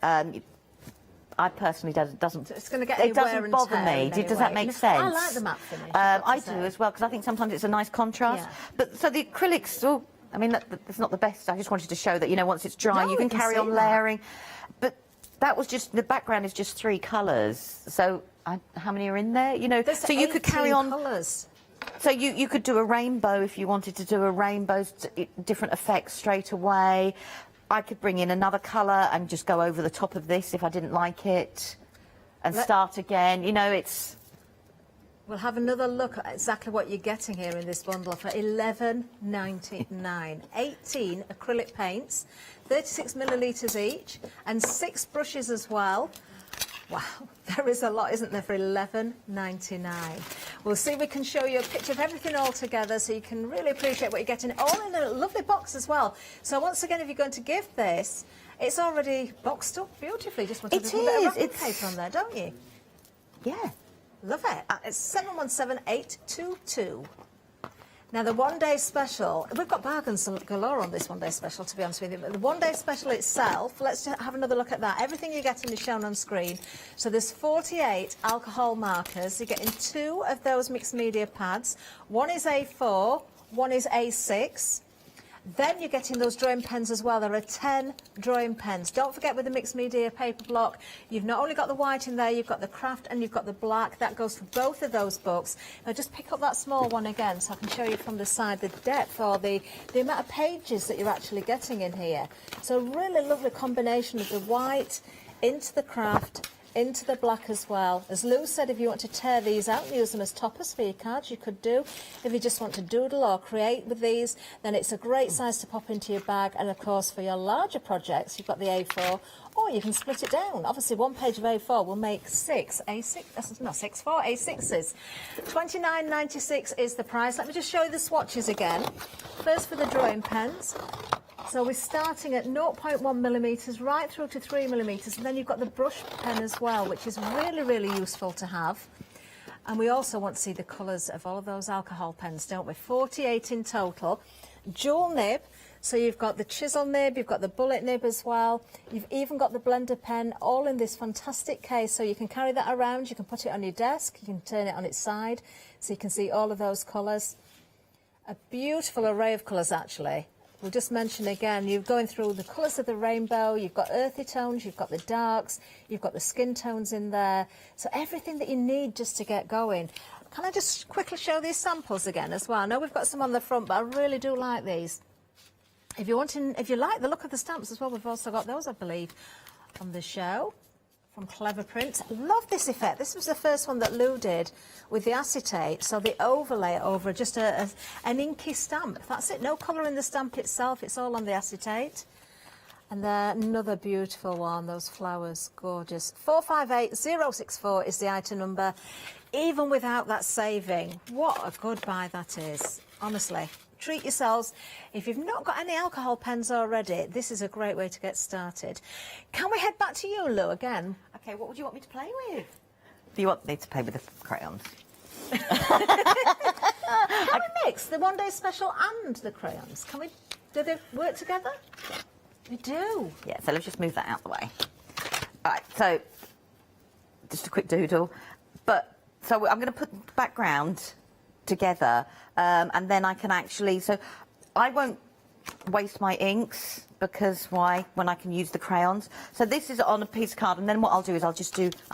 I personally doesn't. It's going to get it doesn't bother me. Does that make sense? I like the matte finish. I do as well because I think sometimes it's a nice contrast. Yeah. But so the acrylics, I mean, that's not the best. I just wanted to show that, you know, once it's dry, you can carry on layering. But that was just the background is just 3 colours. So how many are in there? You know, There's so you could carry on. Colours. So you could do a rainbow if you wanted to do a rainbow, different effects straight away. I could bring in another colour and just go over the top of this if I didn't like it and start again. You know, it's... We'll have another look at exactly what you're getting here in this bundle for $11.99. 18 acrylic paints, 36 millilitres each, and 6 brushes as well. Wow, there is a lot, isn't there, for $11.99. We'll see if we can show you a picture of everything all together so you can really appreciate what you're getting, all in a lovely box as well. So once again, if you're going to gift this, it's already boxed up beautifully. Just want to put a bit of wrapping paper on there, don't you? Yeah. Love it. It's 717822. Now, the one-day special, we've got bargains galore on this one-day special, to be honest with you, but the one-day special itself, let's just have another look at that. Everything you're getting is shown on screen. So there's 48 alcohol markers. You're getting 2 of those mixed media pads. One is A4, one is A6. Then you're getting those drawing pens as well. There are 10 drawing pens. Don't forget with the mixed media paper block, you've not only got the white in there, you've got the craft and you've got the black. That goes for both of those books. Now just pick up that small one again so I can show you from the side the depth or the amount of pages that you're actually getting in here. So really lovely combination of the white into the craft, into the black as well. As Lou said, if you want to tear these out and use them as toppers for your cards, you could do. If you just want to doodle or create with these, then it's a great size to pop into your bag. And of course, for your larger projects, you've got the A4, or you can split it down. Obviously, one page of A4 will make 6 A6, no, 4 A6s. $29.96 is the price. Let me just show you the swatches again. First for the drawing pens. So we're starting at 0.1 millimetres right through to 3 millimetres, and then you've got the brush pen as well, which is really, really useful to have. And we also want to see the colours of all of those alcohol pens, don't we? 48 in total. Dual nib, so you've got the chisel nib, you've got the bullet nib as well. You've even got the blender pen, all in this fantastic case, so you can carry that around, you can put it on your desk, you can turn it on its side, so you can see all of those colours. A beautiful array of colours, actually. We'll just mention again, you're going through the colours of the rainbow, you've got earthy tones, you've got the darks, you've got the skin tones in there. So everything that you need just to get going. Can I just quickly show these samples again as well? I know we've got some on the front, but I really do like these. If you like the look of the stamps as well, we've also got those, I believe, on the show. From Clever Print. Love this effect. This was the first one that Lou did with the acetate. So the overlay over just an inky stamp. That's it. No colour in the stamp itself. It's all on the acetate. And then another beautiful one. Those flowers. Gorgeous. 458064 is the item number. Even without that saving. What a good buy that is. Honestly. Treat yourselves. If you've not got any alcohol pens already, this is a great way to get started. Can we head back to you, Lou, again? Okay, what would you want me to play with? Do you want me to play with the crayons? Can we mix the one-day special and the crayons? Do they work together? We do. Yeah, so let's just move that out the way. All right, so just a quick doodle. So I'm going to put the background together, and then I can actually, so I won't waste my inks, because why, when I can use the crayons. So this is on a piece of card, and then what I'll do is I've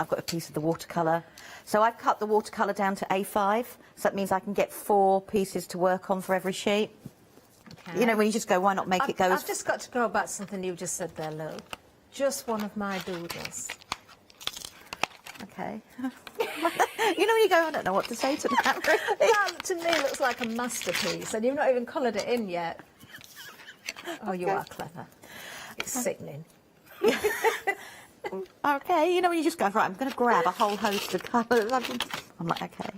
got a piece of the watercolour. So I've cut the watercolour down to A5, so that means I can get 4 pieces to work on for every sheet. Okay. You know, when you just go, why not make it go... I've just got to go back to something you just said there, Lou. Just one of my doodles. Okay. You know, when you go, I don't know what to say to that. That, to me, looks like a masterpiece, and you've not even coloured it in yet. Oh, you are clever. It's sickening. Okay, you know, when you just go, right, I'm going to grab a whole host of colours. I'm like, okay.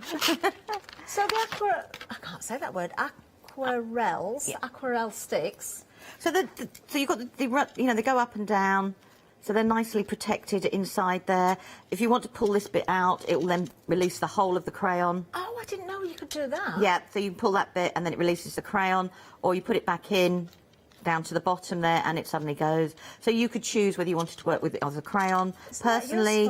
So the I can't say that word, aquarelles, aquarelle sticks. So so you've got you know, they go up and down. So they're nicely protected inside there. If you want to pull this bit out, it will then release the whole of the crayon. Oh, I didn't know you could do that. Yeah, so you pull that bit and then it releases the crayon, or you put it back in, down to the bottom there, and it suddenly goes. So you could choose whether you wanted to work with it as a crayon. Personally,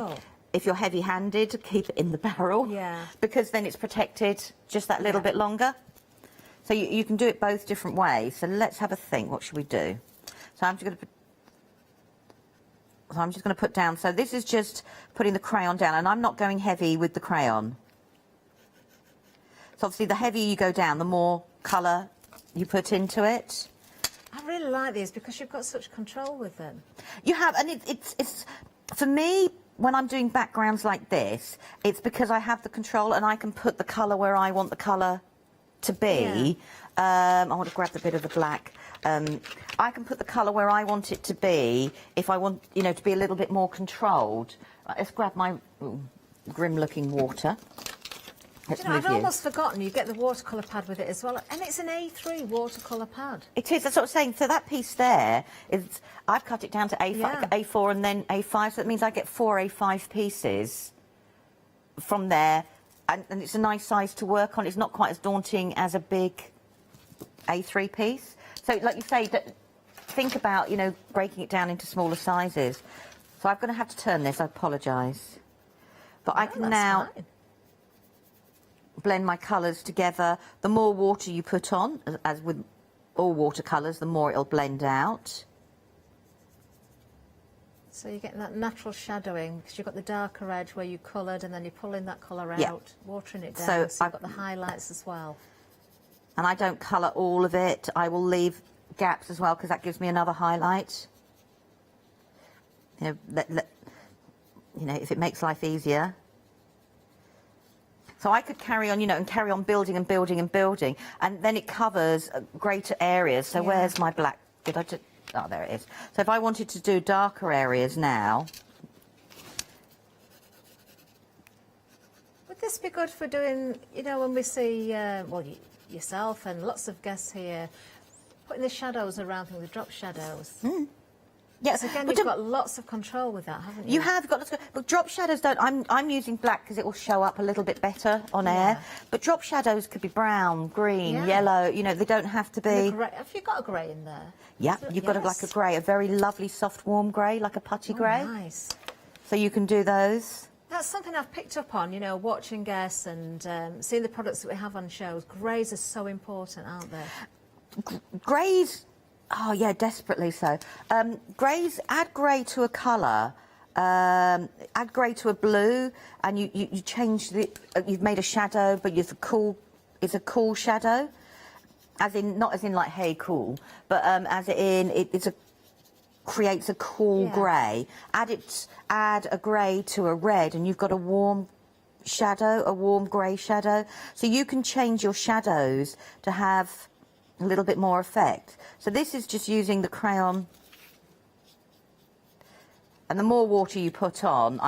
if you're heavy-handed, keep it in the barrel. Yeah. Because then it's protected just that little bit longer. So you can do it both different ways. So let's have a think. What should we do? So I'm just going to put down, so this is just putting the crayon down, and I'm not going heavy with the crayon. So obviously the heavier you go down, the more colour you put into it. I really like these because you've got such control with them. You have, and it's for me, when I'm doing backgrounds like this, it's because I have the control and I can put the colour where I want the colour to be. I want to grab the bit of the black. I can put the colour where I want it to be if I want, you know, to be a little bit more controlled. Right, let's grab my grim-looking water. You know, I'd almost forgotten you get the watercolour pad with it as well, and it's an A3 watercolour pad. It is, that's what I'm saying. So that piece there, is I've cut it down to A5, A4 and then A5, so that means I get 4 A5 pieces from there, and it's a nice size to work on. It's not quite as daunting as a big A3 piece. So, like you say, think about, you know, breaking it down into smaller sizes. So I'm going to have to turn this, I apologise. But I can now blend my colours together. The more water you put on, as with all watercolours, the more it'll blend out. So you're getting that natural shadowing because you've got the darker edge where you coloured and then you're pulling that colour out, watering it down, so you've got the highlights as well. And I don't colour all of it. I will leave gaps as well because that gives me another highlight. You know, if it makes life easier. So I could carry on, you know, and carry on building and building and building, and then it covers greater areas. So where's my black? Did I just? Oh, there it is. So if I wanted to do darker areas now. Would this be good for doing, you know, when we see, well, yourself and lots of guests here, putting the shadows around things, the drop shadows? Yes, again, you've got lots of control with that, haven't you? You have got lots of, but drop shadows don't. I'm using black because it will show up a little bit better on air. But drop shadows could be brown, green, yellow. You know, they don't have to be. Have you got a grey in there? Yeah, you've got like a grey, a very lovely soft warm grey, like a putty grey. Nice. So you can do those. That's something I've picked up on, you know, watching guests and seeing the products that we have on shows. Greys are so important, aren't they? Greys. Oh, yeah, desperately so. Greys, add grey to a colour, add grey to a blue, and you change the... you've made a shadow, but it's a cool shadow. As in, not as in like, hey, cool, but as in, creates a cool grey. Add a grey to a red, and you've got a warm shadow, a warm grey shadow. So you can change your shadows to have a little bit more effect. So this is just using the crayon, and the more water you put on,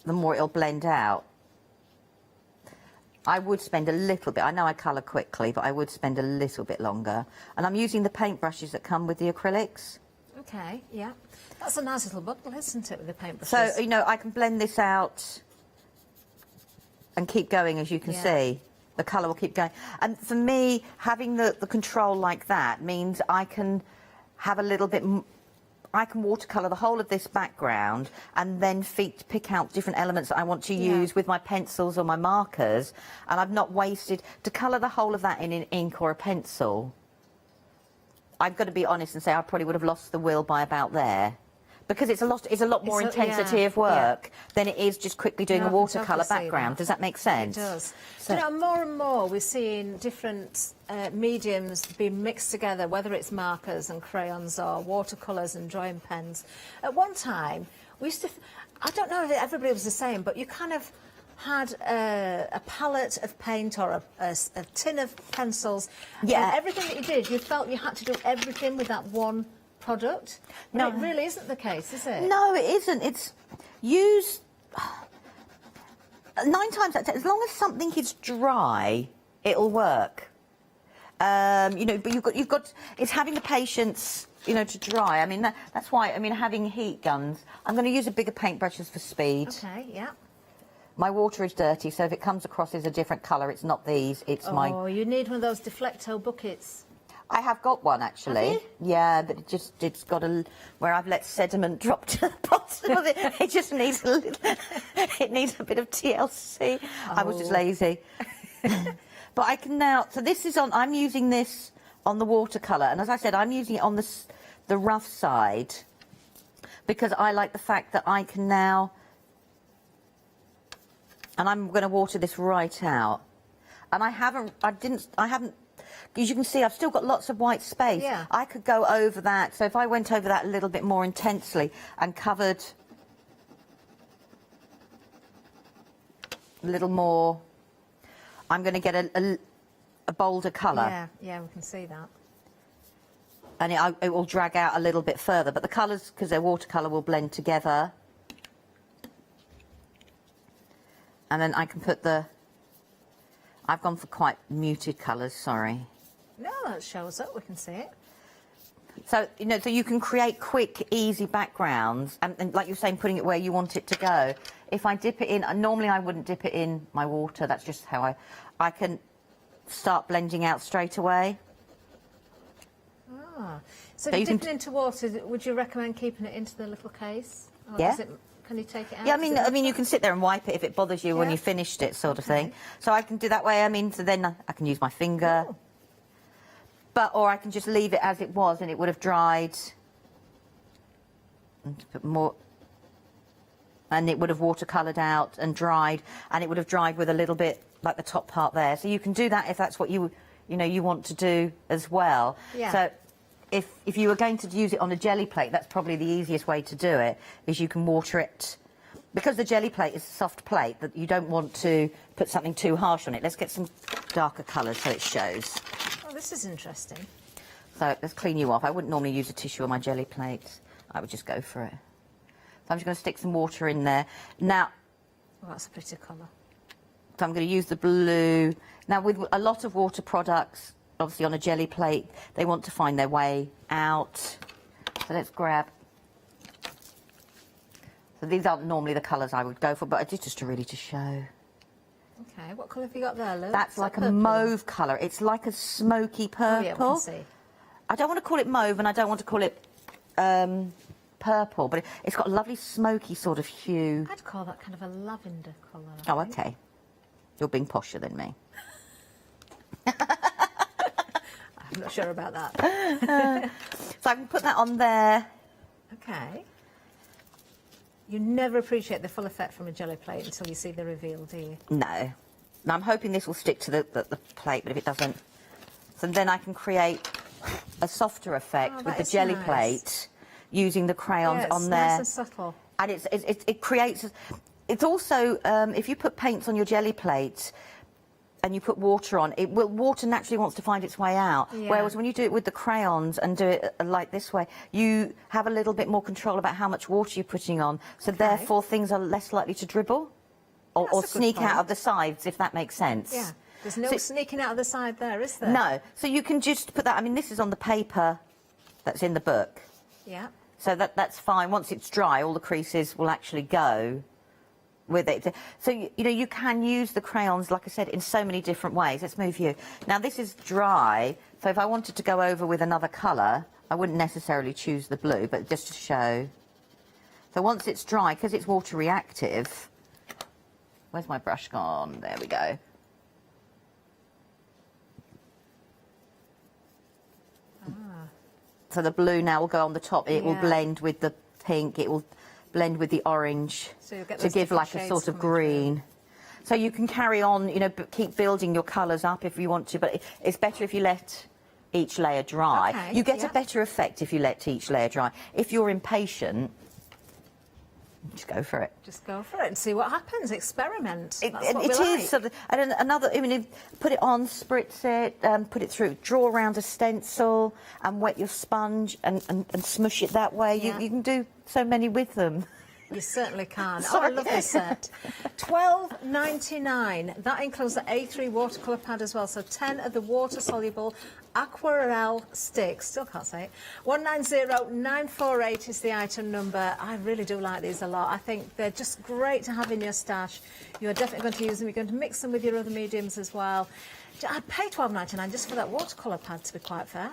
the more it'll blend out. I would spend a little bit, I know I colour quickly, but I would spend a little bit longer. And I'm using the paintbrushes that come with the acrylics. Okay, yeah. That's a nice little bundle, isn't it, with the paintbrushes? So, you know, I can blend this out and keep going, as you can see. The colour will keep going. And for me, having the control like that means I can have a little bit... I can watercolour the whole of this background and then pick out different elements that I want to use with my pencils or my markers. And I've not wasted... To colour the whole of that in an ink or a pencil, I've got to be honest and say I probably would have lost the will by about there. Because it's a lot more intensity of work than it is just quickly doing a watercolour background. Does that make sense? It does. So, you know, more and more we're seeing different mediums being mixed together, whether it's markers and crayons or watercolours and drawing pens. At one time, we used to... I don't know if everybody was the same, but you kind of had a palette of paint or a tin of pencils. Yeah. And everything that you did, you felt you had to do everything with that one product. No, it really isn't the case, is it? No, it isn't. It's use 9 times out of 10. As long as something is dry, it'll work. You know, but you've got. It's having the patience, you know, to dry. I mean, that's why. I mean, having heat guns. I'm going to use a bigger paintbrushes for speed. Okay. Yeah. My water is dirty, so if it comes across as a different colour, it's not these. It's my. Oh, you need one of those deflecto buckets. I have got one actually. Have you? Yeah, but it's got where I've let sediment drop to the bottom of it. It just needs a little. It needs a bit of TLC. I was just lazy. But I can now. So this is on. I'm using this on the watercolour, and as I said, I'm using it on the rough side because I like the fact that I can now. And I'm going to water this right out. And I haven't, as you can see, I've still got lots of white space. Yeah. I could go over that. So if I went over that a little bit more intensely and covered a little more, I'm going to get a bolder colour. Yeah, yeah, we can see that. And it will drag out a little bit further, but the colours, because they're watercolour, will blend together. And then I can put I've gone for quite muted colours, sorry. No, that shows up, we can see it. So, you know, so you can create quick, easy backgrounds, and like you're saying, putting it where you want it to go. If I dip it in, normally I wouldn't dip it in my water, that's just how I can start blending out straight away. Ah, so if you you're can dipping into water, would you recommend keeping it into the little case? Or Yeah. Can you take it out? Yeah, I mean, you can sit there and wipe it if it bothers you when you finished it, sort of thing. So I can do that way. I mean, so then I can use my finger. Or I can just leave it as it was, and it would have dried. And put more, and it would have watercoloured out and dried, and it would have dried with a little bit like the top part there. So you can do that if that's what you want to do as well. Yeah. So if you were going to use it on a jelly plate, that's probably the easiest way to do it, is you can water it. Because the jelly plate is a soft plate, that you don't want to put something too harsh on it. Let's get some darker colours so it shows. Oh, this is interesting. So let's clean you off. I wouldn't normally use a tissue on my jelly plate. I would just go for it. So I'm just going to stick some water in there. Now, Oh, that's a pretty colour. so I'm going to use the blue. Now, with a lot of water products, obviously on a jelly plate, they want to find their way out. So let's grab. So these aren't normally the colours I would go for, but just to really show. Okay, what colour have you got there, Lou? That's like a mauve colour. It's like a smoky purple. Oh, yeah, we can see. I don't want to call it mauve, and I don't want to call it purple, but it's got a lovely smoky sort of hue. I'd call that kind of a lavender colour. Oh, okay. You're being posher than me. I'm not sure about that. So I can put that on there. Okay. You never appreciate the full effect from a jelly plate until you see the reveal, do you? No. Now, I'm hoping this will stick to the plate, but if it doesn't... So then I can create a softer effect with the jelly plate using the crayons on there. Nice and subtle. And it creates... It's also, if you put paints on your jelly plate and you put water on, water naturally wants to find its way out. Yeah. Whereas when you do it with the crayons and do it like this way, you have a little bit more control about how much water you're putting on. So therefore, things are less likely to dribble or sneak out of the sides, if that makes sense. Yeah. There's no sneaking out of the side there, is there? No. So you can just put that... I mean, this is on the paper that's in the book. Yeah. So that's fine. Once it's dry, all the creases will actually go with it. So, you know, you can use the crayons, like I said, in so many different ways. Let's move you. Now, this is dry, so if I wanted to go over with another colour, I wouldn't necessarily choose the blue, but just to show. So once it's dry, because it's water reactive... Where's my brush gone? There we go. So the blue now will go on the top. It will blend with the pink. It will blend with the orange to give like a sort of green. So you can carry on, you know, keep building your colours up if you want to, but it's better if you let each layer dry. Okay, you get a better effect if you let each layer dry. If you're impatient, just go for it. Just go for it and see what happens. Experiment. That's what It we is. like. So and another, I mean, put it on, spritz it, put it through, draw around a stencil and wet your sponge and smush it that way. Yeah. You can do so many with them. You certainly can. Sorry. Oh, I love this set. $12.99. That includes the A3 watercolour pad as well. So 10 of the water-soluble aquarelle sticks. Still can't say it. 190948 is the item number. I really do like these a lot. I think they're just great to have in your stash. You're definitely going to use them. You're going to mix them with your other mediums as well. I'd pay $12.99 just for that watercolour pad, to be quite fair.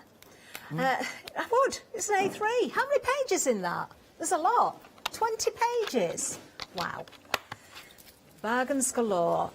I would. It's an A3. How many pages in that? There's a lot. 20 pages. Wow. Bargains galore.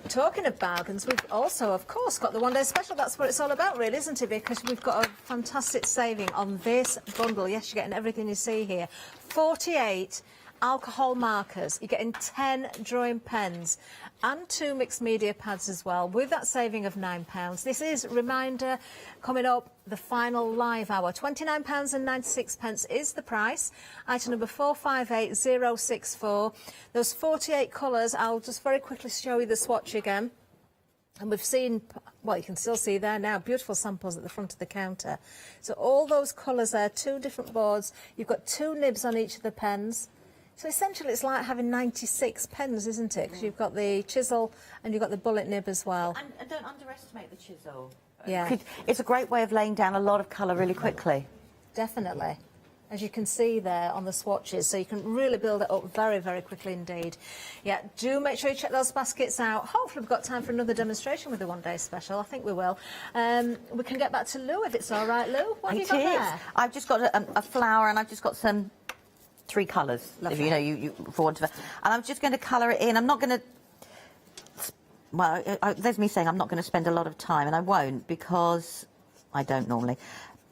Talking of bargains, we've also, of course, got the one-day special. That's what it's all about, really, isn't it? Because we've got a fantastic saving on this bundle. Yes, you're getting everything you see here. 48 alcohol markers. You're getting 10 drawing pens and 2 mixed media pads as well, with that saving of £9. This is, reminder, coming up, the final live hour. £29.96 is the price. Item number 458064. Those 48 colours. I'll just very quickly show you the swatch again. And we've seen, well, you can still see there now, beautiful samples at the front of the counter. So all those colours there, 2 different boards. You've got 2 nibs on each of the pens. So essentially it's like having 96 pens, isn't it? Because you've got the chisel and you've got the bullet nib as well. And don't underestimate the chisel. Yeah. It's a great way of laying down a lot of colour really quickly. Definitely. As you can see there on the swatches, so you can really build it up very, very quickly indeed. Yeah, do make sure you check those baskets out. Hopefully we've got time for another demonstration with the one-day special. I think we will. We can get back to Lou if it's all right, Lou. What have you got there? I've just got a flower and I've just got some 3 colours. If you know, you for want of, and I'm just going to colour it in. I'm not going to. Well, there's me saying I'm not going to spend a lot of time, and I won't because I don't normally.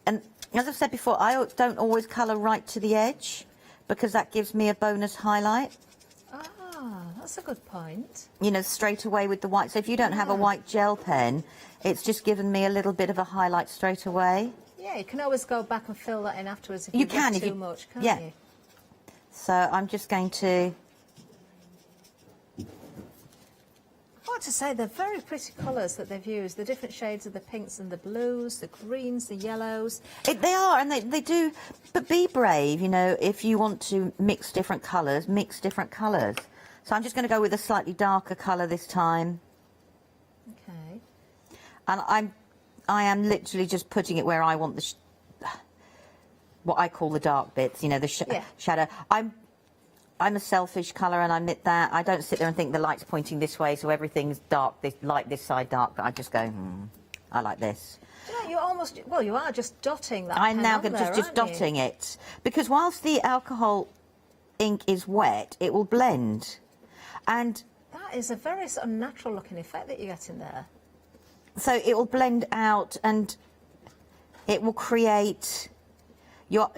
And as I've said before, I don't always colour right to the edge because that gives me a bonus highlight. Ah, that's a good point. You know, straight away with the white. So if you don't have a white gel pen, it's just given me a little bit of a highlight straight away. Yeah, you can always go back and fill that in afterwards if you get too much, can't you? So I'm just going to... I want to say they're very pretty colours that they've used, the different shades of the pinks and the blues, the greens, the yellows. They are, and they do, but be brave, you know, if you want to mix different colours, mix different colours. So I'm just going to go with a slightly darker colour this time. Okay. And I am literally just putting it where I want the... what I call the dark bits, you know, the shadow. I'm a selfish colour and I admit that. I don't sit there and think the light's pointing this way, so everything's dark, this light this side dark, but I just go, I like this. Yeah, you almost, well, you are just dotting that. I'm now just dotting it. Because whilst the alcohol ink is wet, it will blend. And that is a very sort of natural looking effect that you get in there. So it will blend out and it will create your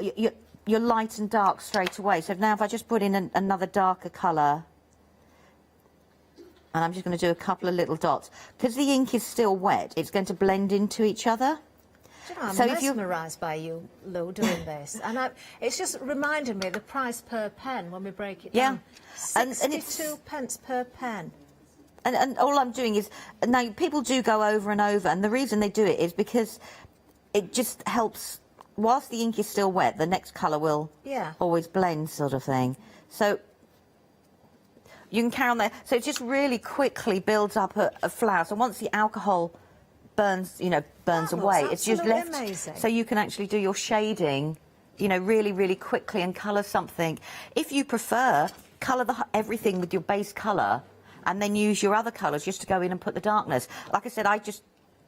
light and dark straight away. So now if I just put in another darker colour, and I'm just going to do a couple of little dots, because the ink is still wet, it's going to blend into each other. Do you know, I'm mesmerised by you, Lou, doing this. And it's just reminded me of the price per pen when we break it down. 62 pence per pen. And all I'm doing is, now people do go over and over, and the reason they do it is because it just helps. Whilst the ink is still wet, the next colour will always blend, sort of thing. So you can carry on there. So it just really quickly builds up a flower. So once the alcohol burns, burns away, it's just left. Amazing. So you can actually do your shading, really, really quickly and colour something. If you prefer, colour everything with your base colour, and then use your other colours just to go in and put the darkness. Like I said, I just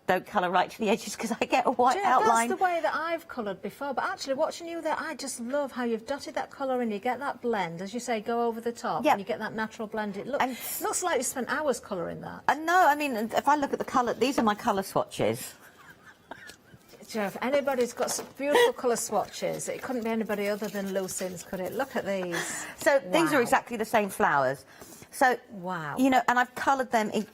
don't colour right to the edges because I get a white outline. That's the way that I've coloured before, but actually watching you there, I just love how you've dotted that colour and you get that blend, as you say, go over the top, and you get that natural blend. It looks like you spent hours colouring that. No, I mean, if I look at the colour, these are my colour swatches. Joe, if anybody's got some beautiful colour swatches, it couldn't be anybody other than Lou Sims, could it? Look at these. So these are exactly the same flowers. So, and I've coloured them in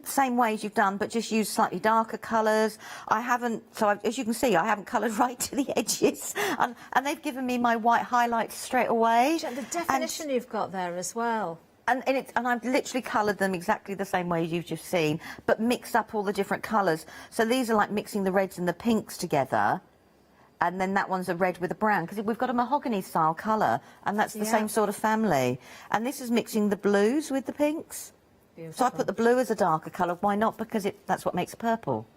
same way as you've done, but just use slightly darker colours. I haven't, as you can see, I haven't coloured right to the edges, and they've given me my white highlights straight away. The definition you've got there as well. And I've literally coloured them exactly the same way as you've just seen, but mixed up all the different colours. So these are like mixing the reds and the pinks together, and then that one's a red with a brown, because we've got a mahogany style colour, and that's the same sort of family. And this is mixing the blues with the pinks. Beautiful. So I put the blue as a darker colour. Why not? Because that's what makes purple.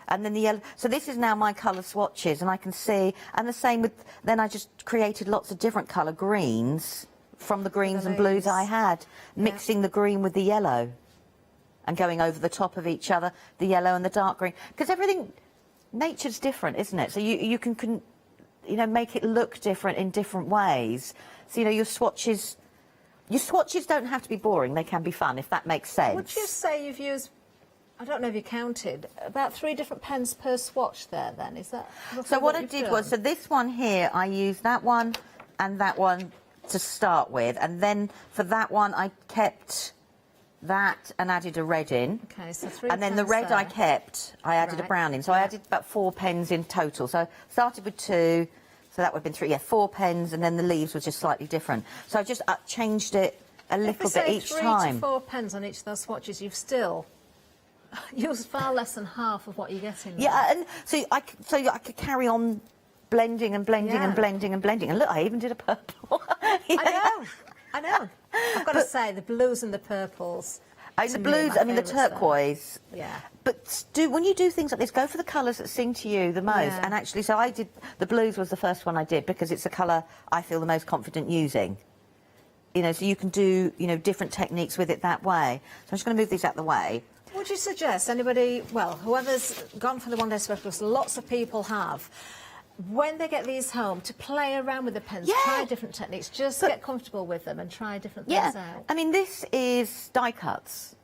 And then the yellow. So this is now my colour swatches, and I can see. And the same with. Then I just created lots of different colour greens from the greens and blues I had, mixing the green with the yellow, and going over the top of each other, the yellow and the dark green. Because everything, nature's different, isn't it? So you can make it look different in different ways. So your swatches. Your swatches don't have to be boring, they can be fun, if that makes sense. Would you say you've used, I don't know if you counted, about 3 different pens per swatch there then? Is that so what I did was, so this one here, I used that one and that one to start with, and then for that one I kept that and added a red in. Okay, so 3 and then the pens red there. I kept, I added a brown in. So I added about 4 pens in total. So I started with 2, so that would have been 3, 4 pens, and then the leaves were just slightly different. So I just changed it a little bit each time. 3 to 4 pens on each of those swatches, you've still used far less than half of what you're getting there. Yeah, and so I could carry on blending and blending and blending and blending. And look, I even did a purple. I know. I've got to say, the blues and the purples. The blues, I mean, the turquoise. Yeah. But when you do things like this, go for the colours that sing to you the most. Yeah. And actually, so I did, the blues was the first one I did because it's a colour I feel the most confident using. You know, so you can do, you know, different techniques with it that way. So I'm just going to move these out the way. Would you suggest anybody, well, whoever's gone for the one-day specialist, lots of people have, when they get these home, to play around with the pens, try different techniques, just get comfortable with them and try different things out. I mean, this is die cuts.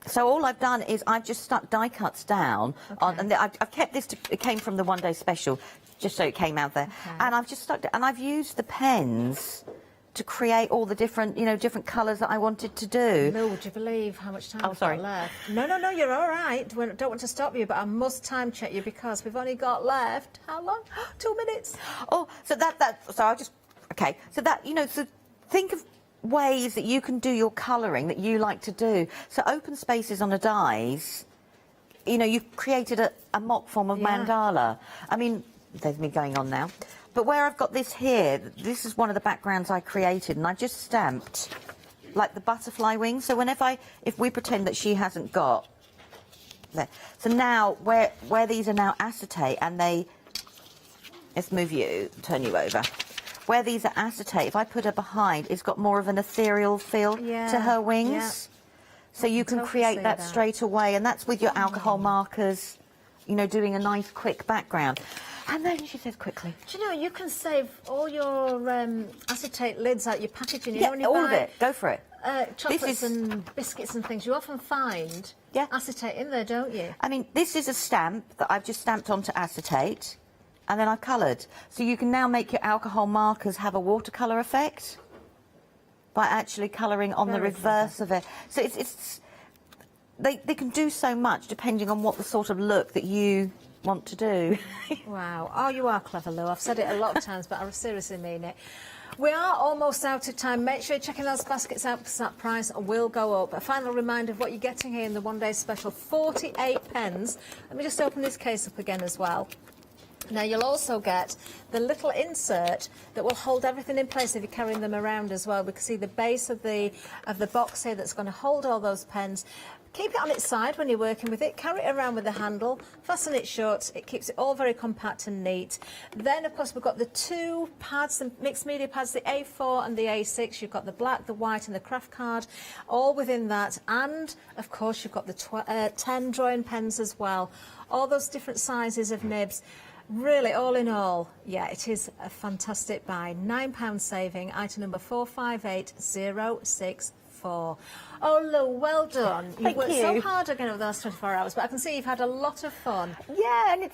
So all I've done is I've just stuck die cuts down on, and I've kept this, it came from the one-day special, just so it came out there. And I've just stuck it, and I've used the pens to create all the different, you know, different colours that I wanted to do. Lou, would you believe how much time we've sorry. got left? No, you're all right. I don't want to stop you, but I must time check you because we've only got left, how long? 2 minutes. Oh, so so I'll just, okay, so that, you know, so think of ways that you can do your colouring that you like to do. So open spaces on the dies, you know, you've created a mock form of mandala. I mean, there's me going on now. But where I've got this here, this is one of the backgrounds I created, and I just stamped, like, the butterfly wings. So if we pretend that she hasn't got... There. So now, where these are now acetate, and let's move you, turn you over. Where these are acetate, if I put her behind, it's got more of an ethereal feel to her wings. Yeah. So you can create that straight away, and that's with your alcohol markers, you know, doing a nice, quick background. And then she says quickly. Do you know, you can save all your acetate lids out your packaging. You know, when you all buy, of it. Go for it. Chocolates and biscuits and things, you often find acetate in there, don't you? I mean, this is a stamp that I've just stamped onto acetate, and then I've coloured. So you can now make your alcohol markers have a watercolour effect by actually colouring on the reverse of it. So they can do so much depending on what the sort of look that you want to do. Wow. Oh, you are clever, Lou. I've said it a lot of times, but I seriously mean it. We are almost out of time. Make sure you're checking those baskets out because that price will go up. A final reminder of what you're getting here in the one-day special, 48 pens. Let me just open this case up again as well. Now, you'll also get the little insert that will hold everything in place if you're carrying them around as well. We can see the base of the box here that's going to hold all those pens. Keep it on its side when you're working with it. Carry it around with the handle. Fasten it shut. It keeps it all very compact and neat. Then, of course, we've got the 2 pads, the mixed media pads, the A4 and the A6. You've got the black, the white and the craft card, all within that. And, of course, you've got the 10 drawing pens as well. All those different sizes of nibs. Really, all in all, yeah, it is a fantastic buy. £9 saving, item number 458064. Oh, Lou, well done. You've worked so hard again over the last 24 hours, but I can see you've had a lot of fun. Yeah, and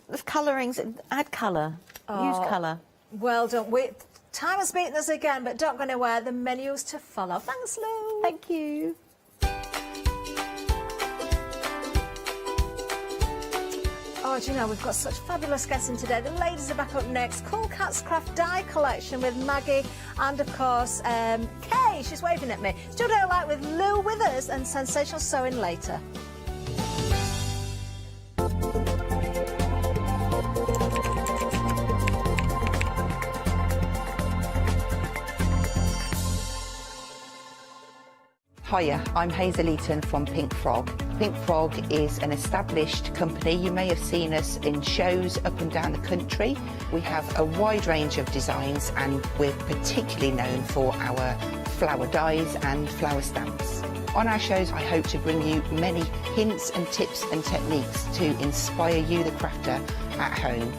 there's colourings, add colour, use colour. Well done. Time has beaten us again, but don't go anywhere. The menu's to follow. Thanks, Lou. Thank you. Oh, do you know, we've got such fabulous guests in today. The ladies are back up next. Cool Cats Craft Die Collection with Maggie and, of course, Kay. She's waving at me. Studio Light with Lou Withers and Sensational Sewing later. Hiya, I'm Hazel Eaton from Pink Frog. Pink Frog is an established company. You may have seen us in shows up and down the country. We have a wide range of designs and we're particularly known for our flower dies and flower stamps. On our shows, I hope to bring you many hints and tips and techniques to inspire you, the crafter, at home.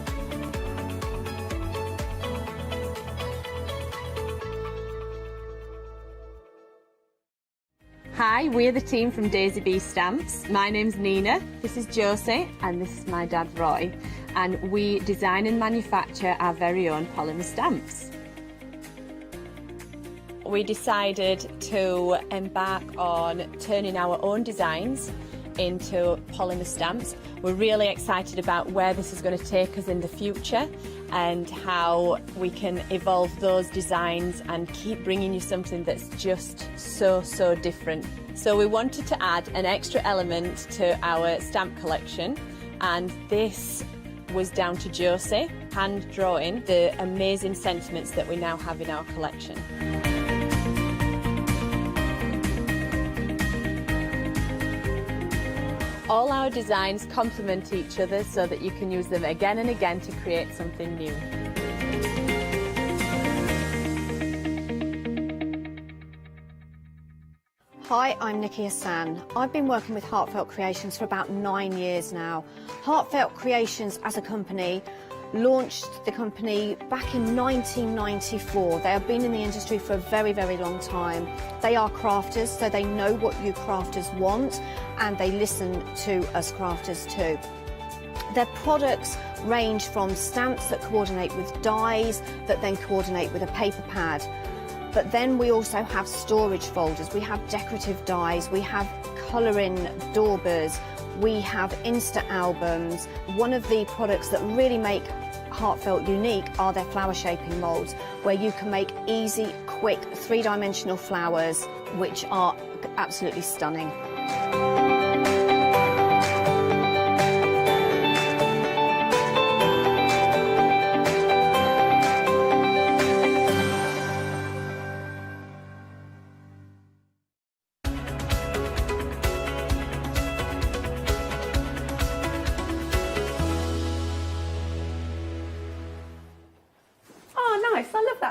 Hi, we're the team from Daisy Bee Stamps. My name's Nina, this is Josie, and this is my dad Roy. And we design and manufacture our very own polymer stamps. we decided to embark on turning our own designs into polymer stamps. We're really excited about where this is going to take us in the future and how we can evolve those designs and keep bringing you something that's just so different. So we wanted to add an extra element to our stamp collection, and this was down to Josie hand drawing the amazing sentiments that we now have in our collection. All our designs complement each other so that you can use them again and again to create something new. Hi, I'm Nikki Hassan. I've been working with Heartfelt Creations for about 9 years now. Heartfelt Creations as a company launched the company back in 1994. They have been in the industry for a very long time. They are crafters, so they know what you crafters want, and they listen to us crafters too. Their products range from stamps that coordinate with dies that then coordinate with a paper pad. But then we also have storage folders, we have decorative dies, we have colouring daubers, we have Insta albums. One of the products that really make Heartfelt unique are their flower shaping moulds, where you can make easy, quick, three-dimensional flowers, which are absolutely stunning.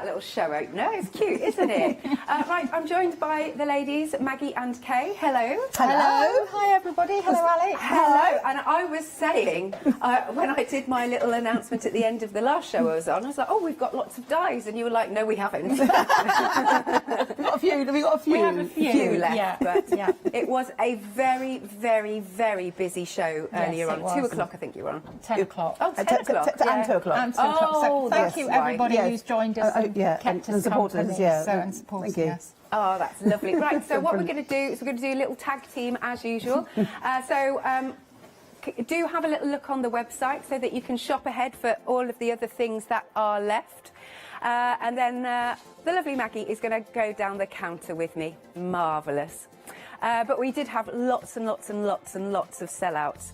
Little show opener. It's cute, isn't it? Right, I'm joined by the ladies, Maggie and Kay. Hello. Hello. Hi, everybody. Hello, Alex. Hello. And I was saying, when I did my little announcement at the end of the last show I was on, I was like, oh, we've got lots of dies. And you were like, no, we haven't. We've got a few. We have a few left. Yeah. But it was a very busy show earlier on. 2 o'clock, I think you were on. 10 o'clock. Oh, 10 o'clock. And 2 o'clock. And 2 o'clock. So thank you, everybody who's joined us. And supported us, and supported us. Oh, that's lovely. Right, so what we're going to do is we're going to do a little tag team as usual. Do have a little look on the website so that you can shop ahead for all of the other things that are left. And then the lovely Maggie is going to go down the counter with me. Marvellous. But we did have lots and lots of sellouts.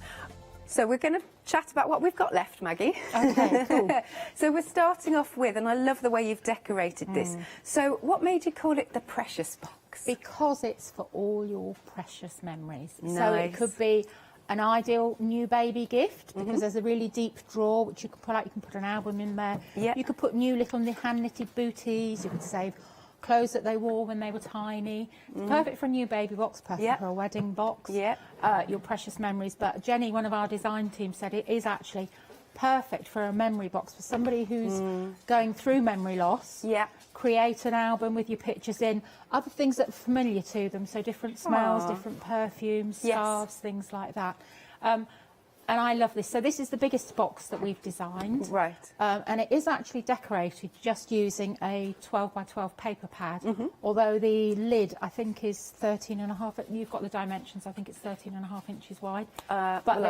So we're going to chat about what we've got left, Maggie. Okay, cool. So we're starting off with, and I love the way you've decorated this. So what made you call it the Precious Box? Because it's for all your precious memories. Nice. So it could be an ideal new baby gift, because there's a really deep drawer which you can pull out. You can put an album in there. Yep. You could put new little hand knitted booties. You could save clothes that they wore when they were tiny. It's perfect for a new baby box, perfect for a wedding box. Your precious memories. But Jenny, one of our design team, said it is actually perfect for a memory box for somebody who's going through memory loss. Create an album with your pictures in, other things that are familiar to them, so different smells, different perfumes, scarves, things like that. And I love this. So this is the biggest box that we've designed. Right. And it is actually decorated just using a 12 by 12 paper pad, although the lid, I think, is 13.5. You've got the dimensions. I think it's 13.5 inches wide. But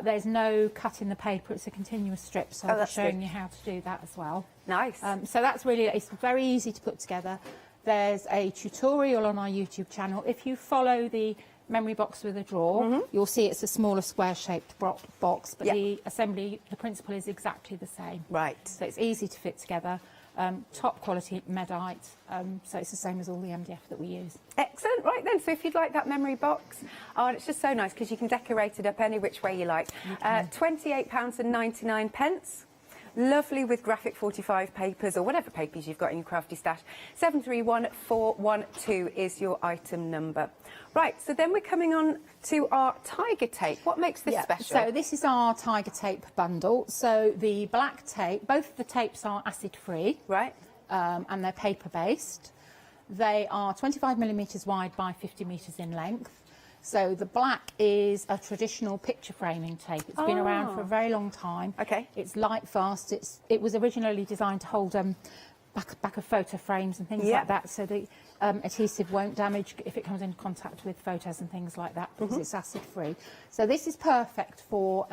there's no cut in the paper. It's a continuous strip, so I'm showing you how to do that as well. Nice. So that's really, it's very easy to put together. There's a tutorial on our YouTube channel. If you follow the memory box with a drawer, you'll see it's a smaller square-shaped box, but the assembly, the principle is exactly the same. Right. So it's easy to fit together. Top quality Medite, so it's the same as all the MDF that we use. Excellent. Right then, so if you'd like that memory box, and it's just so nice because you can decorate it up any which way you like. £28.99. Lovely with graphic 45 papers or whatever papers you've got in your crafty stash. 731412 is your item number. Right, so then we're coming on to our tiger tape. What makes this special? So this is our tiger tape bundle. So the black tape, both of the tapes are acid free. Right. And they're paper based. They are 25mm wide by 50 metres in length. So the black is a traditional picture framing tape. It's been around for a very long time. Okay. It's light fast. It was originally designed to hold back of photo frames and things like that, so the adhesive won't damage if it comes in contact with photos and things like that, because it's acid free. So this is perfect for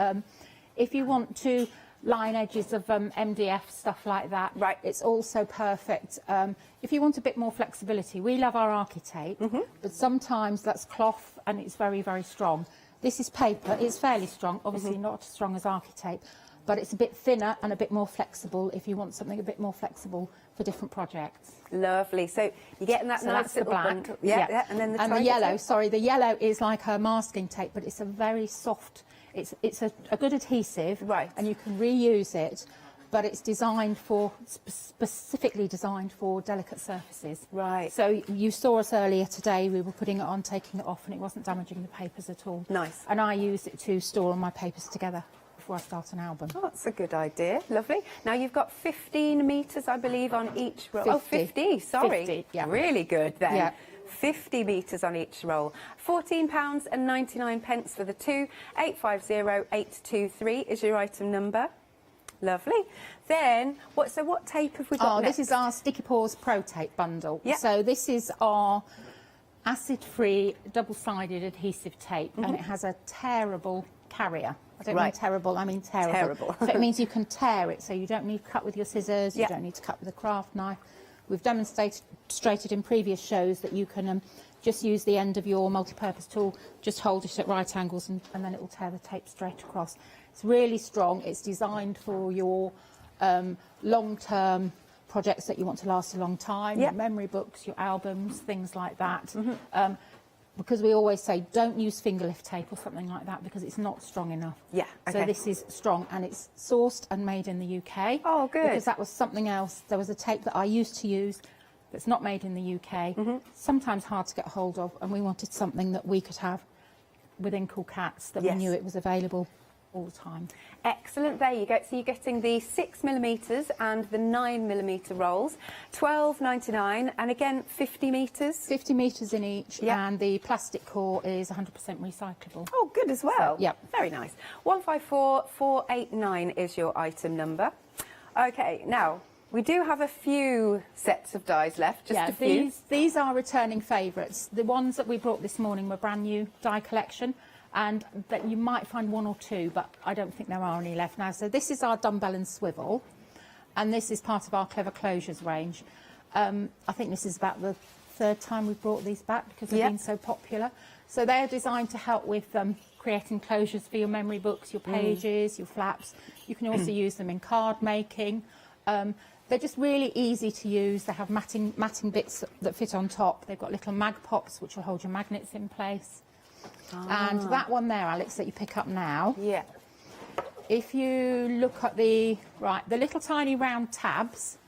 if you want to line edges of MDF, stuff like that. Right. It's also perfect if you want a bit more flexibility. We love our architape, but sometimes that's cloth and it's very, very strong. This is paper. It's fairly strong, obviously not as strong as architape, but it's a bit thinner and a bit more flexible if you want something a bit more flexible for different projects. Lovely. So you're getting that nice that's the little black. Yeah. And then the yellow. tape. Sorry, the yellow is like a masking tape, but it's a very soft. It's a good adhesive, right? And you can reuse it, but it's designed for specifically designed for delicate surfaces. Right. So you saw us earlier today. We were putting it on, taking it off, and it wasn't damaging the papers at all. Nice. And I use it to store all my papers together before I start an album. Oh, that's a good idea. Lovely. Now you've got 15 metres, I believe, on each roll. 50. Oh, 50. Sorry. 50, yeah. Really good then. Yeah. 50 metres on each roll. £14.99 for the two. 850823 is your item number. Lovely. Then, what tape have we got next? This is our Sticky Paws Pro Tape bundle. Yep. So this is our acid-free double-sided adhesive tape, and it has a tearable carrier. I don't mean terrible, I mean terrible. So it means you can tear it, so you don't need to cut with your scissors, you don't need to cut with a craft knife. We've demonstrated in previous shows that you can just use the end of your multi-purpose tool, just hold it at right angles, and then it will tear the tape straight across. It's really strong. It's designed for your long-term projects that you want to last a long time, your memory books, your albums, things like that. Because we always say don't use finger lift tape or something like that because it's not strong enough. Yeah. Okay. So this is strong, and it's sourced and made in the UK. Oh, good. Because that was something else. There was a tape that I used to use that's not made in the UK, sometimes hard to get hold of, and we wanted something that we could have within Cool Cats that we knew it was available all the time. Excellent. There you go. So you're getting the 6mm and the 9mm rolls, £12.99, and again 50 metres. 50 metres in each, and the plastic core is 100% recyclable. Oh, good as well. So, yeah, very nice. 154489 is your item number. Okay, now we do have a few sets of dies left. Just a few. These are returning favourites. The ones that we brought this morning were brand new die collection, and that you might find one or two, but I don't think there are any left now. So this is our dumbbell and swivel, and this is part of our Clever Closures range. I think this is about the third time we've brought these back because they've been so popular. So they're designed to help with creating closures for your memory books, your pages, your flaps. You can also use them in card making. They're just really easy to use. They have matting bits that fit on top. They've got little mag pops which will hold your magnets in place. And that one there, Alex, that you pick up now. Yeah. If you look at the little tiny round tabs.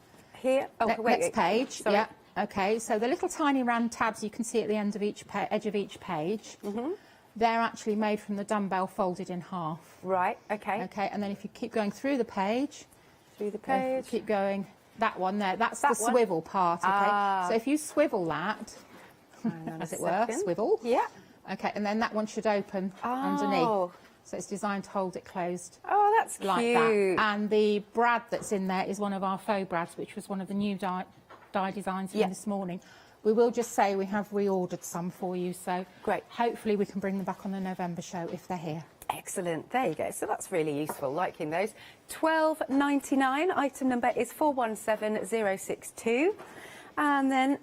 Here. Oh, next page. Sorry. Yeah. Okay. So the little tiny round tabs you can see at the end of each edge of each page. They're actually made from the dumbbell folded in half. Right. Okay. Okay. And then if you keep going through the page. Keep going. That one there. That's the swivel part. Okay. So if you swivel that, as it were, swivel. Yeah. Okay, and then that one should open underneath. So it's designed to hold it closed. Oh, that's like cute. That. And the brad that's in there is one of our faux brads, which was one of the new die designs from this morning. We will just say we have reordered some for you, so great. Hopefully we can bring them back on the November show if they're here. Excellent. There you go. So that's really useful, liking those. £12.99. Item number is 417062. And then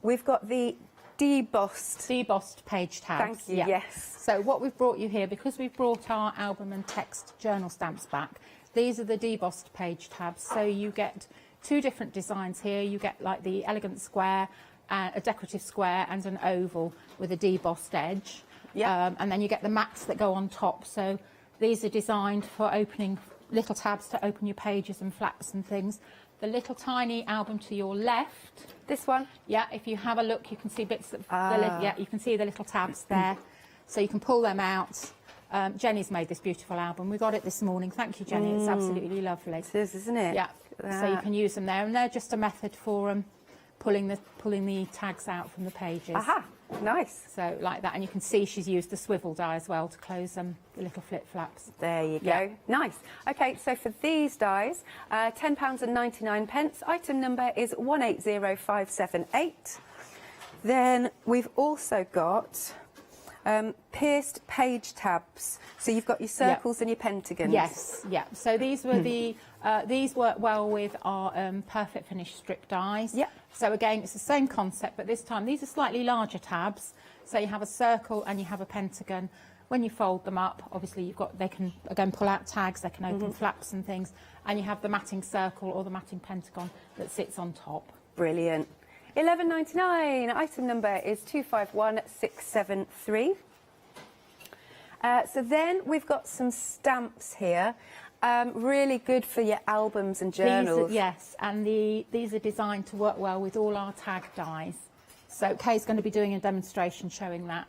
we've got the debossed page tabs. Thank you. Yes. So what we've brought you here, because we've brought our album and text journal stamps back, these are the debossed page tabs. So you get two different designs here. You get like the elegant square, a decorative square, and an oval with a debossed edge. Yeah. And then you get the mats that go on top. So these are designed for opening little tabs to open your pages and flaps and things. The little tiny album to your left. This one? Yeah, if you have a look, you can see bits of you can see the little tabs there. So you can pull them out. Jenny's made this beautiful album. We got it this morning. Thank you, Jenny. It's absolutely lovely. It is, isn't it? Yeah. So you can use them there, and they're just a method for pulling the tags out from the pages. Aha. Nice. So like that, and you can see she's used the swivel die as well to close the little flip flaps. There you go. Nice. Okay, so for these dies, £10.99. Item number is 180578. Then we've also got pierced page tabs. So you've got your circles and your pentagons. Yes, yeah. So these were the these work well with our perfect finish strip dies. Yeah. So again, it's the same concept, but this time these are slightly larger tabs. So you have a circle and you have a pentagon. When you fold them up, obviously they can again pull out tags, they can open flaps and things, and you have the matting circle or the matting pentagon that sits on top. Brilliant. £11.99. Item number is 251673. So then we've got some stamps here. Really good for your albums and journals. Yes, and these are designed to work well with all our tag dies. So Kay's going to be doing a demonstration showing that.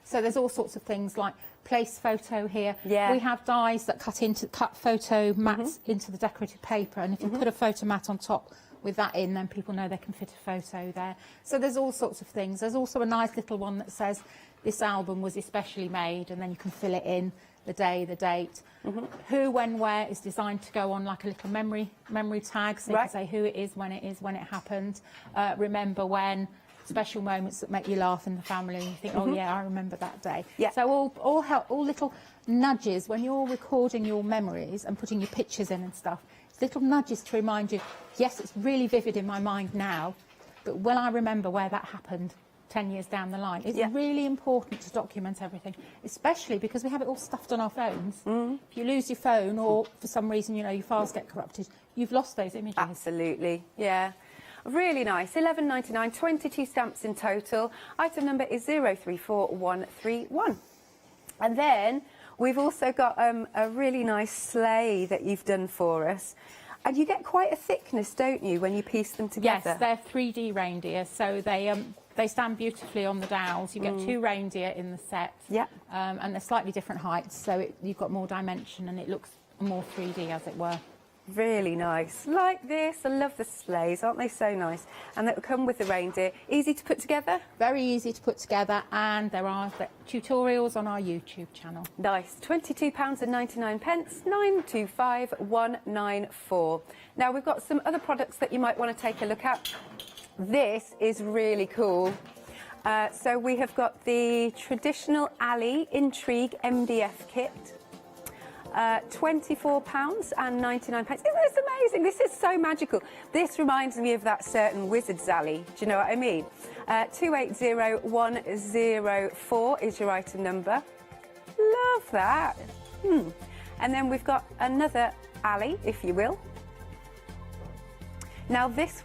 So there's all sorts of things like place photo here. Yeah. We have dies that cut photo mats into the decorative paper, and if you put a photo mat on top with that in, then people know they can fit a photo there. So there's all sorts of things. There's also a nice little one that says this album was especially made, and then you can fill it in, the day, the date. Who, when, where is designed to go on like a little memory tag, so you can say who it is, when it happened. Remember when, special moments that make you laugh in the family, and you think, oh yeah, I remember that day. Yeah. So all little nudges when you're recording your memories and putting your pictures in and stuff. It's little nudges to remind you, yes, it's really vivid in my mind now, but will I remember where that happened 10 years down the line? It's really important to document everything, especially because we have it all stuffed on our phones. If you lose your phone or for some reason, you know, your files get corrupted, you've lost those images. Absolutely, yeah. Really nice. £11.99, 22 stamps in total. Item number is 034131. And then we've also got a really nice sleigh that you've done for us. And you get quite a thickness, don't you, when you piece them together? Yes, they're 3D reindeer, so they stand beautifully on the dowels. You get 2 reindeer in the set, and they're slightly different heights, so you've got more dimension and it looks more 3D, as it were. Really nice. Like this. I love the sleighs, aren't they so nice? And that come with the reindeer. Easy to put together? Very easy to put together, and there are tutorials on our YouTube channel. Nice. £22.99, 925194. Now we've got some other products that you might want to take a look at. This is really cool. So we have got the traditional Alley Intrigue MDF kit. £24.99. Isn't this amazing? This is so magical. This reminds me of that certain Wizard's Alley. Do you know what I mean? 280104 is your item number. Love that. And then we've got another alley, if you will. Now this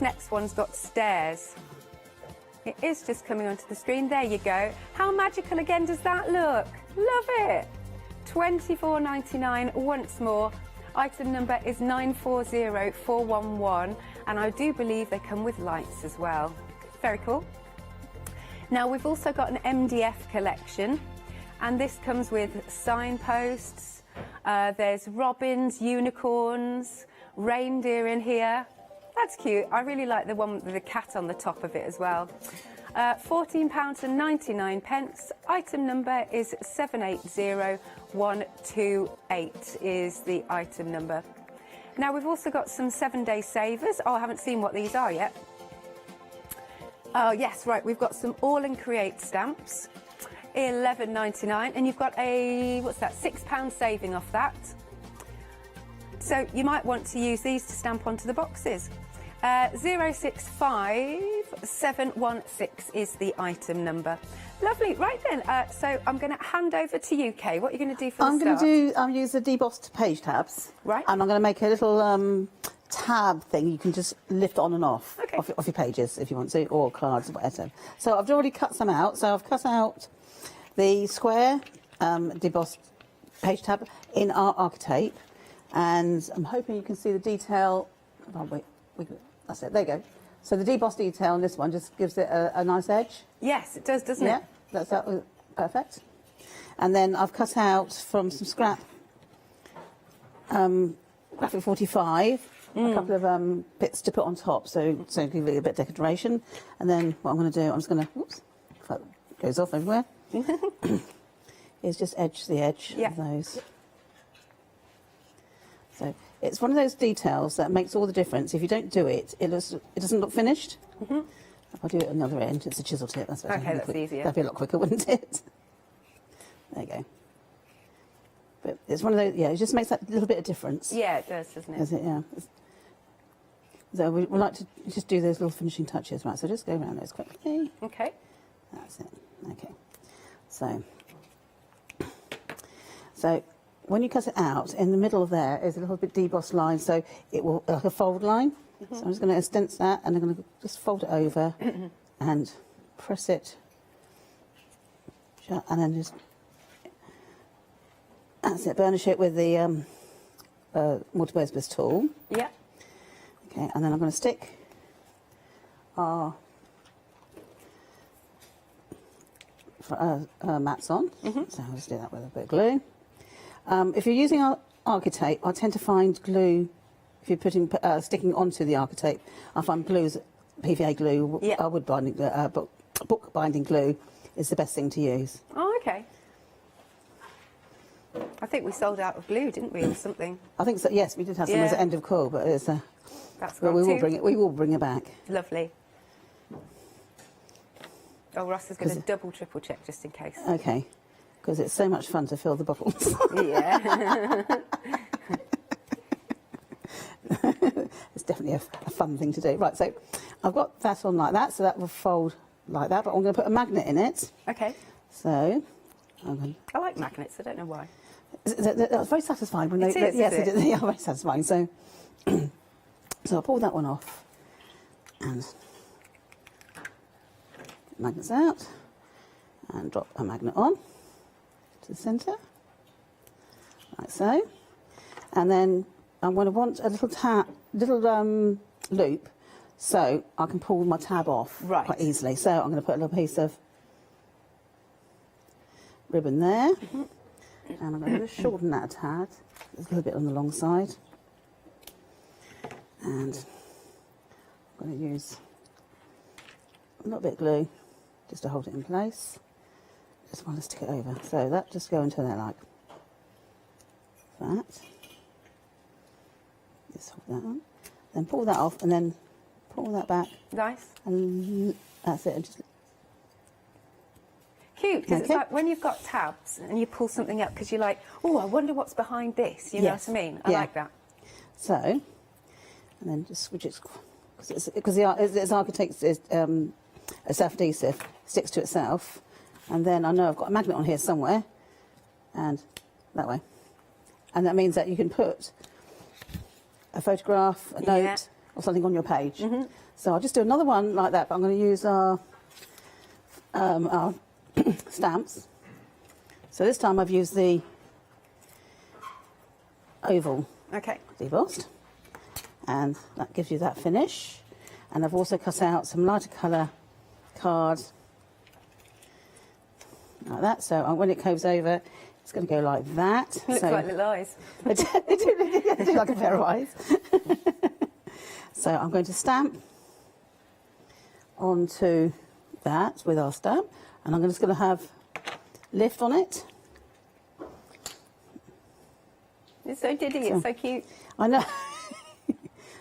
next one's got stairs. It is just coming onto the screen. There you go. How magical again does that look? Love it. £24.99 once more. Item number is 940411, and I do believe they come with lights as well. Very cool. Now we've also got an MDF collection, and this comes with signposts. There's robins, unicorns, reindeer in here. That's cute. I really like the one with the cat on the top of it as well. £14.99. Item number is 780128 is the item number. Now we've also got some 7-day savers. Oh, I haven't seen what these are yet. Oh yes, right. We've got some AALL Create stamps, £11.99, and you've got a £6 saving off that. So you might want to use these to stamp onto the boxes. 065716 is the item number. Lovely. Right then, so I'm going to hand over to you, Kay. What are you going to do for the start? I'm use the debossed page tabs. Right. And I'm going to make a little tab thing you can just lift on and off off your pages if you want to, or cards or whatever. So I've already cut some out. So I've cut out the square debossed page tab in our architape, and I'm hoping you can see the detail. Oh, wait. That's it, there you go. So the debossed detail on this one just gives it a nice edge. Yes, it does, doesn't it? Yeah, that's perfect. And then I've cut out from some scrap graphic 45, a couple of bits to put on top, so give it a bit of decoration. And then what I'm going to do, I'm just going to goes off everywhere, is just edge the edge Yeah. of those. So it's one of those details that makes all the difference. If you don't do it, it doesn't look finished. Mm-hmm. If I do it at another end, it's a chisel tip. That's better. Okay, that's easier. That'd be a lot quicker, wouldn't it? There you go. But it's one of those, yeah, it just makes that little bit of difference. Yeah, it does, doesn't it? Does it? Yeah. So we like to just do those little finishing touches, right? So just go around those quickly. Okay. That's it. Okay. So when you cut it out, in the middle of there is a little bit debossed line, so it will like a fold line. Mm-hmm. So I'm just going to extend that, and I'm going to just fold it over and press it, shut, and then just that's it. Burnish it with the multi-purpose tool. Yeah. Okay, and then I'm going to stick our mats on. So I'll just do that with a bit of glue. If you're using architape, I tend to find glue, if you're putting sticking onto the architape, I find PVA glue, wood binding, book binding glue is the best thing to use. Oh, okay. I think we sold out of glue, didn't we, or something? I think so. Yes, we did have some as an end of call, but it's that's but gone we will too. bring it. We will bring it back. Lovely. Oh, Ross is going to double, triple check just in case. Okay, because it's so much fun to fill the bubbles. Yeah. It's definitely a fun thing to do. Right, so I've got that on like that, so that will fold like that, but I'm going to put a magnet in it. Okay. So, I like magnets, I don't know why. That's very satisfying when It they, is, yes, is it? they are very satisfying. So, so I'll pull that one off and magnets out and drop a magnet on to the centre, like so. And then I'm going to want a little loop, so I can pull my tab off quite easily. So I'm going to put a little piece of ribbon there, and I'm going to just shorten that a tad, a little bit on the long side, and I'm going to use a little bit of glue just to hold it in place. Just want to stick it over, so that just go into there like that. Just hold that on, then pull that off, and then pull that back. Nice. And that's it. And just cute, because it's Okay. like when you've got tabs and you pull something up because you're like, oh, I wonder what's behind this. You know what I mean? I like that. So, and then just switch it, because it's architects is a self-adhesive, sticks to itself, and then I know I've got a magnet on here somewhere, and that way, and that means that you can put a photograph, a note, or something on your page. So I'll just do another one like that, but I'm going to use our stamps. So this time I've used the oval debossed, and that gives you that finish. And I've also cut out some lighter colour cards like that, so when it comes over it's going to go like that. Looks so like little eyes. they do like a pair of eyes. So I'm going to stamp onto that with our stamp, and I'm just going to have lift on it. It's so diddy, it's so cute. I know.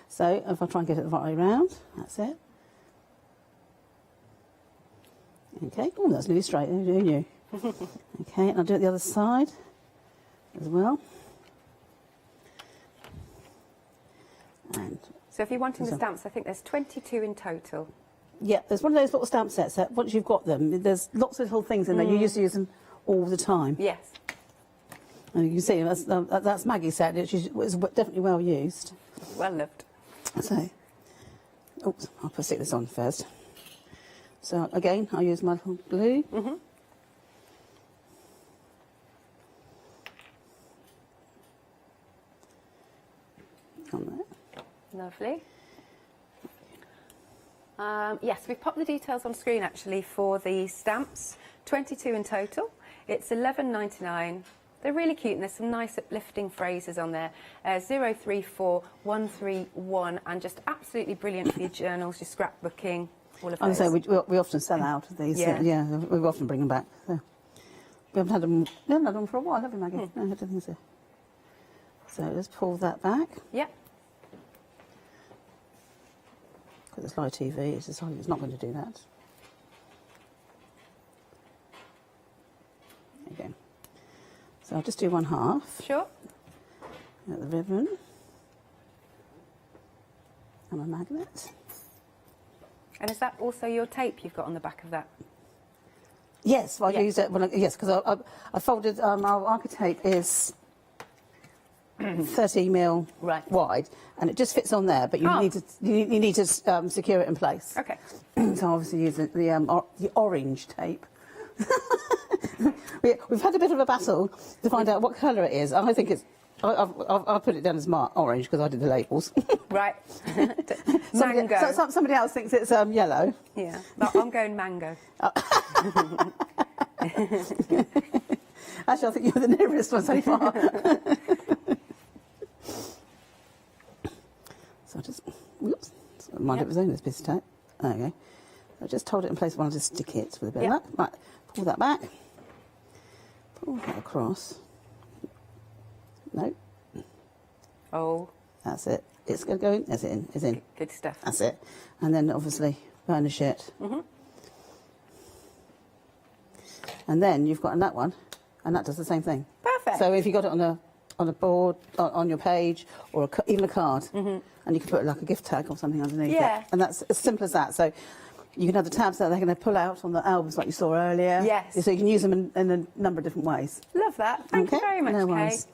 So if I try and get it the right way round, that's it. Okay, oh, that's nearly straight, who knew? Okay, and I'll do it the other side as well. And So if you're wanting the stamps, I think there's 22 in total. yeah, there's one of those little stamp sets that once you've got them, there's lots of little things in there. You just use them all the time. Yes. And you can see that's Maggie's set. It was definitely well used. Well loved. So, oops, I'll stick this on first. So again, I'll use my little glue. On there. Lovely. Yes, we've popped the details on screen actually for the stamps. 22 in total. It's $11.99. They're really cute, and there's some nice uplifting phrases on there. 034131, and just absolutely brilliant for your journals, your scrapbooking. all of I those? say we often sell out of these. Yeah. We often bring them back. So. We haven't had them for a while, have we, Maggie? No, I don't think so. So let's pull that back. Yep. Because it's live TV, it's decided it's not going to do that. There you go. So I'll just do 1/2. Sure. Get the ribbon. And a magnet. And is that also your tape you've got on the back of that? Yes, well, I use it. Yes, because I folded. Our architape is 30 mil wide, and it just fits on there. But you need to secure it in place. Okay. So obviously use the orange tape. We've had a bit of a battle to find out what colour it is. I think it's. I'll put it down as orange because I did the labels. Right. Mango. Somebody else thinks it's yellow. Yeah, but I'm going mango. Actually, I think you're the nearest one so far. So I just, whoops, mind it was only this piece of tape. There we go. I just hold it in place while I just stick it with a bit of that. Right, pull that back. Pull that across. No. Oh. That's it. It's going to go in. That's it in. It's in. Good stuff. That's it. And then obviously burnish it. And then you've got that one, and that does the same thing. Perfect. So if you got it on a board, on your page, or even a card, and you can put like a gift tag or something underneath it. And that's as simple as that. So you can have the tabs that they're going to pull out on the albums like you saw earlier. Yes. So you can use them in a number of different ways. Love that. Thank you very much, No Kay. worries.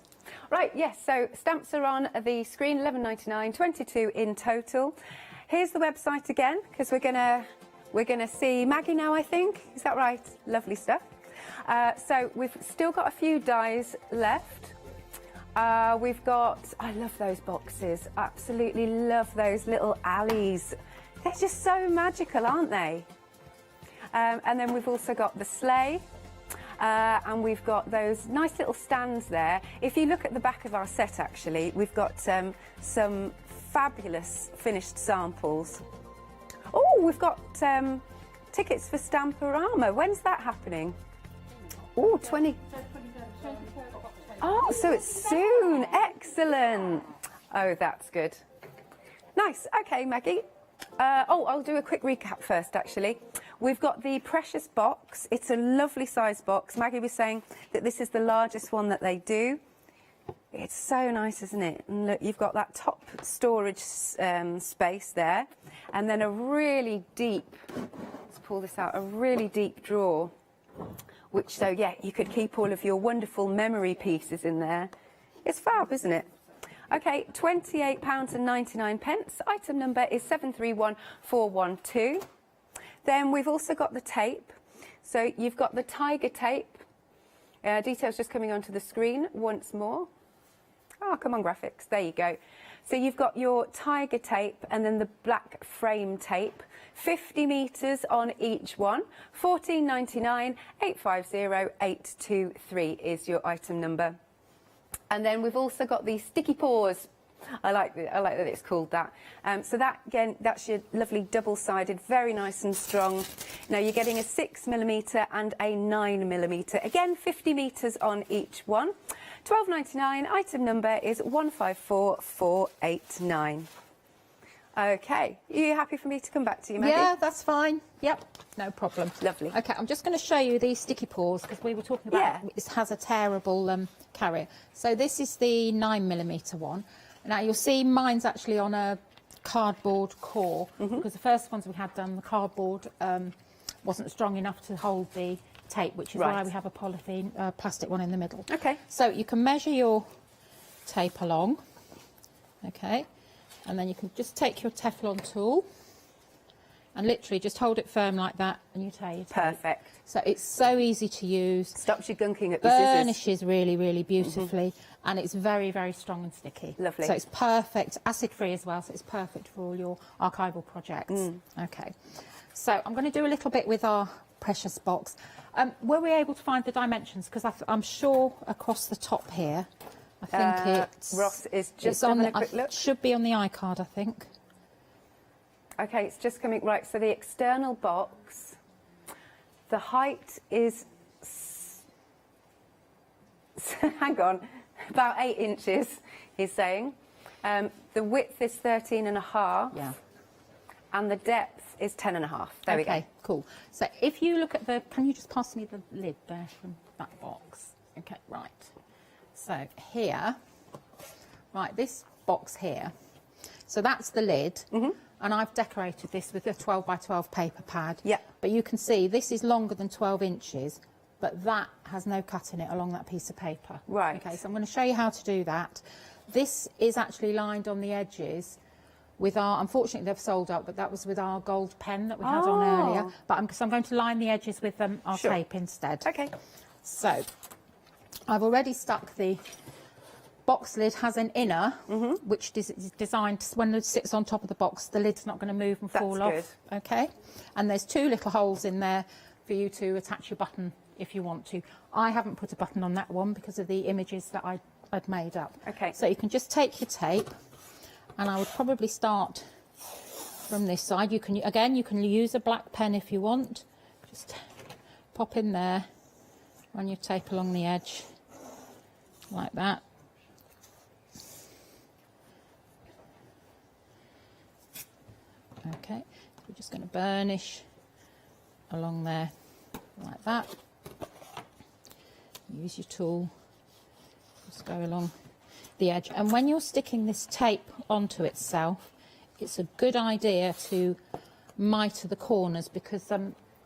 Right, yes, so stamps are on the screen, $11.99, 22 in total. Here's the website again, because we're gonna see Maggie now, I think. Is that right? Lovely stuff. So we've still got a few dies left. We've got, I love those boxes, absolutely love those little alleys. They're just so magical, aren't they? And then we've also got the sleigh. And we've got those nice little stands there. If you look at the back of our set, actually, we've got some fabulous finished samples. Oh, we've got tickets for Stamporama. When's that happening? Oh, 20... Oh, so it's soon. Excellent. Oh, that's good. Nice. OK, Maggie. I'll do a quick recap first, actually. We've got the Precious box. It's a lovely size box. Maggie was saying that this is the largest one that they do. It's so nice, isn't it? And look, you've got that top storage space there. And then a really deep, let's pull this out, a really deep drawer. Which, so yeah, you could keep all of your wonderful memory pieces in there. It's fab, isn't it? OK, £28.99. Item number is 731412. Then we've also got the tape. So you've got the tiger tape. Details just coming onto the screen once more. Oh, come on, graphics. There you go. So you've got your tiger tape and then the black frame tape. 50 metres on each one. £14.99, 850823 is your item number. And then we've also got the sticky paws. I like that it's called that. So that, again, that's your lovely double-sided, very nice and strong. Now, you're getting a 6mm and a 9mm. Again, 50 metres on each one. £12.99. Item number is 154489. OK. Are you happy for me to come back to you, Maggie? Yeah, that's fine. Yep, no problem. Lovely. OK, I'm just going to show you these sticky paws because we were talking about this has a tearable carrier. So this is the 9mm one. Now, you'll see mine's actually on a cardboard core because the first ones we had done, the cardboard wasn't strong enough to hold the tape, which is why we have a polythene plastic one in the middle. OK. So you can measure your tape along, OK, and then you can just take your Teflon tool and literally just hold it firm like that and you tear your tape. Perfect. So it's so easy to use. Stops you gunking at the scissors. Burnishes really, really beautifully. And it's very, very strong and sticky. Lovely. So it's perfect, acid-free as well, so it's perfect for all your archival projects. OK. So I'm going to do a little bit with our Precious box. Were we able to find the dimensions? Because I'm sure across the top here, I think Ross is just having a quick look. Should be on the iCard, I think. Okay, it's just coming right. So the external box, the height is, hang on, about 8 inches, he's saying. The width is 13.5. Yeah. And the depth is 10.5. There we go. Okay, cool. So if you look at the, can you just pass me the lid there from that box? Okay, right. So here, right, this box here. So that's the lid. And I've decorated this with a 12 by 12 paper pad. Yeah. But you can see this is longer than 12 inches, but that has no cut in it along that piece of paper. Right. Okay, so I'm going to show you how to do that. This is actually lined on the edges with our, unfortunately they've sold out, but that was with our gold pen that we had on earlier. But so I'm going to line the edges with our tape instead. Okay. So I've already stuck the box lid, has an inner, which is designed, when it sits on top of the box, the lid's not going to move and fall off. Okay. And there's 2 little holes in there for you to attach your button if you want to. I haven't put a button on that one because of the images that I'd made up. Okay. So you can just take your tape, and I would probably start from this side. You can, again, you can use a black pen if you want. Just pop in there, run your tape along the edge like that. Okay, we're just going to burnish along there like that. Use your tool, just go along the edge. And when you're sticking this tape onto itself, it's a good idea to mitre the corners, because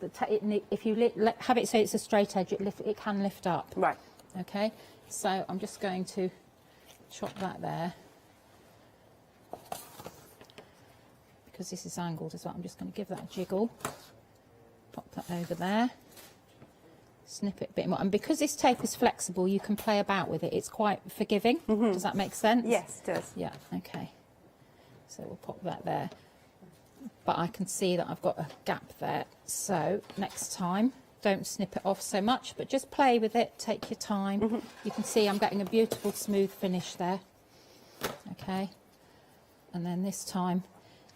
if you have it so it's a straight edge, it can lift up. Right. Okay, so I'm just going to chop that there. Because this is angled as well, I'm just going to give that a jiggle, pop that over there, snip it a bit more, and because this tape is flexible, you can play about with it. It's quite forgiving. Does that make sense? Yes, it does. Yeah. Okay. So we'll pop that there, but I can see that I've got a gap there. So next time, don't snip it off so much, but just play with it. Take your time. You can see I'm getting a beautiful smooth finish there. Okay. And then this time,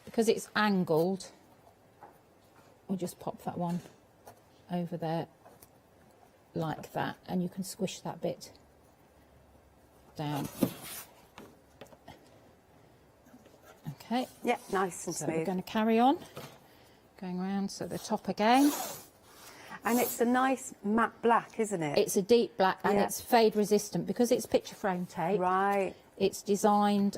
because it's angled, we'll just pop that one over there like that, and you can squish that bit down. Okay. Yeah, nice and so smooth. We're going to carry on, going around to the top again. And it's a nice matte black, isn't it? It's a deep black, and it's fade resistant because it's picture frame tape. Right. It's designed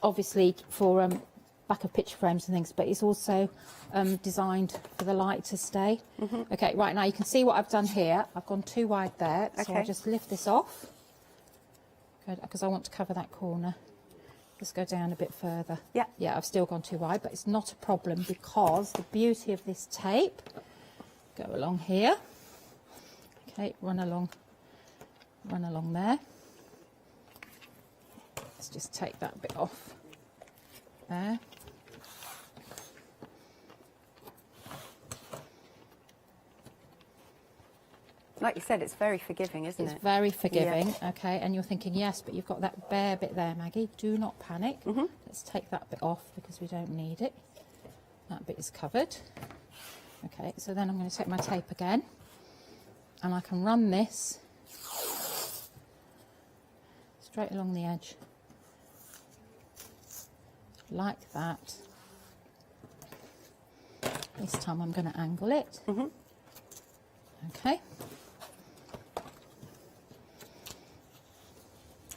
obviously for back of picture frames and things, but it's also designed for the light to stay. Okay, right, now you can see what I've done here. I've gone too wide there, so I'll just lift this off. Good, because I want to cover that corner. Just go down a bit further. Yeah. Yeah, I've still gone too wide, but it's not a problem because the beauty of this tape, go along here. Okay, run along there. Let's just take that bit off there. Like you said, it's very forgiving, isn't it? It's very forgiving, okay, and you're thinking, yes, but you've got that bare bit there, Maggie. Do not panic. Let's take that bit off because we don't need it. That bit is covered. Okay, so then I'm going to take my tape again, and I can run this straight along the edge, like that. This time I'm going to angle it. Okay.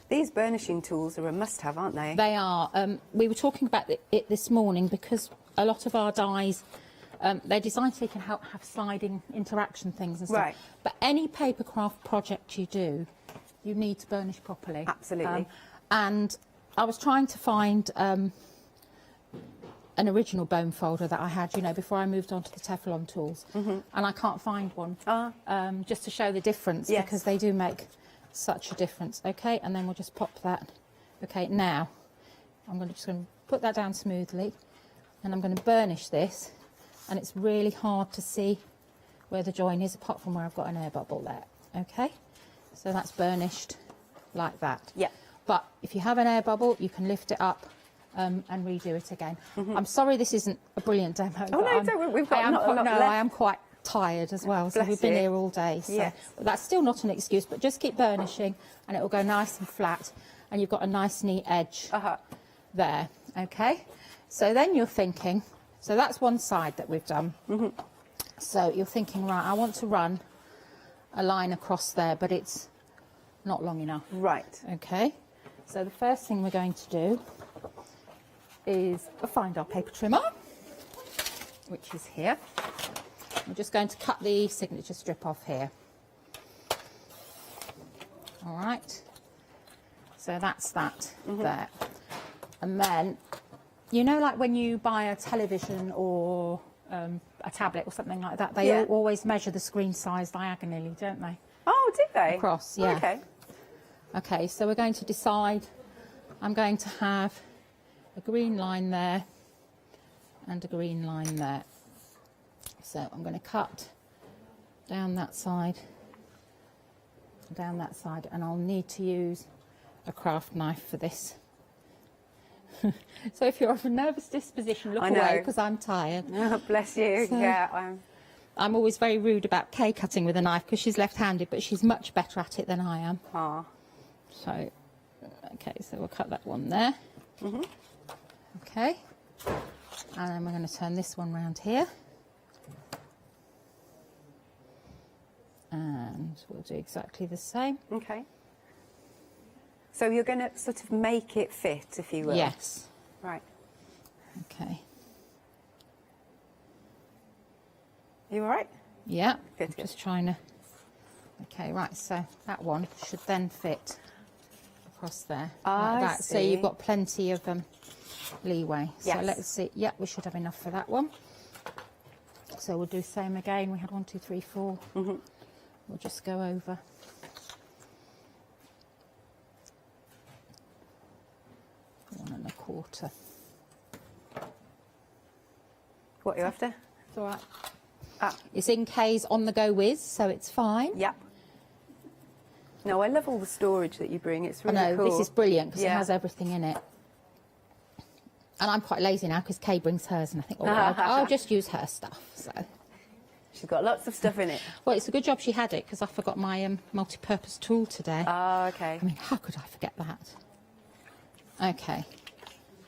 These burnishing tools are a must-have, aren't they? They are. We were talking about it this morning because a lot of our dies, they're designed so you can have sliding interaction things and stuff. Right. But any paper craft project you do, you need to burnish properly. Absolutely. And I was trying to find an original bone folder that I had, you know, before I moved on to the Teflon tools, and I can't find one. Just to show the difference, because they do make such a difference. Okay, and then we'll just pop that. Okay, now I'm just going to put that down smoothly, and I'm going to burnish this, and it's really hard to see where the join is apart from where I've got an air bubble there. Okay, so that's burnished like that. Yeah. But if you have an air bubble, you can lift it up and redo it again. I'm sorry this isn't a brilliant demo. Oh, but no, I'm- don't worry, we've got I am not a quite- lot No, left. I am quite tired as well, so Bless we've been you. here all day. So Yes. but that's still not an excuse, but just keep burnishing and it will go nice and flat, and you've got a nice neat edge there, okay? So then you're thinking, so that's one side that we've done. So you're thinking, right, I want to run a line across there, but it's not long enough. Right. Okay. So the first thing we're going to do is find our paper trimmer, which is here. We're just going to cut the signature strip off here. All right. So that's that there. And then, you know, like when you buy a television or a tablet or something like that, they always measure the screen size diagonally, don't they? Oh, did they? Across, yeah. Okay. Okay, so we're going to decide, I'm going to have a green line there and a green line there. So I'm going to cut down that side, and I'll need to use a craft knife for this. So if you're of a nervous disposition, look away because I'm tired. Oh, bless you. So, yeah, I'm always very rude about Kay cutting with a knife because she's left-handed, but she's much better at it than I am. Ah. So, okay, so we'll cut that one there. Okay, and then we're going to turn this one round here. And we'll do exactly the same. Okay. So you're going to sort of make it fit, if you will? Yes. Right. Okay. You all right? Yeah, I'm just trying to... Okay, right, so that one should then fit across there. Like that. So you've got plenty of leeway. So Yes. let's see. Yeah, we should have enough for that one. So we'll do same again. We had 1, 2, 3, 4. We'll just go over. One and a quarter. What are you after? It's all right. It's in Kay's on the go whiz, so it's fine. Yep. No, I love all the storage that you bring. It's really I know, cool. this is brilliant because it has everything in it. And I'm quite lazy now because Kay brings hers and I think, oh, I'll just use her stuff. So she's got lots of stuff in it. Well, it's a good job she had it because I forgot my multi-purpose tool today. Oh, okay. I mean, how could I forget that? Okay.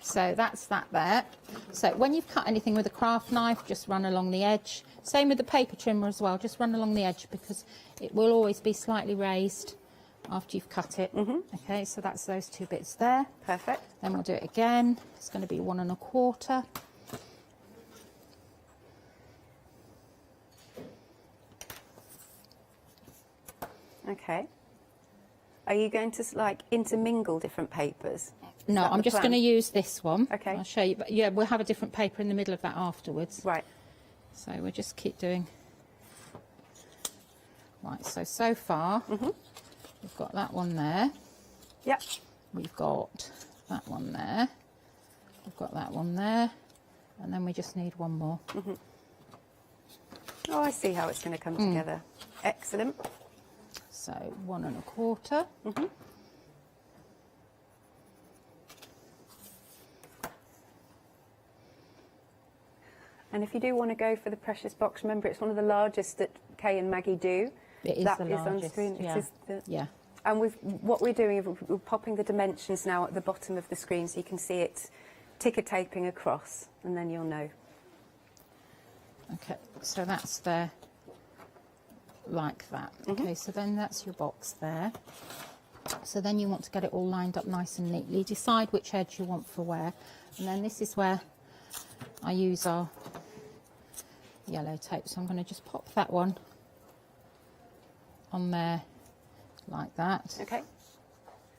So that's that there. So when you've cut anything with a craft knife, just run along the edge. Same with the paper trimmer as well. Just run along the edge because it will always be slightly raised after you've cut it. Okay, so that's those two bits there. Perfect. Then we'll do it again. It's going to be 1 1/4. Okay. Are you going to like intermingle different papers? No, I'm just going to use this one. Okay. I'll show you. But yeah, we'll have a different paper in the middle of that afterwards. Right. So we'll just keep doing. Right, so far, we've got that one there. Yep. We've got that one there. We've got that one there. And then we just need one more. Oh, I see how it's going to come together. Excellent. So 1 1/4. And if you do want to go for the precious box, remember it's one of the largest that Kay and Maggie do. It is that the is on largest, screen. yeah. It is the, Yeah. And with what we're doing, we're popping the dimensions now at the bottom of the screen so you can see it ticker taping across, and then you'll know. Okay, so that's there like that. Okay, so then that's your box there. So then you want to get it all lined up nice and neatly. Decide which edge you want for where. And then this is where I use our yellow tape. So I'm going to just pop that one on there like that. Okay.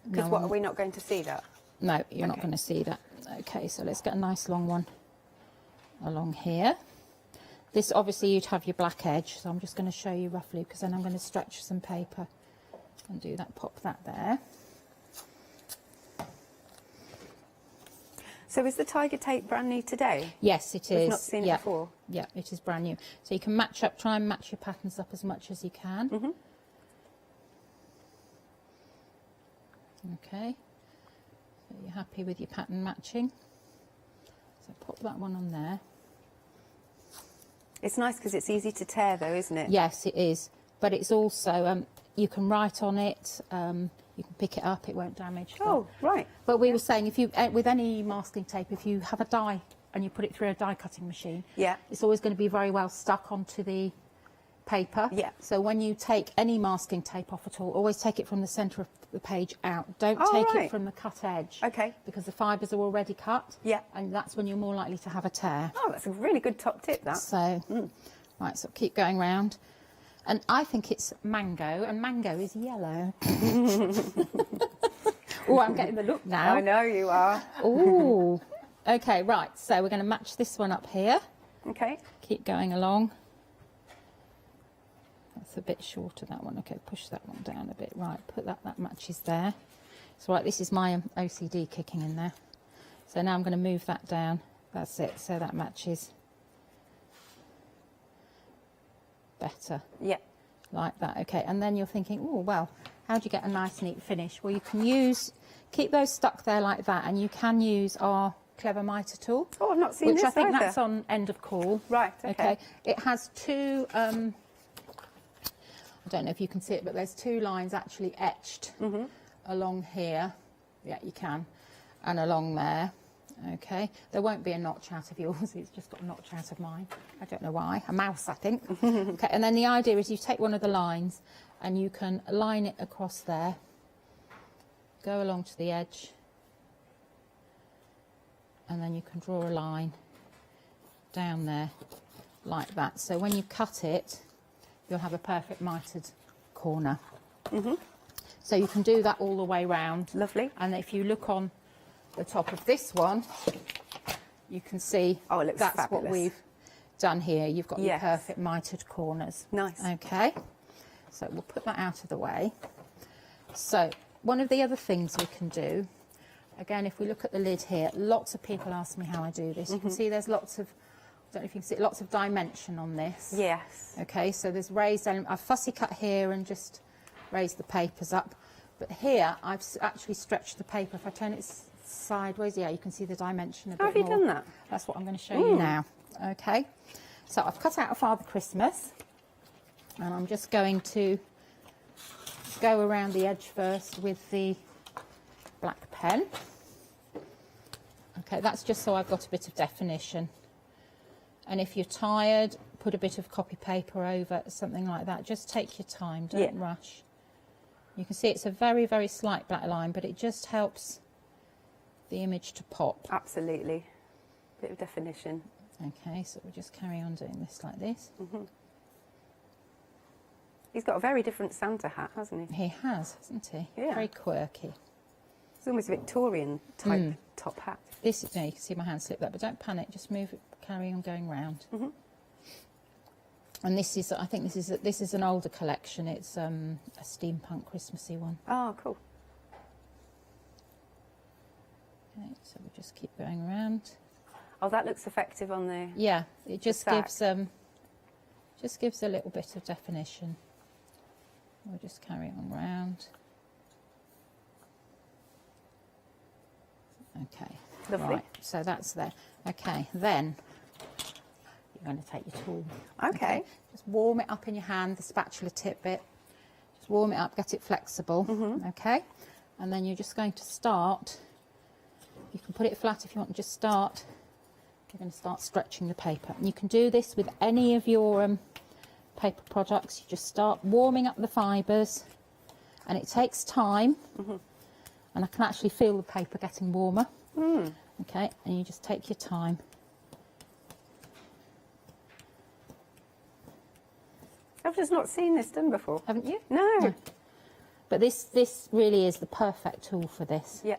Because what, are we not going to see that? No, you're not going to see that. Okay, so let's get a nice long one along here. This, obviously, you'd have your black edge, so I'm just going to show you roughly, because then I'm going to stretch some paper and do that, pop that there. So is the tiger tape brand new today? Yes, it is. We've not seen it before. Yeah, it is brand new. So you can match up, try and match your patterns up as much as you can. Okay. So you're happy with your pattern matching? pop that one on there. It's nice because it's easy to tear though, isn't it? Yes, it is. But it's also, you can write on it, you can pick it up, it won't damage. Oh, right. But we were saying, if you, with any masking tape, if you have a die and you put it through a die cutting machine, yeah, it's always going to be very well stuck onto the paper. Yeah. So when you take any masking tape off at all, always take it from the centre of the page out. Don't take it from the cut edge. Okay. Because the fibres are already cut. Yeah. And that's when you're more likely to have a tear. Oh, that's a really good top tip, that. So, right, so keep going round. And I think it's mango, and mango is yellow. Oh, I'm getting the look now. I know you are. Oh. Okay, right, so we're going to match this one up here. Okay. Keep going along. That's a bit shorter, that one. Okay, push that one down a bit. Right, put that matches there. So, right, this is my OCD kicking in there. So now I'm going to move that down. That's it, so that matches better. Yeah. Like that, okay. And then you're thinking, oh, well, how do you get a nice, neat finish? Well, you can keep those stuck there like that, and you can use our Clever Mitre tool. Oh, I've not seen this Which I think either. that's on end of call. Right, okay. It has two, I don't know if you can see it, but there's two lines actually etched along here. Yeah, you can. And along there. Okay. There won't be a notch out of yours. It's just got a notch out of mine. I don't know why. A mouse, I think. Okay. And then the idea is you take one of the lines and you can line it across there. Go along to the edge. And then you can draw a line down there like that. So when you cut it, you'll have a perfect mitered corner. So you can do that all the way round. Lovely. And if you look on the top of this one, you can see it looks that's fabulous. what we've done here. You've got your Yes. perfect mitered corners. Nice. Okay, so we'll put that out of the way. So one of the other things we can do, again, if we look at the lid here, lots of people ask me how I do this. You can see there's lots of, I don't know if you can see, lots of dimension on this. Yes. Okay, so there's raised element. I've fussy cut here and just raised the papers up. But here, I've actually stretched the paper. If I turn it sideways, yeah, you can see the dimension a bit How have you more. done that? That's what I'm going to show you now. Okay, so I've cut out a Father Christmas, and I'm just going to go around the edge first with the black pen. Okay, that's just so I've got a bit of definition. And if you're tired, put a bit of copy paper over, something like that. Just take your time, don't rush. You can see it's a very, very slight black line, but it just helps the image to pop. Absolutely. Bit of definition. Okay, so we'll just carry on doing this like this. He's got a very different Santa hat, hasn't he? He has, hasn't he? Yeah. Very quirky. It's almost a Victorian type top hat. This is, no, you can see my hand slip there, but don't panic, just move it, carry on going round. And this is, I think this is an older collection. It's a steampunk Christmassy one. Oh, cool. Okay, so we'll just keep going around. Oh, that looks effective on the Yeah, it just sack. gives a little bit of definition. We'll just carry on round. Okay, Lovely. right, so that's there. Okay, then you're going to take your tool. Okay. Just warm it up in your hand, the spatula tip bit. Just warm it up, get it flexible. Okay, and then you're just going to start. You can put it flat if you want to just start. You're going to start stretching the paper. And you can do this with any of your paper products. You just start warming up the fibres, and it takes time. And I can actually feel the paper getting warmer. Okay, and you just take your time. I've just not seen this done before. Haven't you? No. But this really is the perfect tool for this. Yeah.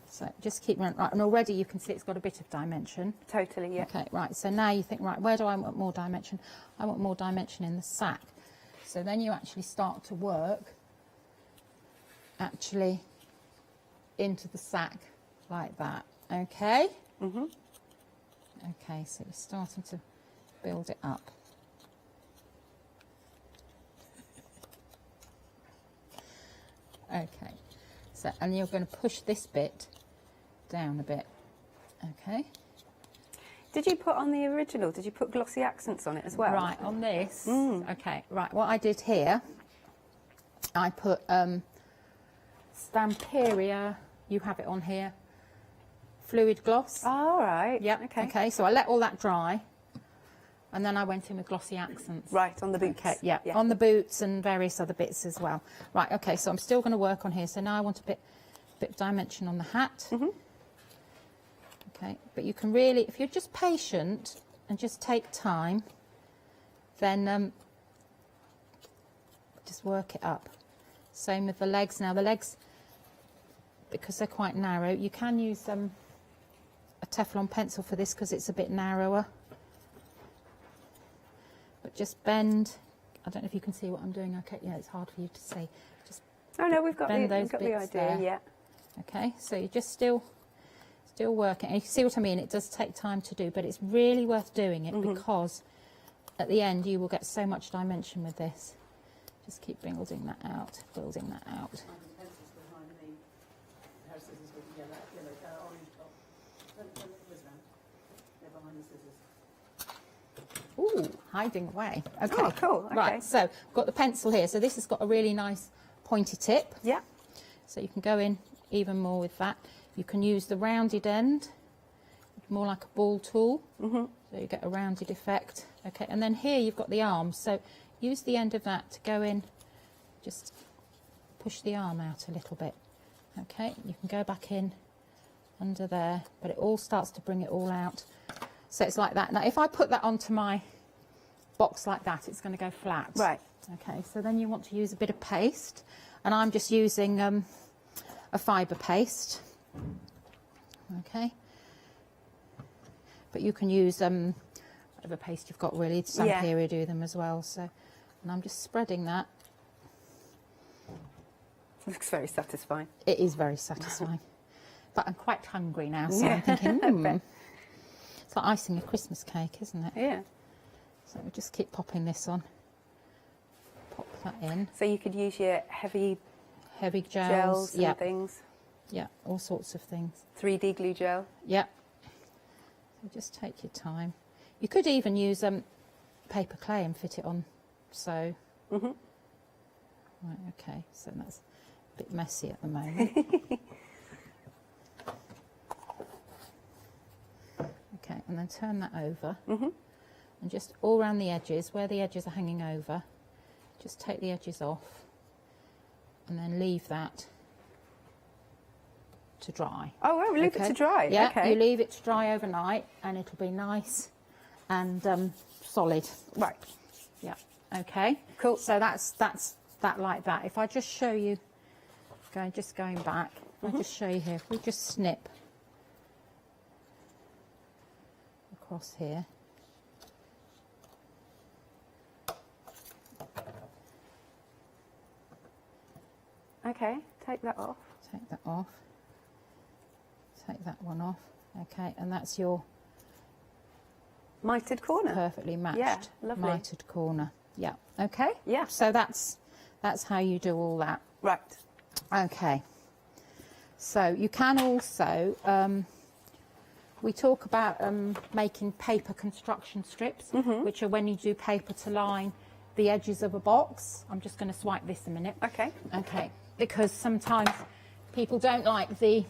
So just keep running. Right, and already you can see it's got a bit of dimension. Totally, yeah. Okay, right, so now you think, right, where do I want more dimension? I want more dimension in the sack. So then you actually start to work actually into the sack like that, okay? Okay, so we're starting to build it up. Okay, so, and you're going to push this bit down a bit, okay? Did you put on the original, did you put glossy accents on it as well? Right, on this. Okay, right, what I did here, I put Stamperia, you have it on here, fluid gloss. Oh, all right. Yep. Okay, so I let all that dry, and then I went in with glossy accents. Right, on the boots. Okay, yeah, on the boots and various other bits as well. Right, okay, so I'm still going to work on here. So now I want a bit of dimension on the hat. Okay, but you can really, if you're just patient and just take time, then just work it up. Same with the legs. Now the legs, because they're quite narrow, you can use a Teflon pencil for this because it's a bit narrower. But just bend. I don't know if you can see what I'm doing. Okay, yeah, it's hard for you to see. Just oh no, we've got bend the, those we've got bits the idea. there. Yeah. Okay, so you're just still working. And you see what I mean? It does take time to do, but it's really worth doing it because at the end you will get so much dimension with this. Just keep building that out, building that out. Ooh, hiding away. Okay. Oh, cool. Okay. Right, so I've got the pencil here. So this has got a really nice pointy tip. Yeah. So you can go in even more with that. You can use the rounded end, more like a ball tool. So you get a rounded effect. Okay, and then here you've got the arms. So use the end of that to go in, just push the arm out a little bit. Okay, you can go back in under there, but it all starts to bring it all out. So it's like that. Now, if I put that onto my box like that, it's going to go flat. Right. Okay, so then you want to use a bit of paste, and I'm just using a fibre paste. Okay. But you can use whatever paste you've got, really. Stamperia do them as well. So, and I'm just spreading that. Looks very satisfying. It is very satisfying. But I'm quite hungry now, so I'm thinking, it's like icing a Christmas cake, isn't it? Yeah. So we just keep popping this on. Pop that in. So you could use your heavy gels and things. Yeah, all sorts of things. 3D glue gel. Yeah. So just take your time. You could even use paper clay and fit it on. So. Right, okay. So that's a bit messy at the moment. Okay, and then turn that over. And just all around the edges, where the edges are hanging over, just take the edges off and then leave that to dry. Oh, well, leave it to dry. Yeah, okay. You leave it to dry overnight and it'll be nice and solid. Right. Yeah. Okay. Cool. So that's that like that. If I just show you, going back, I'll just show you here. If we just snip across here. Okay, take that off. Take that off. Take that one off. Okay, and that's your mitered corner. Perfectly matched. Yeah, lovely. Mitered corner. Yeah. Okay. Yeah. So that's how you do all that. Right. Okay. So you can also we talk about making paper construction strips, which are when you do paper to line the edges of a box. I'm just going to swipe this a minute. Okay. Okay. Because sometimes people don't like the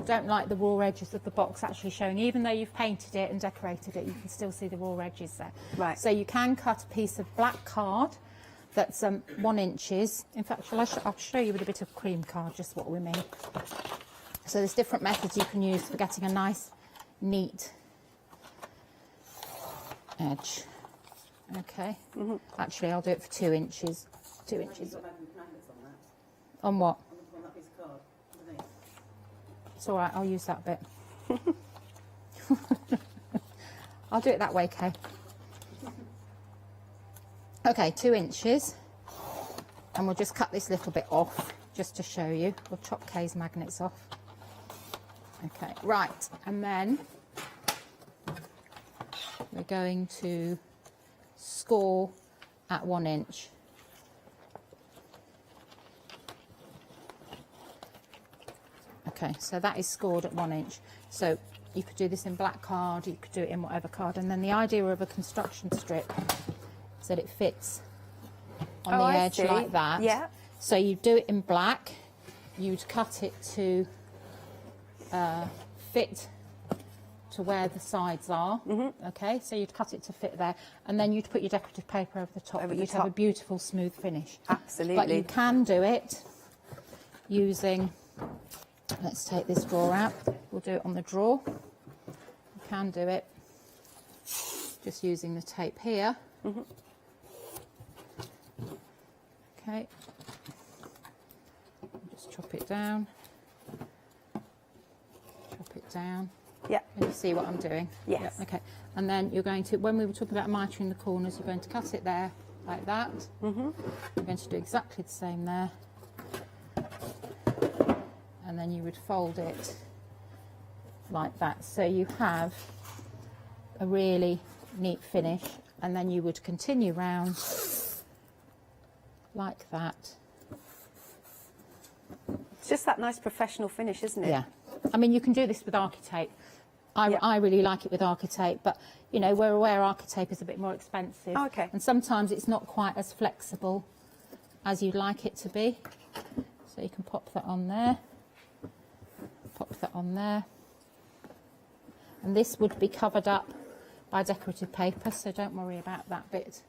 raw edges of the box actually showing. Even though you've painted it and decorated it, you can still see the raw edges there. Right. So you can cut a piece of black card that's 1 inch. In fact, I'll show you with a bit of cream card just what we mean. So there's different methods you can use for getting a nice, neat edge. Okay. Actually, I'll do it for 2 inches. 2 inches. On what? It's all right, I'll use that bit. I'll do it that way, Kay. Okay, 2 inches. And we'll just cut this little bit off, just to show you. We'll chop Kay's magnets off. Okay, right. And then we're going to score at 1 inch. Okay, so that is scored at 1 inch. So You could do this in black card, you could do it in whatever card, and then the idea of a construction strip is that it fits on the edge like that. Yeah. So you do it in black, you'd cut it to fit to where the sides are. Okay, so you'd cut it to fit there, and then you'd put your decorative paper over the top, but you'd have a beautiful smooth finish. Absolutely. But you can do it using, let's take this drawer out, we'll do it on the drawer. You can do it just using the tape here. Okay, just chop it down, Yeah. and you see what I'm doing? Yes. Yeah. Okay, and then you're going to, when we were talking about mitering the corners, you're going to cut it there like that. You're going to do exactly the same there, and then you would fold it like that, so you have a really neat finish, and then you would continue round like that. It's just that nice professional finish, isn't it? Yeah, I mean, you can do this with Architape. I really like it with Architape, but you know, we're aware Architape is a bit more expensive. Okay. And sometimes it's not quite as flexible as you'd like it to be. So you can pop that on there, pop that on there. And this would be covered up by decorative paper, so don't worry about that bit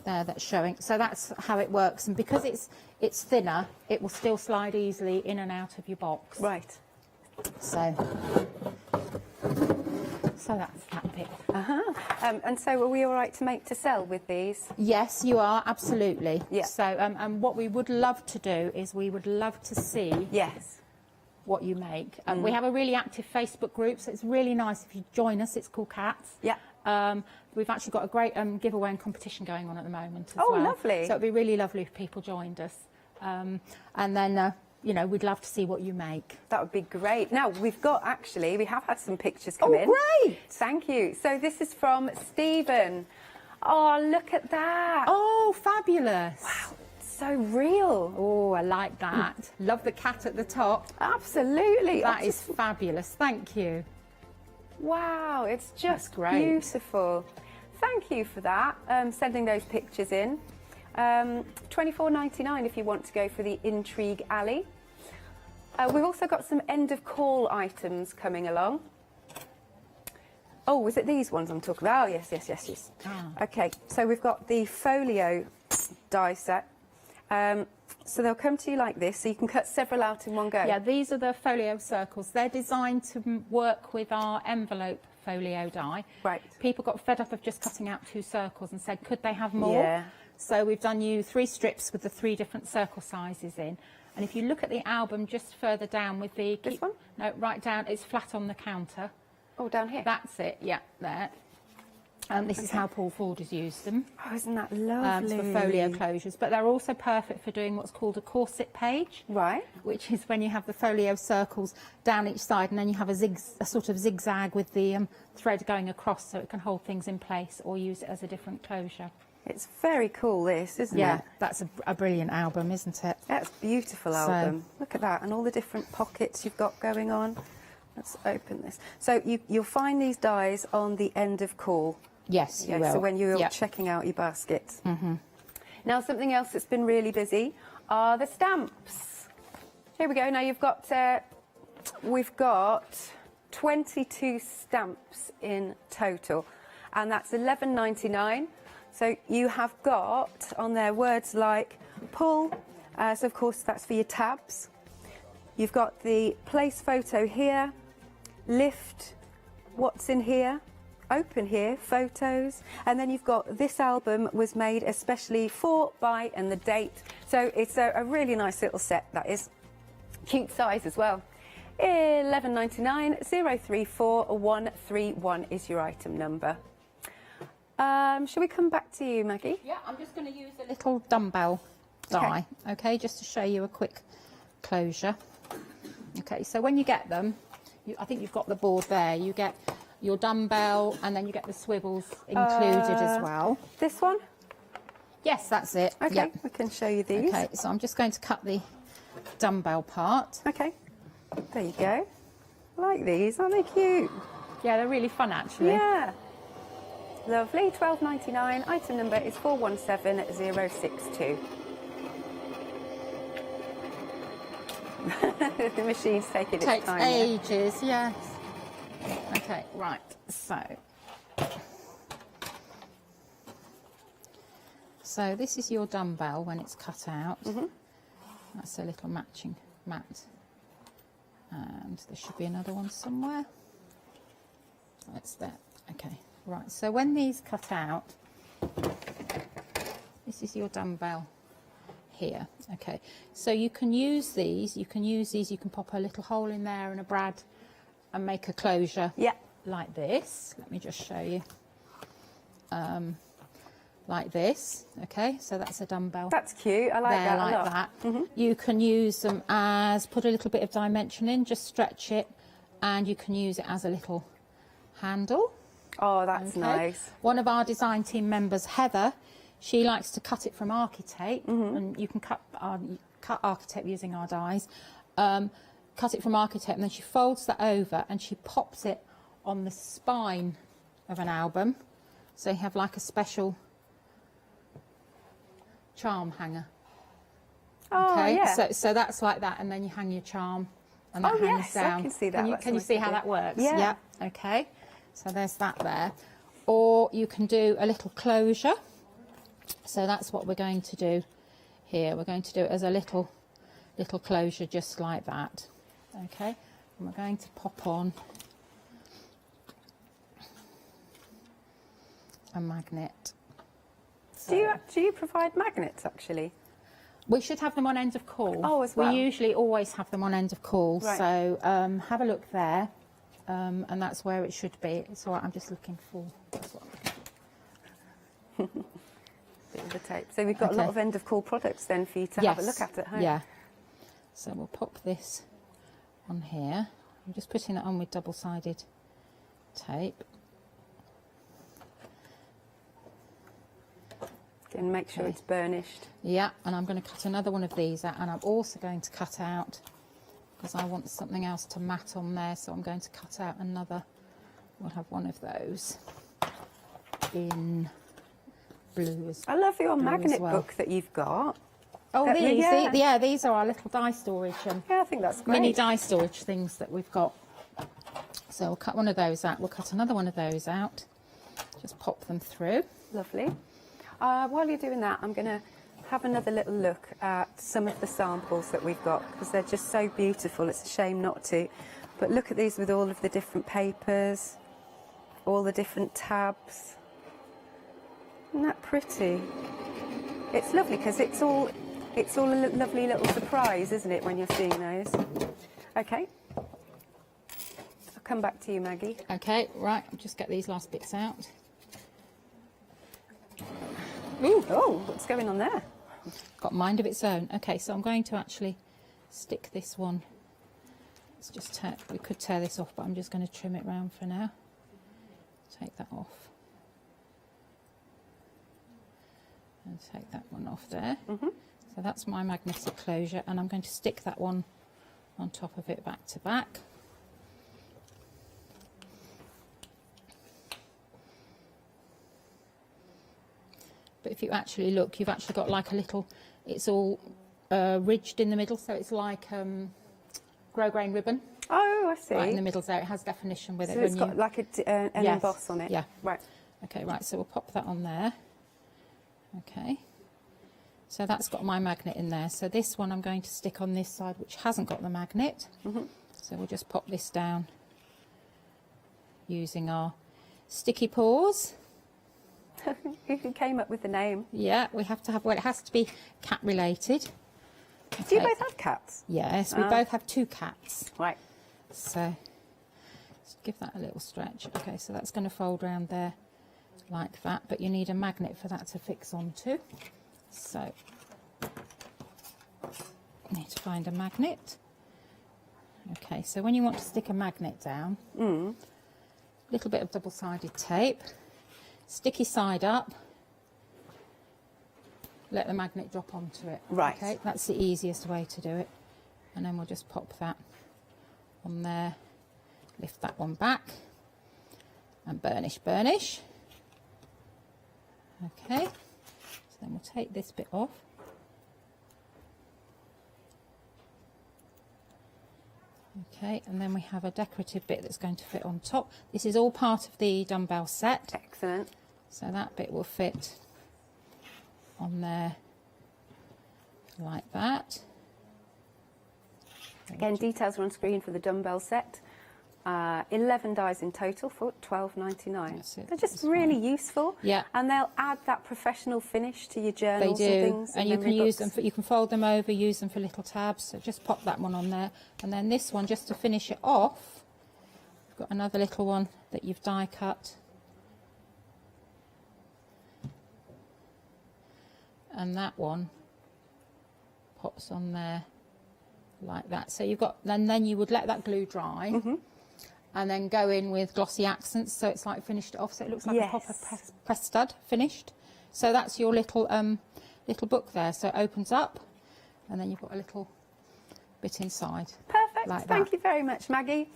there that's showing. So that's how it works, and because it's thinner, it will still slide easily in and out of your box. Right. So that's that bit. And so are we all right to make to sell with these? Yes, you are, absolutely. Yeah. So and what we would love to do is we would love to see what you make. We have a really active Facebook group, so it's really nice if you join us. It's called Cats. Yeah. We've actually got a great giveaway and competition going on at the moment as well. Oh, lovely. So it'd be really lovely if people joined us. And then, you know, we'd love to see what you make. That would be great. Now, we have had some pictures come in. Oh, great! Thank you. So this is from Stephen. Oh, look at that. Oh, fabulous. Wow, so real. Oh, I like that. Love the cat at the top. Absolutely. That is fabulous. Thank you. Wow, it's just great. beautiful. Thank you for that, sending those pictures in. $24.99 if you want to go for the Intrigue Alley. We've also got some end of call items coming along. Oh, was it these ones I'm talking about? Oh, yes. Okay, so we've got the folio die set. So they'll come to you like this, so you can cut several out in one go. Yeah, these are the folio circles. They're designed to work with our envelope folio die. Right. People got fed up of just cutting out 2 circles and said, could they have more? Yeah. So we've done you 3 strips with the 3 different circle sizes in. And if you look at the album just further down with the... This one? No, right down, it's flat on the counter. Oh, down here? That's it, yeah, there. This is how Paul Ford has used them. Oh, isn't that lovely? For folio closures, but they're also perfect for doing what's called a corset page. Right. Which is when you have the folio circles down each side, and then you have a sort of zigzag with the thread going across, so it can hold things in place or use it as a different closure. It's very cool, this, isn't it? Yeah, that's a brilliant album, isn't it? That's a beautiful album. Look at that, and all the different pockets you've got going on. Let's open this. So you'll find these dies on the end of call. Yes, you will. So when you're checking out your baskets. Now, something else that's been really busy are the stamps. Here we go. Now we've got 22 stamps in total, and that's $11.99. So you have got on there words like pull, so of course that's for your tabs. You've got the place photo here, lift, what's in here, open here, photos, and then you've got this album was made especially for, by, and the date. So it's a really nice little set, that is. Cute size as well. $11.99, 034131 is your item number. Shall we come back to you, Maggie? Yeah, I'm just going to use a little dumbbell die, okay, just to show you a quick closure. Okay, so when you get them, I think you've got the board there, you get your dumbbell and then you get the swivels included as well. This one? Yes, that's it. Okay, yep. I can show you these. Okay, so I'm just going to cut the dumbbell part. Okay, there you go. I like these, aren't they cute? Yeah, they're really fun actually. Yeah. Lovely, £12.99. Item number is 417062. The machine's taking its Takes time. ages, yes. Okay, right, so this is your dumbbell when it's cut out. That's a little matching mat. And there should be another one somewhere. That's there. Okay, right, so when these cut out, this is your dumbbell here. Okay, so you can use these, you can pop a little hole in there and a brad and make a closure like this. Let me just show you. Like this, okay, so that's a dumbbell. That's cute, I like there, that a like lot. that. You can use them as, put a little bit of dimension in, just stretch it, and you can use it as a little handle. Oh, that's nice. One of our design team members, Heather, she likes to cut it from architape, and you can cut architape using our dies. Cut it from architape, and then she folds that over and she pops it on the spine of an album. So you have like a special charm hanger. Oh, okay, yeah. so that's like that, and then you hang your charm, and that hangs yes, down. I can see that. Can you see how that works? Yeah. Okay. So there's that there. Or you can do a little closure. So that's what we're going to do here. We're going to do it as a little closure, just like that. Okay. And we're going to pop on a magnet. So Do you provide magnets actually? we should have them on end of call. Oh, as well. We usually always have them on end of call. Right. So have a look there, and that's where it should be. It's all right. I'm just looking for. That's what I'm looking for. Bit of the tape. So we've got a lot of end of call products then for you to have a look at home. Yeah. So we'll pop this on here. I'm just putting it on with double-sided tape. And make sure it's burnished. Yeah, and I'm going to cut another one of these out, and I'm also going to cut out, because I want something else to mat on there, so I'm going to cut out another. We'll have one of those in blue as I love your magnet well. book that you've got. Oh, these, yeah. These are our little die storage. Yeah, I think that's great. Mini die storage things that we've got. So we'll cut one of those out. We'll cut another one of those out. Just pop them through. Lovely. While you're doing that, I'm going to have another little look at some of the samples that we've got, because they're just so beautiful. It's a shame not to. But look at these with all of the different papers, all the different tabs. Isn't that pretty? It's lovely because it's all a lovely little surprise, isn't it, when you're seeing those? Okay. I'll come back to you, Maggie. Okay, right. I'll just get these last bits out. Ooh, oh, what's going on there? Got mind of its own. Okay, so I'm going to actually stick this one. Let's just we could tear this off, but I'm just going to trim it round for now. Take that off. And take that one off there. So that's my magnetic closure, and I'm going to stick that one on top of it back to back. But if you actually look, you've actually got like a little, it's all ridged in the middle, so it's like grosgrain ribbon. Oh, I see. Right in the middle there, it has definition with it. So it's got like an emboss on it? Yeah. Right. Okay, right, so we'll pop that on there. Okay. So that's got my magnet in there. So this one I'm going to stick on this side, which hasn't got the magnet. So we'll just pop this down using our sticky paws. Who came up with the name? Yeah, we have to have, well, it has to be cat related. Okay. Do you both have cats? Yes, we both have 2 cats. Right. So just give that a little stretch. Okay, so that's going to fold around there like that, but you need a magnet for that to fix onto. So you need to find a magnet. Okay, so when you want to stick a magnet down, a little bit of double-sided tape, sticky side up, let the magnet drop onto it. Right. Okay, that's the easiest way to do it. And then we'll just pop that on there lift that one back and burnish. Okay, so then we'll take this bit off. Okay, and then we have a decorative bit that's going to fit on top. This is all part of the dumbbell set. Excellent. So that bit will fit on there like that. Again, details are on screen for the dumbbell set. 11 dies in total for £12.99. They're just really useful. Yeah. And they'll add that professional finish to your They journals do, and things. and you can memory use books. them. You can fold them over, use them for little tabs. So just pop that one on there, and then this one, just to finish it off, you've got another little one that you've die cut, and that one pops on there like that. So you've got, then you would let that glue dry. And then go in with glossy accents, so it's like finished off, so it looks like a proper press stud finished. So that's your little little book there. So it opens up, and then you've got a little bit inside. Perfect. Like Thank that. you very much, Maggie.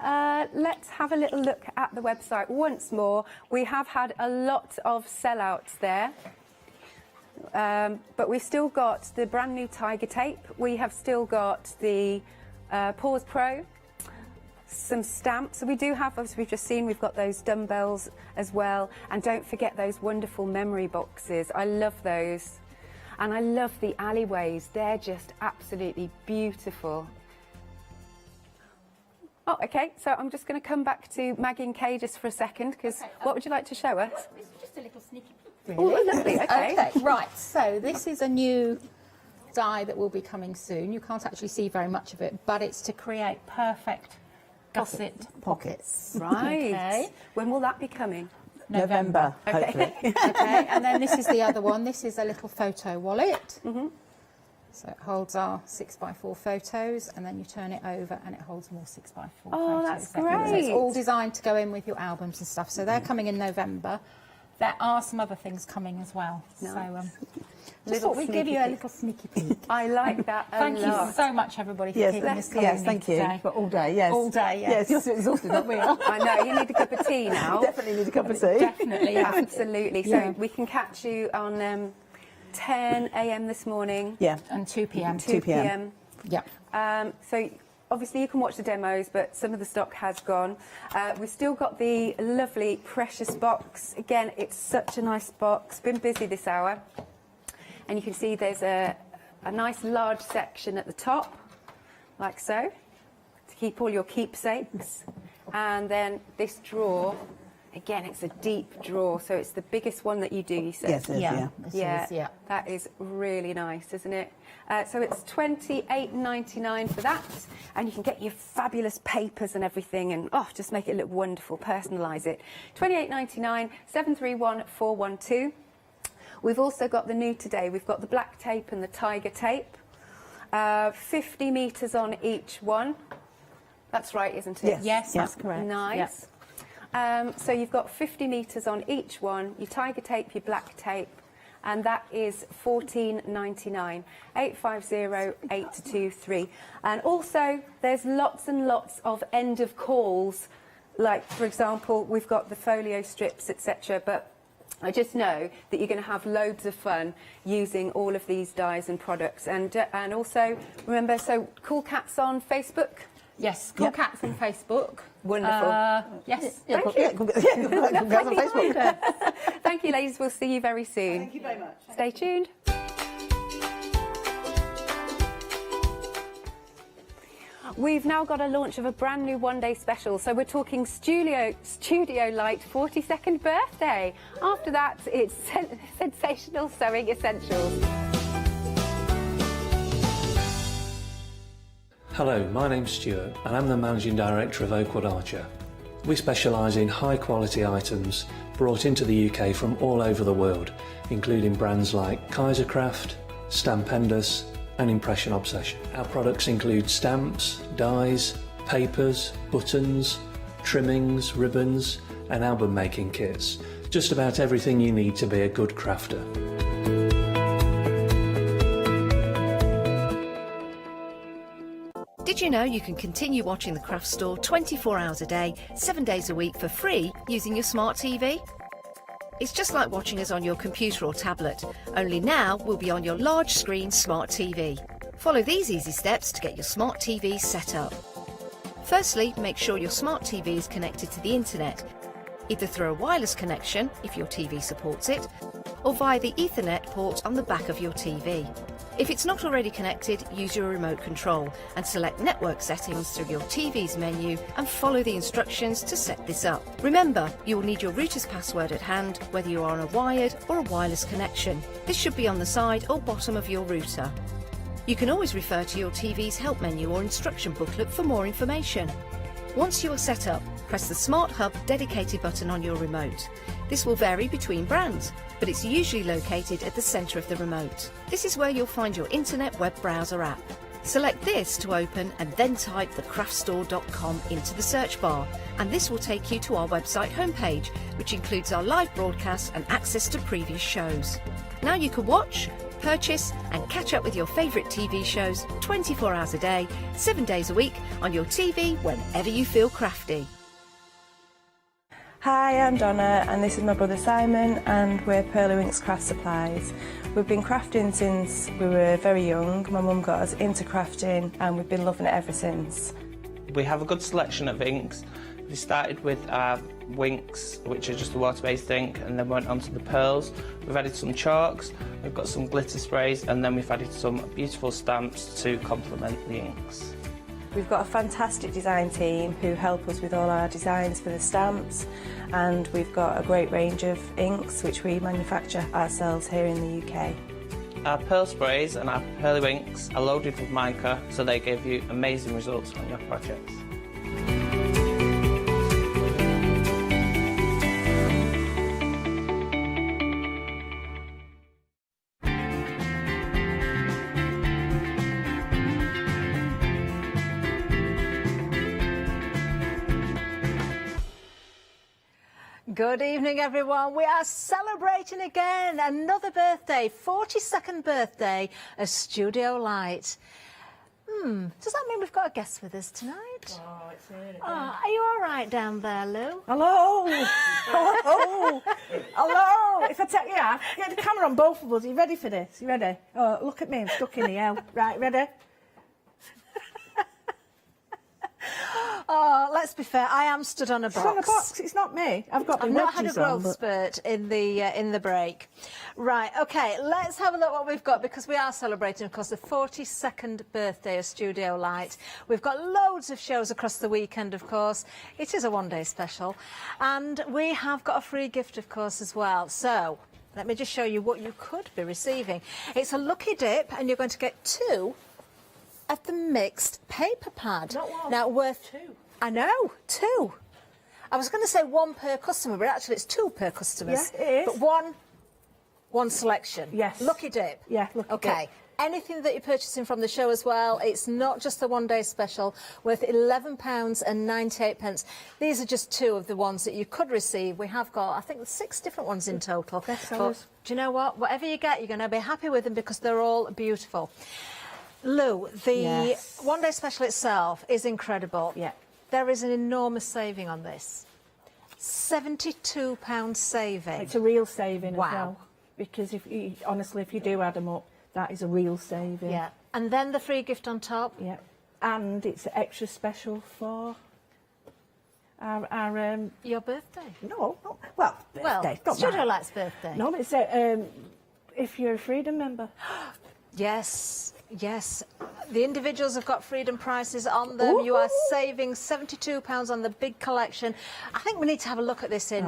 Let's have a little look at the website once more. We have had a lot of sellouts there. But we've still got the brand new Tiger tape. We have still got the Pause Pro, some stamps. So we do have, as we've just seen, we've got those dumbbells as well. And don't forget those wonderful memory boxes. I love those. And I love the alleyways. They're just absolutely beautiful. Oh, okay. So I'm just going to come back to Maggie and Kay just for a second, because what would you like to show us? This is just a little sneaky peek. Oh, lovely. Okay. Right, so this is a new die that will be coming soon. You can't actually see very much of it, but it's to create perfect gusset pockets. Right. Okay. When will that be coming? November, Okay. Okay, and then this is the other one. This is a little photo wallet. So it holds our 6x4 photos, and then you turn it over and it holds more 6x4 Oh, photos. that's So it's great. all designed to go in with your albums and stuff. So they're coming in November. There are some other things coming as well. Nice. So just Little thought we'd give sneaky you a peek. little sneaky peek. I like that a Thank lot. you so much, everybody, for Yes, keeping this yes, company thank you. today. For all day, yes. All day, yes. Yes, you're so exhausted, aren't we? I know, you need a cup of tea now. Definitely need a cup of tea. Definitely, yeah. Absolutely. So Yeah. we can catch you on 10 a.m. this morning. Yeah. And 2 p.m. 2 p.m. Yeah. So obviously you can watch the demos, but some of the stock has gone. We've still got the lovely Precious box. Again, it's such a nice box. Been busy this hour. And you can see there's a nice large section at the top, like so, to keep all your keepsakes. And then this drawer, again, it's a deep drawer, so it's the biggest one that you do, you said? Yes, it is, yeah. This is, yeah. That is really nice, isn't it? So it's £28.99 for that, and you can get your fabulous papers and everything, and just make it look wonderful, personalise it. £28.99, 731412. We've also got the new today. We've got the black tape and the tiger tape. 50 metres on each one. That's right, isn't it? Yes, that's correct. Nice. So you've got 50 metres on each one. Your tiger tape, your black tape, and that is £14.99. 850823. And also, there's lots and lots of end of calls. Like, for example, we've got the folio strips, etc. But I just know that you're going to have loads of fun using all of these dies and products. And also, remember, so Cool Cats on Facebook? Yes, Cool Cats on Facebook. Wonderful. Yes. Thank you. Cool Cats on Facebook. Thank you, ladies. We'll see you very soon. Thank you very much. Stay tuned. We've now got a launch of a brand new one-day special. So we're talking Studio Light 42nd birthday. After that, it's sensational sewing essentials. Hello, my name's Stuart and I'm the Managing Director of Oakwood Archer. We specialise in high quality items brought into the UK from all over the world, including brands like Kaisercraft, Stampendous and Impression Obsession. Our products include stamps, dies, papers, buttons, trimmings, ribbons and album making kits. Just about everything you need to be a good crafter. Did you know you can continue watching the Craft Store 24 hours a day, 7 days a week for free using your smart TV? It's just like watching us on your computer or tablet, only now we'll be on your large screen smart TV. Follow these easy steps to get your smart TV set up. Firstly, make sure your smart TV is connected to the internet, either through a wireless connection if your TV supports it, or via the Ethernet port on the back of your TV. If it's not already connected, use your remote control and select network settings through your TV's menu and follow the instructions to set this up. Remember, you will need your router's password at hand whether you are on a wired or a wireless connection. This should be on the side or bottom of your router. You can always refer to your TV's help menu or instruction booklet for more information. Once you are set up, press the Smart Hub dedicated button on your remote. This will vary between brands, but it's usually located at the centre of the remote. This is where you'll find your internet web browser app. Select this to open and then type thecraftstore.com into the search bar, and this will take you to our website homepage, which includes our live broadcasts and access to previous shows. Now you can watch, purchase and catch up with your favourite TV shows 24 hours a day, 7 days a week on your TV whenever you feel crafty. Hi, I'm Donna and this is my brother Simon and we're Pearly Winks Craft Supplies. We've been crafting since we were very young. My mum got us into crafting and we've been loving it ever since. We have a good selection of inks. We started with our Winks, which are just a water-based ink, and then went on to the pearls. We've added some chalks, we've got some glitter sprays, and then we've added some beautiful stamps to complement the inks. We've got a fantastic design team who help us with all our designs for the stamps, and we've got a great range of inks which we manufacture ourselves here in the UK. Our pearl sprays and our Pearly Winks are loaded with mica, so they give you amazing results on your projects. Good evening, everyone. We are celebrating again another birthday, 42nd birthday of Studio Light. Does that mean we've got a guest with us tonight? Oh, it's here. Are you all right down there, Lou? Hello. Hello. Hello. If I take you off, get the camera on both of us. Are you ready for this? You ready? Oh, look at me. I'm stuck in the L. Right, ready? Oh, let's be fair. I am stood on a box. It's on a box. It's not me. I've not had a growth spurt in the break. Right. Okay. Let's have a look what we've got because we are celebrating, of course, the 42nd birthday of Studio Light. We've got loads of shows across the weekend, of course. It is a one-day special, and we have got a free gift, of course, as well. So let me just show you what you could be receiving. It's a lucky dip, and you're going to get 2 of the mixed paper pad. Not one. Now worth 2. I know, 2. I was going to say 1 per customer, but actually it's 2 per customer. Yeah, it is. But one selection. Yes. Lucky dip. Yeah, lucky dip. Okay. Anything that you're purchasing from the show as well, it's not just a one-day special worth £11.98. These are just 2 of the ones that you could receive. We have got, I think, 6 different ones in total. But do you know what? Whatever you get, you're going to be happy with them because they're all beautiful. Lou, the one-day special itself is incredible. Yeah. There is an enormous saving on this. £72 saving. It's a real saving Wow. as well. Because honestly, if you do add them up, that is a real saving. Yeah. And then the free gift on top. Yeah. And it's extra special for our your birthday. No, well, birthday. Well, Studio Light's birthday. No, it's if you're a Freedom member. Yes, yes. The individuals have got Freedom prices on them. You are saving £72 on the big collection. I think we need to have a look at this in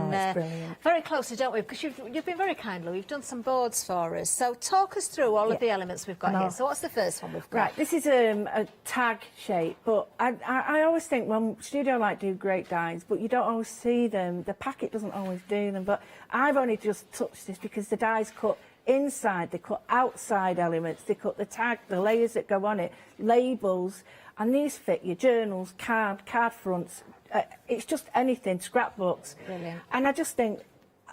very closely, don't we? Because you've been very kind, Lou. You've done some boards for us. So talk us through all of the elements we've got here. So what's the first one we've got? Right, this is a tag shape, but I always think when Studio Light do great dies, but you don't always see them. The packet doesn't always do them, but I've only just touched this because the die's cut inside, they cut outside elements, they cut the tag, the layers that go on it, labels, and these fit your journals, card fronts, it's just anything, scrapbooks. Brilliant. And I just think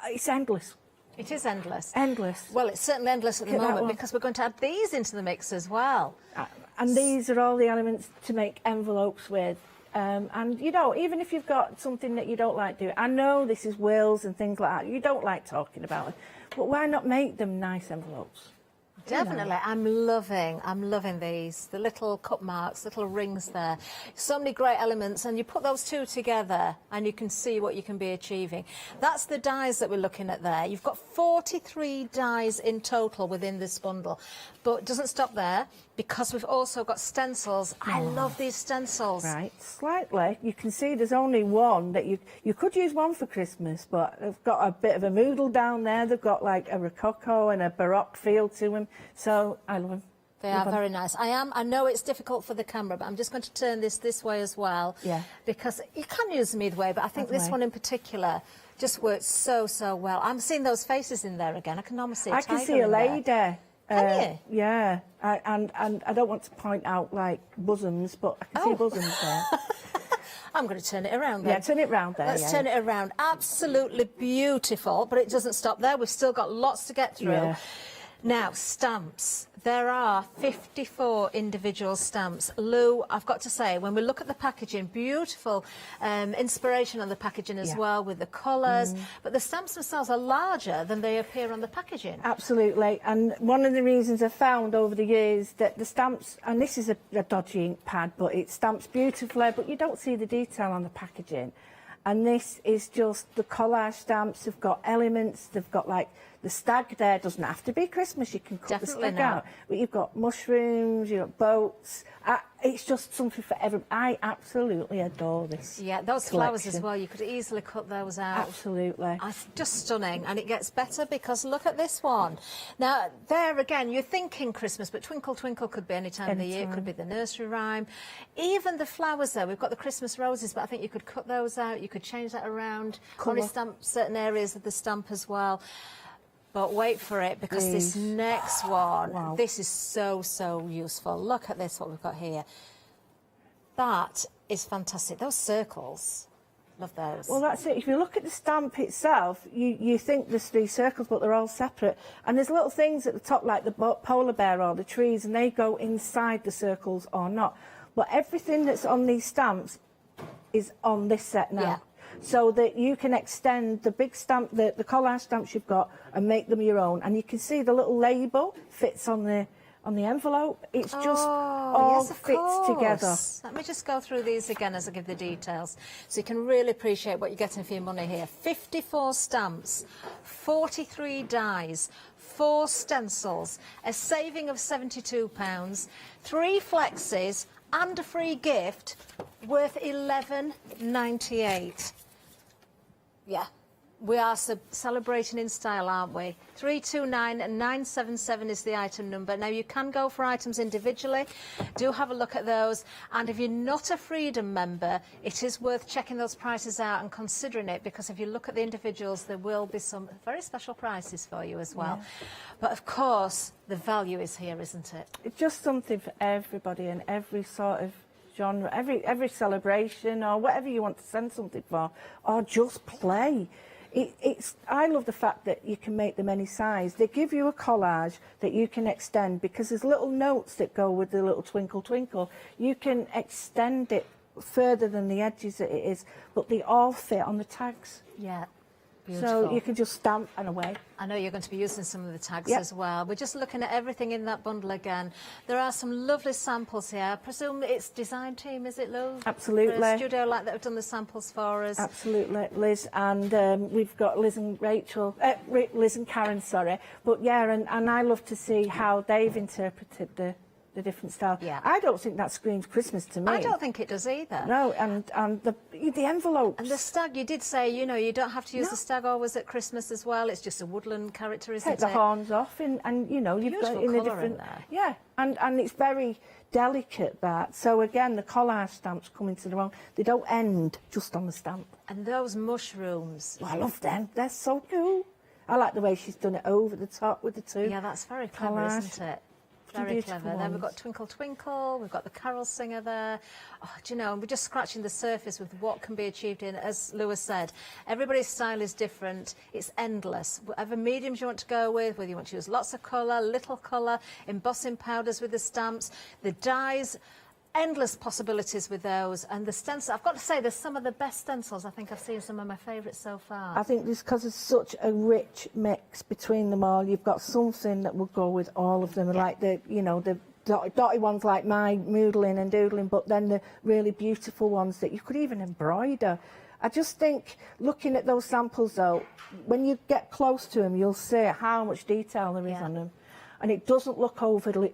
it's endless. It is endless. Endless. Well, it's certainly endless at the moment because we're going to add these into the mix as well. And these are all the elements to make envelopes with. And, you know, even if you've got something that you don't like doing, I know this is wills and things like that, you don't like talking about it, but why not make them nice envelopes? Definitely. I'm loving these. The little cup marks, little rings there. So many great elements, and you put those two together and you can see what you can be achieving. That's the dies that we're looking at there. You've got 43 dies in total within this bundle. But it doesn't stop there, because we've also got stencils. I love these stencils. Right, slightly. You can see there's only one that you could use one for Christmas, but they've got a bit of a moodle down there. They've got like a rococo and a baroque feel to them. So I love them. They are very nice. I know it's difficult for the camera, but I'm just going to turn this way as well. Yeah. Because you can use them either way, but I think this one in particular just works so well. I'm seeing those faces in there again. I can almost see a tiger. I can see a lady. Can you? Yeah. And I don't want to point out like bosoms, but I can see bosoms there. I'm going to turn it around then. Yeah, turn it round there. Let's turn it around. Absolutely beautiful, but it doesn't stop there. We've still got lots to get through. Yeah. Now, stamps. There are 54 individual stamps. Lou, I've got to say, when we look at the packaging, beautiful inspiration on the packaging as well, with the colours, but the stamps themselves are larger than they appear on the packaging. Absolutely, and one of the reasons I've found over the years that the stamps, and this is a dodgy ink pad, but it stamps beautifully, but you don't see the detail on the packaging. And this is just the collage stamps. They've got elements, they've got like the stag there. Doesn't have to be Christmas, you can cut the stag out. But you've got mushrooms, you've got boats. It's just something for everyone. I absolutely adore this. Yeah, those flowers as well, you could easily cut those out. Absolutely. It's just stunning, and it gets better because look at this one. Now, there again, you're thinking Christmas, but Twinkle Twinkle could be any time of the year. It could be the nursery rhyme. Even the flowers there, we've got the Christmas roses, but I think you could cut those out. You could change that around. Only stamp certain areas of the stamp as well. But wait for it, because this next one, this is so useful. Look at this, what we've got here. That is fantastic. Those circles, love those. Well, that's it. If you look at the stamp itself, you think there's 3 circles, but they're all separate. And there's little things at the top, like the polar bear or the trees, and they go inside the circles or not. But everything that's on these stamps is on this set now. Yeah. So that you can extend the big stamp, the collage stamps you've got, and make them your own. And you can see the little label fits on the envelope. It's just all fits together. Let me just go through these again as I give the details, so you can really appreciate what you're getting for your money here. 54 stamps, 43 dies, 4 stencils, a saving of £72, 3 flexes, and a free gift worth £11.98. Yeah, we are celebrating in style, aren't we? 329977 is the item number. Now, you can go for items individually. Do have a look at those. And if you're not a Freedom member, it is worth checking those prices out and considering it, because if you look at the individuals, there will be some very special prices for you as well. Yeah. But, of course, the value is here, isn't it? It's just something for everybody and every sort of genre, every celebration or whatever you want to send something for, or just play. I love the fact that you can make them any size. They give you a collage that you can extend, because there's little notes that go with the little twinkle twinkle. You can extend it further than the edges that it is, but they all fit on the tags. Yeah. Beautiful. So you can just stamp and away. I know you're going to be using some of the tags as well. We're just looking at everything in that bundle again. There are some lovely samples here. I presume it's design team, is it, Lou? Absolutely. For a studio like that have done the samples for us. Absolutely, Liz, and we've got Liz and Liz and Karen, sorry. But yeah, and I love to see how they've interpreted the different style. Yeah. I don't think that screams Christmas to me. I don't think it does either. No, and the envelopes. And the stag, you did say, you know, you don't have to use the stag always at Christmas as well. It's just a woodland character, isn't it? Take the horns off, and you know, you've got in a different. In there. Yeah, and it's very delicate, that. So again, the collage stamps come into their own. They don't end just on the stamp. And those mushrooms. Oh, I love them. They're so cool. I like the way she's done it over the top with the 2. Yeah, that's very clever, isn't it? Very beautiful clever. Then we've got ones. Twinkle Twinkle, we've got the Carol Singer there. Oh, do you know, and we're just scratching the surface with what can be achieved in, as Lewis said, everybody's style is different. It's endless. Whatever mediums you want to go with, whether you want to use lots of colour, little colour, embossing powders with the stamps, the dyes, endless possibilities with those. And the stencil, I've got to say, there's some of the best stencils I think I've seen, some of my favourites so far. I think this because there's such a rich mix between them all. You've got something that will go with all of them, like the, you know, the dotty ones like my moodling and doodling, but then the really beautiful ones that you could even embroider. I just think, looking at those samples though, when you get close to them, you'll see how much detail there is on them, and it doesn't look overly.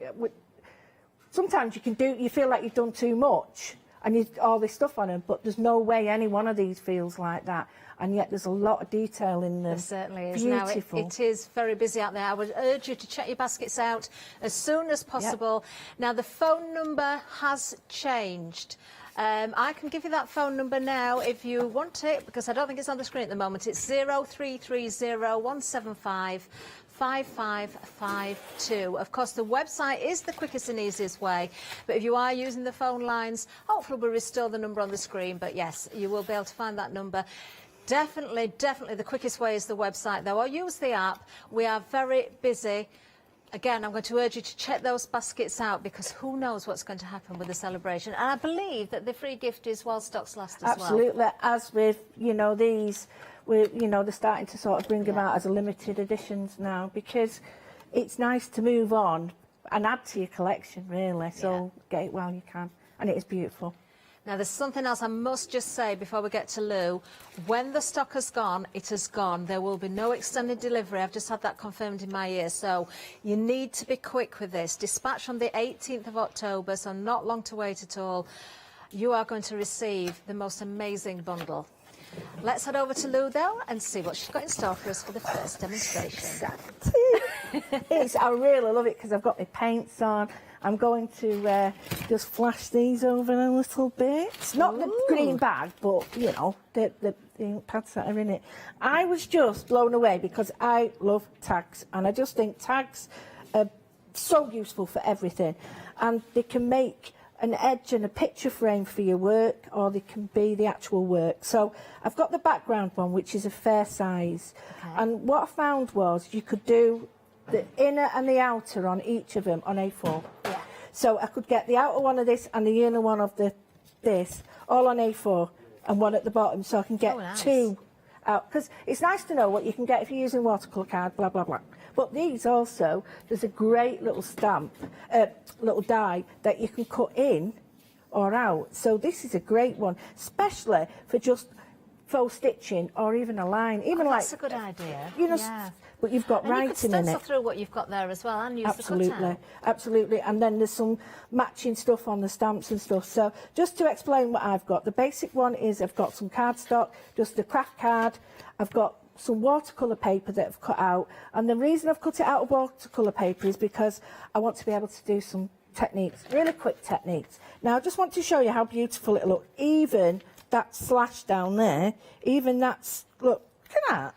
Sometimes you feel like you've done too much and you've all this stuff on them, but there's no way any one of these feels like that, and yet there's a lot of detail in them. There certainly is. Beautiful. Now, it is very busy out there. I would urge you to check your baskets out as soon as possible. Now, the phone number has changed. I can give you that phone number now if you want it, because I don't think it's on the screen at the moment. It's 0330 5552. Of course, the website is the quickest and easiest way, but if you are using the phone lines, hopefully we'll restore the number on the screen. But yes, you will be able to find that number. Definitely the quickest way is the website, though, or use the app. We are very busy. Again, I'm going to urge you to check those baskets out, because who knows what's going to happen with the celebration. And I believe that the free gift is while stocks last as well. Absolutely. As with, you know, these, you know, they're starting to sort of bring them out as a limited editions now, because it's nice to move on and add to your collection, really. So get it while you can, and it is beautiful. Now, there's something else I must just say before we get to Lou. When the stock has gone, it has gone. There will be no extended delivery. I've just had that confirmed in my ear. So you need to be quick with this. Dispatch on the 18th of October, so not long to wait at all. You are going to receive the most amazing bundle. Let's head over to Lou, though, and see what she's got in store for us for the first demonstration. I really love it because I've got my paints on. I'm going to just flash these over a little bit. Not the green bag, but, you know, the ink pads that are in it. I was just blown away because I love tags, and I just think tags are so useful for everything. And they can make an edge and a picture frame for your work, or they can be the actual work. So I've got the background one, which is a fair size. Okay. And what I found was you could do the inner and the outer on each of them on A4. Yeah. So I could get the outer one of this and the inner one of this all on A4 and one at the bottom, so I can get two out. Because it's nice to know what you can get if you're using watercolour card, blah, blah, blah. But these also, there's a great little stamp, little die that you can cut in or out. So this is a great one, especially for just faux stitching or even a line. Even that's a good idea. You know, yeah. But you've got and writing you could in it. stencil through what you've got there as well and use the cutout. Absolutely. And then there's some matching stuff on the stamps and stuff. So just to explain what I've got, the basic one is I've got some cardstock, just a craft card. I've got some watercolour paper that I've cut out. And the reason I've cut it out of watercolour paper is because I want to be able to do some techniques, really quick techniques. Now, I just want to show you how beautiful it looks. Even that slash down there, even that's, look at that.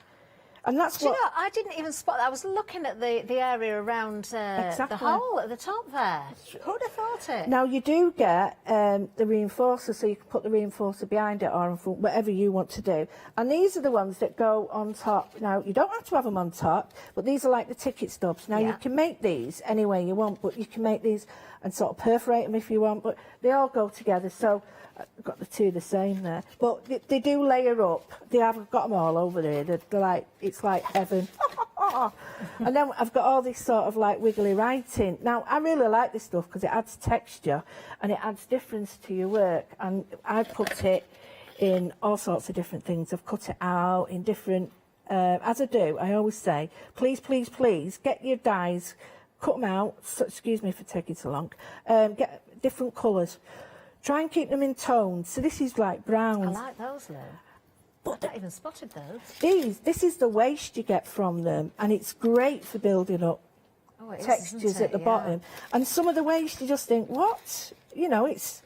And that's Do you know, I didn't even spot that. I was looking at the area around the hole at the top there. Who'd have thought it? Now, you do get the reinforcer, so you can put the reinforcer behind it or in front, whatever you want to do. And these are the ones that go on top. Now, you don't have to have them on top, but these are like the ticket stubs. Now, you can make these any way you want, but you can make these and sort of perforate them if you want, but they all go together. So I've got the two the same there, but they do layer up. I've got them all over there. They're like, it's like heaven. And then I've got all this sort of like wiggly writing. Now, I really like this stuff because it adds texture and it adds difference to your work. And I put it in all sorts of different things. I've cut it out in different, as I do, I always say, please, please, please, get your dies, cut them out. So, excuse me for taking so long. Get different colours. Try and keep them in tones. So this is like browns. I like those, Lou. But I not even spotted those. This is the waste you get from them, and it's great for building up textures at the bottom. And some of the waste you just think, what? You know, it's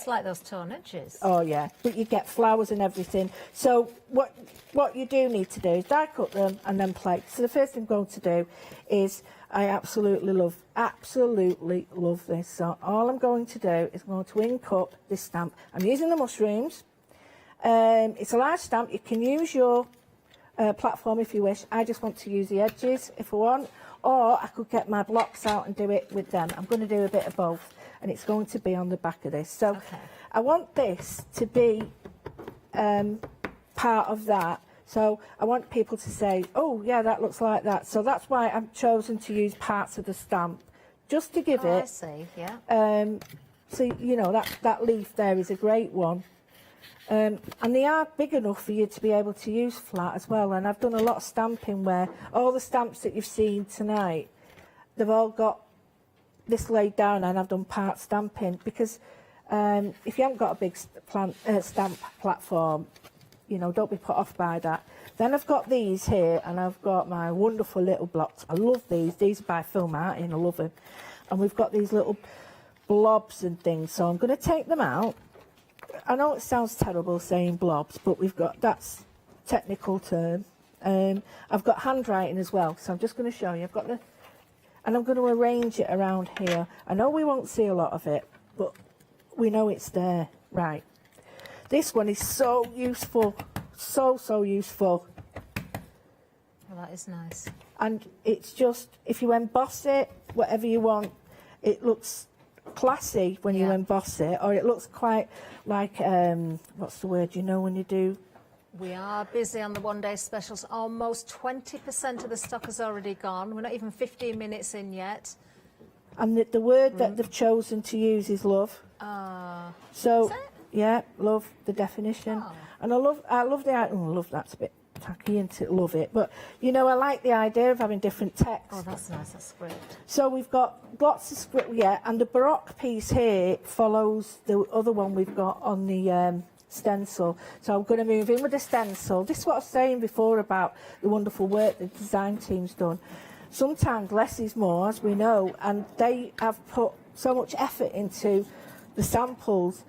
like those torn edges. Oh yeah, but you get flowers and everything. So what you do need to do is die cut them and then plate. So the first thing I'm going to do is I absolutely love this. So all I'm going to do is I'm going to ink up this stamp. I'm using the mushrooms. It's a large stamp. You can use your platform if you wish. I just want to use the edges if I want, or I could get my blocks out and do it with them. I'm going to do a bit of both, and it's going to be on the back of this. So I want this to be part of that. So I want people to say, oh yeah, that looks like that. So that's why I've chosen to use parts of the stamp, just to give it. I see, yeah. So you know, that leaf there is a great one. And they are big enough for you to be able to use flat as well. And I've done a lot of stamping where all the stamps that you've seen tonight, they've all got this laid down, and I've done part stamping because if you haven't got a big stamp platform, you know, don't be put off by that. Then I've got these here, and I've got my wonderful little blocks. I love these. These are by Phil Martin. I love them. And we've got these little blobs and things. So I'm going to take them out. I know it sounds terrible saying blobs, but we've got, that's technical term. I've got handwriting as well, so I'm just going to show you. I've got the, and I'm going to arrange it around here. I know we won't see a lot of it, but we know it's there. Right. This one is so useful, so useful. Well, that is nice. And it's just, if you emboss it, whatever you want, it looks classy when you emboss it, or it looks quite like, what's the word, you know, when you do? We are busy on the one-day specials. Almost 20% of the stock has already gone. We're not even 15 minutes in yet. And the word that they've chosen to use is love. So, is it? Yeah, love, the definition. And I love the, love, that's a bit tacky, isn't it? Love it. But, you know, I like the idea of having different text. Oh, that's nice, that's great. So we've got lots of script, and the Baroque piece here follows the other one we've got on the stencil. So I'm going to move in with the stencil. This is what I was saying before about the wonderful work the design team's done. Sometimes less is more, as we know, and they have put so much effort into the samples,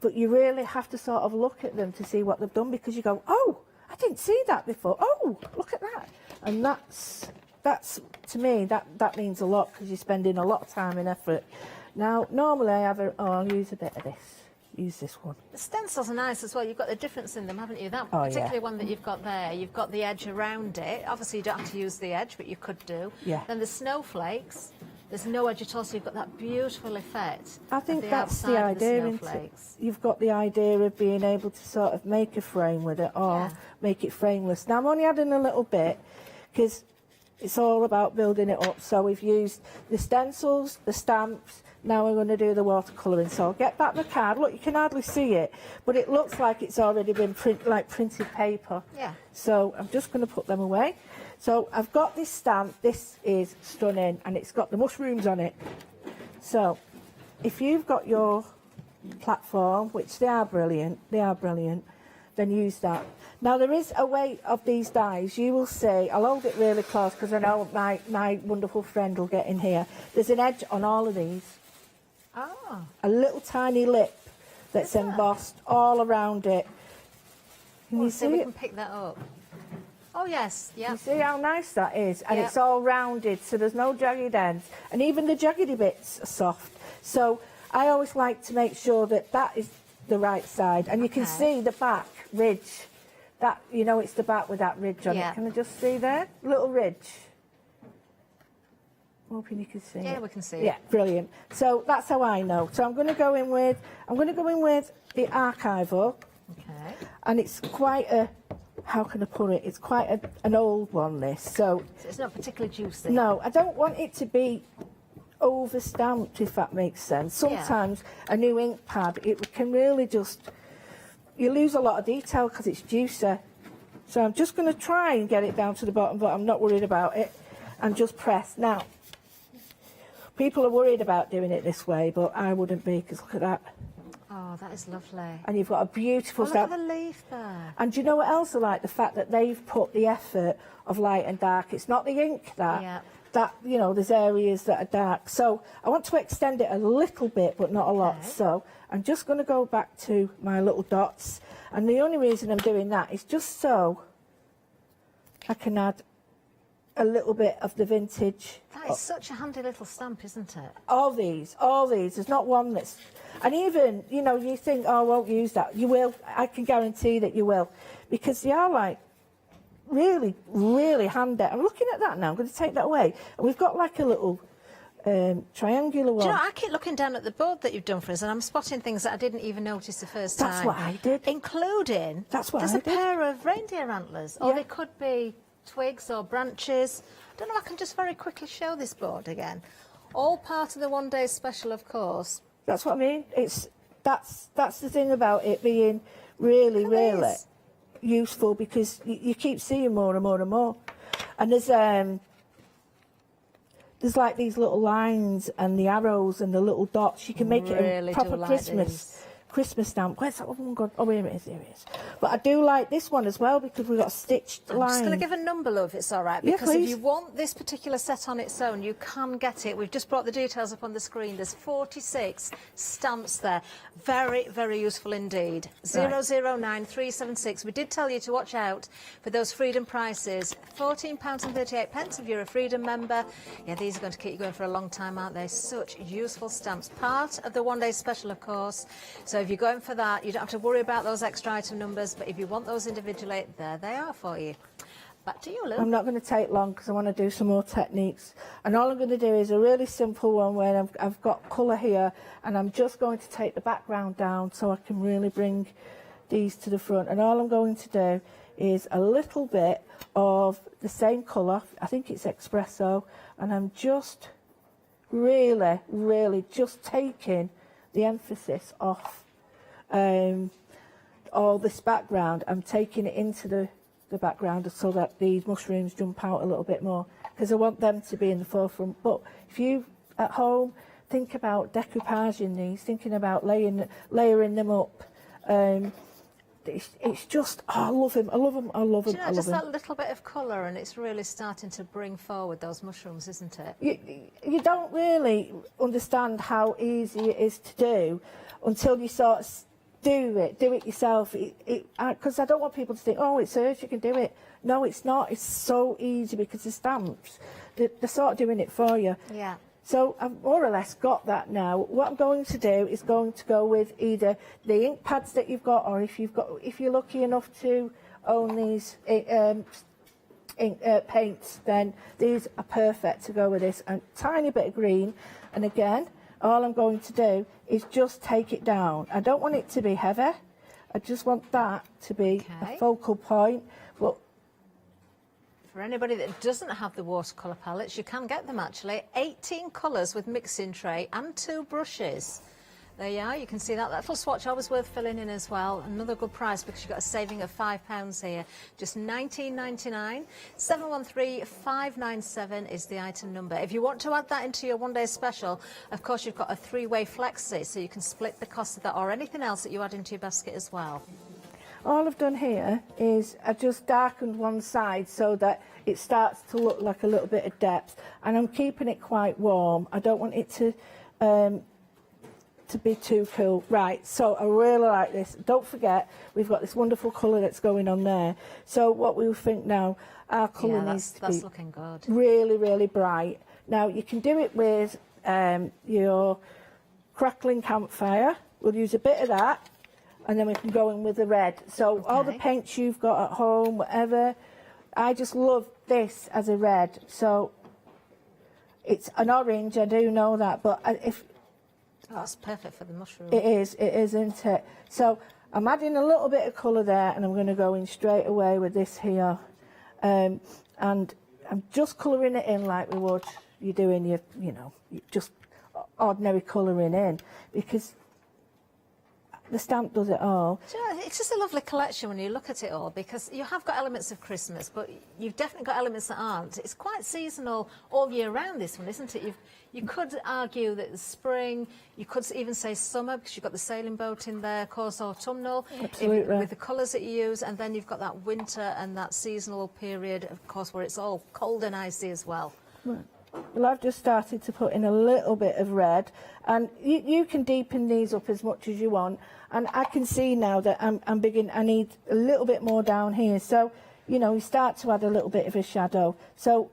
but you really have to sort of look at them to see what they've done, because you go, oh, I didn't see that before. Oh, look at that. And that's to me, that means a lot, because you're spending a lot of time and effort. Now, normally I have I'll use a bit of this. Use this one. The stencils are nice as well. You've got the difference in them, haven't you? That Oh, particularly yeah. one that you've got there, you've got the edge around it. Obviously, you don't have to use the edge, but you could do. Yeah. Then the snowflakes, there's no edge at all, so you've got that beautiful effect. I think of that's the outside of idea, the isn't it? snowflakes. You've got the idea of being able to sort of make a frame with it, or make it frameless. Now, I'm only adding a little bit, because it's all about building it up. So we've used the stencils, the stamps. Now we're going to do the watercolouring. So I'll get back the card. Look, you can hardly see it, but it looks like it's already been printed paper. Yeah. So I'm just going to put them away. So I've got this stamp. This is stunning, and it's got the mushrooms on it. So if you've got your platform, which they are brilliant, then use that. Now, there is a way of these dies. You will see, I'll hold it really close because I know my wonderful friend will get in here. There's an edge on all of these. Ah. A little tiny lip that's embossed all around it. Can you see we it? can pick that up. Oh, yes, yeah. You see how nice that is? And Yeah. it's all rounded, so there's no jagged ends. And even the jaggedy bits are soft. So I always like to make sure that that is the right side. And you can see the back ridge. That, you know, it's the back with that ridge on Yeah. it. Can I just see there? Little ridge. I'm hoping you can see Yeah, it. we can see Yeah, it. brilliant. So that's how I know. So I'm going to go in with the archival. Okay. And it's quite a, how can I put it? It's quite an old one, this. So So it's not particularly juicy. no, I don't want it to be over stamped, if that makes sense. Sometimes a new ink pad, it can really just, you lose a lot of detail because it's juicy. So I'm just going to try and get it down to the bottom, but I'm not worried about it. And just press. Now, people are worried about doing it this way, but I wouldn't be, because look at that. Oh, that is lovely. And you've got a beautiful Oh, look at stamp. the leaf there. And do you know what else I like? The fact that they've put the effort of light and dark. It's not the ink that, you know, there's areas that are dark. So I want to extend it a little bit, but not a lot. So I'm just going to go back to my little dots. And the only reason I'm doing that is just so I can add a little bit of the vintage. That is such a handy little stamp, isn't it? All these. There's not one that's... And even, you know, you think, oh, I won't use that. You will. I can guarantee that you will. Because they are, like, really, really handy. I'm looking at that now. I'm going to take that away. And we've got, like, a little triangular one. Do you know, I keep looking down at the board that you've done for us, and I'm spotting things that I didn't even notice the first time. That's what I did. Including, That's what there's I a did. pair of reindeer antlers, or they could be twigs or branches. I don't know, I can just very quickly show this board again. All part of the one-day special, of course. That's what I mean. That's the thing about it being really, really useful, because you keep seeing more and more and more. And there's like these little lines and the arrows and the little dots. You can make it a proper Christmas stamp. Where's that one gone? Oh, here it is, here it is. But I do like this one as well, because we've got stitched lines. I'm just going to give a number, love, if it's all right. Yeah, Because please. if you want this particular set on its own, you can get it. We've just brought the details up on the screen. There's 46 stamps there. Very, very useful indeed. Right. 009376. We did tell you to watch out for those Freedom prices. £14.38 if you're a Freedom member. Yeah, these are going to keep you going for a long time, aren't they? Such useful stamps. Part of the one-day special, of course. So if you're going for that, you don't have to worry about those extra item numbers, but if you want those individually, there they are for you. Back to you, Lou. I'm not going to take long, because I want to do some more techniques. And all I'm going to do is a really simple one where I've got colour here, and I'm just going to take the background down so I can really bring these to the front. And all I'm going to do is a little bit of the same colour, I think it's espresso, and I'm just really, really just taking the emphasis off all this background. I'm taking it into the background so that these mushrooms jump out a little bit more, because I want them to be in the forefront. But if you at home think about decoupaging these, thinking about layering them up, it's just, oh, I love them, I love them, I love them. Do you know, just that little bit of colour, and it's really starting to bring forward those mushrooms, isn't it? You don't really understand how easy it is to do until you sort of do it yourself. Because I don't want people to think, oh, it's hers, you can do it. No, it's not. It's so easy, because the stamps, they're sort of doing it for you. Yeah. So I've more or less got that now. What I'm going to do is going to go with either the ink pads that you've got, or if you're lucky enough to own these paints, then these are perfect to go with this. And tiny bit of green, and again, all I'm going to do is just take it down. I don't want it to be heavy. I just want that to be a focal point. But for anybody that doesn't have the watercolour palettes, you can get them actually. 18 colours with mixing tray and 2 brushes. There you are, you can see that. That little swatch always worth filling in as well. Another good price, because you've got a saving of £5 here. Just $19.99. 713597 is the item number. If you want to add that into your one-day special, of course you've got a 3-way flexi, so you can split the cost of that, or anything else that you add into your basket as well. all I've done here is I've just darkened one side so that it starts to look like a little bit of depth, and I'm keeping it quite warm. I don't want it to be too cool. Right, so I really like this. Don't forget, we've got this wonderful colour that's going on there. So what we think now, our colour needs to be looking good. Really, really bright. Now, you can do it with your crackling campfire. We'll use a bit of that, and then we can go in with the red. So all the paints you've got at home, whatever, I just love this as a red. So it's an orange, I do know that, but if... Oh, that's perfect for the mushroom. It is, isn't it? So I'm adding a little bit of colour there, and I'm going to go in straight away with this here. And I'm just colouring it in like we would, you're doing your, you know, just ordinary colouring in, because the stamp does it all. Do you know, it's just a lovely collection when you look at it all, because you have got elements of Christmas, but you've definitely got elements that aren't. It's quite seasonal all year round, this one, isn't it? You could argue that it's spring, you could even say summer, because you've got the sailing boat in there, of course, autumnal, with the colours that you use, and then you've got that winter and that seasonal period, of course, where it's all cold and icy as well. Right. Well, I've just started to put in a little bit of red, and you can deepen these up as much as you want. And I can see now that I need a little bit more down here. So, you know, you start to add a little bit of a shadow. So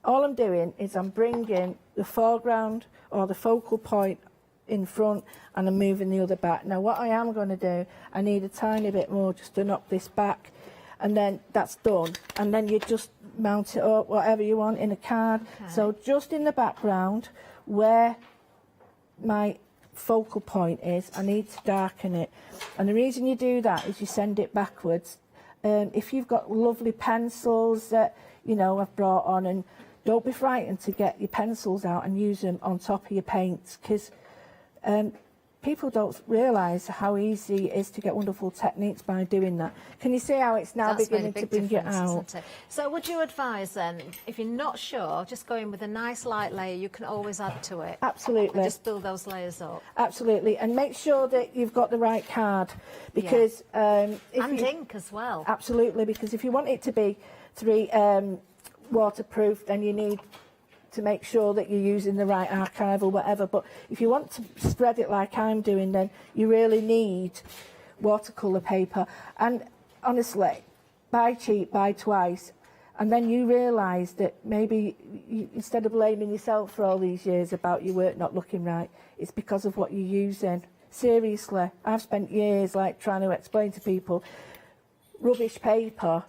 all I'm doing is I'm bringing the foreground or the focal point in front and I'm moving the other back. Now what I am going to do, I need a tiny bit more just to knock this back, and then that's done. And then you just mount it up, whatever you want, in a card. Okay. So just in the background where my focal point is, I need to darken it. And the reason you do that is you send it backwards. If you've got lovely pencils that, you know, I've brought on, and don't be frightened to get your pencils out and use them on top of your paints, because people don't realise how easy it is to get wonderful techniques by doing that. Can you see how it's now That's made a beginning to big bring it difference, out? isn't it? So would you advise then, if you're not sure, just go in with a nice light layer, you can always add to it? Absolutely. And just build those layers up. Absolutely, and make sure that you've got the right card, because and ink as well. Absolutely, because if you want it to be waterproof, then you need to make sure that you're using the right archive or whatever. But if you want to spread it like I'm doing, then you really need watercolour paper. And honestly, buy cheap, buy twice, and then you realise that maybe you, instead of blaming yourself for all these years about your work not looking right, it's because of what you're using. Seriously, I've spent years like trying to explain to people, rubbish paper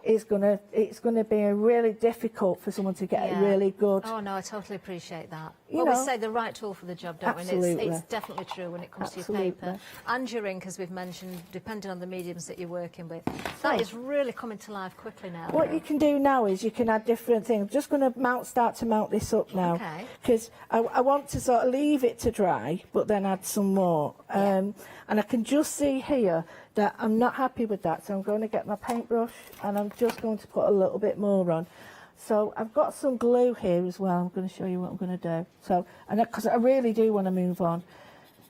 is it's gonna be really difficult for someone to get it really good. Oh no, I totally appreciate that. You Well, know, we say the right tool for the job, don't absolutely. we? And it's definitely true when it comes to your Absolutely. paper and your ink, as we've mentioned, depending on the mediums that you're working with. That is really coming to life quickly now. What you can do now is you can add different things. I'm just going to start to mount this up now, Okay. because I want to sort of leave it to dry, but then add some more. And I can just see here that I'm not happy with that, so I'm going to get my paintbrush and I'm just going to put a little bit more on. So I've got some glue here as well. I'm going to show you what I'm going to do. So, and because I really do want to move on.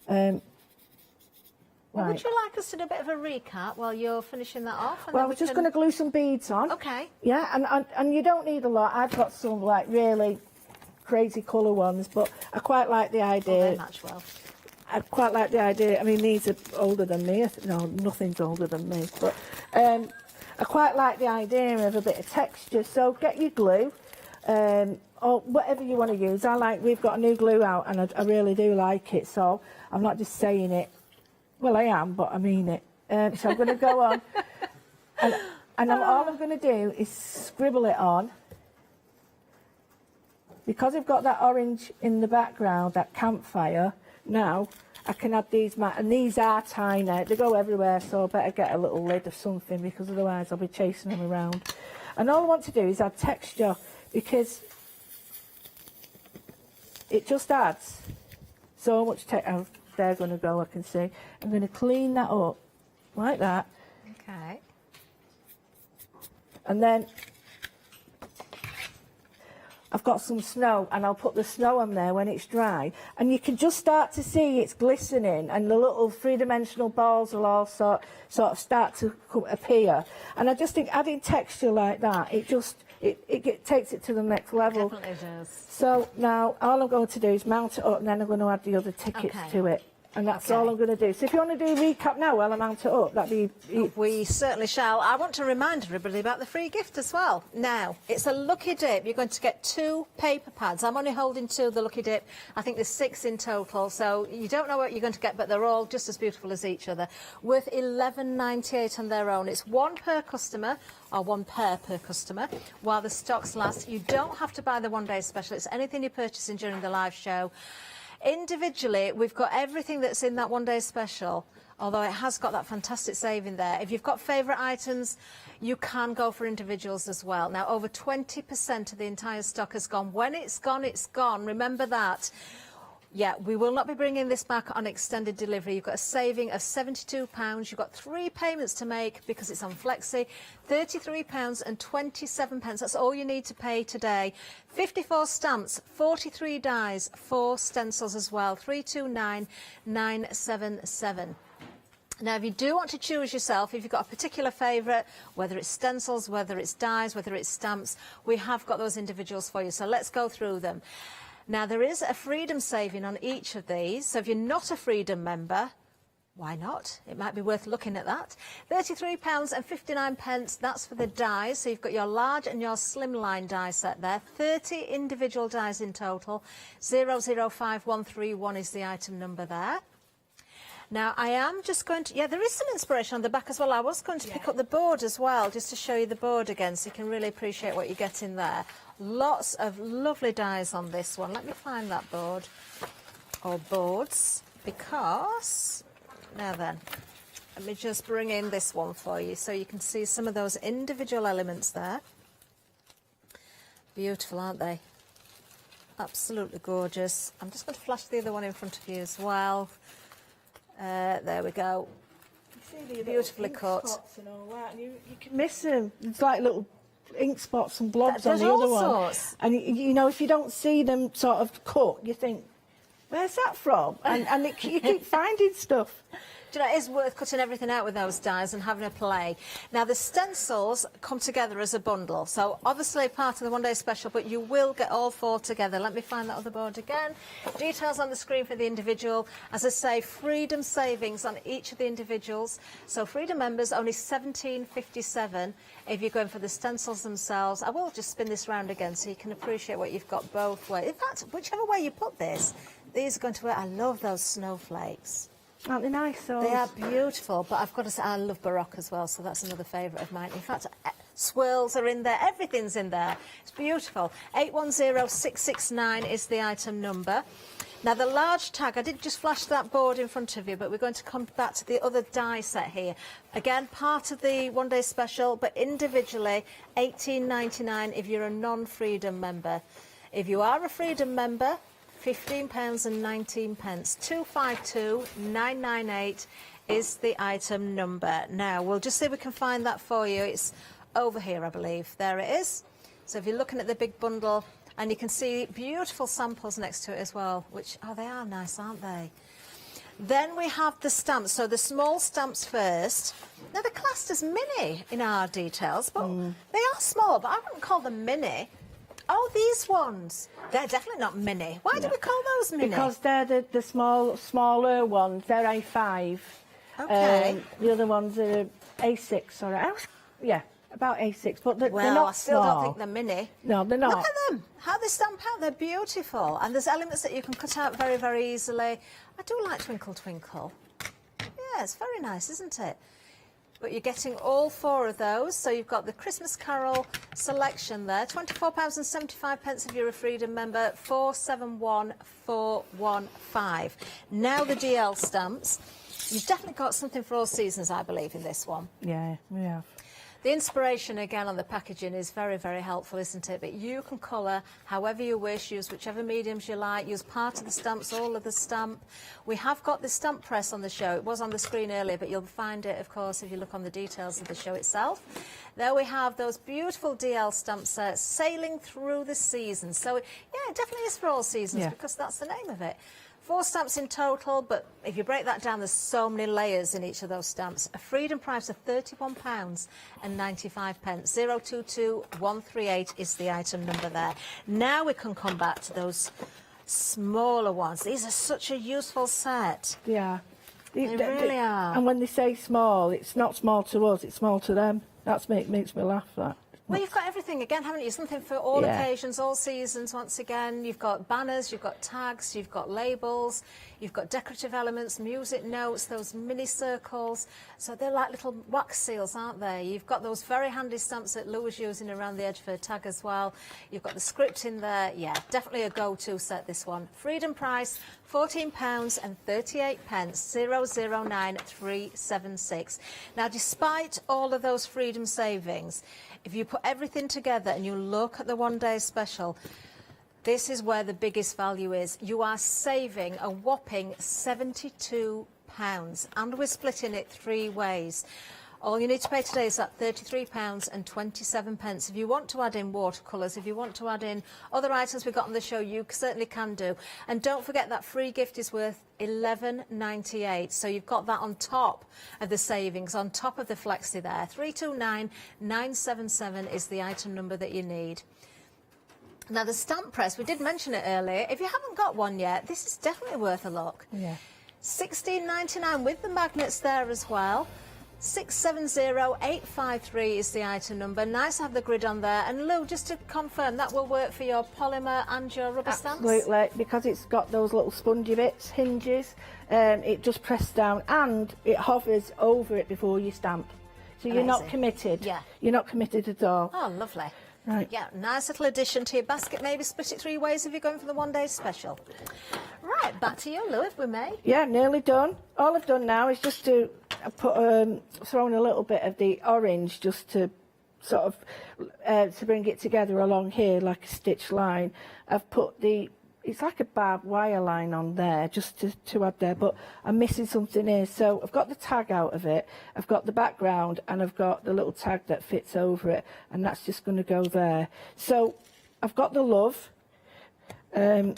Well, Right. would you like us to do a bit of a recap while you're finishing that off? And Well, then I was we just can- going to glue some beads on. Okay. Yeah, and you don't need a lot. I've got some like really crazy colour ones, but I quite like the idea. Oh, they match well. I quite like the idea. I mean, these are older than me. No, nothing's older than me. But I quite like the idea of a bit of texture. So get your glue, or whatever you want to use. We've got a new glue out, and I really do like it. So I'm not just saying it. Well, I am, but I mean it. So I'm going to go on, and all I'm going to do is scribble it on. Because I've got that orange in the background, that campfire, now I can add these, and these are tiny, they go everywhere, so I better get a little lid of something, because otherwise I'll be chasing them around. And all I want to do is add texture, because it just adds so much texture. They're going to go, I can see. I'm going to clean that up like that. Okay. And then I've got some snow, and I'll put the snow on there when it's dry, and you can just start to see it's glistening, and the little three-dimensional balls will all sort of start to appear. And I just think adding texture like that, it takes it to the next level. Definitely does. So now all I'm going to do is mount it up, and then I'm going to add the other tickets to it. And that's all I'm going to do. So if you want to do a recap now while I mount it up, that'd be... We certainly shall. I want to remind everybody about the free gift as well. Now, it's a lucky dip. You're going to get 2 paper pads. I'm only holding 2 of the lucky dip. I think there's 6 in total, so you don't know what you're going to get, but they're all just as beautiful as each other. Worth $11.98 on their own. It's 1 per customer, or 1 pair per customer, while the stocks last. You don't have to buy the one-day special. It's anything you're purchasing during the live show. Individually, we've got everything that's in that one-day special, although it has got that fantastic saving there. If you've got favourite items, you can go for individuals as well. Now, over 20% of the entire stock has gone. When it's gone, it's gone. Remember that. Yeah, we will not be bringing this back on extended delivery. You've got a saving of £72. You've got 3 payments to make because it's on Flexi. £33.27. That's all you need to pay today. 54 stamps, 43 dies, 4 stencils as well. 329977. Now, if you do want to choose yourself, if you've got a particular favourite, whether it's stencils, whether it's dies, whether it's stamps, we have got those individuals for you. So let's go through them. Now, there is a Freedom saving on each of these. So if you're not a Freedom member, why not? It might be worth looking at that. £33.59, that's for the dies. So you've got your large and your slimline die set there. 30 individual dies in total. 005131 is the item number there. Now, I am just going to... Yeah, there is some inspiration on the back as well. I was going to pick up the board as well, just to show you the board again, so you can really appreciate what you get in there. Lots of lovely dies on this one. Let me find that board, or boards, because... Now then, let me just bring in this one for you so you can see some of those individual elements there. Beautiful, aren't they? Absolutely gorgeous. I'm just going to flash the other one in front of you as well. There we go. Beautifully cut. And all that, and you can miss them. It's like little ink spots and blobs on the other one. And you know, if you don't see them sort of cut, you think, where's that from? And you keep finding stuff. Do you know, it is worth cutting everything out with those dies and having a play. Now, the stencils come together as a bundle, so obviously part of the one-day special, but you will get all 4 together. Let me find that other board again. Details on the screen for the individual. As I say, Freedom savings on each of the individuals. So Freedom members, only £17.57 if you're going for the stencils themselves. I will just spin this round again so you can appreciate what you've got both ways. In fact, whichever way you put this, these are going to work. I love those snowflakes. Aren't they nice, those? They are beautiful, but I've got to say I love Baroque as well, so that's another favourite of mine. In fact, swirls are in there, everything's in there. It's beautiful. 810669 is the item number. Now, the large tag, I did just flash that board in front of you, but we're going to come back to the other die set here. Again, part of the one-day special, but individually, £18.99 if you're a non-Freedom member. If you are a Freedom member, £15.19. 252998 is the item number. Now, we'll just see if we can find that for you. It's over here, I believe. There it is. So if you're looking at the big bundle, and you can see beautiful samples next to it as well, which, oh, they are nice, aren't they? Then we have the stamps. So the small stamps first. Now, they're classed as mini in our details, but they are small, but I wouldn't call them mini. Oh, these ones. They're definitely not mini. Why do we call those mini? Because they're the smaller ones. They're A5. Okay. The other ones are A6. Or yeah, about A6. But they're well, not I still small. don't think they're mini. No, they're not. Look at them. How they stamp out. They're beautiful. And there's elements that you can cut out very, very easily. I do like Twinkle Twinkle. Yeah, it's very nice, isn't it? But you're getting all 4 of those. So you've got the Christmas Carol selection there. £24.75 if you're a Freedom member. 471415. Now the DL stamps. You've definitely got something for all seasons, I believe, in this one. Yeah, we have. The inspiration, again, on the packaging is very, very helpful, isn't it? But you can colour however you wish, use whichever mediums you like, use part of the stamps, all of the stamp. We have got the stamp press on the show. It was on the screen earlier, but you'll find it, of course, if you look on the details of the show itself. There we have those beautiful DL stamp sets sailing through the seasons. So, yeah, it definitely is for all seasons because that's the name of it. 4 stamps in total, but if you break that down, there's so many layers in each of those stamps. A Freedom price of £31.95. 022138 is the item number there. Now we can come back to those smaller ones. These are such a useful set. Yeah. They really are. And when they say small, it's not small to us, it's small to them. That makes me laugh, that. Well, you've got everything again, haven't you? Something for all occasions, all seasons, once again. You've got banners, you've got tags, you've got labels, you've got decorative elements, music notes, those mini circles. So they're like little wax seals, aren't they? You've got those very handy stamps that Lou was using around the edge for a tag as well. You've got the script in there. Yeah, definitely a go-to set, this one. Freedom price, £14.38, 009376. Now, despite all of those Freedom savings, if you put everything together and you look at the one-day special, this is where the biggest value is. You are saving a whopping £72, and we're splitting it 3 ways. All you need to pay today is that £33.27. If you want to add in watercolours, if you want to add in other items we've got on the show, you certainly can do. And don't forget that free gift is worth £11.98. So you've got that on top of the savings, on top of the flexi there. 329977 is the item number that you need. Now, the stamp press, we did mention it earlier. If you haven't got one yet, this is definitely worth a look. Yeah. 16.99 with the magnets there as well. 670853 is the item number. Nice to have the grid on there. And Lou, just to confirm, that will work for your polymer and your rubber stamps? Absolutely, because it's got those little spongy bits, hinges, it just presses down and it hovers over it before you stamp. So you're not committed. Yeah. You're not committed at all. Oh, lovely. Right. Yeah, nice little addition to your basket. Maybe split it 3 ways if you're going for the one-day special. Right, back to you, Lou, if we may. Yeah, nearly done. All I've done now is just to put throw in a little bit of the orange just to sort of to bring it together along here like a stitch line. I've put it's like a barbed wire line on there just to add there, but I'm missing something here. So I've got the tag out of it, I've got the background, and I've got the little tag that fits over it, and that's just going to go there. So I've got the love. Sounds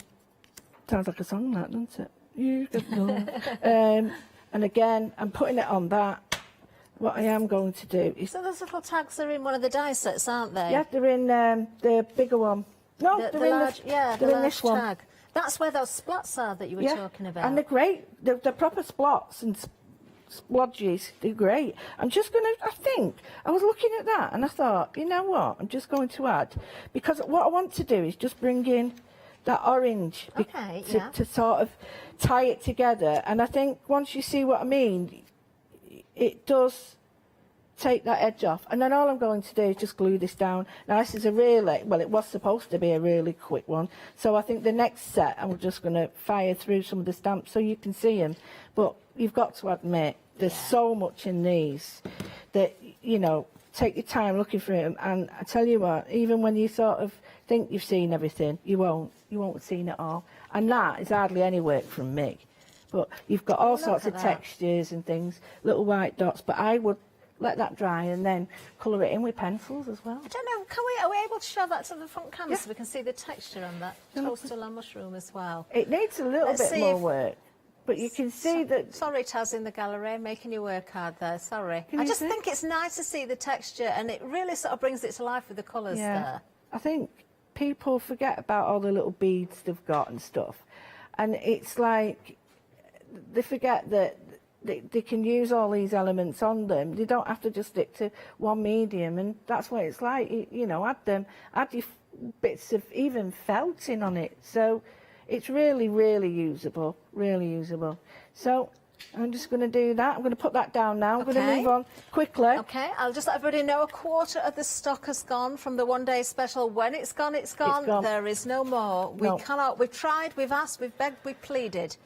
like a song, that, doesn't it? You got the love. And again, I'm putting it on that. What I am going to do is... So those little tags are in one of the die sets, aren't they? Yeah, they're in the bigger one. No, the they're in large, yeah, they're the in this large one. tag. That's where those splots are that you were talking about. And they're great. They're proper splots and splodges. They're great. I'm just going to, I think, I was looking at that and I thought, you know what, I'm just going to add, because what I want to do is just bring in that orange to sort of tie it together. And I think once you see what I mean, it does take that edge off. And then all I'm going to do is just glue this down. Now this is a really, well, it was supposed to be a really quick one. So I think the next set I'm just going to fire through some of the stamps so you can see them. But you've got to admit, there's so much in these that, you know, take your time looking through them. And I tell you what, even when you sort of think you've seen everything, you won't have seen it all. And that is hardly any work from me. But you've got all sorts of textures and things, little white dots. But I would let that dry and then colour it in with pencils as well. I don't know, are we able to show that to the front camera so we can see the texture on that toadstool and mushroom as well? It needs a little bit more work, but you can see that... Sorry, Taz, in the gallery, making you work hard there, sorry. I just think it's nice to see the texture, and it really sort of brings it to life with the colours there. I think people forget about all the little beads they've got and stuff, and it's like they forget that they can use all these elements on them. They don't have to just stick to one medium, and that's what it's like. You know, add your bits of even felting on it. So it's really, really usable, really usable. So I'm just going to do that. I'm going to put that down now. I'm going to move on quickly. Okay, I'll just let everybody know a quarter of the stock has gone from the one-day special. When it's gone, it's gone. It's gone. There is no more. We cannot. We've tried, we've asked, we've begged, we've pleaded.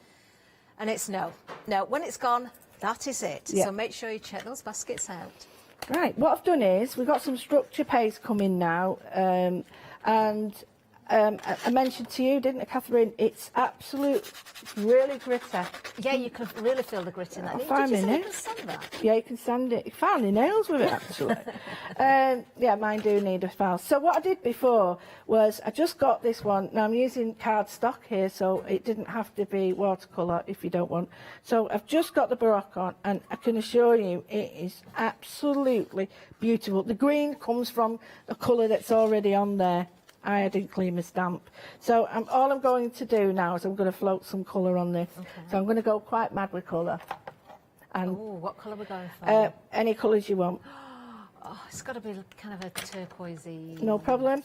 And it's no. No, when it's gone, that is it. Yeah. So make sure you check those baskets out. Right, what I've done is we've got some structure paste coming now, and I mentioned to you, didn't I, Catherine? It's really gritty. Yeah, you can really feel the grit in that. I Did found you my say you nails. can sand that? Yeah, you can sand it. You found your nails with it, actually. Yeah, mine do need a file. So what I did before was I just got this one. Now I'm using cardstock here, so it didn't have to be watercolour if you don't want. So I've just got the Baroque on, and I can assure you it is absolutely beautiful. The green comes from the colour that's already on there. I didn't clean my stamp. So all I'm going to do now is I'm going to float some colour on this. Okay. So I'm going to go quite mad with colour. And what colour are we going for? any colours you want. Oh, it's got to be kind of a turquoisey. No problem.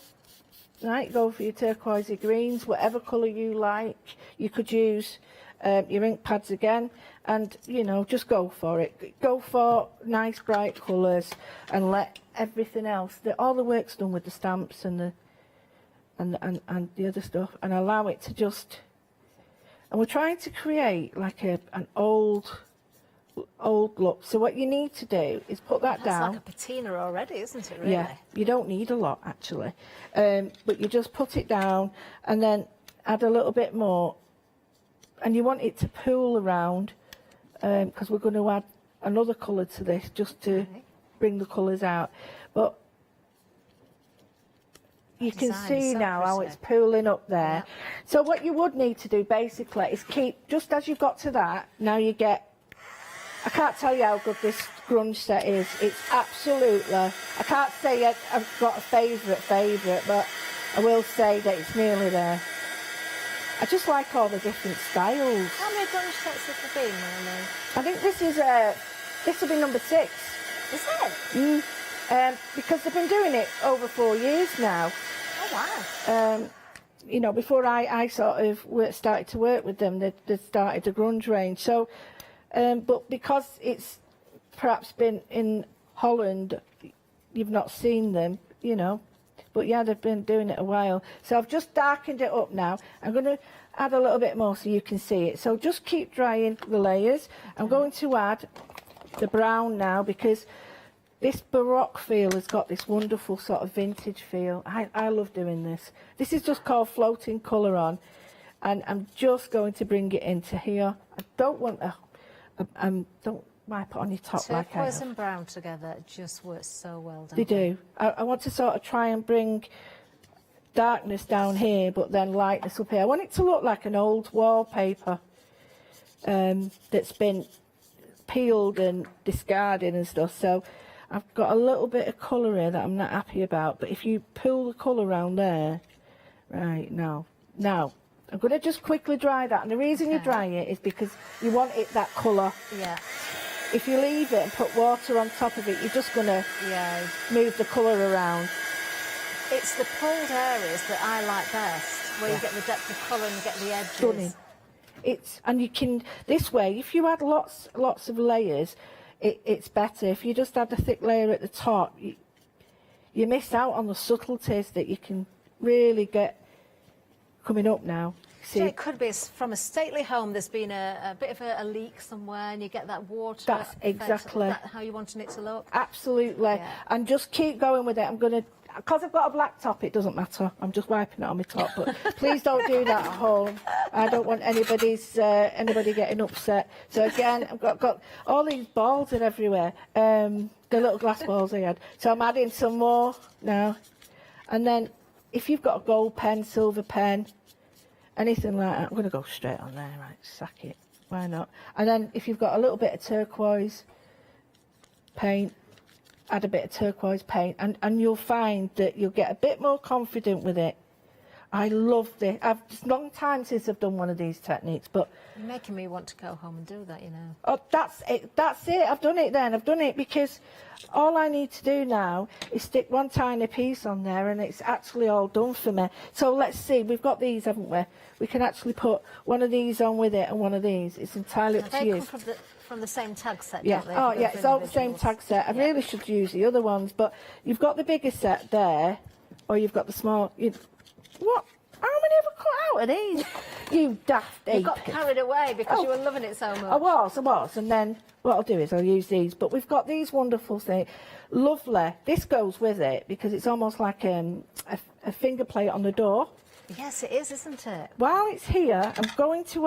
Right, go for your turquoisey greens, whatever colour you like. You could use your ink pads again, and, you know, just go for it. Go for nice bright colours and let everything else, all the work's done with the stamps and the other stuff, and allow it to just, and we're trying to create like an old look. So what you need to do is put that down. That's like a patina already, isn't it, really? Yeah, you don't need a lot actually, but you just put it down and then add a little bit more, and you want it to pool around, because we're going to add another colour to this just to bring the colours out. But you can see now how it's pooling up there. So what you would need to do basically is keep, just as you've got to that, now you get, I can't tell you how good this grunge set is. It's absolutely, I can't say I've got a favourite, but I will say that it's nearly there. I just like all the different styles. How many grunge sets have there been, Melanie? I think this will be number 6. Is it? Because they've been doing it over 4 years now. Oh, wow. You know, before I sort of started to work with them, they started the grunge range. So, but because it's perhaps been in Holland, you've not seen them, you know. But yeah, they've been doing it a while. So I've just darkened it up now. I'm going to add a little bit more so you can see it. So just keep drying the layers. I'm going to add the brown now because this Baroque feel has got this wonderful sort of vintage feel. I love doing this. This is just called floating colour on. And I'm just going to bring it into here. I don't want don't wipe it on your top like I Turquoise have. and brown together just works so well, don't They do. I want to sort of try and bring darkness down here, but then lightness up here. I want it to look like an old wallpaper that's been peeled and discarded and stuff. So I've got a little bit of colour here that I'm not happy about. But if you pull the colour around there, right, now, I'm going to just quickly dry that. And the reason you dry it is because you want it that colour. Yeah. If you leave it and put water on top of it, you're just going to move the colour around. It's the pulled areas that I like best, where you get the depth of colour and you get the edges. Stunning. And you can, this way, if you add lots of layers, it's better. If you just add a thick layer at the top, you miss out on the subtleties that you can really get coming up now. See, So it could be from a stately home, there's been a bit of a leak somewhere and you get that water That's effect. exactly. Is that how you wanted it to look? Absolutely. Yeah. And just keep going with it. I'm going to, because I've got a black top, it doesn't matter. I'm just wiping it on my top. But please don't do that at home. I don't want anybody getting upset. So again, I've got all these balls are everywhere. The little glass balls I had. So I'm adding some more now. And then if you've got a gold pen, silver pen, anything like that, I'm going to go straight on there, right, sack it, why not? And then if you've got a little bit of turquoise paint, add a bit of turquoise paint, and you'll find that you'll get a bit more confident with it. I love this. It's a long time since I've done one of these techniques, but... You're making me want to go home and do that, you know. Oh, that's it. I've done it then. I've done it because all I need to do now is stick one tiny piece on there and it's actually all done for me. So let's see. We've got these, haven't we? We can actually put one of these on with it and one of these. It's entirely up to They you. come from the same tag set, Yeah. don't they? Oh, for yeah. those It's all the same individuals? tag set. I really should use the other ones, but you've got the bigger set there, or you've got the small... What? How many have I cut out of these? You daft ape. You got carried away because you were loving it so much. I was. And then what I'll do is I'll use these. But we've got these wonderful things. Lovely. This goes with it because it's almost like a finger plate on the door. Yes, it is, isn't it? While it's here, I'm going to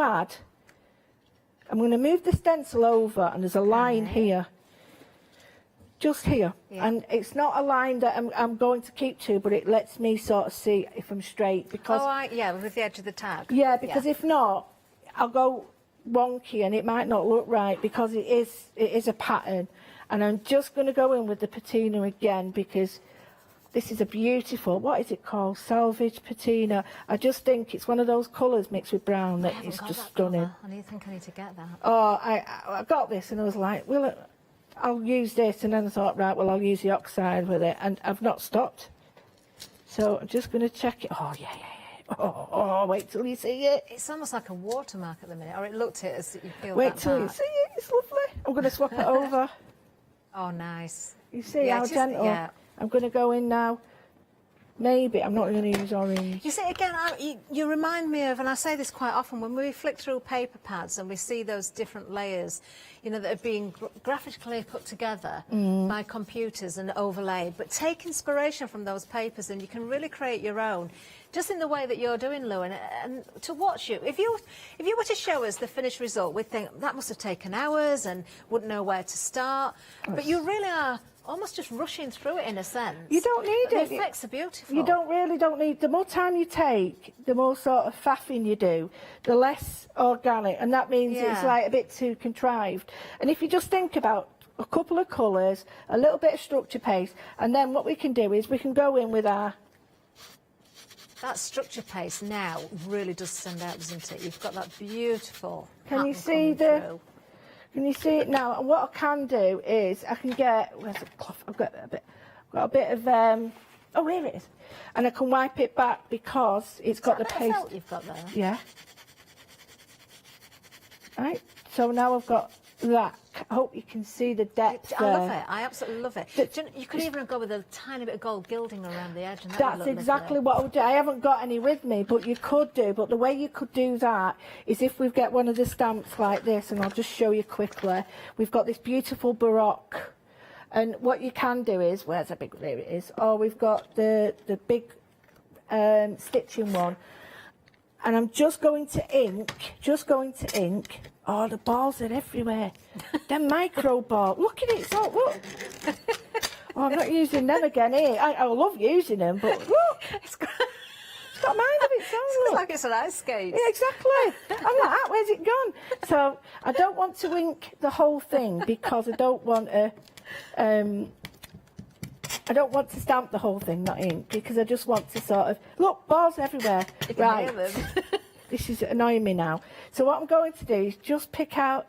move the stencil over and there's a line here. Just here. Yeah. And it's not a line that I'm going to keep to, but it lets me sort of see if I'm straight. Because Yeah, with the edge of the tag. yeah, because if not, I'll go wonky and it might not look right because it is a pattern. And I'm just going to go in with the patina again because this is a beautiful, what is it called? Salvage patina. I just think it's one of those colours mixed with brown that is just stunning. I think I need to get that. Oh, I got this and I was like, I'll use this, and then I thought, right, well, I'll use the oxide with it, and I've not stopped. So I'm just going to check it. Oh, yeah. Oh, wait till you see it. It's almost like a watermark at the minute, or it looked it as you feel Wait that till you mark. see it. It's lovely. I'm going to swap it over. Oh, nice. You see Yeah, how just- gentle? yeah. I'm going to go in now. Maybe I'm not going to use orange. You see, again, you remind me of, and I say this quite often, when we flick through paper pads and we see those different layers, you know, that are being graphically put together by computers and overlaid, but take inspiration from those papers and you can really create your own, just in the way that you're doing, Lou, and to watch you. If you were to show us the finished result, we'd think that must have taken hours and wouldn't know where to start, but you really are almost just rushing through it in a sense. You don't need The it. effects are beautiful. You don't need. The more time you take, the more sort of faffing you do, the less organic, and that means it's like a bit too contrived. And if you just think about a couple of colours, a little bit of structure paste, and then what we can do is we can go in with our That structure paste now really does stand out, doesn't it? You've got that beautiful Can you pattern see coming through. Can you see it now? And what I can do is I can get, where's the cloth? I've got a bit of oh, here it is, and I can wipe it back because it's got the paste. Felt you've got there. Yeah. Right. So now I've got that. I hope you can see the depth. I love it. I absolutely love it. You could even go with a tiny bit of gold gilding around the edge. And that would That's look exactly lovely. what I would do. I haven't got any with me, but you could do. But the way you could do that is if we get one of the stamps like this, and I'll just show you quickly. We've got this beautiful Baroque, and what you can do is, where's the big? There it is. Oh, we've got the big stitching one, and I'm just going to ink. Oh, the balls are everywhere. They're micro balls. Look at it. It's all, look. Oh, I'm not using them again here. I love using them, but look. It's got a mind of its own. It's like it's an ice skate. Yeah, exactly. I'm like that. Where's it gone? So I don't want to ink the whole thing because I don't want to. I don't want to stamp the whole thing, not ink, because I just want to sort of look, balls everywhere. You can hear them. This is annoying me now. So what I'm going to do is just pick out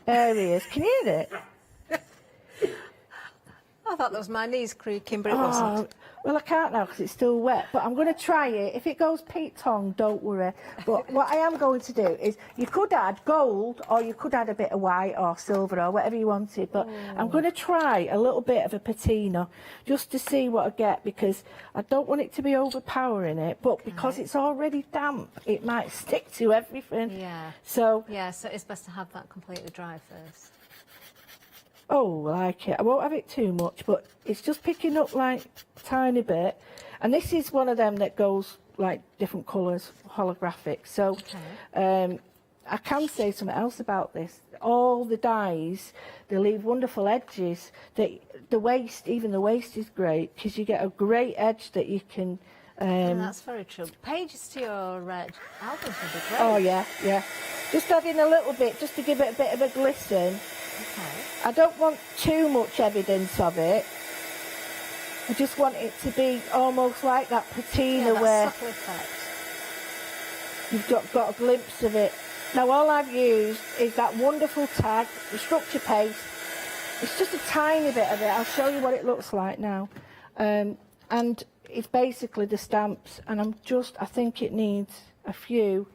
areas. Can you hear it? I thought that was my knees creaking, but it wasn't. Well, I can't now because it's still wet, but I'm going to try it. If it goes Pete Tong, don't worry. But what I am going to do is, you could add gold, or you could add a bit of white or silver or whatever you wanted, but I'm going to try a little bit of a patina just to see what I get, because I don't want it to be overpowering it, but because it's already damp, it might stick to everything. Yeah. So it's best to have that completely dry first. Oh, I like it. I won't have it too much, but it's just picking up like a tiny bit. And this is one of them that goes like different colours, holographic. So I can say something else about this. All the dies, they leave wonderful edges. The waist, even the waist is great because you get a great edge that you can... that's very true. Pages to your albums would be great. Oh, yeah, yeah. Just adding a little bit, just to give it a bit of a glisten. Okay. I don't want too much evidence of it. I just want it to be almost like that patina where subtle effect. you've got a glimpse of it. Now all I've used is that wonderful tag, the structure paste. It's just a tiny bit of it. I'll show you what it looks like now. And it's basically the stamps, and I think it needs a few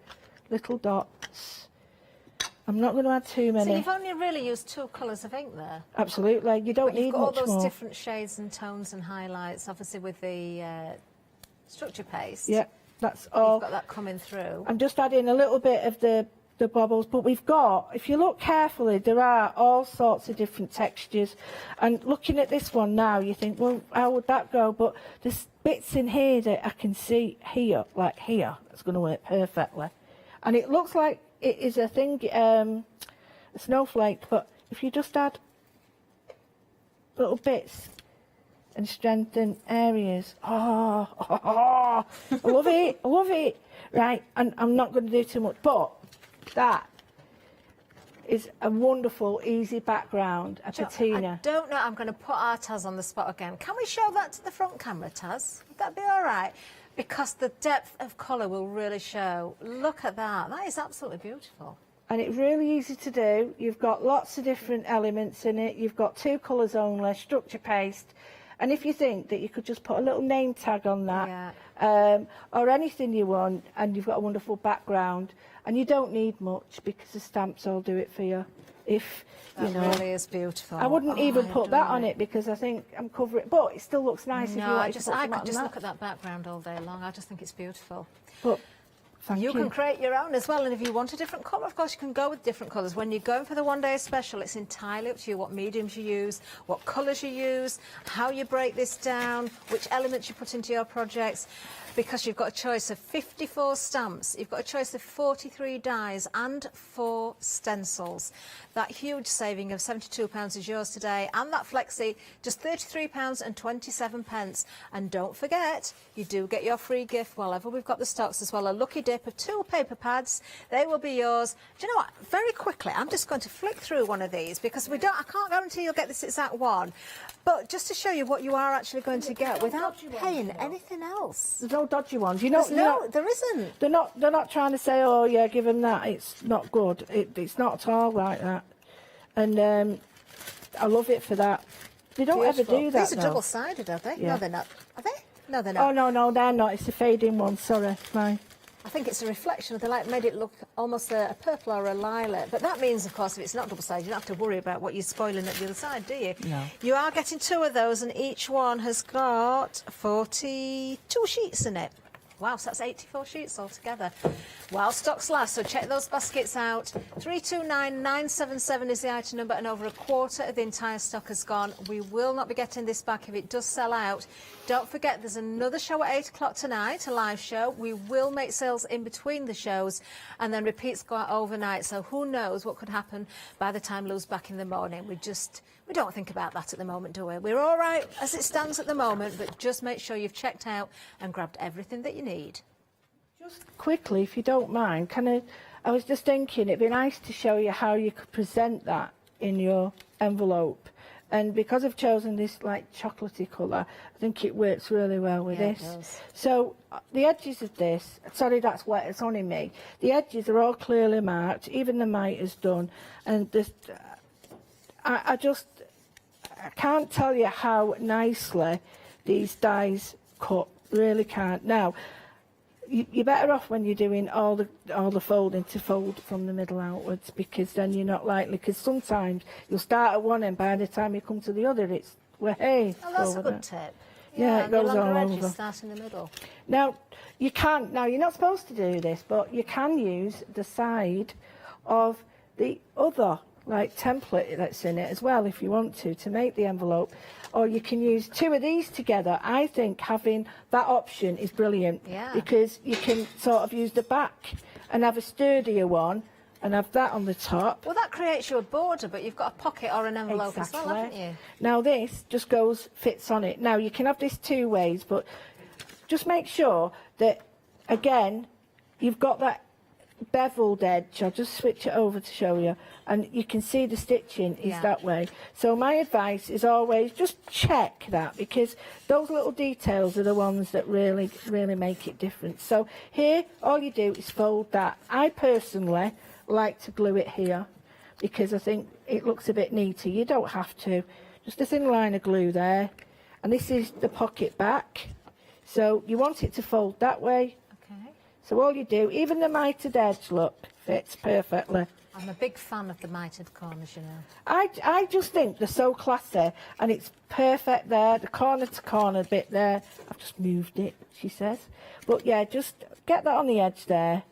little dots. I'm not going to add too many. So you've only really used 2 colours of ink there. Absolutely, you don't need much more. You've got all those different shades and tones and highlights, obviously with the structure paste. Yeah, that's all. You've got that coming through. I'm just adding a little bit of the bubbles, but we've got, if you look carefully, there are all sorts of different textures. And looking at this one now, you think, well, how would that go? But there's bits in here that I can see here, like here, that's going to work perfectly. And it looks like it is a thing, a snowflake, but if you just add little bits and strengthen areas, I love it, I love it. Right, and I'm not going to do too much, but that is a wonderful, easy background, a patina. I don't know, I'm going to put our Taz on the spot again. Can we show that to the front camera, Taz? Would that be all right? Because the depth of colour will really show. Look at that. That is absolutely beautiful. And it's really easy to do. You've got lots of different elements in it. You've got 2 colours only, structure paste. And if you think that you could just put a little name tag on that, or anything you want, and you've got a wonderful background, and you don't need much because the stamps all do it for you. If you know, really is beautiful. I wouldn't even put that on it because I think I'm covering, but it still looks nice. No, if you want I could just look at that background all day long. I just think it's beautiful. But you can create your own as well, and if you want a different colour, of course you can go with different colours. When you're going for the one-day special, it's entirely up to you what mediums you use, what colours you use, how you break this down, which elements you put into your projects, because you've got a choice of 54 stamps, you've got a choice of 43 dies and 4 stencils. That huge saving of £72 is yours today, and that flexi, just £33.27. And don't forget, you do get your free gift wherever we've got the stocks as well. A lucky dip of 2 paper pads. They will be yours. Do you know what? Very quickly, I'm just going to flick through one of these because I can't guarantee you'll get this exact one. But just to show you what you are actually going to get without paying anything else. There's no dodgy ones. There isn't. They're not trying to say, oh yeah, give them that. It's not good. It's not at all like that. And I love it for that. They don't ever do that. These are double-sided, are they? Yeah. No, they're not. Are they? No, they're not. Oh no, they're not. It's a fading one. Sorry, mine. I think it's a reflection of the light, made it look almost a purple or a lilac. But that means, of course, if it's not double-sided, you don't have to worry about what you're spoiling at the other side, do you? No. You are getting 2 of those, and each one has got 42 sheets in it. Wow, so that's 84 sheets altogether. While stocks last, so check those baskets out. 329977 is the item number, and over a quarter of the entire stock has gone. We will not be getting this back if it does sell out. Don't forget, there's another show at 8 o'clock tonight, a live show. We will make sales in between the shows, and then repeats go out overnight. So who knows what could happen by the time Lou's back in the morning. We don't think about that at the moment, do we? We're all right as it stands at the moment, but just make sure you've checked out and grabbed everything that you need. Just quickly, if you don't mind, I was just thinking it'd be nice to show you how you could present that in your envelope. And because I've chosen this like chocolatey colour, I think it works really well with this. It does. So the edges of this, sorry that's wet, it's only me. The edges are all clearly marked, even the miter's done. And this, I can't tell you how nicely these dies cut, really can't. Now, you're better off when you're doing all the folding to fold from the middle outwards, because then you're not likely, because sometimes you'll start at one end, by the time you come to the other, it's, well, hey. Oh, that's a good tip. Yeah, it goes the all longer edges over. start in the middle. Now, you're not supposed to do this, but you can use the side of the other like template that's in it as well if you want to make the envelope, or you can use 2 of these together. I think having that option is brilliant, because you can sort of use the back and have a sturdier one and have that on the top. Well, that creates you a border, but you've got a pocket or an envelope as well, haven't you? Now this just fits on it. Now you can have this 2 ways, but just make sure that, again, you've got that beveled edge. I'll just switch it over to show you, and you can see the stitching is that way. So my advice is always just check that, because those little details are the ones that really make it different. So here all you do is fold that. I personally like to glue it here because I think it looks a bit neater. You don't have to, just a thin line of glue there, and this is the pocket back, so you want it to fold that way. So all you do, even the mitered edge, look, fits perfectly. I'm a big fan of the mitered corners, you know. I just think they're so classy, and it's perfect there, the corner to corner bit there. I've just moved it, she says. But yeah, just get that on the edge there.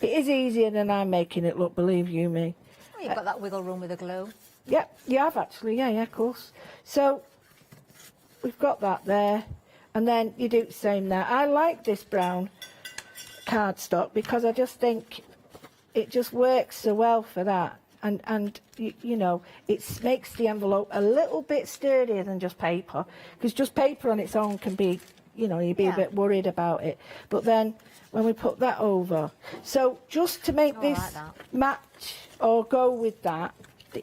It is easier than I'm making it look, believe you me. Well, you've got that wiggle room with the glue. Yep, you have actually, yeah, of course. So we've got that there, and then you do the same there. I like this brown cardstock because I just think it just works so well for that, and you know, it makes the envelope a little bit sturdier than just paper, because just paper on its own can be, you know, you'd be a bit worried about it, but then when we put that over, so just to make this match or go with that,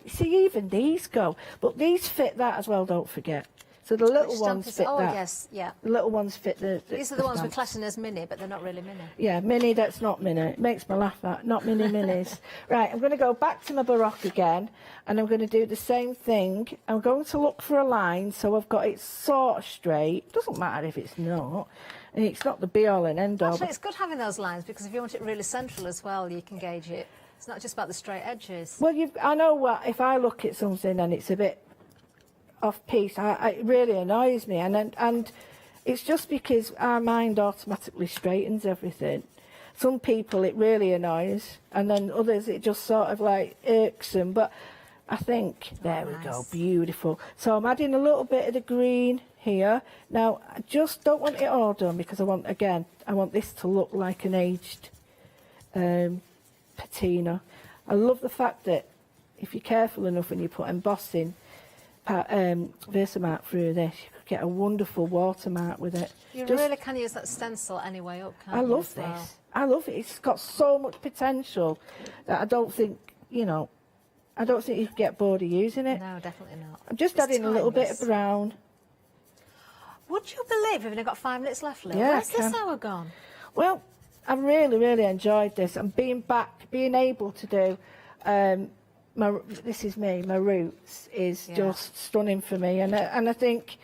see, even these go, but these fit that as well, don't forget. So the little ones fit that. Oh, yes, yeah. The little ones fit the These are the ones we're classing as mini, but they're not really mini. Yeah, mini, that's not mini. It makes me laugh, that. Not mini minis. Right, I'm going to go back to my baroque again, and I'm going to do the same thing. I'm going to look for a line, so I've got it sort of straight. It doesn't matter if it's not. And it's not the be-all and end-all. Actually, it's good having those lines, because if you want it really central as well, you can gauge it. It's not just about the straight edges. Well, I know what, if I look at something and it's a bit off-piece, it really annoys me, and it's just because our mind automatically straightens everything. Some people it really annoys, and then others it just sort of like irks them, but I think, there we go, beautiful. So I'm adding a little bit of the green here. Now, I just don't want it all done, because I want this to look like an aged patina. I love the fact that if you're careful enough when you put embossing Versamark through this, you could get a wonderful watermark with it. You Just- really can use that stencil any way up, can't I you, love as well? this. I love it. It's got so much potential that I don't think, you know, I don't think you could get bored of using it. No, definitely not. I'm just It's adding a little bit of timeless. brown. Would you believe we've only got 5 minutes left, Lou? Yeah, Where's I this can. hour gone? Well, I've really enjoyed this, and being able to do, this is me, my roots is Yeah. just stunning for me, and I think